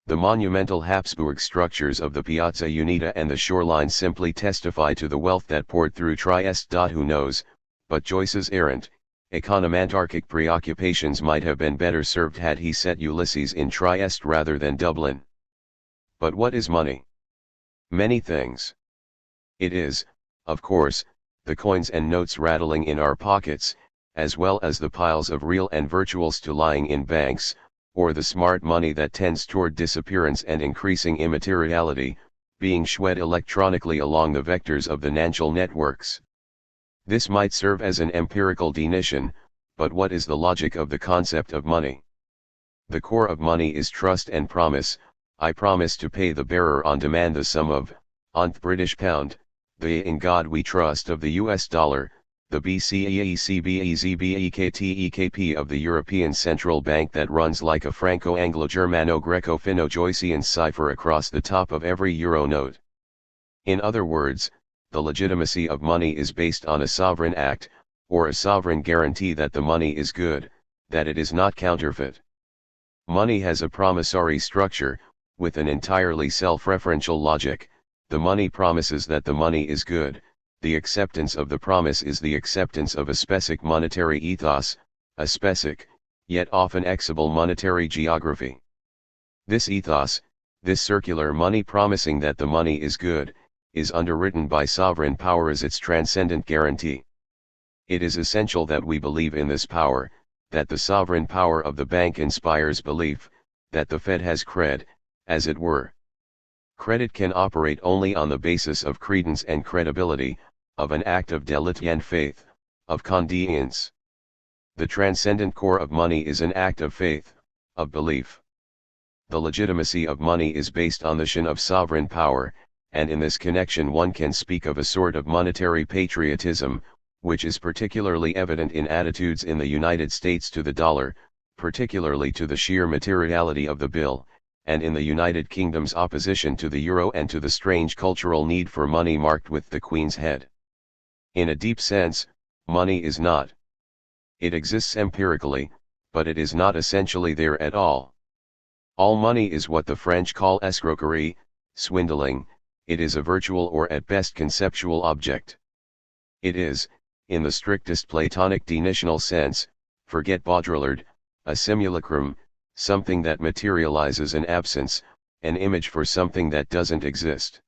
The monumental Habsburg structures of the Piazza Unita and the shoreline simply testify to the wealth that poured through Trieste. Who knows, but Joyce's errant, economantarchic preoccupations might have been better served had he set Ulysses in Trieste rather than Dublin. But what is money? Many things. It is, of course, the coins and notes rattling in our pockets, as well as the piles of real and virtual still lying in banks, or the smart money that tends toward disappearance and increasing immateriality, being shred electronically along the vectors of the financial networks. This might serve as an empirical definition, but what is the logic of the concept of money? The core of money is trust and promise. I promise to pay the bearer on demand the sum of, onth British pound, the in God we trust of the US dollar, the BCEECBEZBEKTEKP of the European Central Bank that runs like a Franco-Anglo-Germano-Greco-Finno-Joycean cipher across the top of every euro note. In other words, the legitimacy of money is based on a sovereign act, or a sovereign guarantee that the money is good, that it is not counterfeit. Money has a promissory structure, with an entirely self-referential logic. The money promises that the money is good. The acceptance of the promise is the acceptance of a specific monetary ethos, a specific, yet often exhibible monetary geography. This ethos, this circular money promising that the money is good, is underwritten by sovereign power as its transcendent guarantee. It is essential that we believe in this power, that the sovereign power of the bank inspires belief, that the Fed has cred, as it were. Credit can operate only on the basis of credence and credibility, of an act of delity and faith, of condience. The transcendent core of money is an act of faith, of belief. The legitimacy of money is based on the shin of sovereign power, and in this connection one can speak of a sort of monetary patriotism, which is particularly evident in attitudes in the United States to the dollar, particularly to the sheer materiality of the bill, and in the United Kingdom's opposition to the euro and to the strange cultural need for money marked with the Queen's head. In a deep sense, money is not. It exists empirically, but it is not essentially there at all. All money is what the French call escroquerie, swindling. It is a virtual or at best conceptual object. It is, in the strictest Platonic definitional sense, forget Baudrillard, a simulacrum, something that materializes an absence, an image for something that doesn't exist.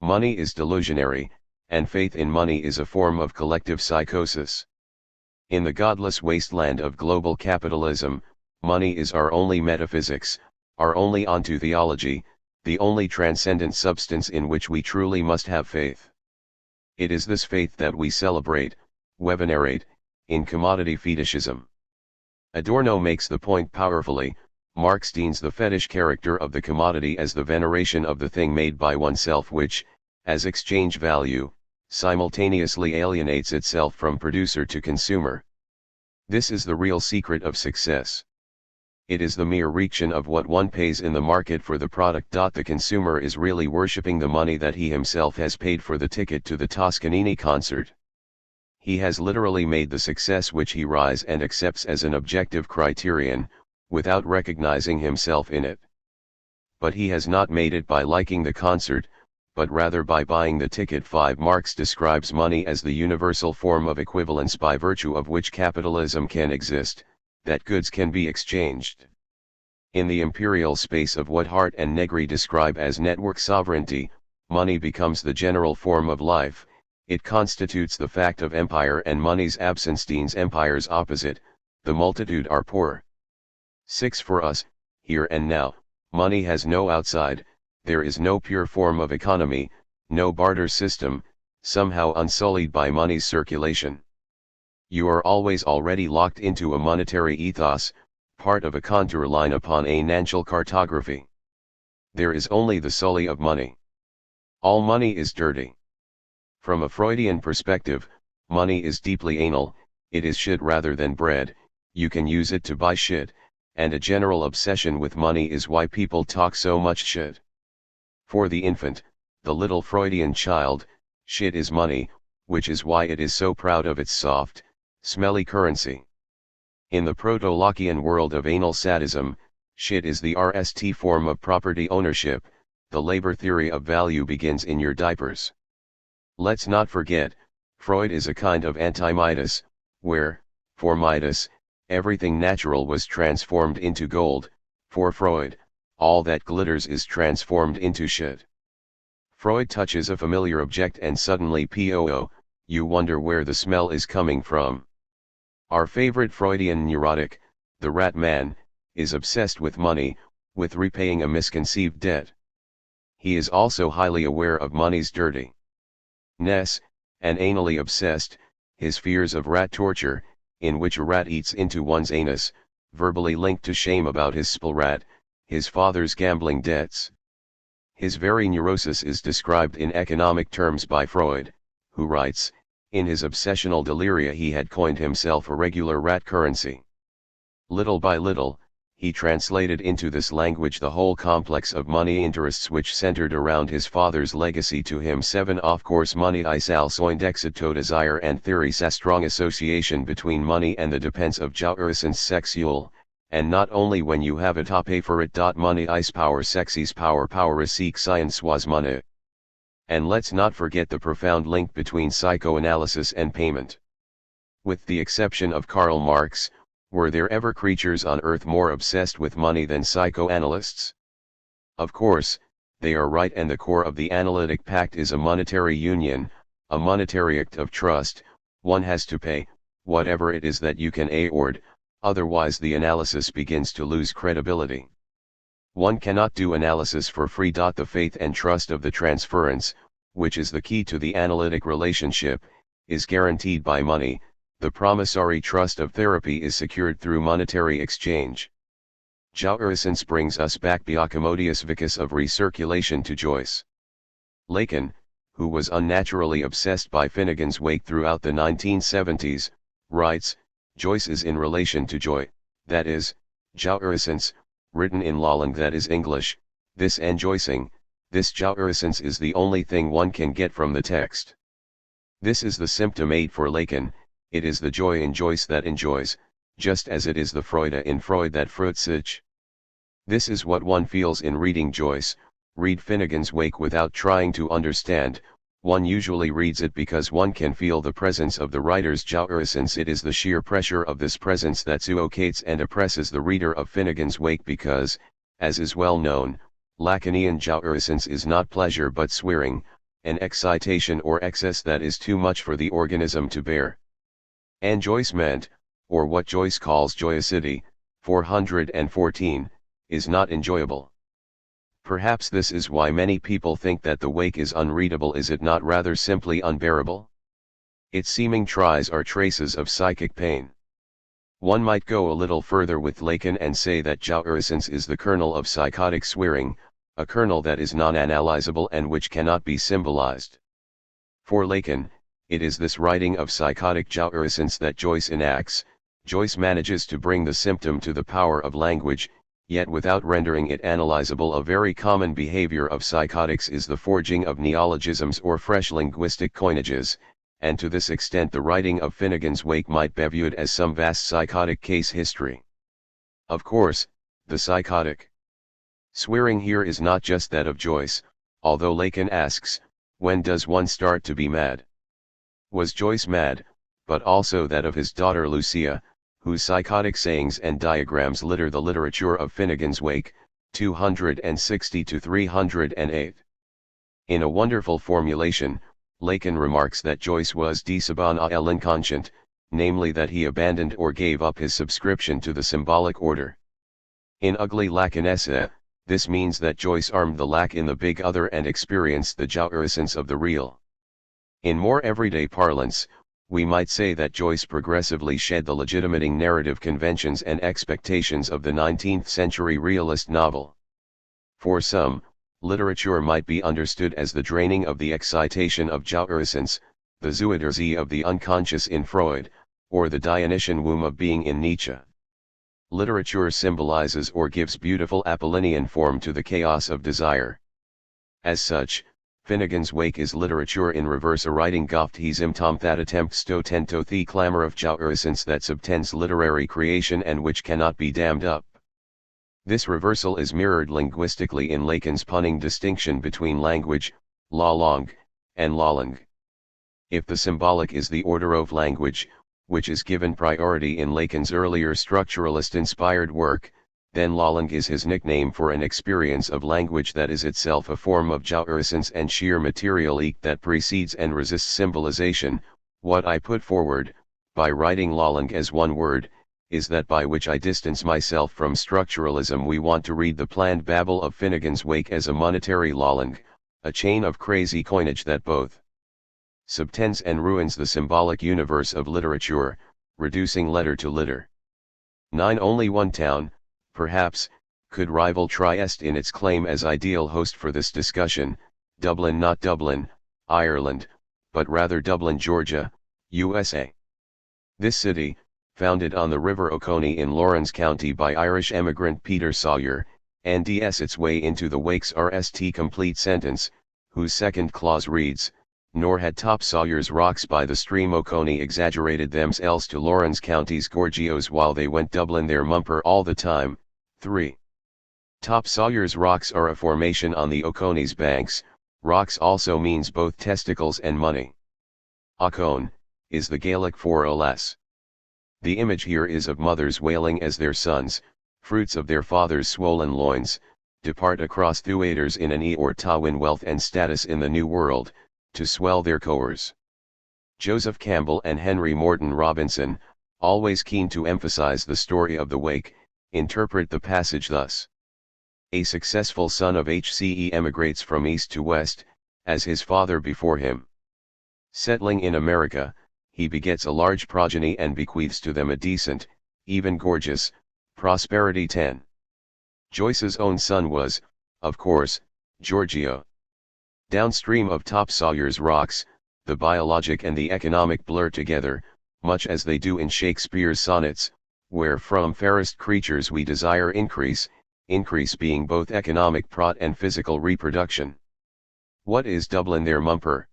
Money is delusionary, and faith in money is a form of collective psychosis. In the godless wasteland of global capitalism, money is our only metaphysics, our only ontotheology, the only transcendent substance in which we truly must have faith. It is this faith that we celebrate, venerate, in commodity fetishism. Adorno makes the point powerfully. Marx deems the fetish character of the commodity as the veneration of the thing made by oneself which, as exchange value, simultaneously alienates itself from producer to consumer. This is the real secret of success. It is the mere reaction of what one pays in the market for the product. The consumer is really worshipping the money that he himself has paid for the ticket to the Toscanini concert. He has literally made the success which he rise and accepts as an objective criterion, without recognizing himself in it. But he has not made it by liking the concert, but rather by buying the ticket. 5 Marx describes money as the universal form of equivalence by virtue of which capitalism can exist, that goods can be exchanged. In the imperial space of what Hart and Negri describe as network sovereignty, money becomes the general form of life. It constitutes the fact of empire and money's absence. Dean's empire's opposite, the multitude are poor. 6 For us, here and now, money has no outside, there is no pure form of economy, no barter system, somehow unsullied by money's circulation. You are always already locked into a monetary ethos, part of a contour line upon a financial cartography. There is only the sully of money. All money is dirty. From a Freudian perspective, money is deeply anal, it is shit rather than bread, you can use it to buy shit, and a general obsession with money is why people talk so much shit. For the infant, the little Freudian child, shit is money, which is why it is so proud of its soft, smelly currency. In the proto-Lockean world of anal sadism, shit is the RST form of property ownership. The labor theory of value begins in your diapers. Let's not forget, Freud is a kind of anti-Midas, where, for Midas, everything natural was transformed into gold. For Freud, all that glitters is transformed into shit. Freud touches a familiar object and suddenly you wonder where the smell is coming from. Our favorite Freudian neurotic, the rat man, is obsessed with money, with repaying a misconceived debt. He is also highly aware of money's dirtiness, and anally obsessed, his fears of rat torture, in which a rat eats into one's anus, verbally linked to shame about his spoil rat, his father's gambling debts. His very neurosis is described in economic terms by Freud, who writes, in his obsessional deliria he had coined himself a regular rat currency. Little by little, he translated into this language the whole complex of money interests which centered around his father's legacy to him. 7 Of course money is also desire and theory a strong association between money and the depends of jouissance sexual, and not only when you have it pay for it. Money is power sexy's power seek science was money. And let's not forget the profound link between psychoanalysis and payment. With the exception of Karl Marx, were there ever creatures on earth more obsessed with money than psychoanalysts? Of course, they are right, and the core of the analytic pact is a monetary union, a monetary act of trust. One has to pay, whatever it is that you can afford, otherwise the analysis begins to lose credibility. One cannot do analysis for free. The faith and trust of the transference, which is the key to the analytic relationship, is guaranteed by money. The promissory trust of therapy is secured through monetary exchange. Jouissance brings us back commodious vicus of recirculation to Joyce. Lacan, who was unnaturally obsessed by Finnegan's Wake throughout the 1970s, writes, Joyce is in relation to joy, that is, jouissance, written in Lolling, that is English, this enjoicing, this jouissance is the only thing one can get from the text. This is the symptom aid for Lacan. It is the joy in Joyce that enjoys, just as it is the Freude in Freud that freut sich. This is what one feels in reading Joyce. Read Finnegan's Wake without trying to understand. One usually reads it because one can feel the presence of the writer's jouissance. It is the sheer pressure of this presence that suffocates and oppresses the reader of Finnegan's Wake because, as is well known, Lacanian jouissance is not pleasure but swearing, an excitation or excess that is too much for the organism to bear. Enjoyment, or what Joyce calls joyosity, 414, is not enjoyable. Perhaps this is why many people think that the Wake is unreadable. Is it not rather simply unbearable? Its seeming tries are traces of psychic pain. One might go a little further with Lacan and say that jouissance is the kernel of psychotic swearing, a kernel that is non-analyzable and which cannot be symbolized. For Lacan, it is this writing of psychotic jouissance that Joyce enacts. Joyce manages to bring the symptom to the power of language, yet without rendering it analyzable. A very common behavior of psychotics is the forging of neologisms or fresh linguistic coinages, and to this extent the writing of Finnegan's Wake might be viewed as some vast psychotic case history. Of course, the psychotic swearing here is not just that of Joyce, although Lacan asks, when does one start to be mad? Was Joyce mad, but also that of his daughter Lucia, whose psychotic sayings and diagrams litter the literature of Finnegan's Wake, 260-308. In a wonderful formulation, Lacan remarks that Joyce was disabon à l'inconscient, namely that he abandoned or gave up his subscription to the symbolic order. In ugly Lacanese, this means that Joyce armed the lack in the big other and experienced the jouissance of the real. In more everyday parlance, we might say that Joyce progressively shed the legitimating narrative conventions and expectations of the 19th century realist novel. For some, literature might be understood as the draining of the excitation of jouissance, the Zuiderzee of the unconscious in Freud, or the Dionysian womb of being in Nietzsche. Literature symbolizes or gives beautiful Apollinian form to the chaos of desire. As such, Finnegan's Wake is literature in reverse, a writing Goftheism that attempts to tend to the clamor of jouissance that subtends literary creation and which cannot be dammed up. This reversal is mirrored linguistically in Lacan's punning distinction between language, la langue, and la langue. If the symbolic is the order of language, which is given priority in Lacan's earlier structuralist-inspired work, then la langue is his nickname for an experience of language that is itself a form of jouissance and sheer materialism that precedes and resists symbolization. What I put forward, by writing Lolling as one word, is that by which I distance myself from structuralism. We want to read the planned babble of Finnegan's Wake as a monetary lolling, a chain of crazy coinage that both subtends and ruins the symbolic universe of literature, reducing letter to litter. 9. Only one town, perhaps, could rival Trieste in its claim as ideal host for this discussion, Dublin, not Dublin, Ireland, but rather Dublin, Georgia, USA. This city, founded on the River Oconee in Lawrence County by Irish emigrant Peter Sawyer, NDS its way into the Wake's RST complete sentence, whose second clause reads, nor had top Sawyer's rocks by the stream Oconee exaggerated themselves to Lawrence County's gorgios while they went Dublin their mumper all the time. 3. Top Sawyer's rocks are a formation on the Oconee's banks. Rocks also means both testicles and money. Ocone is the Gaelic for alas. The image here is of mothers wailing as their sons, fruits of their fathers' swollen loins, depart across theaters in an or ta win wealth and status in the New World, to swell their coers. Joseph Campbell and Henry Morton Robinson, always keen to emphasize the story of the Wake, interpret the passage thus. A successful son of HCE emigrates from east to west, as his father before him. Settling in America, he begets a large progeny and bequeaths to them a decent, even gorgeous, prosperity. 10. Joyce's own son was, of course, Giorgio. Downstream of top Sawyer's rocks, the biologic and the economic blur together, much as they do in Shakespeare's sonnets, where from fairest creatures we desire increase, increase being both economic prot and physical reproduction. What is Dublin their mumper?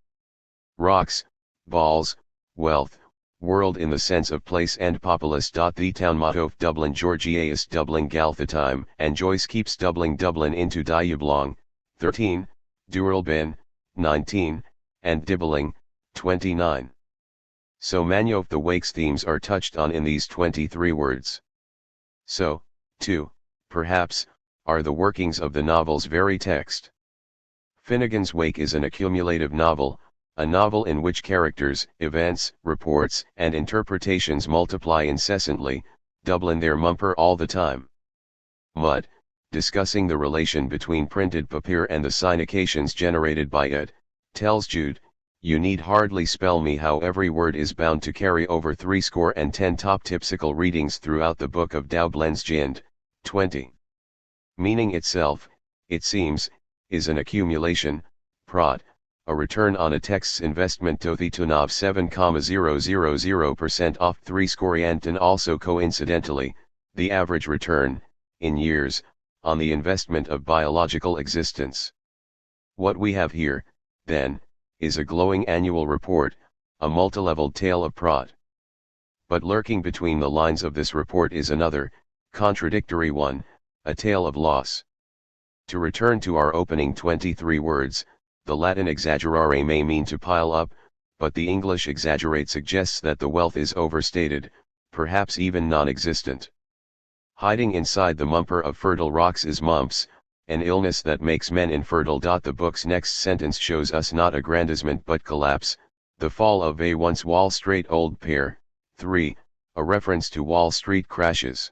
Rocks, balls, wealth, world in the sense of place and populace. The town motto of Dublin Georgia is Dublin Galthatime, and Joyce keeps doubling Dublin into Diablong, 13, Duerlbin, 19, and Dibbling, 29. So many of the Wake's themes are touched on in these 23 words. So, too, perhaps, are the workings of the novel's very text. Finnegan's Wake is an accumulative novel, a novel in which characters, events, reports, and interpretations multiply incessantly, Dublin their mumper all the time. Mudd, discussing the relation between printed papier and the significations generated by it, tells Jude, you need hardly spell me how every word is bound to carry over 310 top typsical readings throughout the book of Dublin's Jind, 20. Meaning itself, it seems, is an accumulation, prod, a return on a text's investment to the tune of 7,000% off 3 scoriant, and also coincidentally, the average return, in years, on the investment of biological existence. What we have here, then, is a glowing annual report, a multileveled tale of prod. But lurking between the lines of this report is another, contradictory one, a tale of loss. To return to our opening 23 words, the Latin exaggerare may mean to pile up, but the English exaggerate suggests that the wealth is overstated, perhaps even non-existent. Hiding inside the mumper of fertile rocks is mumps, an illness that makes men infertile. The book's next sentence shows us not aggrandizement but collapse, the fall of a once Wall Street old pair. 3, a reference to Wall Street crashes.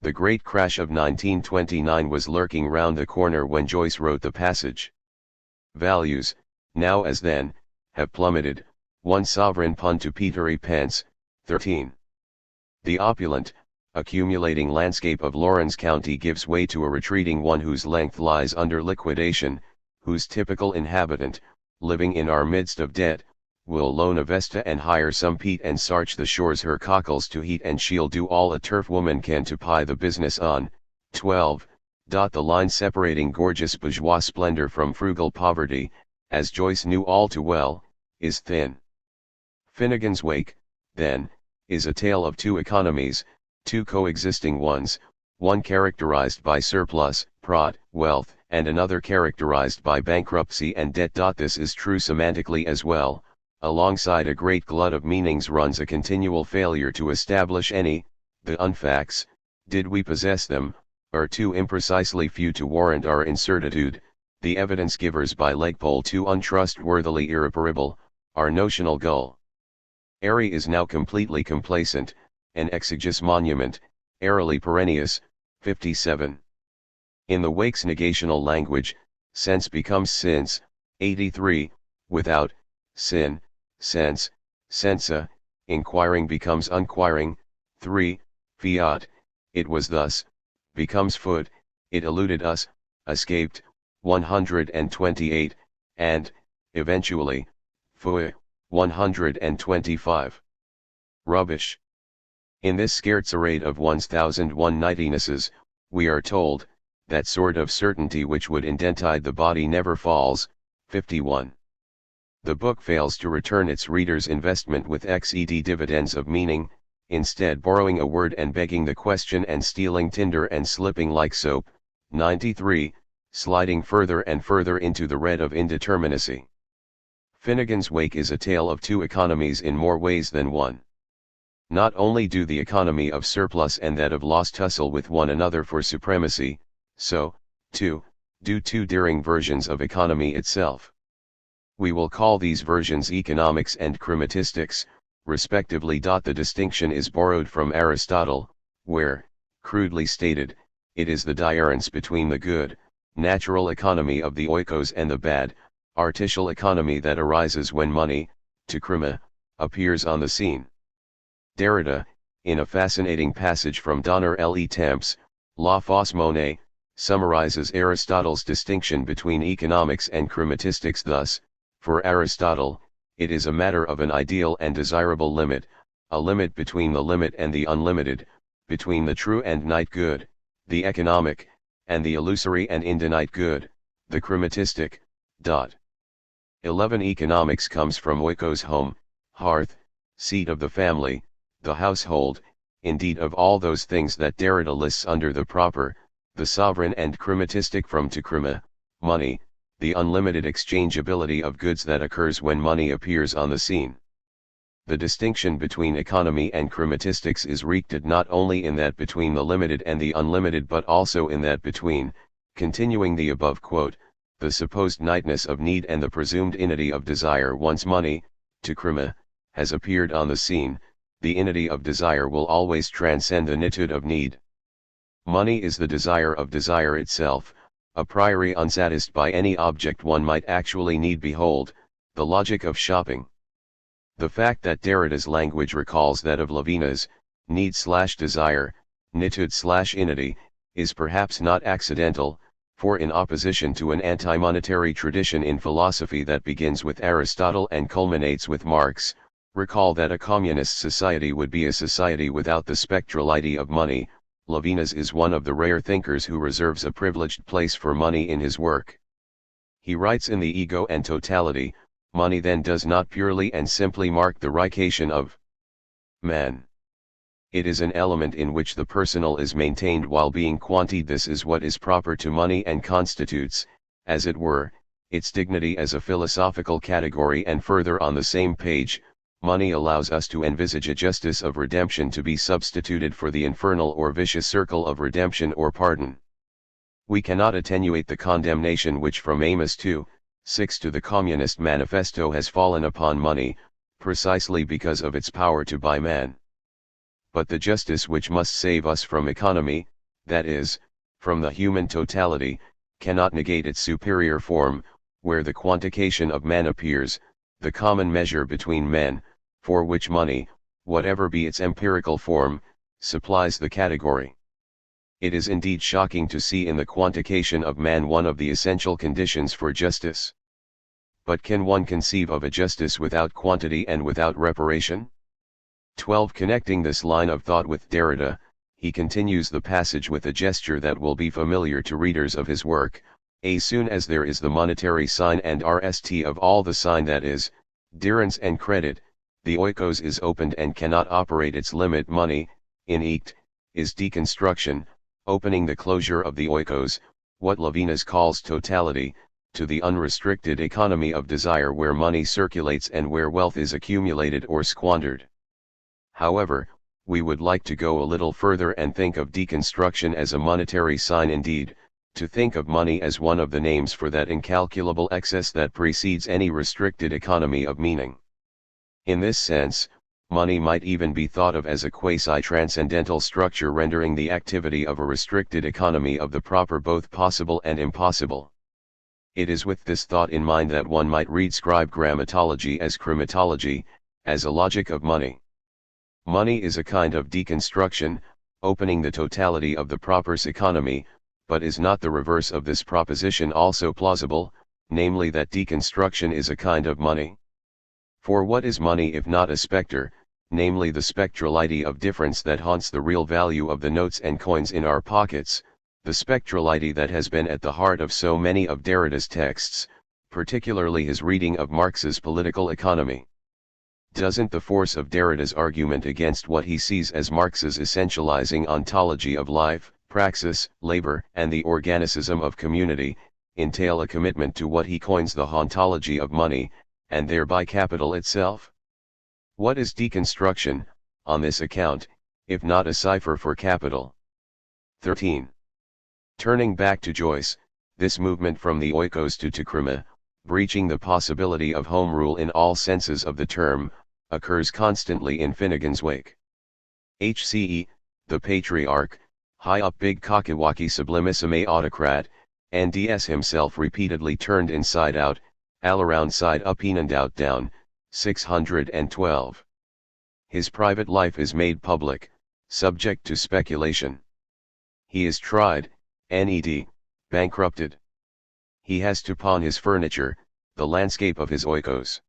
The great crash of 1929 was lurking round the corner when Joyce wrote the passage. Values, now as then, have plummeted, 1 sovereign pun to Petery pence, 13. The opulent, accumulating landscape of Lawrence County gives way to a retreating one whose length lies under liquidation, whose typical inhabitant, living in our midst of debt, will loan a vesta and hire some peat and sarch the shores her cockles to heat, and she'll do all a turf woman can to pie the business on. 12. The line separating gorgeous bourgeois splendor from frugal poverty, as Joyce knew all too well, is thin. Finnegan's Wake, then, is a tale of two economies, two coexisting ones, one characterized by surplus, prod, wealth, and another characterized by bankruptcy and debt. This is true semantically as well. Alongside a great glut of meanings runs a continual failure to establish any, the unfacts, did we possess them, are too imprecisely few to warrant our incertitude, the evidence givers by legpole too untrustworthily irreparable, our notional gull. Airy is now completely complacent, an exegesis monument, aerily perennius, 57. In the Wake's negational language, sense becomes since, 83, without, sin, sense, sensa, inquiring becomes unquiring, 3, fiat, it was thus, becomes foot, it eluded us, escaped, 128, and, eventually, fui, 125. Rubbish. In this scherzarade of 1090nesses, we are told, that sort of certainty which would indentide the body never falls, 51. The book fails to return its reader's investment with XED dividends of meaning, instead borrowing a word and begging the question and stealing tinder and slipping like soap, 93, sliding further and further into the red of indeterminacy. Finnegan's Wake is a tale of two economies in more ways than one. Not only do the economy of surplus and that of loss tussle with one another for supremacy, so, too, do two daring versions of economy itself. We will call these versions economics and chrematistics, respectively. The distinction is borrowed from Aristotle, where, crudely stated, it is the difference between the good, natural economy of the oikos and the bad, artificial economy that arises when money, to chrema, appears on the scene. Derrida, in a fascinating passage from Donner le Temps, La Fausse Monnaie, summarizes Aristotle's distinction between economics and chrematistics thus: for Aristotle, it is a matter of an ideal and desirable limit, a limit between the limit and the unlimited, between the true and night good, the economic, and the illusory and indinite good, the chrematistic. 11 Economics comes from oikos, home, hearth, seat of the family, the household, indeed of all those things that Derrida lists under the proper, the sovereign, and chrematistic from to chrema, money, the unlimited exchangeability of goods that occurs when money appears on the scene. The distinction between economy and chrematistics is wreaked not only in that between the limited and the unlimited, but also in that between, continuing the above quote, the supposed nightness of need and the presumed inity of desire. Once money, to chrema, has appeared on the scene, the inity of desire will always transcend the nitude of need. Money is the desire of desire itself, a priori unsatisfied by any object one might actually need. Behold, the logic of shopping. The fact that Derrida's language recalls that of Levinas, need/desire, nitude/inity, is perhaps not accidental, for in opposition to an anti-monetary tradition in philosophy that begins with Aristotle and culminates with Marx, recall that a communist society would be a society without the spectrality of money. Levinas is one of the rare thinkers who reserves a privileged place for money in his work. He writes in The Ego and Totality, money then does not purely and simply mark the reification of man. It is an element in which the personal is maintained while being quantified. This is what is proper to money and constitutes, as it were, its dignity as a philosophical category. And further on the same page, money allows us to envisage a justice of redemption to be substituted for the infernal or vicious circle of redemption or pardon. We cannot attenuate the condemnation which from Amos 2:6 to the Communist Manifesto has fallen upon money, precisely because of its power to buy man. But the justice which must save us from economy, that is, from the human totality, cannot negate its superior form, where the quantification of man appears, the common measure between men, for which money, whatever be its empirical form, supplies the category. It is indeed shocking to see in the quantification of man one of the essential conditions for justice. But can one conceive of a justice without quantity and without reparation? 12 Connecting this line of thought with Derrida, he continues the passage with a gesture that will be familiar to readers of his work: as soon as there is the monetary sign and rst of all the sign, that is, dirance and credit, the oikos is opened and cannot operate its limit. Money, in ect, is deconstruction, opening the closure of the oikos, what Levinas calls totality, to the unrestricted economy of desire where money circulates and where wealth is accumulated or squandered. However, we would like to go a little further and think of deconstruction as a monetary sign indeed, to think of money as one of the names for that incalculable excess that precedes any restricted economy of meaning. In this sense, money might even be thought of as a quasi-transcendental structure rendering the activity of a restricted economy of the proper both possible and impossible. It is with this thought in mind that one might read scribe grammatology as chromatology, as a logic of money. Money is a kind of deconstruction, opening the totality of the proper's economy, but is not the reverse of this proposition also plausible, namely that deconstruction is a kind of money? For what is money if not a spectre, namely the spectrality of difference that haunts the real value of the notes and coins in our pockets, the spectrality that has been at the heart of so many of Derrida's texts, particularly his reading of Marx's Political Economy. Doesn't the force of Derrida's argument against what he sees as Marx's essentializing ontology of life, praxis, labor, and the organicism of community, entail a commitment to what he coins the hauntology of money, and thereby capital itself? What is deconstruction, on this account, if not a cipher for capital? 13. Turning back to Joyce, this movement from the oikos to krima, breaching the possibility of home rule in all senses of the term, occurs constantly in Finnegan's Wake. HCE, the patriarch, high up big Kakiwaki sublimissime autocrat, NDS himself repeatedly turned inside out, all around side up and out down, 612. His private life is made public, subject to speculation. He is tried, bankrupted. He has to pawn his furniture, the landscape of his oikos.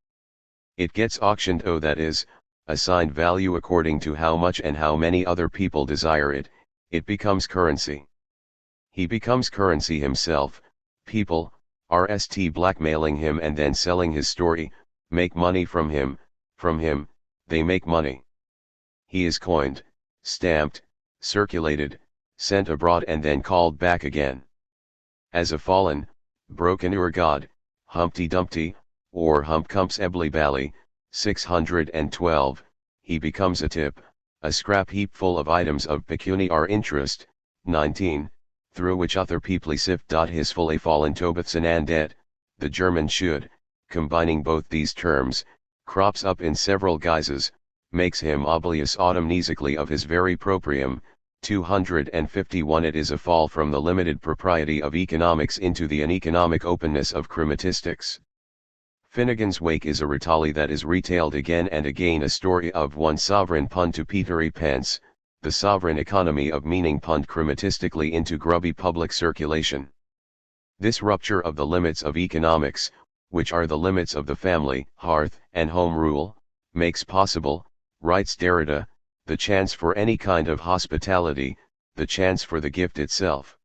It gets auctioned, that is, assigned value according to how much and how many other people desire it, it becomes currency. He becomes currency himself, people, RST blackmailing him and then selling his story, make money from him, they make money. He is coined, stamped, circulated, sent abroad and then called back again. As a fallen, broken god, Humpty Dumpty, or Humpcumps Ebly Bally, 612, he becomes a tip, a scrap heap full of items of pecuniary interest, 19, through which other people sift. His fully fallen Tobitson and debt, the German should, combining both these terms, crops up in several guises, makes him oblivious automnesically of his very proprium. 251. It is a fall from the limited propriety of economics into the uneconomic openness of chromatistics. Finnegan's Wake is a retally that is retailed again and again, a story of one sovereign pun to Petery Pence, the sovereign economy of meaning punned chromatistically into grubby public circulation. This rupture of the limits of economics, which are the limits of the family, hearth, and home rule, makes possible, writes Derrida, the chance for any kind of hospitality, the chance for the gift itself.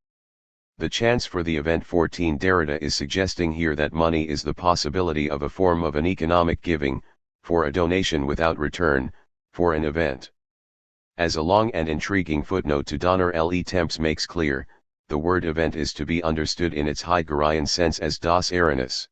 The chance for the event. 14. Derrida is suggesting here that money is the possibility of a form of an economic giving, for a donation without return, for an event. As a long and intriguing footnote to Donner Le Temps makes clear, the word event is to be understood in its Heideggerian sense as das Ereignis.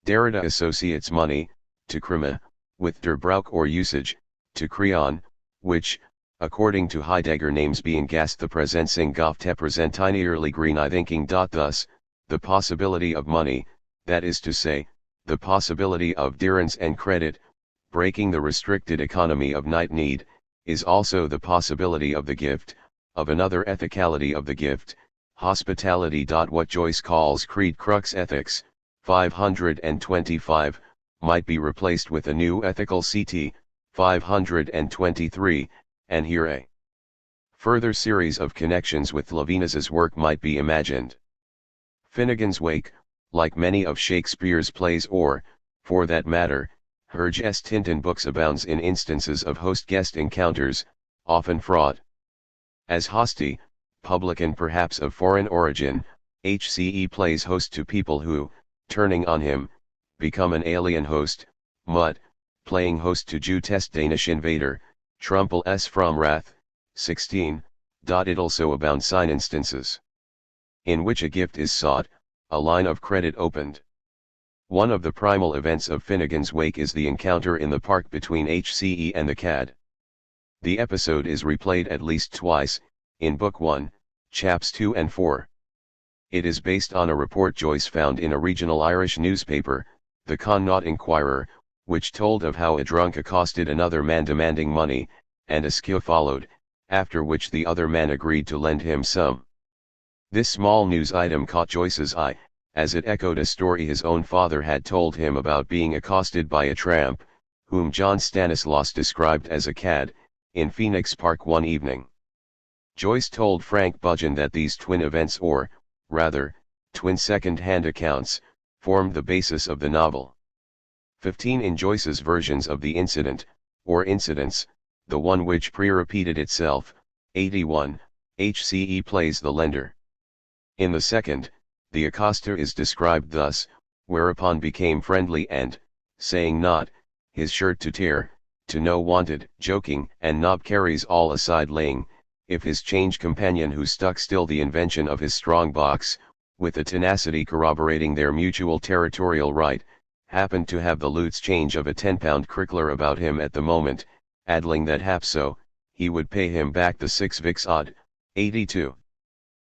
Derrida associates money, to krima, with der Brauch or usage, to kreon, which, according to Heidegger, names being Gast the Präsenzung auf te Präsentierliche Green I thinking. Thus, the possibility of money, that is to say, the possibility of dirhams and credit, breaking the restricted economy of night need, is also the possibility of the gift, of another ethicality of the gift, hospitality. What Joyce calls creed crux ethics, 525, might be replaced with a new ethical CT, 523, and here a further series of connections with Levinas's work might be imagined. Finnegan's Wake, like many of Shakespeare's plays or, for that matter, Hergest Tintin books, abounds in instances of host-guest encounters, often fraught. As Hosti, publican perhaps of foreign origin, HCE plays host to people who, turning on him, become an alien host, Mutt, playing host to Jew test Danish invader, Trumpel s from Wrath, 16. It also abounds sign instances in which a gift is sought, a line of credit opened. One of the primal events of Finnegan's Wake is the encounter in the park between HCE and the cad. The episode is replayed at least twice, in Book 1, Chaps 2 and 4. It is based on a report Joyce found in a regional Irish newspaper, the Connaught Inquirer, which told of how a drunk accosted another man demanding money, and a skew followed, after which the other man agreed to lend him some. This small news item caught Joyce's eye, as it echoed a story his own father had told him about being accosted by a tramp, whom John Stanislaus described as a cad, in Phoenix Park one evening. Joyce told Frank Budgeon that these twin events, or, rather, twin second-hand accounts, formed the basis of the novel. 15 In Joyce's versions of the incident, or incidents, the one which pre-repeated itself, 81, HCE plays the lender. In the second, the accoster is described thus, whereupon became friendly and, saying not, his shirt to tear, to no wanted, joking, and knob carries all aside laying, if his change companion who stuck still the invention of his strong box, with the tenacity corroborating their mutual territorial right, happened to have the lute's change of a 10-pound crickler about him at the moment, addling that hap so, he would pay him back the 6 vix odd, 82.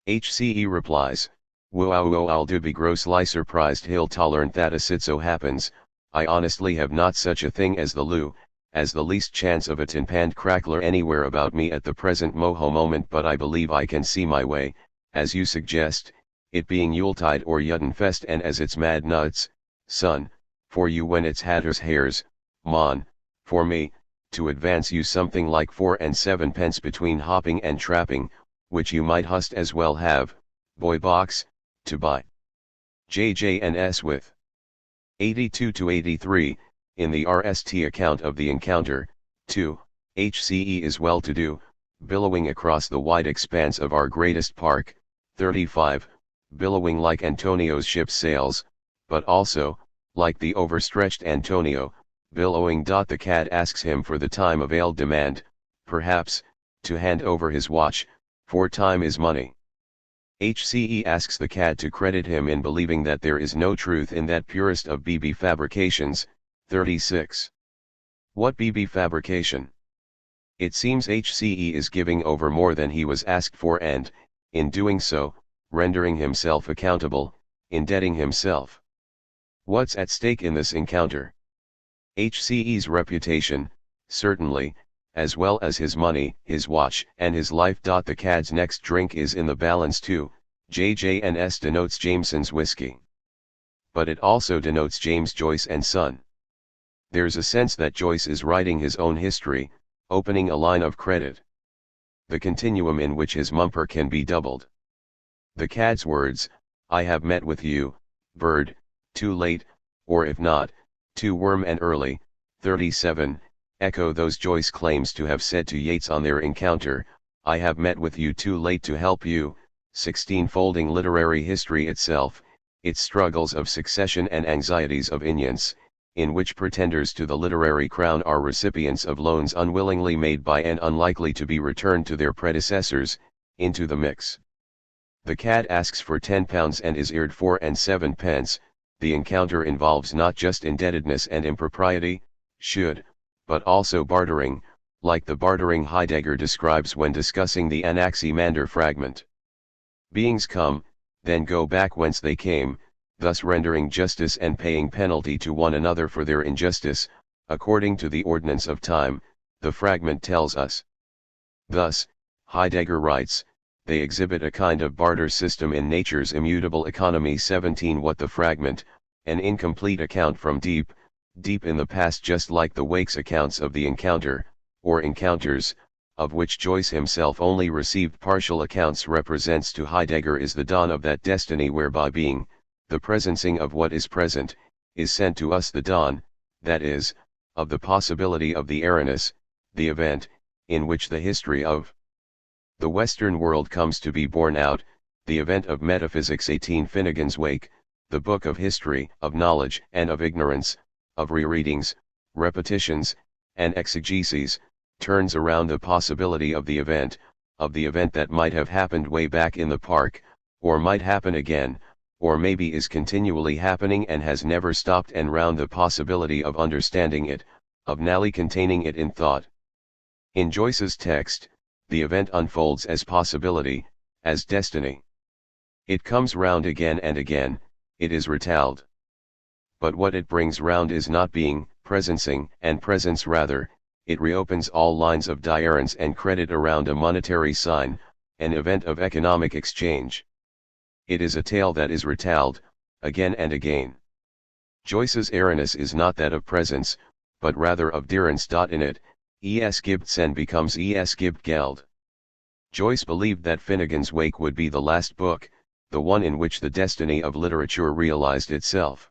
HCE replies, "Whoa, I'll do be grossly surprised he'll tolerant that as it so happens, I honestly have not such a thing as the loo, as the least chance of a 10-pound crackler anywhere about me at the present moment, but I believe I can see my way, as you suggest, it being Yuletide or Yuttenfest, and as it's mad nuts, son, for you when it's hatter's hairs, mon, for me, to advance you something like 4 and 7 pence between hopping and trapping, which you might hust as well have, boy box, to buy. JJNS with 82 to 83, in the RST account of the encounter, 2, HCE is well to do, billowing across the wide expanse of our greatest park, 35, billowing like Antonio's ship's sails, but also, like the overstretched Antonio, billowing. The cad asks him for the time of ale demand, perhaps, to hand over his watch, for time is money. HCE asks the cad to credit him in believing that there is no truth in that purest of BB fabrications, 36. What BB fabrication? It seems HCE is giving over more than he was asked for and, in doing so, rendering himself accountable, indebting himself. What's at stake in this encounter? HCE's reputation, certainly, as well as his money, his watch, and his life. The cad's next drink is in the balance too. JJNS denotes Jameson's whiskey. But it also denotes James Joyce and Son. There's a sense that Joyce is writing his own history, opening a line of credit. The continuum in which his mumper can be doubled. The cad's words, I have met with you, bird, too late, or if not, too warm and early, 37, echo those Joyce claims to have said to Yeats on their encounter, I have met with you too late to help you, 16. Folding literary history itself, its struggles of succession and anxieties of inience, in which pretenders to the literary crown are recipients of loans unwillingly made by and unlikely to be returned to their predecessors, into the mix. The cad asks for £10 and is eared 4 and 7 pence. The encounter involves not just indebtedness and impropriety, but also bartering, like the bartering Heidegger describes when discussing the Anaximander fragment. Beings come, then go back whence they came, thus rendering justice and paying penalty to one another for their injustice, according to the ordinance of time, the fragment tells us. Thus, Heidegger writes, they exhibit a kind of barter system in nature's immutable economy. 17. What the fragment, an incomplete account from deep in the past, just like the Wake's accounts of the encounter, or encounters, of which Joyce himself only received partial accounts, represents to Heidegger is the dawn of that destiny whereby being, the presencing of what is present, is sent to us the dawn, that is, of the possibility of the awareness, the event, in which the history of the Western world comes to be borne out, the event of metaphysics. 18. Finnegan's Wake, the book of history, of knowledge and of ignorance, of rereadings, repetitions, and exegeses, turns around the possibility of the event that might have happened way back in the park, or might happen again, or maybe is continually happening and has never stopped, and round the possibility of understanding it, of nally containing it in thought. In Joyce's text, the event unfolds as possibility, as destiny. It comes round again and again, it is retold. But what it brings round is not being, presencing and presence rather, it reopens all lines of diarence and credit around a monetary sign, an event of economic exchange. It is a tale that is retold, again and again. Joyce's Aranis is not that of presence, but rather of dirence. In it, es gibt sen becomes es gibt Geld. Joyce believed that Finnegan's Wake would be the last book, the one in which the destiny of literature realized itself.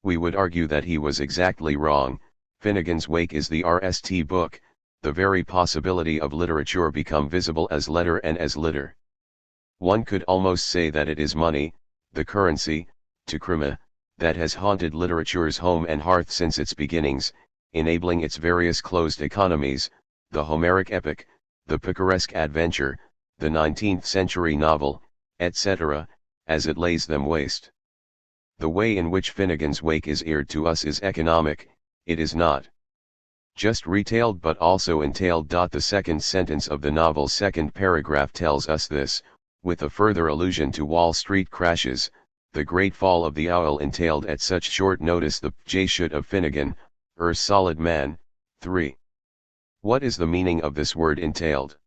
We would argue that he was exactly wrong. Finnegan's Wake is the RST book, the very possibility of literature become visible as letter and as litter. One could almost say that it is money, the currency, to krima, that has haunted literature's home and hearth since its beginnings, enabling its various closed economies, the Homeric epic, the picaresque adventure, the 19th-century novel, etc., as it lays them waste. The way in which Finnegan's Wake is aired to us is economic, it is not just retailed but also entailed. The second sentence of the novel's second paragraph tells us this, with a further allusion to Wall Street crashes, the great fall of the owl entailed at such short notice the J-shoot of Finnegan, solid man. 3. What is the meaning of this word entailed?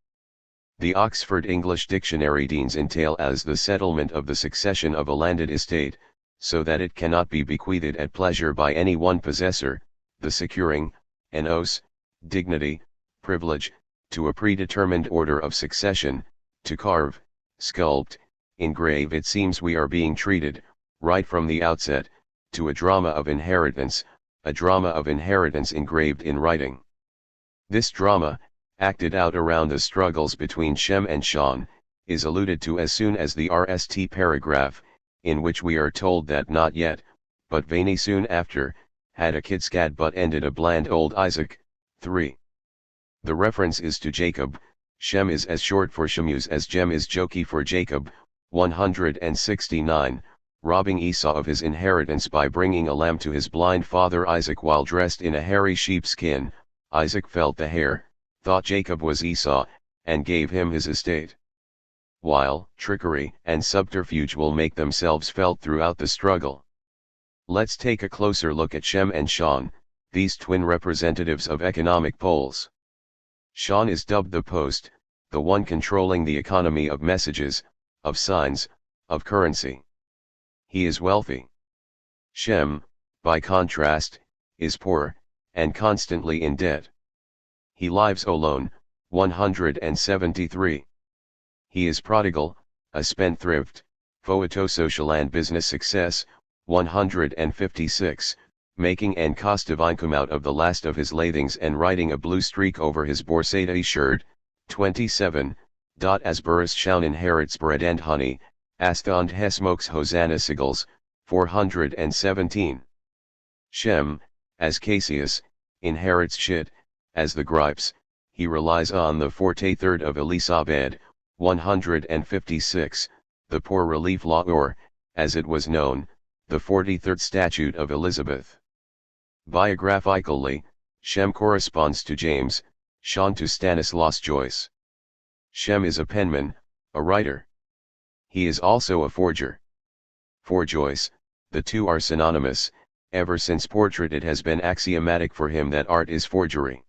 The Oxford English Dictionary deans entail as the settlement of the succession of a landed estate, so that it cannot be bequeathed at pleasure by any one possessor, the securing, enos, dignity, privilege, to a predetermined order of succession, to carve, sculpt, engrave. It seems we are being treated, right from the outset, to a drama of inheritance engraved in writing. This drama, acted out around the struggles between Shem and Sean, is alluded to as soon as the RST paragraph, in which we are told that not yet, but veiny soon after, had a kidskad but ended a bland old Isaac. 3. The reference is to Jacob. Shem is as short for Shemus as Jem is jokey for Jacob. 169, robbing Esau of his inheritance by bringing a lamb to his blind father Isaac while dressed in a hairy sheepskin. Isaac felt the hair, thought Jacob was Esau, and gave him his estate. While trickery and subterfuge will make themselves felt throughout the struggle. Let's take a closer look at Shem and Sean, these twin representatives of economic poles. Sean is dubbed the post, the one controlling the economy of messages, of signs, of currency. He is wealthy. Shem, by contrast, is poor, and constantly in debt. He lives alone. 173. He is prodigal, a spendthrift, social and business success. 156, making an cost of income out of the last of his lathings and riding a blue streak over his borsada shirt. 27, as Burris Shaun inherits bread and honey, Asthond Hesmokes Hosanna Sigils. 417. Shem, as Cassius, inherits shit, as the gripes, he relies on the forte third of Elisabed. 156, the poor relief law or, as it was known, the 43rd statute of Elizabeth. Biographically, Shem corresponds to James, Sean to Stanislaus Joyce. Shem is a penman, a writer. He is also a forger. For Joyce, the two are synonymous. Ever since portrait it has been axiomatic for him that art is forgery.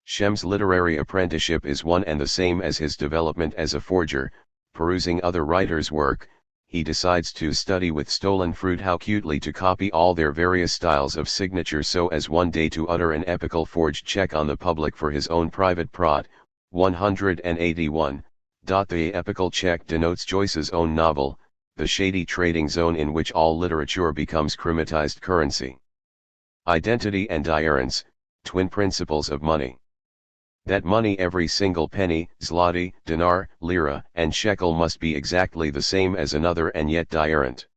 Shem's literary apprenticeship is one and the same as his development as a forger. Perusing other writers' work, he decides to study with stolen fruit how cutely to copy all their various styles of signature so as one day to utter an epical forged check on the public for his own private prod. 181. The epical check denotes Joyce's own novel, the shady trading zone in which all literature becomes crimatized currency. Identity and diarence, twin principles of money. That money, every single penny, zloty, dinar, lira, and shekel must be exactly the same as another and yet diarent.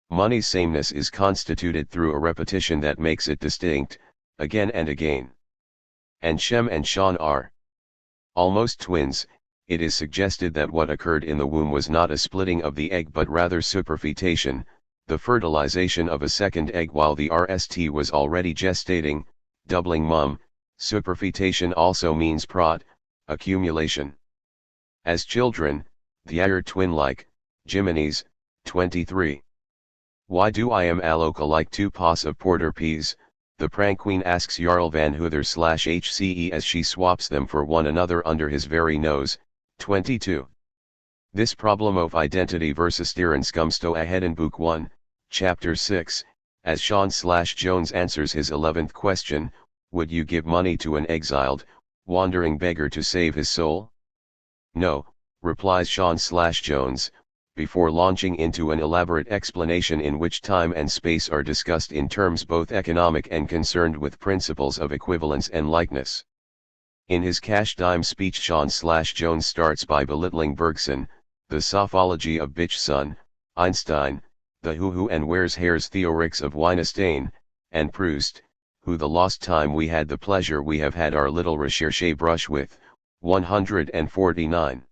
Money's sameness is constituted through a repetition that makes it distinct, again and again. And Shem and Sean are almost twins. It is suggested that what occurred in the womb was not a splitting of the egg but rather superfetation, the fertilization of a second egg while the RST was already gestating, doubling mum. Superfetation also means accumulation. As children, they are twin-like. Jimenez, 23. Why do I am alloca like two paws of porter peas, The prank queen asks Jarl van Huther/HCE as she swaps them for one another under his very nose. 22. This problem of identity versus Sterenskomsto ahead in Book 1, Chapter 6, as Sean/Jones answers his 11th question, would you give money to an exiled, wandering beggar to save his soul? No, replies Sean/Jones, before launching into an elaborate explanation in which time and space are discussed in terms both economic and concerned with principles of equivalence and likeness. In his cash dime speech, Sean/Jones starts by belittling Bergson, the sophology of bitch son, Einstein, the who and where's hairs theorics of Wittgenstein, and Proust, who the lost time we had the pleasure we have had our little recherche brush with. 149.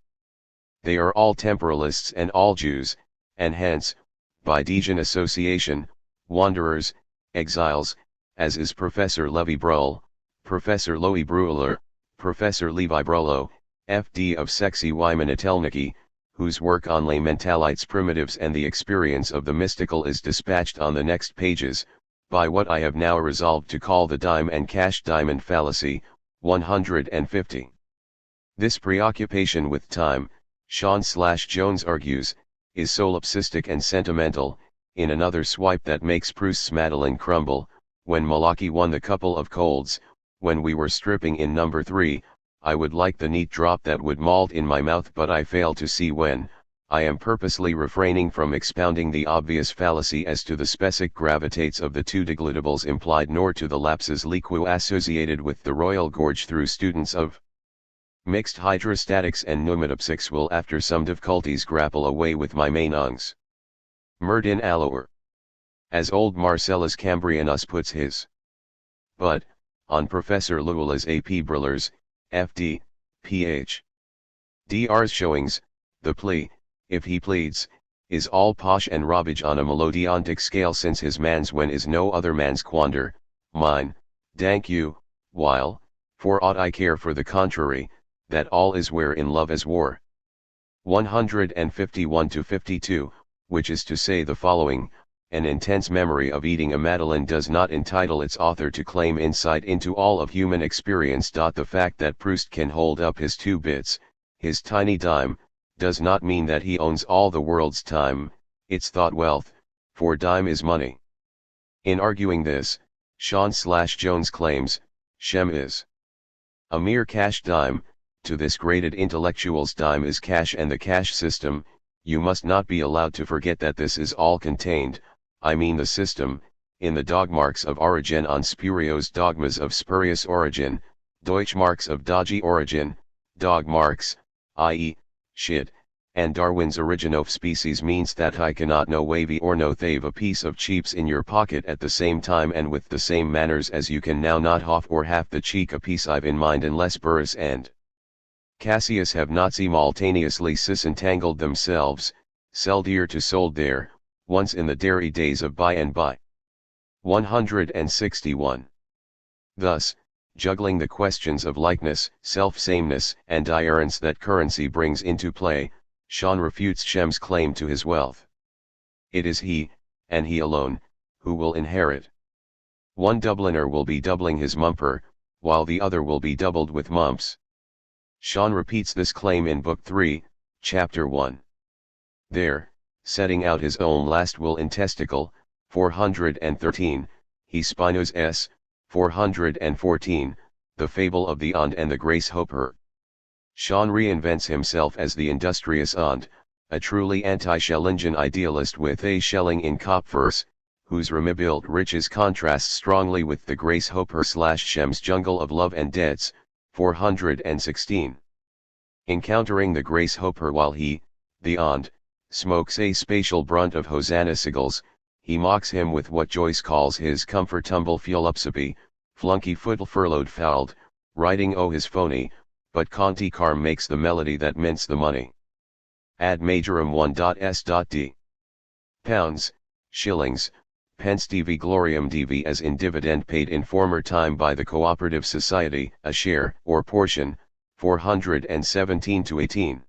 They are all temporalists and all Jews, and hence, by Dijon association, wanderers, exiles, as is Professor Levi Bruhl, Professor Loie Bruller, Professor Levi Brullo, FD of Sexy Wymanitelniki, whose work on lay mentalites primitives and the experience of the mystical is dispatched on the next pages, by what I have now resolved to call the dime and cash diamond fallacy. 150. This preoccupation with time, Sean/Jones argues, is solipsistic and sentimental, in another swipe that makes Proust's Madeline crumble. When Malachi won the couple of colds, when we were stripping in number 3, I would like the neat drop that would malt in my mouth, but I fail to see when. I am purposely refraining from expounding the obvious fallacy as to the specific gravitates of the two deglutables implied, nor to the lapses liqui associated with the royal gorge through students of mixed hydrostatics and pneumatopsics will after some difficulties grapple away with my main ungs. Merdin allower. As old Marcellus Cambrianus puts his. But, on Professor Luella's A.P. Brillers, F.D., Ph. D.R.'s showings, the plea, if he pleads, is all posh and robbage on a melodiontic scale, since his man's when is no other man's quander, mine, dank you, while, for aught I care for the contrary, that all is where in love as war. 151-52, which is to say the following: an intense memory of eating a madeleine does not entitle its author to claim insight into all of human experience. The fact that Proust can hold up his 2 bits, his tiny dime, does not mean that he owns all the world's time, its thought wealth, for dime is money. In arguing this, Sean/Jones claims, Shem is a mere cash dime. To this graded intellectual's dime is cash and the cash system. You must not be allowed to forget that this is all contained, I mean the system, in the dogmarks of Origen on spurious dogmas of spurious origin, Deutschmarks of dodgy origin, dogmarks, i.e., shit, and Darwin's origin of species means that I cannot no wavy or no thave a piece of cheaps in your pocket at the same time and with the same manners as you can now not half or half the cheek a piece I've in mind, unless Burrus and Cassius have not simultaneously disentangled themselves, sell dear to sold there, once in the dairy days of by and by. 161. Thus, juggling the questions of likeness, self-sameness, and diarence that currency brings into play, Sean refutes Shem's claim to his wealth. It is he, and he alone, who will inherit. One Dubliner will be doubling his mumper, while the other will be doubled with mumps. Sean repeats this claim in Book 3, Chapter 1. There, setting out his own last will in testicle, 413, he spinos s. 414, the fable of the Ond and the Grace Hopper. Sean reinvents himself as the industrious Ond, a truly anti-Schellingen idealist with a Schelling in Kopfvers, whose remibuilt riches contrast strongly with the Grace Hopper/Shem's jungle of love and debts. 416. Encountering the Grace Hopper while he, the Ond, smokes a spatial brunt of Hosanna sigils, he mocks him with what Joyce calls his comfortumble philosophy, flunky foot furloughed fouled, writing oh his phony, but Conti Carm makes the melody that mints the money. Ad majorum 1.s.d. Pounds, shillings, pence dv gloriam dv as in dividend paid in former time by the cooperative society, a share, or portion, 417-18.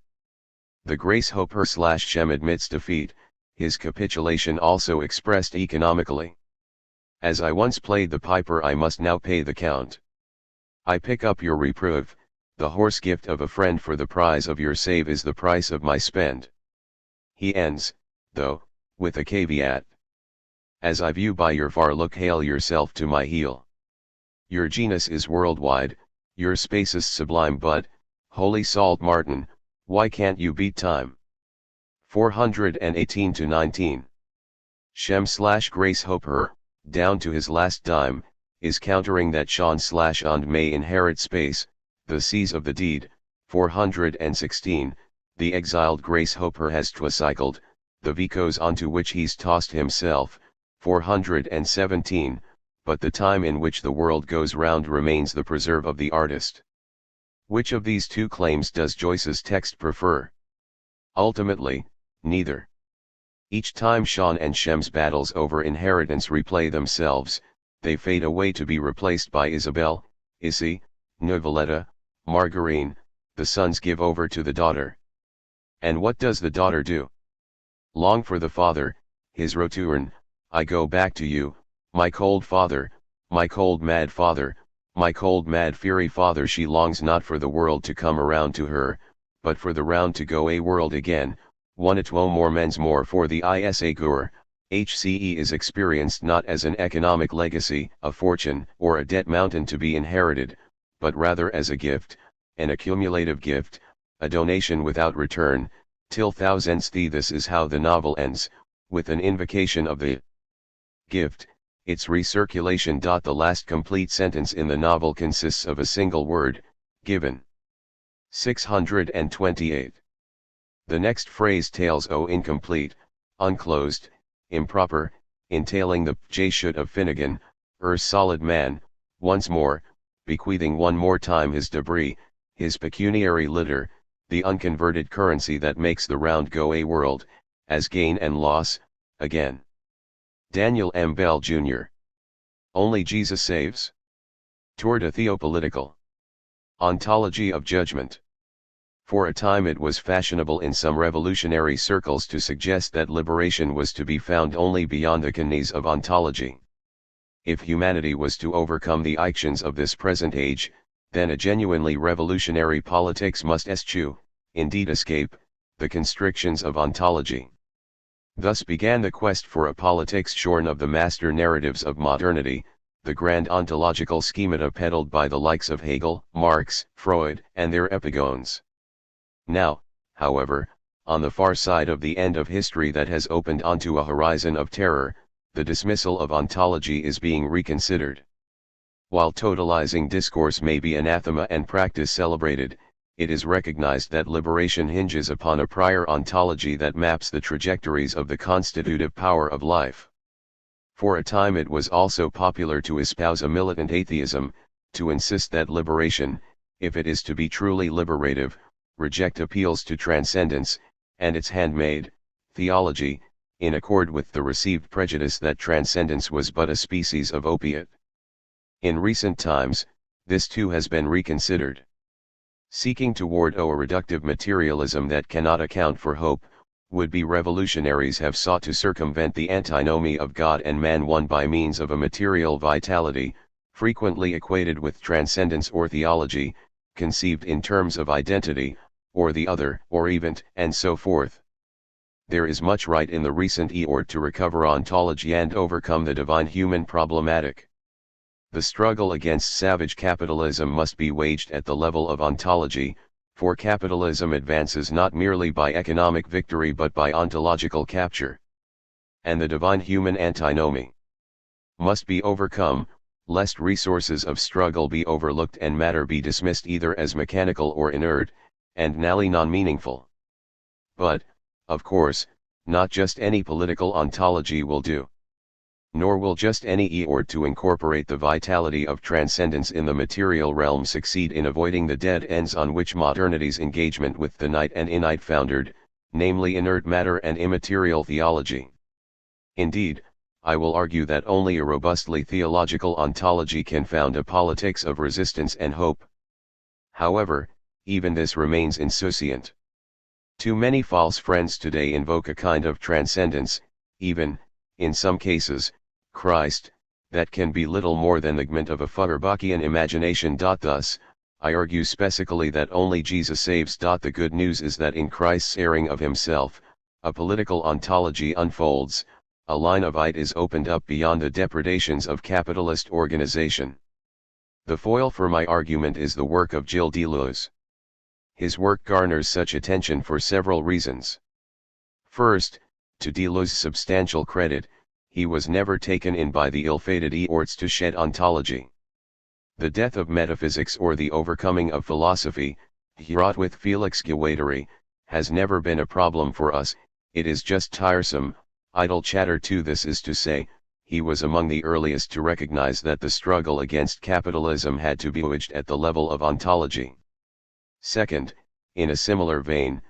The Grace Hopper/Shem admits defeat, his capitulation also expressed economically. As I once played the piper, I must now pay the count. I pick up your reproof, the horse gift of a friend for the prize of your save is the price of my spend. He ends, though, with a caveat. As I view by your far look, hail yourself to my heel. Your genus is worldwide, your space is sublime, but, holy salt Martin, why can't you beat time? 418-19. Shem/Grace Hopper, down to his last dime, is countering that Sean/and may inherit space, the seas of the deed. 416, the exiled Grace Hopper has twicycled, the vicos onto which he's tossed himself. 417, but the time in which the world goes round remains the preserve of the artist. Which of these two claims does Joyce's text prefer? Ultimately, neither. Each time Sean and Shem's battles over inheritance replay themselves, they fade away to be replaced by Isabel, Issy, Noveletta, Margarine. The sons give over to the daughter. And what does the daughter do? Long for the father, his return. I go back to you, my cold father, my cold mad father, my cold mad fiery father. She longs not for the world to come around to her, but for the round to go a world again. 1 at 2 more men's more for the Isa Gur. HCE is experienced not as an economic legacy, a fortune, or a debt mountain to be inherited, but rather as a gift, an accumulative gift, a donation without return, till thousands. This is how the novel ends, with an invocation of the gift, its recirculation. The last complete sentence in the novel consists of a single word, given. 628. The next phrase tails incomplete, unclosed, improper, entailing the J-should of Finnegan, solid man, once more, bequeathing one more time his debris, his pecuniary litter, the unconverted currency that makes the round go a world, as gain and loss, again. Daniel M. Bell, Jr. Only Jesus Saves? Toward a Theopolitical Ontology of Judgment. For a time it was fashionable in some revolutionary circles to suggest that liberation was to be found only beyond the canons of ontology. If humanity was to overcome the ictions of this present age, then a genuinely revolutionary politics must eschew, indeed escape, the constrictions of ontology. Thus began the quest for a politics shorn of the master narratives of modernity, the grand ontological schemata peddled by the likes of Hegel, Marx, Freud, and their epigones. Now, however, on the far side of the end of history that has opened onto a horizon of terror, the dismissal of ontology is being reconsidered. While totalizing discourse may be anathema and practice celebrated, it is recognized that liberation hinges upon a prior ontology that maps the trajectories of the constitutive power of life. For a time it was also popular to espouse a militant atheism, to insist that liberation, if it is to be truly liberative, reject appeals to transcendence, and its handmaid, theology, in accord with the received prejudice that transcendence was but a species of opiate. In recent times, this too has been reconsidered. Seeking toward a reductive materialism that cannot account for hope, would-be revolutionaries have sought to circumvent the antinomy of God and man won by means of a material vitality, frequently equated with transcendence or theology, conceived in terms of identity, or the other, or event, and so forth. There is much right in the recent effort to recover ontology and overcome the divine human problematic. The struggle against savage capitalism must be waged at the level of ontology, for capitalism advances not merely by economic victory but by ontological capture. And the divine human antinomy must be overcome, lest resources of struggle be overlooked and matter be dismissed either as mechanical or inert, and nally non-meaningful. But, of course, not just any political ontology will do. Nor will just any effort to incorporate the vitality of transcendence in the material realm succeed in avoiding the dead ends on which modernity's engagement with the night and innate foundered, namely inert matter and immaterial theology. Indeed, I will argue that only a robustly theological ontology can found a politics of resistance and hope. However, even this remains insouciant. Too many false friends today invoke a kind of transcendence, even, in some cases, Christ, that can be little more than the figment of a Feuerbachian imagination. Thus, I argue specifically that only Jesus saves. The good news is that in Christ's airing of himself, a political ontology unfolds, a line of light is opened up beyond the depredations of capitalist organization. The foil for my argument is the work of Gilles Deleuze. His work garners such attention for several reasons. First, to Deleuze's substantial credit, he was never taken in by the ill-fated Eorts to shed ontology. The death of metaphysics or the overcoming of philosophy, he wrought with Felix Guattari, has never been a problem for us. It is just tiresome, idle chatter. This is to say, he was among the earliest to recognize that the struggle against capitalism had to be waged at the level of ontology. Second, in a similar vein,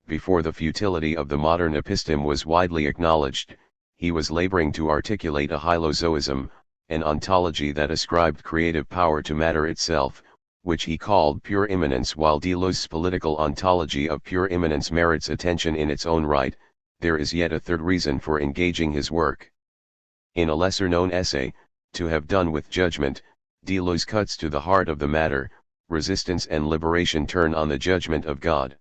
before the futility of the modern episteme was widely acknowledged, he was laboring to articulate a hylozoism, an ontology that ascribed creative power to matter itself, which he called pure immanence. While Deleuze's political ontology of pure immanence merits attention in its own right, there is yet a third reason for engaging his work. In a lesser-known essay, To Have Done with Judgment, Deleuze cuts to the heart of the matter. Resistance and liberation turn on the judgment of God.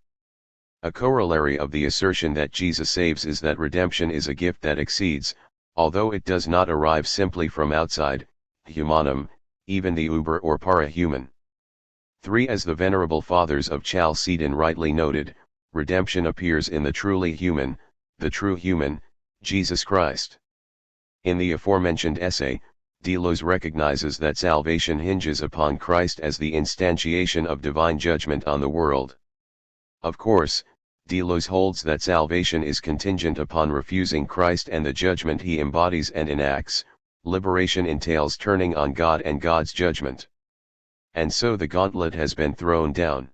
A corollary of the assertion that Jesus saves is that redemption is a gift that exceeds, although it does not arrive simply from outside, humanum, even the uber or para-human. 3. As the venerable fathers of Chalcedon rightly noted, redemption appears in the truly human, the true human, Jesus Christ. In the aforementioned essay, Deleuze recognizes that salvation hinges upon Christ as the instantiation of divine judgment on the world. Of course, Deleuze holds that salvation is contingent upon refusing Christ and the judgment he embodies and enacts. Liberation entails turning on God and God's judgment. And so the gauntlet has been thrown down.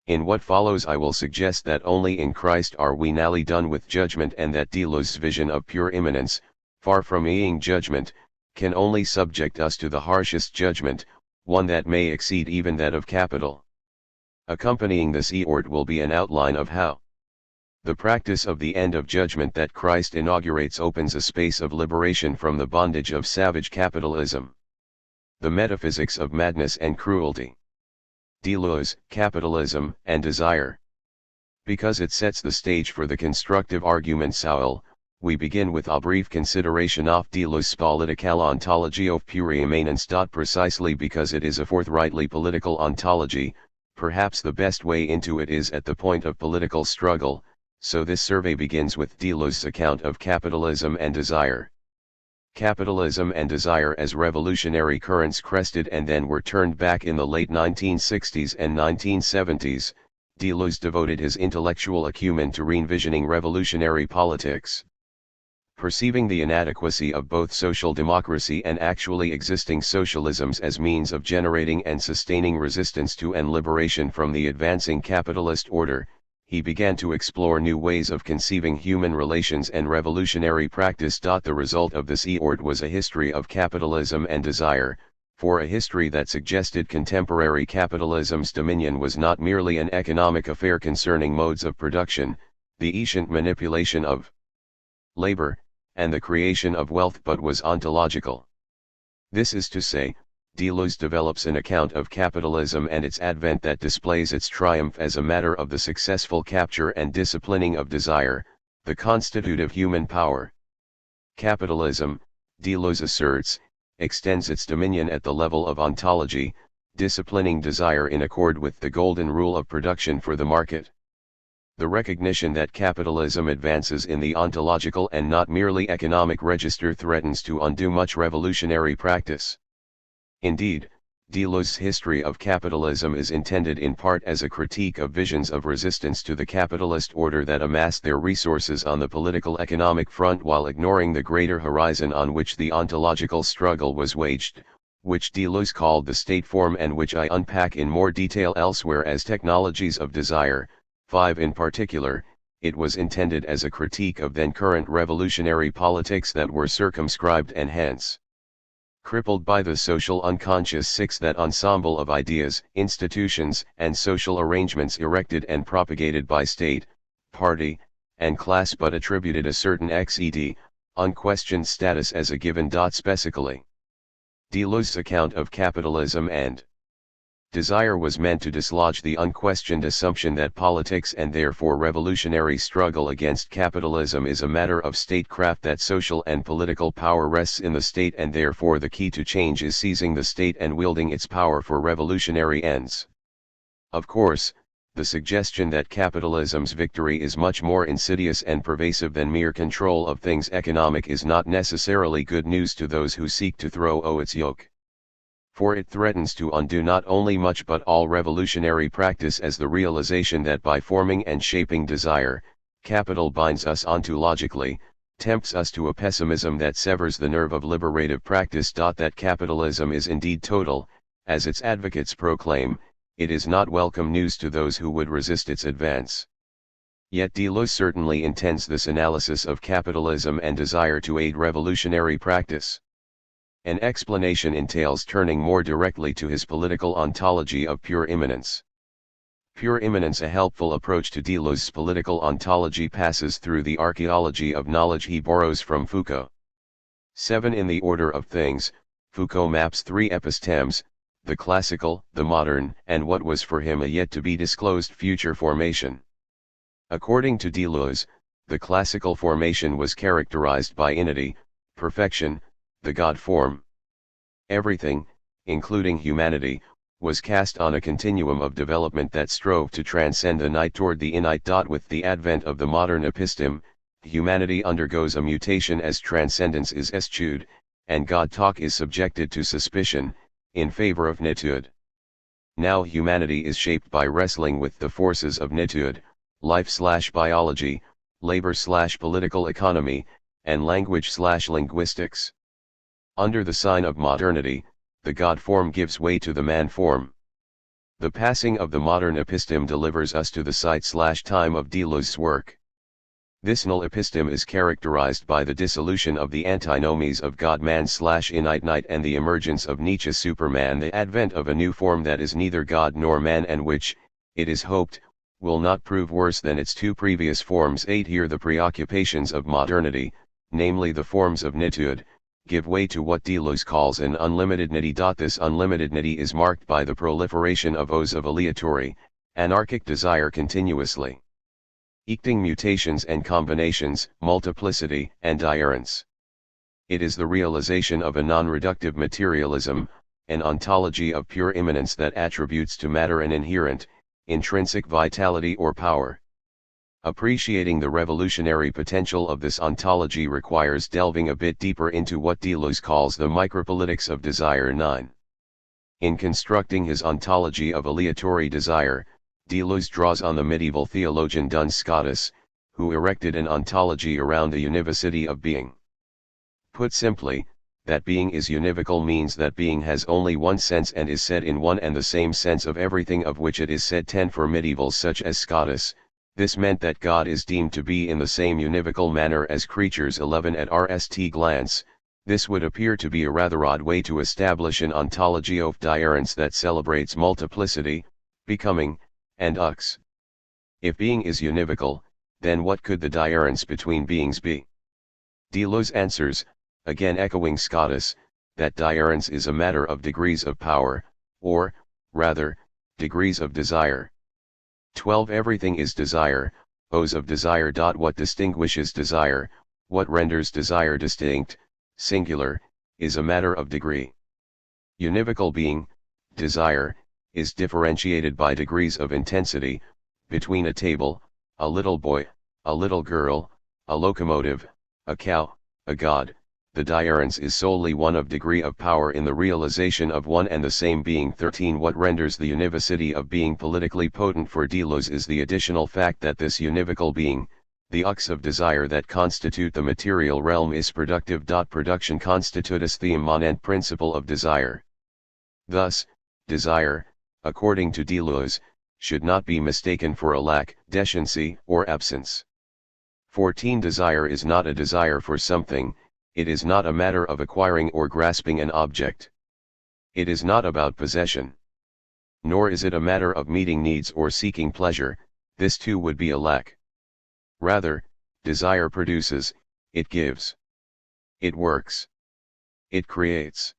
In what follows I will suggest that only in Christ are we nally done with judgment, and that Deleuze's vision of pure immanence, far from being judgment, can only subject us to the harshest judgment, one that may exceed even that of capital. Accompanying this Eort will be an outline of how the practice of the end of judgment that Christ inaugurates opens a space of liberation from the bondage of savage capitalism. The metaphysics of madness and cruelty. Deleuze, Capitalism and Desire. Because it sets the stage for the constructive argument Saul, we begin with a brief consideration of Deleuze's political ontology of pure immanence. Precisely because it is a forthrightly political ontology, perhaps the best way into it is at the point of political struggle, so this survey begins with Deleuze's account of capitalism and desire. Capitalism and desire as revolutionary currents crested and then were turned back in the late 1960s and 1970s, Deleuze devoted his intellectual acumen to re-envisioning revolutionary politics. Perceiving the inadequacy of both social democracy and actually existing socialisms as means of generating and sustaining resistance to and liberation from the advancing capitalist order, he began to explore new ways of conceiving human relations and revolutionary practice. The result of this Eort was a history of capitalism and desire, for a history that suggested contemporary capitalism's dominion was not merely an economic affair concerning modes of production, the efficient manipulation of labor, and the creation of wealth, but was ontological. This is to say, Deleuze develops an account of capitalism and its advent that displays its triumph as a matter of the successful capture and disciplining of desire, the constitutive human power. Capitalism, Deleuze asserts, extends its dominion at the level of ontology, disciplining desire in accord with the golden rule of production for the market. The recognition that capitalism advances in the ontological and not merely economic register threatens to undo much revolutionary practice. Indeed, Deleuze's history of capitalism is intended in part as a critique of visions of resistance to the capitalist order that amass their resources on the political economic front while ignoring the greater horizon on which the ontological struggle was waged, which Deleuze called the state form and which I unpack in more detail elsewhere as technologies of desire. 5. In particular, it was intended as a critique of then current revolutionary politics that were circumscribed and hence crippled by the social unconscious. 6. That ensemble of ideas, institutions, and social arrangements erected and propagated by state, party, and class but attributed a certain unquestioned status as a given. Specifically, Deleuze's account of capitalism and desire was meant to dislodge the unquestioned assumption that politics and therefore revolutionary struggle against capitalism is a matter of statecraft, that social and political power rests in the state and therefore the key to change is seizing the state and wielding its power for revolutionary ends. Of course, the suggestion that capitalism's victory is much more insidious and pervasive than mere control of things economic is not necessarily good news to those who seek to throw its yoke. For it threatens to undo not only much but all revolutionary practice, as the realization that by forming and shaping desire, capital binds us ontologically, tempts us to a pessimism that severs the nerve of liberative practice. That capitalism is indeed total, as its advocates proclaim, it is not welcome news to those who would resist its advance. Yet Deleuze certainly intends this analysis of capitalism and desire to aid revolutionary practice. An explanation entails turning more directly to his political ontology of pure immanence. Pure immanence, a helpful approach to Deleuze's political ontology, passes through the archaeology of knowledge he borrows from Foucault. 7. In the order of things, Foucault maps three epistemes: the classical, the modern, and what was for him a yet-to-be-disclosed future formation. According to Deleuze, the classical formation was characterized by inity, perfection, the God form. Everything, including humanity, was cast on a continuum of development that strove to transcend the night toward the innate. With the advent of the modern episteme, humanity undergoes a mutation as transcendence is eschewed, and God talk is subjected to suspicion, in favor of nitude. Now humanity is shaped by wrestling with the forces of nitude, life/biology, labor/political economy, and language/linguistics. Under the sign of modernity, the God form gives way to the man form. The passing of the modern episteme delivers us to the site/time of Deleuze's work. This null episteme is characterized by the dissolution of the antinomies of God-man/innate and the emergence of Nietzsche's Superman, the advent of a new form that is neither God nor man and which, it is hoped, will not prove worse than its two previous forms. 8. Here the preoccupations of modernity, namely the forms of nitude, give way to what Deleuze calls an unlimited nity. This unlimited nity is marked by the proliferation of O's of aleatory, anarchic desire continuously acting mutations and combinations, multiplicity, and diurence. It is the realization of a non-reductive materialism, an ontology of pure immanence that attributes to matter an inherent, intrinsic vitality or power. Appreciating the revolutionary potential of this ontology requires delving a bit deeper into what Deleuze calls the micropolitics of desire. 9. In constructing his ontology of aleatory desire, Deleuze draws on the medieval theologian Duns Scotus, who erected an ontology around the univocity of being. Put simply, that being is univocal means that being has only one sense and is said in one and the same sense of everything of which it is said. 10. For medievals such as Scotus, this meant that God is deemed to be in the same univocal manner as creatures. 11. At first glance, this would appear to be a rather odd way to establish an ontology of diurence that celebrates multiplicity, becoming, and ux. If being is univocal, then what could the diurence between beings be? Deleuze answers, again echoing Scotus, that diurence is a matter of degrees of power, or, rather, degrees of desire. 12. Everything is desire, O's of desire. What distinguishes desire, what renders desire distinct, singular, is a matter of degree. Univocal being, desire, is differentiated by degrees of intensity, between a table, a little boy, a little girl, a locomotive, a cow, a god. The diurence is solely one of degree of power in the realization of one and the same being. 13. What renders the univocity of being politically potent for Deleuze is the additional fact that this univocal being, the ux of desire that constitute the material realm, is productive. Production constitutus the immanent principle of desire. Thus, desire, according to Deleuze, should not be mistaken for a lack, deficiency, or absence. 14. Desire is not a desire for something, it is not a matter of acquiring or grasping an object. It is not about possession. Nor is it a matter of meeting needs or seeking pleasure, this too would be a lack. Rather, desire produces, it gives. It works. It creates.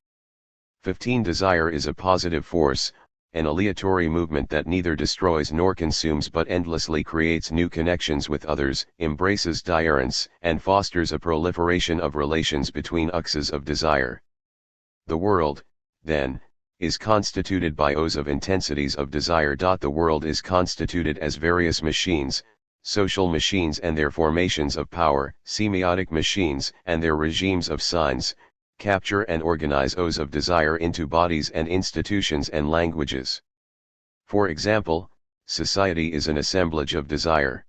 15. Desire is a positive force, an aleatory movement that neither destroys nor consumes but endlessly creates new connections with others, embraces diurents, and fosters a proliferation of relations between uxes of desire. The world, then, is constituted by O's of intensities of desire. The world is constituted as various machines, social machines and their formations of power, semiotic machines and their regimes of signs, capture and organize O's of desire into bodies and institutions and languages. For example, society is an assemblage of desire.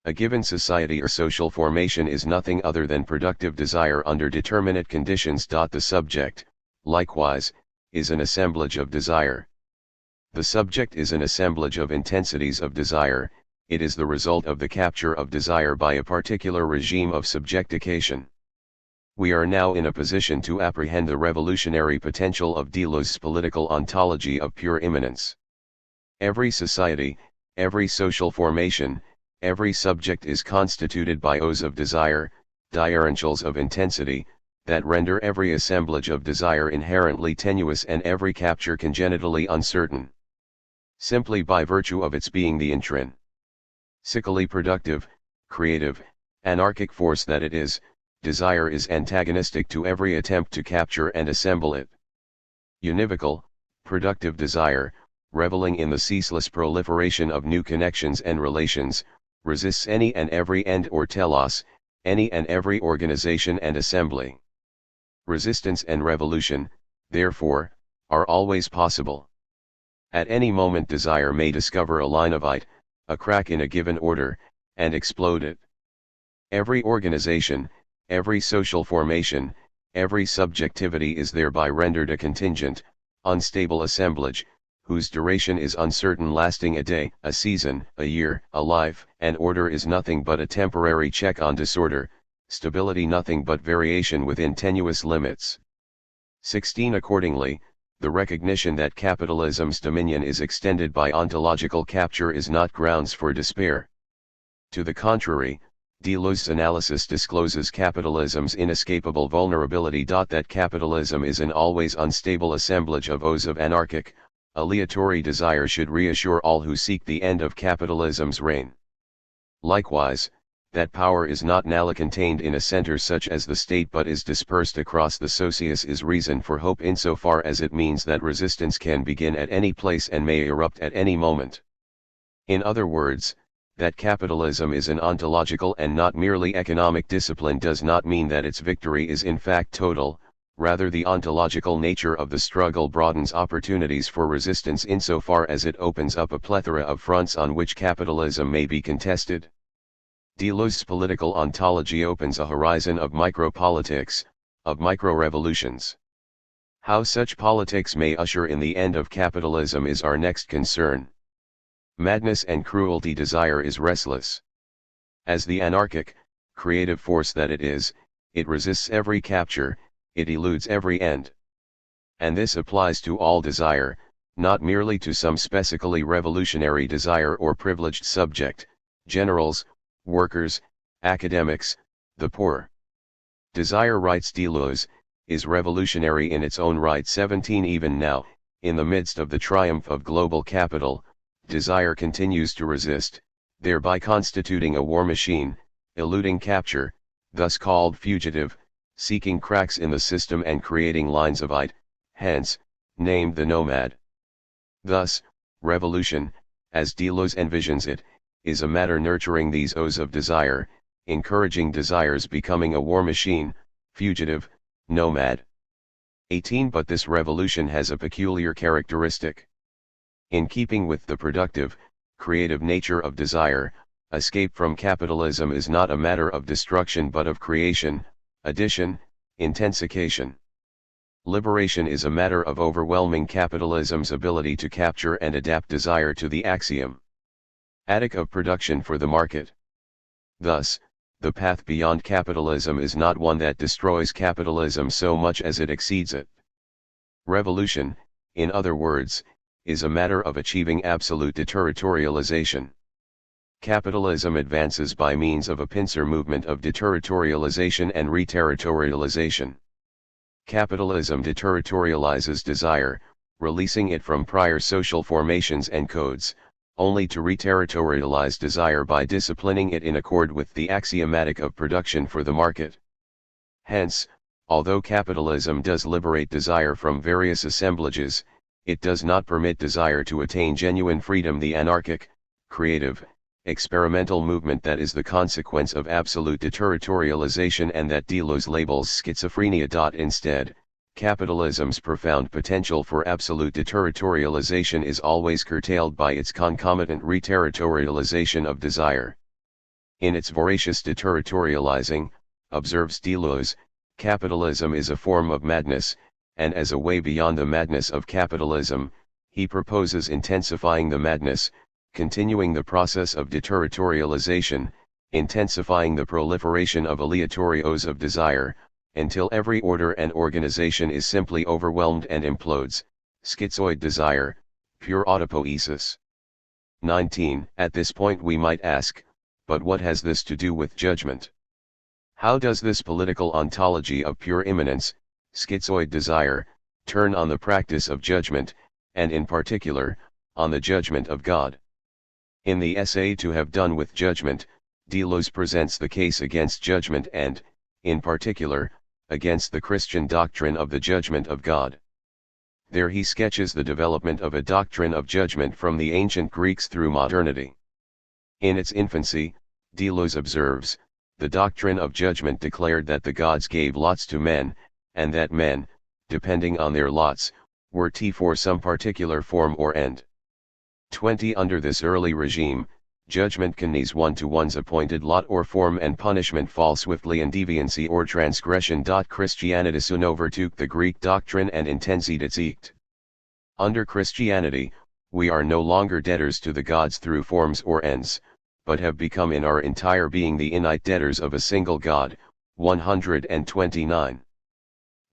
A given society or social formation is nothing other than productive desire under determinate conditions. The subject, likewise, is an assemblage of desire. The subject is an assemblage of intensities of desire. It is the result of the capture of desire by a particular regime of subjectification. We are now in a position to apprehend the revolutionary potential of Deleuze's political ontology of pure immanence. Every society, every social formation, every subject is constituted by O's of desire, diurentials of intensity, that render every assemblage of desire inherently tenuous and every capture congenitally uncertain. Simply by virtue of its being the intrinsically productive, creative, anarchic force that it is, desire is antagonistic to every attempt to capture and assemble it. Univocal, productive desire, reveling in the ceaseless proliferation of new connections and relations, resists any and every end or telos, any and every organization and assembly. Resistance and revolution, therefore, are always possible. At any moment desire may discover a line of light, a crack in a given order, and explode it. Every organization, every social formation, every subjectivity is thereby rendered a contingent, unstable assemblage, whose duration is uncertain, lasting a day, a season, a year, a life, and order is nothing but a temporary check on disorder, stability nothing but variation within tenuous limits. 16. Accordingly, the recognition that capitalism's dominion is extended by ontological capture is not grounds for despair. To the contrary, Deleuze's analysis discloses capitalism's inescapable vulnerability. That capitalism is an always unstable assemblage of O's of anarchic, aleatory desire should reassure all who seek the end of capitalism's reign. Likewise, that power is not nala contained in a center such as the state but is dispersed across the socius is reason for hope insofar as it means that resistance can begin at any place and may erupt at any moment. In other words, that capitalism is an ontological and not merely economic discipline does not mean that its victory is in fact total, rather the ontological nature of the struggle broadens opportunities for resistance insofar as it opens up a plethora of fronts on which capitalism may be contested. Deleuze's political ontology opens a horizon of micropolitics, of micro-revolutions. How such politics may usher in the end of capitalism is our next concern. Madness and cruelty desire is restless. As the anarchic, creative force that it is, it resists every capture, it eludes every end. And this applies to all desire, not merely to some specifically revolutionary desire or privileged subject, generals, workers, academics, the poor. Desire, writes Deleuze, is revolutionary in its own right. 17. Even now, in the midst of the triumph of global capital, desire continues to resist, thereby constituting a war machine, eluding capture, thus called fugitive, seeking cracks in the system and creating lines of light, hence, named the nomad. Thus, revolution, as Deleuze envisions it, is a matter nurturing these O's of desire, encouraging desires becoming a war machine, fugitive, nomad. 18. But this revolution has a peculiar characteristic. In keeping with the productive, creative nature of desire, escape from capitalism is not a matter of destruction but of creation, addition, intensification. Liberation is a matter of overwhelming capitalism's ability to capture and adapt desire to the axiom attic of production for the market. Thus, the path beyond capitalism is not one that destroys capitalism so much as it exceeds it. Revolution, in other words, is a matter of achieving absolute deterritorialization. Capitalism advances by means of a pincer movement of deterritorialization and reterritorialization. Capitalism deterritorializes desire, releasing it from prior social formations and codes, only to reterritorialize desire by disciplining it in accord with the axiomatic of production for the market. Hence, although capitalism does liberate desire from various assemblages, it does not permit desire to attain genuine freedom, the anarchic, creative, experimental movement that is the consequence of absolute deterritorialization and that Deleuze labels schizophrenia. Instead, capitalism's profound potential for absolute deterritorialization is always curtailed by its concomitant reterritorialization of desire. In its voracious deterritorializing, observes Deleuze, capitalism is a form of madness, and as a way beyond the madness of capitalism, he proposes intensifying the madness, continuing the process of deterritorialization, intensifying the proliferation of aleatory O's of desire, until every order and organization is simply overwhelmed and implodes. Schizoid desire, pure autopoiesis. 19. At this point we might ask, but what has this to do with judgment? How does this political ontology of pure immanence, schizoid desire, turn on the practice of judgment, and in particular, on the judgment of God? In the essay To Have Done with Judgment, Deleuze presents the case against judgment and, in particular, against the Christian doctrine of the judgment of God. There he sketches the development of a doctrine of judgment from the ancient Greeks through modernity. In its infancy, Deleuze observes, the doctrine of judgment declared that the gods gave lots to men, and that men, depending on their lots, were for some particular form or end. 20. Under this early regime, judgment connects one to one's appointed lot or form, and punishment fall swiftly in deviancy or transgression. Christianitas overtook the Greek doctrine and intensified its act. Under Christianity, we are no longer debtors to the gods through forms or ends, but have become in our entire being the innate debtors of a single God. 129.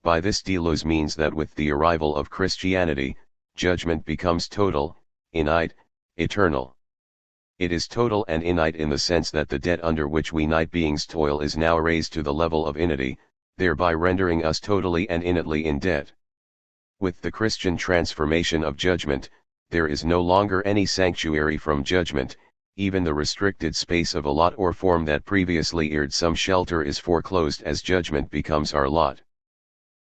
By this Deleuze means that with the arrival of Christianity, judgment becomes total, innate, eternal. It is total and innate in the sense that the debt under which we night beings toil is now raised to the level of innity, thereby rendering us totally and innately in debt. With the Christian transformation of judgment, there is no longer any sanctuary from judgment, even the restricted space of a lot or form that previously eared some shelter is foreclosed as judgment becomes our lot.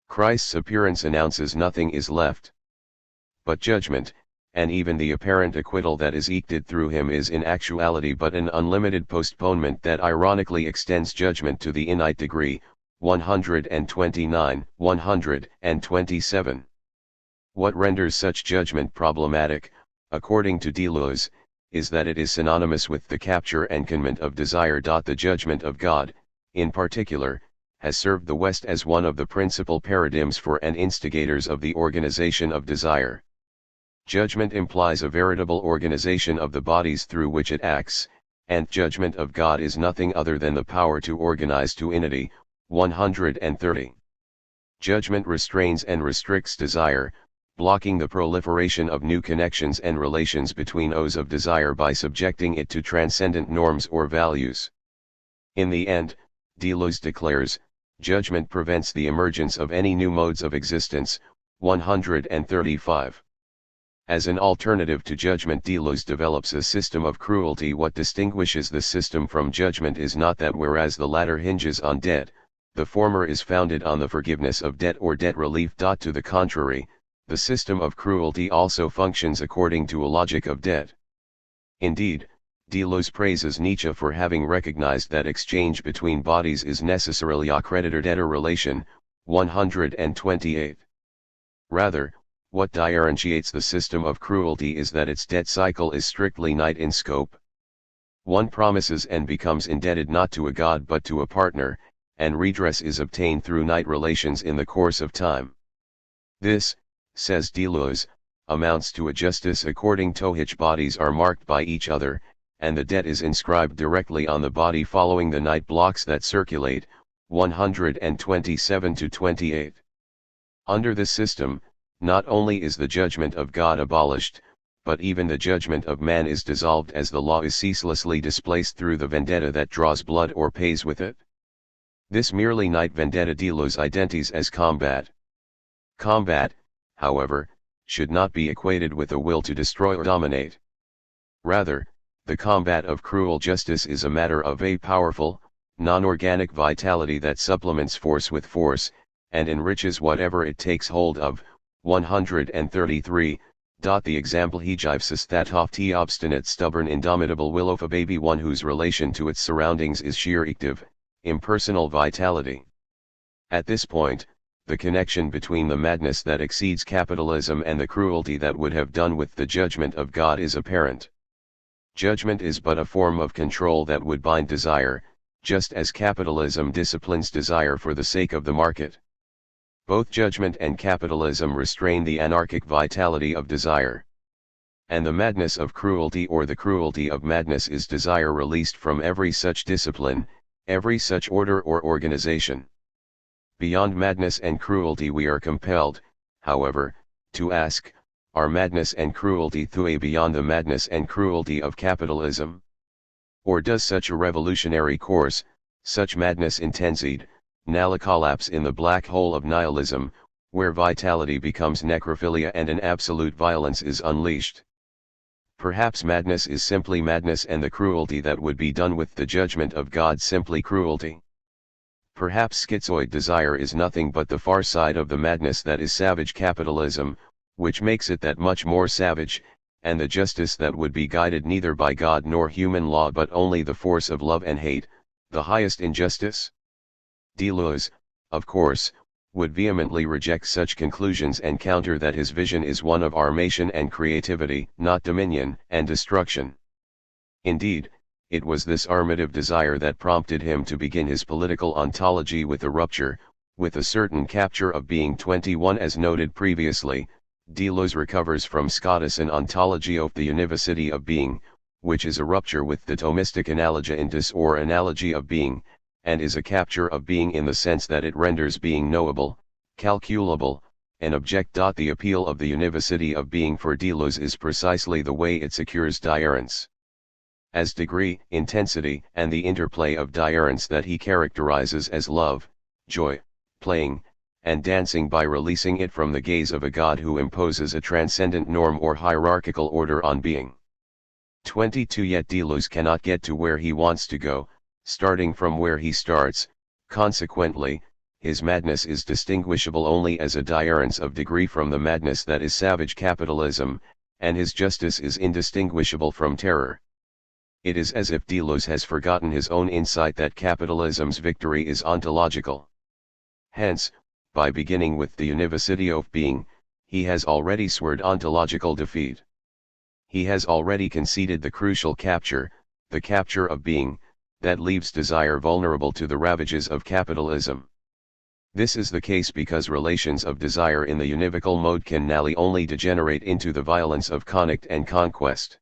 Christ's appearance announces nothing is left but judgment, and even the apparent acquittal that is eked through him is in actuality but an unlimited postponement that ironically extends judgment to the innate degree. 129, 127. What renders such judgment problematic, according to Deleuze, is that it is synonymous with the capture and conment of desire. The judgment of God, in particular, has served the West as one of the principal paradigms for and instigators of the organization of desire. Judgment implies a veritable organization of the bodies through which it acts, and judgment of God is nothing other than the power to organize to innity. 130. Judgment restrains and restricts desire, blocking the proliferation of new connections and relations between O's of desire by subjecting it to transcendent norms or values. In the end, Deleuze declares, judgment prevents the emergence of any new modes of existence. 135. As an alternative to judgment, Deleuze develops a system of cruelty. What distinguishes this system from judgment is not that whereas the latter hinges on debt, the former is founded on the forgiveness of debt or debt relief. To the contrary, the system of cruelty also functions according to a logic of debt. Indeed, Deleuze praises Nietzsche for having recognized that exchange between bodies is necessarily a creditor-debtor relation. 128. Rather, what differentiates the system of cruelty is that its debt cycle is strictly innate in scope. One promises and becomes indebted not to a god but to a partner, and redress is obtained through innate relations in the course of time. This, says Deleuze, amounts to a justice according to which bodies are marked by each other, and the debt is inscribed directly on the body following the innate blocks that circulate. 127-28. Under this system, not only is the judgment of God abolished, but even the judgment of man is dissolved as the law is ceaselessly displaced through the vendetta that draws blood or pays with it. This merely innate vendetta Deleuze identifies as combat. Combat, however, should not be equated with a will to destroy or dominate. Rather, the combat of cruel justice is a matter of a powerful, non-organic vitality that supplements force with force, and enriches whatever it takes hold of. 133. The example he gives us that of the obstinate, stubborn, indomitable will of a baby, one whose relation to its surroundings is sheer active, impersonal vitality. At this point, the connection between the madness that exceeds capitalism and the cruelty that would have done with the judgment of God is apparent. Judgment is but a form of control that would bind desire, just as capitalism disciplines desire for the sake of the market. Both judgment and capitalism restrain the anarchic vitality of desire. And the madness of cruelty or the cruelty of madness is desire released from every such discipline, every such order or organization. Beyond madness and cruelty we are compelled, however, to ask, are madness and cruelty through beyond the madness and cruelty of capitalism? Or does such a revolutionary course, such madness intenside, now collapse in the black hole of nihilism, where vitality becomes necrophilia and an absolute violence is unleashed? Perhaps madness is simply madness and the cruelty that would be done with the judgment of God simply cruelty. Perhaps schizoid desire is nothing but the far side of the madness that is savage capitalism, which makes it that much more savage, and the justice that would be guided neither by God nor human law but only the force of love and hate, the highest injustice? Deleuze, of course, would vehemently reject such conclusions and counter that his vision is one of armation and creativity, not dominion and destruction. Indeed, it was this armative desire that prompted him to begin his political ontology with a rupture, with a certain capture of being. 21. As noted previously, Deleuze recovers from Scotus an ontology of the univocity of being, which is a rupture with the Thomistic analogia indis or analogy of being, and is a capture of being in the sense that it renders being knowable, calculable, an object. The appeal of the univocity of being for Deleuze is precisely the way it secures diarrhence. As degree, intensity, and the interplay of diarrhence that he characterizes as love, joy, playing, and dancing by releasing it from the gaze of a God who imposes a transcendent norm or hierarchical order on being. 22. Yet Deleuze cannot get to where he wants to go, starting from where he starts. Consequently, his madness is distinguishable only as a diarrhence of degree from the madness that is savage capitalism, and his justice is indistinguishable from terror. It is as if Deleuze has forgotten his own insight that capitalism's victory is ontological. Hence, by beginning with the univocity of being, he has already sworn ontological defeat. He has already conceded the crucial capture, the capture of being, that leaves desire vulnerable to the ravages of capitalism. This is the case because relations of desire in the univocal mode can nally only degenerate into the violence of conflict and conquest.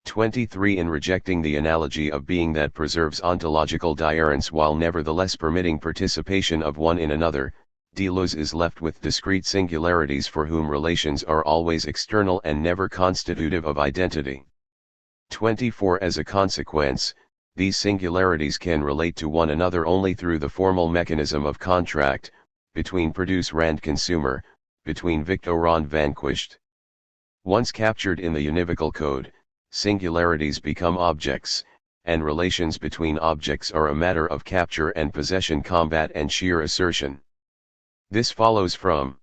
23. In rejecting the analogy of being that preserves ontological diarrhence while nevertheless permitting participation of one in another, Deleuze is left with discrete singularities for whom relations are always external and never constitutive of identity. 24. As a consequence, these singularities can relate to one another only through the formal mechanism of contract, between producer and consumer, between victor and vanquished. Once captured in the univocal code, singularities become objects, and relations between objects are a matter of capture and possession, combat and sheer assertion. This follows from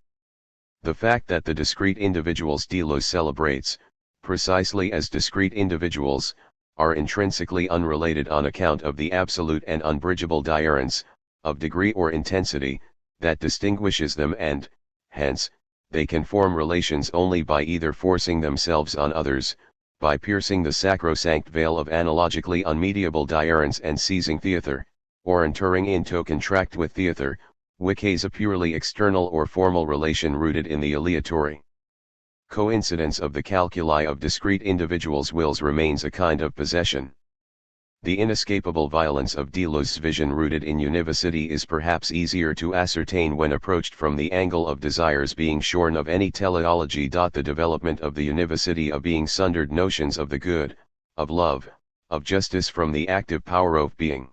the fact that the discrete individuals Deleuze celebrates, precisely as discrete individuals, are intrinsically unrelated on account of the absolute and unbridgeable diarrhence, of degree or intensity, that distinguishes them and, hence, they can form relations only by either forcing themselves on others, by piercing the sacrosanct veil of analogically unmediable diarrhence and seizing theatre, or entering into contract with theatre, which is a purely external or formal relation rooted in the aleatory coincidence of the calculi of discrete individuals' wills remains a kind of possession. The inescapable violence of Deleuze's vision rooted in univocity is perhaps easier to ascertain when approached from the angle of desires being shorn of any teleology. The development of the univocity of being sundered notions of the good, of love, of justice from the active power of being.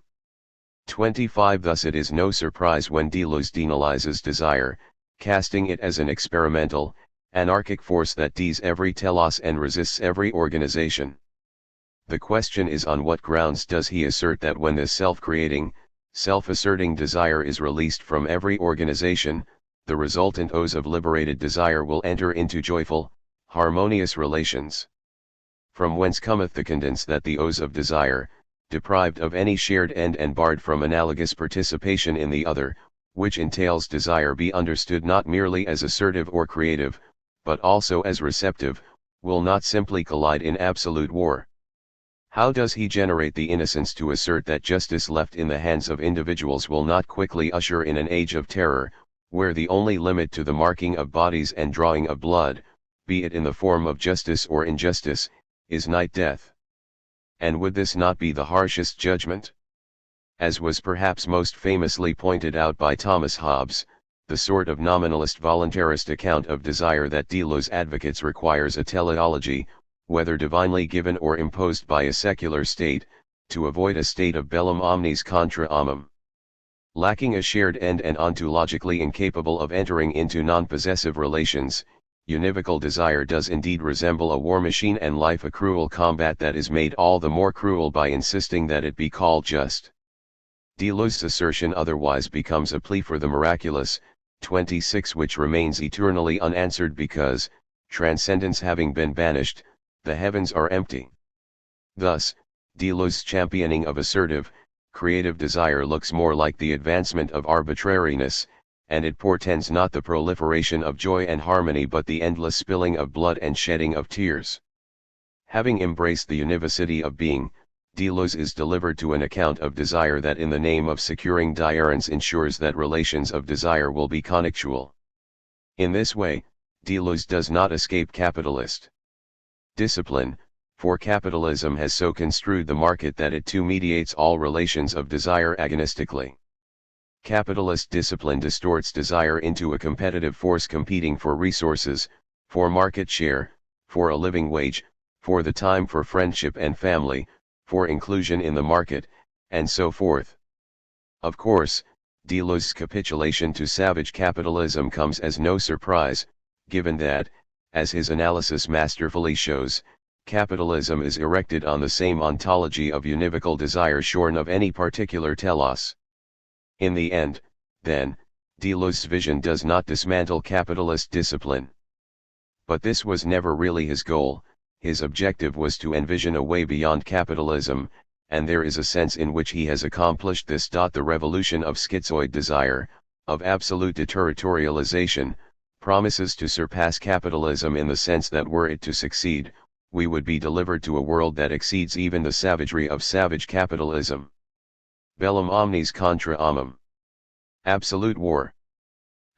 25. Thus it is no surprise when Deleuze deanalyzes desire, casting it as an experimental, anarchic force that dees every telos and resists every organization. The question is, on what grounds does he assert that when this self-creating, self-asserting desire is released from every organization, the resultant O's of liberated desire will enter into joyful, harmonious relations? From whence cometh the condence that the O's of desire, deprived of any shared end and barred from analogous participation in the other, which entails desire be understood not merely as assertive or creative, but also as receptive, will not simply collide in absolute war? How does he generate the innocence to assert that justice left in the hands of individuals will not quickly usher in an age of terror, where the only limit to the marking of bodies and drawing of blood, be it in the form of justice or injustice, is night death? And would this not be the harshest judgment? As was perhaps most famously pointed out by Thomas Hobbes, the sort of nominalist voluntarist account of desire that Deleuze advocates requires a teleology, whether divinely given or imposed by a secular state, to avoid a state of bellum omnis contra amum. Lacking a shared end and ontologically incapable of entering into non-possessive relations, univocal desire does indeed resemble a war machine and life a cruel combat that is made all the more cruel by insisting that it be called just. Deleuze's assertion otherwise becomes a plea for the miraculous, 26, which remains eternally unanswered because, transcendence having been banished, the heavens are empty. Thus, Deleuze's championing of assertive, creative desire looks more like the advancement of arbitrariness, and it portends not the proliferation of joy and harmony but the endless spilling of blood and shedding of tears. Having embraced the univocity of being, Deleuze is delivered to an account of desire that in the name of securing diurence ensures that relations of desire will be connectual. In this way, Deleuze does not escape capitalist discipline, for capitalism has so construed the market that it too mediates all relations of desire agonistically. Capitalist discipline distorts desire into a competitive force competing for resources, for market share, for a living wage, for the time for friendship and family, for inclusion in the market, and so forth. Of course, Deleuze's capitulation to savage capitalism comes as no surprise, given that, as his analysis masterfully shows, capitalism is erected on the same ontology of univocal desire shorn of any particular telos. In the end, then, Deleuze's vision does not dismantle capitalist discipline. But this was never really his goal. His objective was to envision a way beyond capitalism, and there is a sense in which he has accomplished this. The revolution of schizoid desire, of absolute deterritorialization, promises to surpass capitalism in the sense that were it to succeed, we would be delivered to a world that exceeds even the savagery of savage capitalism. Bellum omnis contra amum. Absolute war.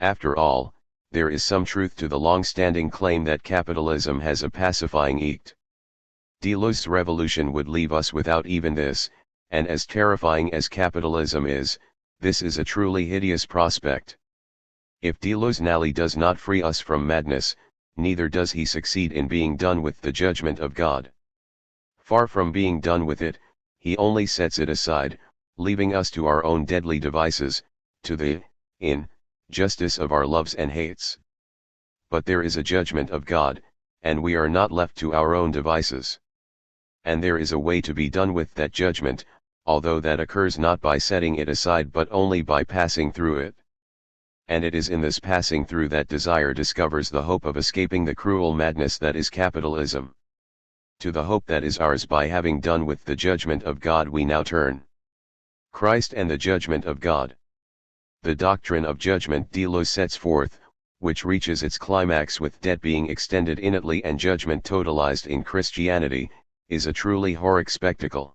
After all, there is some truth to the long-standing claim that capitalism has a pacifying effect. Deleuze's revolution would leave us without even this, and as terrifying as capitalism is, this is a truly hideous prospect. If Deleuze nally does not free us from madness, neither does he succeed in being done with the judgment of God. Far from being done with it, he only sets it aside, leaving us to our own deadly devices, to the justice of our loves and hates. But there is a judgment of God, and we are not left to our own devices. And there is a way to be done with that judgment, although that occurs not by setting it aside but only by passing through it. And it is in this passing through that desire discovers the hope of escaping the cruel madness that is capitalism. To the hope that is ours by having done with the judgment of God we now turn. Christ and the judgment of God. The doctrine of judgment Deleuze sets forth, which reaches its climax with debt being extended innately and judgment totalized in Christianity, is a truly horric spectacle.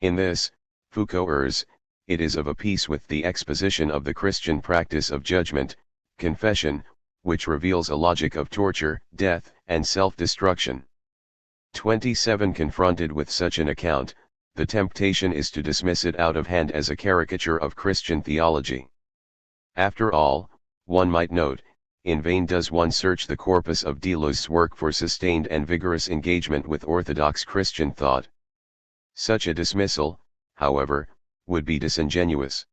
In this, Foucault errs, it is of a piece with the exposition of the Christian practice of judgment, confession, which reveals a logic of torture, death, and self-destruction. 27. Confronted with such an account, the temptation is to dismiss it out of hand as a caricature of Christian theology. After all, one might note, in vain does one search the corpus of Deleuze's work for sustained and vigorous engagement with orthodox Christian thought. Such a dismissal, however, would be disingenuous.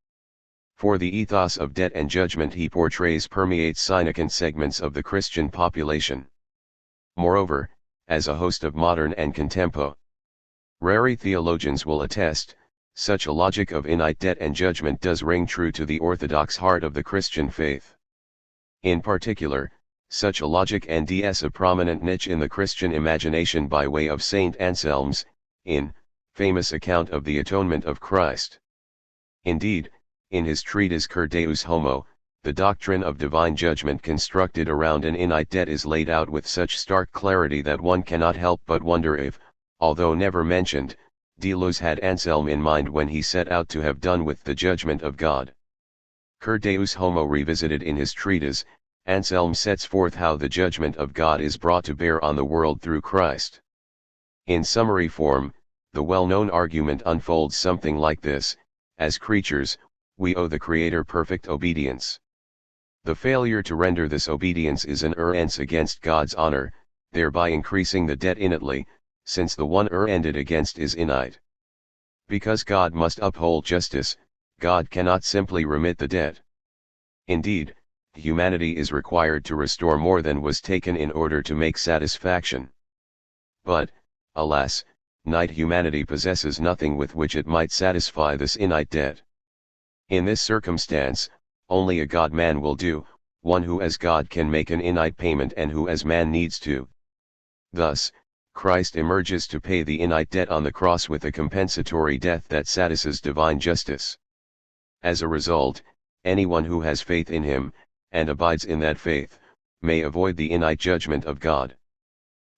For the ethos of debt and judgment he portrays permeates significant segments of the Christian population. Moreover, as a host of modern and contemporary theologians will attest, such a logic of innate debt and judgment does ring true to the orthodox heart of the Christian faith. In particular, such a logic NDS a prominent niche in the Christian imagination by way of Saint Anselm's, famous account of the atonement of Christ. Indeed, in his treatise Cur Deus Homo, the doctrine of divine judgment constructed around an innate debt is laid out with such stark clarity that one cannot help but wonder if, although never mentioned, Delos had Anselm in mind when he set out to have done with the judgment of God. Cur Deus Homo revisited in his treatise, Anselm sets forth how the judgment of God is brought to bear on the world through Christ. In summary form, the well-known argument unfolds something like this: as creatures, we owe the Creator perfect obedience. The failure to render this obedience is an offense against God's honor, thereby increasing the debt innately, since the one offended against is innate. Because God must uphold justice, God cannot simply remit the debt. Indeed, humanity is required to restore more than was taken in order to make satisfaction. But, alas, innate humanity possesses nothing with which it might satisfy this innate debt. In this circumstance, only a God-man will do, one who as God can make an innate payment and who as man needs to. Thus, Christ emerges to pay the innate debt on the cross with a compensatory death that satisfies divine justice. As a result, anyone who has faith in him, and abides in that faith, may avoid the innate judgment of God.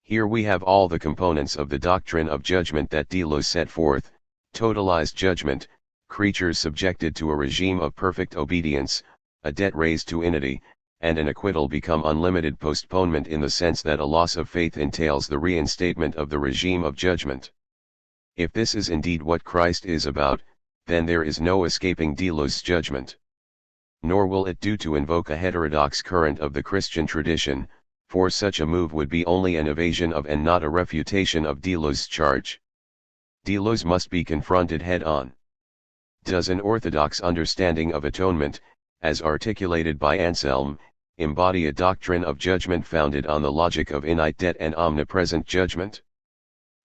Here we have all the components of the doctrine of judgment that Delos set forth: totalized judgment, creatures subjected to a regime of perfect obedience, a debt raised to innity, and an acquittal become unlimited postponement in the sense that a loss of faith entails the reinstatement of the regime of judgment. If this is indeed what Christ is about, then there is no escaping Delos' judgment. Nor will it do to invoke a heterodox current of the Christian tradition, for such a move would be only an evasion of and not a refutation of Delos' charge. Delos must be confronted head-on. Does an orthodox understanding of atonement, as articulated by Anselm, embody a doctrine of judgment founded on the logic of innate debt and omnipresent judgment?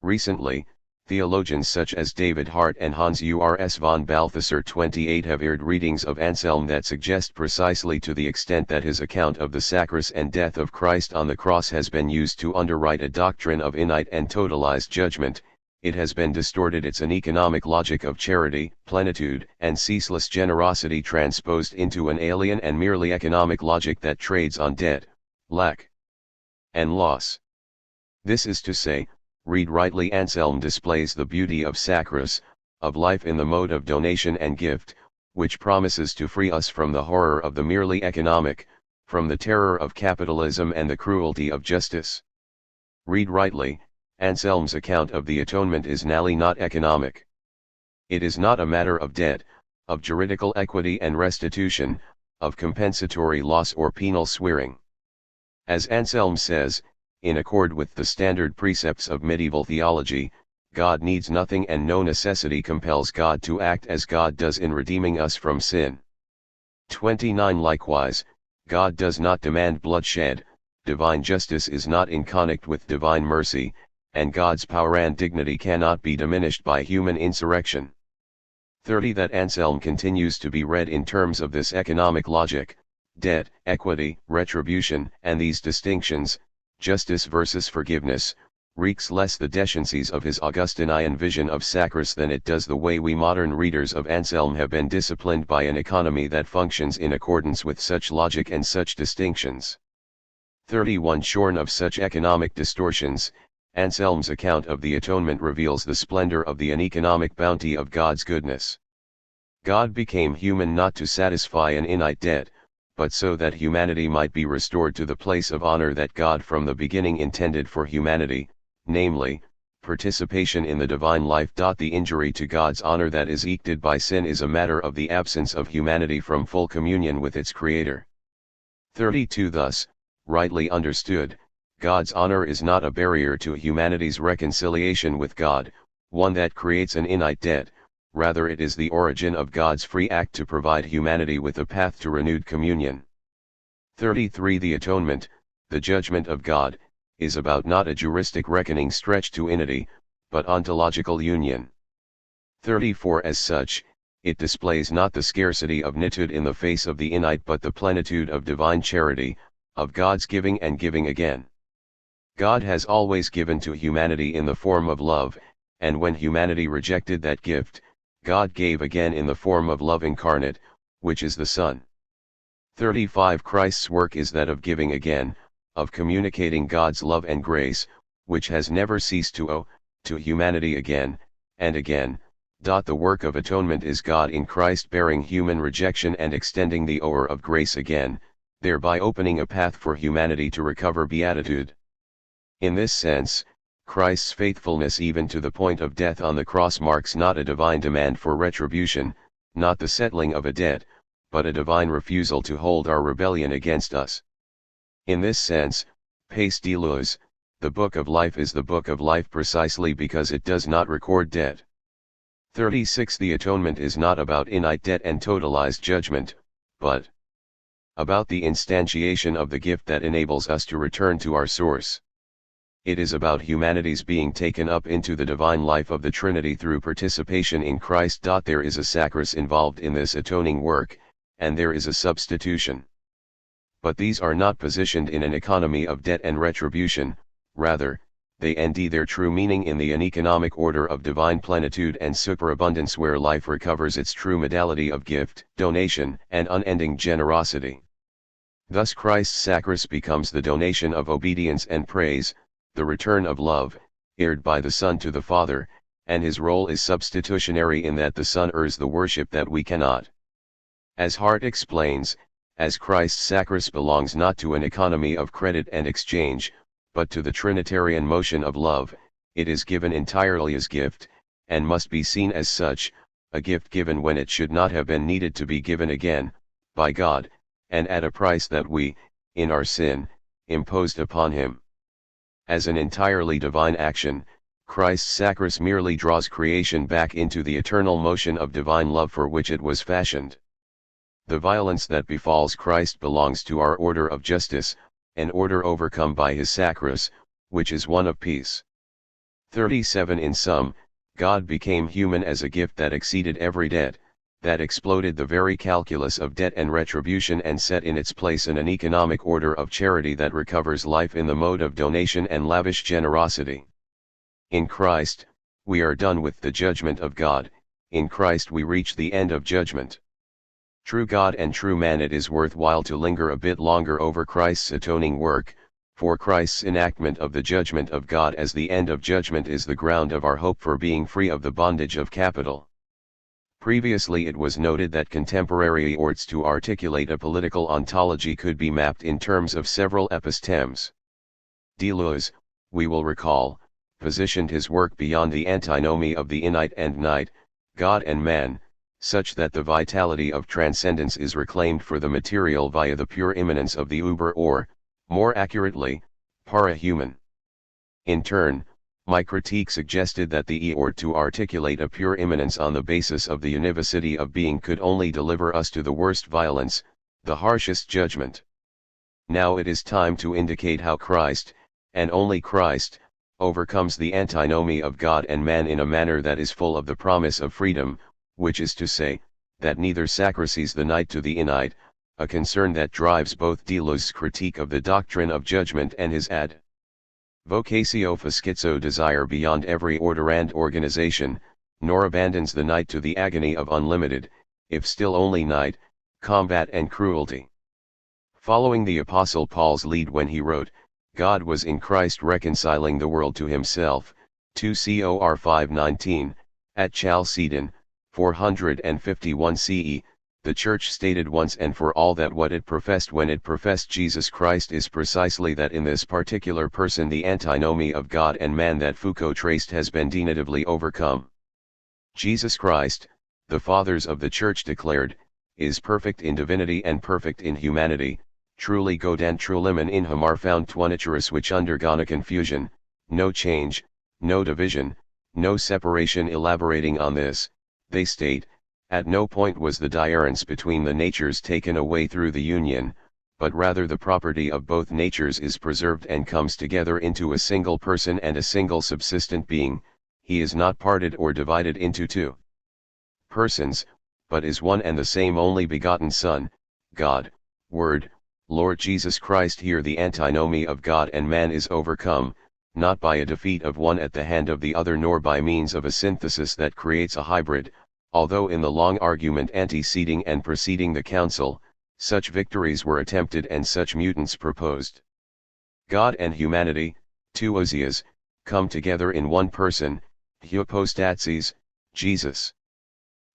Recently, theologians such as David Hart and Hans Urs von Balthasar 28 have aired readings of Anselm that suggest precisely to the extent that his account of the sacrifice and death of Christ on the cross has been used to underwrite a doctrine of innate and totalized judgment, it has been distorted. It's an economic logic of charity, plenitude, and ceaseless generosity transposed into an alien and merely economic logic that trades on debt, lack, and loss. This is to say, read rightly, Anselm displays the beauty of sacrifice, of life in the mode of donation and gift, which promises to free us from the horror of the merely economic, from the terror of capitalism and the cruelty of justice. Read rightly, Anselm's account of the atonement is nally not economic. It is not a matter of debt, of juridical equity and restitution, of compensatory loss or penal swearing. As Anselm says, in accord with the standard precepts of medieval theology, God needs nothing and no necessity compels God to act as God does in redeeming us from sin. 29 Likewise, God does not demand bloodshed, divine justice is not in conflict with divine mercy, and God's power and dignity cannot be diminished by human insurrection. 30 That Anselm continues to be read in terms of this economic logic, debt, equity, retribution, and these distinctions, justice versus forgiveness, reeks less the decencies of his Augustinian vision of sacrifice than it does the way we modern readers of Anselm have been disciplined by an economy that functions in accordance with such logic and such distinctions. 31 Shorn of such economic distortions, Anselm's account of the atonement reveals the splendor of the uneconomic bounty of God's goodness. God became human not to satisfy an innate debt, but so that humanity might be restored to the place of honor that God from the beginning intended for humanity, namely, participation in the divine life. The injury to God's honor that is eked by sin is a matter of the absence of humanity from full communion with its Creator. 32 Thus, rightly understood, God's honor is not a barrier to humanity's reconciliation with God, one that creates an innate debt, rather it is the origin of God's free act to provide humanity with a path to renewed communion. 33. The atonement, the judgment of God, is about not a juristic reckoning stretched to unity, but ontological union. 34. As such, it displays not the scarcity of nitude in the face of the inite but the plenitude of divine charity, of God's giving and giving again. God has always given to humanity in the form of love, and when humanity rejected that gift, God gave again in the form of love incarnate, which is the Son. 35. Christ's work is that of giving again, of communicating God's love and grace, which has never ceased to owe, to humanity again, and again. The work of atonement is God in Christ bearing human rejection and extending the ower of grace again, thereby opening a path for humanity to recover beatitude. In this sense, Christ's faithfulness even to the point of death on the cross marks not a divine demand for retribution, not the settling of a debt, but a divine refusal to hold our rebellion against us. In this sense, Pace de Luz, the Book of Life is the Book of Life precisely because it does not record debt. 36. The atonement is not about inite debt and totalized judgment, but about the instantiation of the gift that enables us to return to our source. It is about humanity's being taken up into the divine life of the Trinity through participation in Christ. There is a sacrifice involved in this atoning work, and there is a substitution. But these are not positioned in an economy of debt and retribution, rather, they embody their true meaning in the uneconomic order of divine plenitude and superabundance where life recovers its true modality of gift, donation, and unending generosity. Thus Christ's sacrifice becomes the donation of obedience and praise, the return of love, heired by the Son to the Father, and his role is substitutionary in that the Son earns the worship that we cannot. As Hart explains, as Christ's sacrifice belongs not to an economy of credit and exchange, but to the Trinitarian motion of love, it is given entirely as gift, and must be seen as such, a gift given when it should not have been needed to be given again, by God, and at a price that we, in our sin, imposed upon him. As an entirely divine action, Christ's sacrifice merely draws creation back into the eternal motion of divine love for which it was fashioned. The violence that befalls Christ belongs to our order of justice, an order overcome by his sacrifice, which is one of peace. 37. In sum, God became human as a gift that exceeded every debt, that exploded the very calculus of debt and retribution and set in its place an economic order of charity that recovers life in the mode of donation and lavish generosity. In Christ, we are done with the judgment of God, in Christ we reach the end of judgment. True God and true man, it is worthwhile to linger a bit longer over Christ's atoning work, for Christ's enactment of the judgment of God as the end of judgment is the ground of our hope for being free of the bondage of capital. Previously it was noted that contemporary efforts to articulate a political ontology could be mapped in terms of several epistemes. Deleuze, we will recall, positioned his work beyond the antinomy of the inite and nite, God and man, such that the vitality of transcendence is reclaimed for the material via the pure immanence of the uber or, more accurately, para-human. In turn, my critique suggested that the effort to articulate a pure immanence on the basis of the univocity of being could only deliver us to the worst violence, the harshest judgment. Now it is time to indicate how Christ, and only Christ, overcomes the antinomy of God and man in a manner that is full of the promise of freedom, which is to say, that neither sacrifices the nite to the inite, a concern that drives both Deleuze's critique of the doctrine of judgment and his ad vocatio fascisto desire beyond every order and organization, nor abandons the nite to the agony of unlimited, if still only nite, combat and cruelty. Following the Apostle Paul's lead when he wrote, God was in Christ reconciling the world to himself, 2 Cor 5:19, at Chalcedon, 451 CE, the Church stated once and for all that what it professed when it professed Jesus Christ is precisely that in this particular person the antinomy of God and man that Foucault traced has been definitively overcome. Jesus Christ, the Fathers of the Church declared, is perfect in divinity and perfect in humanity, truly God and truliman in him are found twunituris which undergone a confusion, no change, no division, no separation. Elaborating on this, they state, at no point was the difference between the natures taken away through the union, but rather the property of both natures is preserved and comes together into a single person and a single subsistent being. He is not parted or divided into two persons, but is one and the same only begotten Son, God, Word, Lord Jesus Christ. Here the antinomy of God and man is overcome, not by a defeat of one at the hand of the other nor by means of a synthesis that creates a hybrid, although in the long argument anteceding and preceding the council, such victories were attempted and such mutants proposed. God and humanity, two osias, come together in one person, hypostasis, Jesus.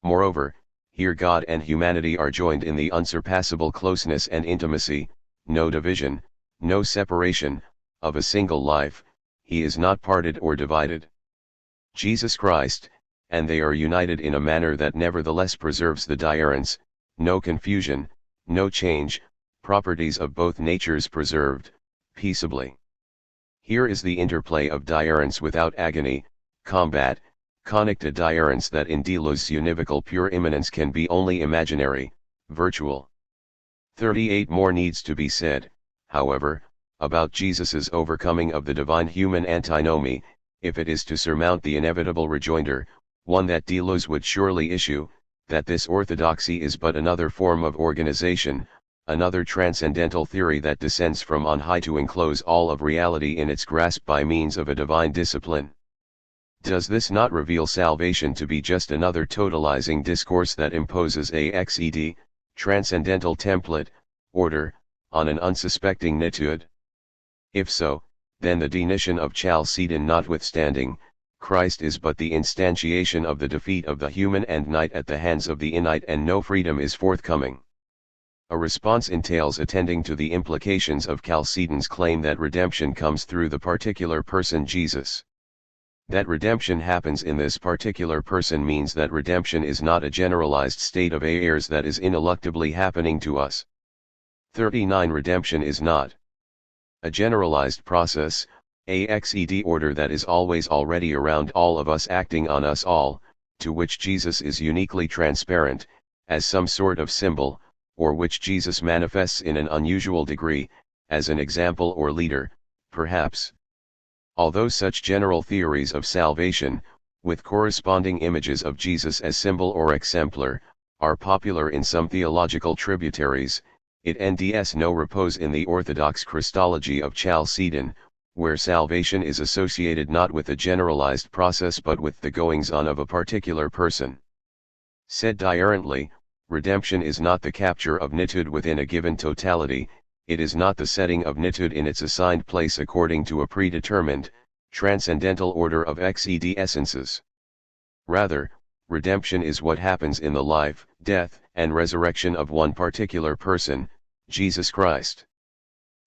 Moreover, here God and humanity are joined in the unsurpassable closeness and intimacy, no division, no separation, of a single life. He is not parted or divided. Jesus Christ, and they are united in a manner that nevertheless preserves the difference, no confusion, no change, properties of both natures preserved, peaceably. Here is the interplay of difference without agony, combat, connected difference that in Delos univocal pure immanence can be only imaginary, virtual. 38 More needs to be said, however, about Jesus's overcoming of the divine-human antinomy, if it is to surmount the inevitable rejoinder, one that Delos would surely issue, that this orthodoxy is but another form of organization, another transcendental theory that descends from on high to enclose all of reality in its grasp by means of a divine discipline. Does this not reveal salvation to be just another totalizing discourse that imposes a xed, transcendental template, order, on an unsuspecting nitude? If so, then the denition of Chalcedon notwithstanding, Christ is but the instantiation of the defeat of the human and night at the hands of the innate, and no freedom is forthcoming. A response entails attending to the implications of Chalcedon's claim that redemption comes through the particular person Jesus. That redemption happens in this particular person means that redemption is not a generalized state of affairs that is ineluctably happening to us. 39 Redemption is not a generalized process, a xed order that is always already around all of us, acting on us all, to which Jesus is uniquely transparent, as some sort of symbol, or which Jesus manifests in an unusual degree, as an example or leader, perhaps. Although such general theories of salvation, with corresponding images of Jesus as symbol or exemplar, are popular in some theological tributaries, it nds no repose in the orthodox Christology of Chalcedon, where salvation is associated not with a generalized process but with the goings-on of a particular person. Said differently, redemption is not the capture of nitude within a given totality, it is not the setting of nitude in its assigned place according to a predetermined, transcendental order of xed essences. Rather, redemption is what happens in the life, death, and resurrection of one particular person, Jesus Christ.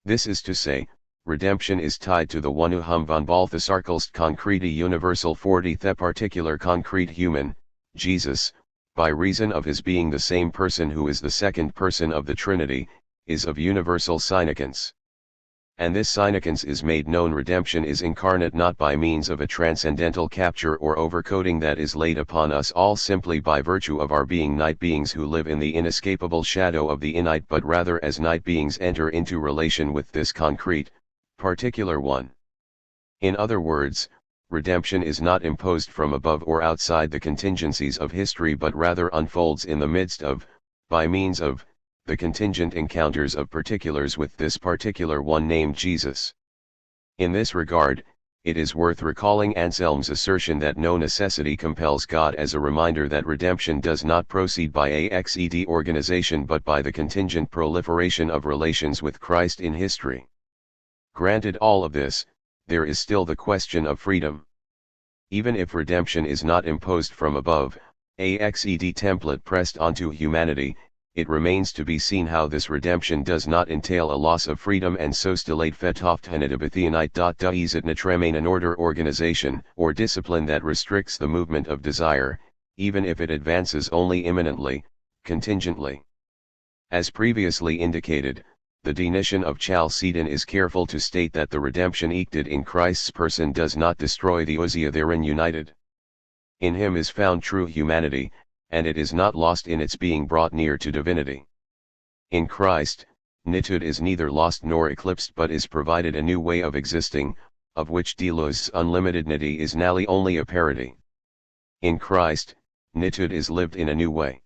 This is to say, redemption is tied to the one whom von Balthasarkelst concreti universal forty the particular concrete human, Jesus, by reason of his being the same person who is the second person of the Trinity, is of universal significance. And this significance is made known. Redemption is incarnate not by means of a transcendental capture or overcoating that is laid upon us all simply by virtue of our being night beings who live in the inescapable shadow of the innate, but rather as night beings enter into relation with this concrete, particular one. In other words, redemption is not imposed from above or outside the contingencies of history but rather unfolds in the midst of, by means of, the contingent encounters of particulars with this particular one named Jesus. In this regard, it is worth recalling Anselm's assertion that no necessity compels God as a reminder that redemption does not proceed by a xed organization but by the contingent proliferation of relations with Christ in history. Granted all of this, there is still the question of freedom. Even if redemption is not imposed from above, a xed template pressed onto humanity, it remains to be seen how this redemption does not entail a loss of freedom and so stilate fetofthenetabathianite. Remain an order organization or discipline that restricts the movement of desire, even if it advances only immanently, contingently. As previously indicated, the denition of Chalcedon is careful to state that the redemption effected in Christ's person does not destroy the ousia therein united. In him is found true humanity, and it is not lost in its being brought near to divinity. In Christ, nitude is neither lost nor eclipsed but is provided a new way of existing, of which Deleuze's unlimitednity is nally only a parody. In Christ, nitude is lived in a new way.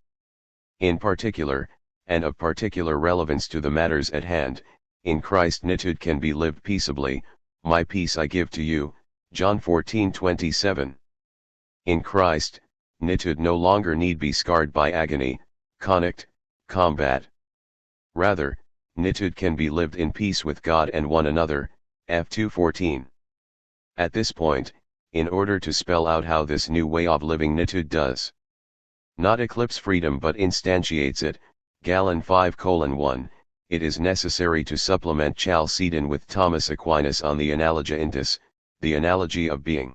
In particular, and of particular relevance to the matters at hand, in Christ nitude can be lived peaceably. My peace I give to you, John 14:27. In Christ, nitude no longer need be scarred by agony, conflict, combat. Rather, nitude can be lived in peace with God and one another, F 2:14. At this point, in order to spell out how this new way of living nitude does not eclipse freedom but instantiates it, Galen 5:1, it is necessary to supplement Chalcedon with Thomas Aquinas on the analogia intis, the analogy of being.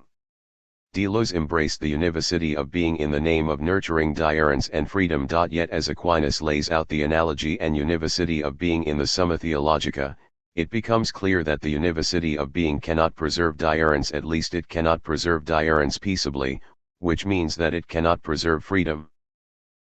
Deleuze embraced the univocity of being in the name of nurturing diurence and freedom. Yet as Aquinas lays out the analogy and univocity of being in the Summa Theologica, it becomes clear that the univocity of being cannot preserve diurence, at least it cannot preserve diurence peaceably, which means that it cannot preserve freedom.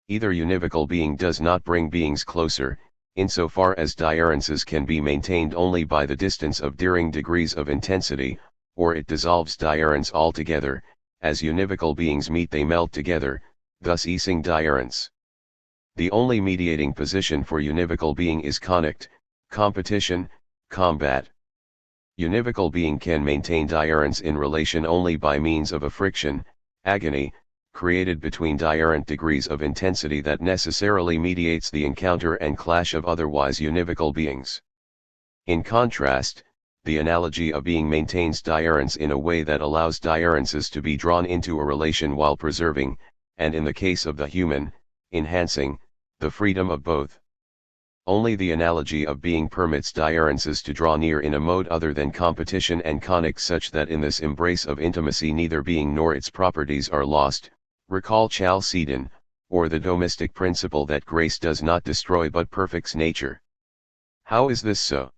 Either univocal being does not bring beings closer, insofar as diurences can be maintained only by the distance of differing degrees of intensity, or it dissolves diurence altogether. As univocal beings meet they melt together, thus easing diurence. The only mediating position for univocal being is conflict, competition, combat. Univocal being can maintain diurence in relation only by means of a friction, agony, created between diurent degrees of intensity that necessarily mediates the encounter and clash of otherwise univocal beings. In contrast, the analogy of being maintains diurence in a way that allows diurences to be drawn into a relation while preserving, and in the case of the human, enhancing, the freedom of both. Only the analogy of being permits diurences to draw near in a mode other than competition and conflict, such that in this embrace of intimacy neither being nor its properties are lost. Recall Chalcedon, or the domistic principle that grace does not destroy but perfects nature. How is this so?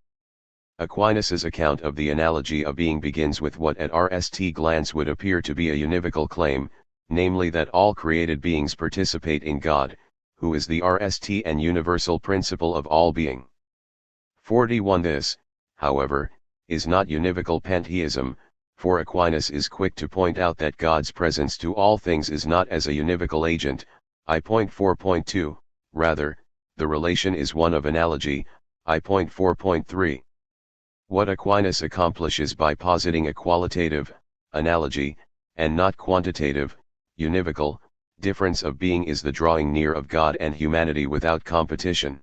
Aquinas's account of the analogy of being begins with what at first glance would appear to be a univocal claim, namely that all created beings participate in God, who is the first and universal principle of all being. 41. This, however, is not univocal pantheism, for Aquinas is quick to point out that God's presence to all things is not as a univocal agent, I.4.2, rather, the relation is one of analogy, I.4.3. What Aquinas accomplishes by positing a qualitative, analogy, and not quantitative, univocal, difference of being is the drawing near of God and humanity without competition.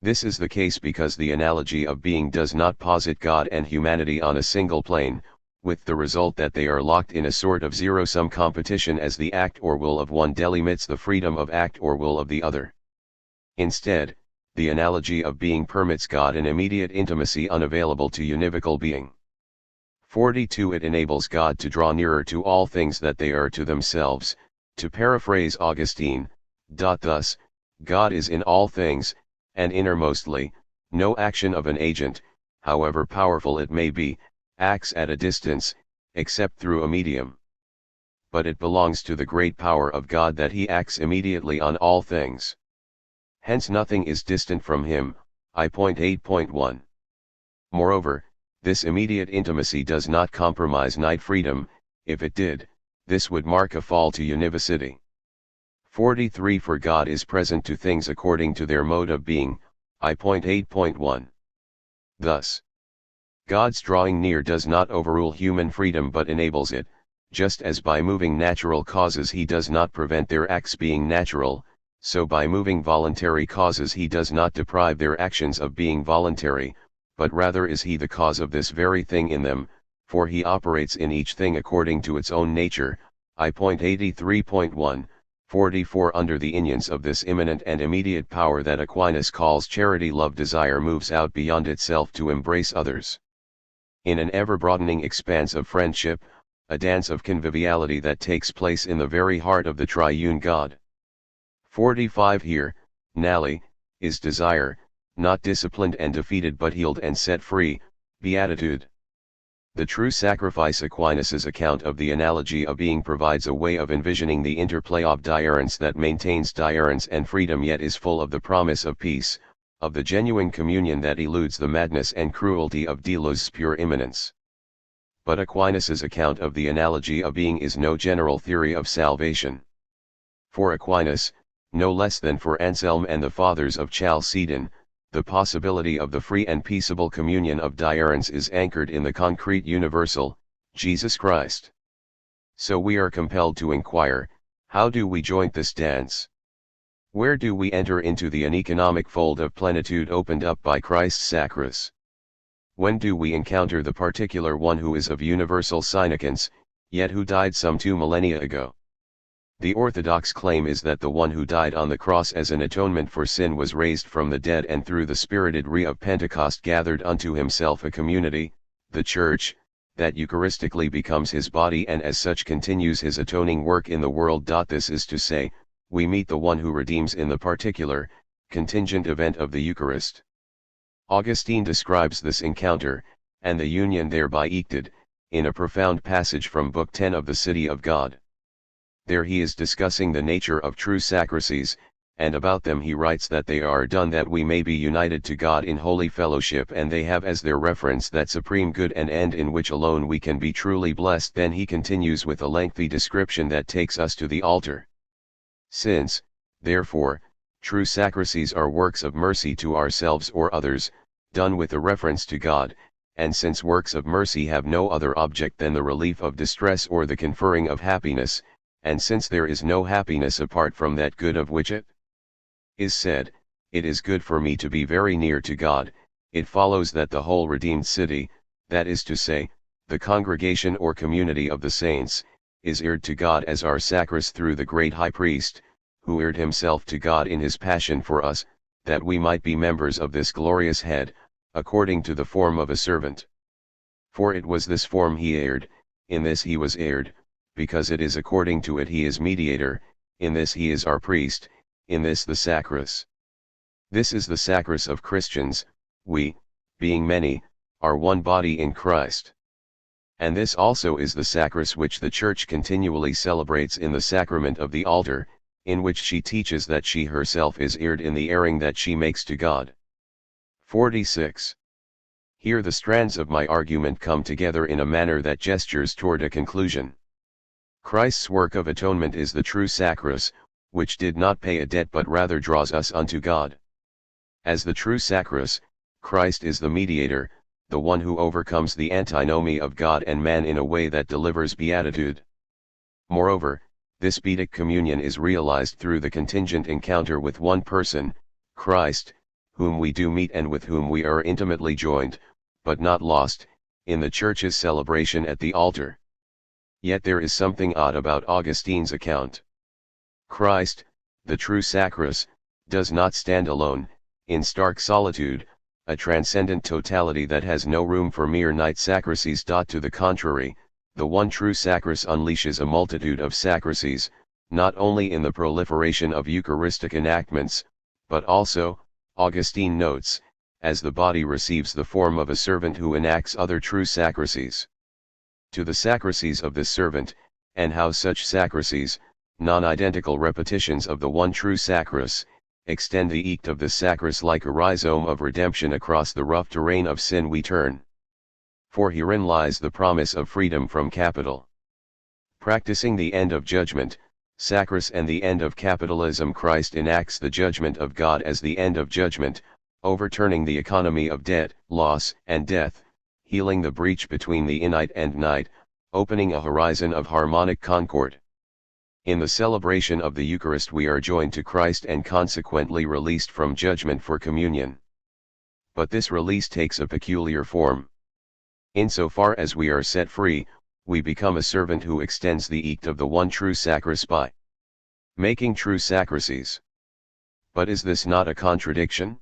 This is the case because the analogy of being does not posit God and humanity on a single plane, with the result that they are locked in a sort of zero-sum competition as the act or will of one delimits the freedom of act or will of the other. Instead, the analogy of being permits God an immediate intimacy unavailable to univocal being. 42. It enables God to draw nearer to all things that they are to themselves, to paraphrase Augustine, thus, God is in all things, and innermostly, no action of an agent, however powerful it may be, acts at a distance, except through a medium. But it belongs to the great power of God that he acts immediately on all things. Hence nothing is distant from him, I.8.1. Moreover, this immediate intimacy does not compromise night freedom. If it did, this would mark a fall to univocity. 43. For God is present to things according to their mode of being, I.8.1. Thus, God's drawing near does not overrule human freedom but enables it, just as by moving natural causes he does not prevent their acts being natural, so by moving voluntary causes he does not deprive their actions of being voluntary, but rather is he the cause of this very thing in them, for he operates in each thing according to its own nature, I.83.1, 44. Under the influence of this immanent and immediate power that Aquinas calls charity, love desire moves out beyond itself to embrace others. In an ever-broadening expanse of friendship, a dance of conviviality that takes place in the very heart of the triune God. 45. Here, nally, is desire, not disciplined and defeated but healed and set free, beatitude. The true sacrifice. Aquinas' account of the analogy of being provides a way of envisioning the interplay of diurence that maintains diurence and freedom yet is full of the promise of peace, of the genuine communion that eludes the madness and cruelty of Delos' pure immanence. But Aquinas' account of the analogy of being is no general theory of salvation. For Aquinas, no less than for Anselm and the Fathers of Chalcedon, the possibility of the free and peaceable communion of diurence is anchored in the concrete universal, Jesus Christ. So we are compelled to inquire, how do we join this dance? Where do we enter into the uneconomic fold of plenitude opened up by Christ's sacrifice? When do we encounter the particular one who is of universal significance, yet who died some 2 millennia ago? The orthodox claim is that the one who died on the cross as an atonement for sin was raised from the dead and through the spirited re of Pentecost gathered unto himself a community, the Church, that Eucharistically becomes his body and as such continues his atoning work in the world. This is to say, we meet the one who redeems in the particular, contingent event of the Eucharist. Augustine describes this encounter, and the union thereby effected, in a profound passage from Book 10 of the City of God. There he is discussing the nature of true sacrifices, and about them he writes that they are done that we may be united to God in holy fellowship, and they have as their reference that supreme good and end in which alone we can be truly blessed. Then he continues with a lengthy description that takes us to the altar. Since, therefore, true sacrifices are works of mercy to ourselves or others, done with a reference to God, and since works of mercy have no other object than the relief of distress or the conferring of happiness, and since there is no happiness apart from that good of which it is said, it is good for me to be very near to God, it follows that the whole redeemed city, that is to say, the congregation or community of the saints, is heired to God as our sacrifice through the great high priest, who heired himself to God in his passion for us, that we might be members of this glorious head, according to the form of a servant. For it was this form he heired, in this he was heired, because it is according to it he is mediator, in this he is our priest, in this the sacrifice. This is the sacrifice of Christians, we, being many, are one body in Christ. And this also is the sacrifice which the Church continually celebrates in the sacrament of the altar, in which she teaches that she herself is heired in the heiring that she makes to God. 46. Here the strands of my argument come together in a manner that gestures toward a conclusion. Christ's work of atonement is the true sacrifice, which did not pay a debt but rather draws us unto God. As the true sacrifice, Christ is the mediator, the one who overcomes the antinomy of God and man in a way that delivers beatitude. Moreover, this beatific communion is realized through the contingent encounter with one person, Christ, whom we do meet and with whom we are intimately joined, but not lost, in the Church's celebration at the altar. Yet there is something odd about Augustine's account. Christ, the true sacrifice, does not stand alone, in stark solitude, a transcendent totality that has no room for mere night sacrifices. To the contrary, the one true sacrifice unleashes a multitude of sacrifices, not only in the proliferation of Eucharistic enactments, but also, Augustine notes, as the body receives the form of a servant who enacts other true sacrifices. To the sacrifices of this servant, and how such sacrifices, non-identical repetitions of the one true sacrifice, extend the ect of this sacrifice like a rhizome of redemption across the rough terrain of sin we turn. For herein lies the promise of freedom from capital. Practicing the end of judgment, sacrifice and the end of capitalism, Christ enacts the judgment of God as the end of judgment, overturning the economy of debt, loss, and death, healing the breach between the innite and night, opening a horizon of harmonic concord. In the celebration of the Eucharist we are joined to Christ and consequently released from judgment for communion. But this release takes a peculiar form. Insofar as we are set free, we become a servant who extends the ect of the one true sacrifice by making true sacrifices. But is this not a contradiction?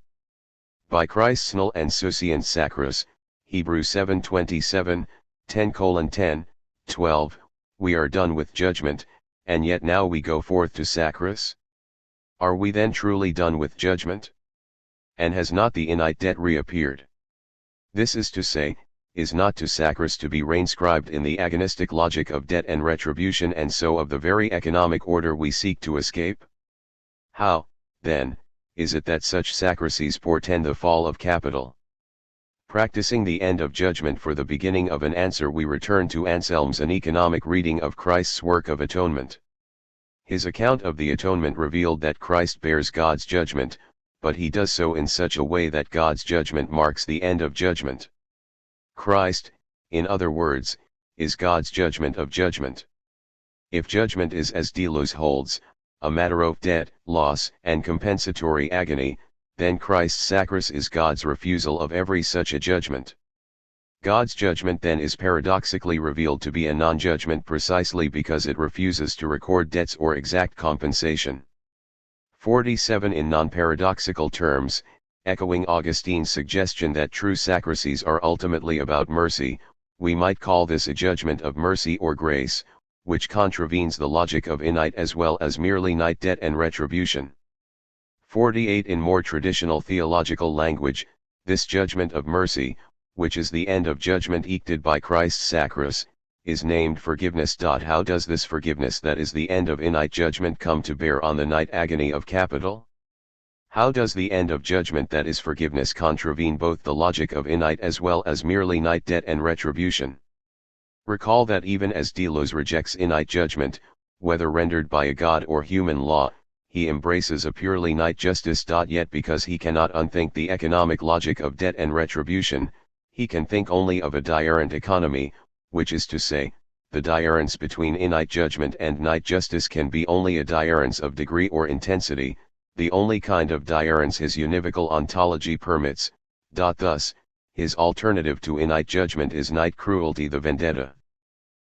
By Christ's null and sufficient sacrifice, Hebrews 7:27, 10:10, 12, we are done with judgment, and yet now we go forth to sacrifice? Are we then truly done with judgment? And has not the innate debt reappeared? This is to say, is not to sacris to be reinscribed in the agonistic logic of debt and retribution, and so of the very economic order we seek to escape? How, then, is it that such sacrises portend the fall of capital? Practicing the end of judgment for the beginning of an answer, we return to Anselm's An Economic Reading of Christ's Work of Atonement. His account of the atonement revealed that Christ bears God's judgment, but he does so in such a way that God's judgment marks the end of judgment. Christ, in other words, is God's judgment of judgment. If judgment is, as Delos holds, a matter of debt, loss, and compensatory agony, then Christ's sacris is God's refusal of every such a judgment. God's judgment then is paradoxically revealed to be a non-judgment precisely because it refuses to record debts or exact compensation. 47 In non-paradoxical terms, echoing Augustine's suggestion that true sacrises are ultimately about mercy, we might call this a judgment of mercy or grace, which contravenes the logic of innate as well as merely nite debt and retribution. 48 In more traditional theological language, this judgment of mercy, which is the end of judgment ected by Christ's sacris, is named forgiveness. How does this forgiveness that is the end of innate judgment come to bear on the nite agony of capital? How does the end of judgment that is forgiveness contravene both the logic of innate as well as merely nite debt and retribution? Recall that even as Delos rejects innate judgment, whether rendered by a god or human law, he embraces a purely nite justice. Yet because he cannot unthink the economic logic of debt and retribution, he can think only of a diurent economy, which is to say, the diurence between innate judgment and nite justice can be only a diurence of degree or intensity, the only kind of diurence his univocal ontology permits. Thus, his alternative to innate judgment is nite cruelty, the vendetta.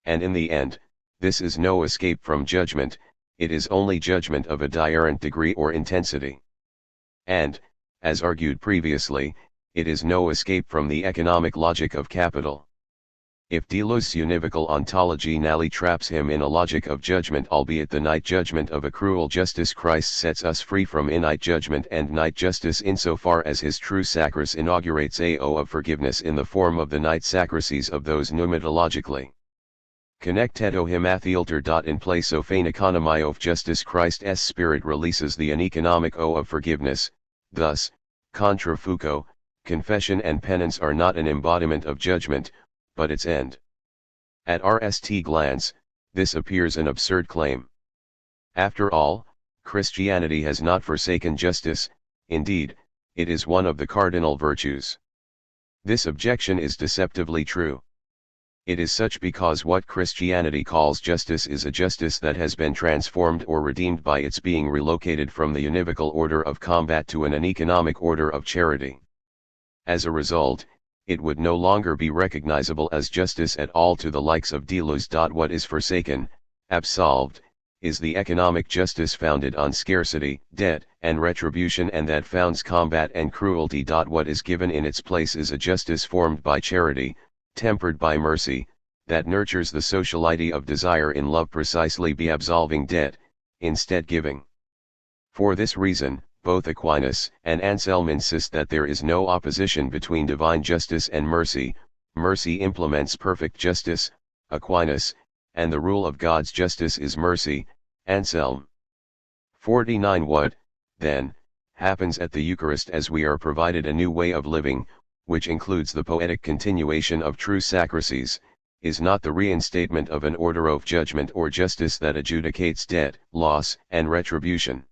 And in the end, this is no escape from judgment, it is only judgment of a diurent degree or intensity. And, as argued previously, it is no escape from the economic logic of capital. If Delos' univocal ontology nally traps him in a logic of judgment, albeit the nite judgment of a cruel justice, Christ sets us free from innate judgment and nite justice insofar as his true sacris inaugurates ao of forgiveness in the form of the nite sacrises of those pneumatologically. Connecteto himathealter. In place of an economy of justice, Christ's spirit releases the an economic o of forgiveness. Thus, contra Foucault, confession and penance are not an embodiment of judgment, but its end. At first glance, this appears an absurd claim. After all, Christianity has not forsaken justice, indeed, it is one of the cardinal virtues. This objection is deceptively true. It is such because what Christianity calls justice is a justice that has been transformed or redeemed by its being relocated from the univocal order of combat to an economic order of charity. As a result, it would no longer be recognizable as justice at all to the likes of Delos. What is forsaken, absolved, is the economic justice founded on scarcity, debt, and retribution, and that founds combat and cruelty. What is given in its place is a justice formed by charity, tempered by mercy, that nurtures the sociality of desire in love, precisely be absolving debt, instead giving. For this reason, both Aquinas and Anselm insist that there is no opposition between divine justice and mercy. Mercy implements perfect justice, Aquinas, and the rule of God's justice is mercy, Anselm. 49 What, then, happens at the Eucharist as we are provided a new way of living, which includes the poetic continuation of true sacrises, is not the reinstatement of an order of judgment or justice that adjudicates debt, loss, and retribution.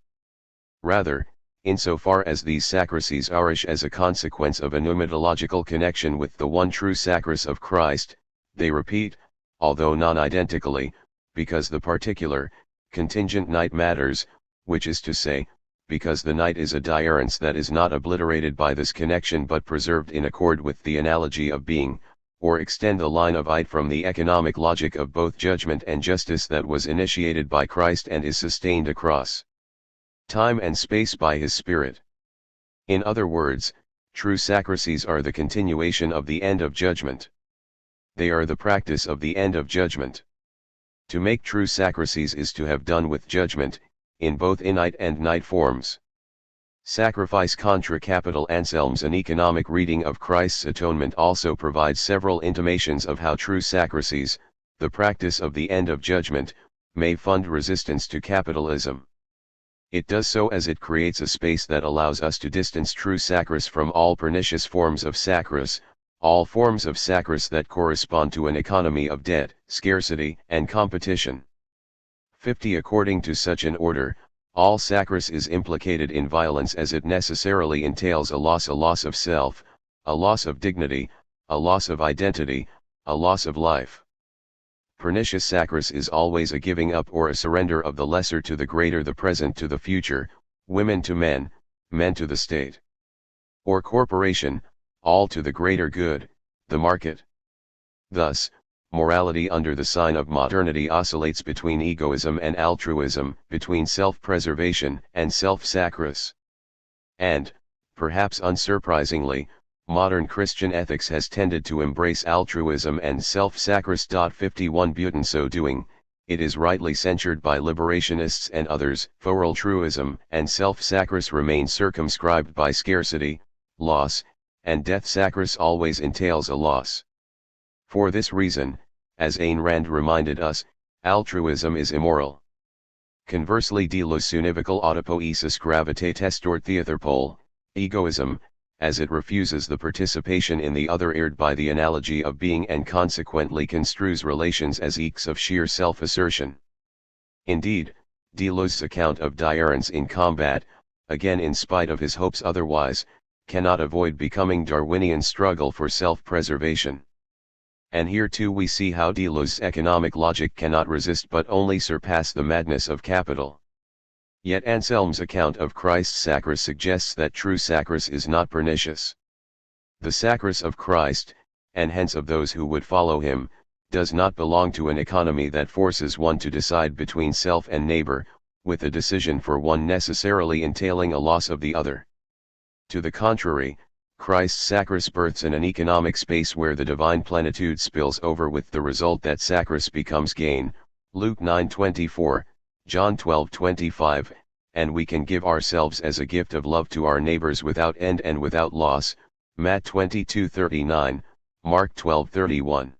Rather, insofar as these sacrises arish as a consequence of a pneumatological connection with the one true sacris of Christ, they repeat, although non-identically, because the particular, contingent nite matters, which is to say, because the nite is a diurence that is not obliterated by this connection but preserved in accord with the analogy of being, or extend the line of it from the economic logic of both judgment and justice that was initiated by Christ and is sustained across time and space by his Spirit. In other words, true sacrises are the continuation of the end of judgment. They are the practice of the end of judgment. To make true sacrises is to have done with judgment, in both innate and nite forms. Sacrifice contra capital. Anselm's An Economic Reading of Christ's Atonement also provides several intimations of how true sacristies, the practice of the end of judgment, may fund resistance to capitalism. It does so as it creates a space that allows us to distance true sacris from all pernicious forms of sacris, all forms of sacris that correspond to an economy of debt, scarcity, and competition. 50. According to such an order, all sacris is implicated in violence as it necessarily entails a loss of self, a loss of dignity, a loss of identity, a loss of life. Pernicious sacris is always a giving up or a surrender of the lesser to the greater, the present to the future, women to men, men to the state or corporation, all to the greater good, the market. Thus, morality under the sign of modernity oscillates between egoism and altruism, between self-preservation and self-sacris. And, perhaps unsurprisingly, modern Christian ethics has tended to embrace altruism and self-sacris. 51. But in so doing, it is rightly censured by liberationists and others, for altruism and self-sacris remain circumscribed by scarcity, loss, and death. Sacris always entails a loss. For this reason, as Ayn Rand reminded us, altruism is immoral. Conversely, de los univocal autopoiesis gravitates toward theatherpole, egoism, as it refuses the participation in the other erred by the analogy of being and consequently construes relations as eeks of sheer self-assertion. Indeed, de los' account of D'Arens in combat, again in spite of his hopes otherwise, cannot avoid becoming Darwinian struggle for self-preservation. And here too we see how de los' economic logic cannot resist but only surpass the madness of capital. Yet Anselm's account of Christ's sacris suggests that true sacris is not pernicious. The sacris of Christ, and hence of those who would follow him, does not belong to an economy that forces one to decide between self and neighbor, with a decision for one necessarily entailing a loss of the other. To the contrary, Christ's sacris births in an economic space where the divine plenitude spills over, with the result that sacris becomes gain, Luke 9:24, John 12:25, and we can give ourselves as a gift of love to our neighbors without end and without loss, Matt 22:39, Mark 12:31.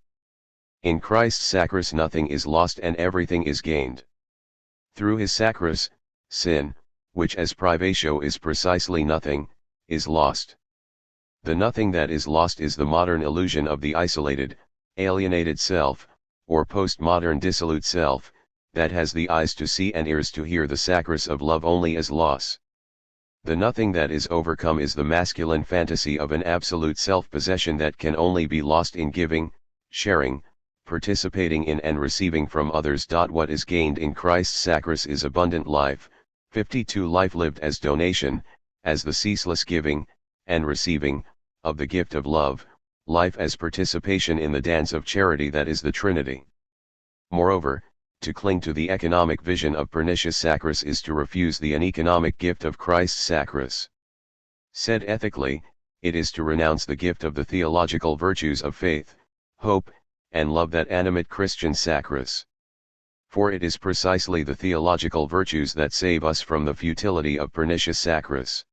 In Christ's sacris nothing is lost and everything is gained. Through his sacris, sin, which as privatio is precisely nothing, is lost. The nothing that is lost is the modern illusion of the isolated, alienated self, or postmodern dissolute self, that has the eyes to see and ears to hear the sacris of love only as loss. The nothing that is overcome is the masculine fantasy of an absolute self-possession that can only be lost in giving, sharing, participating in and receiving from others. What is gained in Christ's sacris is abundant life, 52 life lived as donation, as the ceaseless giving, and receiving, of the gift of love, life as participation in the dance of charity that is the Trinity. Moreover, to cling to the economic vision of pernicious sacris is to refuse the uneconomic gift of Christ's sacris. Said ethically, it is to renounce the gift of the theological virtues of faith, hope, and love that animate Christian sacris. For it is precisely the theological virtues that save us from the futility of pernicious sacris.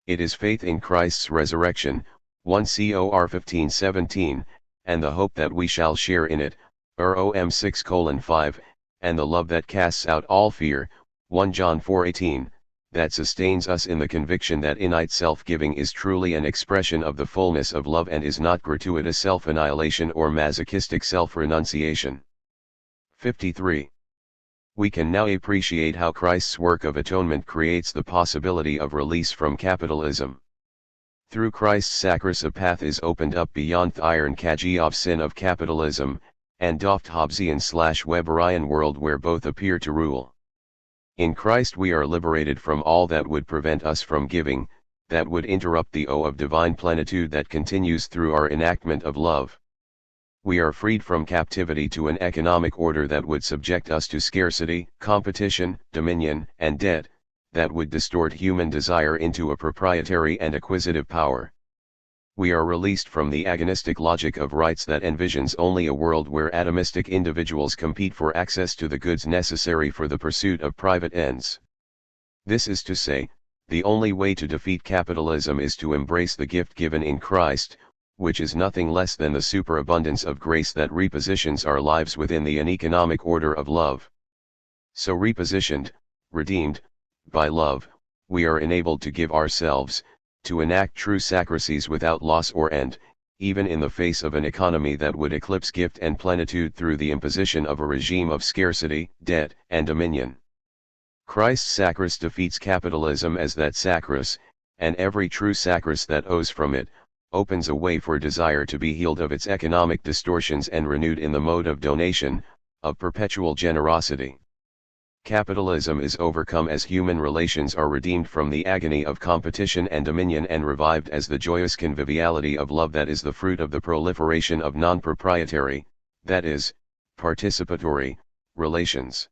It is faith in Christ's resurrection, 1 Cor 15:17, and the hope that we shall share in it, Rom 6:5, and the love that casts out all fear, 1 John 4:18, that sustains us in the conviction that innate self-giving is truly an expression of the fullness of love and is not gratuitous self-annihilation or masochistic self-renunciation. 53. We can now appreciate how Christ's work of atonement creates the possibility of release from capitalism. Through Christ's sacris a path is opened up beyond the iron cage of sin of capitalism, and doft Hobbesian/Weberian world where both appear to rule. In Christ we are liberated from all that would prevent us from giving, that would interrupt the O of divine plenitude that continues through our enactment of love. We are freed from captivity to an economic order that would subject us to scarcity, competition, dominion, and debt, that would distort human desire into a proprietary and acquisitive power. We are released from the agonistic logic of rights that envisions only a world where atomistic individuals compete for access to the goods necessary for the pursuit of private ends. This is to say, The only way to defeat capitalism is to embrace the gift given in Christ, which is nothing less than the superabundance of grace that repositions our lives within the uneconomic order of love. So repositioned, redeemed, by love, we are enabled to give ourselves, to enact true sacristies without loss or end, even in the face of an economy that would eclipse gift and plenitude through the imposition of a regime of scarcity, debt, and dominion. Christ's sacris defeats capitalism as that sacris, and every true sacris that owes from it, opens a way for desire to be healed of its economic distortions and renewed in the mode of donation, of perpetual generosity. Capitalism is overcome as human relations are redeemed from the agony of competition and dominion and revived as the joyous conviviality of love that is the fruit of the proliferation of non-proprietary, that is, participatory, relations.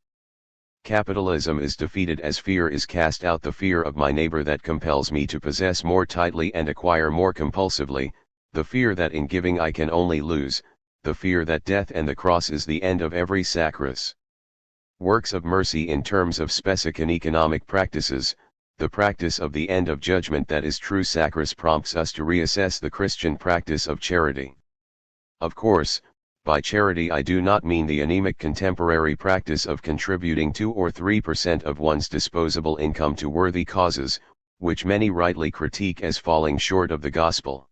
Capitalism is defeated as fear is cast out, the fear of my neighbor that compels me to possess more tightly and acquire more compulsively, the fear that in giving I can only lose, the fear that death and the cross is the end of every sacris. Works of mercy in terms of specific and economic practices, the practice of the end of judgment that is true sacris prompts us to reassess the Christian practice of charity. Of course, by charity I do not mean the anemic contemporary practice of contributing 2 or 3% of one's disposable income to worthy causes, which many rightly critique as falling short of the gospel.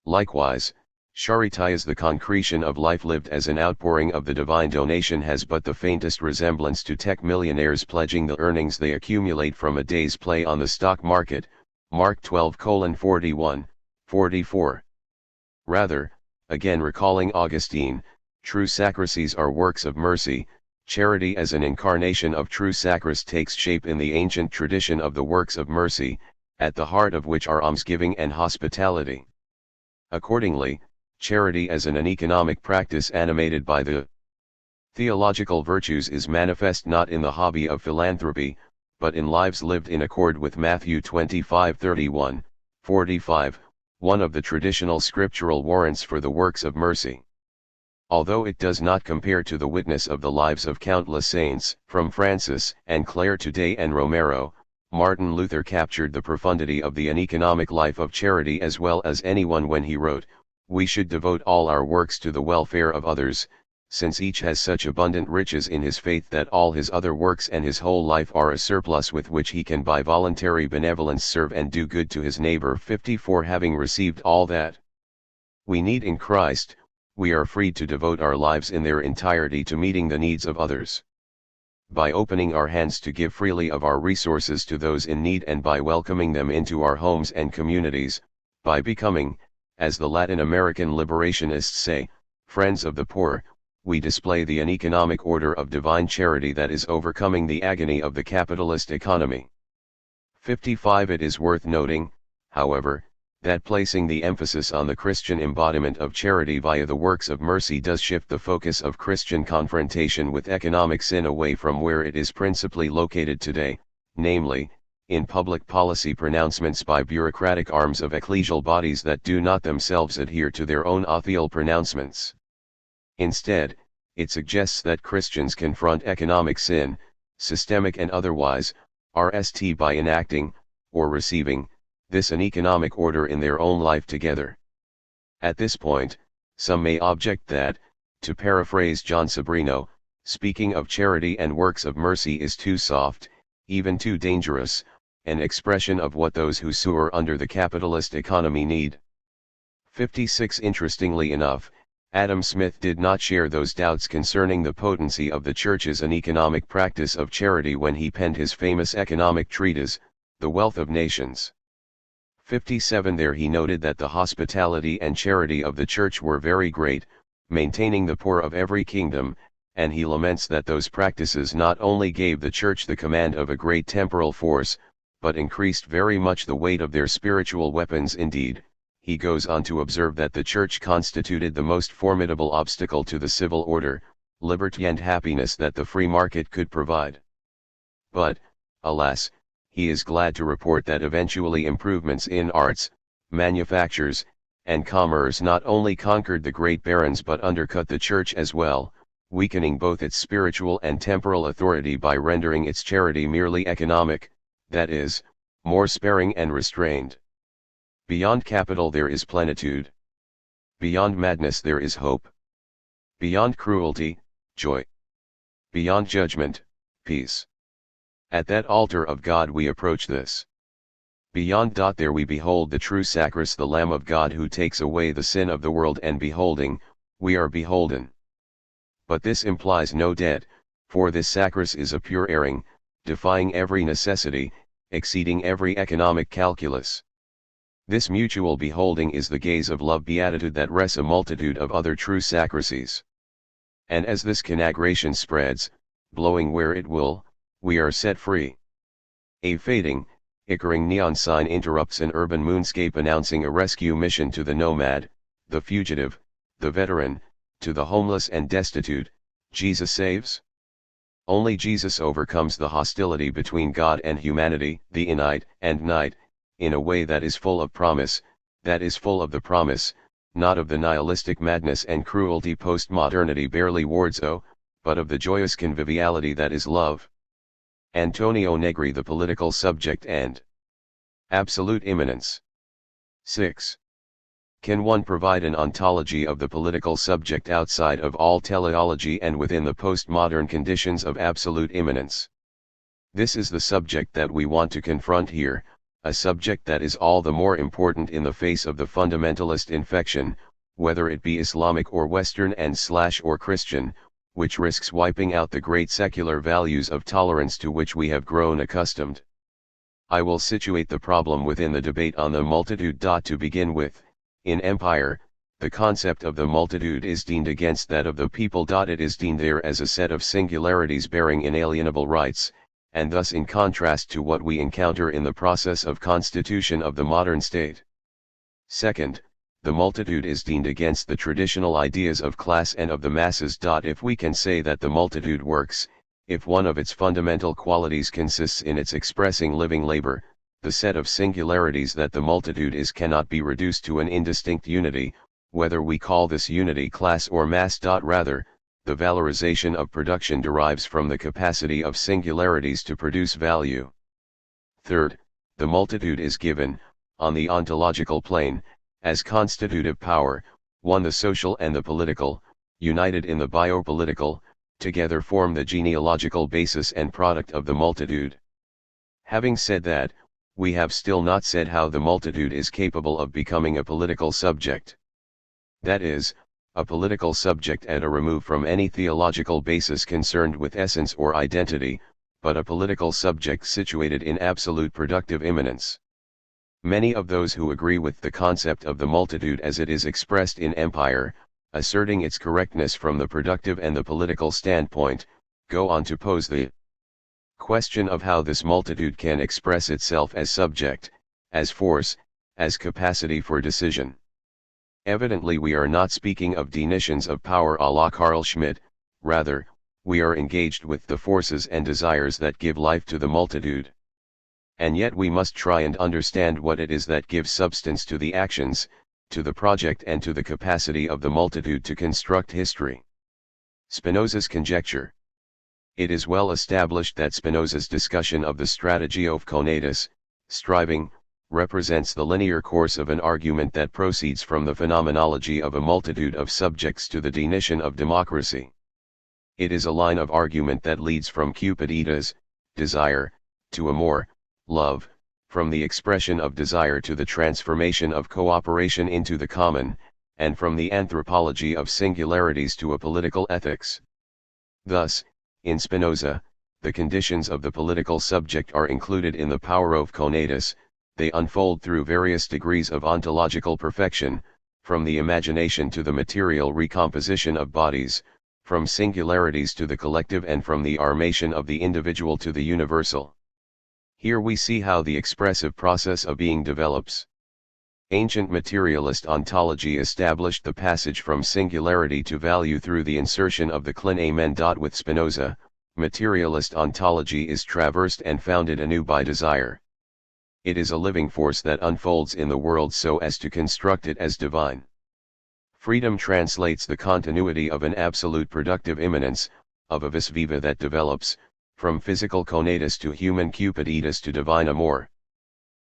Likewise, charity as the concretion of life lived as an outpouring of the divine donation has but the faintest resemblance to tech millionaires pledging the earnings they accumulate from a day's play on the stock market, Mark 12:41, 44. Rather, again recalling Augustine, true sacristies are works of mercy. Charity as an incarnation of true sacris takes shape in the ancient tradition of the works of mercy, at the heart of which are almsgiving and hospitality. Accordingly, charity as an uneconomic practice animated by the theological virtues is manifest not in the hobby of philanthropy, but in lives lived in accord with Matthew 25:31, 45, one of the traditional scriptural warrants for the works of mercy. Although it does not compare to the witness of the lives of countless saints, from Francis and Clare to Day and Romero, Martin Luther captured the profundity of the uneconomic life of charity as well as anyone when he wrote, "We should devote all our works to the welfare of others, since each has such abundant riches in his faith that all his other works and his whole life are a surplus with which he can by voluntary benevolence serve and do good to his neighbor." 54 Having received all that we need in Christ, we are freed to devote our lives in their entirety to meeting the needs of others. By opening our hands to give freely of our resources to those in need and by welcoming them into our homes and communities, by becoming, as the Latin American liberationists say, friends of the poor, we display the uneconomic order of divine charity that is overcoming the agony of the capitalist economy. 55 It is worth noting, however, that placing the emphasis on the Christian embodiment of charity via the works of mercy does shift the focus of Christian confrontation with economic sin away from where it is principally located today, namely, in public policy pronouncements by bureaucratic arms of ecclesial bodies that do not themselves adhere to their own authial pronouncements. Instead, it suggests that Christians confront economic sin, systemic and otherwise, RST by enacting, or receiving, this uneconomic order in their own life together. At this point, some may object that, to paraphrase John Sobrino, speaking of charity and works of mercy is too soft, even too dangerous, an expression of what those who soar under the capitalist economy need. 56 Interestingly enough, Adam Smith did not share those doubts concerning the potency of the Church's uneconomic practice of charity when he penned his famous economic treatise, The Wealth of Nations. 57 There he noted that the hospitality and charity of the Church were very great, maintaining the poor of every kingdom, and he laments that those practices not only gave the Church the command of a great temporal force, but increased very much the weight of their spiritual weapons. Indeed, he goes on to observe that the Church constituted the most formidable obstacle to the civil order, liberty and happiness that the free market could provide. But, alas, he is glad to report that eventually improvements in arts, manufactures, and commerce not only conquered the great barons but undercut the Church as well, weakening both its spiritual and temporal authority by rendering its charity merely economic, that is, more sparing and restrained. Beyond capital there is plenitude. Beyond madness there is hope. Beyond cruelty, joy. Beyond judgment, peace. At that altar of God we approach this. Beyond. There we behold the true Sacris, the Lamb of God who takes away the sin of the world, and beholding, we are beholden. But this implies no debt, for this Sacris is a pure erring, defying every necessity, exceeding every economic calculus. This mutual beholding is the gaze of love beatitude that rests a multitude of other true Sacrises. And as this conflagration spreads, blowing where it will, we are set free. A fading, Ickering neon sign interrupts an urban moonscape announcing a rescue mission to the nomad, the fugitive, the veteran, to the homeless and destitute. Jesus saves? Only Jesus overcomes the hostility between God and humanity, the innite and night, in a way that is full of promise, that is full of the promise, not of the nihilistic madness and cruelty postmodernity barely wards o, but of the joyous conviviality that is love. Antonio Negri, The Political Subject and Absolute Immanence. 6. Can one provide an ontology of the political subject outside of all teleology and within the postmodern conditions of absolute immanence? This is the subject that we want to confront here, a subject that is all the more important in the face of the fundamentalist infection, whether it be Islamic or Western and/or Christian, which risks wiping out the great secular values of tolerance to which we have grown accustomed. I will situate the problem within the debate on the multitude. To begin with, in empire, the concept of the multitude is deemed against that of the people. It is deemed there as a set of singularities bearing inalienable rights, and thus in contrast to what we encounter in the process of constitution of the modern state. Second, the multitude is deemed against the traditional ideas of class and of the masses. If we can say that the multitude works, if one of its fundamental qualities consists in its expressing living labor, the set of singularities that the multitude is cannot be reduced to an indistinct unity, whether we call this unity class or mass. Rather, the valorization of production derives from the capacity of singularities to produce value. Third, the multitude is given, on the ontological plane, as constitutive power, one the social and the political, united in the biopolitical, together form the genealogical basis and product of the multitude. Having said that, we have still not said how the multitude is capable of becoming a political subject. That is, a political subject at a remove from any theological basis concerned with essence or identity, but a political subject situated in absolute productive immanence. Many of those who agree with the concept of the multitude as it is expressed in empire, asserting its correctness from the productive and the political standpoint, go on to pose the question of how this multitude can express itself as subject, as force, as capacity for decision. Evidently we are not speaking of definitions of power à la Carl Schmitt, rather, we are engaged with the forces and desires that give life to the multitude. And yet we must try and understand what it is that gives substance to the actions, to the project and to the capacity of the multitude to construct history. Spinoza's conjecture. It is well established that Spinoza's discussion of the strategio of conatus, striving, represents the linear course of an argument that proceeds from the phenomenology of a multitude of subjects to the definition of democracy. It is a line of argument that leads from cupiditas, desire, to amor, love, from the expression of desire to the transformation of cooperation into the common, and from the anthropology of singularities to a political ethics. Thus, in Spinoza, the conditions of the political subject are included in the power of conatus, they unfold through various degrees of ontological perfection, from the imagination to the material recomposition of bodies, from singularities to the collective and from the armation of the individual to the universal. Here we see how the expressive process of being develops. Ancient materialist ontology established the passage from singularity to value through the insertion of the clen amen. With Spinoza, materialist ontology is traversed and founded anew by desire. It is a living force that unfolds in the world so as to construct it as divine. Freedom translates the continuity of an absolute productive immanence, of a vis viva that develops, from physical conatus to human cupiditas to divine amor.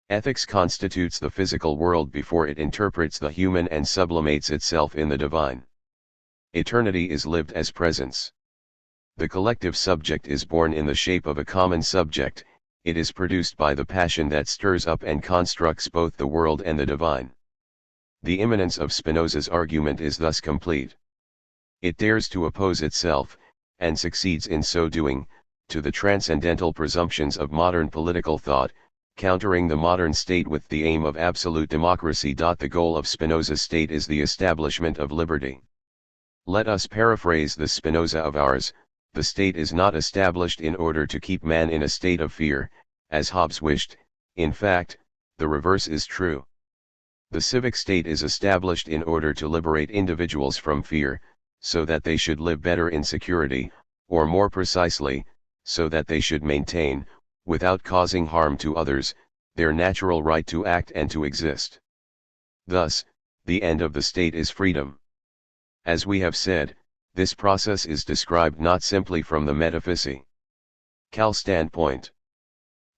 Ethics constitutes the physical world before it interprets the human and sublimates itself in the divine. Eternity is lived as presence. The collective subject is born in the shape of a common subject, it is produced by the passion that stirs up and constructs both the world and the divine. The immanence of Spinoza's argument is thus complete. It dares to oppose itself, and succeeds in so doing, to the transcendental presumptions of modern political thought, countering the modern state with the aim of absolute democracy. The goal of Spinoza's state is the establishment of liberty. Let us paraphrase the Spinoza of ours: the state is not established in order to keep man in a state of fear, as Hobbes wished. In fact, the reverse is true. The civic state is established in order to liberate individuals from fear, so that they should live better in security, or more precisely, so that they should maintain, without causing harm to others, their natural right to act and to exist. Thus, the end of the state is freedom. As we have said, this process is described not simply from the metaphysical standpoint.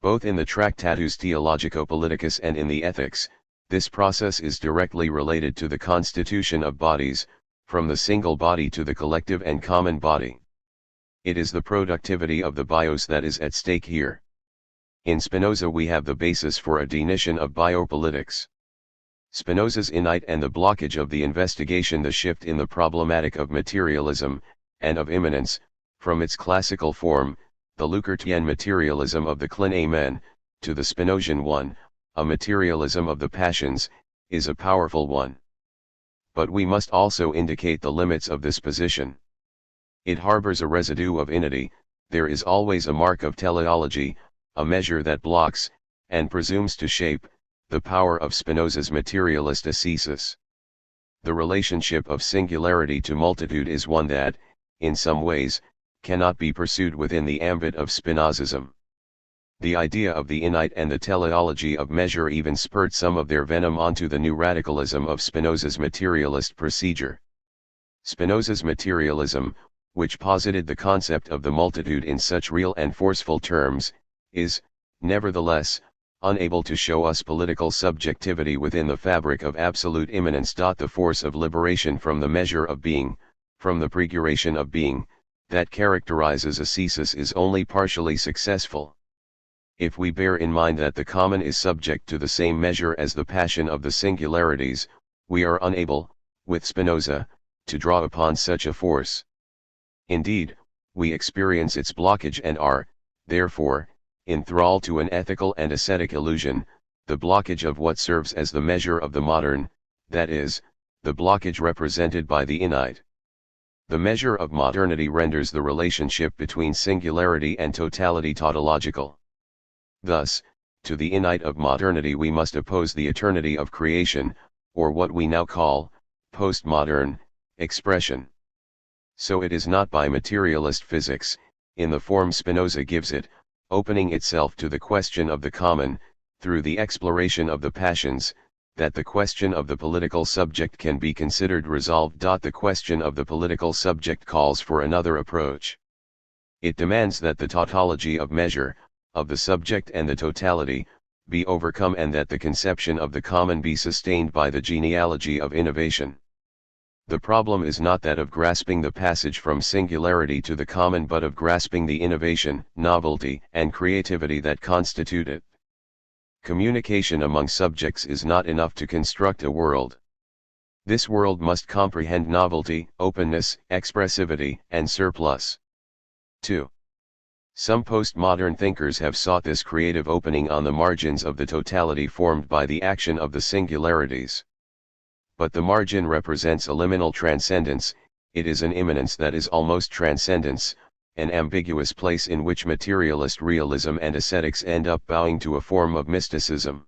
Both in the Tractatus Theologico-Politicus and in the Ethics, this process is directly related to the constitution of bodies, from the single body to the collective and common body. It is the productivity of the bios that is at stake here. In Spinoza we have the basis for a definition of biopolitics. Spinoza's insight and the blockage of the investigation, the shift in the problematic of materialism, and of immanence, from its classical form, the Lukathian materialism of the Klein Amen, to the Spinozian one, a materialism of the passions, is a powerful one. But we must also indicate the limits of this position. It harbors a residue of inity, there is always a mark of teleology, a measure that blocks, and presumes to shape, the power of Spinoza's materialist ascesis. The relationship of singularity to multitude is one that, in some ways, cannot be pursued within the ambit of Spinozism. The idea of the insight and the teleology of measure even spurred some of their venom onto the new radicalism of Spinoza's materialist procedure. Spinoza's materialism, which posited the concept of the multitude in such real and forceful terms, is, nevertheless, unable to show us political subjectivity within the fabric of absolute immanence. The force of liberation from the measure of being, from the preguration of being, that characterizes ascesis is only partially successful. If we bear in mind that the common is subject to the same measure as the passion of the singularities, we are unable, with Spinoza, to draw upon such a force. Indeed, we experience its blockage and are, therefore, enthralled to an ethical and ascetic illusion, the blockage of what serves as the measure of the modern, that is, the blockage represented by the insight. The measure of modernity renders the relationship between singularity and totality tautological. Thus, to the insight of modernity we must oppose the eternity of creation, or what we now call, postmodern, expression. So it is not by materialist physics, in the form Spinoza gives it, opening itself to the question of the common, through the exploration of the passions, that the question of the political subject can be considered resolved. The question of the political subject calls for another approach. It demands that the tautology of measure, of the subject and the totality, be overcome, and that the conception of the common be sustained by the genealogy of innovation. The problem is not that of grasping the passage from singularity to the common, but of grasping the innovation, novelty, and creativity that constitute it. Communication among subjects is not enough to construct a world. This world must comprehend novelty, openness, expressivity, and surplus. 2. Some postmodern thinkers have sought this creative opening on the margins of the totality formed by the action of the singularities. But the margin represents a liminal transcendence, it is an immanence that is almost transcendence, an ambiguous place in which materialist realism and ascetics end up bowing to a form of mysticism.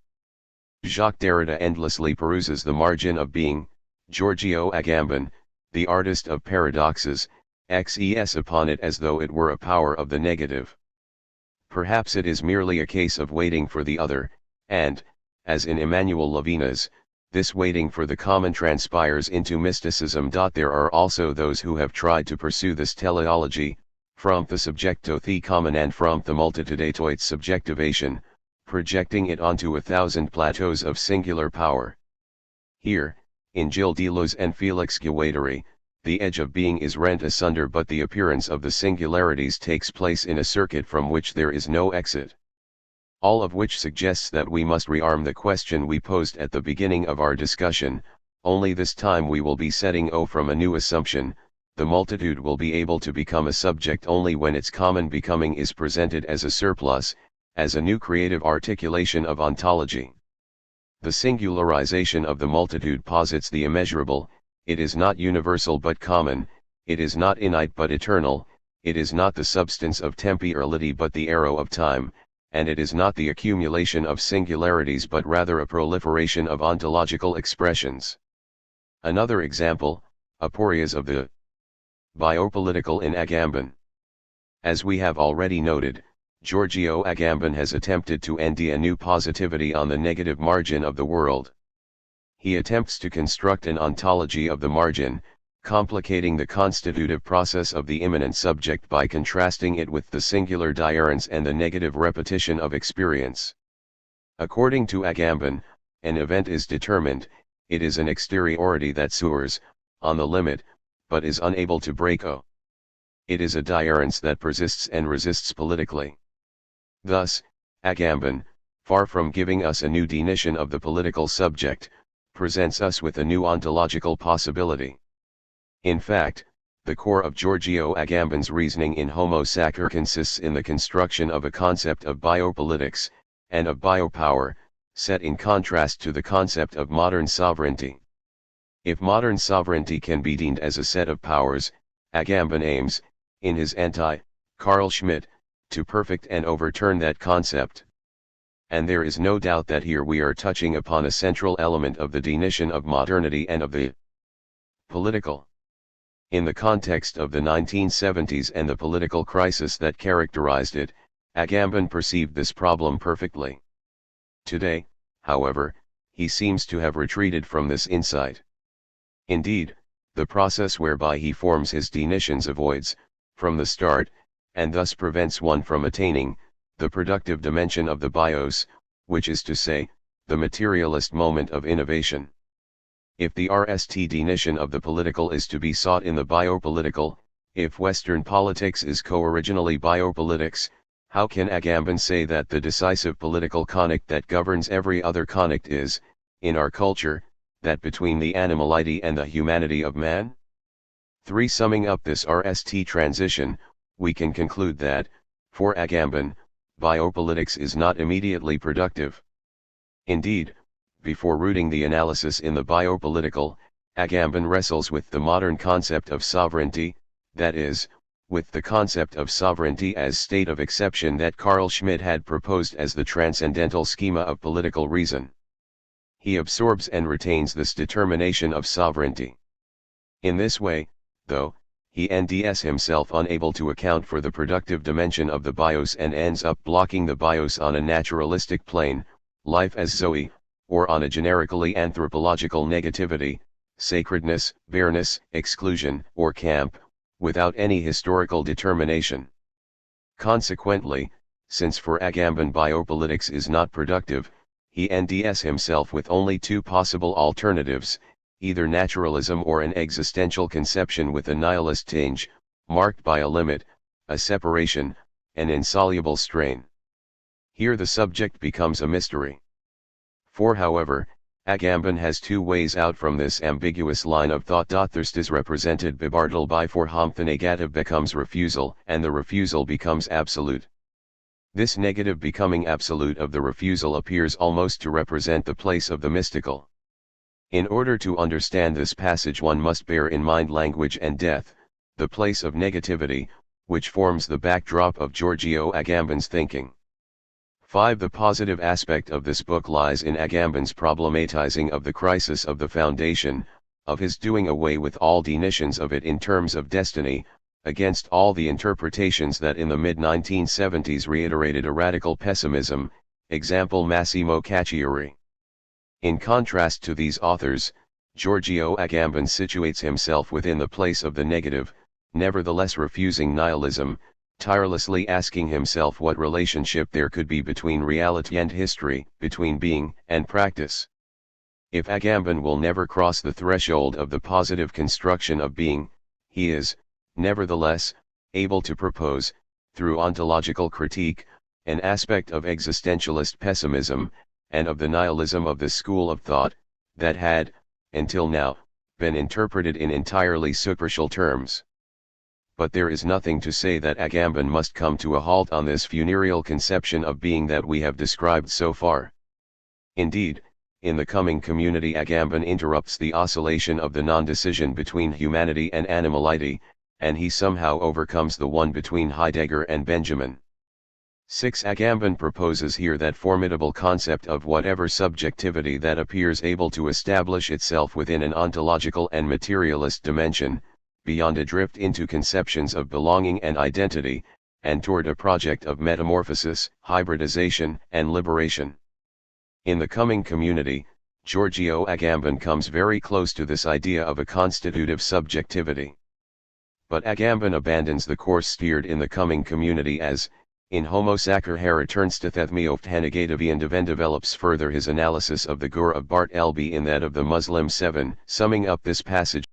Jacques Derrida endlessly peruses the margin of being, Giorgio Agamben, the artist of paradoxes, xes upon it as though it were a power of the negative. Perhaps it is merely a case of waiting for the other, and, as in Emmanuel Levinas, this waiting for the common transpires into mysticism. There are also those who have tried to pursue this teleology, from the subjecto the common and from the multitudatoid subjectivation, projecting it onto 1,000 plateaus of singular power. Here, in Gilles Deleuze and Félix Guattari, the edge of being is rent asunder, but the appearance of the singularities takes place in a circuit from which there is no exit. All of which suggests that we must rearm the question we posed at the beginning of our discussion, only this time we will be setting from a new assumption: the multitude will be able to become a subject only when its common becoming is presented as a surplus, as a new creative articulation of ontology. The singularization of the multitude posits the immeasurable. It is not universal but common, it is not innate but eternal, it is not the substance of temporality but the arrow of time, and it is not the accumulation of singularities but rather a proliferation of ontological expressions. Another example, aporias of the biopolitical in Agamben. As we have already noted, Giorgio Agamben has attempted to end a new positivity on the negative margin of the world. He attempts to construct an ontology of the margin, complicating the constitutive process of the immanent subject by contrasting it with the singular diarence and the negative repetition of experience. According to Agamben, an event is determined, it is an exteriority that soars, on the limit, but is unable to break o. It is a diarence that persists and resists politically. Thus, Agamben, far from giving us a new definition of the political subject, presents us with a new ontological possibility. In fact, the core of Giorgio Agamben's reasoning in Homo Sacer consists in the construction of a concept of biopolitics, and of biopower, set in contrast to the concept of modern sovereignty. If modern sovereignty can be deemed as a set of powers, Agamben aims, in his anti-Carl Schmitt, to perfect and overturn that concept. And there is no doubt that here we are touching upon a central element of the definition of modernity and of the political. In the context of the 1970s and the political crisis that characterized it, Agamben perceived this problem perfectly. Today, however, he seems to have retreated from this insight. Indeed, the process whereby he forms his definitions avoids, from the start, and thus prevents one from attaining, the productive dimension of the bios, which is to say, the materialist moment of innovation. If the RST definition of the political is to be sought in the biopolitical, if Western politics is co-originally biopolitics, how can Agamben say that the decisive political connect that governs every other connect is, in our culture, that between the animality and the humanity of man? 3. Summing up this RST transition, we can conclude that, for Agamben, biopolitics is not immediately productive. Indeed, before rooting the analysis in the biopolitical, Agamben wrestles with the modern concept of sovereignty, that is, with the concept of sovereignty as state of exception that Carl Schmitt had proposed as the transcendental schema of political reason. He absorbs and retains this determination of sovereignty. In this way, though, he ends himself unable to account for the productive dimension of the bios and ends up blocking the bios on a naturalistic plane, life as Zoe, or on a generically anthropological negativity, sacredness, bareness, exclusion, or camp, without any historical determination. Consequently, since for Agamben biopolitics is not productive, he ends himself with only two possible alternatives, either naturalism or an existential conception with a nihilist tinge, marked by a limit, a separation, an insoluble strain. Here the subject becomes a mystery. For however, Agamben has two ways out from this ambiguous line of thought. Thirst is represented bibardal by for whom the negative becomes refusal and the refusal becomes absolute. This negative becoming absolute of the refusal appears almost to represent the place of the mystical. In order to understand this passage one must bear in mind language and death, the place of negativity, which forms the backdrop of Giorgio Agamben's thinking. 5. The positive aspect of this book lies in Agamben's problematizing of the crisis of the foundation, of his doing away with all definitions of it in terms of destiny, against all the interpretations that in the mid-1970s reiterated a radical pessimism, example Massimo Cacciari. In contrast to these authors, Giorgio Agamben situates himself within the place of the negative, nevertheless refusing nihilism, tirelessly asking himself what relationship there could be between reality and history, between being and practice. If Agamben will never cross the threshold of the positive construction of being, he is, nevertheless, able to propose, through ontological critique, an aspect of existentialist pessimism, and of the nihilism of the school of thought, that had, until now, been interpreted in entirely superficial terms. But there is nothing to say that Agamben must come to a halt on this funereal conception of being that we have described so far. Indeed, in the coming community Agamben interrupts the oscillation of the non-decision between humanity and animality, and he somehow overcomes the one between Heidegger and Benjamin. 6. Agamben proposes here that formidable concept of whatever subjectivity that appears able to establish itself within an ontological and materialist dimension, beyond a drift into conceptions of belonging and identity, and toward a project of metamorphosis, hybridization, and liberation. In the coming community, Giorgio Agamben comes very close to this idea of a constitutive subjectivity. But Agamben abandons the course steered in the coming community as, in Homo sacer Hereturnstethethmioft Hanegatavian and develops further his analysis of the Gur of Bart Elby in that of the Muslim 7, summing up this passage.